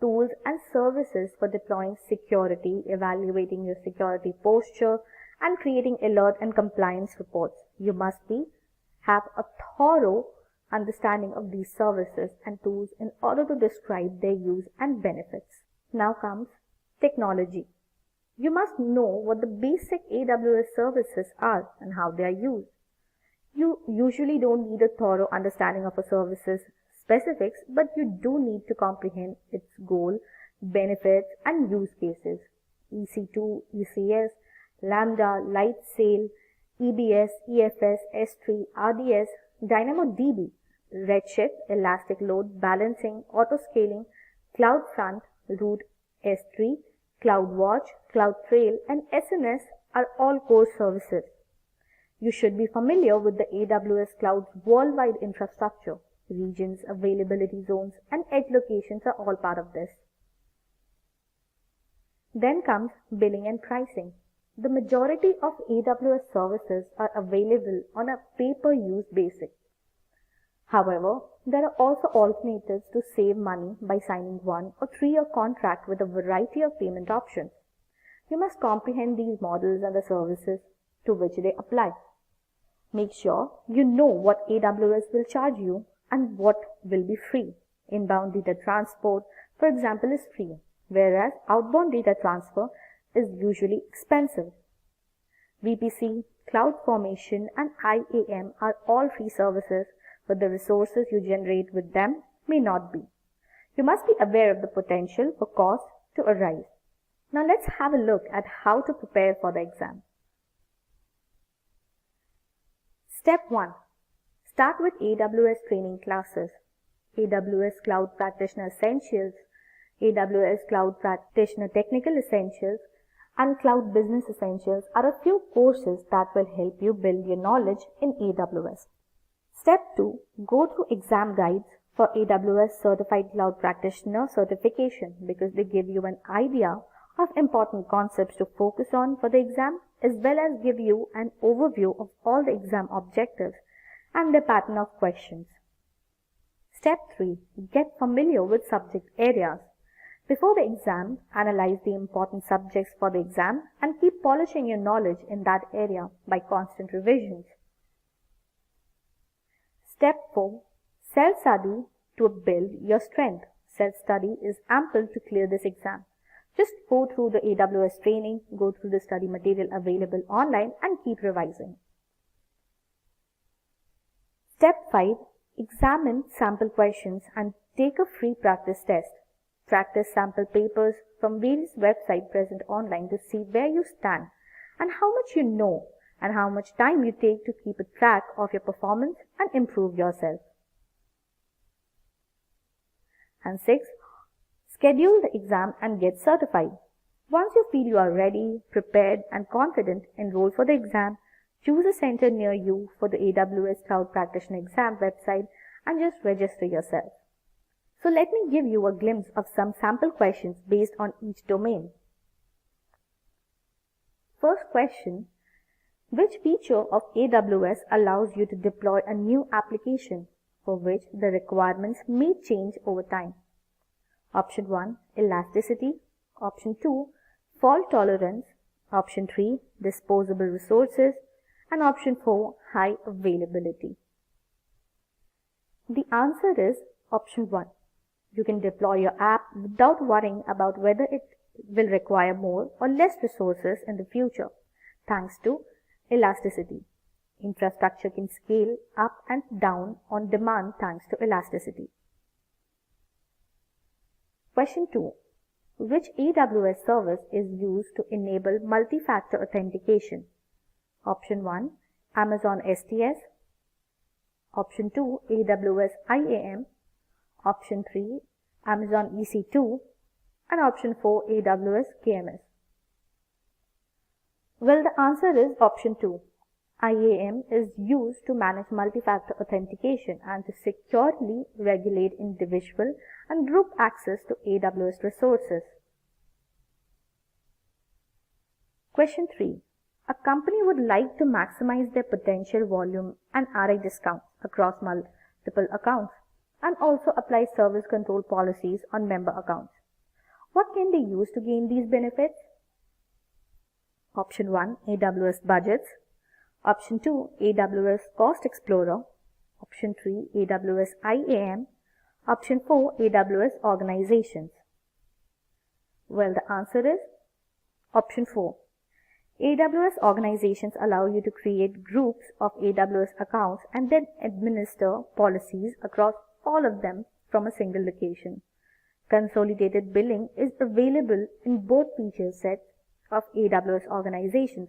tools and services for deploying security, evaluating your security posture, and creating alert and compliance reports. You must have a thorough understanding of these services and tools in order to describe their use and benefits. Now comes technology. You must know what the basic AWS services are and how they are used. You usually don't need a thorough understanding of a service's specifics, but you do need to comprehend its goal, benefits, and use cases. EC2, ECS, Lambda, Lightsail, EBS, EFS, S3, RDS, DynamoDB, Redshift, Elastic Load Balancing, Autoscaling, CloudFront, Root, S3, CloudWatch, CloudTrail, and SNS are all core services. You should be familiar with the AWS Cloud's worldwide infrastructure. Regions, availability zones, and edge locations are all part of this. Then comes billing and pricing. The majority of AWS services are available on a pay-per-use basis. However, there are also alternatives to save money by signing 1 or 3-year contract with a variety of payment options. You must comprehend these models and the services to which they apply. Make sure you know what AWS will charge you and what will be free. Inbound data transport, for example, is free, whereas outbound data transfer is usually expensive. VPC, CloudFormation, and IAM are all free services, but the resources you generate with them may not be. You must be aware of the potential for cost to arise. Now let's have a look at how to prepare for the exam. Step 1. Start with AWS training classes. AWS Cloud Practitioner Essentials, AWS Cloud Practitioner Technical Essentials, and Cloud Business Essentials are a few courses that will help you build your knowledge in AWS. Step 2. Go through exam guides for AWS Certified Cloud Practitioner certification because they give you an idea of important concepts to focus on for the exam, as well as give you an overview of all the exam objectives and the pattern of questions. Step 3. Get familiar with subject areas. Before the exam, analyze the important subjects for the exam and keep polishing your knowledge in that area by constant revisions. Step 4. Self-study to build your strength. Self-study is ample to clear this exam. Just go through the AWS training, go through the study material available online, and keep revising. Step 5. Examine sample questions and take a free practice test. Practice sample papers from various websites present online to see where you stand and how much you know and how much time you take to keep a track of your performance and improve yourself. And 6. Schedule the exam and get certified. Once you feel you are ready, prepared, and confident, enroll for the exam. Choose a center near you for the AWS Cloud Practitioner exam website and just register yourself. So let me give you a glimpse of some sample questions based on each domain. First question: which feature of AWS allows you to deploy a new application for which the requirements may change over time? Option 1, elasticity. Option 2, fault tolerance. Option 3, disposable resources. And option 4, high availability. The answer is option 1. You can deploy your app without worrying about whether it will require more or less resources in the future, thanks to elasticity. Infrastructure can scale up and down on demand thanks to elasticity. Question 2. Which AWS service is used to enable multi-factor authentication? Option 1. Amazon STS. Option 2. AWS IAM. Option 3. Amazon EC2. And option 4. AWS KMS. Well, the answer is option 2. IAM is used to manage multi-factor authentication and to securely regulate individual and group access to AWS resources. Question 3. A company would like to maximize their potential volume and RI discounts across multiple accounts and also apply service control policies on member accounts. What can they use to gain these benefits? Option 1. AWS budgets. Option 2. AWS Cost Explorer. Option 3. AWS IAM. Option 4. AWS Organizations. Well, the answer is option 4. AWS Organizations allow you to create groups of AWS accounts and then administer policies across all of them from a single location. Consolidated billing is available in both feature sets of AWS Organizations,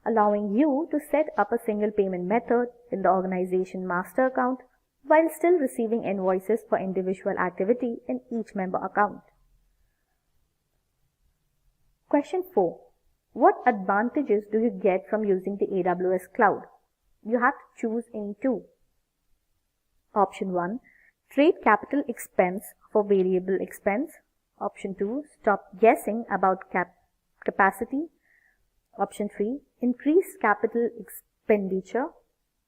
allowing you to set up a single payment method in the organization master account while still receiving invoices for individual activity in each member account. Question 4. What advantages do you get from using the AWS cloud? You have to choose any two. Option 1. Trade capital expense for variable expense. Option 2. Stop guessing about capacity. Option 3. Increase capital expenditure.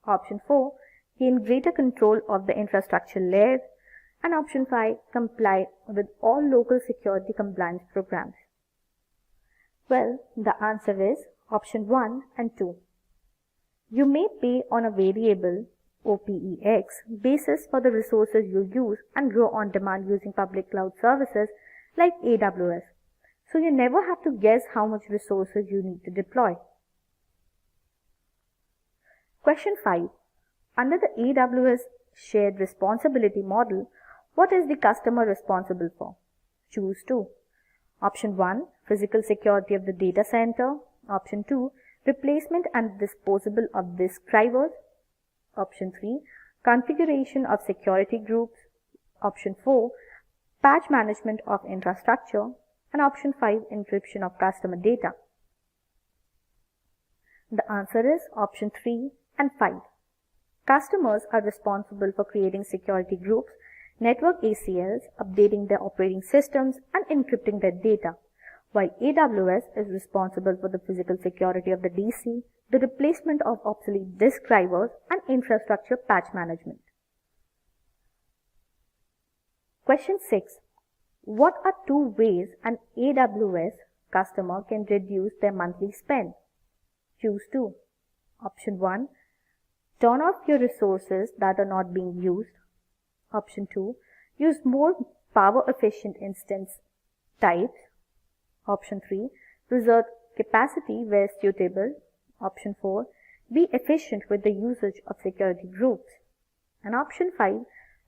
Option 4. Gain greater control of the infrastructure layer. And option 5. Comply with all local security compliance programs. Well, the answer is option 1 and 2. You may pay on a variable OPEX basis for the resources you use and grow on demand using public cloud services like AWS. So you never have to guess how much resources you need to deploy. Question 5. Under the AWS shared responsibility model, what is the customer responsible for? Choose 2. Option 1. Physical security of the data center. Option 2. Replacement and disposal of disk drivers. Option 3. Configuration of security groups. Option 4. Patch management of infrastructure. And option 5. Encryption of customer data. The answer is option 3 and 5. Customers are responsible for creating security groups, network ACLs, updating their operating systems, and encrypting their data, while AWS is responsible for the physical security of the DC, the replacement of obsolete disk drivers, and infrastructure patch management. Question 6. What are 2 ways an AWS customer can reduce their monthly spend? Choose 2. Option 1. Turn off your resources that are not being used. Option 2. Use more power efficient instance types. Option 3. Preserve capacity where suitable. Option 4. Be efficient with the usage of security groups. And option 5.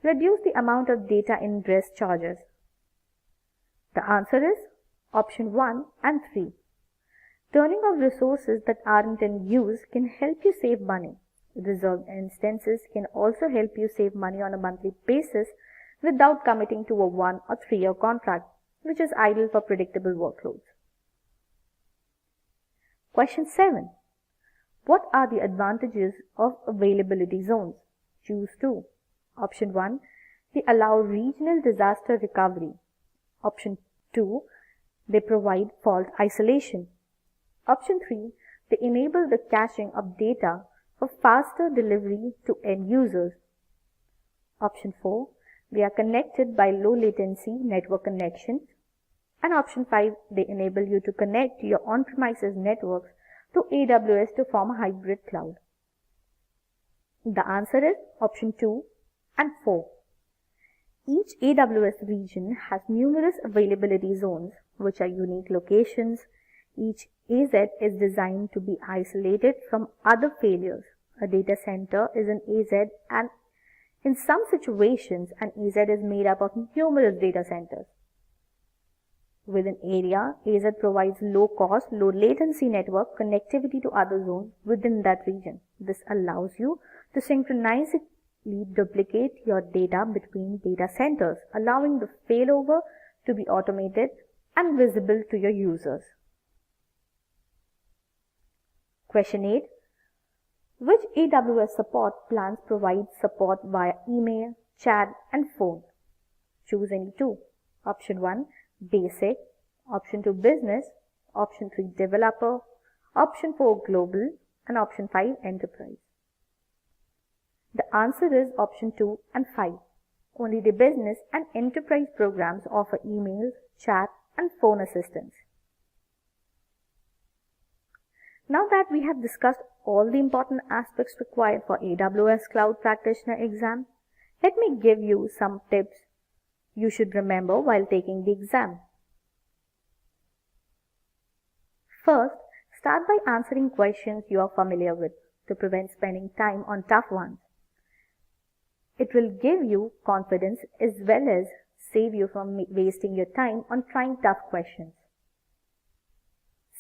Reduce the amount of data ingress charges. The answer is option 1 and 3. Turning off resources that aren't in use can help you save money. Reserved instances can also help you save money on a monthly basis without committing to a 1 or 3 year contract, which is ideal for predictable workloads. Question 7. What are the advantages of availability zones? Choose 2. Option 1. They allow regional disaster recovery. Option 2. They provide fault isolation. Option 3. They enable the caching of data for faster delivery to end users. Option 4. They are connected by low latency network connections. And option 5. They enable you to connect your on-premises networks to AWS to form a hybrid cloud. The answer is option 2 and 4. Each AWS region has numerous availability zones, which are unique locations. Each AZ is designed to be isolated from other failures. A data center is an AZ, and in some situations, an AZ is made up of numerous data centers. Within area, AZ provides low-cost, low-latency network connectivity to other zones within that region. This allows you to synchronously duplicate your data between data centers, allowing the failover to be automated and visible to your users. Question 8. Which AWS support plans provide support via email, chat, and phone? Choose any two. Option 1, Basic. Option 2, Business. Option 3, Developer. Option 4, Global. And Option 5, Enterprise. The answer is Option 2 and 5. Only the business and enterprise programs offer email, chat, and phone assistance. Now that we have discussed all the important aspects required for AWS Cloud Practitioner exam, let me give you some tips you should remember while taking the exam. First, start by answering questions you are familiar with to prevent spending time on tough ones. It will give you confidence as well as save you from wasting your time on trying tough questions.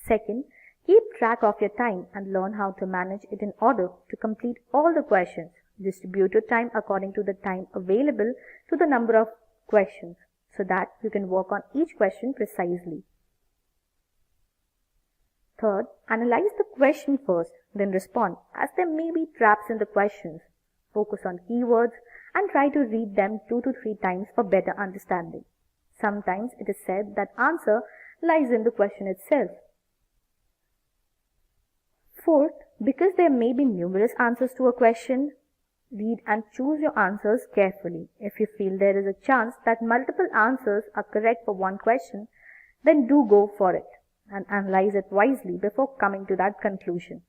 Second, keep track of your time and learn how to manage it in order to complete all the questions. Distribute your time according to the time available to the number of questions so that you can work on each question precisely. Third, analyze the question first, then respond, as there may be traps in the questions. Focus on keywords and try to read them 2 to 3 times for better understanding. Sometimes it is said that answer lies in the question itself. Fourth, because there may be numerous answers to a question, read and choose your answers carefully. If you feel there is a chance that multiple answers are correct for one question, then do go for it and analyze it wisely before coming to that conclusion.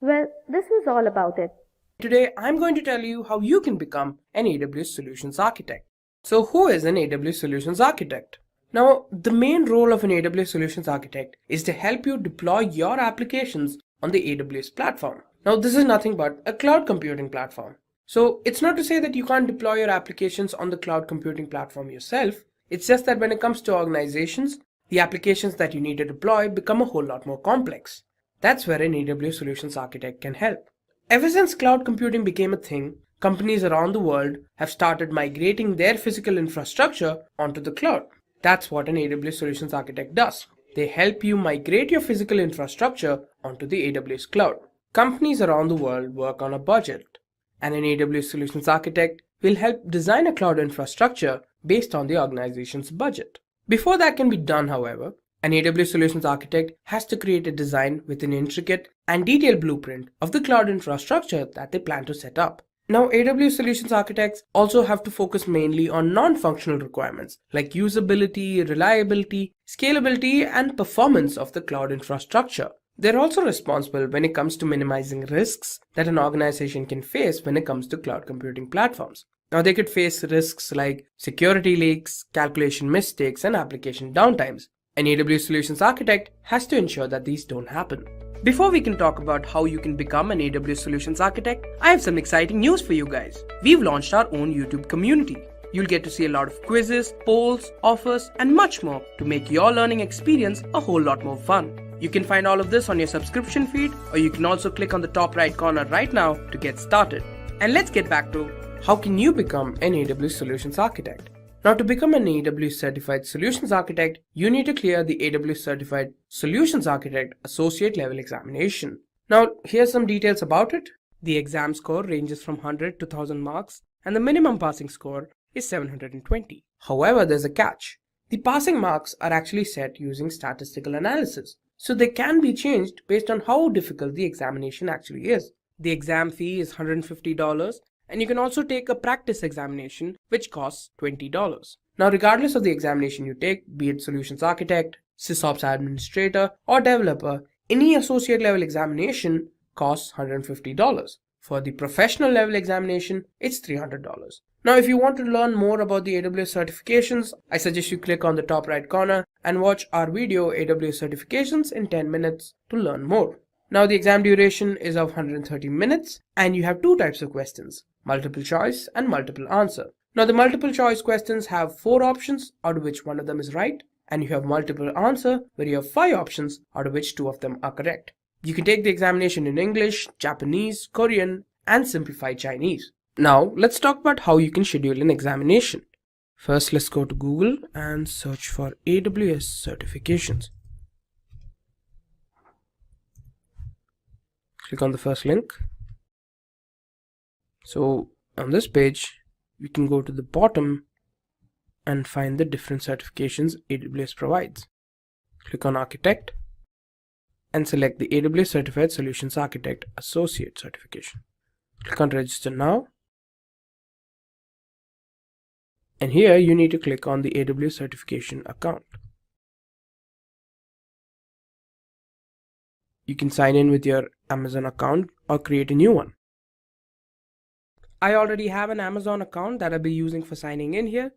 Well, this was all about it. Today, I'm going to tell you how you can become an AWS Solutions Architect. So who is an AWS Solutions Architect? Now, the main role of an AWS Solutions Architect is to help you deploy your applications on the AWS platform. Now, this is nothing but a cloud computing platform. So it's not to say that you can't deploy your applications on the cloud computing platform yourself. It's just that when it comes to organizations, the applications that you need to deploy become a whole lot more complex. That's where an AWS Solutions Architect can help. Ever since cloud computing became a thing, companies around the world have started migrating their physical infrastructure onto the cloud. That's what an AWS Solutions Architect does. They help you migrate your physical infrastructure onto the AWS cloud. Companies around the world work on a budget, and an AWS Solutions Architect will help design a cloud infrastructure based on the organization's budget. Before that can be done, however, an AWS Solutions Architect has to create a design with an intricate and detailed blueprint of the cloud infrastructure that they plan to set up. Now, AWS Solutions Architects also have to focus mainly on non-functional requirements like usability, reliability, scalability, and performance of the cloud infrastructure. They're also responsible when it comes to minimizing risks that an organization can face when it comes to cloud computing platforms. Now, they could face risks like security leaks, calculation mistakes, and application downtimes. An AWS Solutions Architect has to ensure that these don't happen. Before we can talk about how you can become an AWS Solutions Architect, I have some exciting news for you guys. We've launched our own YouTube community. You'll get to see a lot of quizzes, polls, offers, and much more to make your learning experience a whole lot more fun. You can find all of this on your subscription feed, or you can also click on the top right corner right now to get started. And let's get back to how can you become an AWS Solutions Architect. Now, to become an AWS Certified Solutions Architect, you need to clear the AWS Certified Solutions Architect Associate Level Examination. Now, here's some details about it. The exam score ranges from 100 to 1000 marks, and the minimum passing score is 720. However, there's a catch. The passing marks are actually set using statistical analysis, so they can be changed based on how difficult the examination actually is. The exam fee is $150. And you can also take a practice examination, which costs $20. Now, regardless of the examination you take, be it Solutions Architect, SysOps Administrator, or Developer, any associate level examination costs $150. For the professional level examination, it's $300. Now, if you want to learn more about the AWS certifications, I suggest you click on the top right corner and watch our video AWS certifications in 10 minutes to learn more. Now, the exam duration is of 130 minutes, and you have 2 types of questions: multiple choice and multiple answer. Now, the multiple choice questions have 4 options, out of which one of them is right, and you have multiple answer where you have 5 options out of which 2 of them are correct. You can take the examination in English, Japanese, Korean, and simplified Chinese. Now let's talk about how you can schedule an examination. First, let's go to Google and search for AWS certifications. Click on the first link. So on this page, we can go to the bottom and find the different certifications AWS provides. Click on Architect and select the AWS Certified Solutions Architect Associate certification. Click on Register Now. And here you need to click on the AWS certification account. You can sign in with your Amazon account or create a new one. I already have an Amazon account that I'll be using for signing in here.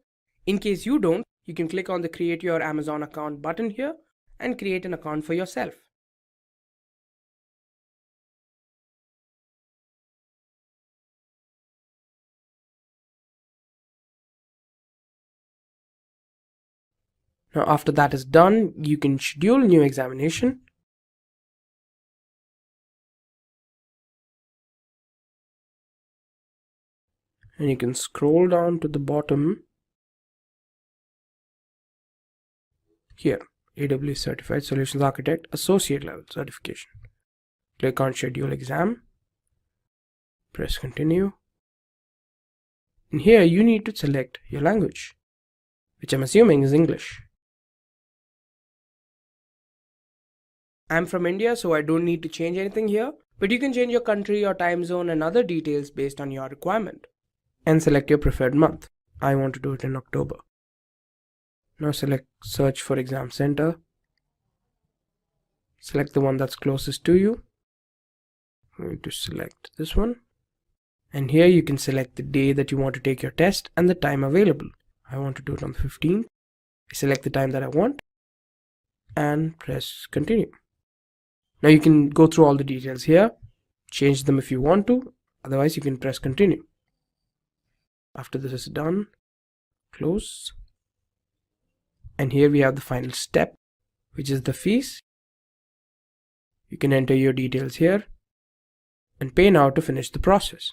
In case you don't, you can click on the Create Your Amazon Account button here and create an account for yourself. Now after that is done, you can schedule a new examination. And you can scroll down to the bottom. Here, AWS Certified Solutions Architect Associate Level Certification. Click on Schedule Exam. Press Continue. And here you need to select your language, which I'm assuming is English. I'm from India, so I don't need to change anything here, but you can change your country or time zone and other details based on your requirement. And select your preferred month. I want to do it in October. Now select Search for Exam Center. Select the one that's closest to you. I'm going to select this one. And here you can select the day that you want to take your test and the time available. I want to do it on the 15th. I select the time that I want and press Continue. Now you can go through all the details here, change them if you want to, otherwise you can press Continue. After this is done, close. And here we have the final step, which is the fees. You can enter your details here and pay now to finish the process.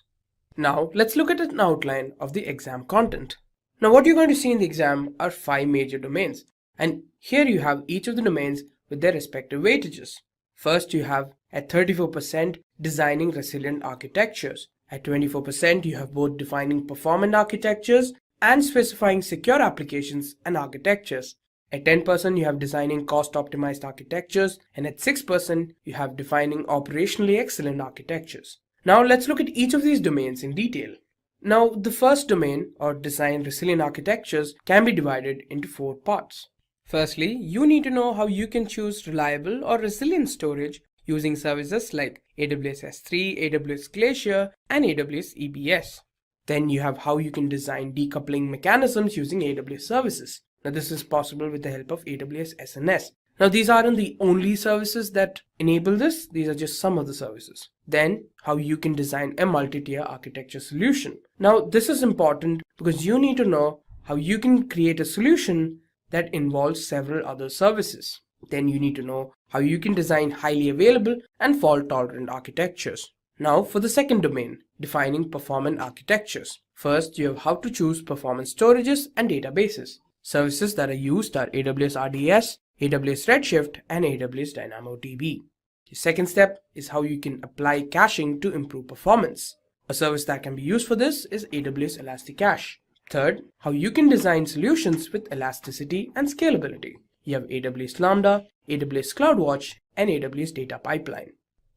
Now let's look at an outline of the exam content. Now what you're going to see in the exam are 5 major domains, and here you have each of the domains with their respective weightages. First, you have at 34% designing resilient architectures. At 24%, you have both defining performant architectures and specifying secure applications and architectures. At 10%, you have designing cost-optimized architectures, and at 6%, you have defining operationally excellent architectures. Now let's look at each of these domains in detail. Now the first domain, or design resilient architectures, can be divided into 4 parts. Firstly, you need to know how you can choose reliable or resilient storage using services like AWS S3, AWS Glacier, and AWS EBS. Then you have how you can design decoupling mechanisms using AWS Services. Now this is possible with the help of AWS SNS. Now these aren't the only services that enable this, these are just some of the services. Then how you can design a multi-tier architecture solution. Now this is important because you need to know how you can create a solution that involves several other services. Then you need to know how you can design highly available and fault-tolerant architectures. Now for the second domain, defining performant architectures. First, you have how to choose performance storages and databases. Services that are used are AWS RDS, AWS Redshift, and AWS DynamoDB. The second step is how you can apply caching to improve performance. A service that can be used for this is AWS Elastic Cache. Third, how you can design solutions with elasticity and scalability. You have AWS Lambda, AWS CloudWatch, and AWS Data Pipeline.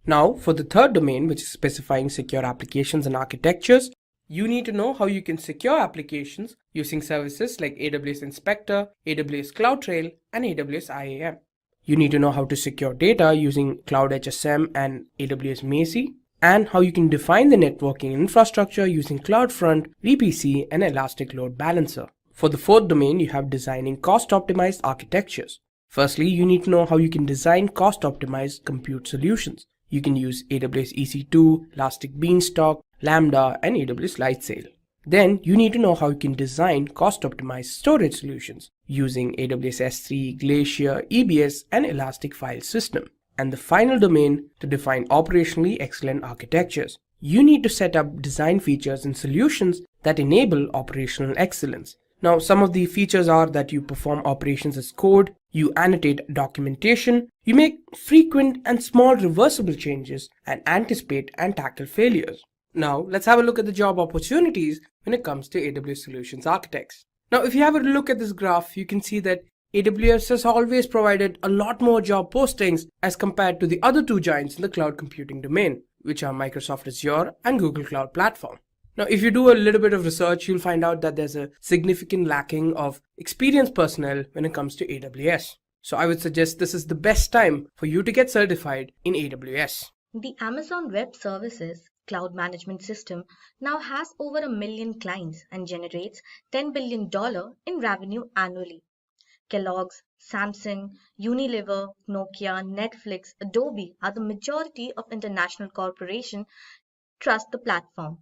Now, for the third domain, which is specifying secure applications and architectures, you need to know how you can secure applications using services like AWS Inspector, AWS CloudTrail, and AWS IAM. You need to know how to secure data using Cloud HSM and AWS Macie, and how you can define the networking infrastructure using CloudFront, VPC, and Elastic Load Balancer. For the fourth domain, you have designing cost-optimized architectures. Firstly, you need to know how you can design cost-optimized compute solutions. You can use AWS EC2, Elastic Beanstalk, Lambda, and AWS Lightsail. Then you need to know how you can design cost-optimized storage solutions using AWS S3, Glacier, EBS, and Elastic file system. And the final domain, to define operationally excellent architectures. You need to set up design features and solutions that enable operational excellence. Now, some of the features are that you perform operations as code, you annotate documentation, you make frequent and small reversible changes, and anticipate and tackle failures. Now, let's have a look at the job opportunities when it comes to AWS Solutions Architects. Now, if you have a look at this graph, you can see that AWS has always provided a lot more job postings as compared to the other two giants in the cloud computing domain, which are Microsoft Azure and Google Cloud Platform. Now, if you do a little bit of research, you'll find out that there's a significant lacking of experienced personnel when it comes to AWS. So I would suggest this is the best time for you to get certified in AWS. The Amazon Web Services cloud management system now has over 1 million clients and generates $10 billion in revenue annually. Kellogg's, Samsung, Unilever, Nokia, Netflix, Adobe are the majority of international corporations trust the platform.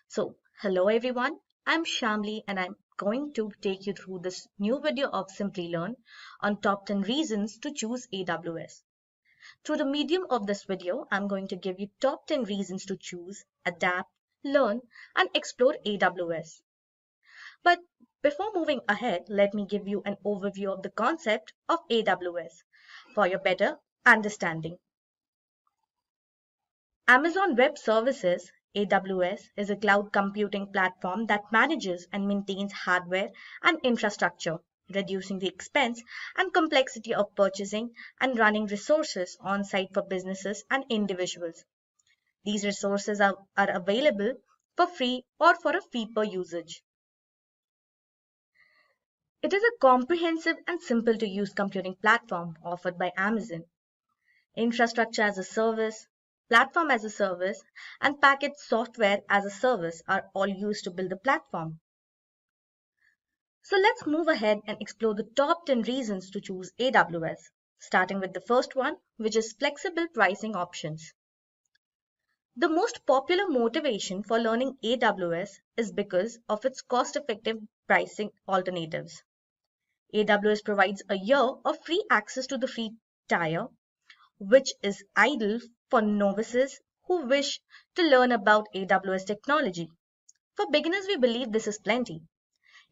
So, hello everyone, I'm Shamli and I'm going to take you through this new video of Simplilearn on top 10 reasons to choose AWS. Through the medium of this video, I'm going to give you top 10 reasons to choose, adapt, learn, and explore AWS. But before moving ahead, let me give you an overview of the concept of AWS for your better understanding. Amazon Web Services, AWS, is a cloud computing platform that manages and maintains hardware and infrastructure, reducing the expense and complexity of purchasing and running resources on site for businesses and individuals. These resources are available for free or for a fee per usage. It is a comprehensive and simple to use computing platform offered by Amazon. Infrastructure as a service, platform as a service, and packaged software as a service are all used to build the platform. So let's move ahead and explore the top 10 reasons to choose AWS, starting with the first one, which is flexible pricing options. The most popular motivation for learning AWS is because of its cost-effective pricing alternatives. AWS provides a year of free access to the free tier, which is ideal for novices who wish to learn about AWS technology. For beginners, we believe this is plenty.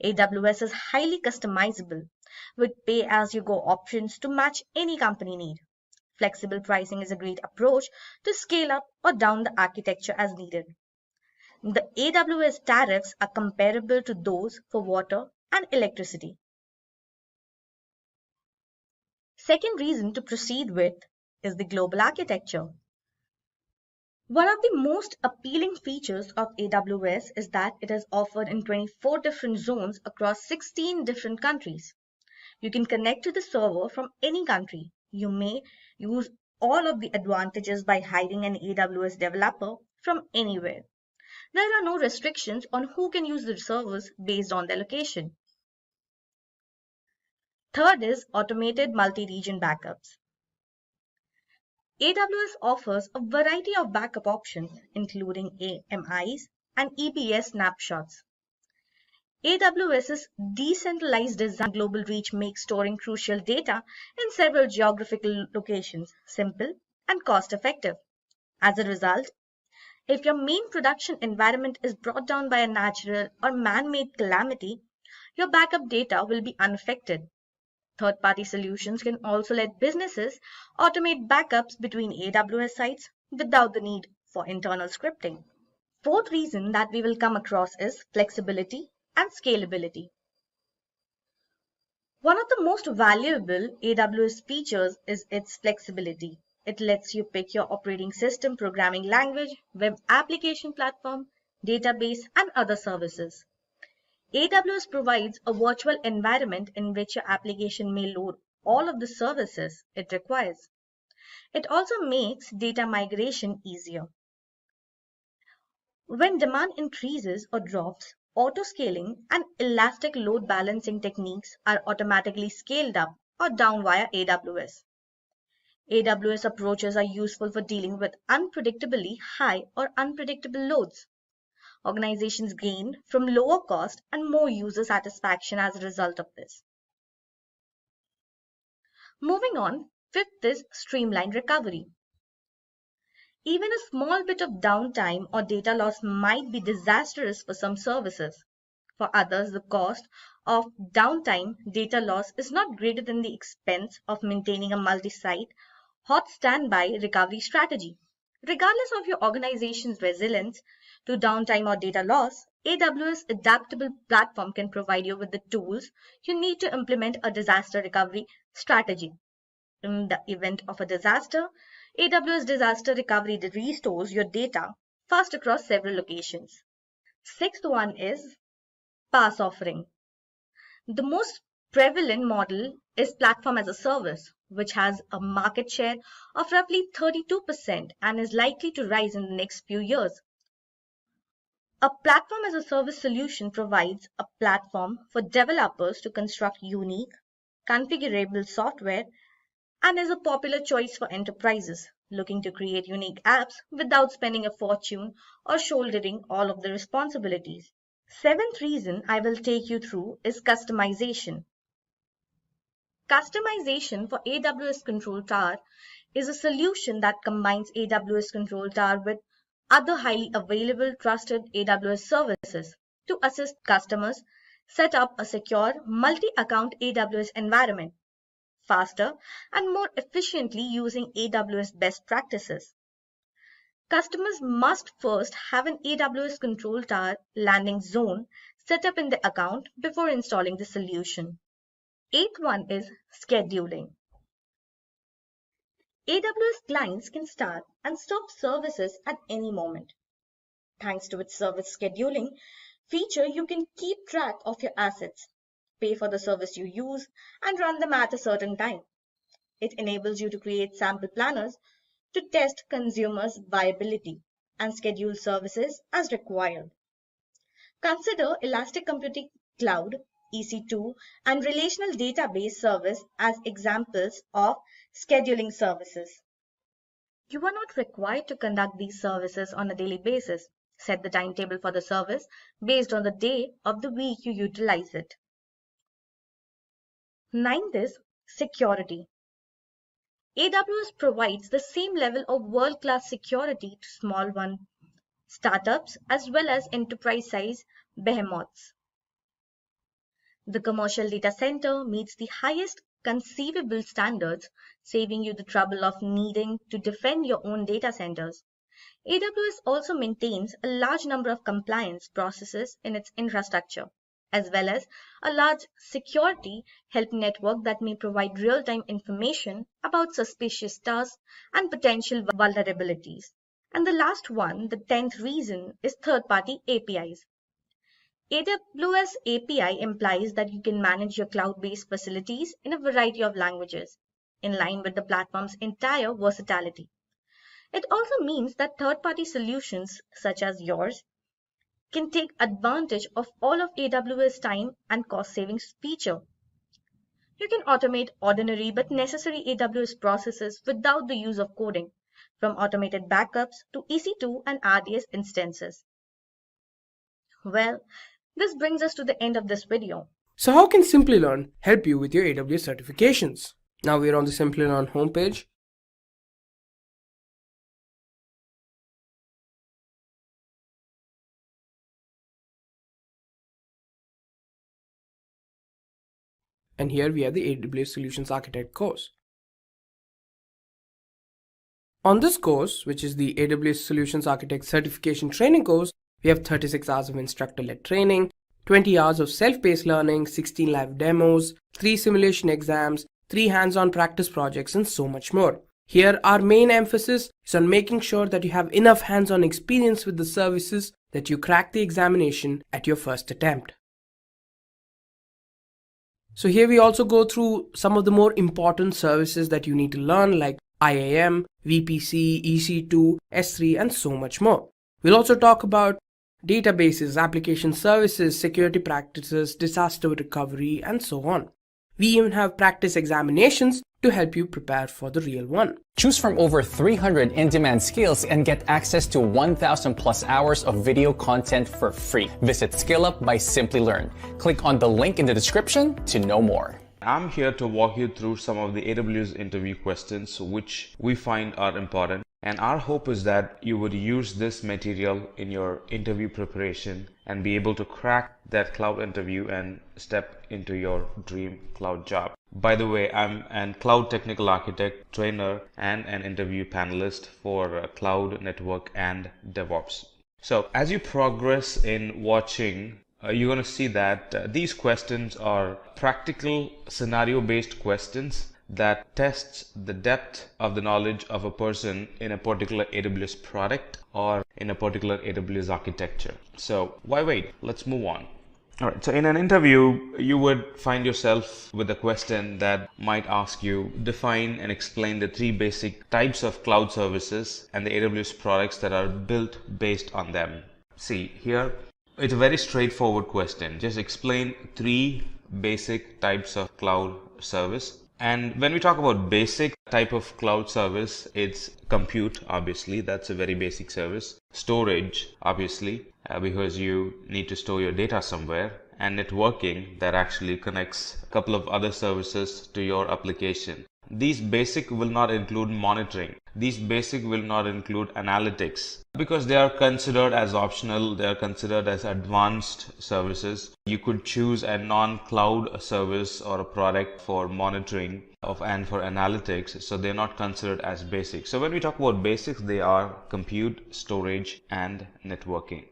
AWS is highly customizable with pay-as-you-go options to match any company need. Flexible pricing is a great approach to scale up or down the architecture as needed. The AWS tariffs are comparable to those for water and electricity. Second reason to proceed with is the global architecture. One of the most appealing features of AWS is that it is offered in 24 different zones across 16 different countries. You can connect to the server from any country. You may use all of the advantages by hiring an AWS developer from anywhere. There are no restrictions on who can use the servers based on their location. Third is automated multi-region backups. AWS offers a variety of backup options, including AMIs and EBS snapshots. AWS's decentralized design and global reach makes storing crucial data in several geographical locations simple and cost-effective. As a result, if your main production environment is brought down by a natural or man-made calamity, your backup data will be unaffected. Third-party solutions can also let businesses automate backups between AWS sites without the need for internal scripting. Fourth reason that we will come across is flexibility and scalability. One of the most valuable AWS features is its flexibility. It lets you pick your operating system, programming language, web application platform, database, and other services. AWS provides a virtual environment in which your application may load all of the services it requires. It also makes data migration easier. When demand increases or drops, autoscaling and elastic load balancing techniques are automatically scaled up or down via AWS. AWS approaches are useful for dealing with unpredictably high or unpredictable loads. Organizations gain from lower cost and more user satisfaction as a result of this. Moving on, fifth is streamlined recovery. Even a small bit of downtime or data loss might be disastrous for some services. For others, the cost of downtime data loss is not greater than the expense of maintaining a multi-site hot standby recovery strategy. Regardless of your organization's resilience to downtime or data loss, AWS Adaptable Platform can provide you with the tools you need to implement a disaster recovery strategy. In the event of a disaster, AWS Disaster Recovery restores your data fast across several locations. Sixth one is PaaS offering. The most prevalent model is platform as a service, which has a market share of roughly 32% and is likely to rise in the next few years. A platform as a service solution provides a platform for developers to construct unique, configurable software and is a popular choice for enterprises looking to create unique apps without spending a fortune or shouldering all of the responsibilities. Seventh reason I will take you through is customization. Customization for AWS Control Tower is a solution that combines AWS Control Tower with other highly available trusted AWS services to assist customers set up a secure multi-account AWS environment faster and more efficiently using AWS best practices. Customers must first have an AWS Control Tower landing zone set up in the account before installing the solution. Eighth one is scheduling. AWS clients can start and stop services at any moment. Thanks to its service scheduling feature, you can keep track of your assets, pay for the service you use, and run them at a certain time. It enables you to create sample planners to test consumers' viability and schedule services as required. Consider Elastic Computing Cloud, EC2, and Relational Database Service as examples of scheduling services. You are not required to conduct these services on a daily basis. Set the timetable for the service based on the day of the week you utilize it. Ninth is security. AWS provides the same level of world-class security to small startups as well as enterprise-size behemoths. The commercial data center meets the highest conceivable standards, saving you the trouble of needing to defend your own data centers. AWS also maintains a large number of compliance processes in its infrastructure, as well as a large security help network that may provide real-time information about suspicious tasks and potential vulnerabilities. And the last one, the 10th reason, is third-party APIs. AWS API implies that you can manage your cloud-based facilities in a variety of languages, in line with the platform's entire versatility. It also means that third-party solutions, such as yours, can take advantage of all of AWS time and cost savings feature. You can automate ordinary but necessary AWS processes without the use of coding, from automated backups to EC2 and RDS instances. Well, this brings us to the end of this video. So how can Simplilearn help you with your AWS certifications? Now we're on the Simplilearn homepage. And here we have the AWS Solutions Architect course. On this course, which is the AWS Solutions Architect Certification Training course, we have 36 hours of instructor-led training, 20 hours of self-paced learning, 16 live demos, 3 simulation exams, 3 hands-on practice projects, and so much more. Here, our main emphasis is on making sure that you have enough hands-on experience with the services that you crack the examination at your first attempt. So here we also go through some of the more important services that you need to learn, like IAM, VPC, EC2, S3, and so much more. We'll also talk about databases, application services, security practices, disaster recovery, and so on. We even have practice examinations to help you prepare for the real one. Choose from over 300 in-demand skills and get access to 1,000 plus hours of video content for free. Visit SkillUp by Simplilearn. Click on the link in the description to know more. I'm here to walk you through some of the AWS interview questions which we find are important, and our hope is that you would use this material in your interview preparation and be able to crack that cloud interview and step into your dream cloud job. By the way, I'm a cloud technical architect, trainer, and an interview panelist for cloud, network, and DevOps. So as you progress in watching, you're going to see that these questions are practical scenario-based questions that tests the depth of the knowledge of a person in a particular AWS product or in a particular AWS architecture. So why wait? Let's move on. All right, so in an interview, you would find yourself with a question that might ask you, define and explain the three basic types of cloud services and the AWS products that are built based on them. See, here, it's a very straightforward question. Just explain three basic types of cloud service. And when we talk about basic type of cloud service, it's compute, obviously, that's a very basic service. Storage, obviously, because you need to store your data somewhere. And networking, that actually connects a couple of other services to your application. These basic will not include monitoring. These basic will not include analytics because they are considered as optional. They are considered as advanced services. You could choose a non-cloud service or a product for monitoring and for analytics. So they're not considered as basic. So when we talk about basics, they are compute, storage, and networking.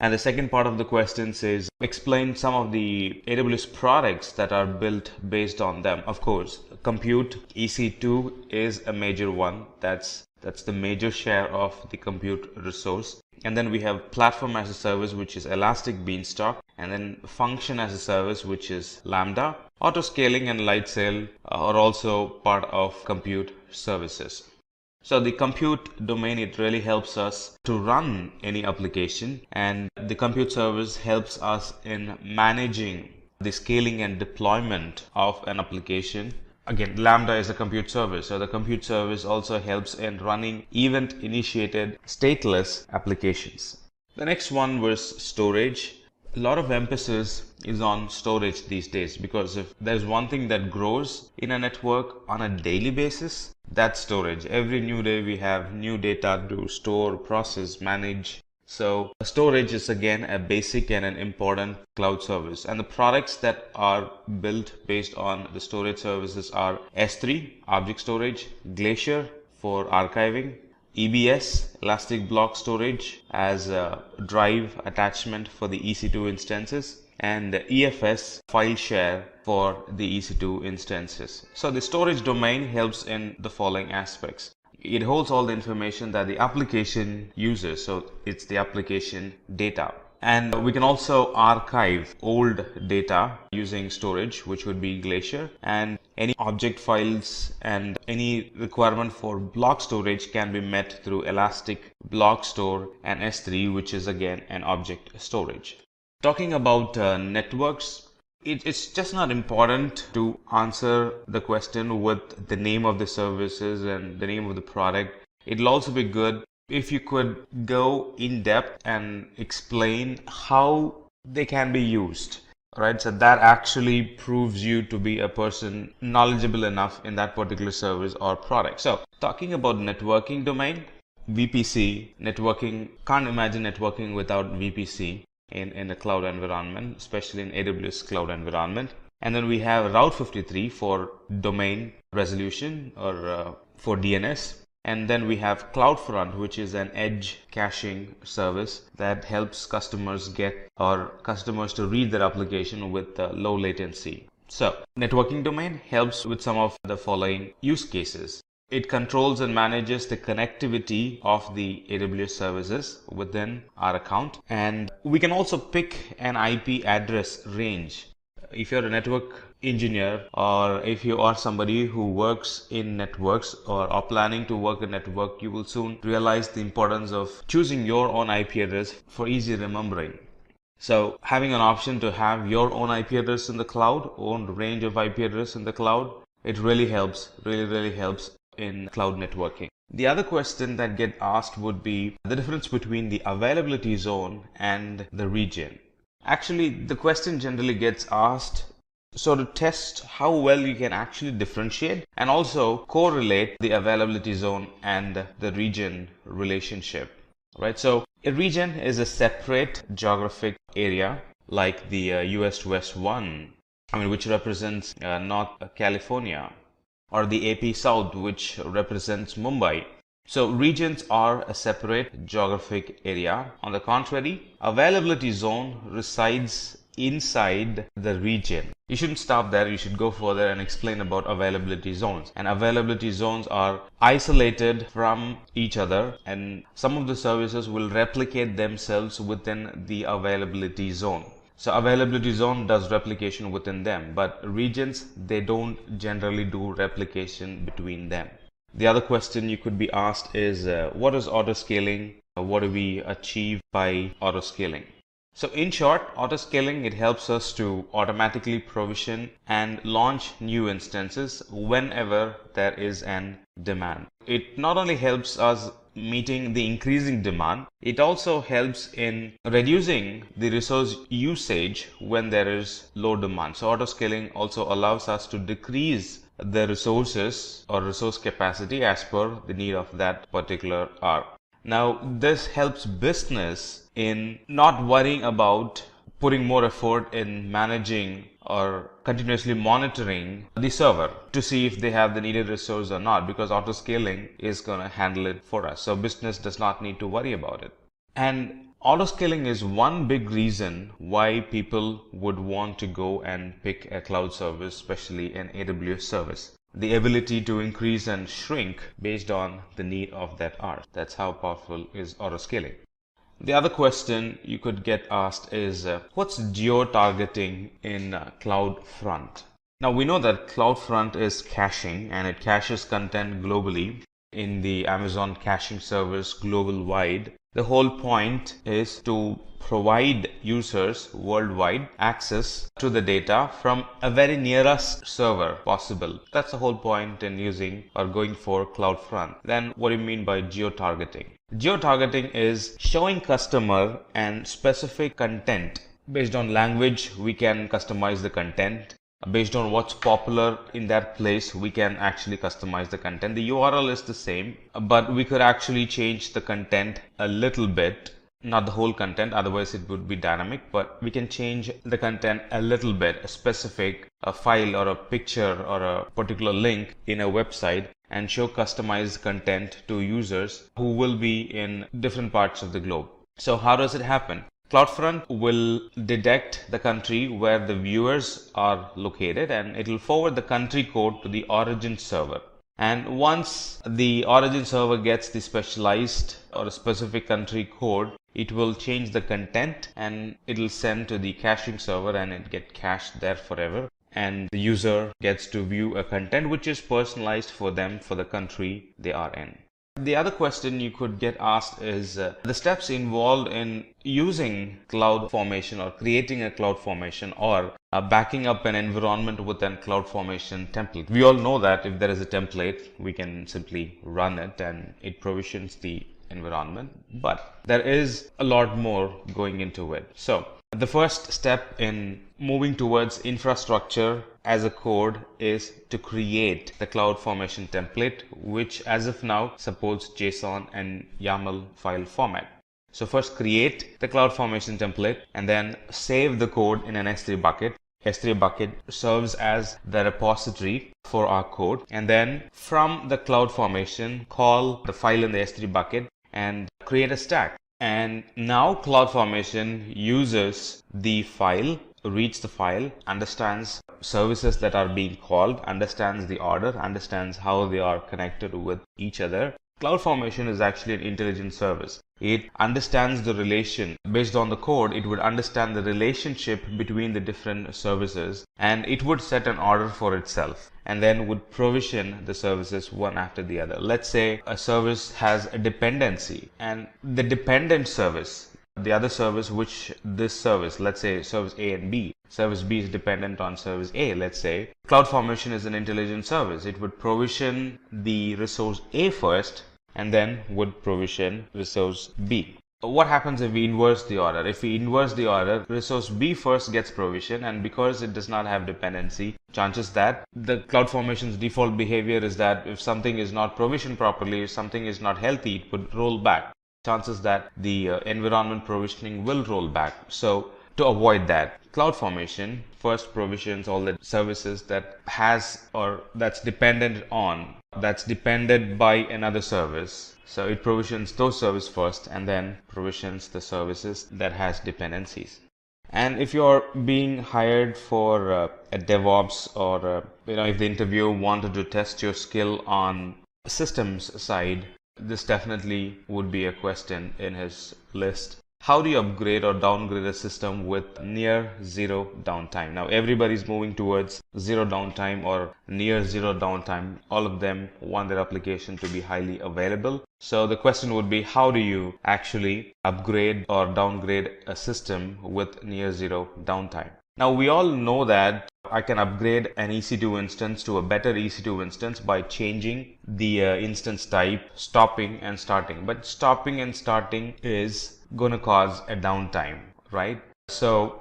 And the second part of the question says, explain some of the AWS products that are built based on them. Of course, compute EC2 is a major one. That's the major share of the compute resource. And then we have platform as a service, which is Elastic Beanstalk. And then function as a service, which is Lambda. Autoscaling and Lightsail are also part of compute services. So the compute domain, it really helps us to run any application, and the compute service helps us in managing the scaling and deployment of an application. Again, Lambda is a compute service, so the compute service also helps in running event initiated stateless applications. The next one was storage. A lot of emphasis is on storage these days because if there's one thing that grows in a network on a daily basis, that's storage. Every new day we have new data to store, process, manage. So storage is again a basic and an important cloud service. And the products that are built based on the storage services are S3, object storage, Glacier for archiving, EBS, Elastic Block Storage as a drive attachment for the EC2 instances, and EFS file share for the EC2 instances. So the storage domain helps in the following aspects. It holds all the information that the application uses, so it's the application data. And we can also archive old data using storage, which would be Glacier, and any object files and any requirement for block storage can be met through Elastic Block Store and S3, which is again an object storage. Talking about networks, it's just not important to answer the question with the name of the services and the name of the product. It'll also be good if you could go in depth and explain how they can be used, right? So that actually proves you to be a person knowledgeable enough in that particular service or product. So talking about networking domain, VPC, networking, can't imagine networking without VPC in a cloud environment, especially in AWS cloud environment. And then we have Route 53 for domain resolution or for DNS. And then we have CloudFront, which is an edge caching service that helps customers to read their application with low latency. So networking domain helps with some of the following use cases. It controls and manages the connectivity of the AWS services within our account. And we can also pick an IP address range. If you're a network engineer or if you are somebody who works in networks or are planning to work in network, you will soon realize the importance of choosing your own IP address for easy remembering. So having an option to have your own IP address in the cloud, own range of IP address in the cloud, It really helps, really helps in cloud networking. The other question that gets asked would be the difference between the availability zone and the region. Actually, the question generally gets asked so to test how well you can actually differentiate and also correlate the availability zone and the region relationship, right? So a region is a separate geographic area like the US West 1, which represents North California, or the AP South, which represents Mumbai. So regions are a separate geographic area. On the contrary, availability zone resides inside the region. You shouldn't stop there. You should go further and explain about availability zones. And availability zones are isolated from each other, and some of the services will replicate themselves within the availability zone. So availability zone does replication within them, but regions, they don't generally do replication between them. The other question you could be asked is, what is autoscaling? What do we achieve by autoscaling? So in short, autoscaling, it helps us to automatically provision and launch new instances whenever there is an demand. It not only helps us meeting the increasing demand, it also helps in reducing the resource usage when there is low demand. So autoscaling also allows us to decrease the resources or resource capacity as per the need of that particular hour. Now, this helps business in not worrying about putting more effort in managing or continuously monitoring the server to see if they have the needed resource or not, because autoscaling is going to handle it for us. So business does not need to worry about it. And autoscaling is one big reason why people would want to go and pick a cloud service, especially an AWS service. The ability to increase and shrink based on the need of that hour. That's how powerful is autoscaling. The other question you could get asked is, what's geo-targeting in CloudFront? Now we know that CloudFront is caching, and it caches content globally in the Amazon caching service global wide. The whole point is to provide users worldwide access to the data from a very nearest server possible. That's the whole point in using or going for CloudFront. Then what do you mean by geo-targeting? Geo-targeting is showing customer and specific content. Based on language, we can customize the content. Based on what's popular in that place, we can actually customize the content. The URL is the same, but we could actually change the content a little bit. Not the whole content, otherwise it would be dynamic, but we can change the content a little bit, a specific file or a picture or a particular link in a website, and show customized content to users who will be in different parts of the globe. So how does it happen? CloudFront will detect the country where the viewers are located, and it will forward the country code to the origin server. And once the origin server gets the specialized or a specific country code, it will change the content and it will send to the caching server, and it gets cached there forever. And the user gets to view a content which is personalized for them for the country they are in. The other question you could get asked is the steps involved in using CloudFormation or creating a CloudFormation or backing up an environment with a CloudFormation template. We all know that if there is a template, we can simply run it and it provisions the environment, but there is a lot more going into it. So the first step in moving towards infrastructure as a code is to create the CloudFormation template, which as of now supports JSON and YAML file format. So first create the CloudFormation template and then save the code in an S3 bucket. S3 bucket serves as the repository for our code, and then from the CloudFormation call the file in the S3 bucket and create a stack. And now CloudFormation uses the file, reads the file, understands services that are being called, understands the order, understands how they are connected with each other. CloudFormation is actually an intelligent service. It understands the relation. Based on the code, it would understand the relationship between the different services, and it would set an order for itself and then would provision the services one after the other. Let's say a service has a dependency, and the dependent service, the other service which this service, let's say service A and B, service B is dependent on service A, let's say. CloudFormation is an intelligent service. It would provision the resource A first and then would provision resource B. What happens if we inverse the order? If we inverse the order, resource B first gets provision, and because it does not have dependency, chances that the CloudFormation's default behavior is that if something is not provisioned properly, if something is not healthy, it would roll back. Chances that the environment provisioning will roll back. So to avoid that, CloudFormation first provisions all the services that has or that's dependent by another service. So it provisions those services first and then provisions the services that has dependencies. And if you're being hired for a DevOps or if the interviewer wanted to test your skill on systems side, this definitely would be a question in his list. How do you upgrade or downgrade a system with near zero downtime? Now everybody's moving towards zero downtime or near zero downtime. All of them want their application to be highly available. So the question would be, how do you actually upgrade or downgrade a system with near zero downtime? Now we all know that I can upgrade an EC2 instance to a better EC2 instance by changing the instance type, stopping and starting. But stopping and starting is going to cause a downtime, right? So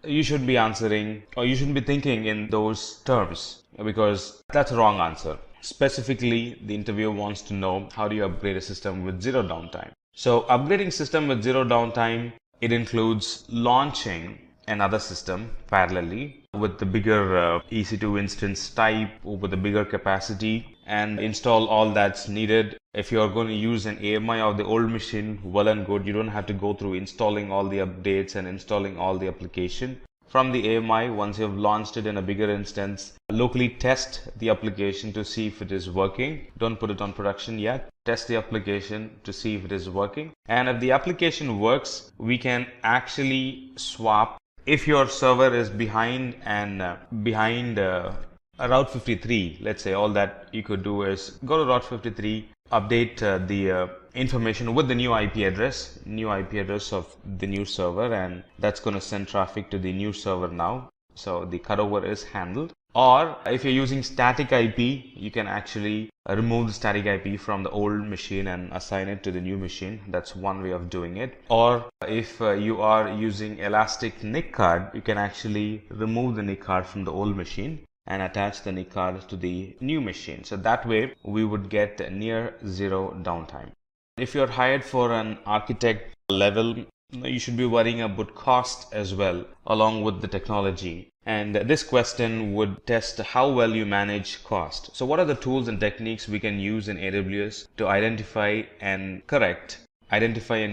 you should be answering, or you should be thinking in those terms, because that's a wrong answer. Specifically, the interviewer wants to know, how do you upgrade a system with zero downtime? So upgrading system with zero downtime, it includes launching another system parallelly with the bigger EC2 instance type or with a bigger capacity, and install all that's needed. If you're going to use an AMI of the old machine, well and good. You don't have to go through installing all the updates and installing all the application. From the AMI, once you've launched it in a bigger instance, locally test the application to see if it is working. Don't put it on production yet. Test the application to see if it is working. And if the application works, we can actually swap. If your server is behind Route 53, let's say, all that you could do is go to Route 53, update the information with the new IP address of the new server, and that's going to send traffic to the new server now. So the cutover is handled. Or if you're using static IP, you can actually remove the static IP from the old machine and assign it to the new machine. That's one way of doing it. Or if you are using Elastic NIC card, you can actually remove the NIC card from the old machine and attach the NIC card to the new machine. So that way we would get near zero downtime. If you're hired for an architect level, you should be worrying about cost as well, along with the technology. And this question would test how well you manage cost. So what are the tools and techniques we can use in AWS to identify and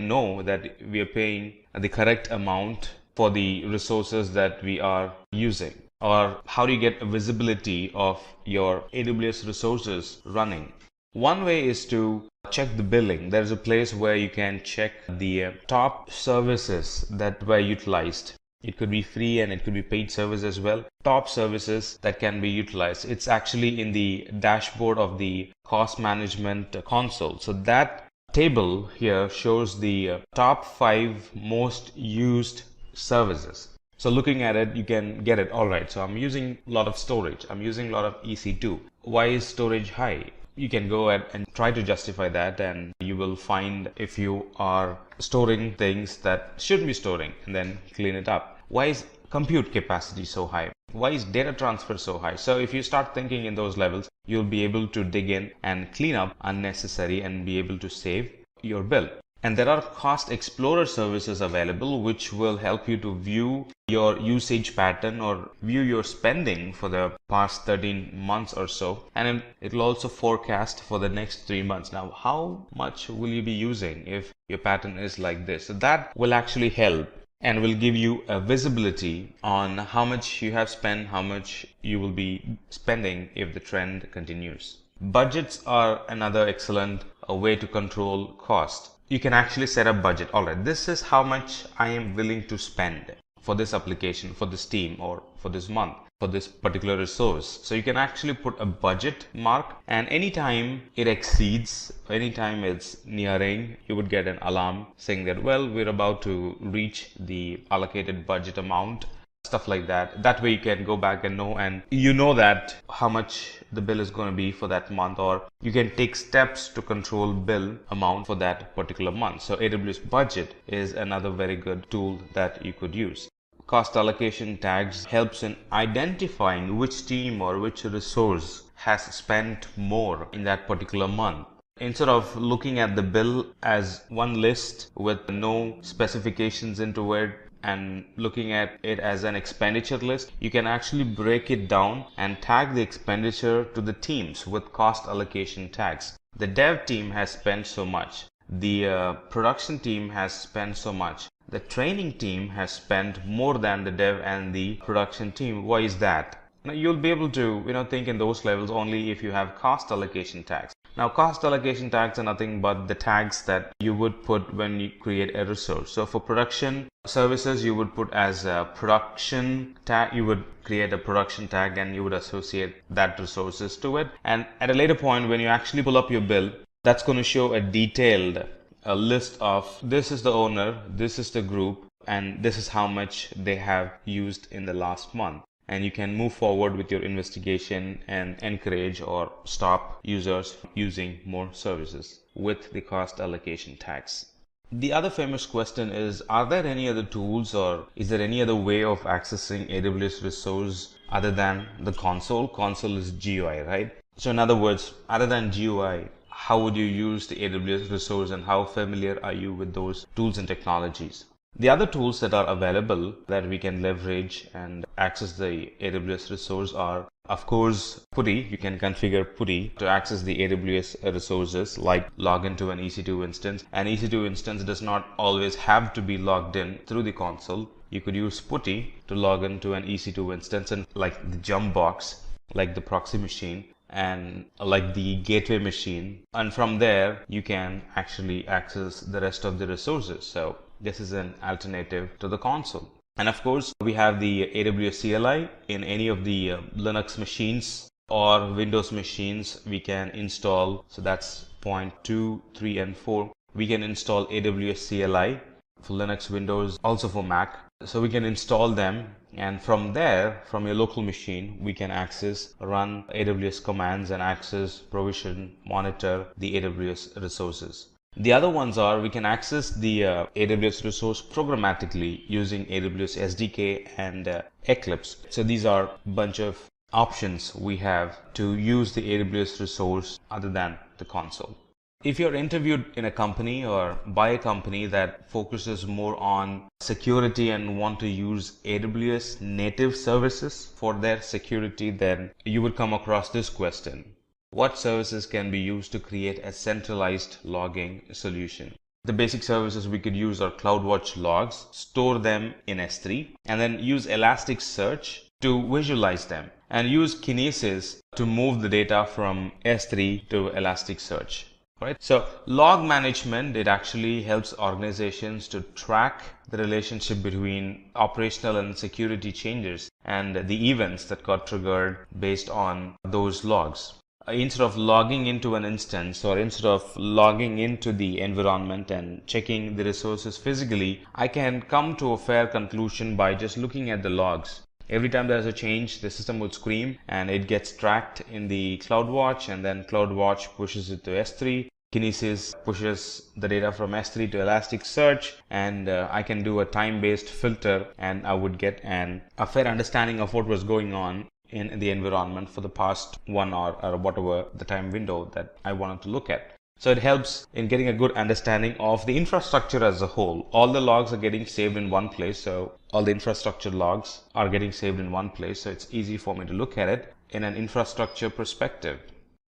know that we are paying the correct amount for the resources that we are using? Or how do you get a visibility of your AWS resources running? One way is to check the billing. There's a place where you can check the top services that were utilized. It could be free and it could be paid service as well. Top services that can be utilized. It's actually in the dashboard of the cost management console. So that table here shows the top 5 most used services. So looking at it, you can get it. All right, so I'm using a lot of storage. I'm using a lot of EC2. Why is storage high? You can go ahead and try to justify that, and you will find if you are storing things that shouldn't be storing, and then clean it up. Why is compute capacity so high? Why is data transfer so high? So if you start thinking in those levels, you'll be able to dig in and clean up unnecessary and be able to save your bill. And there are Cost Explorer services available which will help you to view your usage pattern or view your spending for the past 13 months or so. And it will also forecast for the next 3 months. Now, how much will you be using if your pattern is like this? So that will actually help and will give you a visibility on how much you have spent, how much you will be spending if the trend continues. Budgets are another excellent way to control cost. You can actually set a budget. All right, this is how much I am willing to spend for this application, for this team, or for this month. for this particular resource. So you can actually put a budget mark, and anytime it exceeds, anytime it's nearing, you would get an alarm saying that, well, we're about to reach the allocated budget amount, stuff like that. That way you can go back and know, and you know that how much the bill is going to be for that month, or you can take steps to control bill amount for that particular month. So AWS budget is another very good tool that you could use. Cost allocation tags helps in identifying which team or which resource has spent more in that particular month. Instead of looking at the bill as one list with no specifications into it and looking at it as an expenditure list, you can actually break it down and tag the expenditure to the teams with cost allocation tags. The dev team has spent so much. The production team has spent so much. The training team has spent more than the dev and the production team. Why is that? Now, you'll be able to think in those levels only if you have cost allocation tags. Now, cost allocation tags are nothing but the tags that you would put when you create a resource. So for production services, you would put as a production tag, you would create a production tag and you would associate that resources to it. And at a later point, when you actually pull up your bill, that's going to show a detailed list of this is the owner, this is the group, and this is how much they have used in the last month. And you can move forward with your investigation and encourage or stop users using more services with the cost allocation tags. The other famous question is, are there any other tools or is there any other way of accessing AWS resource other than the console? Console is GUI, right? So in other words, other than GUI, how would you use the AWS resource and how familiar are you with those tools and technologies? The other tools that are available that we can leverage and access the AWS resource are, of course, PuTTY. You can configure PuTTY to access the AWS resources, like log into an EC2 instance. An EC2 instance does not always have to be logged in through the console. You could use PuTTY to log into an EC2 instance, and like the jump box, like the proxy machine, and like the gateway machine, and from there you can actually access the rest of the resources. So this is an alternative to the console. And of course, we have the AWS CLI in any of the Linux machines or Windows machines. We can install, so that's point 2, 3 and 4. We can install AWS CLI for Linux, Windows, also for Mac. So we can install them, and from there, from your local machine, we can access, run AWS commands and access, provision, monitor the AWS resources. The other ones are, we can access the AWS resource programmatically using AWS SDK and Eclipse. So these are a bunch of options we have to use the AWS resource other than the console. If you're interviewed in a company or by a company that focuses more on security and want to use AWS native services for their security, then you would come across this question. What services can be used to create a centralized logging solution? The basic services we could use are CloudWatch logs, store them in S3, and then use Elasticsearch to visualize them, and use Kinesis to move the data from S3 to Elasticsearch. Right? So log management, it actually helps organizations to track the relationship between operational and security changes and the events that got triggered based on those logs. Instead of logging into an instance or instead of logging into the environment and checking the resources physically, I can come to a fair conclusion by just looking at the logs. Every time there's a change, the system will scream and it gets tracked in the CloudWatch, and then CloudWatch pushes it to S3. Kinesis pushes the data from S3 to Elasticsearch, and I can do a time-based filter, and I would get a fair understanding of what was going on in the environment for the past 1 hour or whatever the time window that I wanted to look at. So it helps in getting a good understanding of the infrastructure as a whole. All the logs are getting saved in one place, so all the infrastructure logs are getting saved in one place, so it's easy for me to look at it in an infrastructure perspective.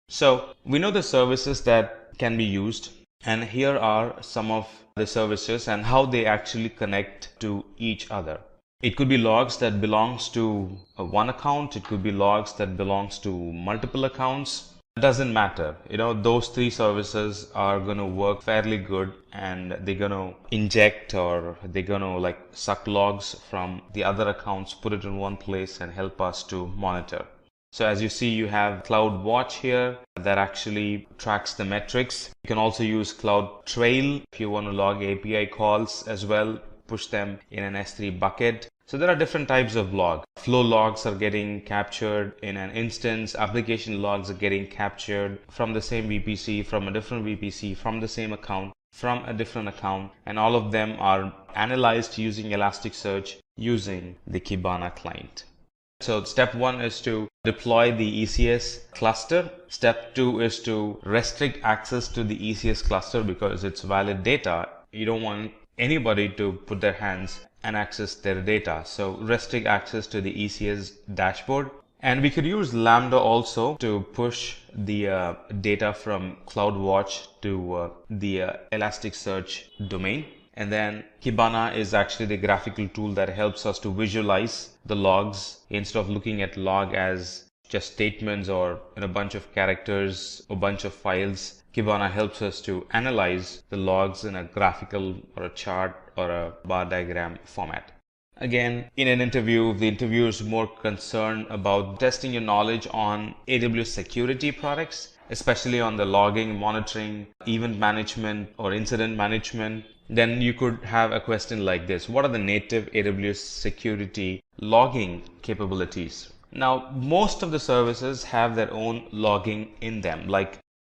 So we know the services that can be used, and here are some of the services and how they actually connect to each other. It could be logs that belongs to one account, it could be logs that belongs to multiple accounts. doesn't matter. Those three services are going to work fairly good, and they're going to inject, or they're going to like suck logs from the other accounts, put it in one place and help us to monitor. So as you see, you have CloudWatch here that actually tracks the metrics. You can also use CloudTrail if you want to log API calls as well, push them in an S3 bucket. So there are different types of log. Flow logs are getting captured in an instance. Application logs are getting captured from the same VPC, from a different VPC, from the same account, from a different account. And all of them are analyzed using Elasticsearch using the Kibana client. So step 1 is to deploy the ECS cluster. Step 2 is to restrict access to the ECS cluster because it's valid data. You don't want anybody to put their hands and access their data. So restrict access to the ECS dashboard. And we could use Lambda also to push the data from CloudWatch to the Elasticsearch domain. And then Kibana is actually the graphical tool that helps us to visualize the logs instead of looking at log as just statements or in a bunch of characters, a bunch of files. Kibana helps us to analyze the logs in a graphical or a chart or a bar diagram format. Again, in an interview, the interviewer is more concerned about testing your knowledge on AWS security products, especially on the logging, monitoring, event management, or incident management. Then you could have a question like this: what are the native AWS security logging capabilities? Now, most of the services have their own logging in them,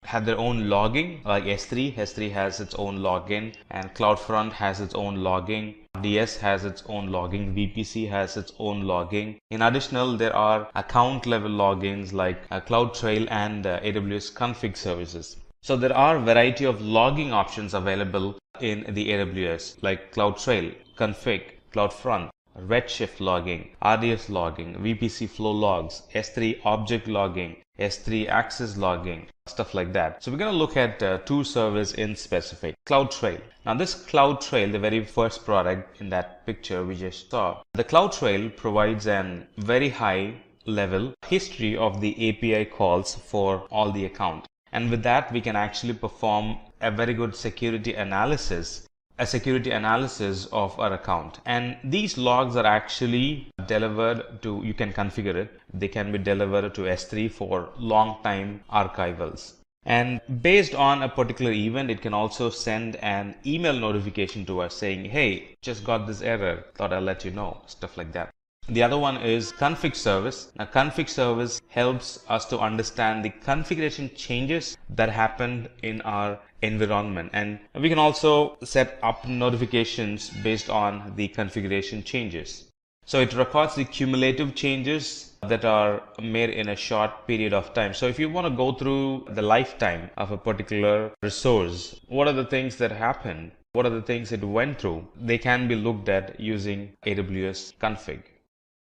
have their own logging, like S3. S3 has its own login, and CloudFront has its own logging. DS has its own logging. VPC has its own logging. In addition, there are account level logins like CloudTrail and AWS config services. So there are a variety of logging options available in the AWS, like CloudTrail, config, CloudFront, Redshift logging, RDS logging, VPC flow logs, S3 object logging, S3 access logging, stuff like that. So we're going to look at two servers in specific. CloudTrail. Now this CloudTrail, the very first product in that picture we just saw, the CloudTrail provides an very high level history of the API calls for all the accounts. And with that, we can actually perform a very good security analysis of our account. And these logs are actually delivered to, you can configure it, they can be delivered to S3 for long time archivals. And based on a particular event, it can also send an email notification to us saying, hey, just got this error, thought I'll let you know, stuff like that. The other one is config service. Now, config service helps us to understand the configuration changes that happened in our environment, and we can also set up notifications based on the configuration changes. So it records the cumulative changes that are made in a short period of time. So if you want to go through the lifetime of a particular resource, what are the things that happened? What are the things it went through? They can be looked at using AWS config.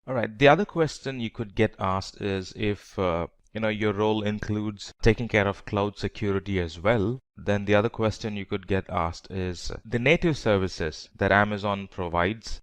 All right. The other question you could get asked is if your role includes taking care of cloud security as well. Then the other question you could get asked is the native services that Amazon provides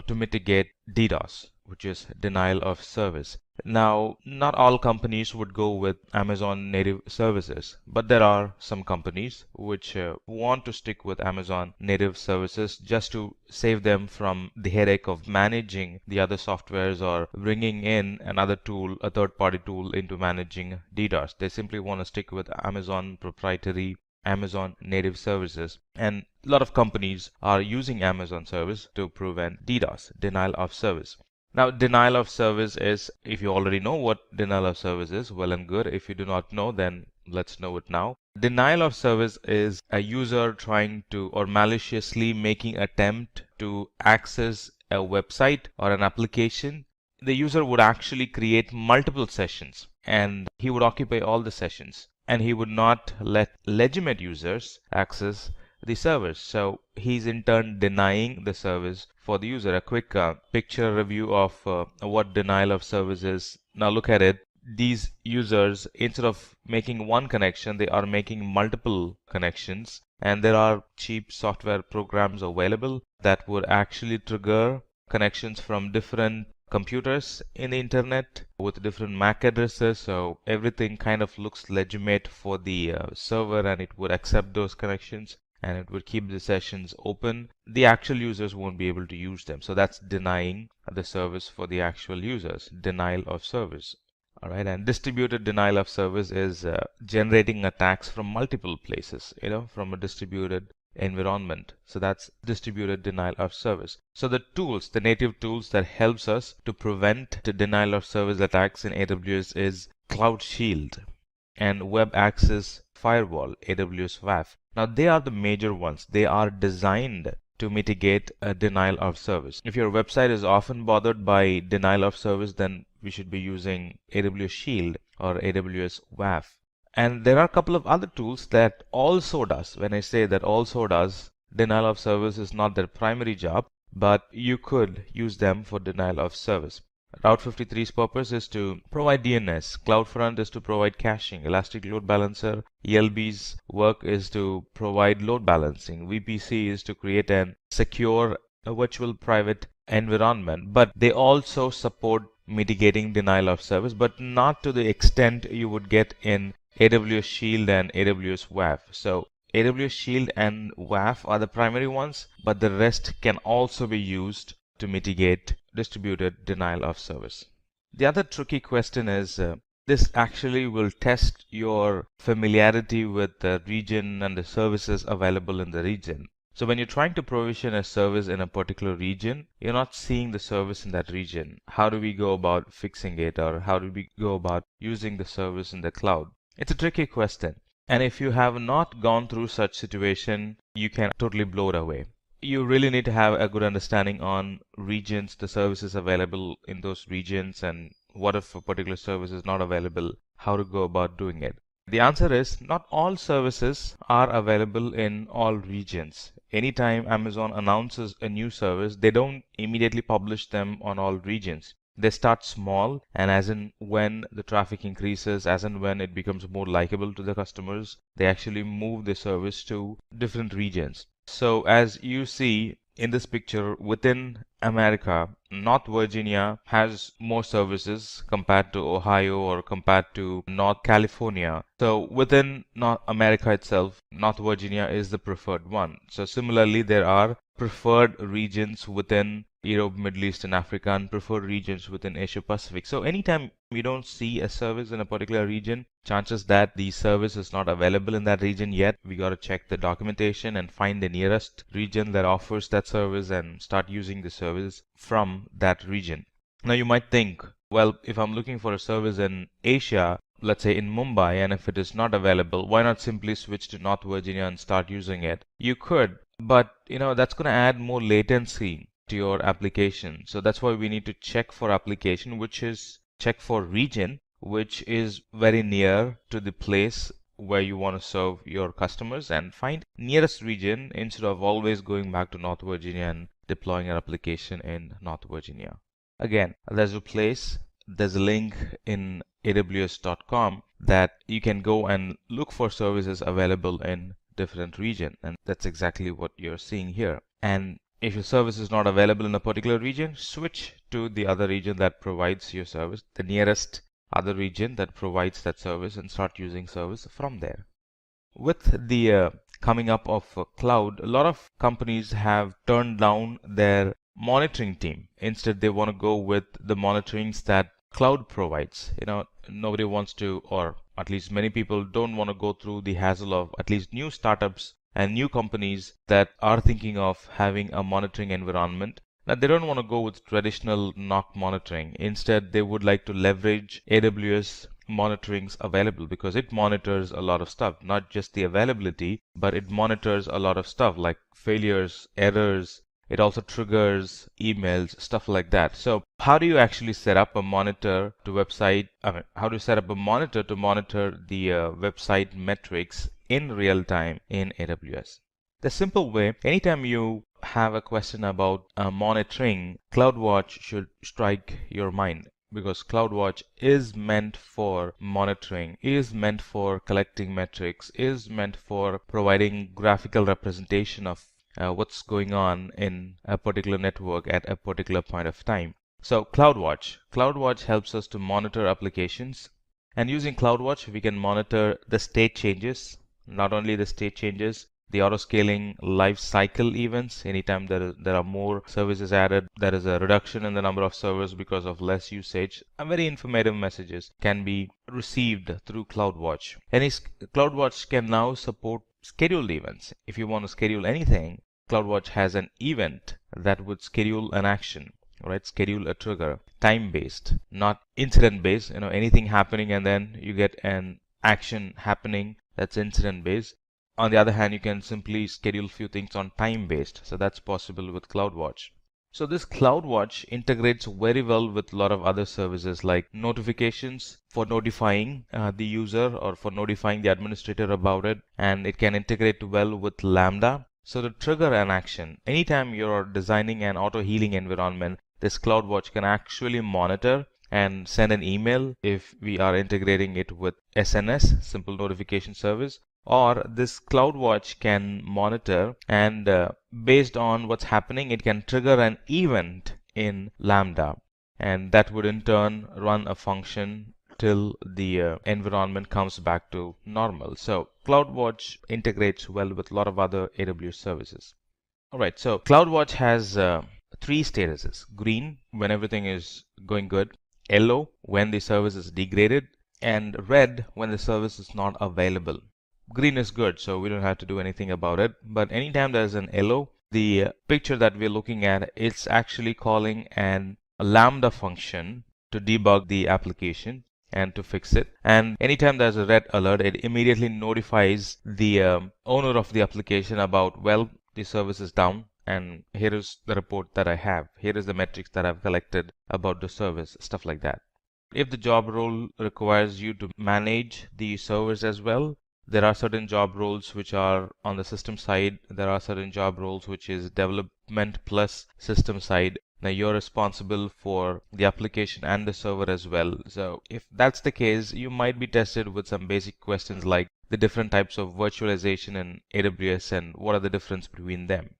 to mitigate DDoS, which is denial of service. Now, not all companies would go with Amazon native services, but there are some companies which want to stick with Amazon native services just to save them from the headache of managing the other softwares or bringing in another tool, a third-party tool, into managing DDoS. They simply want to stick with Amazon proprietary, Amazon native services. And a lot of companies are using Amazon service to prevent DDoS, denial of service. Now, denial of service is, if you already know what denial of service is, well and good. If you do not know, then let's know it now. Denial of service is a user trying to, or maliciously making attempt to access a website or an application. The user would actually create multiple sessions and he would occupy all the sessions, and he would not let legitimate users access the service. So he's in turn denying the service for the user. A quick picture review of what denial of service is. Now look at it. These users, instead of making one connection, they are making multiple connections, and there are cheap software programs available that would actually trigger connections from different computers in the internet with different MAC addresses, so everything kind of looks legitimate for the server, and it would accept those connections and it would keep the sessions open. The actual users won't be able to use them, so that's denying the service for the actual users, denial of service. All right, and distributed denial of service is generating attacks from multiple places, from a distributed environment. So that's distributed denial of service. So the tools, the native tools that helps us to prevent the denial of service attacks in AWS is Cloud Shield and Web Access Firewall, AWS WAF. Now they are the major ones. They are designed to mitigate a denial of service. If your website is often bothered by denial of service, then we should be using AWS Shield or AWS WAF. And there are a couple of other tools that also does. When I say that also does, denial of service is not their primary job, but you could use them for denial of service. Route 53's purpose is to provide DNS. CloudFront is to provide caching. Elastic Load Balancer, ELB's work is to provide load balancing. VPC is to create an secure virtual private environment. But they also support mitigating denial of service, but not to the extent you would get in AWS Shield and AWS WAF. So AWS Shield and WAF are the primary ones, but the rest can also be used to mitigate distributed denial of service. The other tricky question is this actually will test your familiarity with the region and the services available in the region. So when you're trying to provision a service in a particular region, you're not seeing the service in that region. How do we go about fixing it, or how do we go about using the service in the cloud? It's a tricky question. And if you have not gone through such situation, you can totally blow it away. You really need to have a good understanding on regions, the services available in those regions, and what if a particular service is not available, how to go about doing it. The answer is not all services are available in all regions. Anytime Amazon announces a new service, they don't immediately publish them on all regions. They start small, and as and when the traffic increases, as and when it becomes more likable to the customers, they actually move the service to different regions. So as you see in this picture, within America, North Virginia has more services compared to Ohio or compared to North California. So within North America itself, North Virginia is the preferred one. So similarly, there are preferred regions within Europe, Middle East, and Africa, and preferred regions within Asia Pacific. So anytime we don't see a service in a particular region, chances that the service is not available in that region yet, we got to check the documentation and find the nearest region that offers that service and start using the service from that region. Now you might think, well, if I'm looking for a service in Asia, let's say in Mumbai, and if it is not available, why not simply switch to North Virginia and start using it? You could, but that's going to add more latency to your application. So that's why we need to check for application, which is check for region, which is very near to the place where you want to serve your customers, and find nearest region instead of always going back to North Virginia and deploying your application in North Virginia. Again, there's a place, there's a link in aws.com that you can go and look for services available in different region, and that's exactly what you're seeing here. And if your service is not available in a particular region, switch to the other region that provides your service, the nearest other region that provides that service, and start using service from there. With the coming up of cloud, a lot of companies have turned down their monitoring team. Instead, they want to go with the monitorings that cloud provides. Nobody wants to, or at least many people don't want to go through the hassle of, at least new startups and new companies that are thinking of having a monitoring environment. Now, they don't want to go with traditional NOC monitoring. Instead, they would like to leverage AWS monitorings available, because it monitors a lot of stuff, not just the availability, but it monitors a lot of stuff like failures, errors. It also triggers emails, stuff like that. So how do you actually set up a monitor to website? How do you set up a monitor to monitor the website metrics in real time in AWS? The simple way, anytime you have a question about monitoring, CloudWatch should strike your mind, because CloudWatch is meant for monitoring, is meant for collecting metrics, is meant for providing graphical representation of what's going on in a particular network at a particular point of time. So CloudWatch. CloudWatch helps us to monitor applications. And using CloudWatch, we can monitor the state changes, not only the state changes, the autoscaling life cycle events. Anytime there are more services added, there is a reduction in the number of servers because of less usage. Very informative messages can be received through CloudWatch. CloudWatch can now support scheduled events. If you want to schedule anything, CloudWatch has an event that would schedule an action. Right, schedule a trigger, time-based, not incident-based. Anything happening and then you get an action happening that's incident-based. On the other hand, you can simply schedule a few things on time-based. So that's possible with CloudWatch. So this CloudWatch integrates very well with a lot of other services like notifications for notifying the user or for notifying the administrator about it, and it can integrate well with Lambda. So to trigger an action, anytime you're designing an auto-healing environment, this CloudWatch can actually monitor and send an email if we are integrating it with SNS, Simple Notification Service, or this CloudWatch can monitor and based on what's happening, it can trigger an event in Lambda, and that would in turn run a function till the environment comes back to normal. So CloudWatch integrates well with a lot of other AWS services. Alright, so CloudWatch has 3 statuses: green when everything is going good, yellow when the service is degraded, and red when the service is not available. Green is good, so we don't have to do anything about it, but anytime there's an yellow, the picture that we're looking at, it's actually calling a Lambda function to debug the application and to fix it. And anytime there's a red alert, it immediately notifies the owner of the application about, well, the service is down, and here is the report that I have. Here is the metrics that I've collected about the service, stuff like that. If the job role requires you to manage the servers as well, there are certain job roles which are on the system side. There are certain job roles which is development plus system side. Now you're responsible for the application and the server as well. So if that's the case, you might be tested with some basic questions like the different types of virtualization in AWS and what are the difference between them.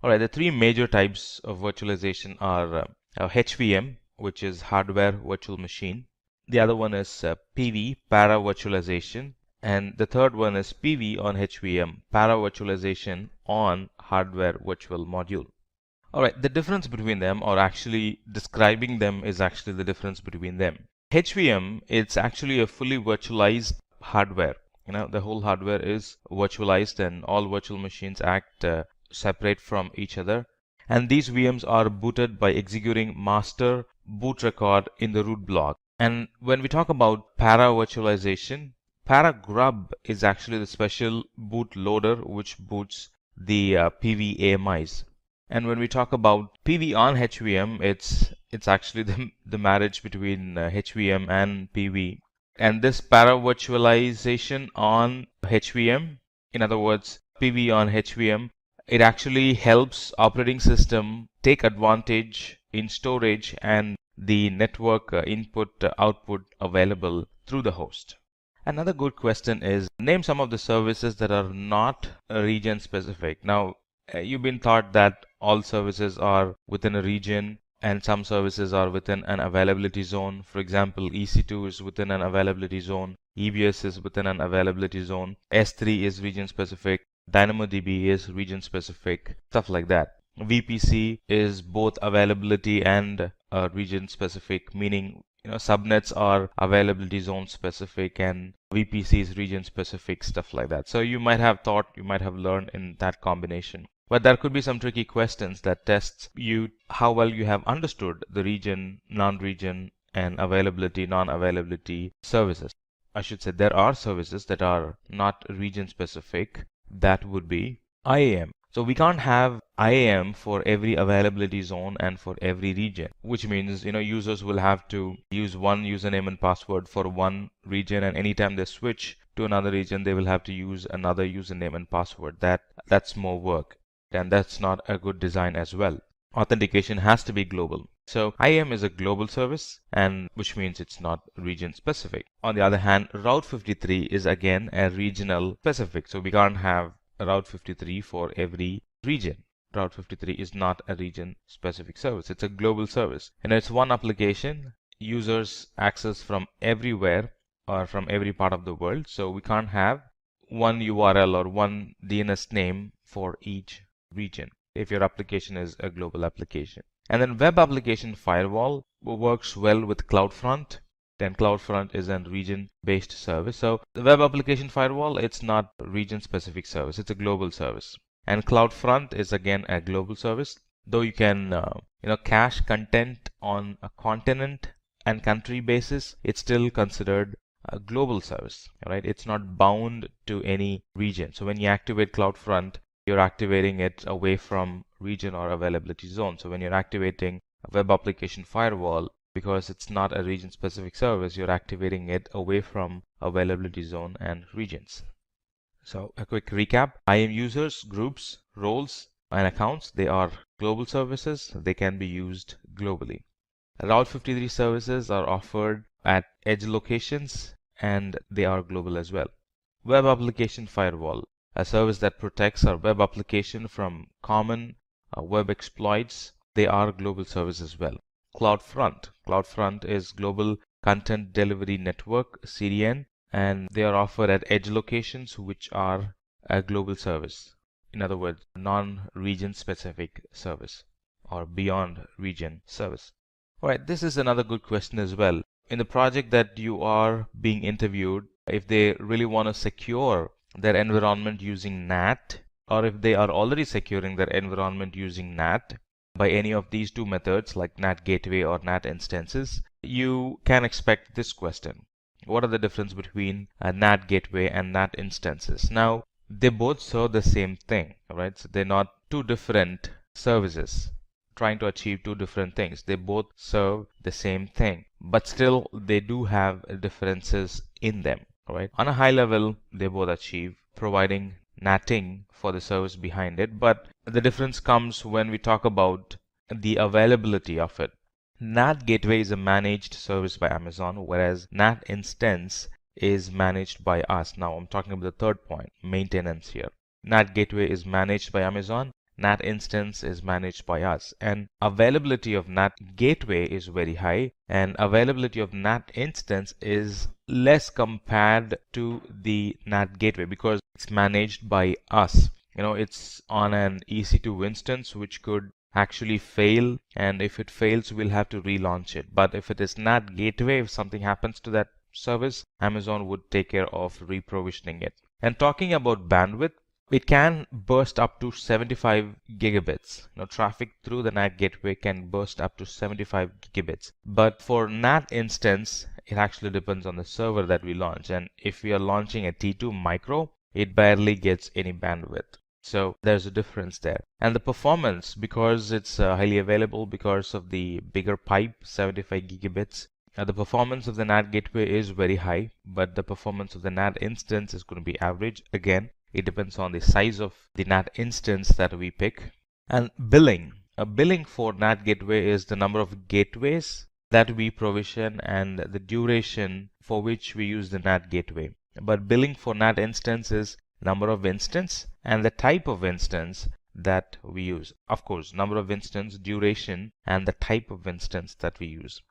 Alright, the 3 major types of virtualization are HVM, which is hardware virtual machine. The other one is PV, para virtualization. And the third one is PV on HVM, para virtualization on hardware virtual module. Alright, the difference between them, or actually describing them, is actually the difference between them. HVM, it's actually a fully virtualized hardware. The whole hardware is virtualized and all virtual machines act separate from each other. And these VMs are booted by executing master boot record in the root block. And when we talk about para virtualization, paragrub is actually the special boot loader which boots the PV AMIs. And when we talk about PV on HVM, it's actually the marriage between HVM and PV. And this para virtualization on HVM, in other words, PV on HVM, it actually helps operating system take advantage in storage and the network input output available through the host. Another good question is, name some of the services that are not region specific. Now, you've been taught that all services are within a region and some services are within an availability zone. For example, EC2 is within an availability zone, EBS is within an availability zone, S3 is region specific, DynamoDB is region specific, stuff like that. VPC is both availability and region specific, meaning subnets are availability zone specific and VPC is region specific, stuff like that. So you might have thought, you might have learned in that combination. But there could be some tricky questions that tests you how well you have understood the region, non-region, and availability, non-availability services. I should say there are services that are not region specific. That would be IAM. So we can't have IAM for every availability zone and for every region, which means users will have to use one username and password for one region, and anytime they switch to another region, they will have to use another username and password. That's more work, and that's not a good design as well. Authentication has to be global. So IAM is a global service, and which means it's not region specific. On the other hand, Route 53 is again a regional specific, so we can't have Route 53 for every region. Route 53 is not a region-specific service. It's a global service. And it's one application. Users access from everywhere or from every part of the world. So we can't have one URL or one DNS name for each region if your application is a global application. And then Web Application Firewall works well with CloudFront. Then CloudFront is a region-based service. So the Web Application Firewall, it's not a region-specific service. It's a global service. And CloudFront is again a global service. Though you can cache content on a continent and country basis, it's still considered a global service, right? It's not bound to any region. So when you activate CloudFront, you're activating it away from region or availability zone. So when you're activating a Web Application Firewall, because it's not a region-specific service, you're activating it away from availability zone and regions. So a quick recap: IAM users, groups, roles, and accounts, they are global services. They can be used globally. Route 53 services are offered at edge locations and they are global as well. Web Application Firewall, a service that protects our web application from common web exploits. They are global service as well. CloudFront is Global Content Delivery Network, CDN, and they are offered at edge locations, which are a global service. In other words, non-region specific service or beyond region service. All right, this is another good question as well. In the project that you are being interviewed, if they really want to secure their environment using NAT, or if they are already securing their environment using NAT by any of these two methods like NAT gateway or NAT instances, you can expect this question. What are the difference between a NAT gateway and NAT instances? Now, they both serve the same thing, right? So they're not two different services trying to achieve two different things. They both serve the same thing, but still they do have differences in them, right? On a high level, they both achieve providing NATing for the service behind it, but the difference comes when we talk about the availability of it. NAT gateway is a managed service by Amazon, whereas NAT instance is managed by us. Now I'm talking about the third point, maintenance here. NAT gateway is managed by Amazon. NAT instance is managed by us, and availability of NAT gateway is very high and availability of NAT instance is less compared to the NAT gateway because it's managed by us. It's on an EC2 instance which could actually fail, and if it fails we'll have to relaunch it. But if it is NAT gateway, if something happens to that service, Amazon would take care of reprovisioning it. And talking about bandwidth, it can burst up to 75 gigabits. Traffic through the NAT gateway can burst up to 75 gigabits. But for NAT instance, it actually depends on the server that we launch. And if we are launching a T2 micro, it barely gets any bandwidth. So there's a difference there. And the performance, because it's highly available because of the bigger pipe, 75 gigabits, the performance of the NAT gateway is very high, but the performance of the NAT instance is going to be average. Again, it depends on the size of the NAT instance that we pick. And billing. Billing for NAT gateway is the number of gateways that we provision and the duration for which we use the NAT gateway. But billing for NAT instance is number of instance and the type of instance that we use. Of course, number of instance, duration, and the type of instance that we use.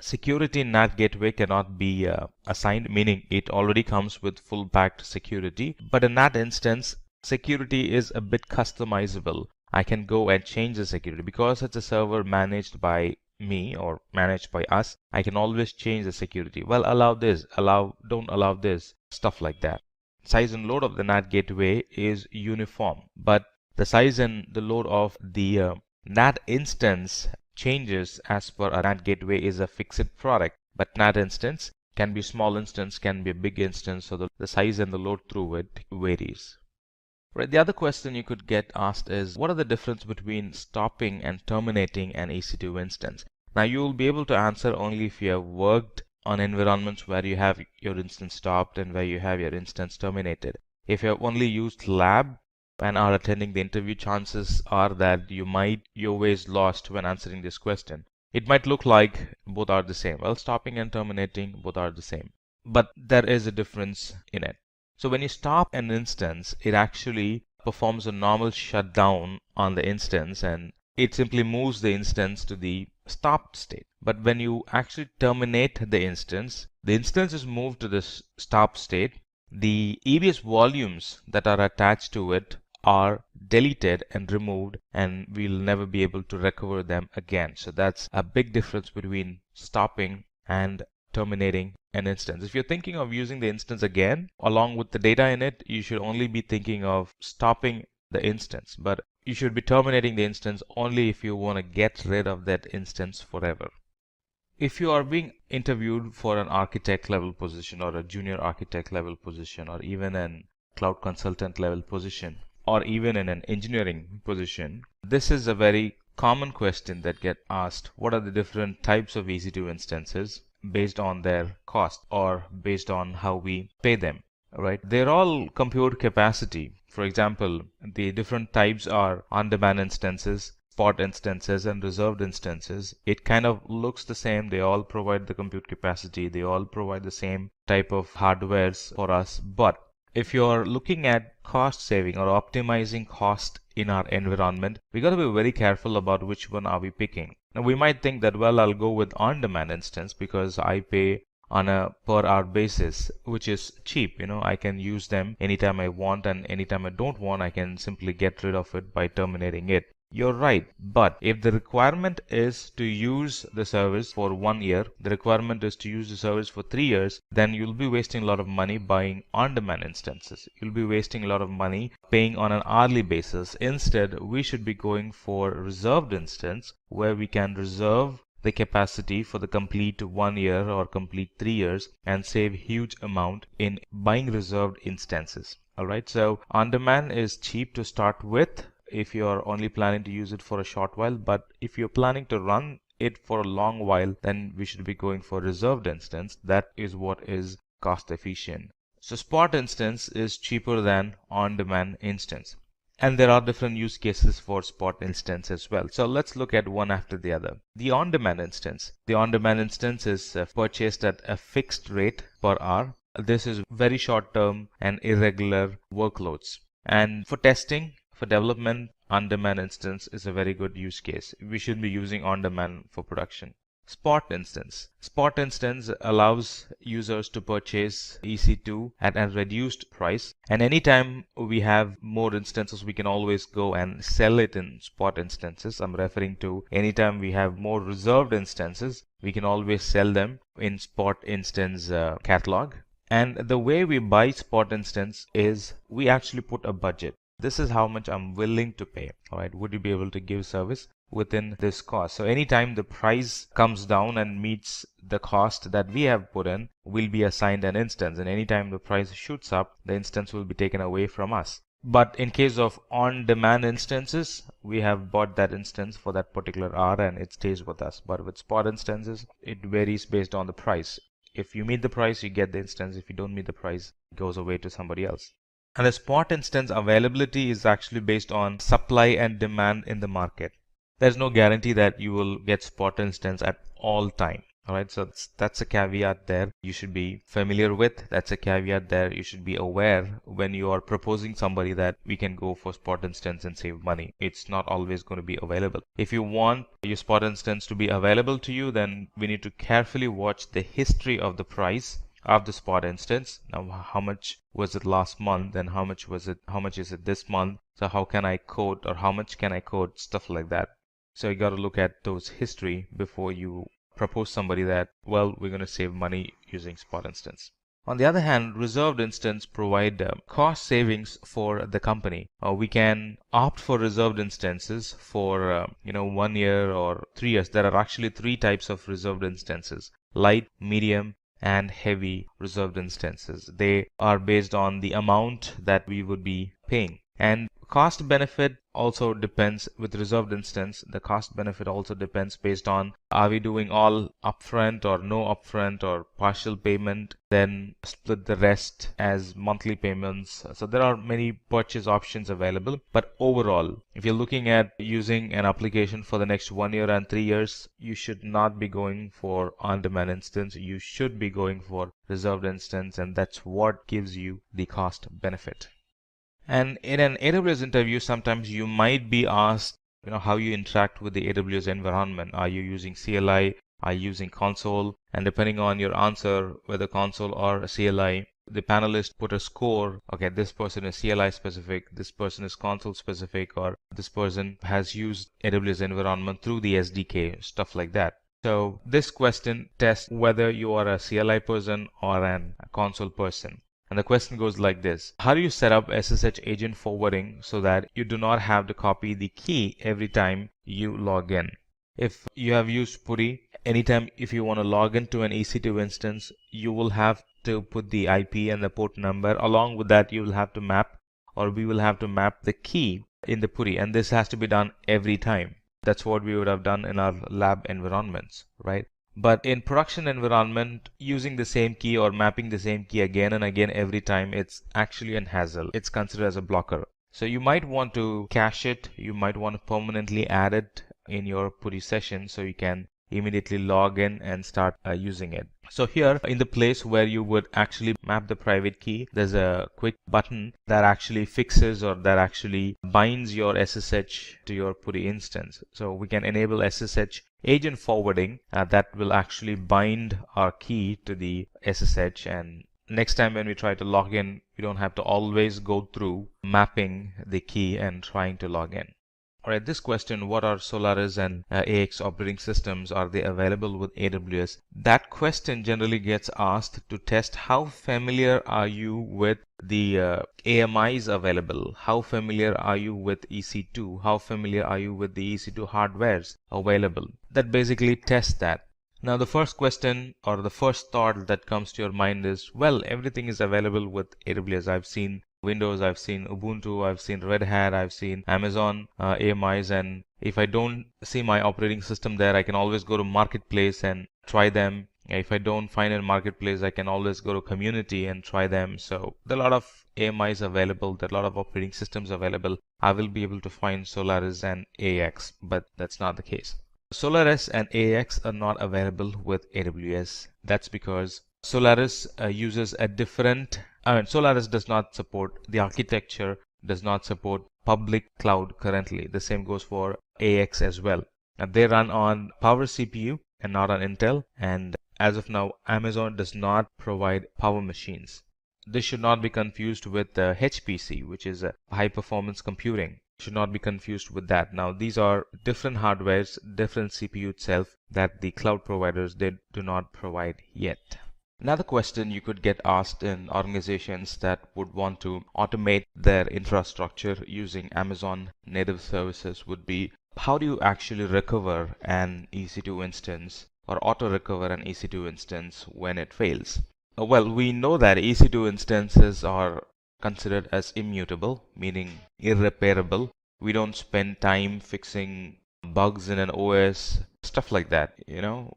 Security in NAT gateway cannot be assigned, meaning it already comes with full packed security. But a NAT instance, security is a bit customizable. I can go and change the security because it's a server managed by me or managed by us. I can always change the security. Well, allow this, don't allow this, stuff like that. Size and load of the NAT gateway is uniform, but the size and the load of the NAT instance changes as per a NAT gateway is a fixed product. But NAT instance can be small instance, can be a big instance, so the size and the load through it varies. Right. The other question you could get asked is, what are the difference between stopping and terminating an EC2 instance? Now you will be able to answer only if you have worked on environments where you have your instance stopped and where you have your instance terminated. If you have only used lab and are attending the interview, chances are that you're always lost when answering this question. It might look like both are the same. Well, stopping and terminating, both are the same. But there is a difference in it. So when you stop an instance, it actually performs a normal shutdown on the instance and it simply moves the instance to the stop state. But when you actually terminate the instance is moved to the stop state. The EBS volumes that are attached to it are deleted and removed, and we'll never be able to recover them again. So that's a big difference between stopping and terminating an instance. If you're thinking of using the instance again along with the data in it, you should only be thinking of stopping the instance, but you should be terminating the instance only if you want to get rid of that instance forever. If you are being interviewed for an architect level position or a junior architect level position or even an cloud consultant level position or even in an engineering position, this is a very common question that get asked. What are the different types of EC2 instances based on their cost or based on how we pay them, right? They're all compute capacity. For example, the different types are on-demand instances, spot instances, and reserved instances. It kind of looks the same. They all provide the compute capacity. They all provide the same type of hardwares for us. But if you're looking at cost saving or optimizing cost in our environment, we got to be very careful about which one are we picking. Now we might think that, well, I'll go with on-demand instance because I pay on a per hour basis, which is cheap. I can use them anytime I want, and anytime I don't want, I can simply get rid of it by terminating it. You're right, but if the requirement is to use the service for 1 year, the requirement is to use the service for 3 years, then you'll be wasting a lot of money buying on-demand instances. You'll be wasting a lot of money paying on an hourly basis. Instead, we should be going for reserved instance where we can reserve the capacity for the complete 1 year or complete 3 years and save huge amount in buying reserved instances. Alright, so on-demand is cheap to start with if you're only planning to use it for a short while, but if you're planning to run it for a long while, then we should be going for reserved instance. That is what is cost efficient. So spot instance is cheaper than on-demand instance. And there are different use cases for spot instance as well. So let's look at one after the other. The on-demand instance. The on-demand instance is purchased at a fixed rate per hour. This is very short term and irregular workloads. And for testing, for development, on-demand instance is a very good use case. We should be using on-demand for production. Spot instance. Spot instance allows users to purchase EC2 at a reduced price, and anytime we have more instances, we can always go and sell it in spot instances. I'm referring to anytime we have more reserved instances, we can always sell them in spot instance catalog. And the way we buy spot instance is we actually put a budget. This is how much I'm willing to pay. All right, would you be able to give service within this cost? So anytime the price comes down and meets the cost that we have put in, we'll be assigned an instance, and anytime the price shoots up, the instance will be taken away from us. But in case of on-demand instances, we have bought that instance for that particular hour and it stays with us. But with spot instances, it varies based on the price. If you meet the price, you get the instance. If you don't meet the price, it goes away to somebody else. And the spot instance availability is actually based on supply and demand in the market. There's no guarantee that you will get spot instance at all time. All right, so that's a caveat there you should be familiar with. That's a caveat there you should be aware when you are proposing somebody that we can go for spot instance and save money. It's not always going to be available. If you want your spot instance to be available to you, then we need to carefully watch the history of the price of the spot instance. Now, how much was it last month and how much is it this month? So how can I quote, or how much can I quote, stuff like that. So you got to look at those history before you propose somebody that, well, we're going to save money using spot instance. On the other hand, reserved instance provide cost savings for the company. We can opt for reserved instances for 1 year or 3 years. There are actually 3 types of reserved instances: light, medium, and heavy reserved instances. They are based on the amount that we would be paying. And cost benefit also depends with reserved instance. The cost benefit also depends based on, are we doing all upfront or no upfront or partial payment, then split the rest as monthly payments. So there are many purchase options available. But overall, if you're looking at using an application for the next 1 year and 3 years, you should not be going for on-demand instance. You should be going for reserved instance, and that's what gives you the cost benefit. And in an AWS interview, sometimes you might be asked, how you interact with the AWS environment. Are you using CLI? Are you using console? And depending on your answer, whether console or CLI, the panelists put a score. Okay, this person is CLI specific, this person is console specific, or this person has used AWS environment through the SDK, stuff like that. So this question tests whether you are a CLI person or a console person. And the question goes like this. How do you set up SSH agent forwarding so that you do not have to copy the key every time you log in? If you have used PuTTY, anytime if you want to log into an EC2 instance, you will have to put the IP and the port number. Along with that, you will have to map, or we will have to map the key in the PuTTY. And this has to be done every time. That's what we would have done in our lab environments, right? But in production environment, using the same key or mapping the same key again and again every time, it's actually an hassle. It's considered as a blocker. So you might want to cache it. You might want to permanently add it in your PuTTY session so you can immediately log in and start using it. So here in the place where you would actually map the private key, there's a quick button that actually fixes or that actually binds your SSH to your PuTTY instance. So we can enable SSH agent forwarding that will actually bind our key to the SSH, and next time when we try to log in, we don't have to always go through mapping the key and trying to log in. Alright, this question, what are Solaris and AX operating systems? Are they available with AWS? That question generally gets asked to test how familiar are you with the AMIs available? How familiar are you with EC2? How familiar are you with the EC2 hardwares available? That basically tests that. Now the first question or the first thought that comes to your mind is, well, everything is available with AWS. I've seen Windows, I've seen Ubuntu, I've seen Red Hat, I've seen Amazon AMIs, and if I don't see my operating system there, I can always go to Marketplace and try them. If I don't find a Marketplace, I can always go to Community and try them. So there are a lot of AMIs available, there are a lot of operating systems available. I will be able to find Solaris and AX, but that's not the case. Solaris and AX are not available with AWS. That's because Solaris uses a different, Solaris does not support, the architecture does not support public cloud currently. The same goes for AX as well. They run on Power CPU and not on Intel, and as of now, Amazon does not provide power machines. This should not be confused with HPC, which is high performance computing. Should not be confused with that. Now these are different hardwares, different CPU itself that the cloud providers they do not provide yet. Another question you could get asked in organizations that would want to automate their infrastructure using Amazon native services would be, how do you actually recover an EC2 instance or auto recover an EC2 instance when it fails? Well, we know that EC2 instances are considered as immutable, meaning irreparable. We don't spend time fixing bugs in an OS, stuff like that.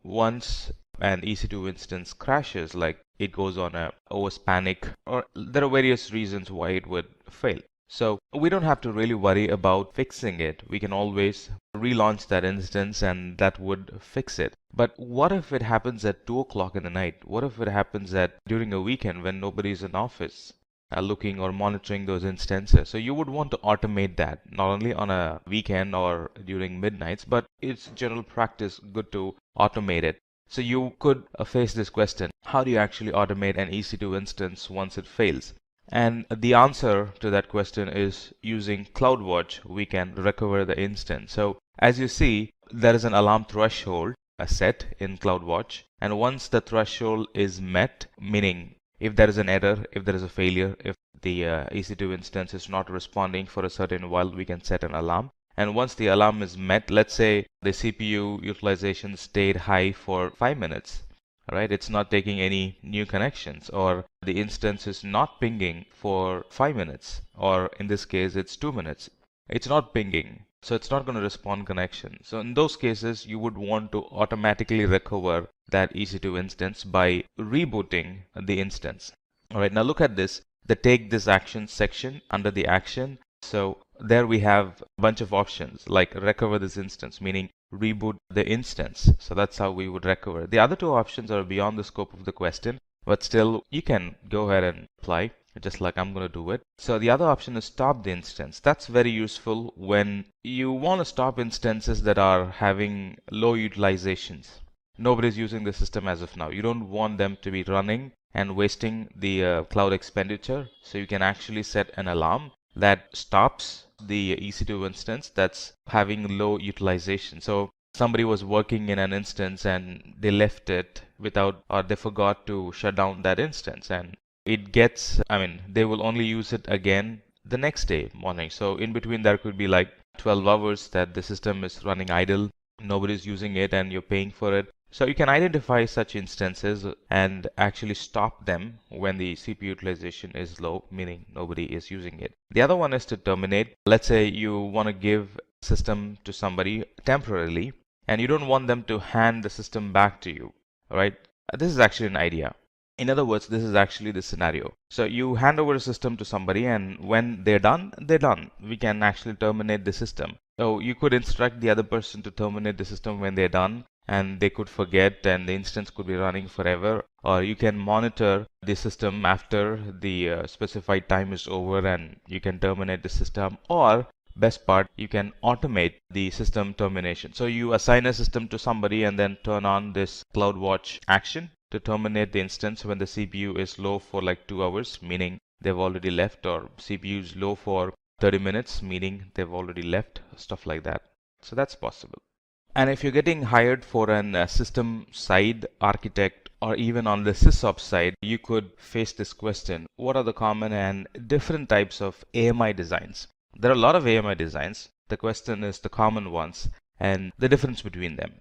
Once an EC2 instance crashes, like it goes on a OS panic, or there are various reasons why it would fail. So we don't have to really worry about fixing it. We can always relaunch that instance and that would fix it. But what if it happens at 2 o'clock in the night? What if it happens during a weekend when nobody's in office looking or monitoring those instances? So you would want to automate that, not only on a weekend or during midnights, but it's general practice good to automate it. So you could face this question, how do you actually automate an EC2 instance once it fails? And the answer to that question is using CloudWatch, we can recover the instance. So as you see, there is an alarm threshold set in CloudWatch. And once the threshold is met, meaning if there is an error, if there is a failure, if the EC2 instance is not responding for a certain while, we can set an alarm. And once the alarm is met, let's say the CPU utilization stayed high for 5 minutes. Right, it's not taking any new connections, or the instance is not pinging for 5 minutes, or in this case it's 2 minutes. It's not pinging, so it's not going to respond connection. So in those cases, you would want to automatically recover that EC2 instance by rebooting the instance. All right, now look at this, the take this action section under the action. So there we have a bunch of options like recover this instance, meaning reboot the instance. So that's how we would recover. The other two options are beyond the scope of the question, but still you can go ahead and apply. just like I'm going to do it. So the other option is stop the instance. That's very useful when you want to stop instances that are having low utilizations. Nobody's using the system as of now. You don't want them to be running and wasting the cloud expenditure. So you can actually set an alarm that stops the EC2 instance that's having low utilization. So somebody was working in an instance and they left it without, or they forgot to shut down that instance, and it gets, they will only use it again the next day morning. So in between there could be like 12 hours that the system is running idle, nobody's using it, and you're paying for it. So you can identify such instances and actually stop them when the CPU utilization is low, meaning nobody is using it. The other one is to terminate. Let's say you want to give system to somebody temporarily and you don't want them to hand the system back to you, right? This is actually an idea. In other words, this is actually the scenario. So you hand over a system to somebody, and when they're done, they're done. We can actually terminate the system. So you could instruct the other person to terminate the system when they're done, and they could forget and the instance could be running forever. Or you can monitor the system after the specified time is over and you can terminate the system. Or best part, you can automate the system termination. So you assign a system to somebody and then turn on this CloudWatch action to terminate the instance when the CPU is low for like 2 hours, meaning they've already left, or CPU is low for 30 minutes, meaning they've already left, stuff like that. So that's possible. And if you're getting hired for an system side architect, or even on the sysops side, you could face this question: what are the common and different types of AMI designs? There are a lot of AMI designs. The question is the common ones and the difference between them.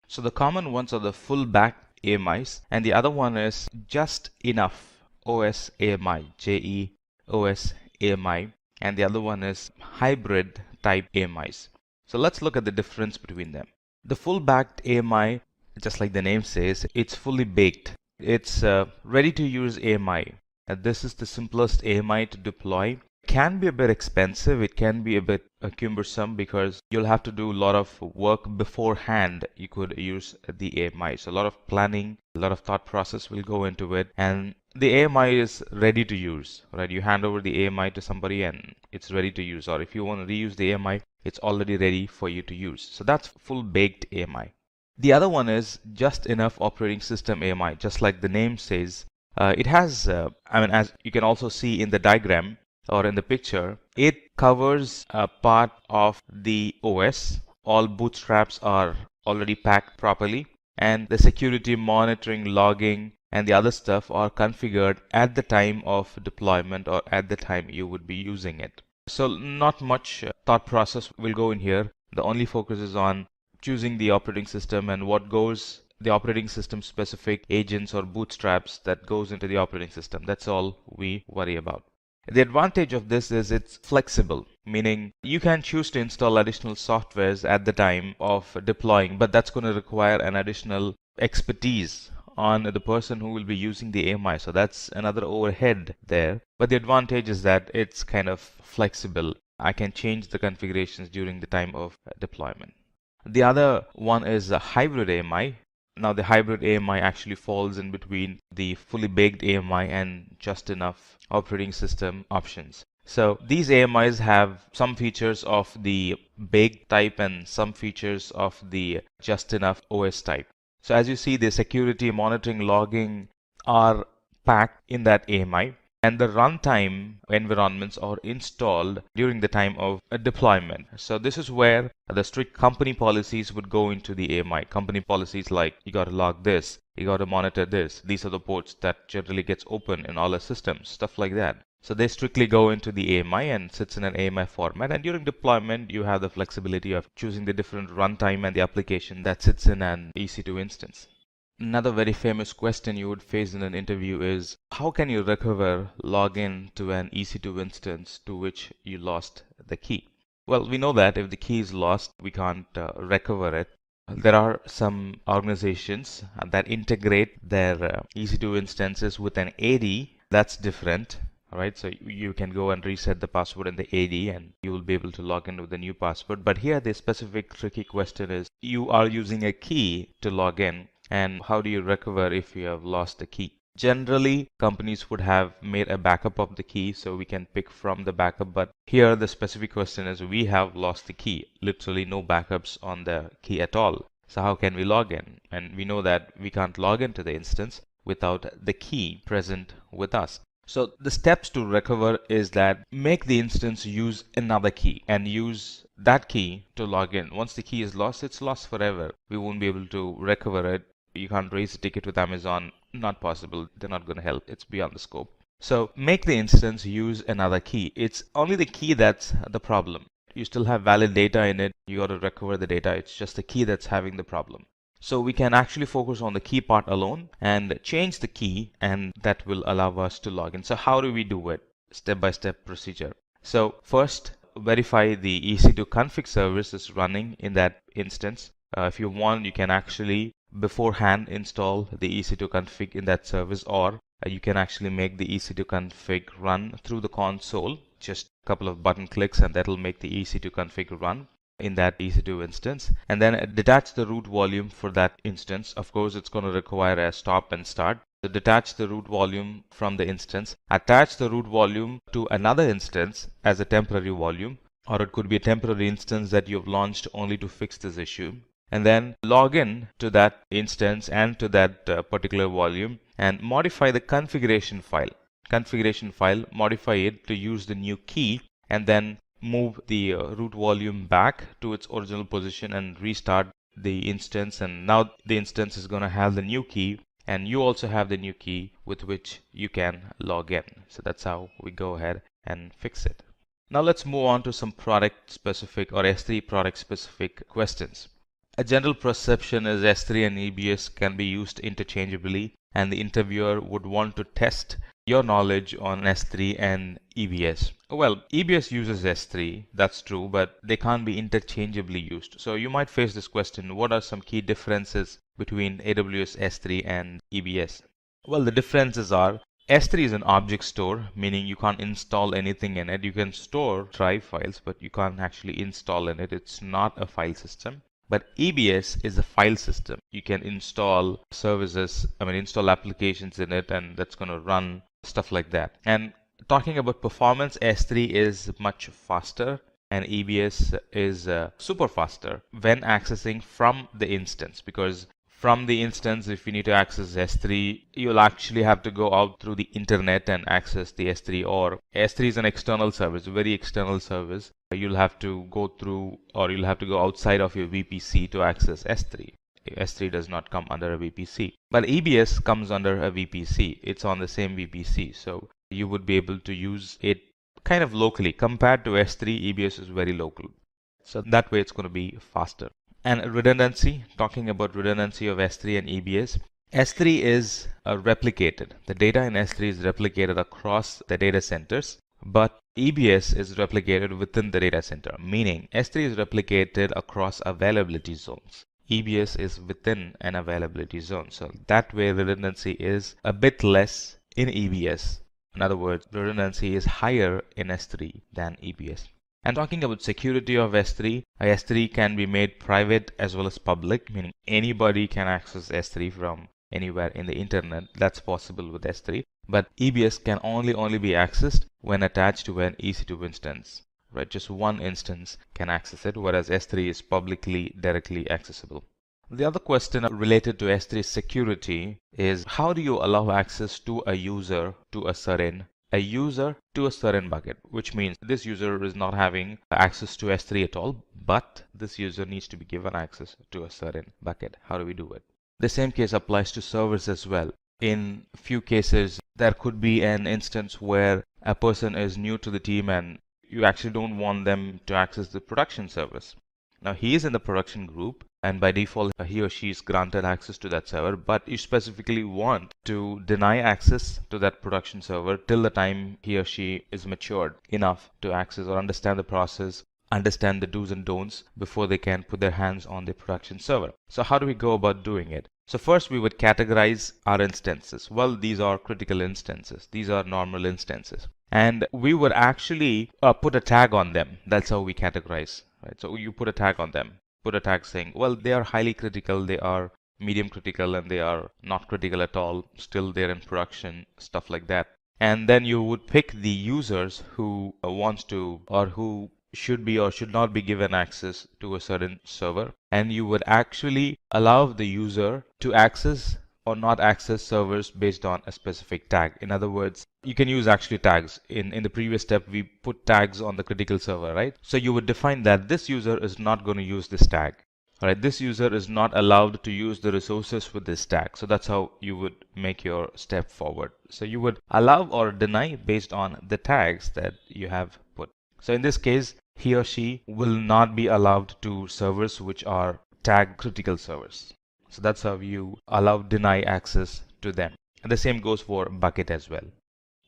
So the common ones are the full back AMIs, and the other one is just enough OS AMI, JE OS AMI, and the other one is hybrid type AMIs. So let's look at the difference between them. The full backed AMI, just like the name says, it's fully baked. It's ready to use AMI. This is the simplest AMI to deploy. Can be a bit expensive, it can be a bit cumbersome because you'll have to do a lot of work beforehand. You could use the AMI, so a lot of planning, a lot of thought process will go into it, and the AMI is ready to use, right? You hand over the AMI to somebody and it's ready to use, or if you want to reuse the AMI, it's already ready for you to use. So that's full baked AMI. The other one is just enough operating system AMI. Just like the name says, it has as you can also see in the diagram or in the picture, it covers a part of the OS. All bootstraps are already packed properly, and the security monitoring, logging, and the other stuff are configured at the time of deployment or at the time you would be using it. So not much thought process will go in here. The only focus is on choosing the operating system and what goes, the operating system specific agents or bootstraps that goes into the operating system. That's all we worry about. The advantage of this is it's flexible, meaning you can choose to install additional softwares at the time of deploying, but that's going to require an additional expertise on the person who will be using the AMI. So that's another overhead there. But the advantage is that it's kind of flexible. I can change the configurations during the time of deployment. The other one is a hybrid AMI. Now the hybrid AMI actually falls in between the fully baked AMI and just enough operating system options. So these AMIs have some features of the baked type and some features of the just enough OS type. So as you see, the security monitoring, logging are packed in that AMI, and the runtime environments are installed during the time of a deployment. So this is where the strict company policies would go into the AMI. Company policies like you got to log this, you got to monitor this. These are the ports that generally gets open in all the systems, stuff like that. So they strictly go into the AMI and sits in an AMI format. And during deployment, you have the flexibility of choosing the different runtime and the application that sits in an EC2 instance. Another very famous question you would face in an interview is, how can you recover login to an EC2 instance to which you lost the key? Well, we know that if the key is lost, we can't recover it. There are some organizations that integrate their EC2 instances with an AD. That's different. All right, so you can go and reset the password in the AD and you will be able to log in with the new password. But here the specific tricky question is, you are using a key to log in, and how do you recover if you have lost the key? Generally, companies would have made a backup of the key so we can pick from the backup. But here the specific question is we have lost the key, literally no backups on the key at all. So how can we log in? And we know that we can't log into the instance without the key present with us. So the steps to recover is that make the instance use another key and use that key to log in. Once the key is lost, it's lost forever. We won't be able to recover it. You can't raise a ticket with Amazon. Not possible. They're not going to help. It's beyond the scope. So make the instance use another key. It's only the key that's the problem. You still have valid data in it. You got to recover the data. It's just the key that's having the problem. So we can actually focus on the key part alone and change the key, and that will allow us to log in. So how do we do it? Step-by-step procedure. So first, verify the EC2 config service is running in that instance. If you want, you can actually beforehand install the EC2 config in that service, or you can actually make the EC2 config run through the console. Just a couple of button clicks and that'll make the EC2 config run in that EC2 instance, and then detach the root volume for that instance. Of course, it's going to require a stop and start. So detach the root volume from the instance, attach the root volume to another instance as a temporary volume, or it could be a temporary instance that you've launched only to fix this issue, and then log in to that instance and to that particular volume and modify the configuration file. Modify it to use the new key, and then move the root volume back to its original position and restart the instance. And now the instance is going to have the new key, and you also have the new key with which you can log in. So that's how we go ahead and fix it. Now let's move on to some product specific or S3 product specific questions. A general perception is S3 and EBS can be used interchangeably, and the interviewer would want to test your knowledge on S3 and EBS. Well, EBS uses S3, that's true, but they can't be interchangeably used. So you might face this question: what are some key differences between AWS S3 and EBS? Well, the differences are S3 is an object store, meaning you can't install anything in it. You can store drive files, but you can't actually install in it. It's not a file system. But EBS is a file system. You can install services, install applications in it, and that's going to run stuff like that. And talking about performance, S3 is much faster and EBS is super faster when accessing from the instance, because from the instance, if you need to access S3, you'll actually have to go out through the internet and access the S3, or S3 is an external service, a very external service. You'll have to go through, or you'll have to go outside of your VPC to access S3. S3 does not come under a VPC, but EBS comes under a VPC. It's on the same VPC, so you would be able to use it kind of locally. Compared to S3, EBS is very local, so that way it's going to be faster. And redundancy, talking about redundancy of S3 and EBS. S3 is replicated. The data in S3 is replicated across the data centers, but EBS is replicated within the data center, meaning S3 is replicated across availability zones. EBS is within an availability zone. So that way redundancy is a bit less in EBS. In other words, redundancy is higher in S3 than EBS. And talking about security of S3, S3 can be made private as well as public, meaning anybody can access S3 from anywhere in the internet. That's possible with S3. But EBS can only be accessed when attached to an EC2 instance. Right? Just one instance can access it, whereas S3 is publicly directly accessible. The other question related to S3 security is, how do you allow access to a user to a certain bucket, which means this user is not having access to S3 at all, but this user needs to be given access to a certain bucket. How do we do it? The same case applies to servers as well. In few cases, there could be an instance where a person is new to the team and you actually don't want them to access the production service. Now he is in the production group, and by default he or she is granted access to that server, but you specifically want to deny access to that production server till the time he or she is matured enough to access or understand the process, understand the do's and don'ts before they can put their hands on the production server. So how do we go about doing it? So first we would categorize our instances. Well, these are critical instances. These are normal instances. And we would actually put a tag on them. That's how we categorize. Right? So you put a tag on them. Put a tag saying, well, they are highly critical. They are medium critical and they are not critical at all, still they're in production, stuff like that. And then you would pick the users who wants to or who should be or should not be given access to a certain server, and you would actually allow the user to access or not access servers based on a specific tag. In other words, you can use actually tags. In the previous step, we put tags on the critical server, right? So you would define that this user is not going to use this tag. All right, this user is not allowed to use the resources with this tag. So that's how you would make your step forward. So you would allow or deny based on the tags that you have put. So in this case, he or she will not be allowed to servers which are tag critical servers. So that's how you allow deny access to them. And the same goes for bucket as well.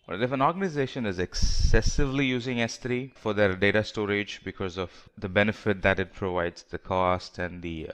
But if an organization is excessively using S3 for their data storage because of the benefit that it provides, the cost and the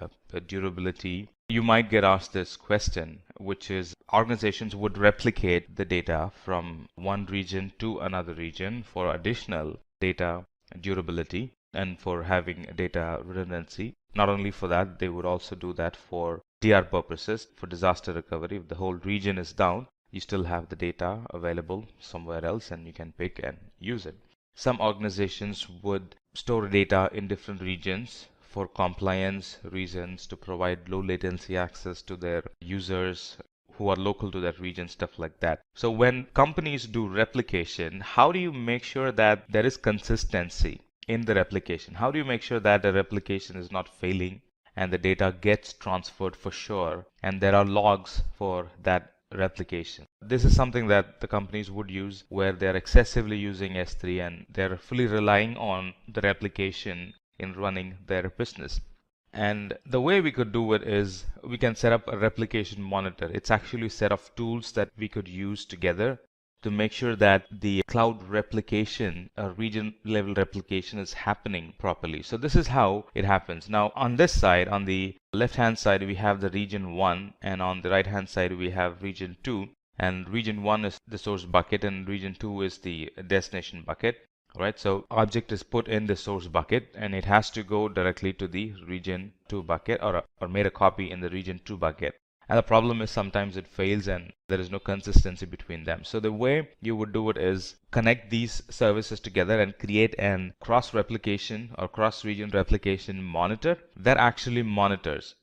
durability, you might get asked this question, which is organizations would replicate the data from one region to another region for additional data durability and for having data redundancy. Not only for that, they would also do that for DR purposes, for disaster recovery. If the whole region is down, you still have the data available somewhere else and you can pick and use it. Some organizations would store data in different regions for compliance reasons, to provide low latency access to their users who are local to that region, stuff like that. So when companies do replication, how do you make sure that there is consistency in the replication? How do you make sure that the replication is not failing and the data gets transferred for sure and there are logs for that replication? This is something that the companies would use where they're excessively using S3 and they're fully relying on the replication in running their business. And the way we could do it is we can set up a replication monitor. It's actually a set of tools that we could use together to make sure that the cloud replication, region level replication is happening properly. So this is how it happens. Now on this side, on the left hand side, we have the region 1 and on the right hand side, we have region 2. And region 1 is the source bucket and region 2 is the destination bucket. Right, so object is put in the source bucket and it has to go directly to the region 2 bucket or made a copy in the region 2 bucket. And the problem is sometimes it fails and there is no consistency between them. So the way you would do it is connect these services together and create an cross-replication or cross-region replication monitor that actually monitors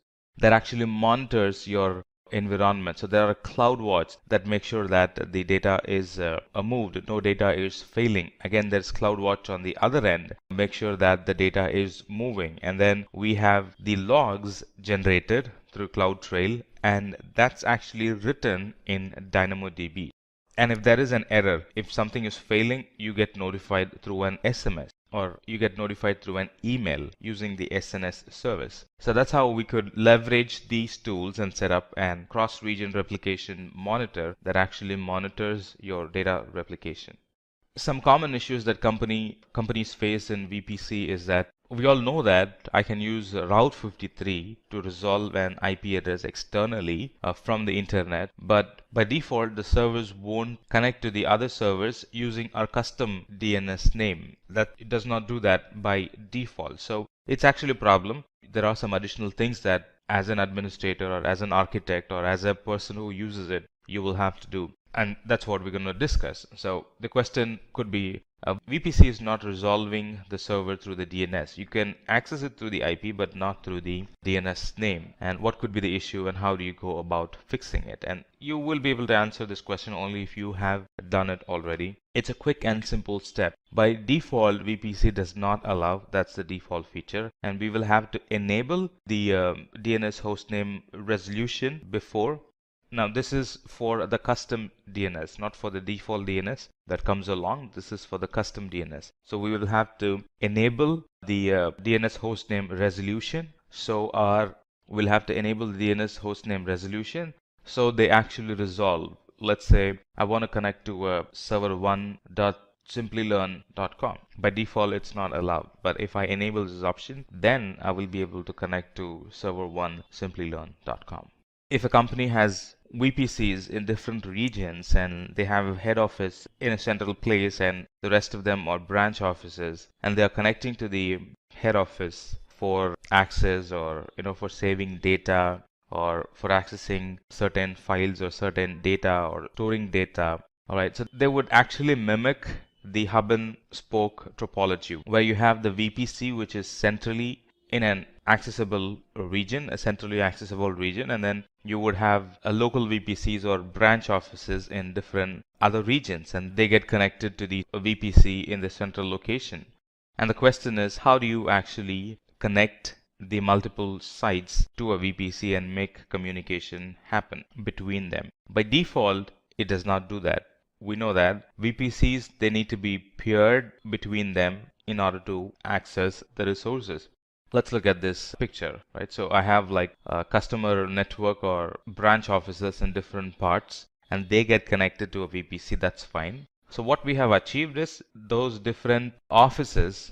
your environment. So there are CloudWatch that make sure that the data is moved, no data is failing. Again, there's CloudWatch on the other end, make sure that the data is moving. And then we have the logs generated through CloudTrail, and that's actually written in DynamoDB. And if there is an error, if something is failing, you get notified through an SMS or you get notified through an email using the SNS service. So that's how we could leverage these tools and set up an cross-region replication monitor that actually monitors your data replication. Some common issues that companies face in VPC is that we all know that I can use Route 53 to resolve an IP address externally from the internet, but by default the servers won't connect to the other servers using our custom DNS name. That it does not do that by default. So it's actually a problem. There are some additional things that as an administrator or as an architect or as a person who uses it, you will have to do. And that's what we're going to discuss. So the question could be, VPC is not resolving the server through the DNS. You can access it through the IP, but not through the DNS name. And what could be the issue and how do you go about fixing it? And you will be able to answer this question only if you have done it already. It's a quick and simple step. By default, VPC does not allow, that's the default feature. And we will have to enable the DNS hostname resolution before. Now this is for the custom DNS, not for the default DNS that comes along. This is for the custom DNS. So we will have to enable the DNS hostname resolution. So we'll have to enable the DNS hostname resolution so they actually resolve. Let's say I want to connect to server1.simplylearn.com. By default, it's not allowed. But if I enable this option, then I will be able to connect to server1.simplylearn.com. If a company has VPCs in different regions and they have a head office in a central place and the rest of them are branch offices and they are connecting to the head office for access or for saving data or for accessing certain files or certain data or storing data. All right, so they would actually mimic the hub and spoke topology, where you have the VPC, which is centrally in an accessible region, a centrally accessible region, and then you would have a local VPCs or branch offices in different other regions, and they get connected to the VPC in the central location. And the question is, how do you actually connect the multiple sites to a VPC and make communication happen between them? By default, it does not do that. We know that VPCs, they need to be peered between them in order to access the resources. Let's look at this picture, right? So I have like a customer network or branch offices in different parts, and they get connected to a VPC. That's fine. So what we have achieved is those different offices,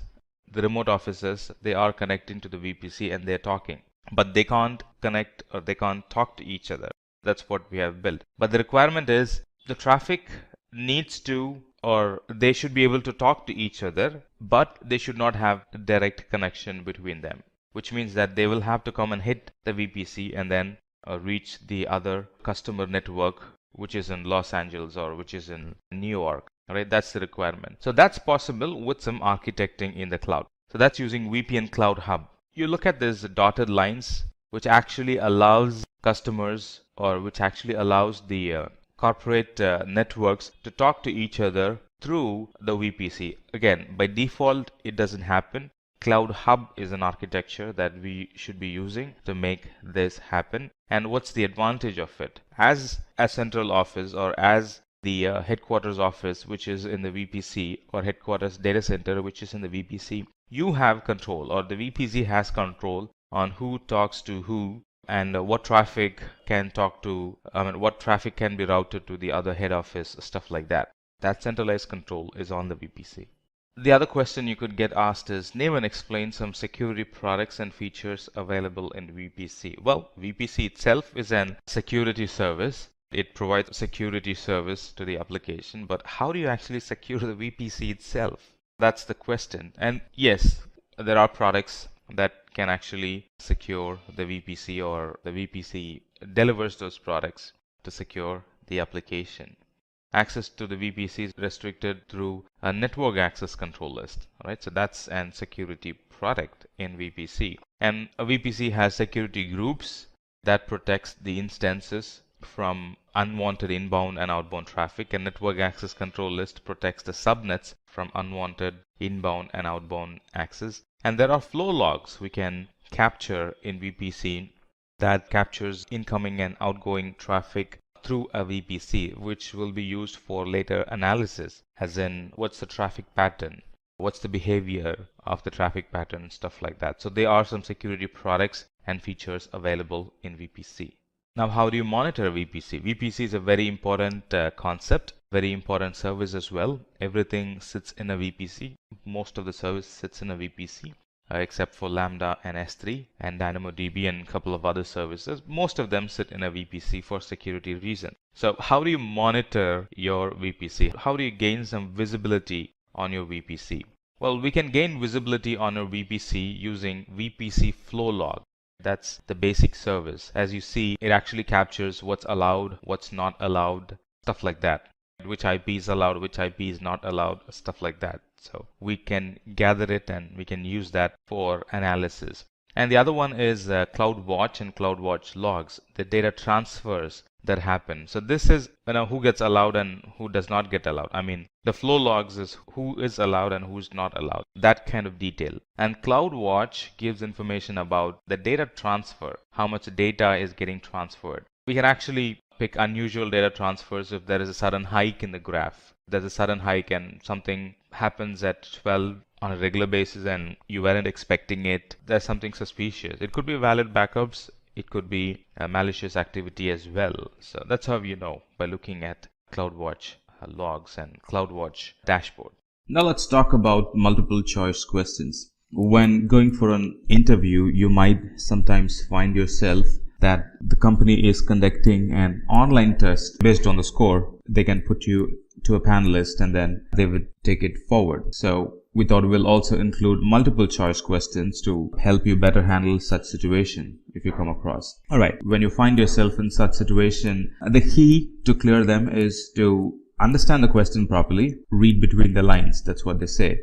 the remote offices, they are connecting to the VPC and they're talking, but they can't connect or they can't talk to each other. That's what we have built. But the requirement is the traffic needs to, or they should be able to talk to each other, but they should not have a direct connection between them, which means that they will have to come and hit the VPC and then reach the other customer network, which is in Los Angeles or which is in New York. All right, that's the requirement. So that's possible with some architecting in the cloud. So that's using VPN Cloud Hub. You look at these dotted lines, which actually allows customers, or which actually allows the corporate networks to talk to each other through the VPC. Again, by default, it doesn't happen. Cloud Hub is an architecture that we should be using to make this happen. And what's the advantage of it? As a central office, or as the headquarters office, which is in the VPC, or headquarters data center, which is in the VPC, you have control, or the VPC has control on who talks to who, and what traffic can talk to, what traffic can be routed to the other head office, stuff like that. That centralized control is on the VPC. The other question you could get asked is, name and explain some security products and features available in VPC. Well, VPC itself is an security service. It provides a security service to the application, but how do you actually secure the VPC itself? That's the question. And yes, there are products that can actually secure the VPC, or the VPC delivers those products to secure the application. Access to the VPC is restricted through a network access control list. Right? So that's an security product in VPC. And a VPC has security groups that protects the instances from unwanted inbound and outbound traffic, and network access control list protects the subnets from unwanted inbound and outbound access. And there are flow logs we can capture in VPC that captures incoming and outgoing traffic through a VPC, which will be used for later analysis, as in what's the traffic pattern, what's the behavior of the traffic pattern, stuff like that. So there are some security products and features available in VPC. Now, how do you monitor a VPC? VPC is a very important concept, very important service as well. Everything sits in a VPC. Most of the service sits in a VPC, except for Lambda and S3 and DynamoDB and a couple of other services. Most of them sit in a VPC for security reasons. So how do you monitor your VPC? How do you gain some visibility on your VPC? Well, we can gain visibility on our VPC using VPC flow log. That's the basic service. As you see, it actually captures what's allowed, what's not allowed, stuff like that. Which IP is allowed, which IP is not allowed, stuff like that. So we can gather it and we can use that for analysis. And the other one is CloudWatch and CloudWatch logs, the data transfers that happen. So this is who gets allowed and who does not get allowed. I mean, the flow logs is who is allowed and who's not allowed, that kind of detail. And CloudWatch gives information about the data transfer, how much data is getting transferred. We can actually pick unusual data transfers if there is a sudden hike in the graph. There's a sudden hike and something happens at 12 on a regular basis and you weren't expecting it. There's something suspicious. It could be valid backups. It could be malicious activity as well. So that's how you know, by looking at CloudWatch logs and CloudWatch dashboard. Now let's talk about multiple choice questions. When going for an interview, you might sometimes find yourself that the company is conducting an online test based on the score. They can put you to a panelist and then they would take it forward. So we thought we'll also include multiple choice questions to help you better handle such situation if you come across. Alright, when you find yourself in such situation, the key to clear them is to understand the question properly, read between the lines. That's what they say.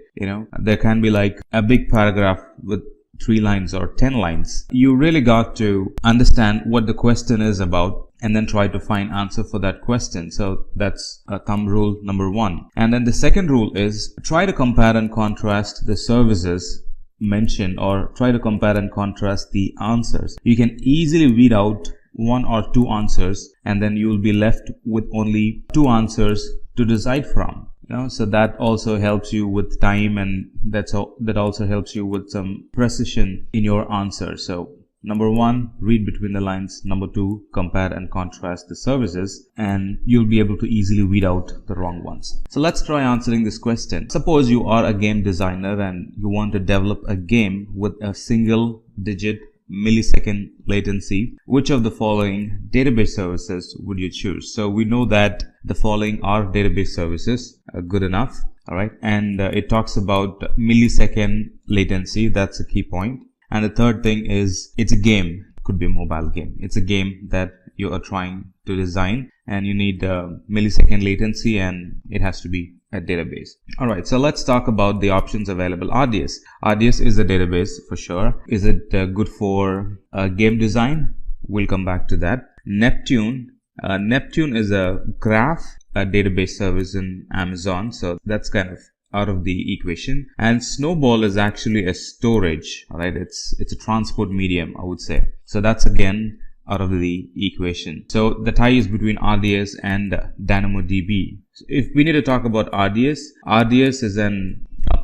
There can be like a big paragraph with 3 lines or 10 lines. You really got to understand what the question is about and then try to find answer for that question. So that's thumb rule number 1. And then the second rule is try to compare and contrast the services mentioned, or try to compare and contrast the answers. You can easily weed out 1 or 2 answers and then you will be left with only 2 answers to decide from. So that also helps you with time, and that also helps you with some precision in your answer. So number 1, read between the lines. Number 2, compare and contrast the services, and you'll be able to easily weed out the wrong ones. So let's try answering this question. Suppose you are a game designer and you want to develop a game with a single digit millisecond latency. Which of the following database services would you choose? So we know that the following are database services. Good enough. Alright, and it talks about millisecond latency. That's a key point. And the third thing is it's a game. Could be a mobile game. It's a game that you are trying to design and you need millisecond latency, and it has to be a database. Alright, so let's talk about the options available. RDS. RDS is a database for sure. Is it good for game design? We'll come back to that. Neptune. Neptune is a graph, a database service in Amazon. So that's kind of out of the equation. And Snowball is actually a storage. Alright, it's a transport medium, I would say. So that's again out of the equation. So the tie is between RDS and DynamoDB. So if we need to talk about RDS, RDS is a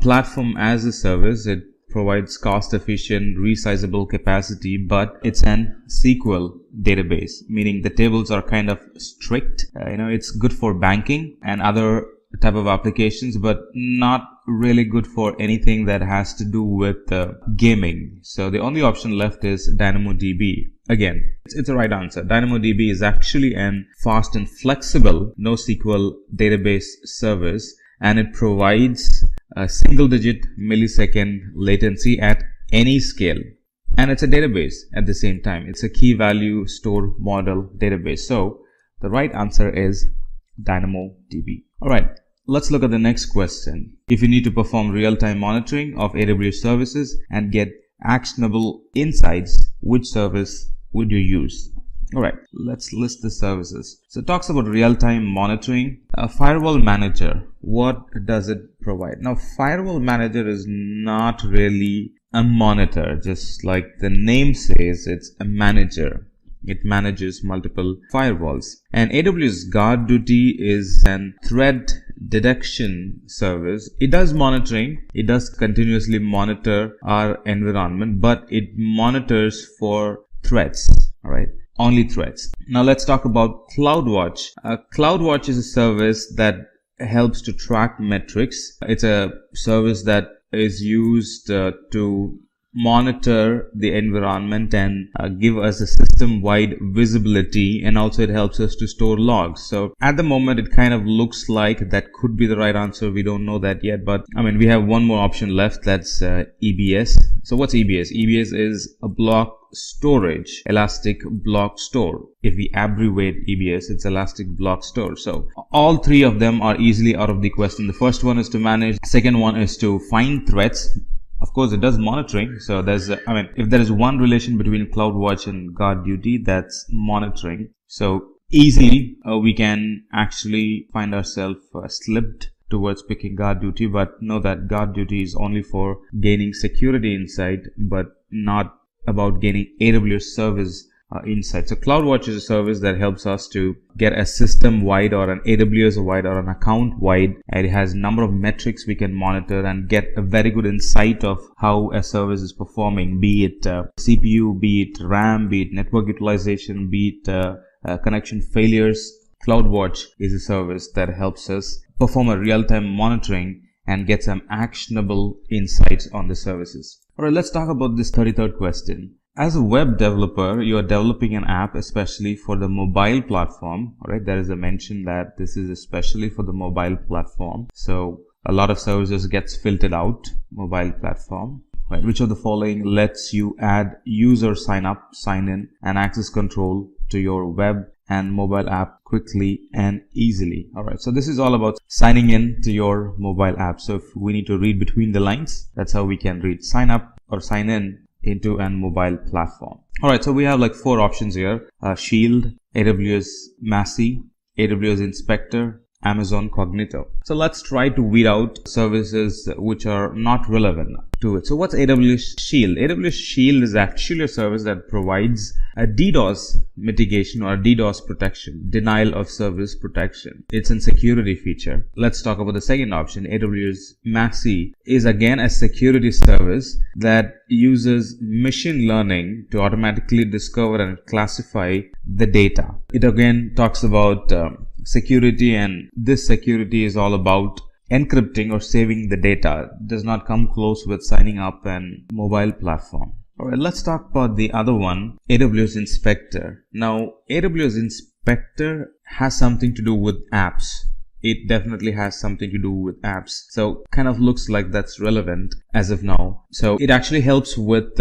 platform as a service. It provides cost-efficient, resizable capacity, but it's an SQL database, meaning the tables are kind of strict. It's good for banking and other type of applications, but not really good for anything that has to do with gaming. So the only option left is DynamoDB. Again, it's the right answer. DynamoDB is actually an fast and flexible NoSQL database service, and it provides a single-digit millisecond latency at any scale. And it's a database at the same time. It's a key value store model database. So the right answer is DynamoDB. All right. Let's look at the next question. If you need to perform real-time monitoring of AWS services and get actionable insights, which service would you use? Alright, let's list the services. So it talks about real-time monitoring. A firewall manager, what does it provide? Now, firewall manager is not really a monitor, just like the name says, it's a manager. It manages multiple firewalls. And AWS GuardDuty is an threat detection service. It does monitoring. It does continuously monitor our environment, but it monitors for threats. All right, only threats. Now let's talk about CloudWatch. CloudWatch is a service that helps to track metrics. It's a service that is used to monitor the environment and give us a system-wide visibility, and also it helps us to store logs. So at the moment it kind of looks like that could be the right answer. We don't know that yet, but we have one more option left. That's EBS. So what's EBS? EBS is a block storage, Elastic Block Store. If we abbreviate EBS, it's Elastic Block Store. So all three of them are easily out of the question. The first one is to manage, second one is to find threats. Of course, it does monitoring. So there's, if there is one relation between CloudWatch and GuardDuty, that's monitoring. So easily we can actually find ourselves slipped towards picking GuardDuty, but know that GuardDuty is only for gaining security insight, but not about gaining AWS service insight. So CloudWatch is a service that helps us to get a system-wide or an AWS-wide or an account-wide, and it has a number of metrics we can monitor and get a very good insight of how a service is performing, be it CPU, be it RAM, be it network utilization, be it connection failures. CloudWatch is a service that helps us perform a real-time monitoring and get some actionable insights on the services. Alright, let's talk about this 33rd question. as a web developer, you are developing an app especially for the mobile platform. All right, there is a mention that this is especially for the mobile platform. So a lot of services gets filtered out, mobile platform. Right, which of the following lets you add user sign up, sign in, and access control to your web and mobile app quickly and easily? All right, so this is all about signing in to your mobile app. So if we need to read between the lines, that's how we can read sign up or sign in into a mobile platform. All right, so we have like 4 options here: Shield, AWS Massey, AWS Inspector, Amazon Cognito. So let's try to weed out services which are not relevant to it. So what's AWS Shield? AWS Shield is actually a service that provides a DDoS mitigation or a DDoS protection, denial of service protection. It's a security feature. Let's talk about the second option. AWS Massey is again a security service that uses machine learning to automatically discover and classify the data. It again talks about security, and this security is all about encrypting or saving the data. It does not come close with signing up and mobile platform. Alright, let's talk about the other one, AWS Inspector. Now, AWS Inspector has something to do with apps. It definitely has something to do with apps. So kind of looks like that's relevant as of now. So it actually helps with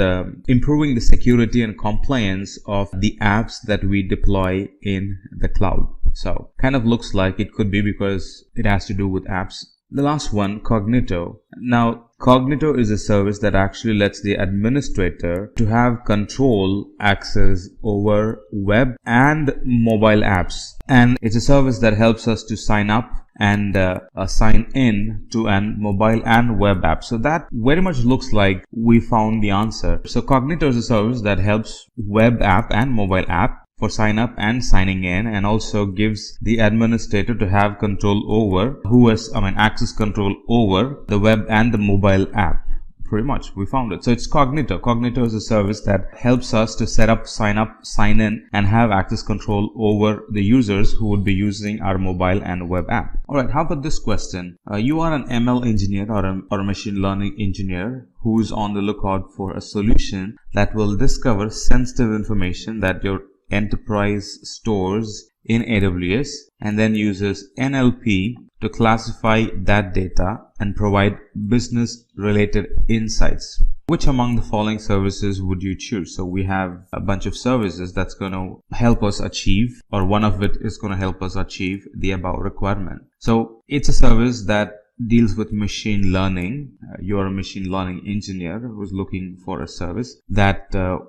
improving the security and compliance of the apps that we deploy in the cloud. So kind of looks like it could be because it has to do with apps. The last one, Cognito. Now, Cognito is a service that actually lets the administrator to have control access over web and mobile apps. And it's a service that helps us to sign up and sign in to an mobile and web app. So that very much looks like we found the answer. So Cognito is a service that helps web app and mobile app for sign up and signing in, and also gives the administrator to have control over access control over the web and the mobile app. Pretty much we found it. So it's Cognito. Cognito is a service that helps us to set up, sign in, and have access control over the users who would be using our mobile and web app. Alright, how about this question? You are an ML engineer or a machine learning engineer who is on the lookout for a solution that will discover sensitive information that your enterprise stores in AWS and then uses NLP to classify that data and provide business related insights. Which among the following services would you choose? So we have a bunch of services that's going to help us achieve, or one of it is going to help us achieve the above requirement. So it's a service that deals with machine learning. You're a machine learning engineer who's looking for a service that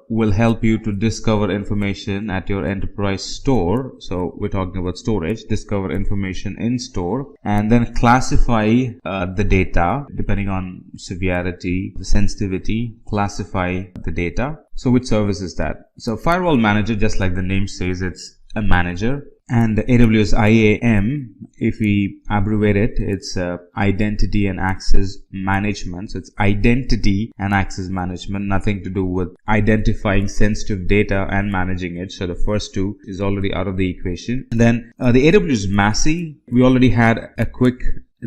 will help you to discover information at your enterprise store. So we're talking about storage, discover information in store, and then classify the data depending on severity, the sensitivity, classify the data. So which service is that? So firewall manager, just like the name says, it's a manager. And AWS IAM, if we abbreviate it, it's identity and access management. So it's identity and access management, nothing to do with identifying sensitive data and managing it. So the first two is already out of the equation. And then the AWS Massey, we already had a quick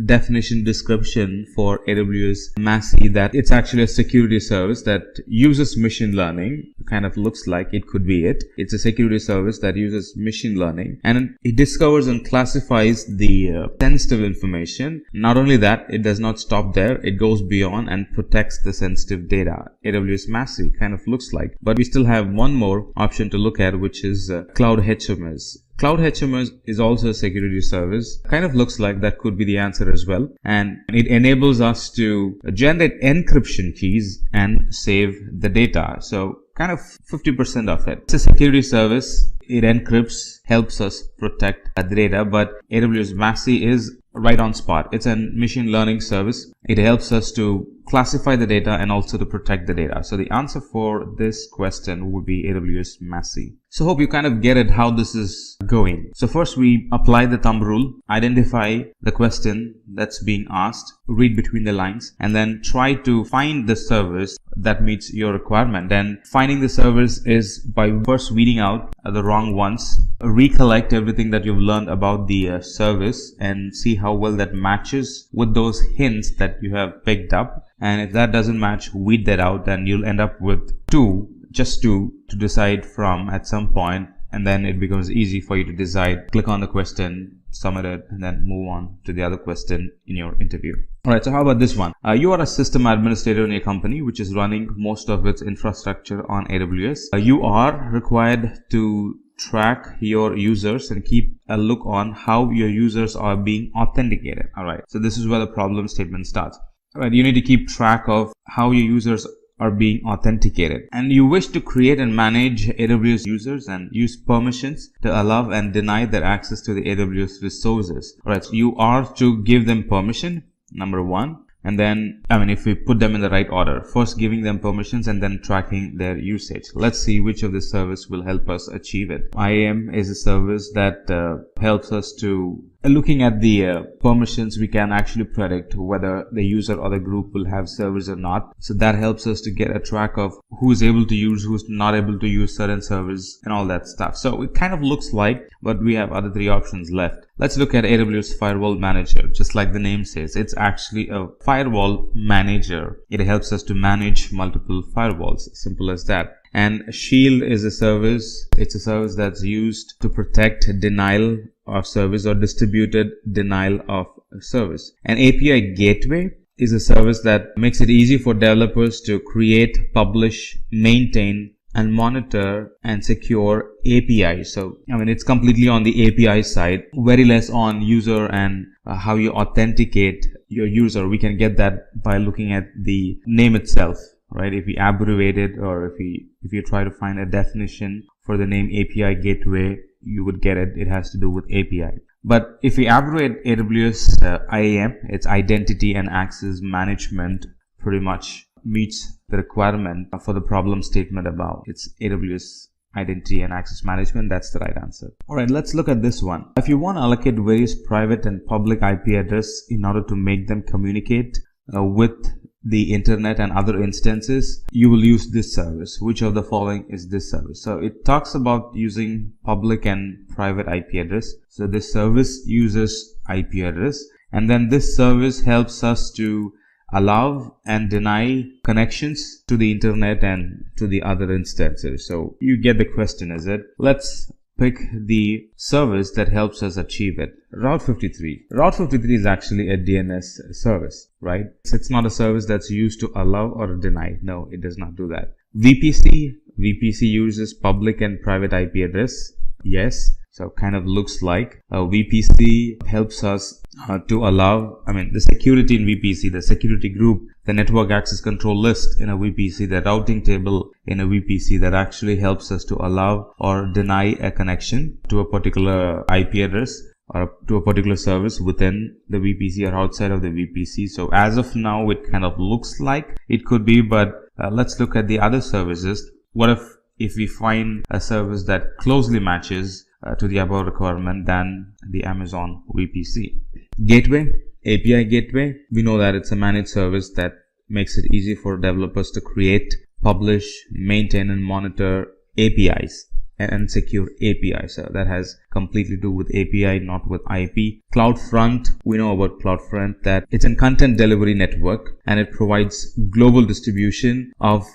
definition description for AWS Massey, that it's actually a security service that uses machine learning. Kind of looks like it could be it. It's a security service that uses machine learning, and it discovers and classifies the sensitive information. Not only that, it does not stop there. It goes beyond and protects the sensitive data. AWS Massey kind of looks like, but we still have one more option to look at, which is Cloud HMS. Cloud HMS is also a security service. Kind of looks like that could be the answer as well. And it enables us to generate encryption keys and save the data. So kind of 50% of it. It's a security service. It encrypts, helps us protect the data, but AWS Massey is right on spot. It's a machine learning service. It helps us to classify the data and also to protect the data. So the answer for this question would be AWS Massey. So hope you kind of get it how this is going. So first we apply the thumb rule, identify the question that's being asked, read between the lines, and then try to find the service that meets your requirement. And finding the service is by first weeding out the wrong ones, recollect everything that you've learned about the service and see how well that matches with those hints that you have picked up. And if that doesn't match, weed that out, and you'll end up with two just to decide from at some point, and then it becomes easy for you to decide. Click on the question, submit it, and then move on to the other question in your interview. Alright, so how about this one? You are a system administrator in a company which is running most of its infrastructure on AWS. You are required to track your users and keep a look on how your users are being authenticated. Alright, so this is where the problem statement starts. Alright, you need to keep track of how your users are being authenticated, and you wish to create and manage AWS users and use permissions to allow and deny their access to the AWS resources. Alright, so you are to give them permission, number one, and then, if we put them in the right order, first giving them permissions and then tracking their usage. Let's see which of this service will help us achieve it. IAM is a service that helps us to, looking at the permissions, we can actually predict whether the user or the group will have servers or not. So that helps us to get a track of who's able to use, who's not able to use certain servers and all that stuff. So it kind of looks like, but we have other three options left. Let's look at AWS Firewall Manager. Just like the name says, it's actually a firewall manager. It helps us to manage multiple firewalls. Simple as that. And Shield is a service. It's a service that's used to protect denial of service or distributed denial of service. An API gateway is a service that makes it easy for developers to create, publish, maintain, and monitor and secure APIs. So, it's completely on the API side, very less on user and how you authenticate your user. We can get that by looking at the name itself, right? If we abbreviate it, or if you try to find a definition for the name API gateway, you would get it. It has to do with API. But if we abbreviate AWS IAM, its identity and access management pretty much meets the requirement for the problem statement above. It's AWS identity and access management. That's the right answer. Alright, let's look at this one. If you want to allocate various private and public IP address in order to make them communicate with the internet and other instances, you will use this service. Which of the following is this service? So it talks about using public and private IP address. So this service uses IP address, and then this service helps us to allow and deny connections to the internet and to the other instances. So you get the question, is it? Let's pick the service that helps us achieve it. Route 53. Route 53 is actually a DNS service, right? It's not a service that's used to allow or deny. No, it does not do that. VPC uses public and private IP address. Yes. So kind of looks like VPC helps us to allow, the security in VPC, the security group, the network access control list in a VPC, the routing table in a VPC, that actually helps us to allow or deny a connection to a particular IP address or to a particular service within the VPC or outside of the VPC. So as of now, it kind of looks like it could be, but let's look at the other services. What if we find a service that closely matches to the above requirement than the Amazon VPC? Gateway, API gateway, we know that it's a managed service that makes it easy for developers to create, publish, maintain, and monitor APIs and secure APIs. So that has completely to do with API, not with IP. CloudFront, we know about CloudFront that it's a content delivery network, and it provides global distribution of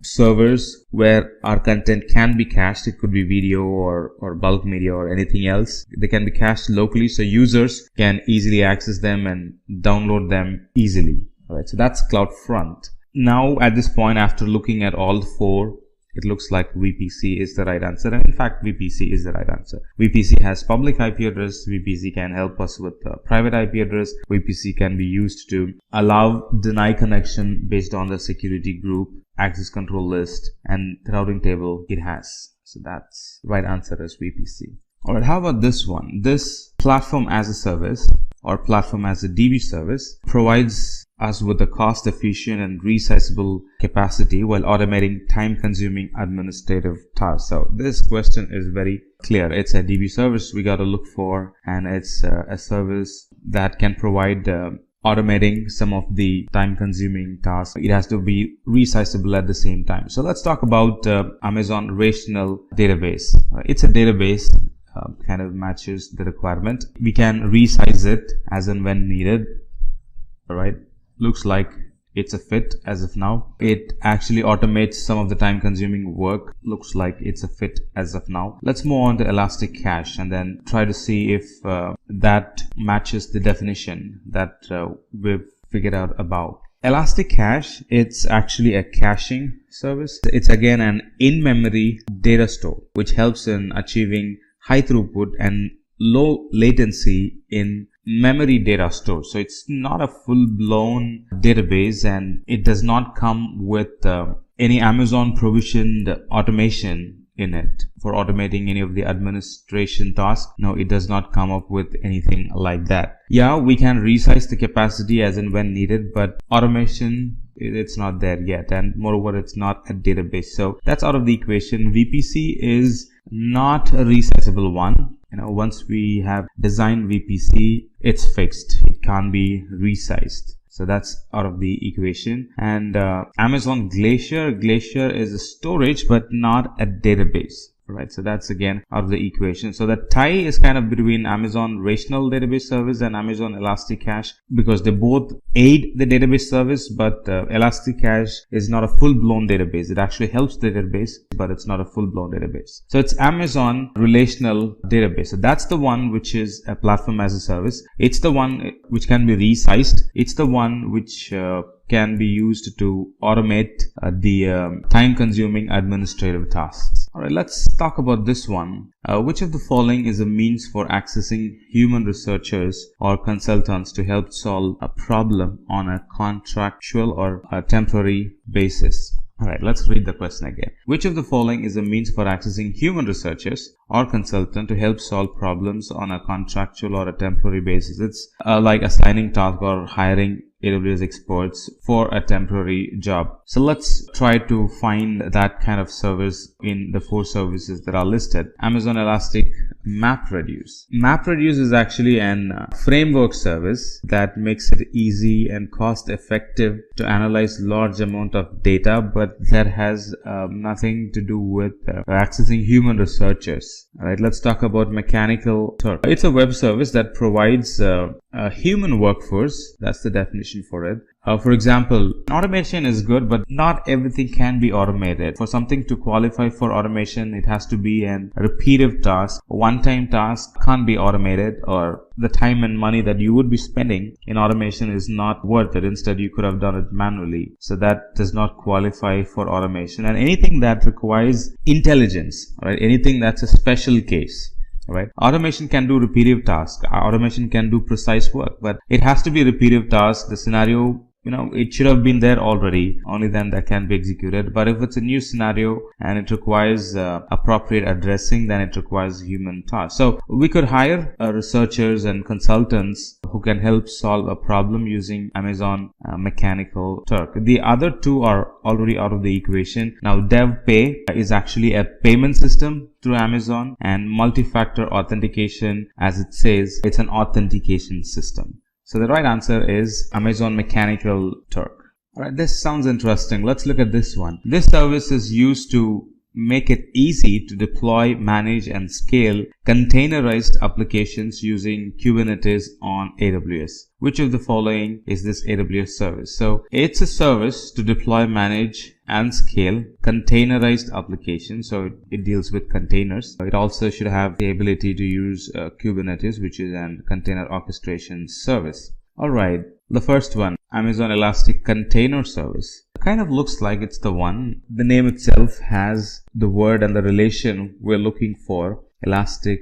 servers where our content can be cached. It could be video or bulk media or anything else. They can be cached locally, so users can easily access them and download them easily. All right, so that's CloudFront. Now at this point, after looking at all four, it looks like VPC is the right answer, and in fact VPC is the right answer. VPC has public IP address. VPC can help us with private IP address. VPC can be used to allow, deny connection based on the security group, access control list, and the routing table it has. So that's right answer is VPC. Alright, how about this one? This platform as a service or platform as a DB service provides us with a cost-efficient and resizable capacity while automating time-consuming administrative tasks. So this question is very clear. It's a DB service we got to look for, and it's a service that can provide automating some of the time-consuming tasks. It has to be resizable at the same time. So let's talk about Amazon Relational Database. It's a database kind of matches the requirement. We can resize it as and when needed. All right. Looks like it's a fit as of now. It actually automates some of the time consuming work. Looks like it's a fit as of now. Let's move on to Elastic Cache and then try to see if that matches the definition that we've figured out above. Elastic Cache, it's actually a caching service. It's again an in-memory data store, which helps in achieving high throughput and low latency in memory data store. So it's not a full-blown database, and it does not come with any Amazon provisioned automation in it for automating any of the administration tasks. No, it does not come up with anything like that. Yeah, we can resize the capacity as and when needed, but automation, it's not there yet, and moreover it's not a database, so that's out of the equation. VPC is not a resizable one. Once we have designed VPC, it's fixed. It can't be resized. So that's out of the equation. And Amazon Glacier is a storage but not a database. Right, so that's again out of the equation. So the tie is kind of between Amazon Relational Database Service and Amazon Elastic Cache, because they both aid the database service, but Elastic Cache is not a full-blown database. It actually helps the database, but it's not a full-blown database. So it's Amazon Relational Database. So that's the one which is a platform as a service. It's the one which can be resized. It's the one which can be used to automate the time-consuming administrative tasks. Alright, let's talk about this one. Which of the following is a means for accessing human researchers or consultants to help solve a problem on a contractual or a temporary basis? Alright, let's read the question again. Which of the following is a means for accessing human researchers or consultant to help solve problems on a contractual or a temporary basis? It's like assigning tasks or hiring AWS experts for a temporary job. So let's try to find that kind of service in the 4 services that are listed. Amazon Elastic MapReduce. MapReduce is actually an framework service that makes it easy and cost effective to analyze large amount of data, but that has nothing to do with accessing human researchers. All right, let's talk about Mechanical Turk. It's a web service that provides a human workforce. That's the definition for it. For example, automation is good, but not everything can be automated. For something to qualify for automation, it has to be a repetitive task. A one-time task can't be automated, or the time and money that you would be spending in automation is not worth it. Instead, you could have done it manually. So that does not qualify for automation. And anything that requires intelligence, right? Anything that's a special case. Right? Automation can do repetitive tasks. Automation can do precise work, but it has to be a repetitive task. The scenario, it should have been there already. Only then that can be executed. But if it's a new scenario and it requires appropriate addressing, then it requires human task. So we could hire researchers and consultants who can help solve a problem using Amazon Mechanical Turk. The other 2 are already out of the equation. Now, DevPay is actually a payment system through Amazon, and multi-factor authentication, as it says, it's an authentication system. So the right answer is Amazon Mechanical Turk. Alright, this sounds interesting. Let's look at this one. This service is used to make it easy to deploy, manage, and scale containerized applications using Kubernetes on AWS. Which of the following is this AWS service? So it's a service to deploy, manage, and scale containerized applications. So it deals with containers. It also should have the ability to use Kubernetes, which is a container orchestration service. Alright, the first one, Amazon Elastic Container Service. It kind of looks like it's the one. The name itself has the word and the relation we're looking for, Elastic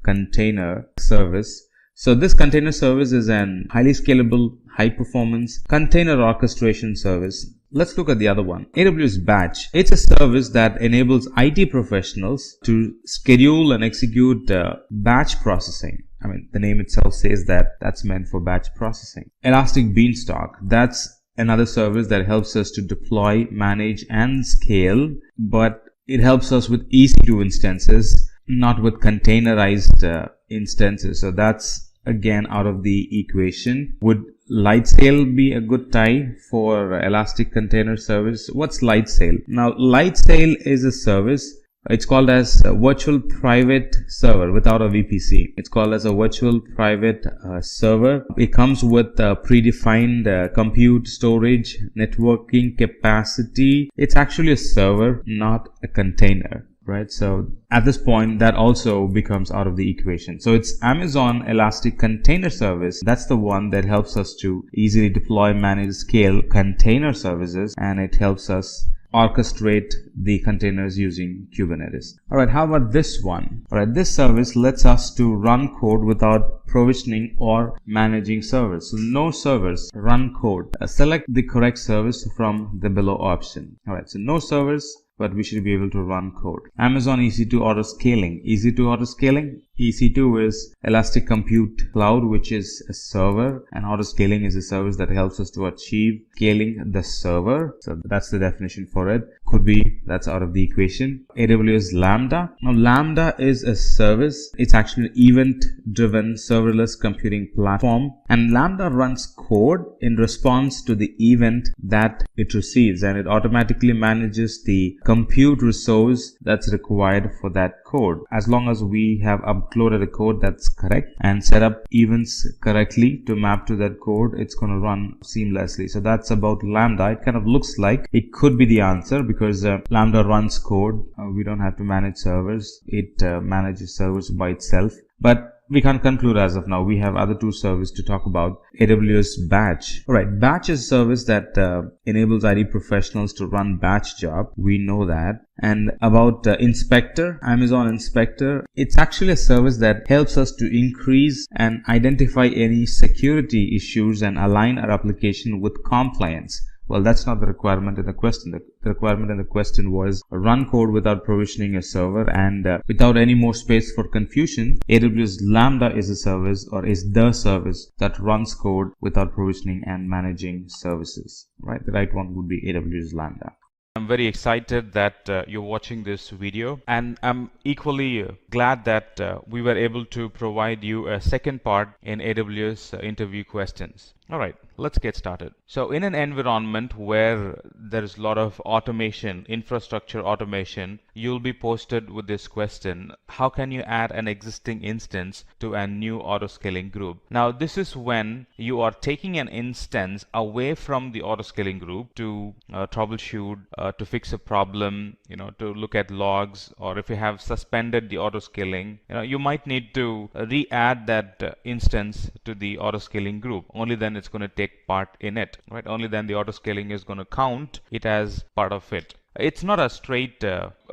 Container Service. So this container service is an highly scalable, high performance container orchestration service. Let's look at the other one, AWS Batch. It's a service that enables IT professionals to schedule and execute batch processing. I mean, the name itself says that that's meant for batch processing. Elastic Beanstalk, that's another service that helps us to deploy, manage, and scale, but it helps us with EC2 instances, not with containerized instances. So that's again out of the equation. Would Lightsail be a good tie for Elastic Container Service? What's Lightsail? Now, Lightsail is a service It's called as a virtual private server without a VPC. It's called as a virtual private server. It comes with predefined compute, storage, networking capacity. It's actually a server, not a container. Right, so at this point that also becomes out of the equation. So it's Amazon Elastic Container Service. That's the one that helps us to easily deploy, manage, scale container services, and it helps us orchestrate the containers using Kubernetes. Alright, how about this one? Alright, this service lets us to run code without provisioning or managing servers. So no servers, run code. Select the correct service from the below option. Alright, so no servers, but we should be able to run code. Amazon EC2 Autoscaling. EC2 Autoscaling? EC2 is Elastic Compute Cloud, which is a server, and Autoscaling is a service that helps us to achieve scaling the server. So that's the definition for it. Could be that's out of the equation. AWS Lambda. Now Lambda is a service. It's actually an event-driven serverless computing platform, and Lambda runs code in response to the event that it receives, and it automatically manages the compute resource that's required for that code. As long as we have uploaded a code that's correct and set up events correctly to map to that code, it's going to run seamlessly. So that's about Lambda. It kind of looks like it could be the answer because Lambda runs code. We don't have to manage servers. It manages servers by itself. But we can't conclude as of now. We have other two services to talk about. AWS Batch. Alright, Batch is a service that enables IT professionals to run batch job. We know that. And about Inspector, Amazon Inspector, it's actually a service that helps us to increase and identify any security issues and align our application with compliance. Well, that's not the requirement in the question. The requirement in the question was run code without provisioning a server, and without any more space for confusion, AWS Lambda is a service, or is the service that runs code without provisioning and managing services. Right? The right one would be AWS Lambda. I'm very excited that you're watching this video, and I'm equally glad that we were able to provide you a second part in AWS interview questions. Alright, let's get started. So in an environment where there is a lot of automation, infrastructure automation, you'll be posted with this question: how can you add an existing instance to a new autoscaling group? Now this is when you are taking an instance away from the autoscaling group to troubleshoot, to fix a problem, to look at logs, or if you have suspended the autoscaling, you might need to re-add that instance to the autoscaling group. Only then it's going to take part in it, right? Only then the autoscaling is going to count it as part of it. It's not a straight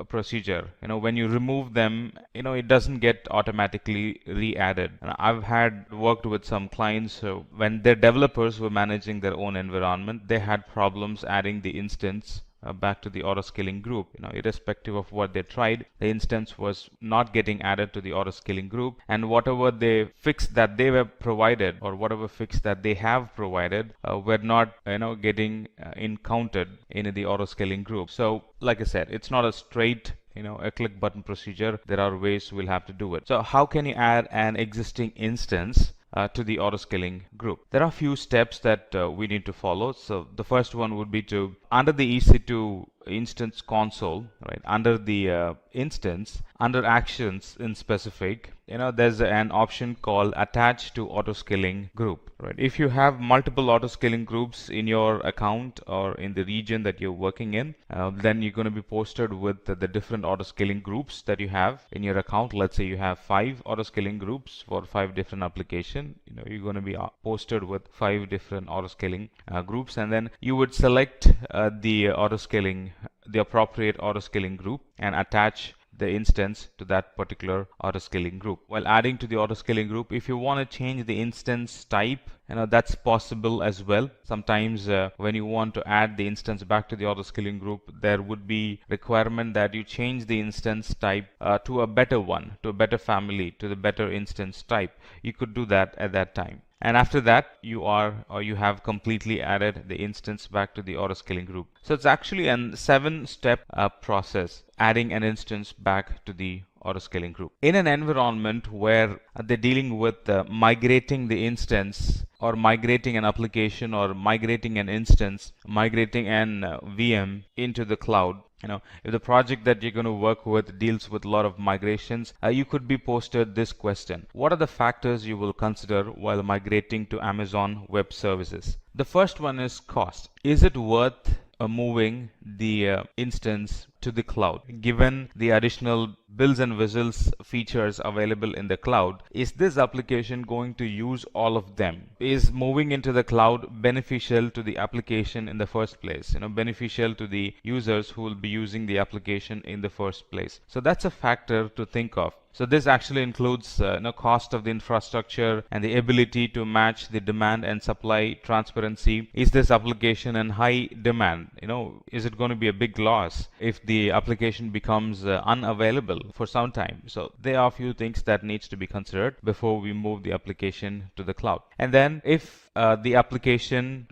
procedure. When you remove them, it doesn't get automatically re-added. And I've had worked with some clients when their developers were managing their own environment, they had problems adding the instance back to the autoscaling group. Irrespective of what they tried, the instance was not getting added to the autoscaling group, and whatever they fix that they were provided, or whatever fix that they have provided, were not getting encountered in the autoscaling group. So like I said, it's not a straight a click button procedure. There are ways we'll have to do it. So how can you add an existing instance to the autoscaling group? There are a few steps that we need to follow. So the first one would be to, under the EC2 instance console, right, under the instance, under actions in specific, there's an option called attach to autoscaling group, right? If you have multiple autoscaling groups in your account or in the region that you're working in, then you're going to be posted with the different autoscaling groups that you have in your account. Let's say you have 5 autoscaling groups for 5 different applications. You're going to be posted with 5 different autoscaling groups, and then you would select the appropriate autoscaling group and attach the instance to that particular autoscaling group. While adding to the autoscaling group, if you want to change the instance type, that's possible as well. Sometimes when you want to add the instance back to the autoscaling group, there would be requirement that you change the instance type to a better one, to a better family, to the better instance type. You could do that at that time. And after that, you have completely added the instance back to the autoscaling group. So it's actually a 7-step process, adding an instance back to the autoscaling group. In an environment where they're dealing with migrating the instance, or migrating an application, or migrating an instance, migrating an VM into the cloud, If the project that you're going to work with deals with a lot of migrations, you could be posted this question: what are the factors you will consider while migrating to Amazon Web Services? The first one is cost. Is it worth moving the instance to the cloud? Given the additional bells and whistles features available in the cloud, is this application going to use all of them? Is moving into the cloud beneficial to the application in the first place? Beneficial to the users who will be using the application in the first place. So that's a factor to think of. So this actually includes cost of the infrastructure and the ability to match the demand and supply transparency. Is this application in high demand? Is it going to be a big loss if the application becomes unavailable for some time? So there are a few things that needs to be considered before we move the application to the cloud. And then if the application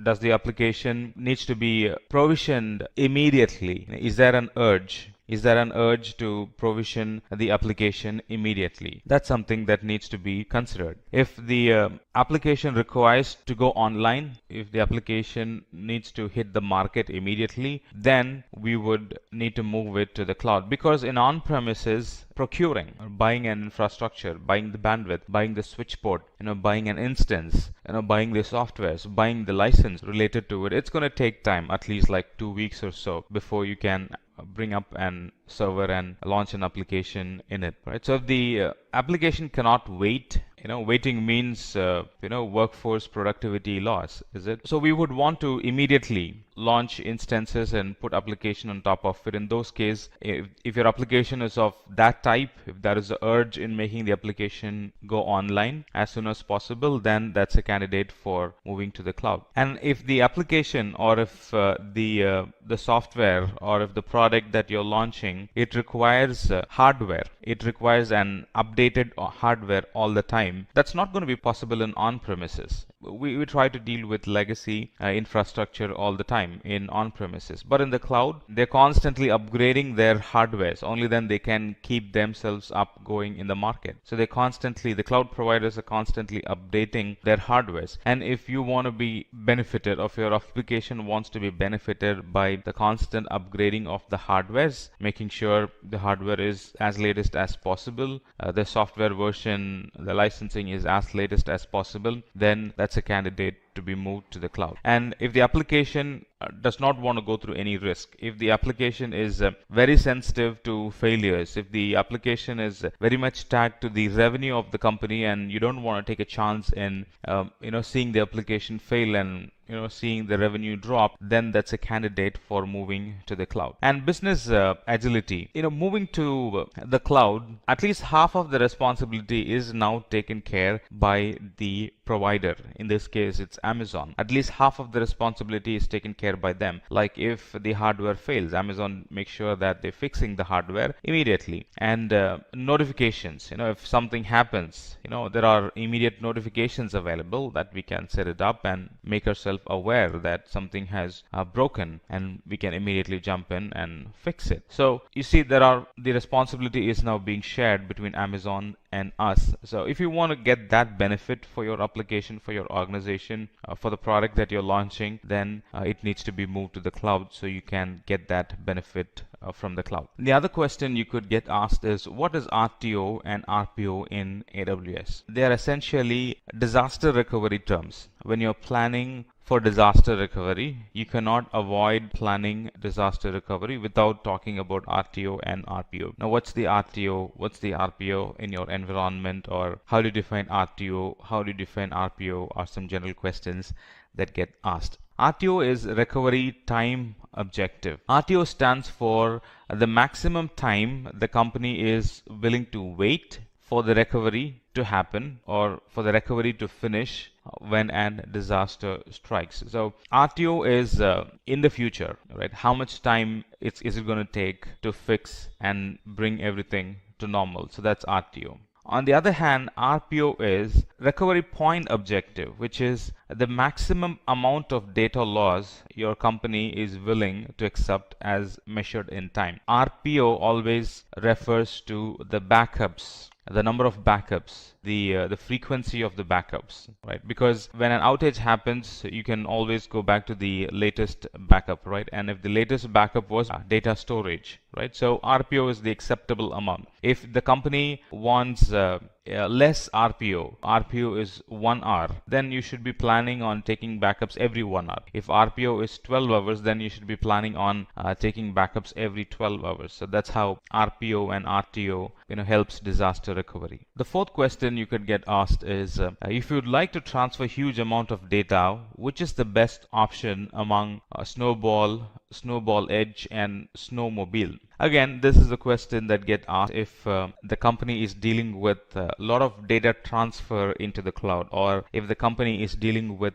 needs to be provisioned immediately, is there an urge? Is there an urge to provision the application immediately? That's something that needs to be considered. If the application requires to go online, if the application needs to hit the market immediately, then we would need to move it to the cloud, because in on-premises, procuring or buying an infrastructure, buying the bandwidth, buying the switch port, buying an instance, buying the softwares, buying the license related to it, it's going to take time, at least like 2 weeks or so, before you can bring up an server and launch an application in it, right? So if the application cannot wait, waiting means workforce productivity loss, is it? So we would want to immediately launch instances and put application on top of it. In those cases, if your application is of that type, if there is an urge in making the application go online as soon as possible, then that's a candidate for moving to the cloud. And if the application, or if the software, or if the product that you're launching, it requires hardware, it requires an updated hardware all the time, that's not going to be possible in on-premises. We try to deal with legacy infrastructure all the time in on-premises, but in the cloud, they're constantly upgrading their hardwares. Only then they can keep themselves up going in the market. So the cloud providers are constantly updating their hardwares. And if you want to be benefited, or if your application wants to be benefited by the constant upgrading of the hardwares, making sure the hardware is as latest as possible, the software version, the licensing is as latest as possible, then that's a candidate to be moved to the cloud. And if the application does not want to go through any risk, if the application is very sensitive to failures, if the application is very much tagged to the revenue of the company, and you don't want to take a chance in seeing the application fail and seeing the revenue drop, then that's a candidate for moving to the cloud. And business agility, moving to the cloud, at least half of the responsibility is now taken care by the provider. In this case, it's Amazon. At least half of the responsibility is taken care by them. Like if the hardware fails, Amazon makes sure that they're fixing the hardware immediately. And notifications, if something happens, there are immediate notifications available that we can set it up and make ourselves aware that something has broken, and we can immediately jump in and fix it. So you see, the responsibility is now being shared between Amazon and us. So if you want to get that benefit for your application, for your organization, for the product that you're launching, then it needs to be moved to the cloud so you can get that benefit from the cloud. The other question you could get asked is, what is RTO and RPO in AWS? They are essentially disaster recovery terms. When you're planning for disaster recovery, you cannot avoid planning disaster recovery without talking about RTO and RPO. Now, what's the RTO? What's the RPO in your environment? Or how do you define RTO? How do you define RPO? Are some general questions that get asked. RTO is recovery time objective. RTO stands for the maximum time the company is willing to wait for the recovery to happen, or for the recovery to finish when a disaster strikes. So RTO is in the future, right? How much time is it going to take to fix and bring everything to normal? So that's RTO. On the other hand, RPO is recovery point objective, which is the maximum amount of data loss your company is willing to accept as measured in time. RPO always refers to the backups, the number of backups the frequency of the backups, right? Because when an outage happens, you can always go back to the latest backup, right? And if the latest backup was data storage, right? So RPO is the acceptable amount. If the company wants less RPO is 1 hour, then you should be planning on taking backups every 1 hour. If RPO is 12 hours, then you should be planning on taking backups every 12 hours. So that's how RPO and RTO helps disaster recovery. The fourth question you could get asked is if you'd like to transfer huge amount of data, which is the best option among Snowball, Edge, and Snowmobile? Again, this is a question that gets asked if the company is dealing with a lot of data transfer into the cloud, or if the company is dealing with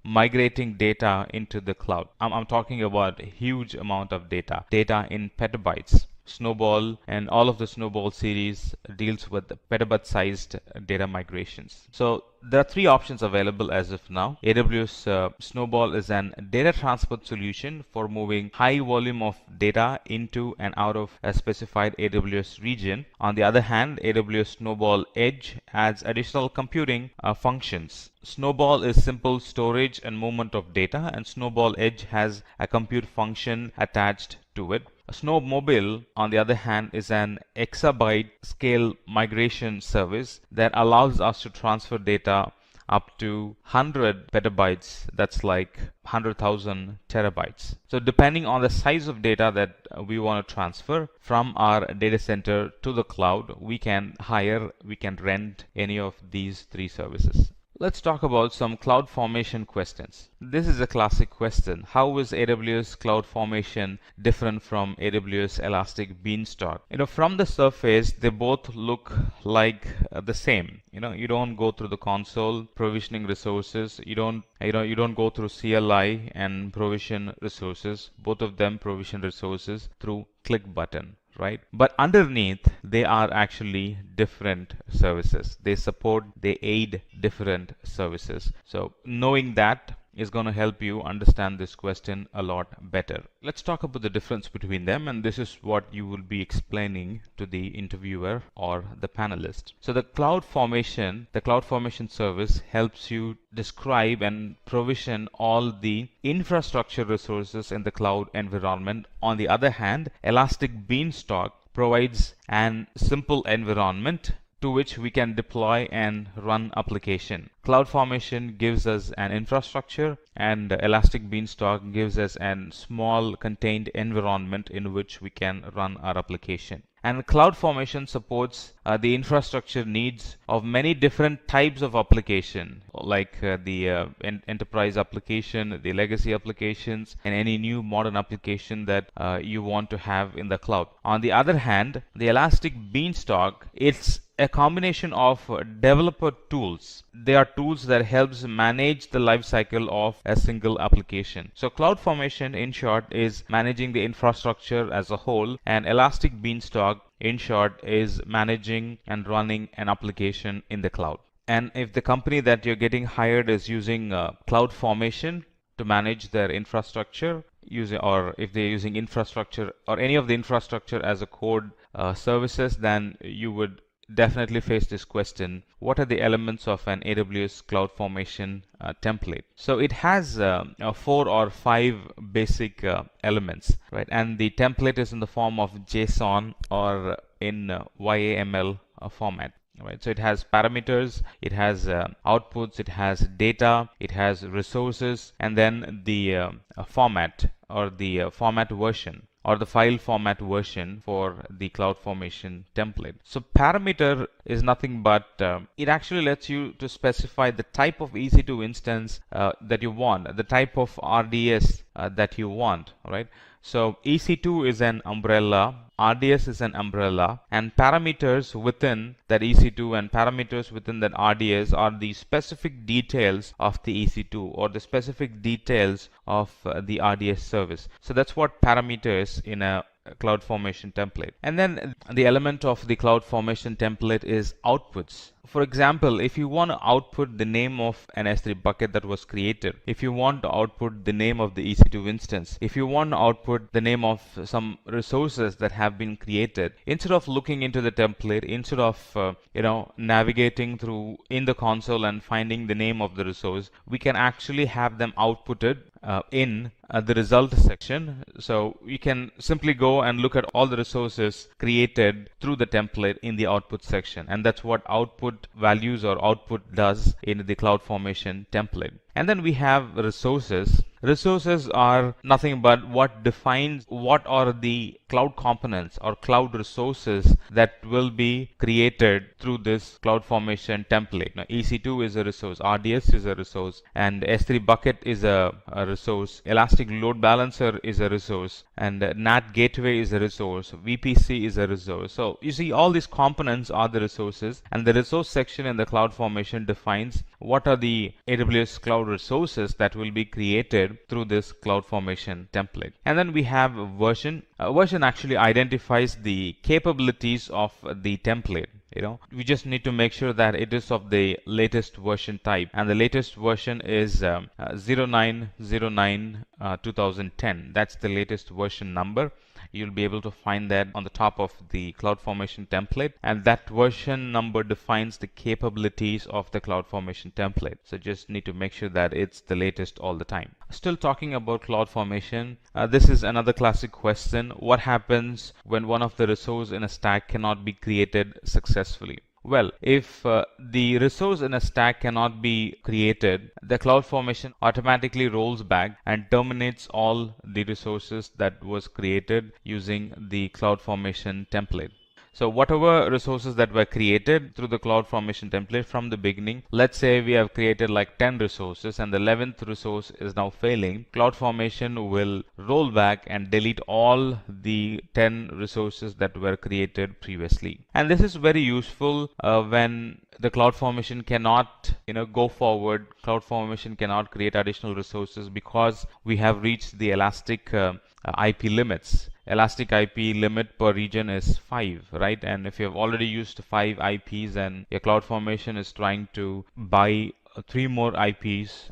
migrating data into the cloud. I'm talking about a huge amount of data in petabytes. Snowball and all of the Snowball series deals with petabyte-sized data migrations. So there are three options available as of now. AWS Snowball is an data transport solution for moving high volume of data into and out of a specified AWS region. On the other hand, AWS Snowball Edge adds additional computing functions. Snowball is simple storage and movement of data, and Snowball Edge has a compute function attached to it. Snowmobile, on the other hand, is an exabyte scale migration service that allows us to transfer data up to 100 petabytes. That's like 100,000 terabytes. So depending on the size of data that we want to transfer from our data center to the cloud, we can rent any of these three services. Let's talk about some CloudFormation questions. This is a classic question. How is AWS CloudFormation different from AWS Elastic Beanstalk? From the surface, they both look like the same. You don't go through the console provisioning resources. You don't go through CLI and provision resources. Both of them provision resources through click button. Right? But underneath, they are actually different services. They aid different services. So knowing that is going to help you understand this question a lot better. Let's talk about the difference between them, and this is what you will be explaining to the interviewer or the panelist. So the CloudFormation service helps you describe and provision all the infrastructure resources in the cloud environment. On the other hand, Elastic Beanstalk provides an simple environment to which we can deploy and run application. CloudFormation gives us an infrastructure, and Elastic Beanstalk gives us a small contained environment in which we can run our application. And CloudFormation supports the infrastructure needs of many different types of application, like the enterprise application, the legacy applications, and any new modern application that you want to have in the cloud. On the other hand, the Elastic Beanstalk, it's a combination of developer tools. They are tools that helps manage the lifecycle of a single application. So CloudFormation, in short, is managing the infrastructure as a whole, and Elastic Beanstalk, in short, is managing and running an application in the cloud. And if the company that you're getting hired is using CloudFormation to manage their infrastructure, or if they're using infrastructure or any of the infrastructure as a code services, then you would definitely face this question: what are the elements of an AWS CloudFormation template? So it has 4 or 5 basic elements, right? And the template is in the form of JSON or in YAML format. Right, so it has parameters, it has outputs, it has data, it has resources, and then the format or the format version or the file format version for the CloudFormation template. So parameter is nothing but it actually lets you to specify the type of EC2 instance that you want, the type of RDS that you want, right? So EC2 is an umbrella, RDS is an umbrella, and parameters within that EC2 and parameters within that RDS are the specific details of the EC2 or the specific details of the RDS service. So that's what parameters in a CloudFormation template. And then the element of the CloudFormation template is outputs. For example, if you want to output the name of an S3 bucket that was created, if you want to output the name of the EC2 instance, if you want to output the name of some resources that have been created, instead of looking into the template, instead of navigating through in the console and finding the name of the resource, we can actually have them outputted in the result section. So you can simply go and look at all the resources created through the template in the output section, and that's what output values or output does in the CloudFormation template. And then we have resources. Resources are nothing but what defines what are the cloud components or cloud resources that will be created through this CloudFormation template. Now, EC2 is a resource, RDS is a resource, and S3 bucket is a resource, Elastic Load Balancer is a resource, and NAT Gateway is a resource, VPC is a resource. So you see, all these components are the resources, and the resource section in the CloudFormation defines what are the AWS cloud resources that will be created through this CloudFormation template. And then we have version. Version actually identifies the capabilities of the template. We just need to make sure that it is of the latest version type, and the latest version is 0909 2010. That's the latest version number. You'll be able to find that on the top of the CloudFormation template, and that version number defines the capabilities of the CloudFormation template. So just need to make sure that it's the latest all the time. Still talking about CloudFormation, this is another classic question. What happens when one of the resources in a stack cannot be created successfully? Well, if the resource in a stack cannot be created, the CloudFormation automatically rolls back and terminates all the resources that was created using the CloudFormation template. So whatever resources that were created through the CloudFormation template from the beginning, let's say we have created like 10 resources and the 11th resource is now failing, CloudFormation will roll back and delete all the 10 resources that were created previously. And this is very useful when the CloudFormation cannot go forward. CloudFormation cannot create additional resources because we have reached the Elastic IP limits. Elastic IP limit per region is 5, right? And if you have already used 5 IPs and your CloudFormation is trying to buy 3 more IPs,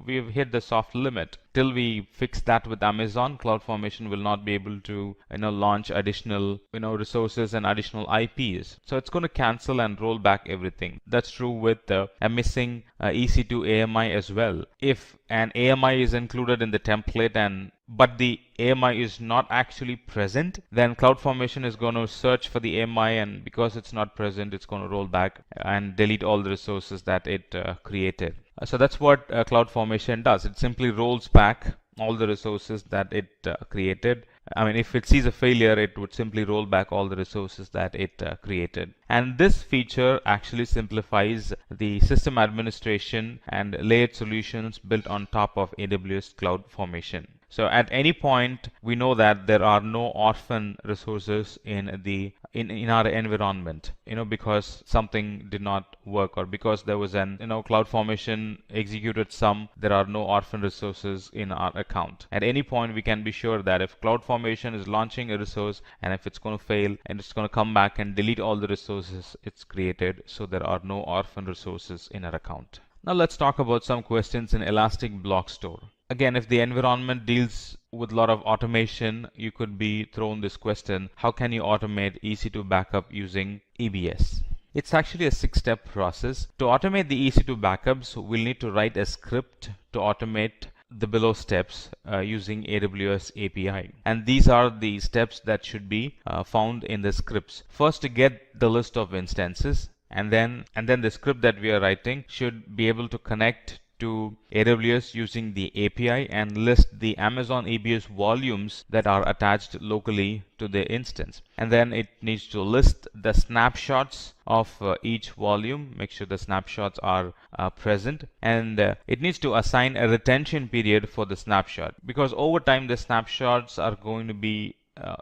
we've hit the soft limit. Till we fix that with Amazon, CloudFormation will not be able to launch additional resources and additional IPs. So it's going to cancel and roll back everything. That's true with a missing EC2 AMI as well. If an AMI is included in the template but the AMI is not actually present, then CloudFormation is going to search for the AMI, and because it's not present, it's going to roll back and delete all the resources that it created. So that's what CloudFormation does. It simply rolls back all the resources that it created. I mean, if it sees a failure, it would simply roll back all the resources that it created. And this feature actually simplifies the system administration and layered solutions built on top of AWS CloudFormation. So at any point, we know that there are no orphan resources in our environment, because something did not work or because there was an CloudFormation executed some, there are no orphan resources in our account. At any point, we can be sure that if CloudFormation is launching a resource and if it's going to fail, and it's going to come back and delete all the resources it's created, so there are no orphan resources in our account. Now let's talk about some questions in Elastic Block Store. Again, if the environment deals with a lot of automation, you could be thrown this question: how can you automate EC2 backup using EBS? It's actually a 6-step process. To automate the EC2 backups, we'll need to write a script to automate the below steps using AWS API. And these are the steps that should be found in the scripts. First, to get the list of instances, and then the script that we are writing should be able to connect to AWS using the API and list the Amazon EBS volumes that are attached locally to the instance. And then it needs to list the snapshots of each volume, make sure the snapshots are present, and it needs to assign a retention period for the snapshot, because over time the snapshots are going to be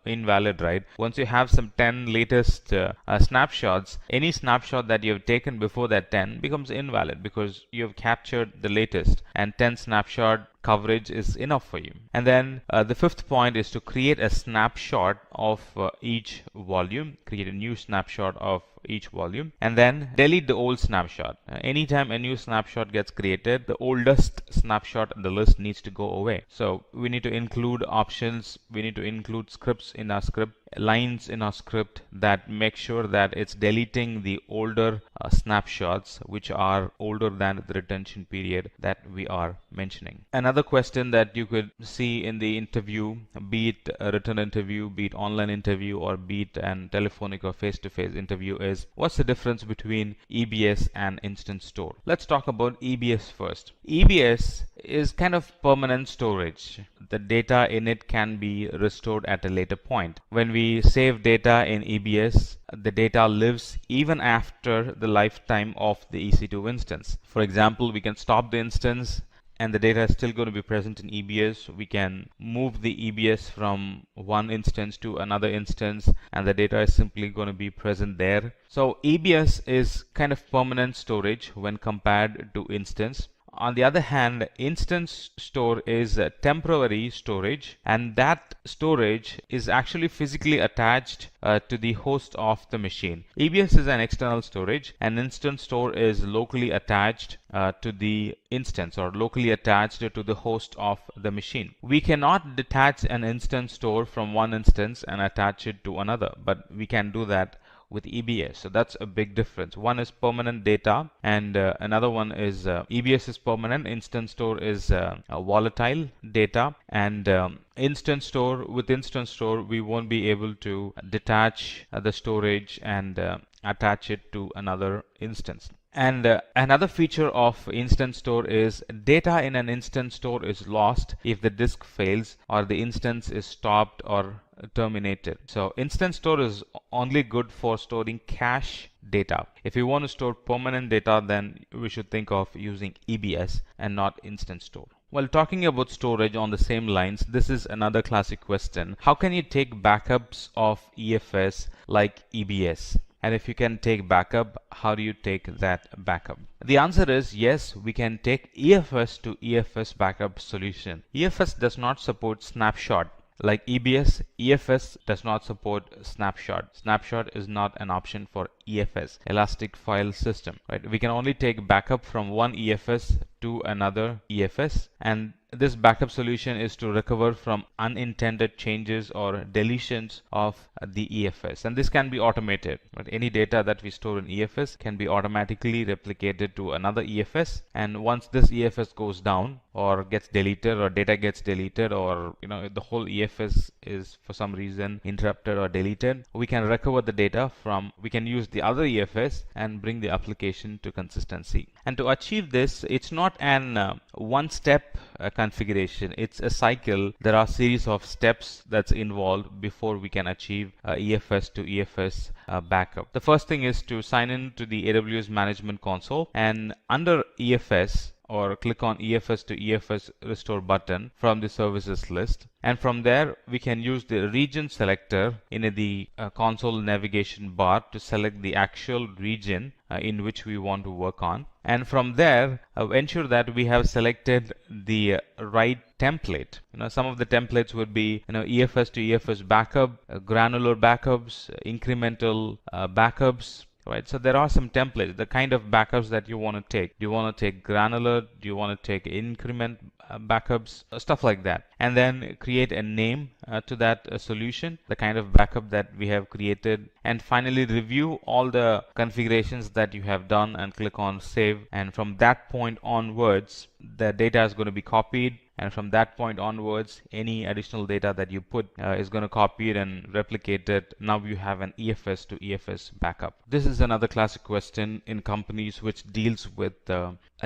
invalid, right? Once you have some 10 latest snapshots, any snapshot that you have taken before that 10 becomes invalid because you have captured the latest, and 10 snapshot coverage is enough for you. And then the fifth point is to create a snapshot of each volume, create a new snapshot of each volume, and then delete the old snapshot. Anytime a new snapshot gets created, the oldest snapshot in the list needs to go away. So we need to include options, we need to include scripts in our script, lines in our script that make sure that it's deleting the older snapshots which are older than the retention period that we are mentioning. Another question that you could see in the interview, be it a written interview, be it online interview, or be it an telephonic or face-to-face interview, is what's the difference between EBS and instance store? Let's talk about EBS first. EBS is kind of permanent storage. The data in it can be restored at a later point. When we save data in EBS, the data lives even after the lifetime of the EC2 instance. For example, we can stop the instance and the data is still going to be present in EBS. We can move the EBS from one instance to another instance and the data is simply going to be present there. So EBS is kind of permanent storage when compared to instance. On the other hand, instance store is temporary storage, and that storage is actually physically attached to the host of the machine. EBS is an external storage, and instance store is locally attached to the instance or locally attached to the host of the machine. We cannot detach an instance store from one instance and attach it to another, but we can do that with EBS. So that's a big difference. One is permanent data and another one is EBS is permanent, instance store is volatile data, and instance store, with instance store we won't be able to detach the storage and attach it to another instance. And another feature of instance store is data in an instance store is lost if the disk fails or the instance is stopped or terminated. So instance store is only good for storing cache data. If you want to store permanent data, then we should think of using EBS and not instance store. While talking about storage on the same lines, this is another classic question. How can you take backups of EFS like EBS? And if you can take backup, how do you take that backup? The answer is yes, we can take EFS to EFS backup solution. EFS does not support snapshot. Like EBS, EFS does not support snapshot. Snapshot is not an option for EFS, Elastic File System. Right? We can only take backup from one EFS to another EFS, and this backup solution is to recover from unintended changes or deletions of the EFS, and this can be automated. Right? Any data that we store in EFS can be automatically replicated to another EFS, and once this EFS goes down or gets deleted or data gets deleted, or the whole EFS is for some reason interrupted or deleted, we can recover the data from, we can use the other EFS and bring the application to consistency. And to achieve this, it's not an one-step configuration, it's a cycle. There are a series of steps that's involved before we can achieve EFS to EFS backup. The first thing is to sign in to the AWS Management Console, and under EFS, or click on EFS to EFS restore button from the services list, and from there we can use the region selector in the console navigation bar to select the actual region in which we want to work on, and from there ensure that we have selected the right template. Some of the templates would be EFS to EFS backup, granular backups, incremental backups. Right, so there are some templates, the kind of backups that you want to take. Do you want to take granular? Do you want to take increment backups? Stuff like that. And then create a name to that solution, the kind of backup that we have created. And finally review all the configurations that you have done and click on save. And from that point onwards, the data is going to be copied. And from that point onwards, any additional data that you put is going to copy it and replicate it. Now you have an EFS to EFS backup. This is another classic question in companies which deals with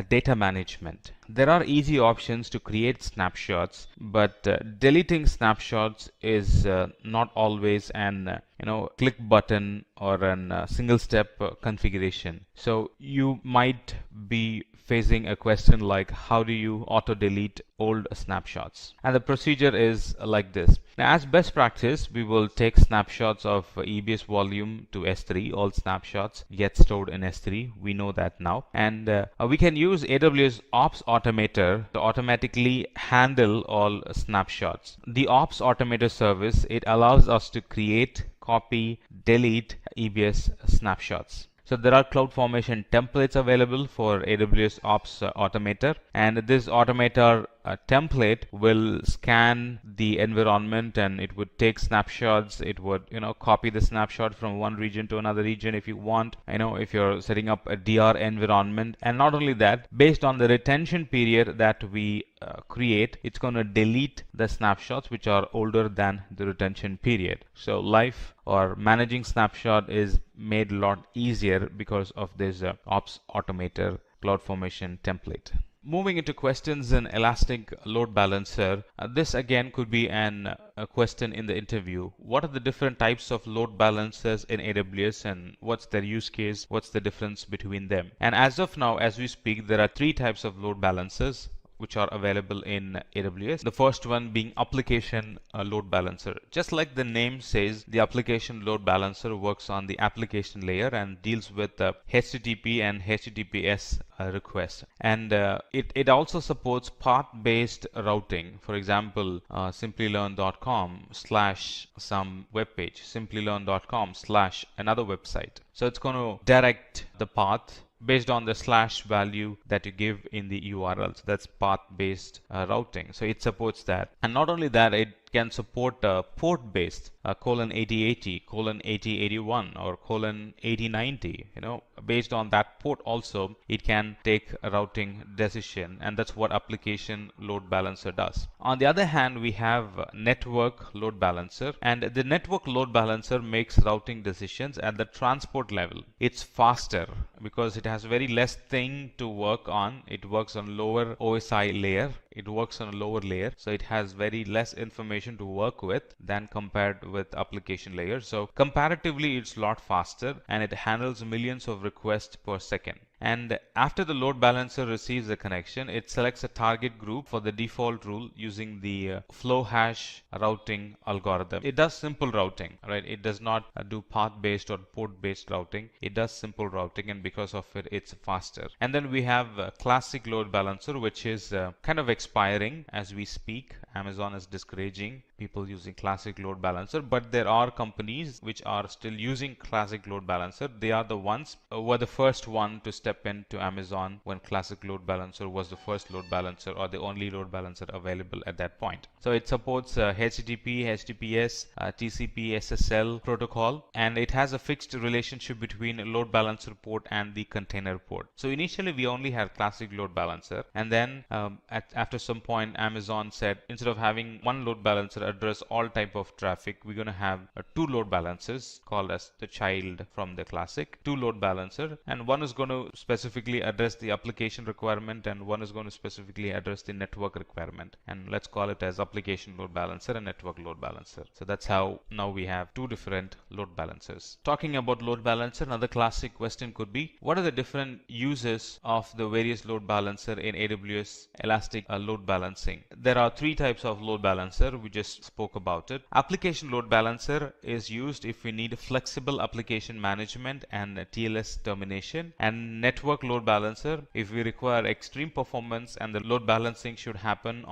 data management. There are easy options to create snapshots, but deleting snapshots is not always an click button or a single step configuration. So you might be facing a question like, how do you auto delete old snapshots? And the procedure is like this. Now, as best practice, we will take snapshots of EBS volume to S3. All snapshots get stored in S3. We know that now. And we can use AWS Ops Automator to automatically handle all snapshots. The Ops Automator service, it allows us to create, copy, delete EBS snapshots. So there are CloudFormation templates available for AWS Ops Automator, and this Automator template will scan the environment and it would take snapshots. It would, copy the snapshot from one region to another region if you want, if you're setting up a DR environment. And not only that, based on the retention period that we create, it's going to delete the snapshots which are older than the retention period. So life or managing snapshot is made a lot easier because of this Ops Automator CloudFormation template. Moving into questions in Elastic Load Balancer, this again could be a question in the interview. What are the different types of load balancers in AWS and what's their use case? What's the difference between them? And as of now, as we speak, there are 3 types of load balancers which are available in AWS. The first one being application load balancer. Just like the name says, the application load balancer works on the application layer and deals with HTTP and HTTPS requests. And it also supports path-based routing. For example, simplilearn.com/some web page, simplilearn.com/another website. So it's going to direct the path based on the / value that you give in the URL. So that's path-based routing. So it supports that. And not only that, it can support port-based :8080, :8081, or :8090. Based on that port also, it can take a routing decision, and that's what application load balancer does. On the other hand, we have network load balancer, and the network load balancer makes routing decisions at the transport level. It's faster because it has very less thing to work on. It works on lower OSI layer. It works on a lower layer, so it has very less information to work with than compared with application layer. So comparatively, it's a lot faster and it handles millions of requests per second. And after the load balancer receives a connection, it selects a target group for the default rule using the flow hash routing algorithm. It does simple routing, right? It does not do path-based or port-based routing. It does simple routing, and because of it, it's faster. And then we have classic load balancer, which is kind of expiring as we speak. Amazon is discouraging people using classic load balancer, but there are companies which are still using classic load balancer. They are the ones who were the first one to step into Amazon when classic load balancer was the first load balancer or the only load balancer available at that point. So it supports HTTP, HTTPS, TCP, SSL protocol, and it has a fixed relationship between a load balancer port and the container port. So initially we only had classic load balancer, and then after some point Amazon said, instead of having one load balancer address all type of traffic, we're going to have 2 load balancers called as the child from the classic, 2 load balancer, and one is going to specifically address the application requirement and one is going to specifically address the network requirement, and let's call it as application load balancer and network load balancer. So that's how now we have 2 different load balancers. Talking about load balancer, another classic question could be, what are the different uses of the various load balancer in AWS Elastic load balancing? There are 3 types of load balancer. We just spoke about it. Application load balancer is used if we need flexible application management and TLS termination, and network load balancer if we require extreme performance and the load balancing should happen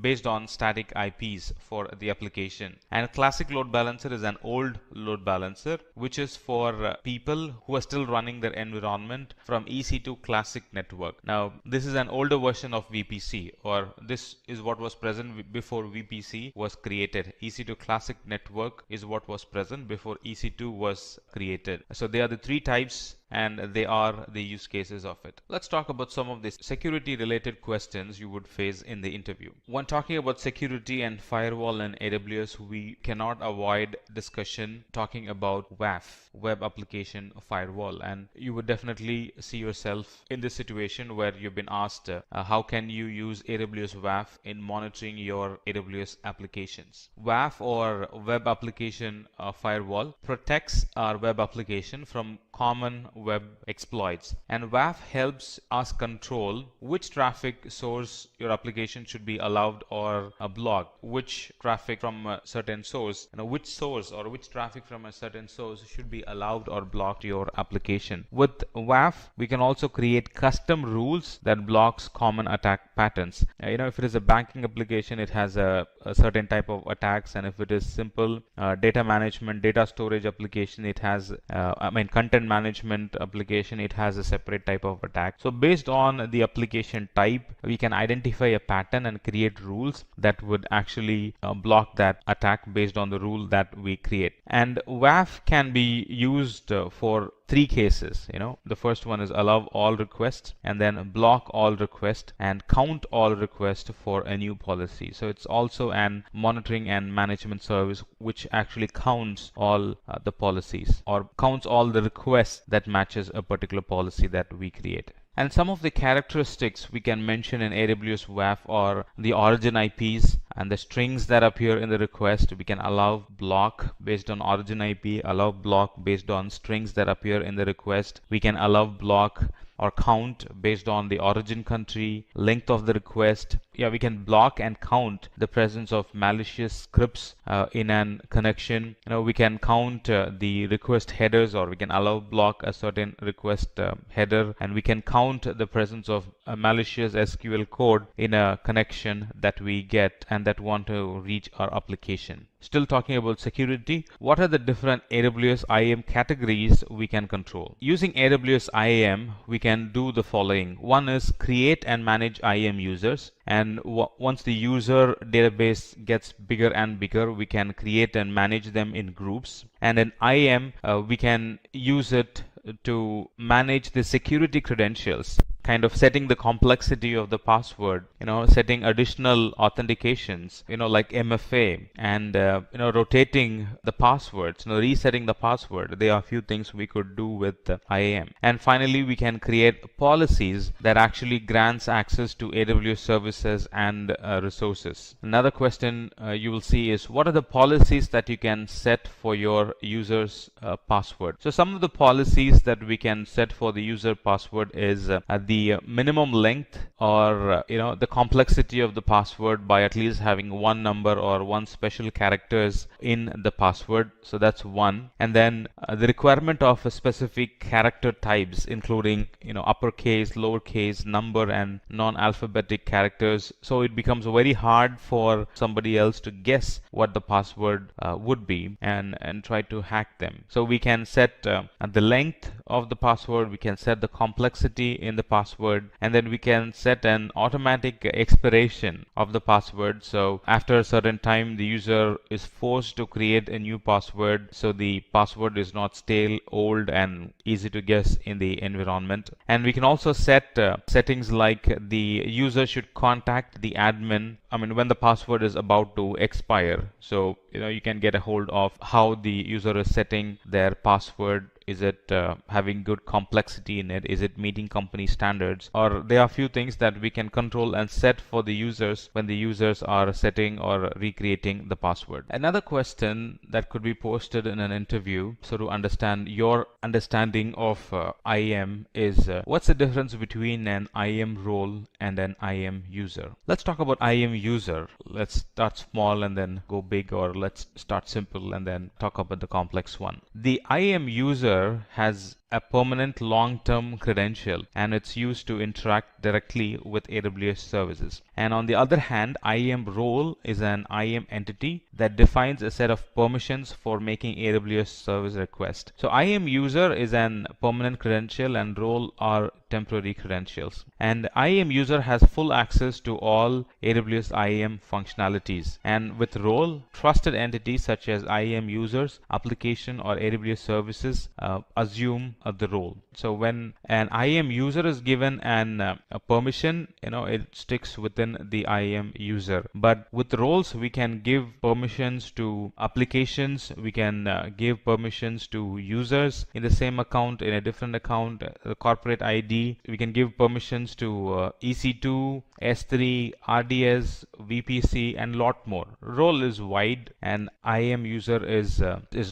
based on static IPs for the application. And classic load balancer is an old load balancer which is for people who are still running their environment from EC2 classic network. Now this is an older version of VPC, or this is what was present before VPC was created. EC2 classic network is what was present before EC2 was created. So they are the 3 types and they are the use cases of it. Let's talk about some of the security related questions you would face in the interview. When talking about security and firewall in AWS, we cannot avoid discussion talking about WAF, web application firewall, and you would definitely see yourself in this situation where you've been asked how can you use AWS WAF in monitoring your AWS applications. WAF or web application firewall protects our web application from common web exploits. And WAF helps us control which traffic source your application should be allowed or blocked, which traffic from a certain source, which source or which traffic from a certain source should be allowed or blocked your application. With WAF, we can also create custom rules that blocks common attack patterns. If it is a banking application, it has a certain type of attacks, and if it is simple data management, data storage application, it has content management application, it has a separate type of attack. So based on the application type, we can identify a pattern and create rules that would actually block that attack based on the rule that we create. And WAF can be used for three cases. The first one is allow all requests, and then block all requests, and count all requests for a new policy. So it's also an monitoring and management service which actually counts all the policies, or counts all the requests that matches a particular policy that we create. And some of the characteristics we can mention in AWS WAF are the origin IPs and the strings that appear in the request. We can allow block based on origin IP, allow block based on strings that appear in the request. We can allow block or count based on the origin country, length of the request. We can block and count the presence of malicious scripts in an connection. We can count the request headers, or we can allow block a certain request header, and we can count the presence of a malicious SQL code in a connection that we get and that want to reach our application. Still talking about security, what are the different AWS IAM categories we can control? Using AWS IAM, we can do the following. One is create and manage IAM users. And once the user database gets bigger and bigger, we can create and manage them in groups. And in IAM, we can use it to manage the security credentials, kind of setting the complexity of the password, setting additional authentications, like MFA, and rotating the passwords, resetting the password. There are a few things we could do with IAM. And finally, we can create policies that actually grants access to AWS services and resources. Another question you will see is, what are the policies that you can set for your user's password? So some of the policies that we can set for the user password is the minimum length, or the complexity of the password by at least having one number or one special characters in the password. So that's one. And then the requirement of a specific character types, including uppercase, lowercase, number, and non-alphabetic characters. So it becomes very hard for somebody else to guess what the password would be and try to hack them. So we can set the length of the password, we can set the complexity in the password, and then we can set an automatic expiration of the password. So after a certain time, the user is forced to create a new password, so the password is not stale, old, and easy to guess in the environment. And we can also set settings like the user should contact the admin when the password is about to expire. So you can get a hold of how the user is setting their password. Is it having good complexity in it? Is it meeting company standards? Or there are a few things that we can control and set for the users when the users are setting or recreating the password. Another question that could be posted in an interview, so to understand your understanding of IAM, is what's the difference between an IAM role and an IAM user? Let's talk about IAM user. Let's start small and then go big, or let's start simple and then talk about the complex one. The IAM user has a permanent long-term credential, and it's used to interact directly with AWS services. And on the other hand, IAM role is an IAM entity that defines a set of permissions for making AWS service requests. So IAM user is an permanent credential, and role are temporary credentials. And IAM user has full access to all AWS IAM functionalities. And with role, trusted entities such as IAM users, application, or AWS services assume the role. So when an IAM user is given a permission, it sticks within the IAM user. But with roles, we can give permissions to applications, we can give permissions to users in the same account, in a different account, the corporate ID. We can give permissions to EC2, S3, RDS, VPC, and lot more. Role is wide, and IAM user is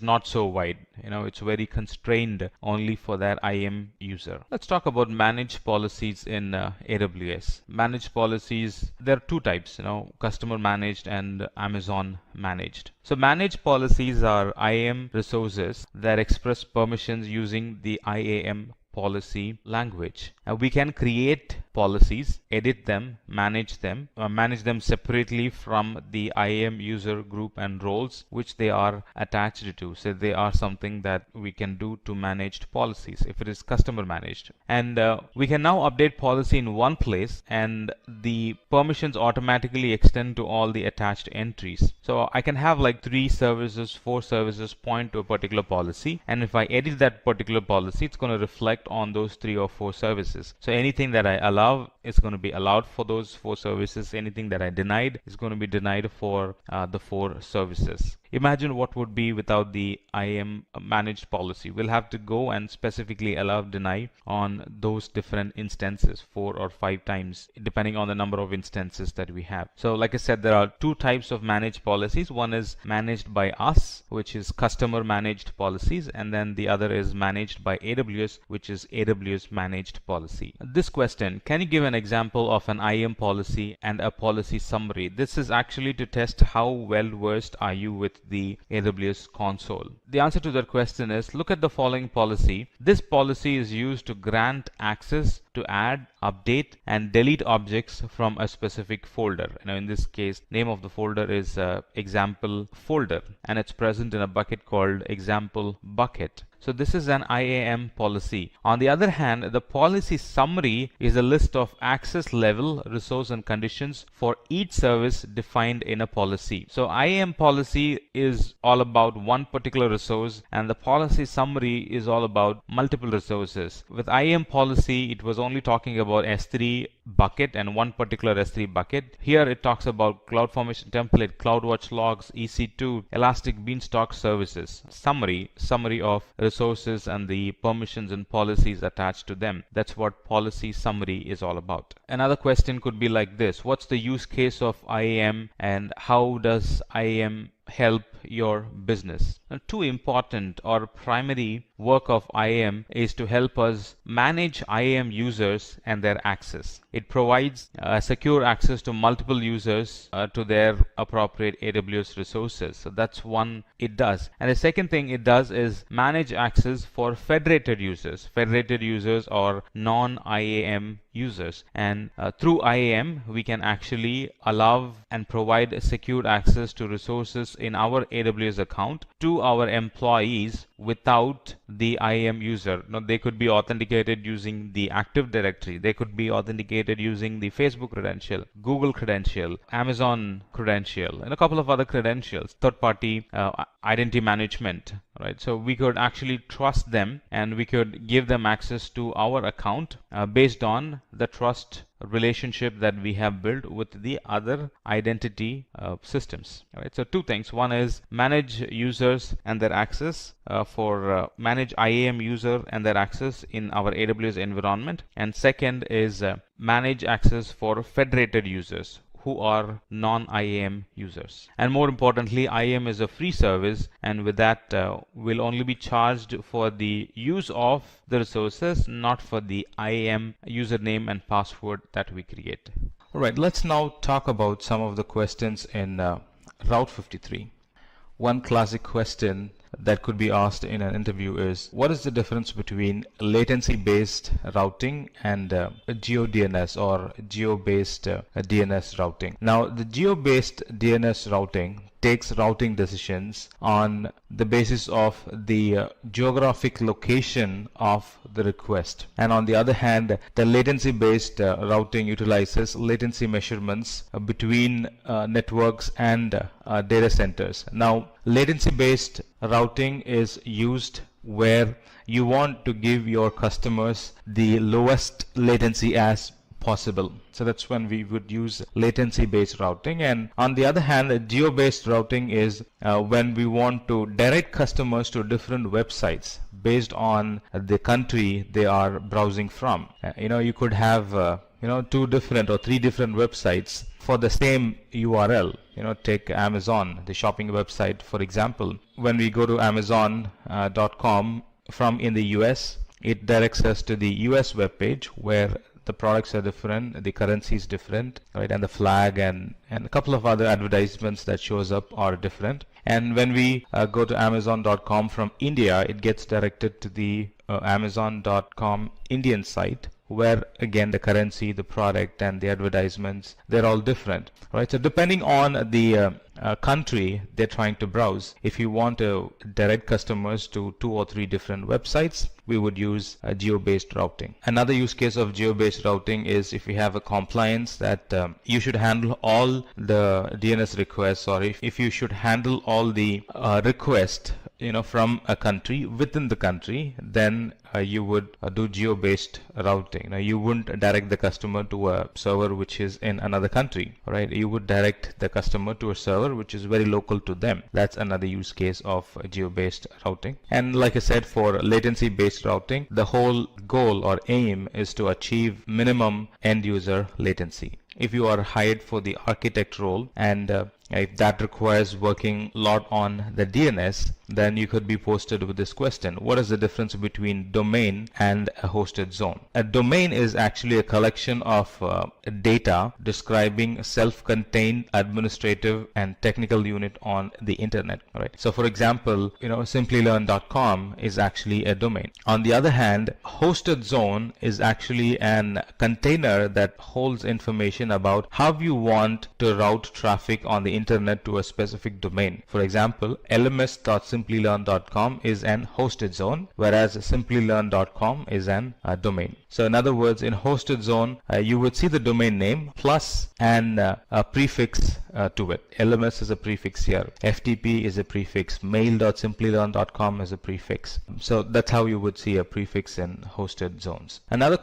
not so wide. It's very constrained only for that IAM user. Let's talk about managed policies in AWS. Managed policies, there are two types, customer managed and Amazon managed. So managed policies are IAM resources that express permissions using the IAM policy language. We can create policies, edit them, manage them separately from the IAM user group and roles which they are attached to. So they are something that we can do to managed policies if it is customer managed. And we can now update policy in one place, and the permissions automatically extend to all the attached entries. So I can have like 3 services, 4 services point to a particular policy, and if I edit that particular policy, it's going to reflect on those 3 or 4 services. So anything that I allow is going to be allowed for those 4 services. Anything that I denied is going to be denied for the 4 services. Imagine what would be without the IAM managed policy. We'll have to go and specifically allow deny on those different instances 4 or 5 times depending on the number of instances that we have. So like I said, there are 2 types of managed policies. One is managed by us, which is customer managed policies, and then the other is managed by AWS, which is AWS managed policy. This question, can you give an example of an IAM policy and a policy summary? This is actually to test how well versed are you with the AWS console. The answer to that question is, look at the following policy. This policy is used to grant access to add, update, and delete objects from a specific folder. In this case, name of the folder is example folder, and it's present in a bucket called example bucket. So this is an IAM policy. On the other hand, the policy summary is a list of access level, resource, and conditions for each service defined in a policy. So IAM policy is all about one particular resource, and the policy summary is all about multiple resources. With IAM policy, it was only talking about S3 bucket and one particular S3 bucket. Here it talks about CloudFormation template, CloudWatch logs, EC2, Elastic Beanstalk services. Summary of resources and the permissions and policies attached to them. That's what policy summary is all about. Another question could be like this: what's the use case of IAM and how does IAM help your business? Now, 2 important or primary work of IAM is to help us manage IAM users and their access. It provides secure access to multiple users to their appropriate AWS resources. So that's one it does. And the second thing it does is manage access for federated users. Federated users are non-IAM users, and through IAM we can actually allow and provide secure access to resources in our AWS account to our employees without the IAM user. Now, they could be authenticated using the Active Directory, they could be authenticated using the Facebook credential, Google credential, Amazon credential, and a couple of other credentials, third-party identity management, right? So we could actually trust them and we could give them access to our account based on the trust relationship that we have built with the other identity systems. All right, so 2 things. One is manage users and their access manage IAM user and their access in our AWS environment, and second is manage access for federated users who are non-IAM users. And more importantly, IAM is a free service, and with that we'll only be charged for the use of the resources, not for the IAM username and password that we create. Alright, let's now talk about some of the questions in Route 53. One classic question that could be asked in an interview is, what is the difference between latency-based routing and geo-DNS or geo-based DNS routing? Now, the geo-based DNS routing takes routing decisions on the basis of the geographic location of the request. And on the other hand, the latency-based routing utilizes latency measurements between networks and data centers. Now, latency-based routing is used where you want to give your customers the lowest latency as possible. So that's when we would use latency-based routing. And on the other hand, geo-based routing is when we want to direct customers to different websites based on the country they are browsing from. You could have 2 different or 3 different websites for the same URL. Take Amazon, the shopping website, for example. When we go to Amazon.com from in the US, it directs us to the US web page where the products are different, the currency is different, right, and the flag and a couple of other advertisements that shows up are different. And when we go to Amazon.com from India, it gets directed to the Amazon.com Indian site, where again the currency, the product, and the advertisements, they're all different, right? So depending on the country they're trying to browse, if you want to direct customers to 2 or 3 different websites, we would use geo-based routing. Another use case of geo-based routing is if you have a compliance that you should handle all the DNS requests, or if you should handle all the requests from a country within the country, then you would do geo-based routing. You wouldn't direct the customer to a server which is in another country, right? You would direct the customer to a server which is very local to them. That's another use case of geo-based routing. And like I said, for latency-based routing, the whole goal or aim is to achieve minimum end-user latency. If you are hired for the architect role and if that requires working a lot on the DNS, then you could be posted with this question: what is the difference between domain and a hosted zone? A domain is actually a collection of data describing a self-contained administrative and technical unit on the internet, right? So for example, Simplilearn.com is actually a domain. On the other hand, hosted zone is actually an container that holds information about how you want to route traffic on the internet to a specific domain. For example, lms.simplilearn.com is an hosted zone, whereas simplilearn.com is an domain. So in other words, in hosted zone, you would see the domain name plus a prefix to it. LMS is a prefix here. FTP is a prefix. Mail.simplilearn.com is a prefix. So that's how you would see a prefix in hosted zones. Another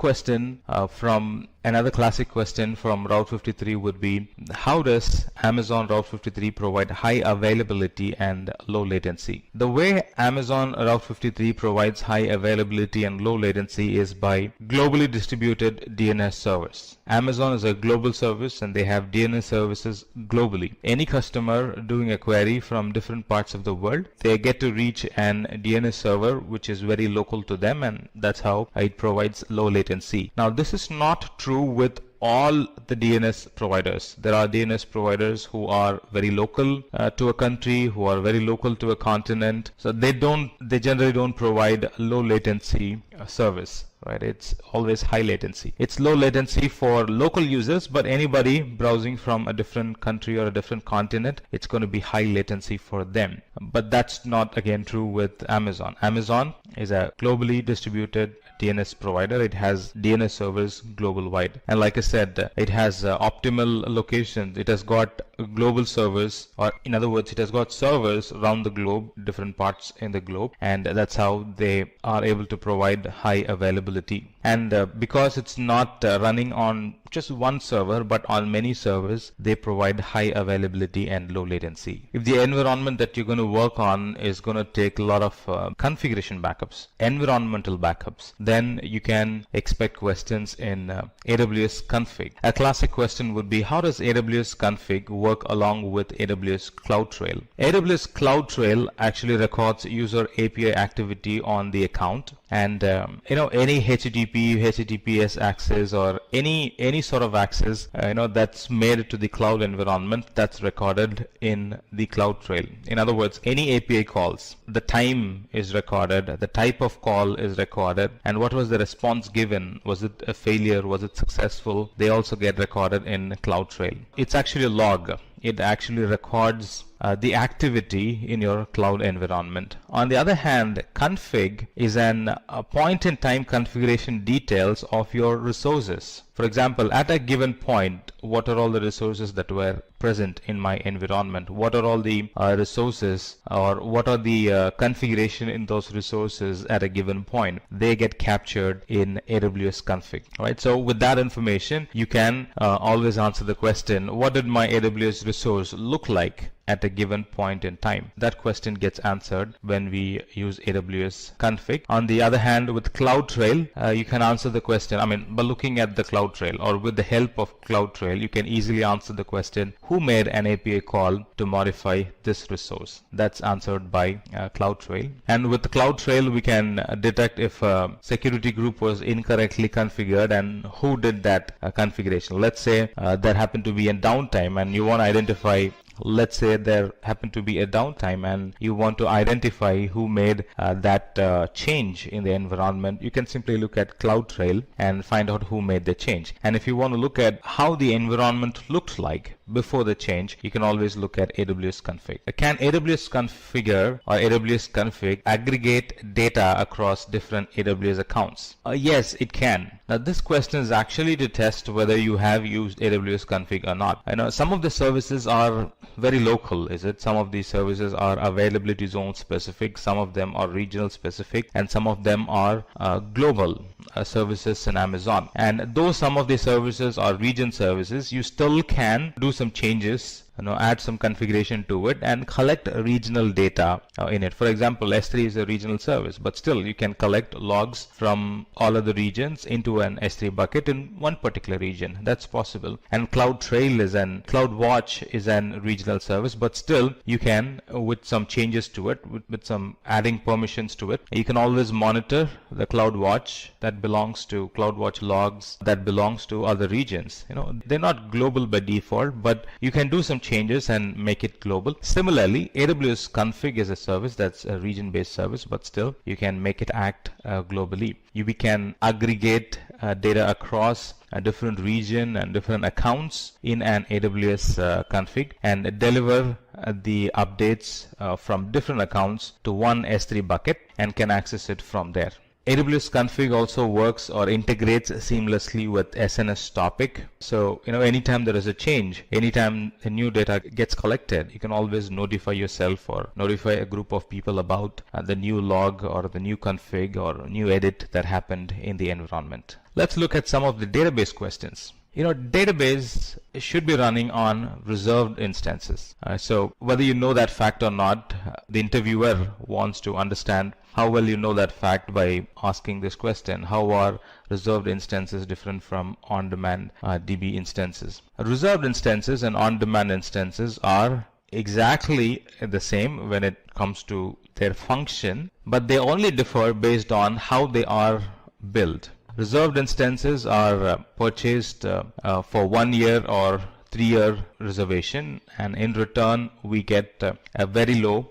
classic question from Route 53 would be: how does Amazon Route 53 provide high availability and low latency? The way Amazon Route 53 provides high availability and low latency is by globally distributed DNS servers. Amazon is a global service and they have DNS services globally. Any customer doing a query from different parts of the world, they get to reach an DNS server which is very local to them, and that's how it provides low latency. Now, this is not true with all the DNS providers. There are DNS providers who are very local to a country, who are very local to a continent. So they generally don't provide low latency service, right? It's always high latency. It's low latency for local users, but anybody browsing from a different country or a different continent, it's going to be high latency for them. But that's not again true with Amazon. Amazon is a globally distributed DNS provider. It has DNS servers global wide, and like I said, it has optimal locations. It has got global servers, or in other words, it has got servers around the globe, different parts in the globe, and that's how they are able to provide high availability. And because it's not running on just one server but on many servers, they provide high availability and low latency. If the environment that you're going to work on is going to take a lot of configuration backups, environmental backups, then you can expect questions in AWS config. A classic question would be: how does AWS config work along with AWS CloudTrail? AWS CloudTrail actually records user API activity on the account, and any HTTPS access or any sort of access that's made to the cloud environment, that's recorded in the CloudTrail. In other words, any API calls, the time is recorded, the type of call is recorded, and what was the response given. Was it a failure? Was it successful? They also get recorded in CloudTrail. It's actually a log. It actually records the activity in your cloud environment. On the other hand, config is a point-in-time configuration details of your resources. For example, at a given point, what are all the resources that were present in my environment? What are all the resources, or what are the configuration in those resources at a given point? They get captured in AWS config, right? So with that information, you can always answer the question: what did my AWS resource look like at a given point in time? That question gets answered when we use AWS config. On the other hand, with CloudTrail, you can answer the question, by looking at the CloudTrail or with the help of CloudTrail, you can easily answer the question, who made an API call to modify this resource? That's answered by CloudTrail. And with the CloudTrail, we can detect if a security group was incorrectly configured and who did that configuration. Let's say there happened to be a downtime and you want to identify Let's say there happened to be a downtime and you want to identify who made that change in the environment. You can simply look at CloudTrail and find out who made the change. And if you want to look at how the environment looked like before the change, you can always look at AWS config. Can AWS configure or AWS config aggregate data across different AWS accounts? Yes, it can. Now this question is actually to test whether you have used AWS config or not. I know some of the services are very local, is it? Some of these services are availability zone specific, some of them are regional specific, and some of them are global services in Amazon. And though some of the services are region services, you still can do some changes, add some configuration to it and collect regional data in it. For example, S3 is a regional service, but still you can collect logs from all of the regions into an S3 bucket in one particular region. That's possible. And CloudTrail is CloudWatch is an regional service, but still you can, with some changes to it, with some adding permissions to it, you can always monitor the CloudWatch that belongs to CloudWatch logs that belongs to other regions. They're not global by default, but you can do some changes and make it global. Similarly, AWS config is a service that's a region-based service, but still you can make it act globally. We can aggregate data across a different region and different accounts in an AWS config and deliver the updates from different accounts to one S3 bucket and can access it from there. AWS config also works or integrates seamlessly with SNS topic. So, anytime there is a change, anytime a new data gets collected, you can always notify yourself or notify a group of people about the new log or the new config or new edit that happened in the environment. Let's look at some of the database questions. Database should be running on reserved instances. So whether you know that fact or not, the interviewer wants to understand how well you know that fact by asking this question. How are reserved instances different from on-demand DB instances? Reserved instances and on-demand instances are exactly the same when it comes to their function, but they only differ based on how they are built. Reserved instances are purchased for 1 year or 3 year reservation, and in return we get a very low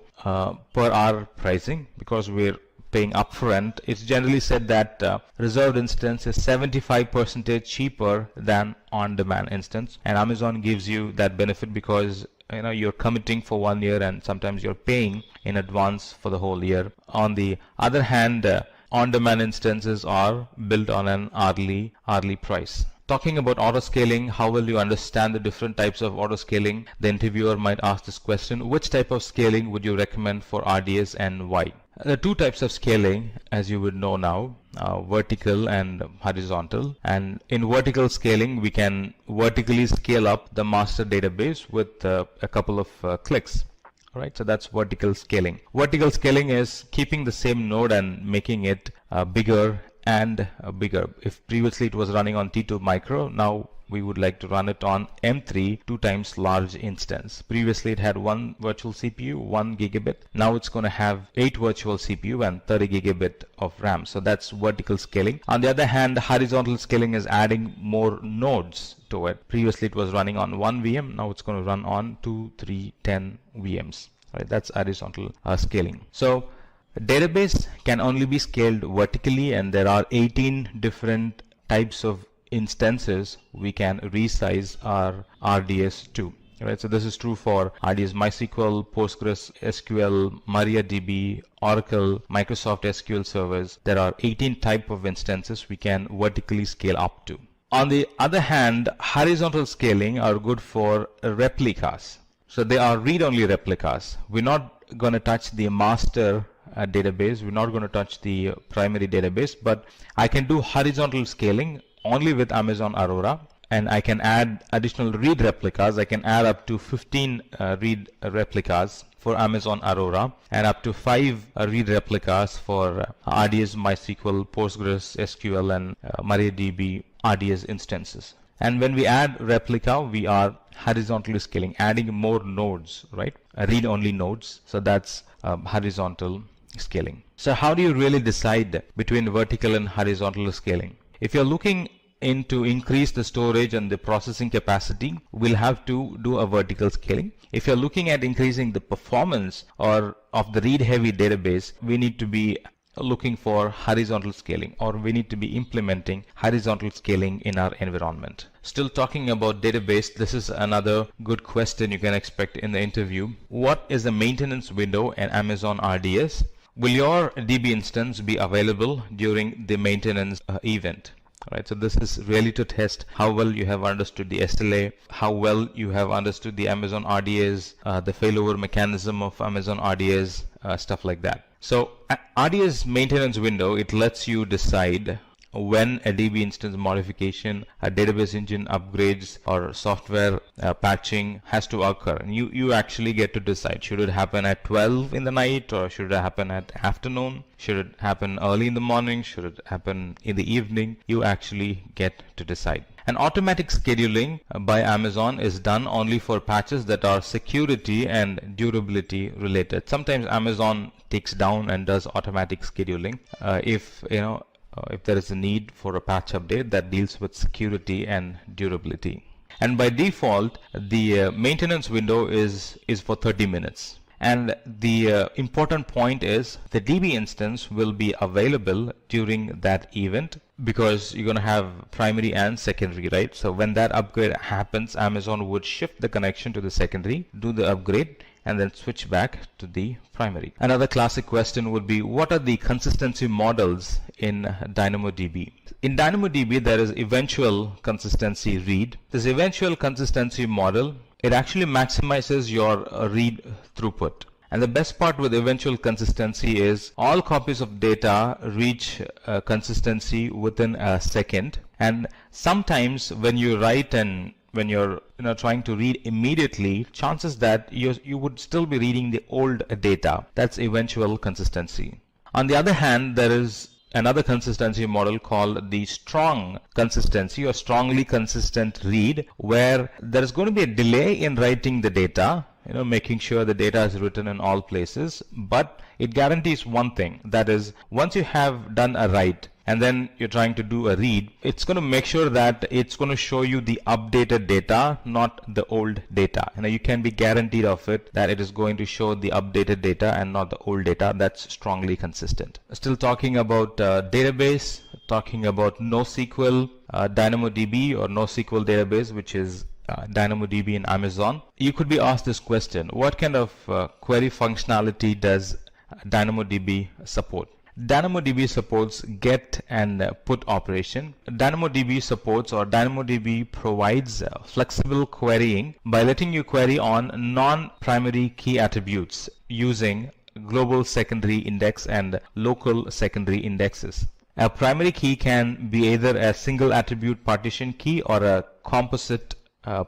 per hour pricing because we're paying upfront. It's generally said that reserved instance is 75% cheaper than on-demand instance, and Amazon gives you that benefit because you're committing for 1 year and sometimes you're paying in advance for the whole year. On the other hand, on-demand instances are built on an hourly price. Talking about autoscaling, how will you understand the different types of autoscaling? The interviewer might ask this question: which type of scaling would you recommend for RDS and why? There are two types of scaling, as you would know now, vertical and horizontal. And in vertical scaling, we can vertically scale up the master database with a couple of clicks. Right, so that's vertical scaling. Vertical scaling is keeping the same node and making it bigger and bigger. If previously it was running on T2 micro, now we would like to run it on M3, 2 times large instance. Previously it had 1 virtual CPU, 1 gigabit. Now it's going to have 8 virtual CPU and 30 gigabit of RAM. So that's vertical scaling. On the other hand, horizontal scaling is adding more nodes to it. Previously it was running on 1 VM. Now it's going to run on 2, 3, 10 VMs. Right? That's horizontal scaling. So database can only be scaled vertically, and there are 18 different types of instances we can resize our RDS to. Right, so this is true for RDS MySQL, Postgres SQL, MariaDB, Oracle, Microsoft SQL servers. There are 18 type of instances we can vertically scale up to. On the other hand, horizontal scaling are good for replicas. So they are read-only replicas. We're not going to touch the master database. We're not going to touch the primary database, but I can do horizontal scaling only with Amazon Aurora. and I can add additional read replicas. I can add up to 15 read replicas for Amazon Aurora and up to 5 read replicas for RDS, MySQL, Postgres, SQL, and MariaDB RDS instances. And when we add replica, we are horizontally scaling, adding more nodes, right? Read-only nodes. So that's horizontal scaling. So how do you really decide between vertical and horizontal scaling? If you're looking to increase the storage and the processing capacity, we'll have to do a vertical scaling. If you're looking at increasing the performance or of the read-heavy database, we need to be looking for horizontal scaling, or we need to be implementing horizontal scaling in our environment. Still talking about database, this is another good question you can expect in the interview. What is the maintenance window in Amazon RDS? Will your DB instance be available during the maintenance event? Right, so this is really to test how well you have understood the SLA, how well you have understood the Amazon RDS, the failover mechanism of Amazon RDS, stuff like that. So RDS maintenance window, it lets you decide when a DB instance modification, a database engine upgrades, or software patching has to occur. And you actually get to decide, should it happen at 12 in the night, or should it happen at afternoon? Should it happen early in the morning? Should it happen in the evening? You actually get to decide. And automatic scheduling by Amazon is done only for patches that are security and durability related. Sometimes Amazon takes down and does automatic scheduling if there is a need for a patch update that deals with security and durability. And by default, the maintenance window is for 30 minutes. And the important point is the DB instance will be available during that event, because you're going to have primary and secondary, right? So when that upgrade happens, Amazon would shift the connection to the secondary, do the upgrade, and then switch back to the primary. Another classic question would be, what are the consistency models in DynamoDB? In DynamoDB, there is eventual consistency read. This eventual consistency model, it actually maximizes your read throughput. And the best part with eventual consistency is all copies of data reach consistency within a second. And sometimes when you write and when you're trying to read immediately, chances that you would still be reading the old data. That's eventual consistency. On the other hand, there is another consistency model called the strong consistency or strongly consistent read, where there is going to be a delay in writing the data, making sure the data is written in all places, but it guarantees one thing, that is, once you have done a write and then you're trying to do a read, it's going to make sure that it's going to show you the updated data, not the old data. You can be guaranteed of it that it is going to show the updated data and not the old data. That's strongly consistent. Still talking about database, talking about NoSQL, DynamoDB or NoSQL database, which is DynamoDB in Amazon. You could be asked this question: what kind of query functionality does DynamoDB support? DynamoDB supports get and put operation. DynamoDB supports, or DynamoDB provides flexible querying by letting you query on non-primary key attributes using global secondary index and local secondary indexes. A primary key can be either a single attribute partition key or a composite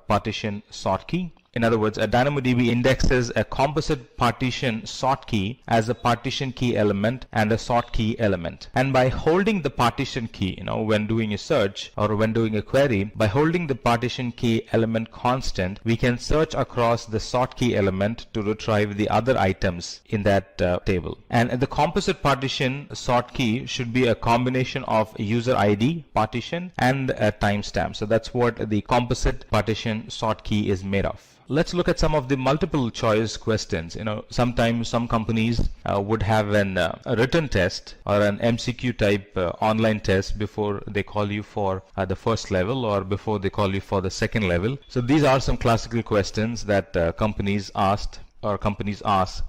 partition sort key. In other words, a DynamoDB indexes a composite partition sort key as a partition key element and a sort key element. And by holding the partition key, when doing a search or when doing a query, by holding the partition key element constant, we can search across the sort key element to retrieve the other items in that table. And the composite partition sort key should be a combination of user ID partition and a timestamp. So that's what the composite partition sort key is made of. Let's look at some of the multiple choice questions. Sometimes some companies would have a written test or an MCQ type online test before they call you for the first level or before they call you for the second level. So these are some classical questions that companies ask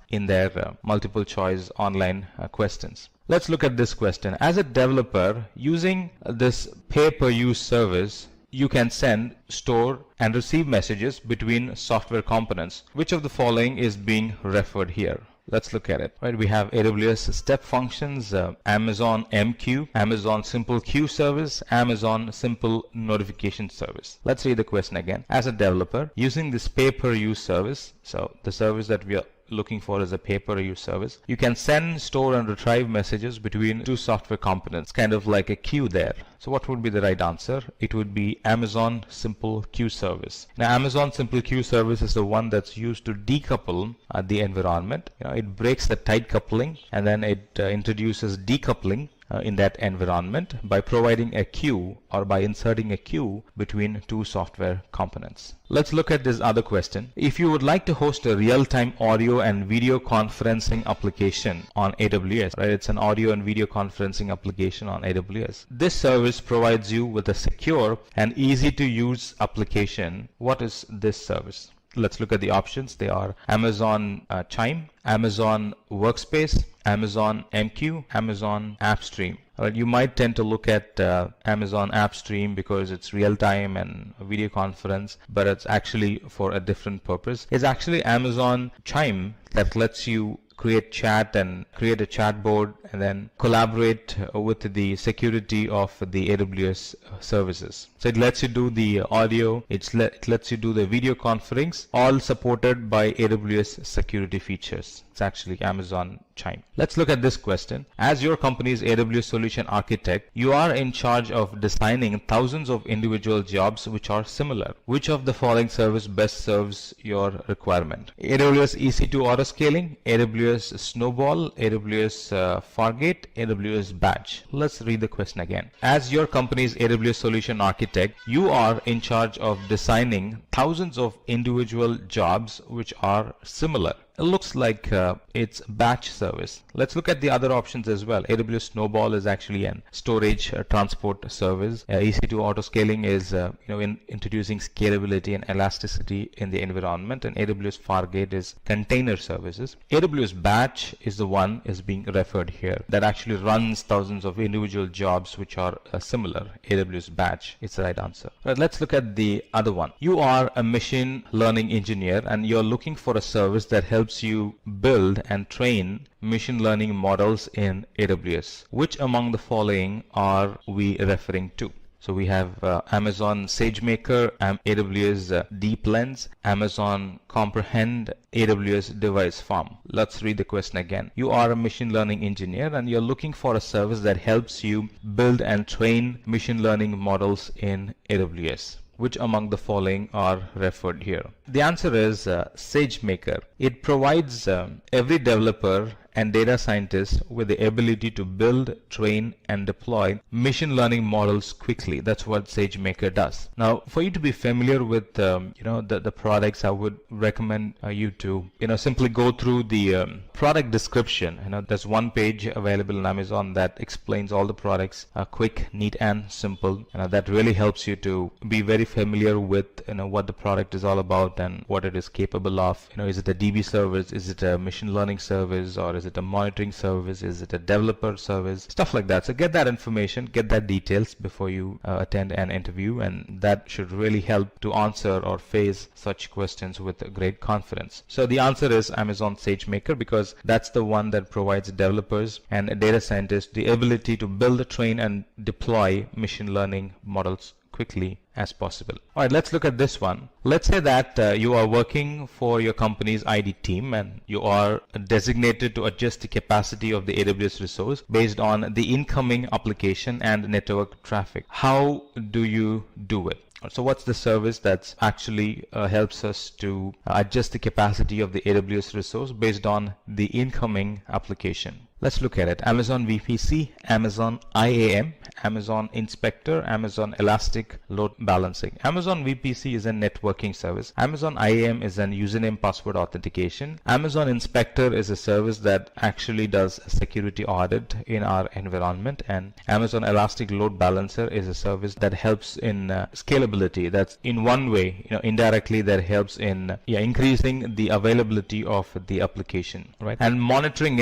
in their multiple choice online questions. Let's look at this question. As a developer, using this pay-per-use service, you can send, store, and receive messages between software components. Which of the following is being referred here? Let's look at it. Right, we have AWS Step Functions, Amazon MQ, Amazon Simple Queue Service, Amazon Simple Notification Service. Let's read the question again. As a developer, using this pay-per-use service, so the service that we are looking for is a pay-per-use service, you can send, store, and retrieve messages between two software components, kind of like a queue there. So what would be the right answer? It would be Amazon Simple Queue Service. Now, Amazon Simple Queue Service is the one that's used to decouple the environment. It breaks the tight coupling, and then it introduces decoupling in that environment by providing a queue or by inserting a queue between two software components. Let's look at this other question. If you would like to host a real-time audio and video conferencing application on AWS, right? It's an audio and video conferencing application on AWS. This service provides you with a secure and easy to use application. What is this service? Let's look at the options. They are Amazon Chime, Amazon Workspace, Amazon MQ, Amazon AppStream. You might tend to look at Amazon AppStream because it's real-time and a video conference, but it's actually for a different purpose. It's actually Amazon Chime that lets you create chat and create a chat board and then collaborate with the security of the AWS services. So it lets you do the audio, it lets you do the video conference, all supported by AWS security features. It's actually Amazon Chime. Let's look at this question. As your company's AWS solution architect, you are in charge of designing thousands of individual jobs which are similar. Which of the following service best serves your requirement? AWS EC2 Autoscaling, AWS Snowball, AWS Fargate, AWS Batch. Let's read the question again. As your company's AWS solution architect, you are in charge of designing thousands of individual jobs which are similar. It looks like it's batch service. Let's look at the other options as well. AWS Snowball is actually an storage transport service. EC2 Autoscaling is introducing scalability and elasticity in the environment, and AWS Fargate is container services. AWS Batch is the one is being referred here that actually runs thousands of individual jobs which are similar. AWS Batch is the right answer. Right, let's look at the other one. You are a machine learning engineer and you're looking for a service that helps you build and train machine learning models in AWS. Which among the following are we referring to? So we have Amazon SageMaker, AWS Deep Lens, Amazon Comprehend, AWS Device Farm. Let's read the question again. You are a machine learning engineer and you're looking for a service that helps you build and train machine learning models in AWS. Which among the following are referred here? The answer is SageMaker. It provides every developer and data scientist with the ability to build, train, and deploy machine learning models quickly. That's what SageMaker does. Now, for you to be familiar with the products, I would recommend you to simply go through the product description. There's one page available on Amazon that explains all the products, quick, neat, and simple. That really helps you to be very familiar with what the product is all about and what it is capable of. Is it a DB service? Is it a machine learning service? Or is it a monitoring service? Is it a developer service? Stuff like that. So get that information, get that details before you attend an interview, and that should really help to answer or face such questions with great confidence. So the answer is Amazon SageMaker, because that's the one that provides developers and data scientists the ability to build, train, and deploy machine learning models quickly as possible. All right, let's look at this one. Let's say that you are working for your company's ID team and you are designated to adjust the capacity of the AWS resource based on the incoming application and network traffic. How do you do it? So what's the service that actually helps us to adjust the capacity of the AWS resource based on the incoming application? Let's look at it. Amazon VPC, Amazon IAM, Amazon Inspector, Amazon Elastic Load Balancing. Amazon VPC is a networking service. Amazon IAM is an username password authentication. Amazon Inspector is a service that actually does a security audit in our environment. And Amazon Elastic Load Balancer is a service that helps in scalability. That's in one way, indirectly that helps in increasing the availability of the application, right? And monitoring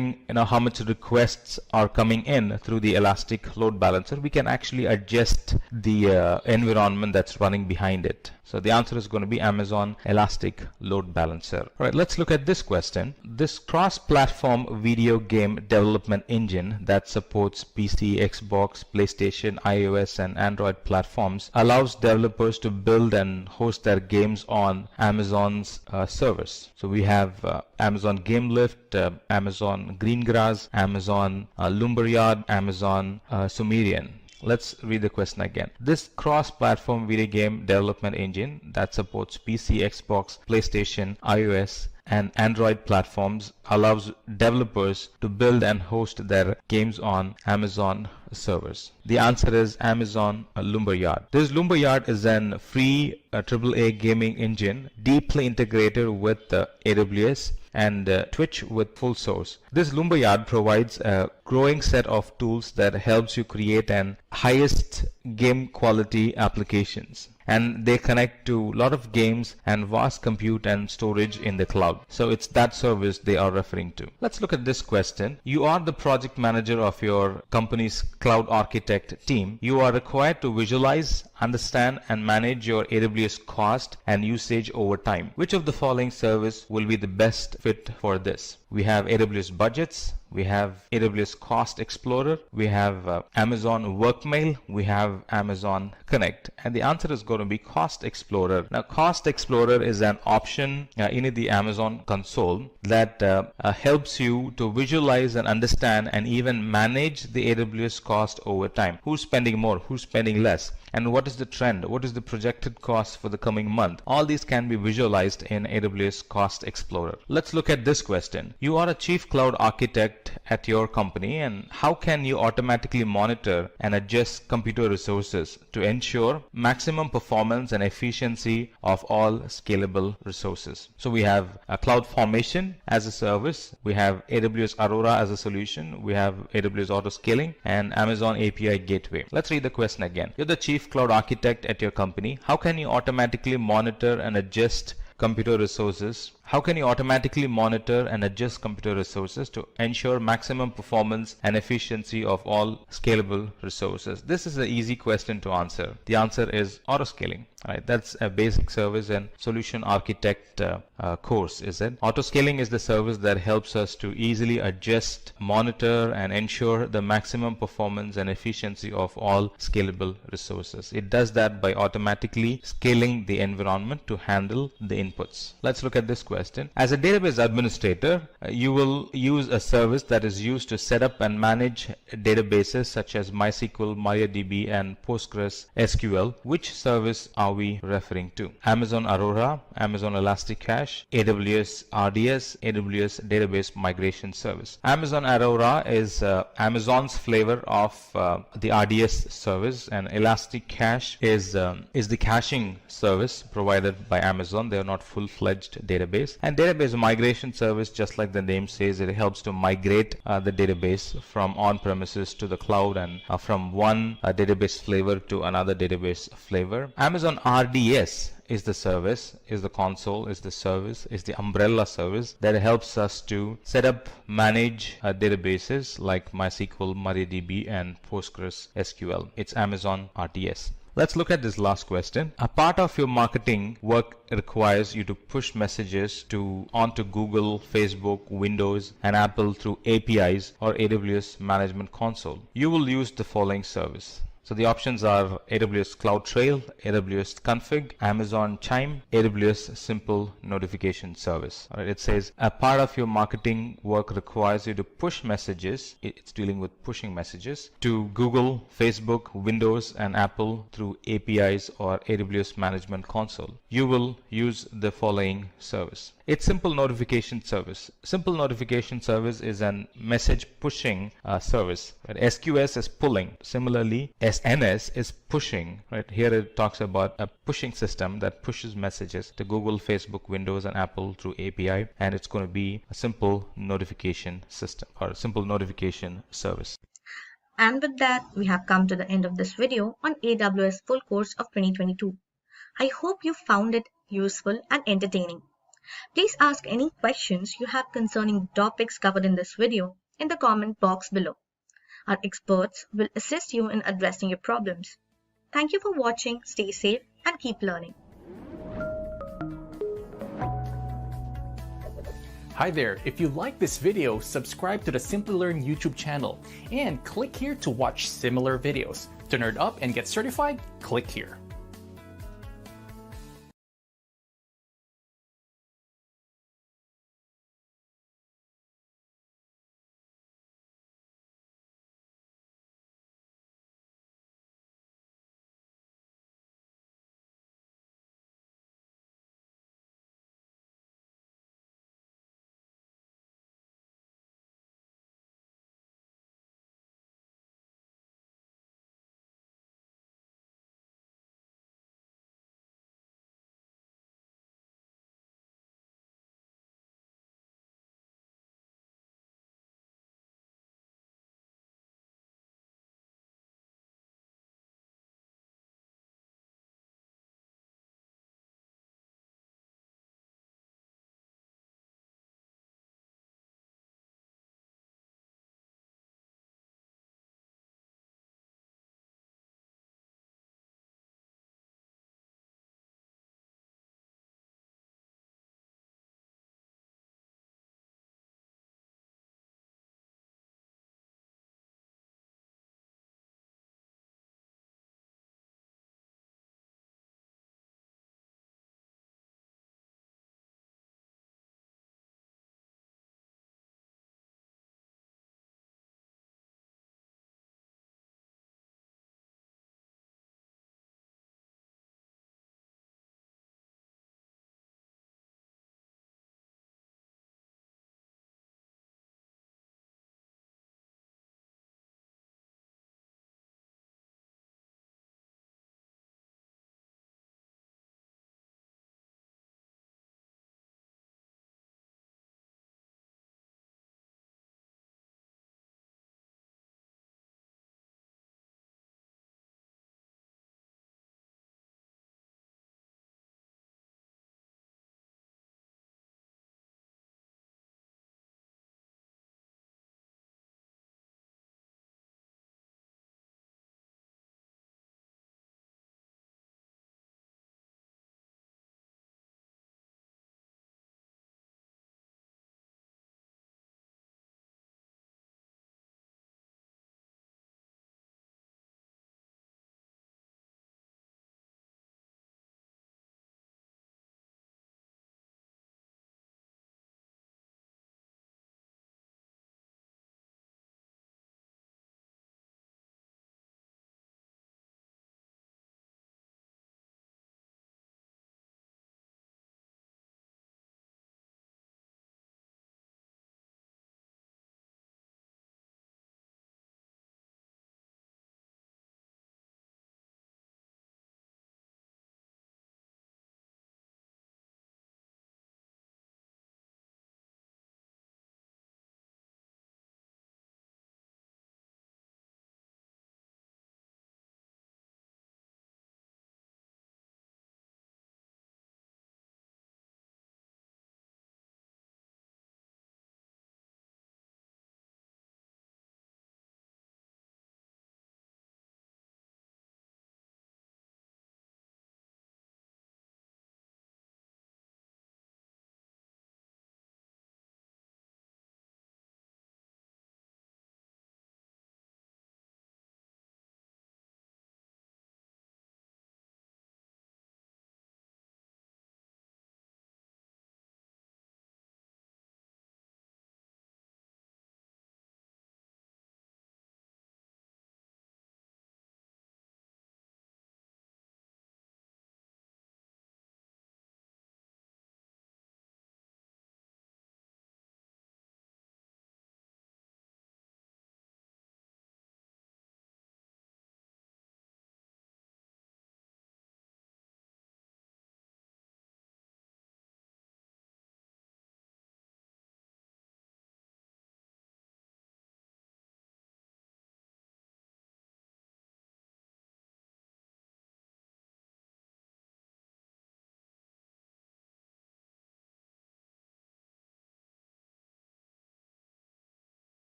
monitoring how much requests are coming in through the Elastic load balancer, we can actually adjust the environment that's running behind it. So the answer is going to be Amazon Elastic Load Balancer. All right, let's look at this question. This cross-platform video game development engine that supports PC, Xbox, PlayStation, iOS, and Android platforms allows developers to build and host their games on Amazon's servers. So we have Amazon GameLift, Amazon Greengrass, Amazon Lumberyard, Amazon Sumerian. Let's read the question again. This cross-platform video game development engine that supports PC, Xbox, PlayStation, iOS, and Android platforms allows developers to build and host their games on Amazon servers. The answer is Amazon Lumberyard. This Lumberyard is an free AAA gaming engine deeply integrated with AWS and Twitch with full source. This Lumberyard provides a growing set of tools that helps you create an highest game quality applications, and they connect to a lot of games and vast compute and storage in the cloud. So it's that service they are referring to. Let's look at this question. You are the project manager of your company's cloud architect team. You are required to visualize, understand, and manage your AWS cost and usage over time. Which of the following service will be the best fit for this? We have AWS Budgets, we have AWS Cost Explorer, we have Amazon Workmail, we have Amazon Connect, and the answer is going to be Cost Explorer. Now, Cost Explorer is an option in the Amazon console that helps you to visualize and understand and even manage the AWS cost over time. Who's spending more? Who's spending less? And what is the trend? What is the projected cost for the coming month? All these can be visualized in AWS Cost Explorer. Let's look at this question. You are a chief cloud architect at your company, and how can you automatically monitor and adjust computer resources to ensure maximum performance and efficiency of all scalable resources? So we have a CloudFormation as a service, we have AWS Aurora as a solution, we have AWS Autoscaling, and Amazon API Gateway. Let's read the question again. You're the chief cloud architect at your company. How can you automatically monitor and adjust computer resources? How can you automatically monitor and adjust computer resources to ensure maximum performance and efficiency of all scalable resources? This is an easy question to answer. The answer is Autoscaling. Right, that's a basic service and solution architect course, is it? Autoscaling is the service that helps us to easily adjust, monitor, and ensure the maximum performance and efficiency of all scalable resources. It does that by automatically scaling the environment to handle the inputs. Let's look at this question. As a database administrator, you will use a service that is used to set up and manage databases such as MySQL, MariaDB, and Postgres SQL. Which service are we referring to? Amazon Aurora, Amazon Elastic Cache, AWS RDS, AWS Database Migration Service. Amazon Aurora is Amazon's flavor of the RDS service, and Elastic Cache is the caching service provided by Amazon. They are not full-fledged database. And database migration service, just like the name says, it helps to migrate the database from on-premises to the cloud and from one database flavor to another database flavor. Amazon RDS is the service, is the console, is the service, is the umbrella service that helps us to set up, manage databases like MySQL, MariaDB, and Postgres SQL. It's Amazon RDS. Let's look at this last question. A part of your marketing work requires you to push messages onto Google, Facebook, Windows, and Apple through APIs or AWS Management Console. You will use the following service. So the options are AWS CloudTrail, AWS Config, Amazon Chime, AWS Simple Notification Service. All right, it says a part of your marketing work requires you to push messages. It's dealing with pushing messages to Google, Facebook, Windows, and Apple through APIs or AWS Management Console. You will use the following service. It's Simple Notification Service. Simple Notification Service is a message pushing service. Right? SQS is pulling. Similarly, SNS is pushing. Right? Here it talks about a pushing system that pushes messages to Google, Facebook, Windows, and Apple through API, and it's going to be a simple notification system or a simple notification service. And with that, we have come to the end of this video on AWS full course of 2022. I hope you found it useful and entertaining. Please ask any questions you have concerning the topics covered in this video in the comment box below. Our experts will assist you in addressing your problems. Thank you for watching, stay safe and keep learning. Hi there, if you like this video, subscribe to the Simplilearn YouTube channel and click here to watch similar videos. To nerd up and get certified, click here.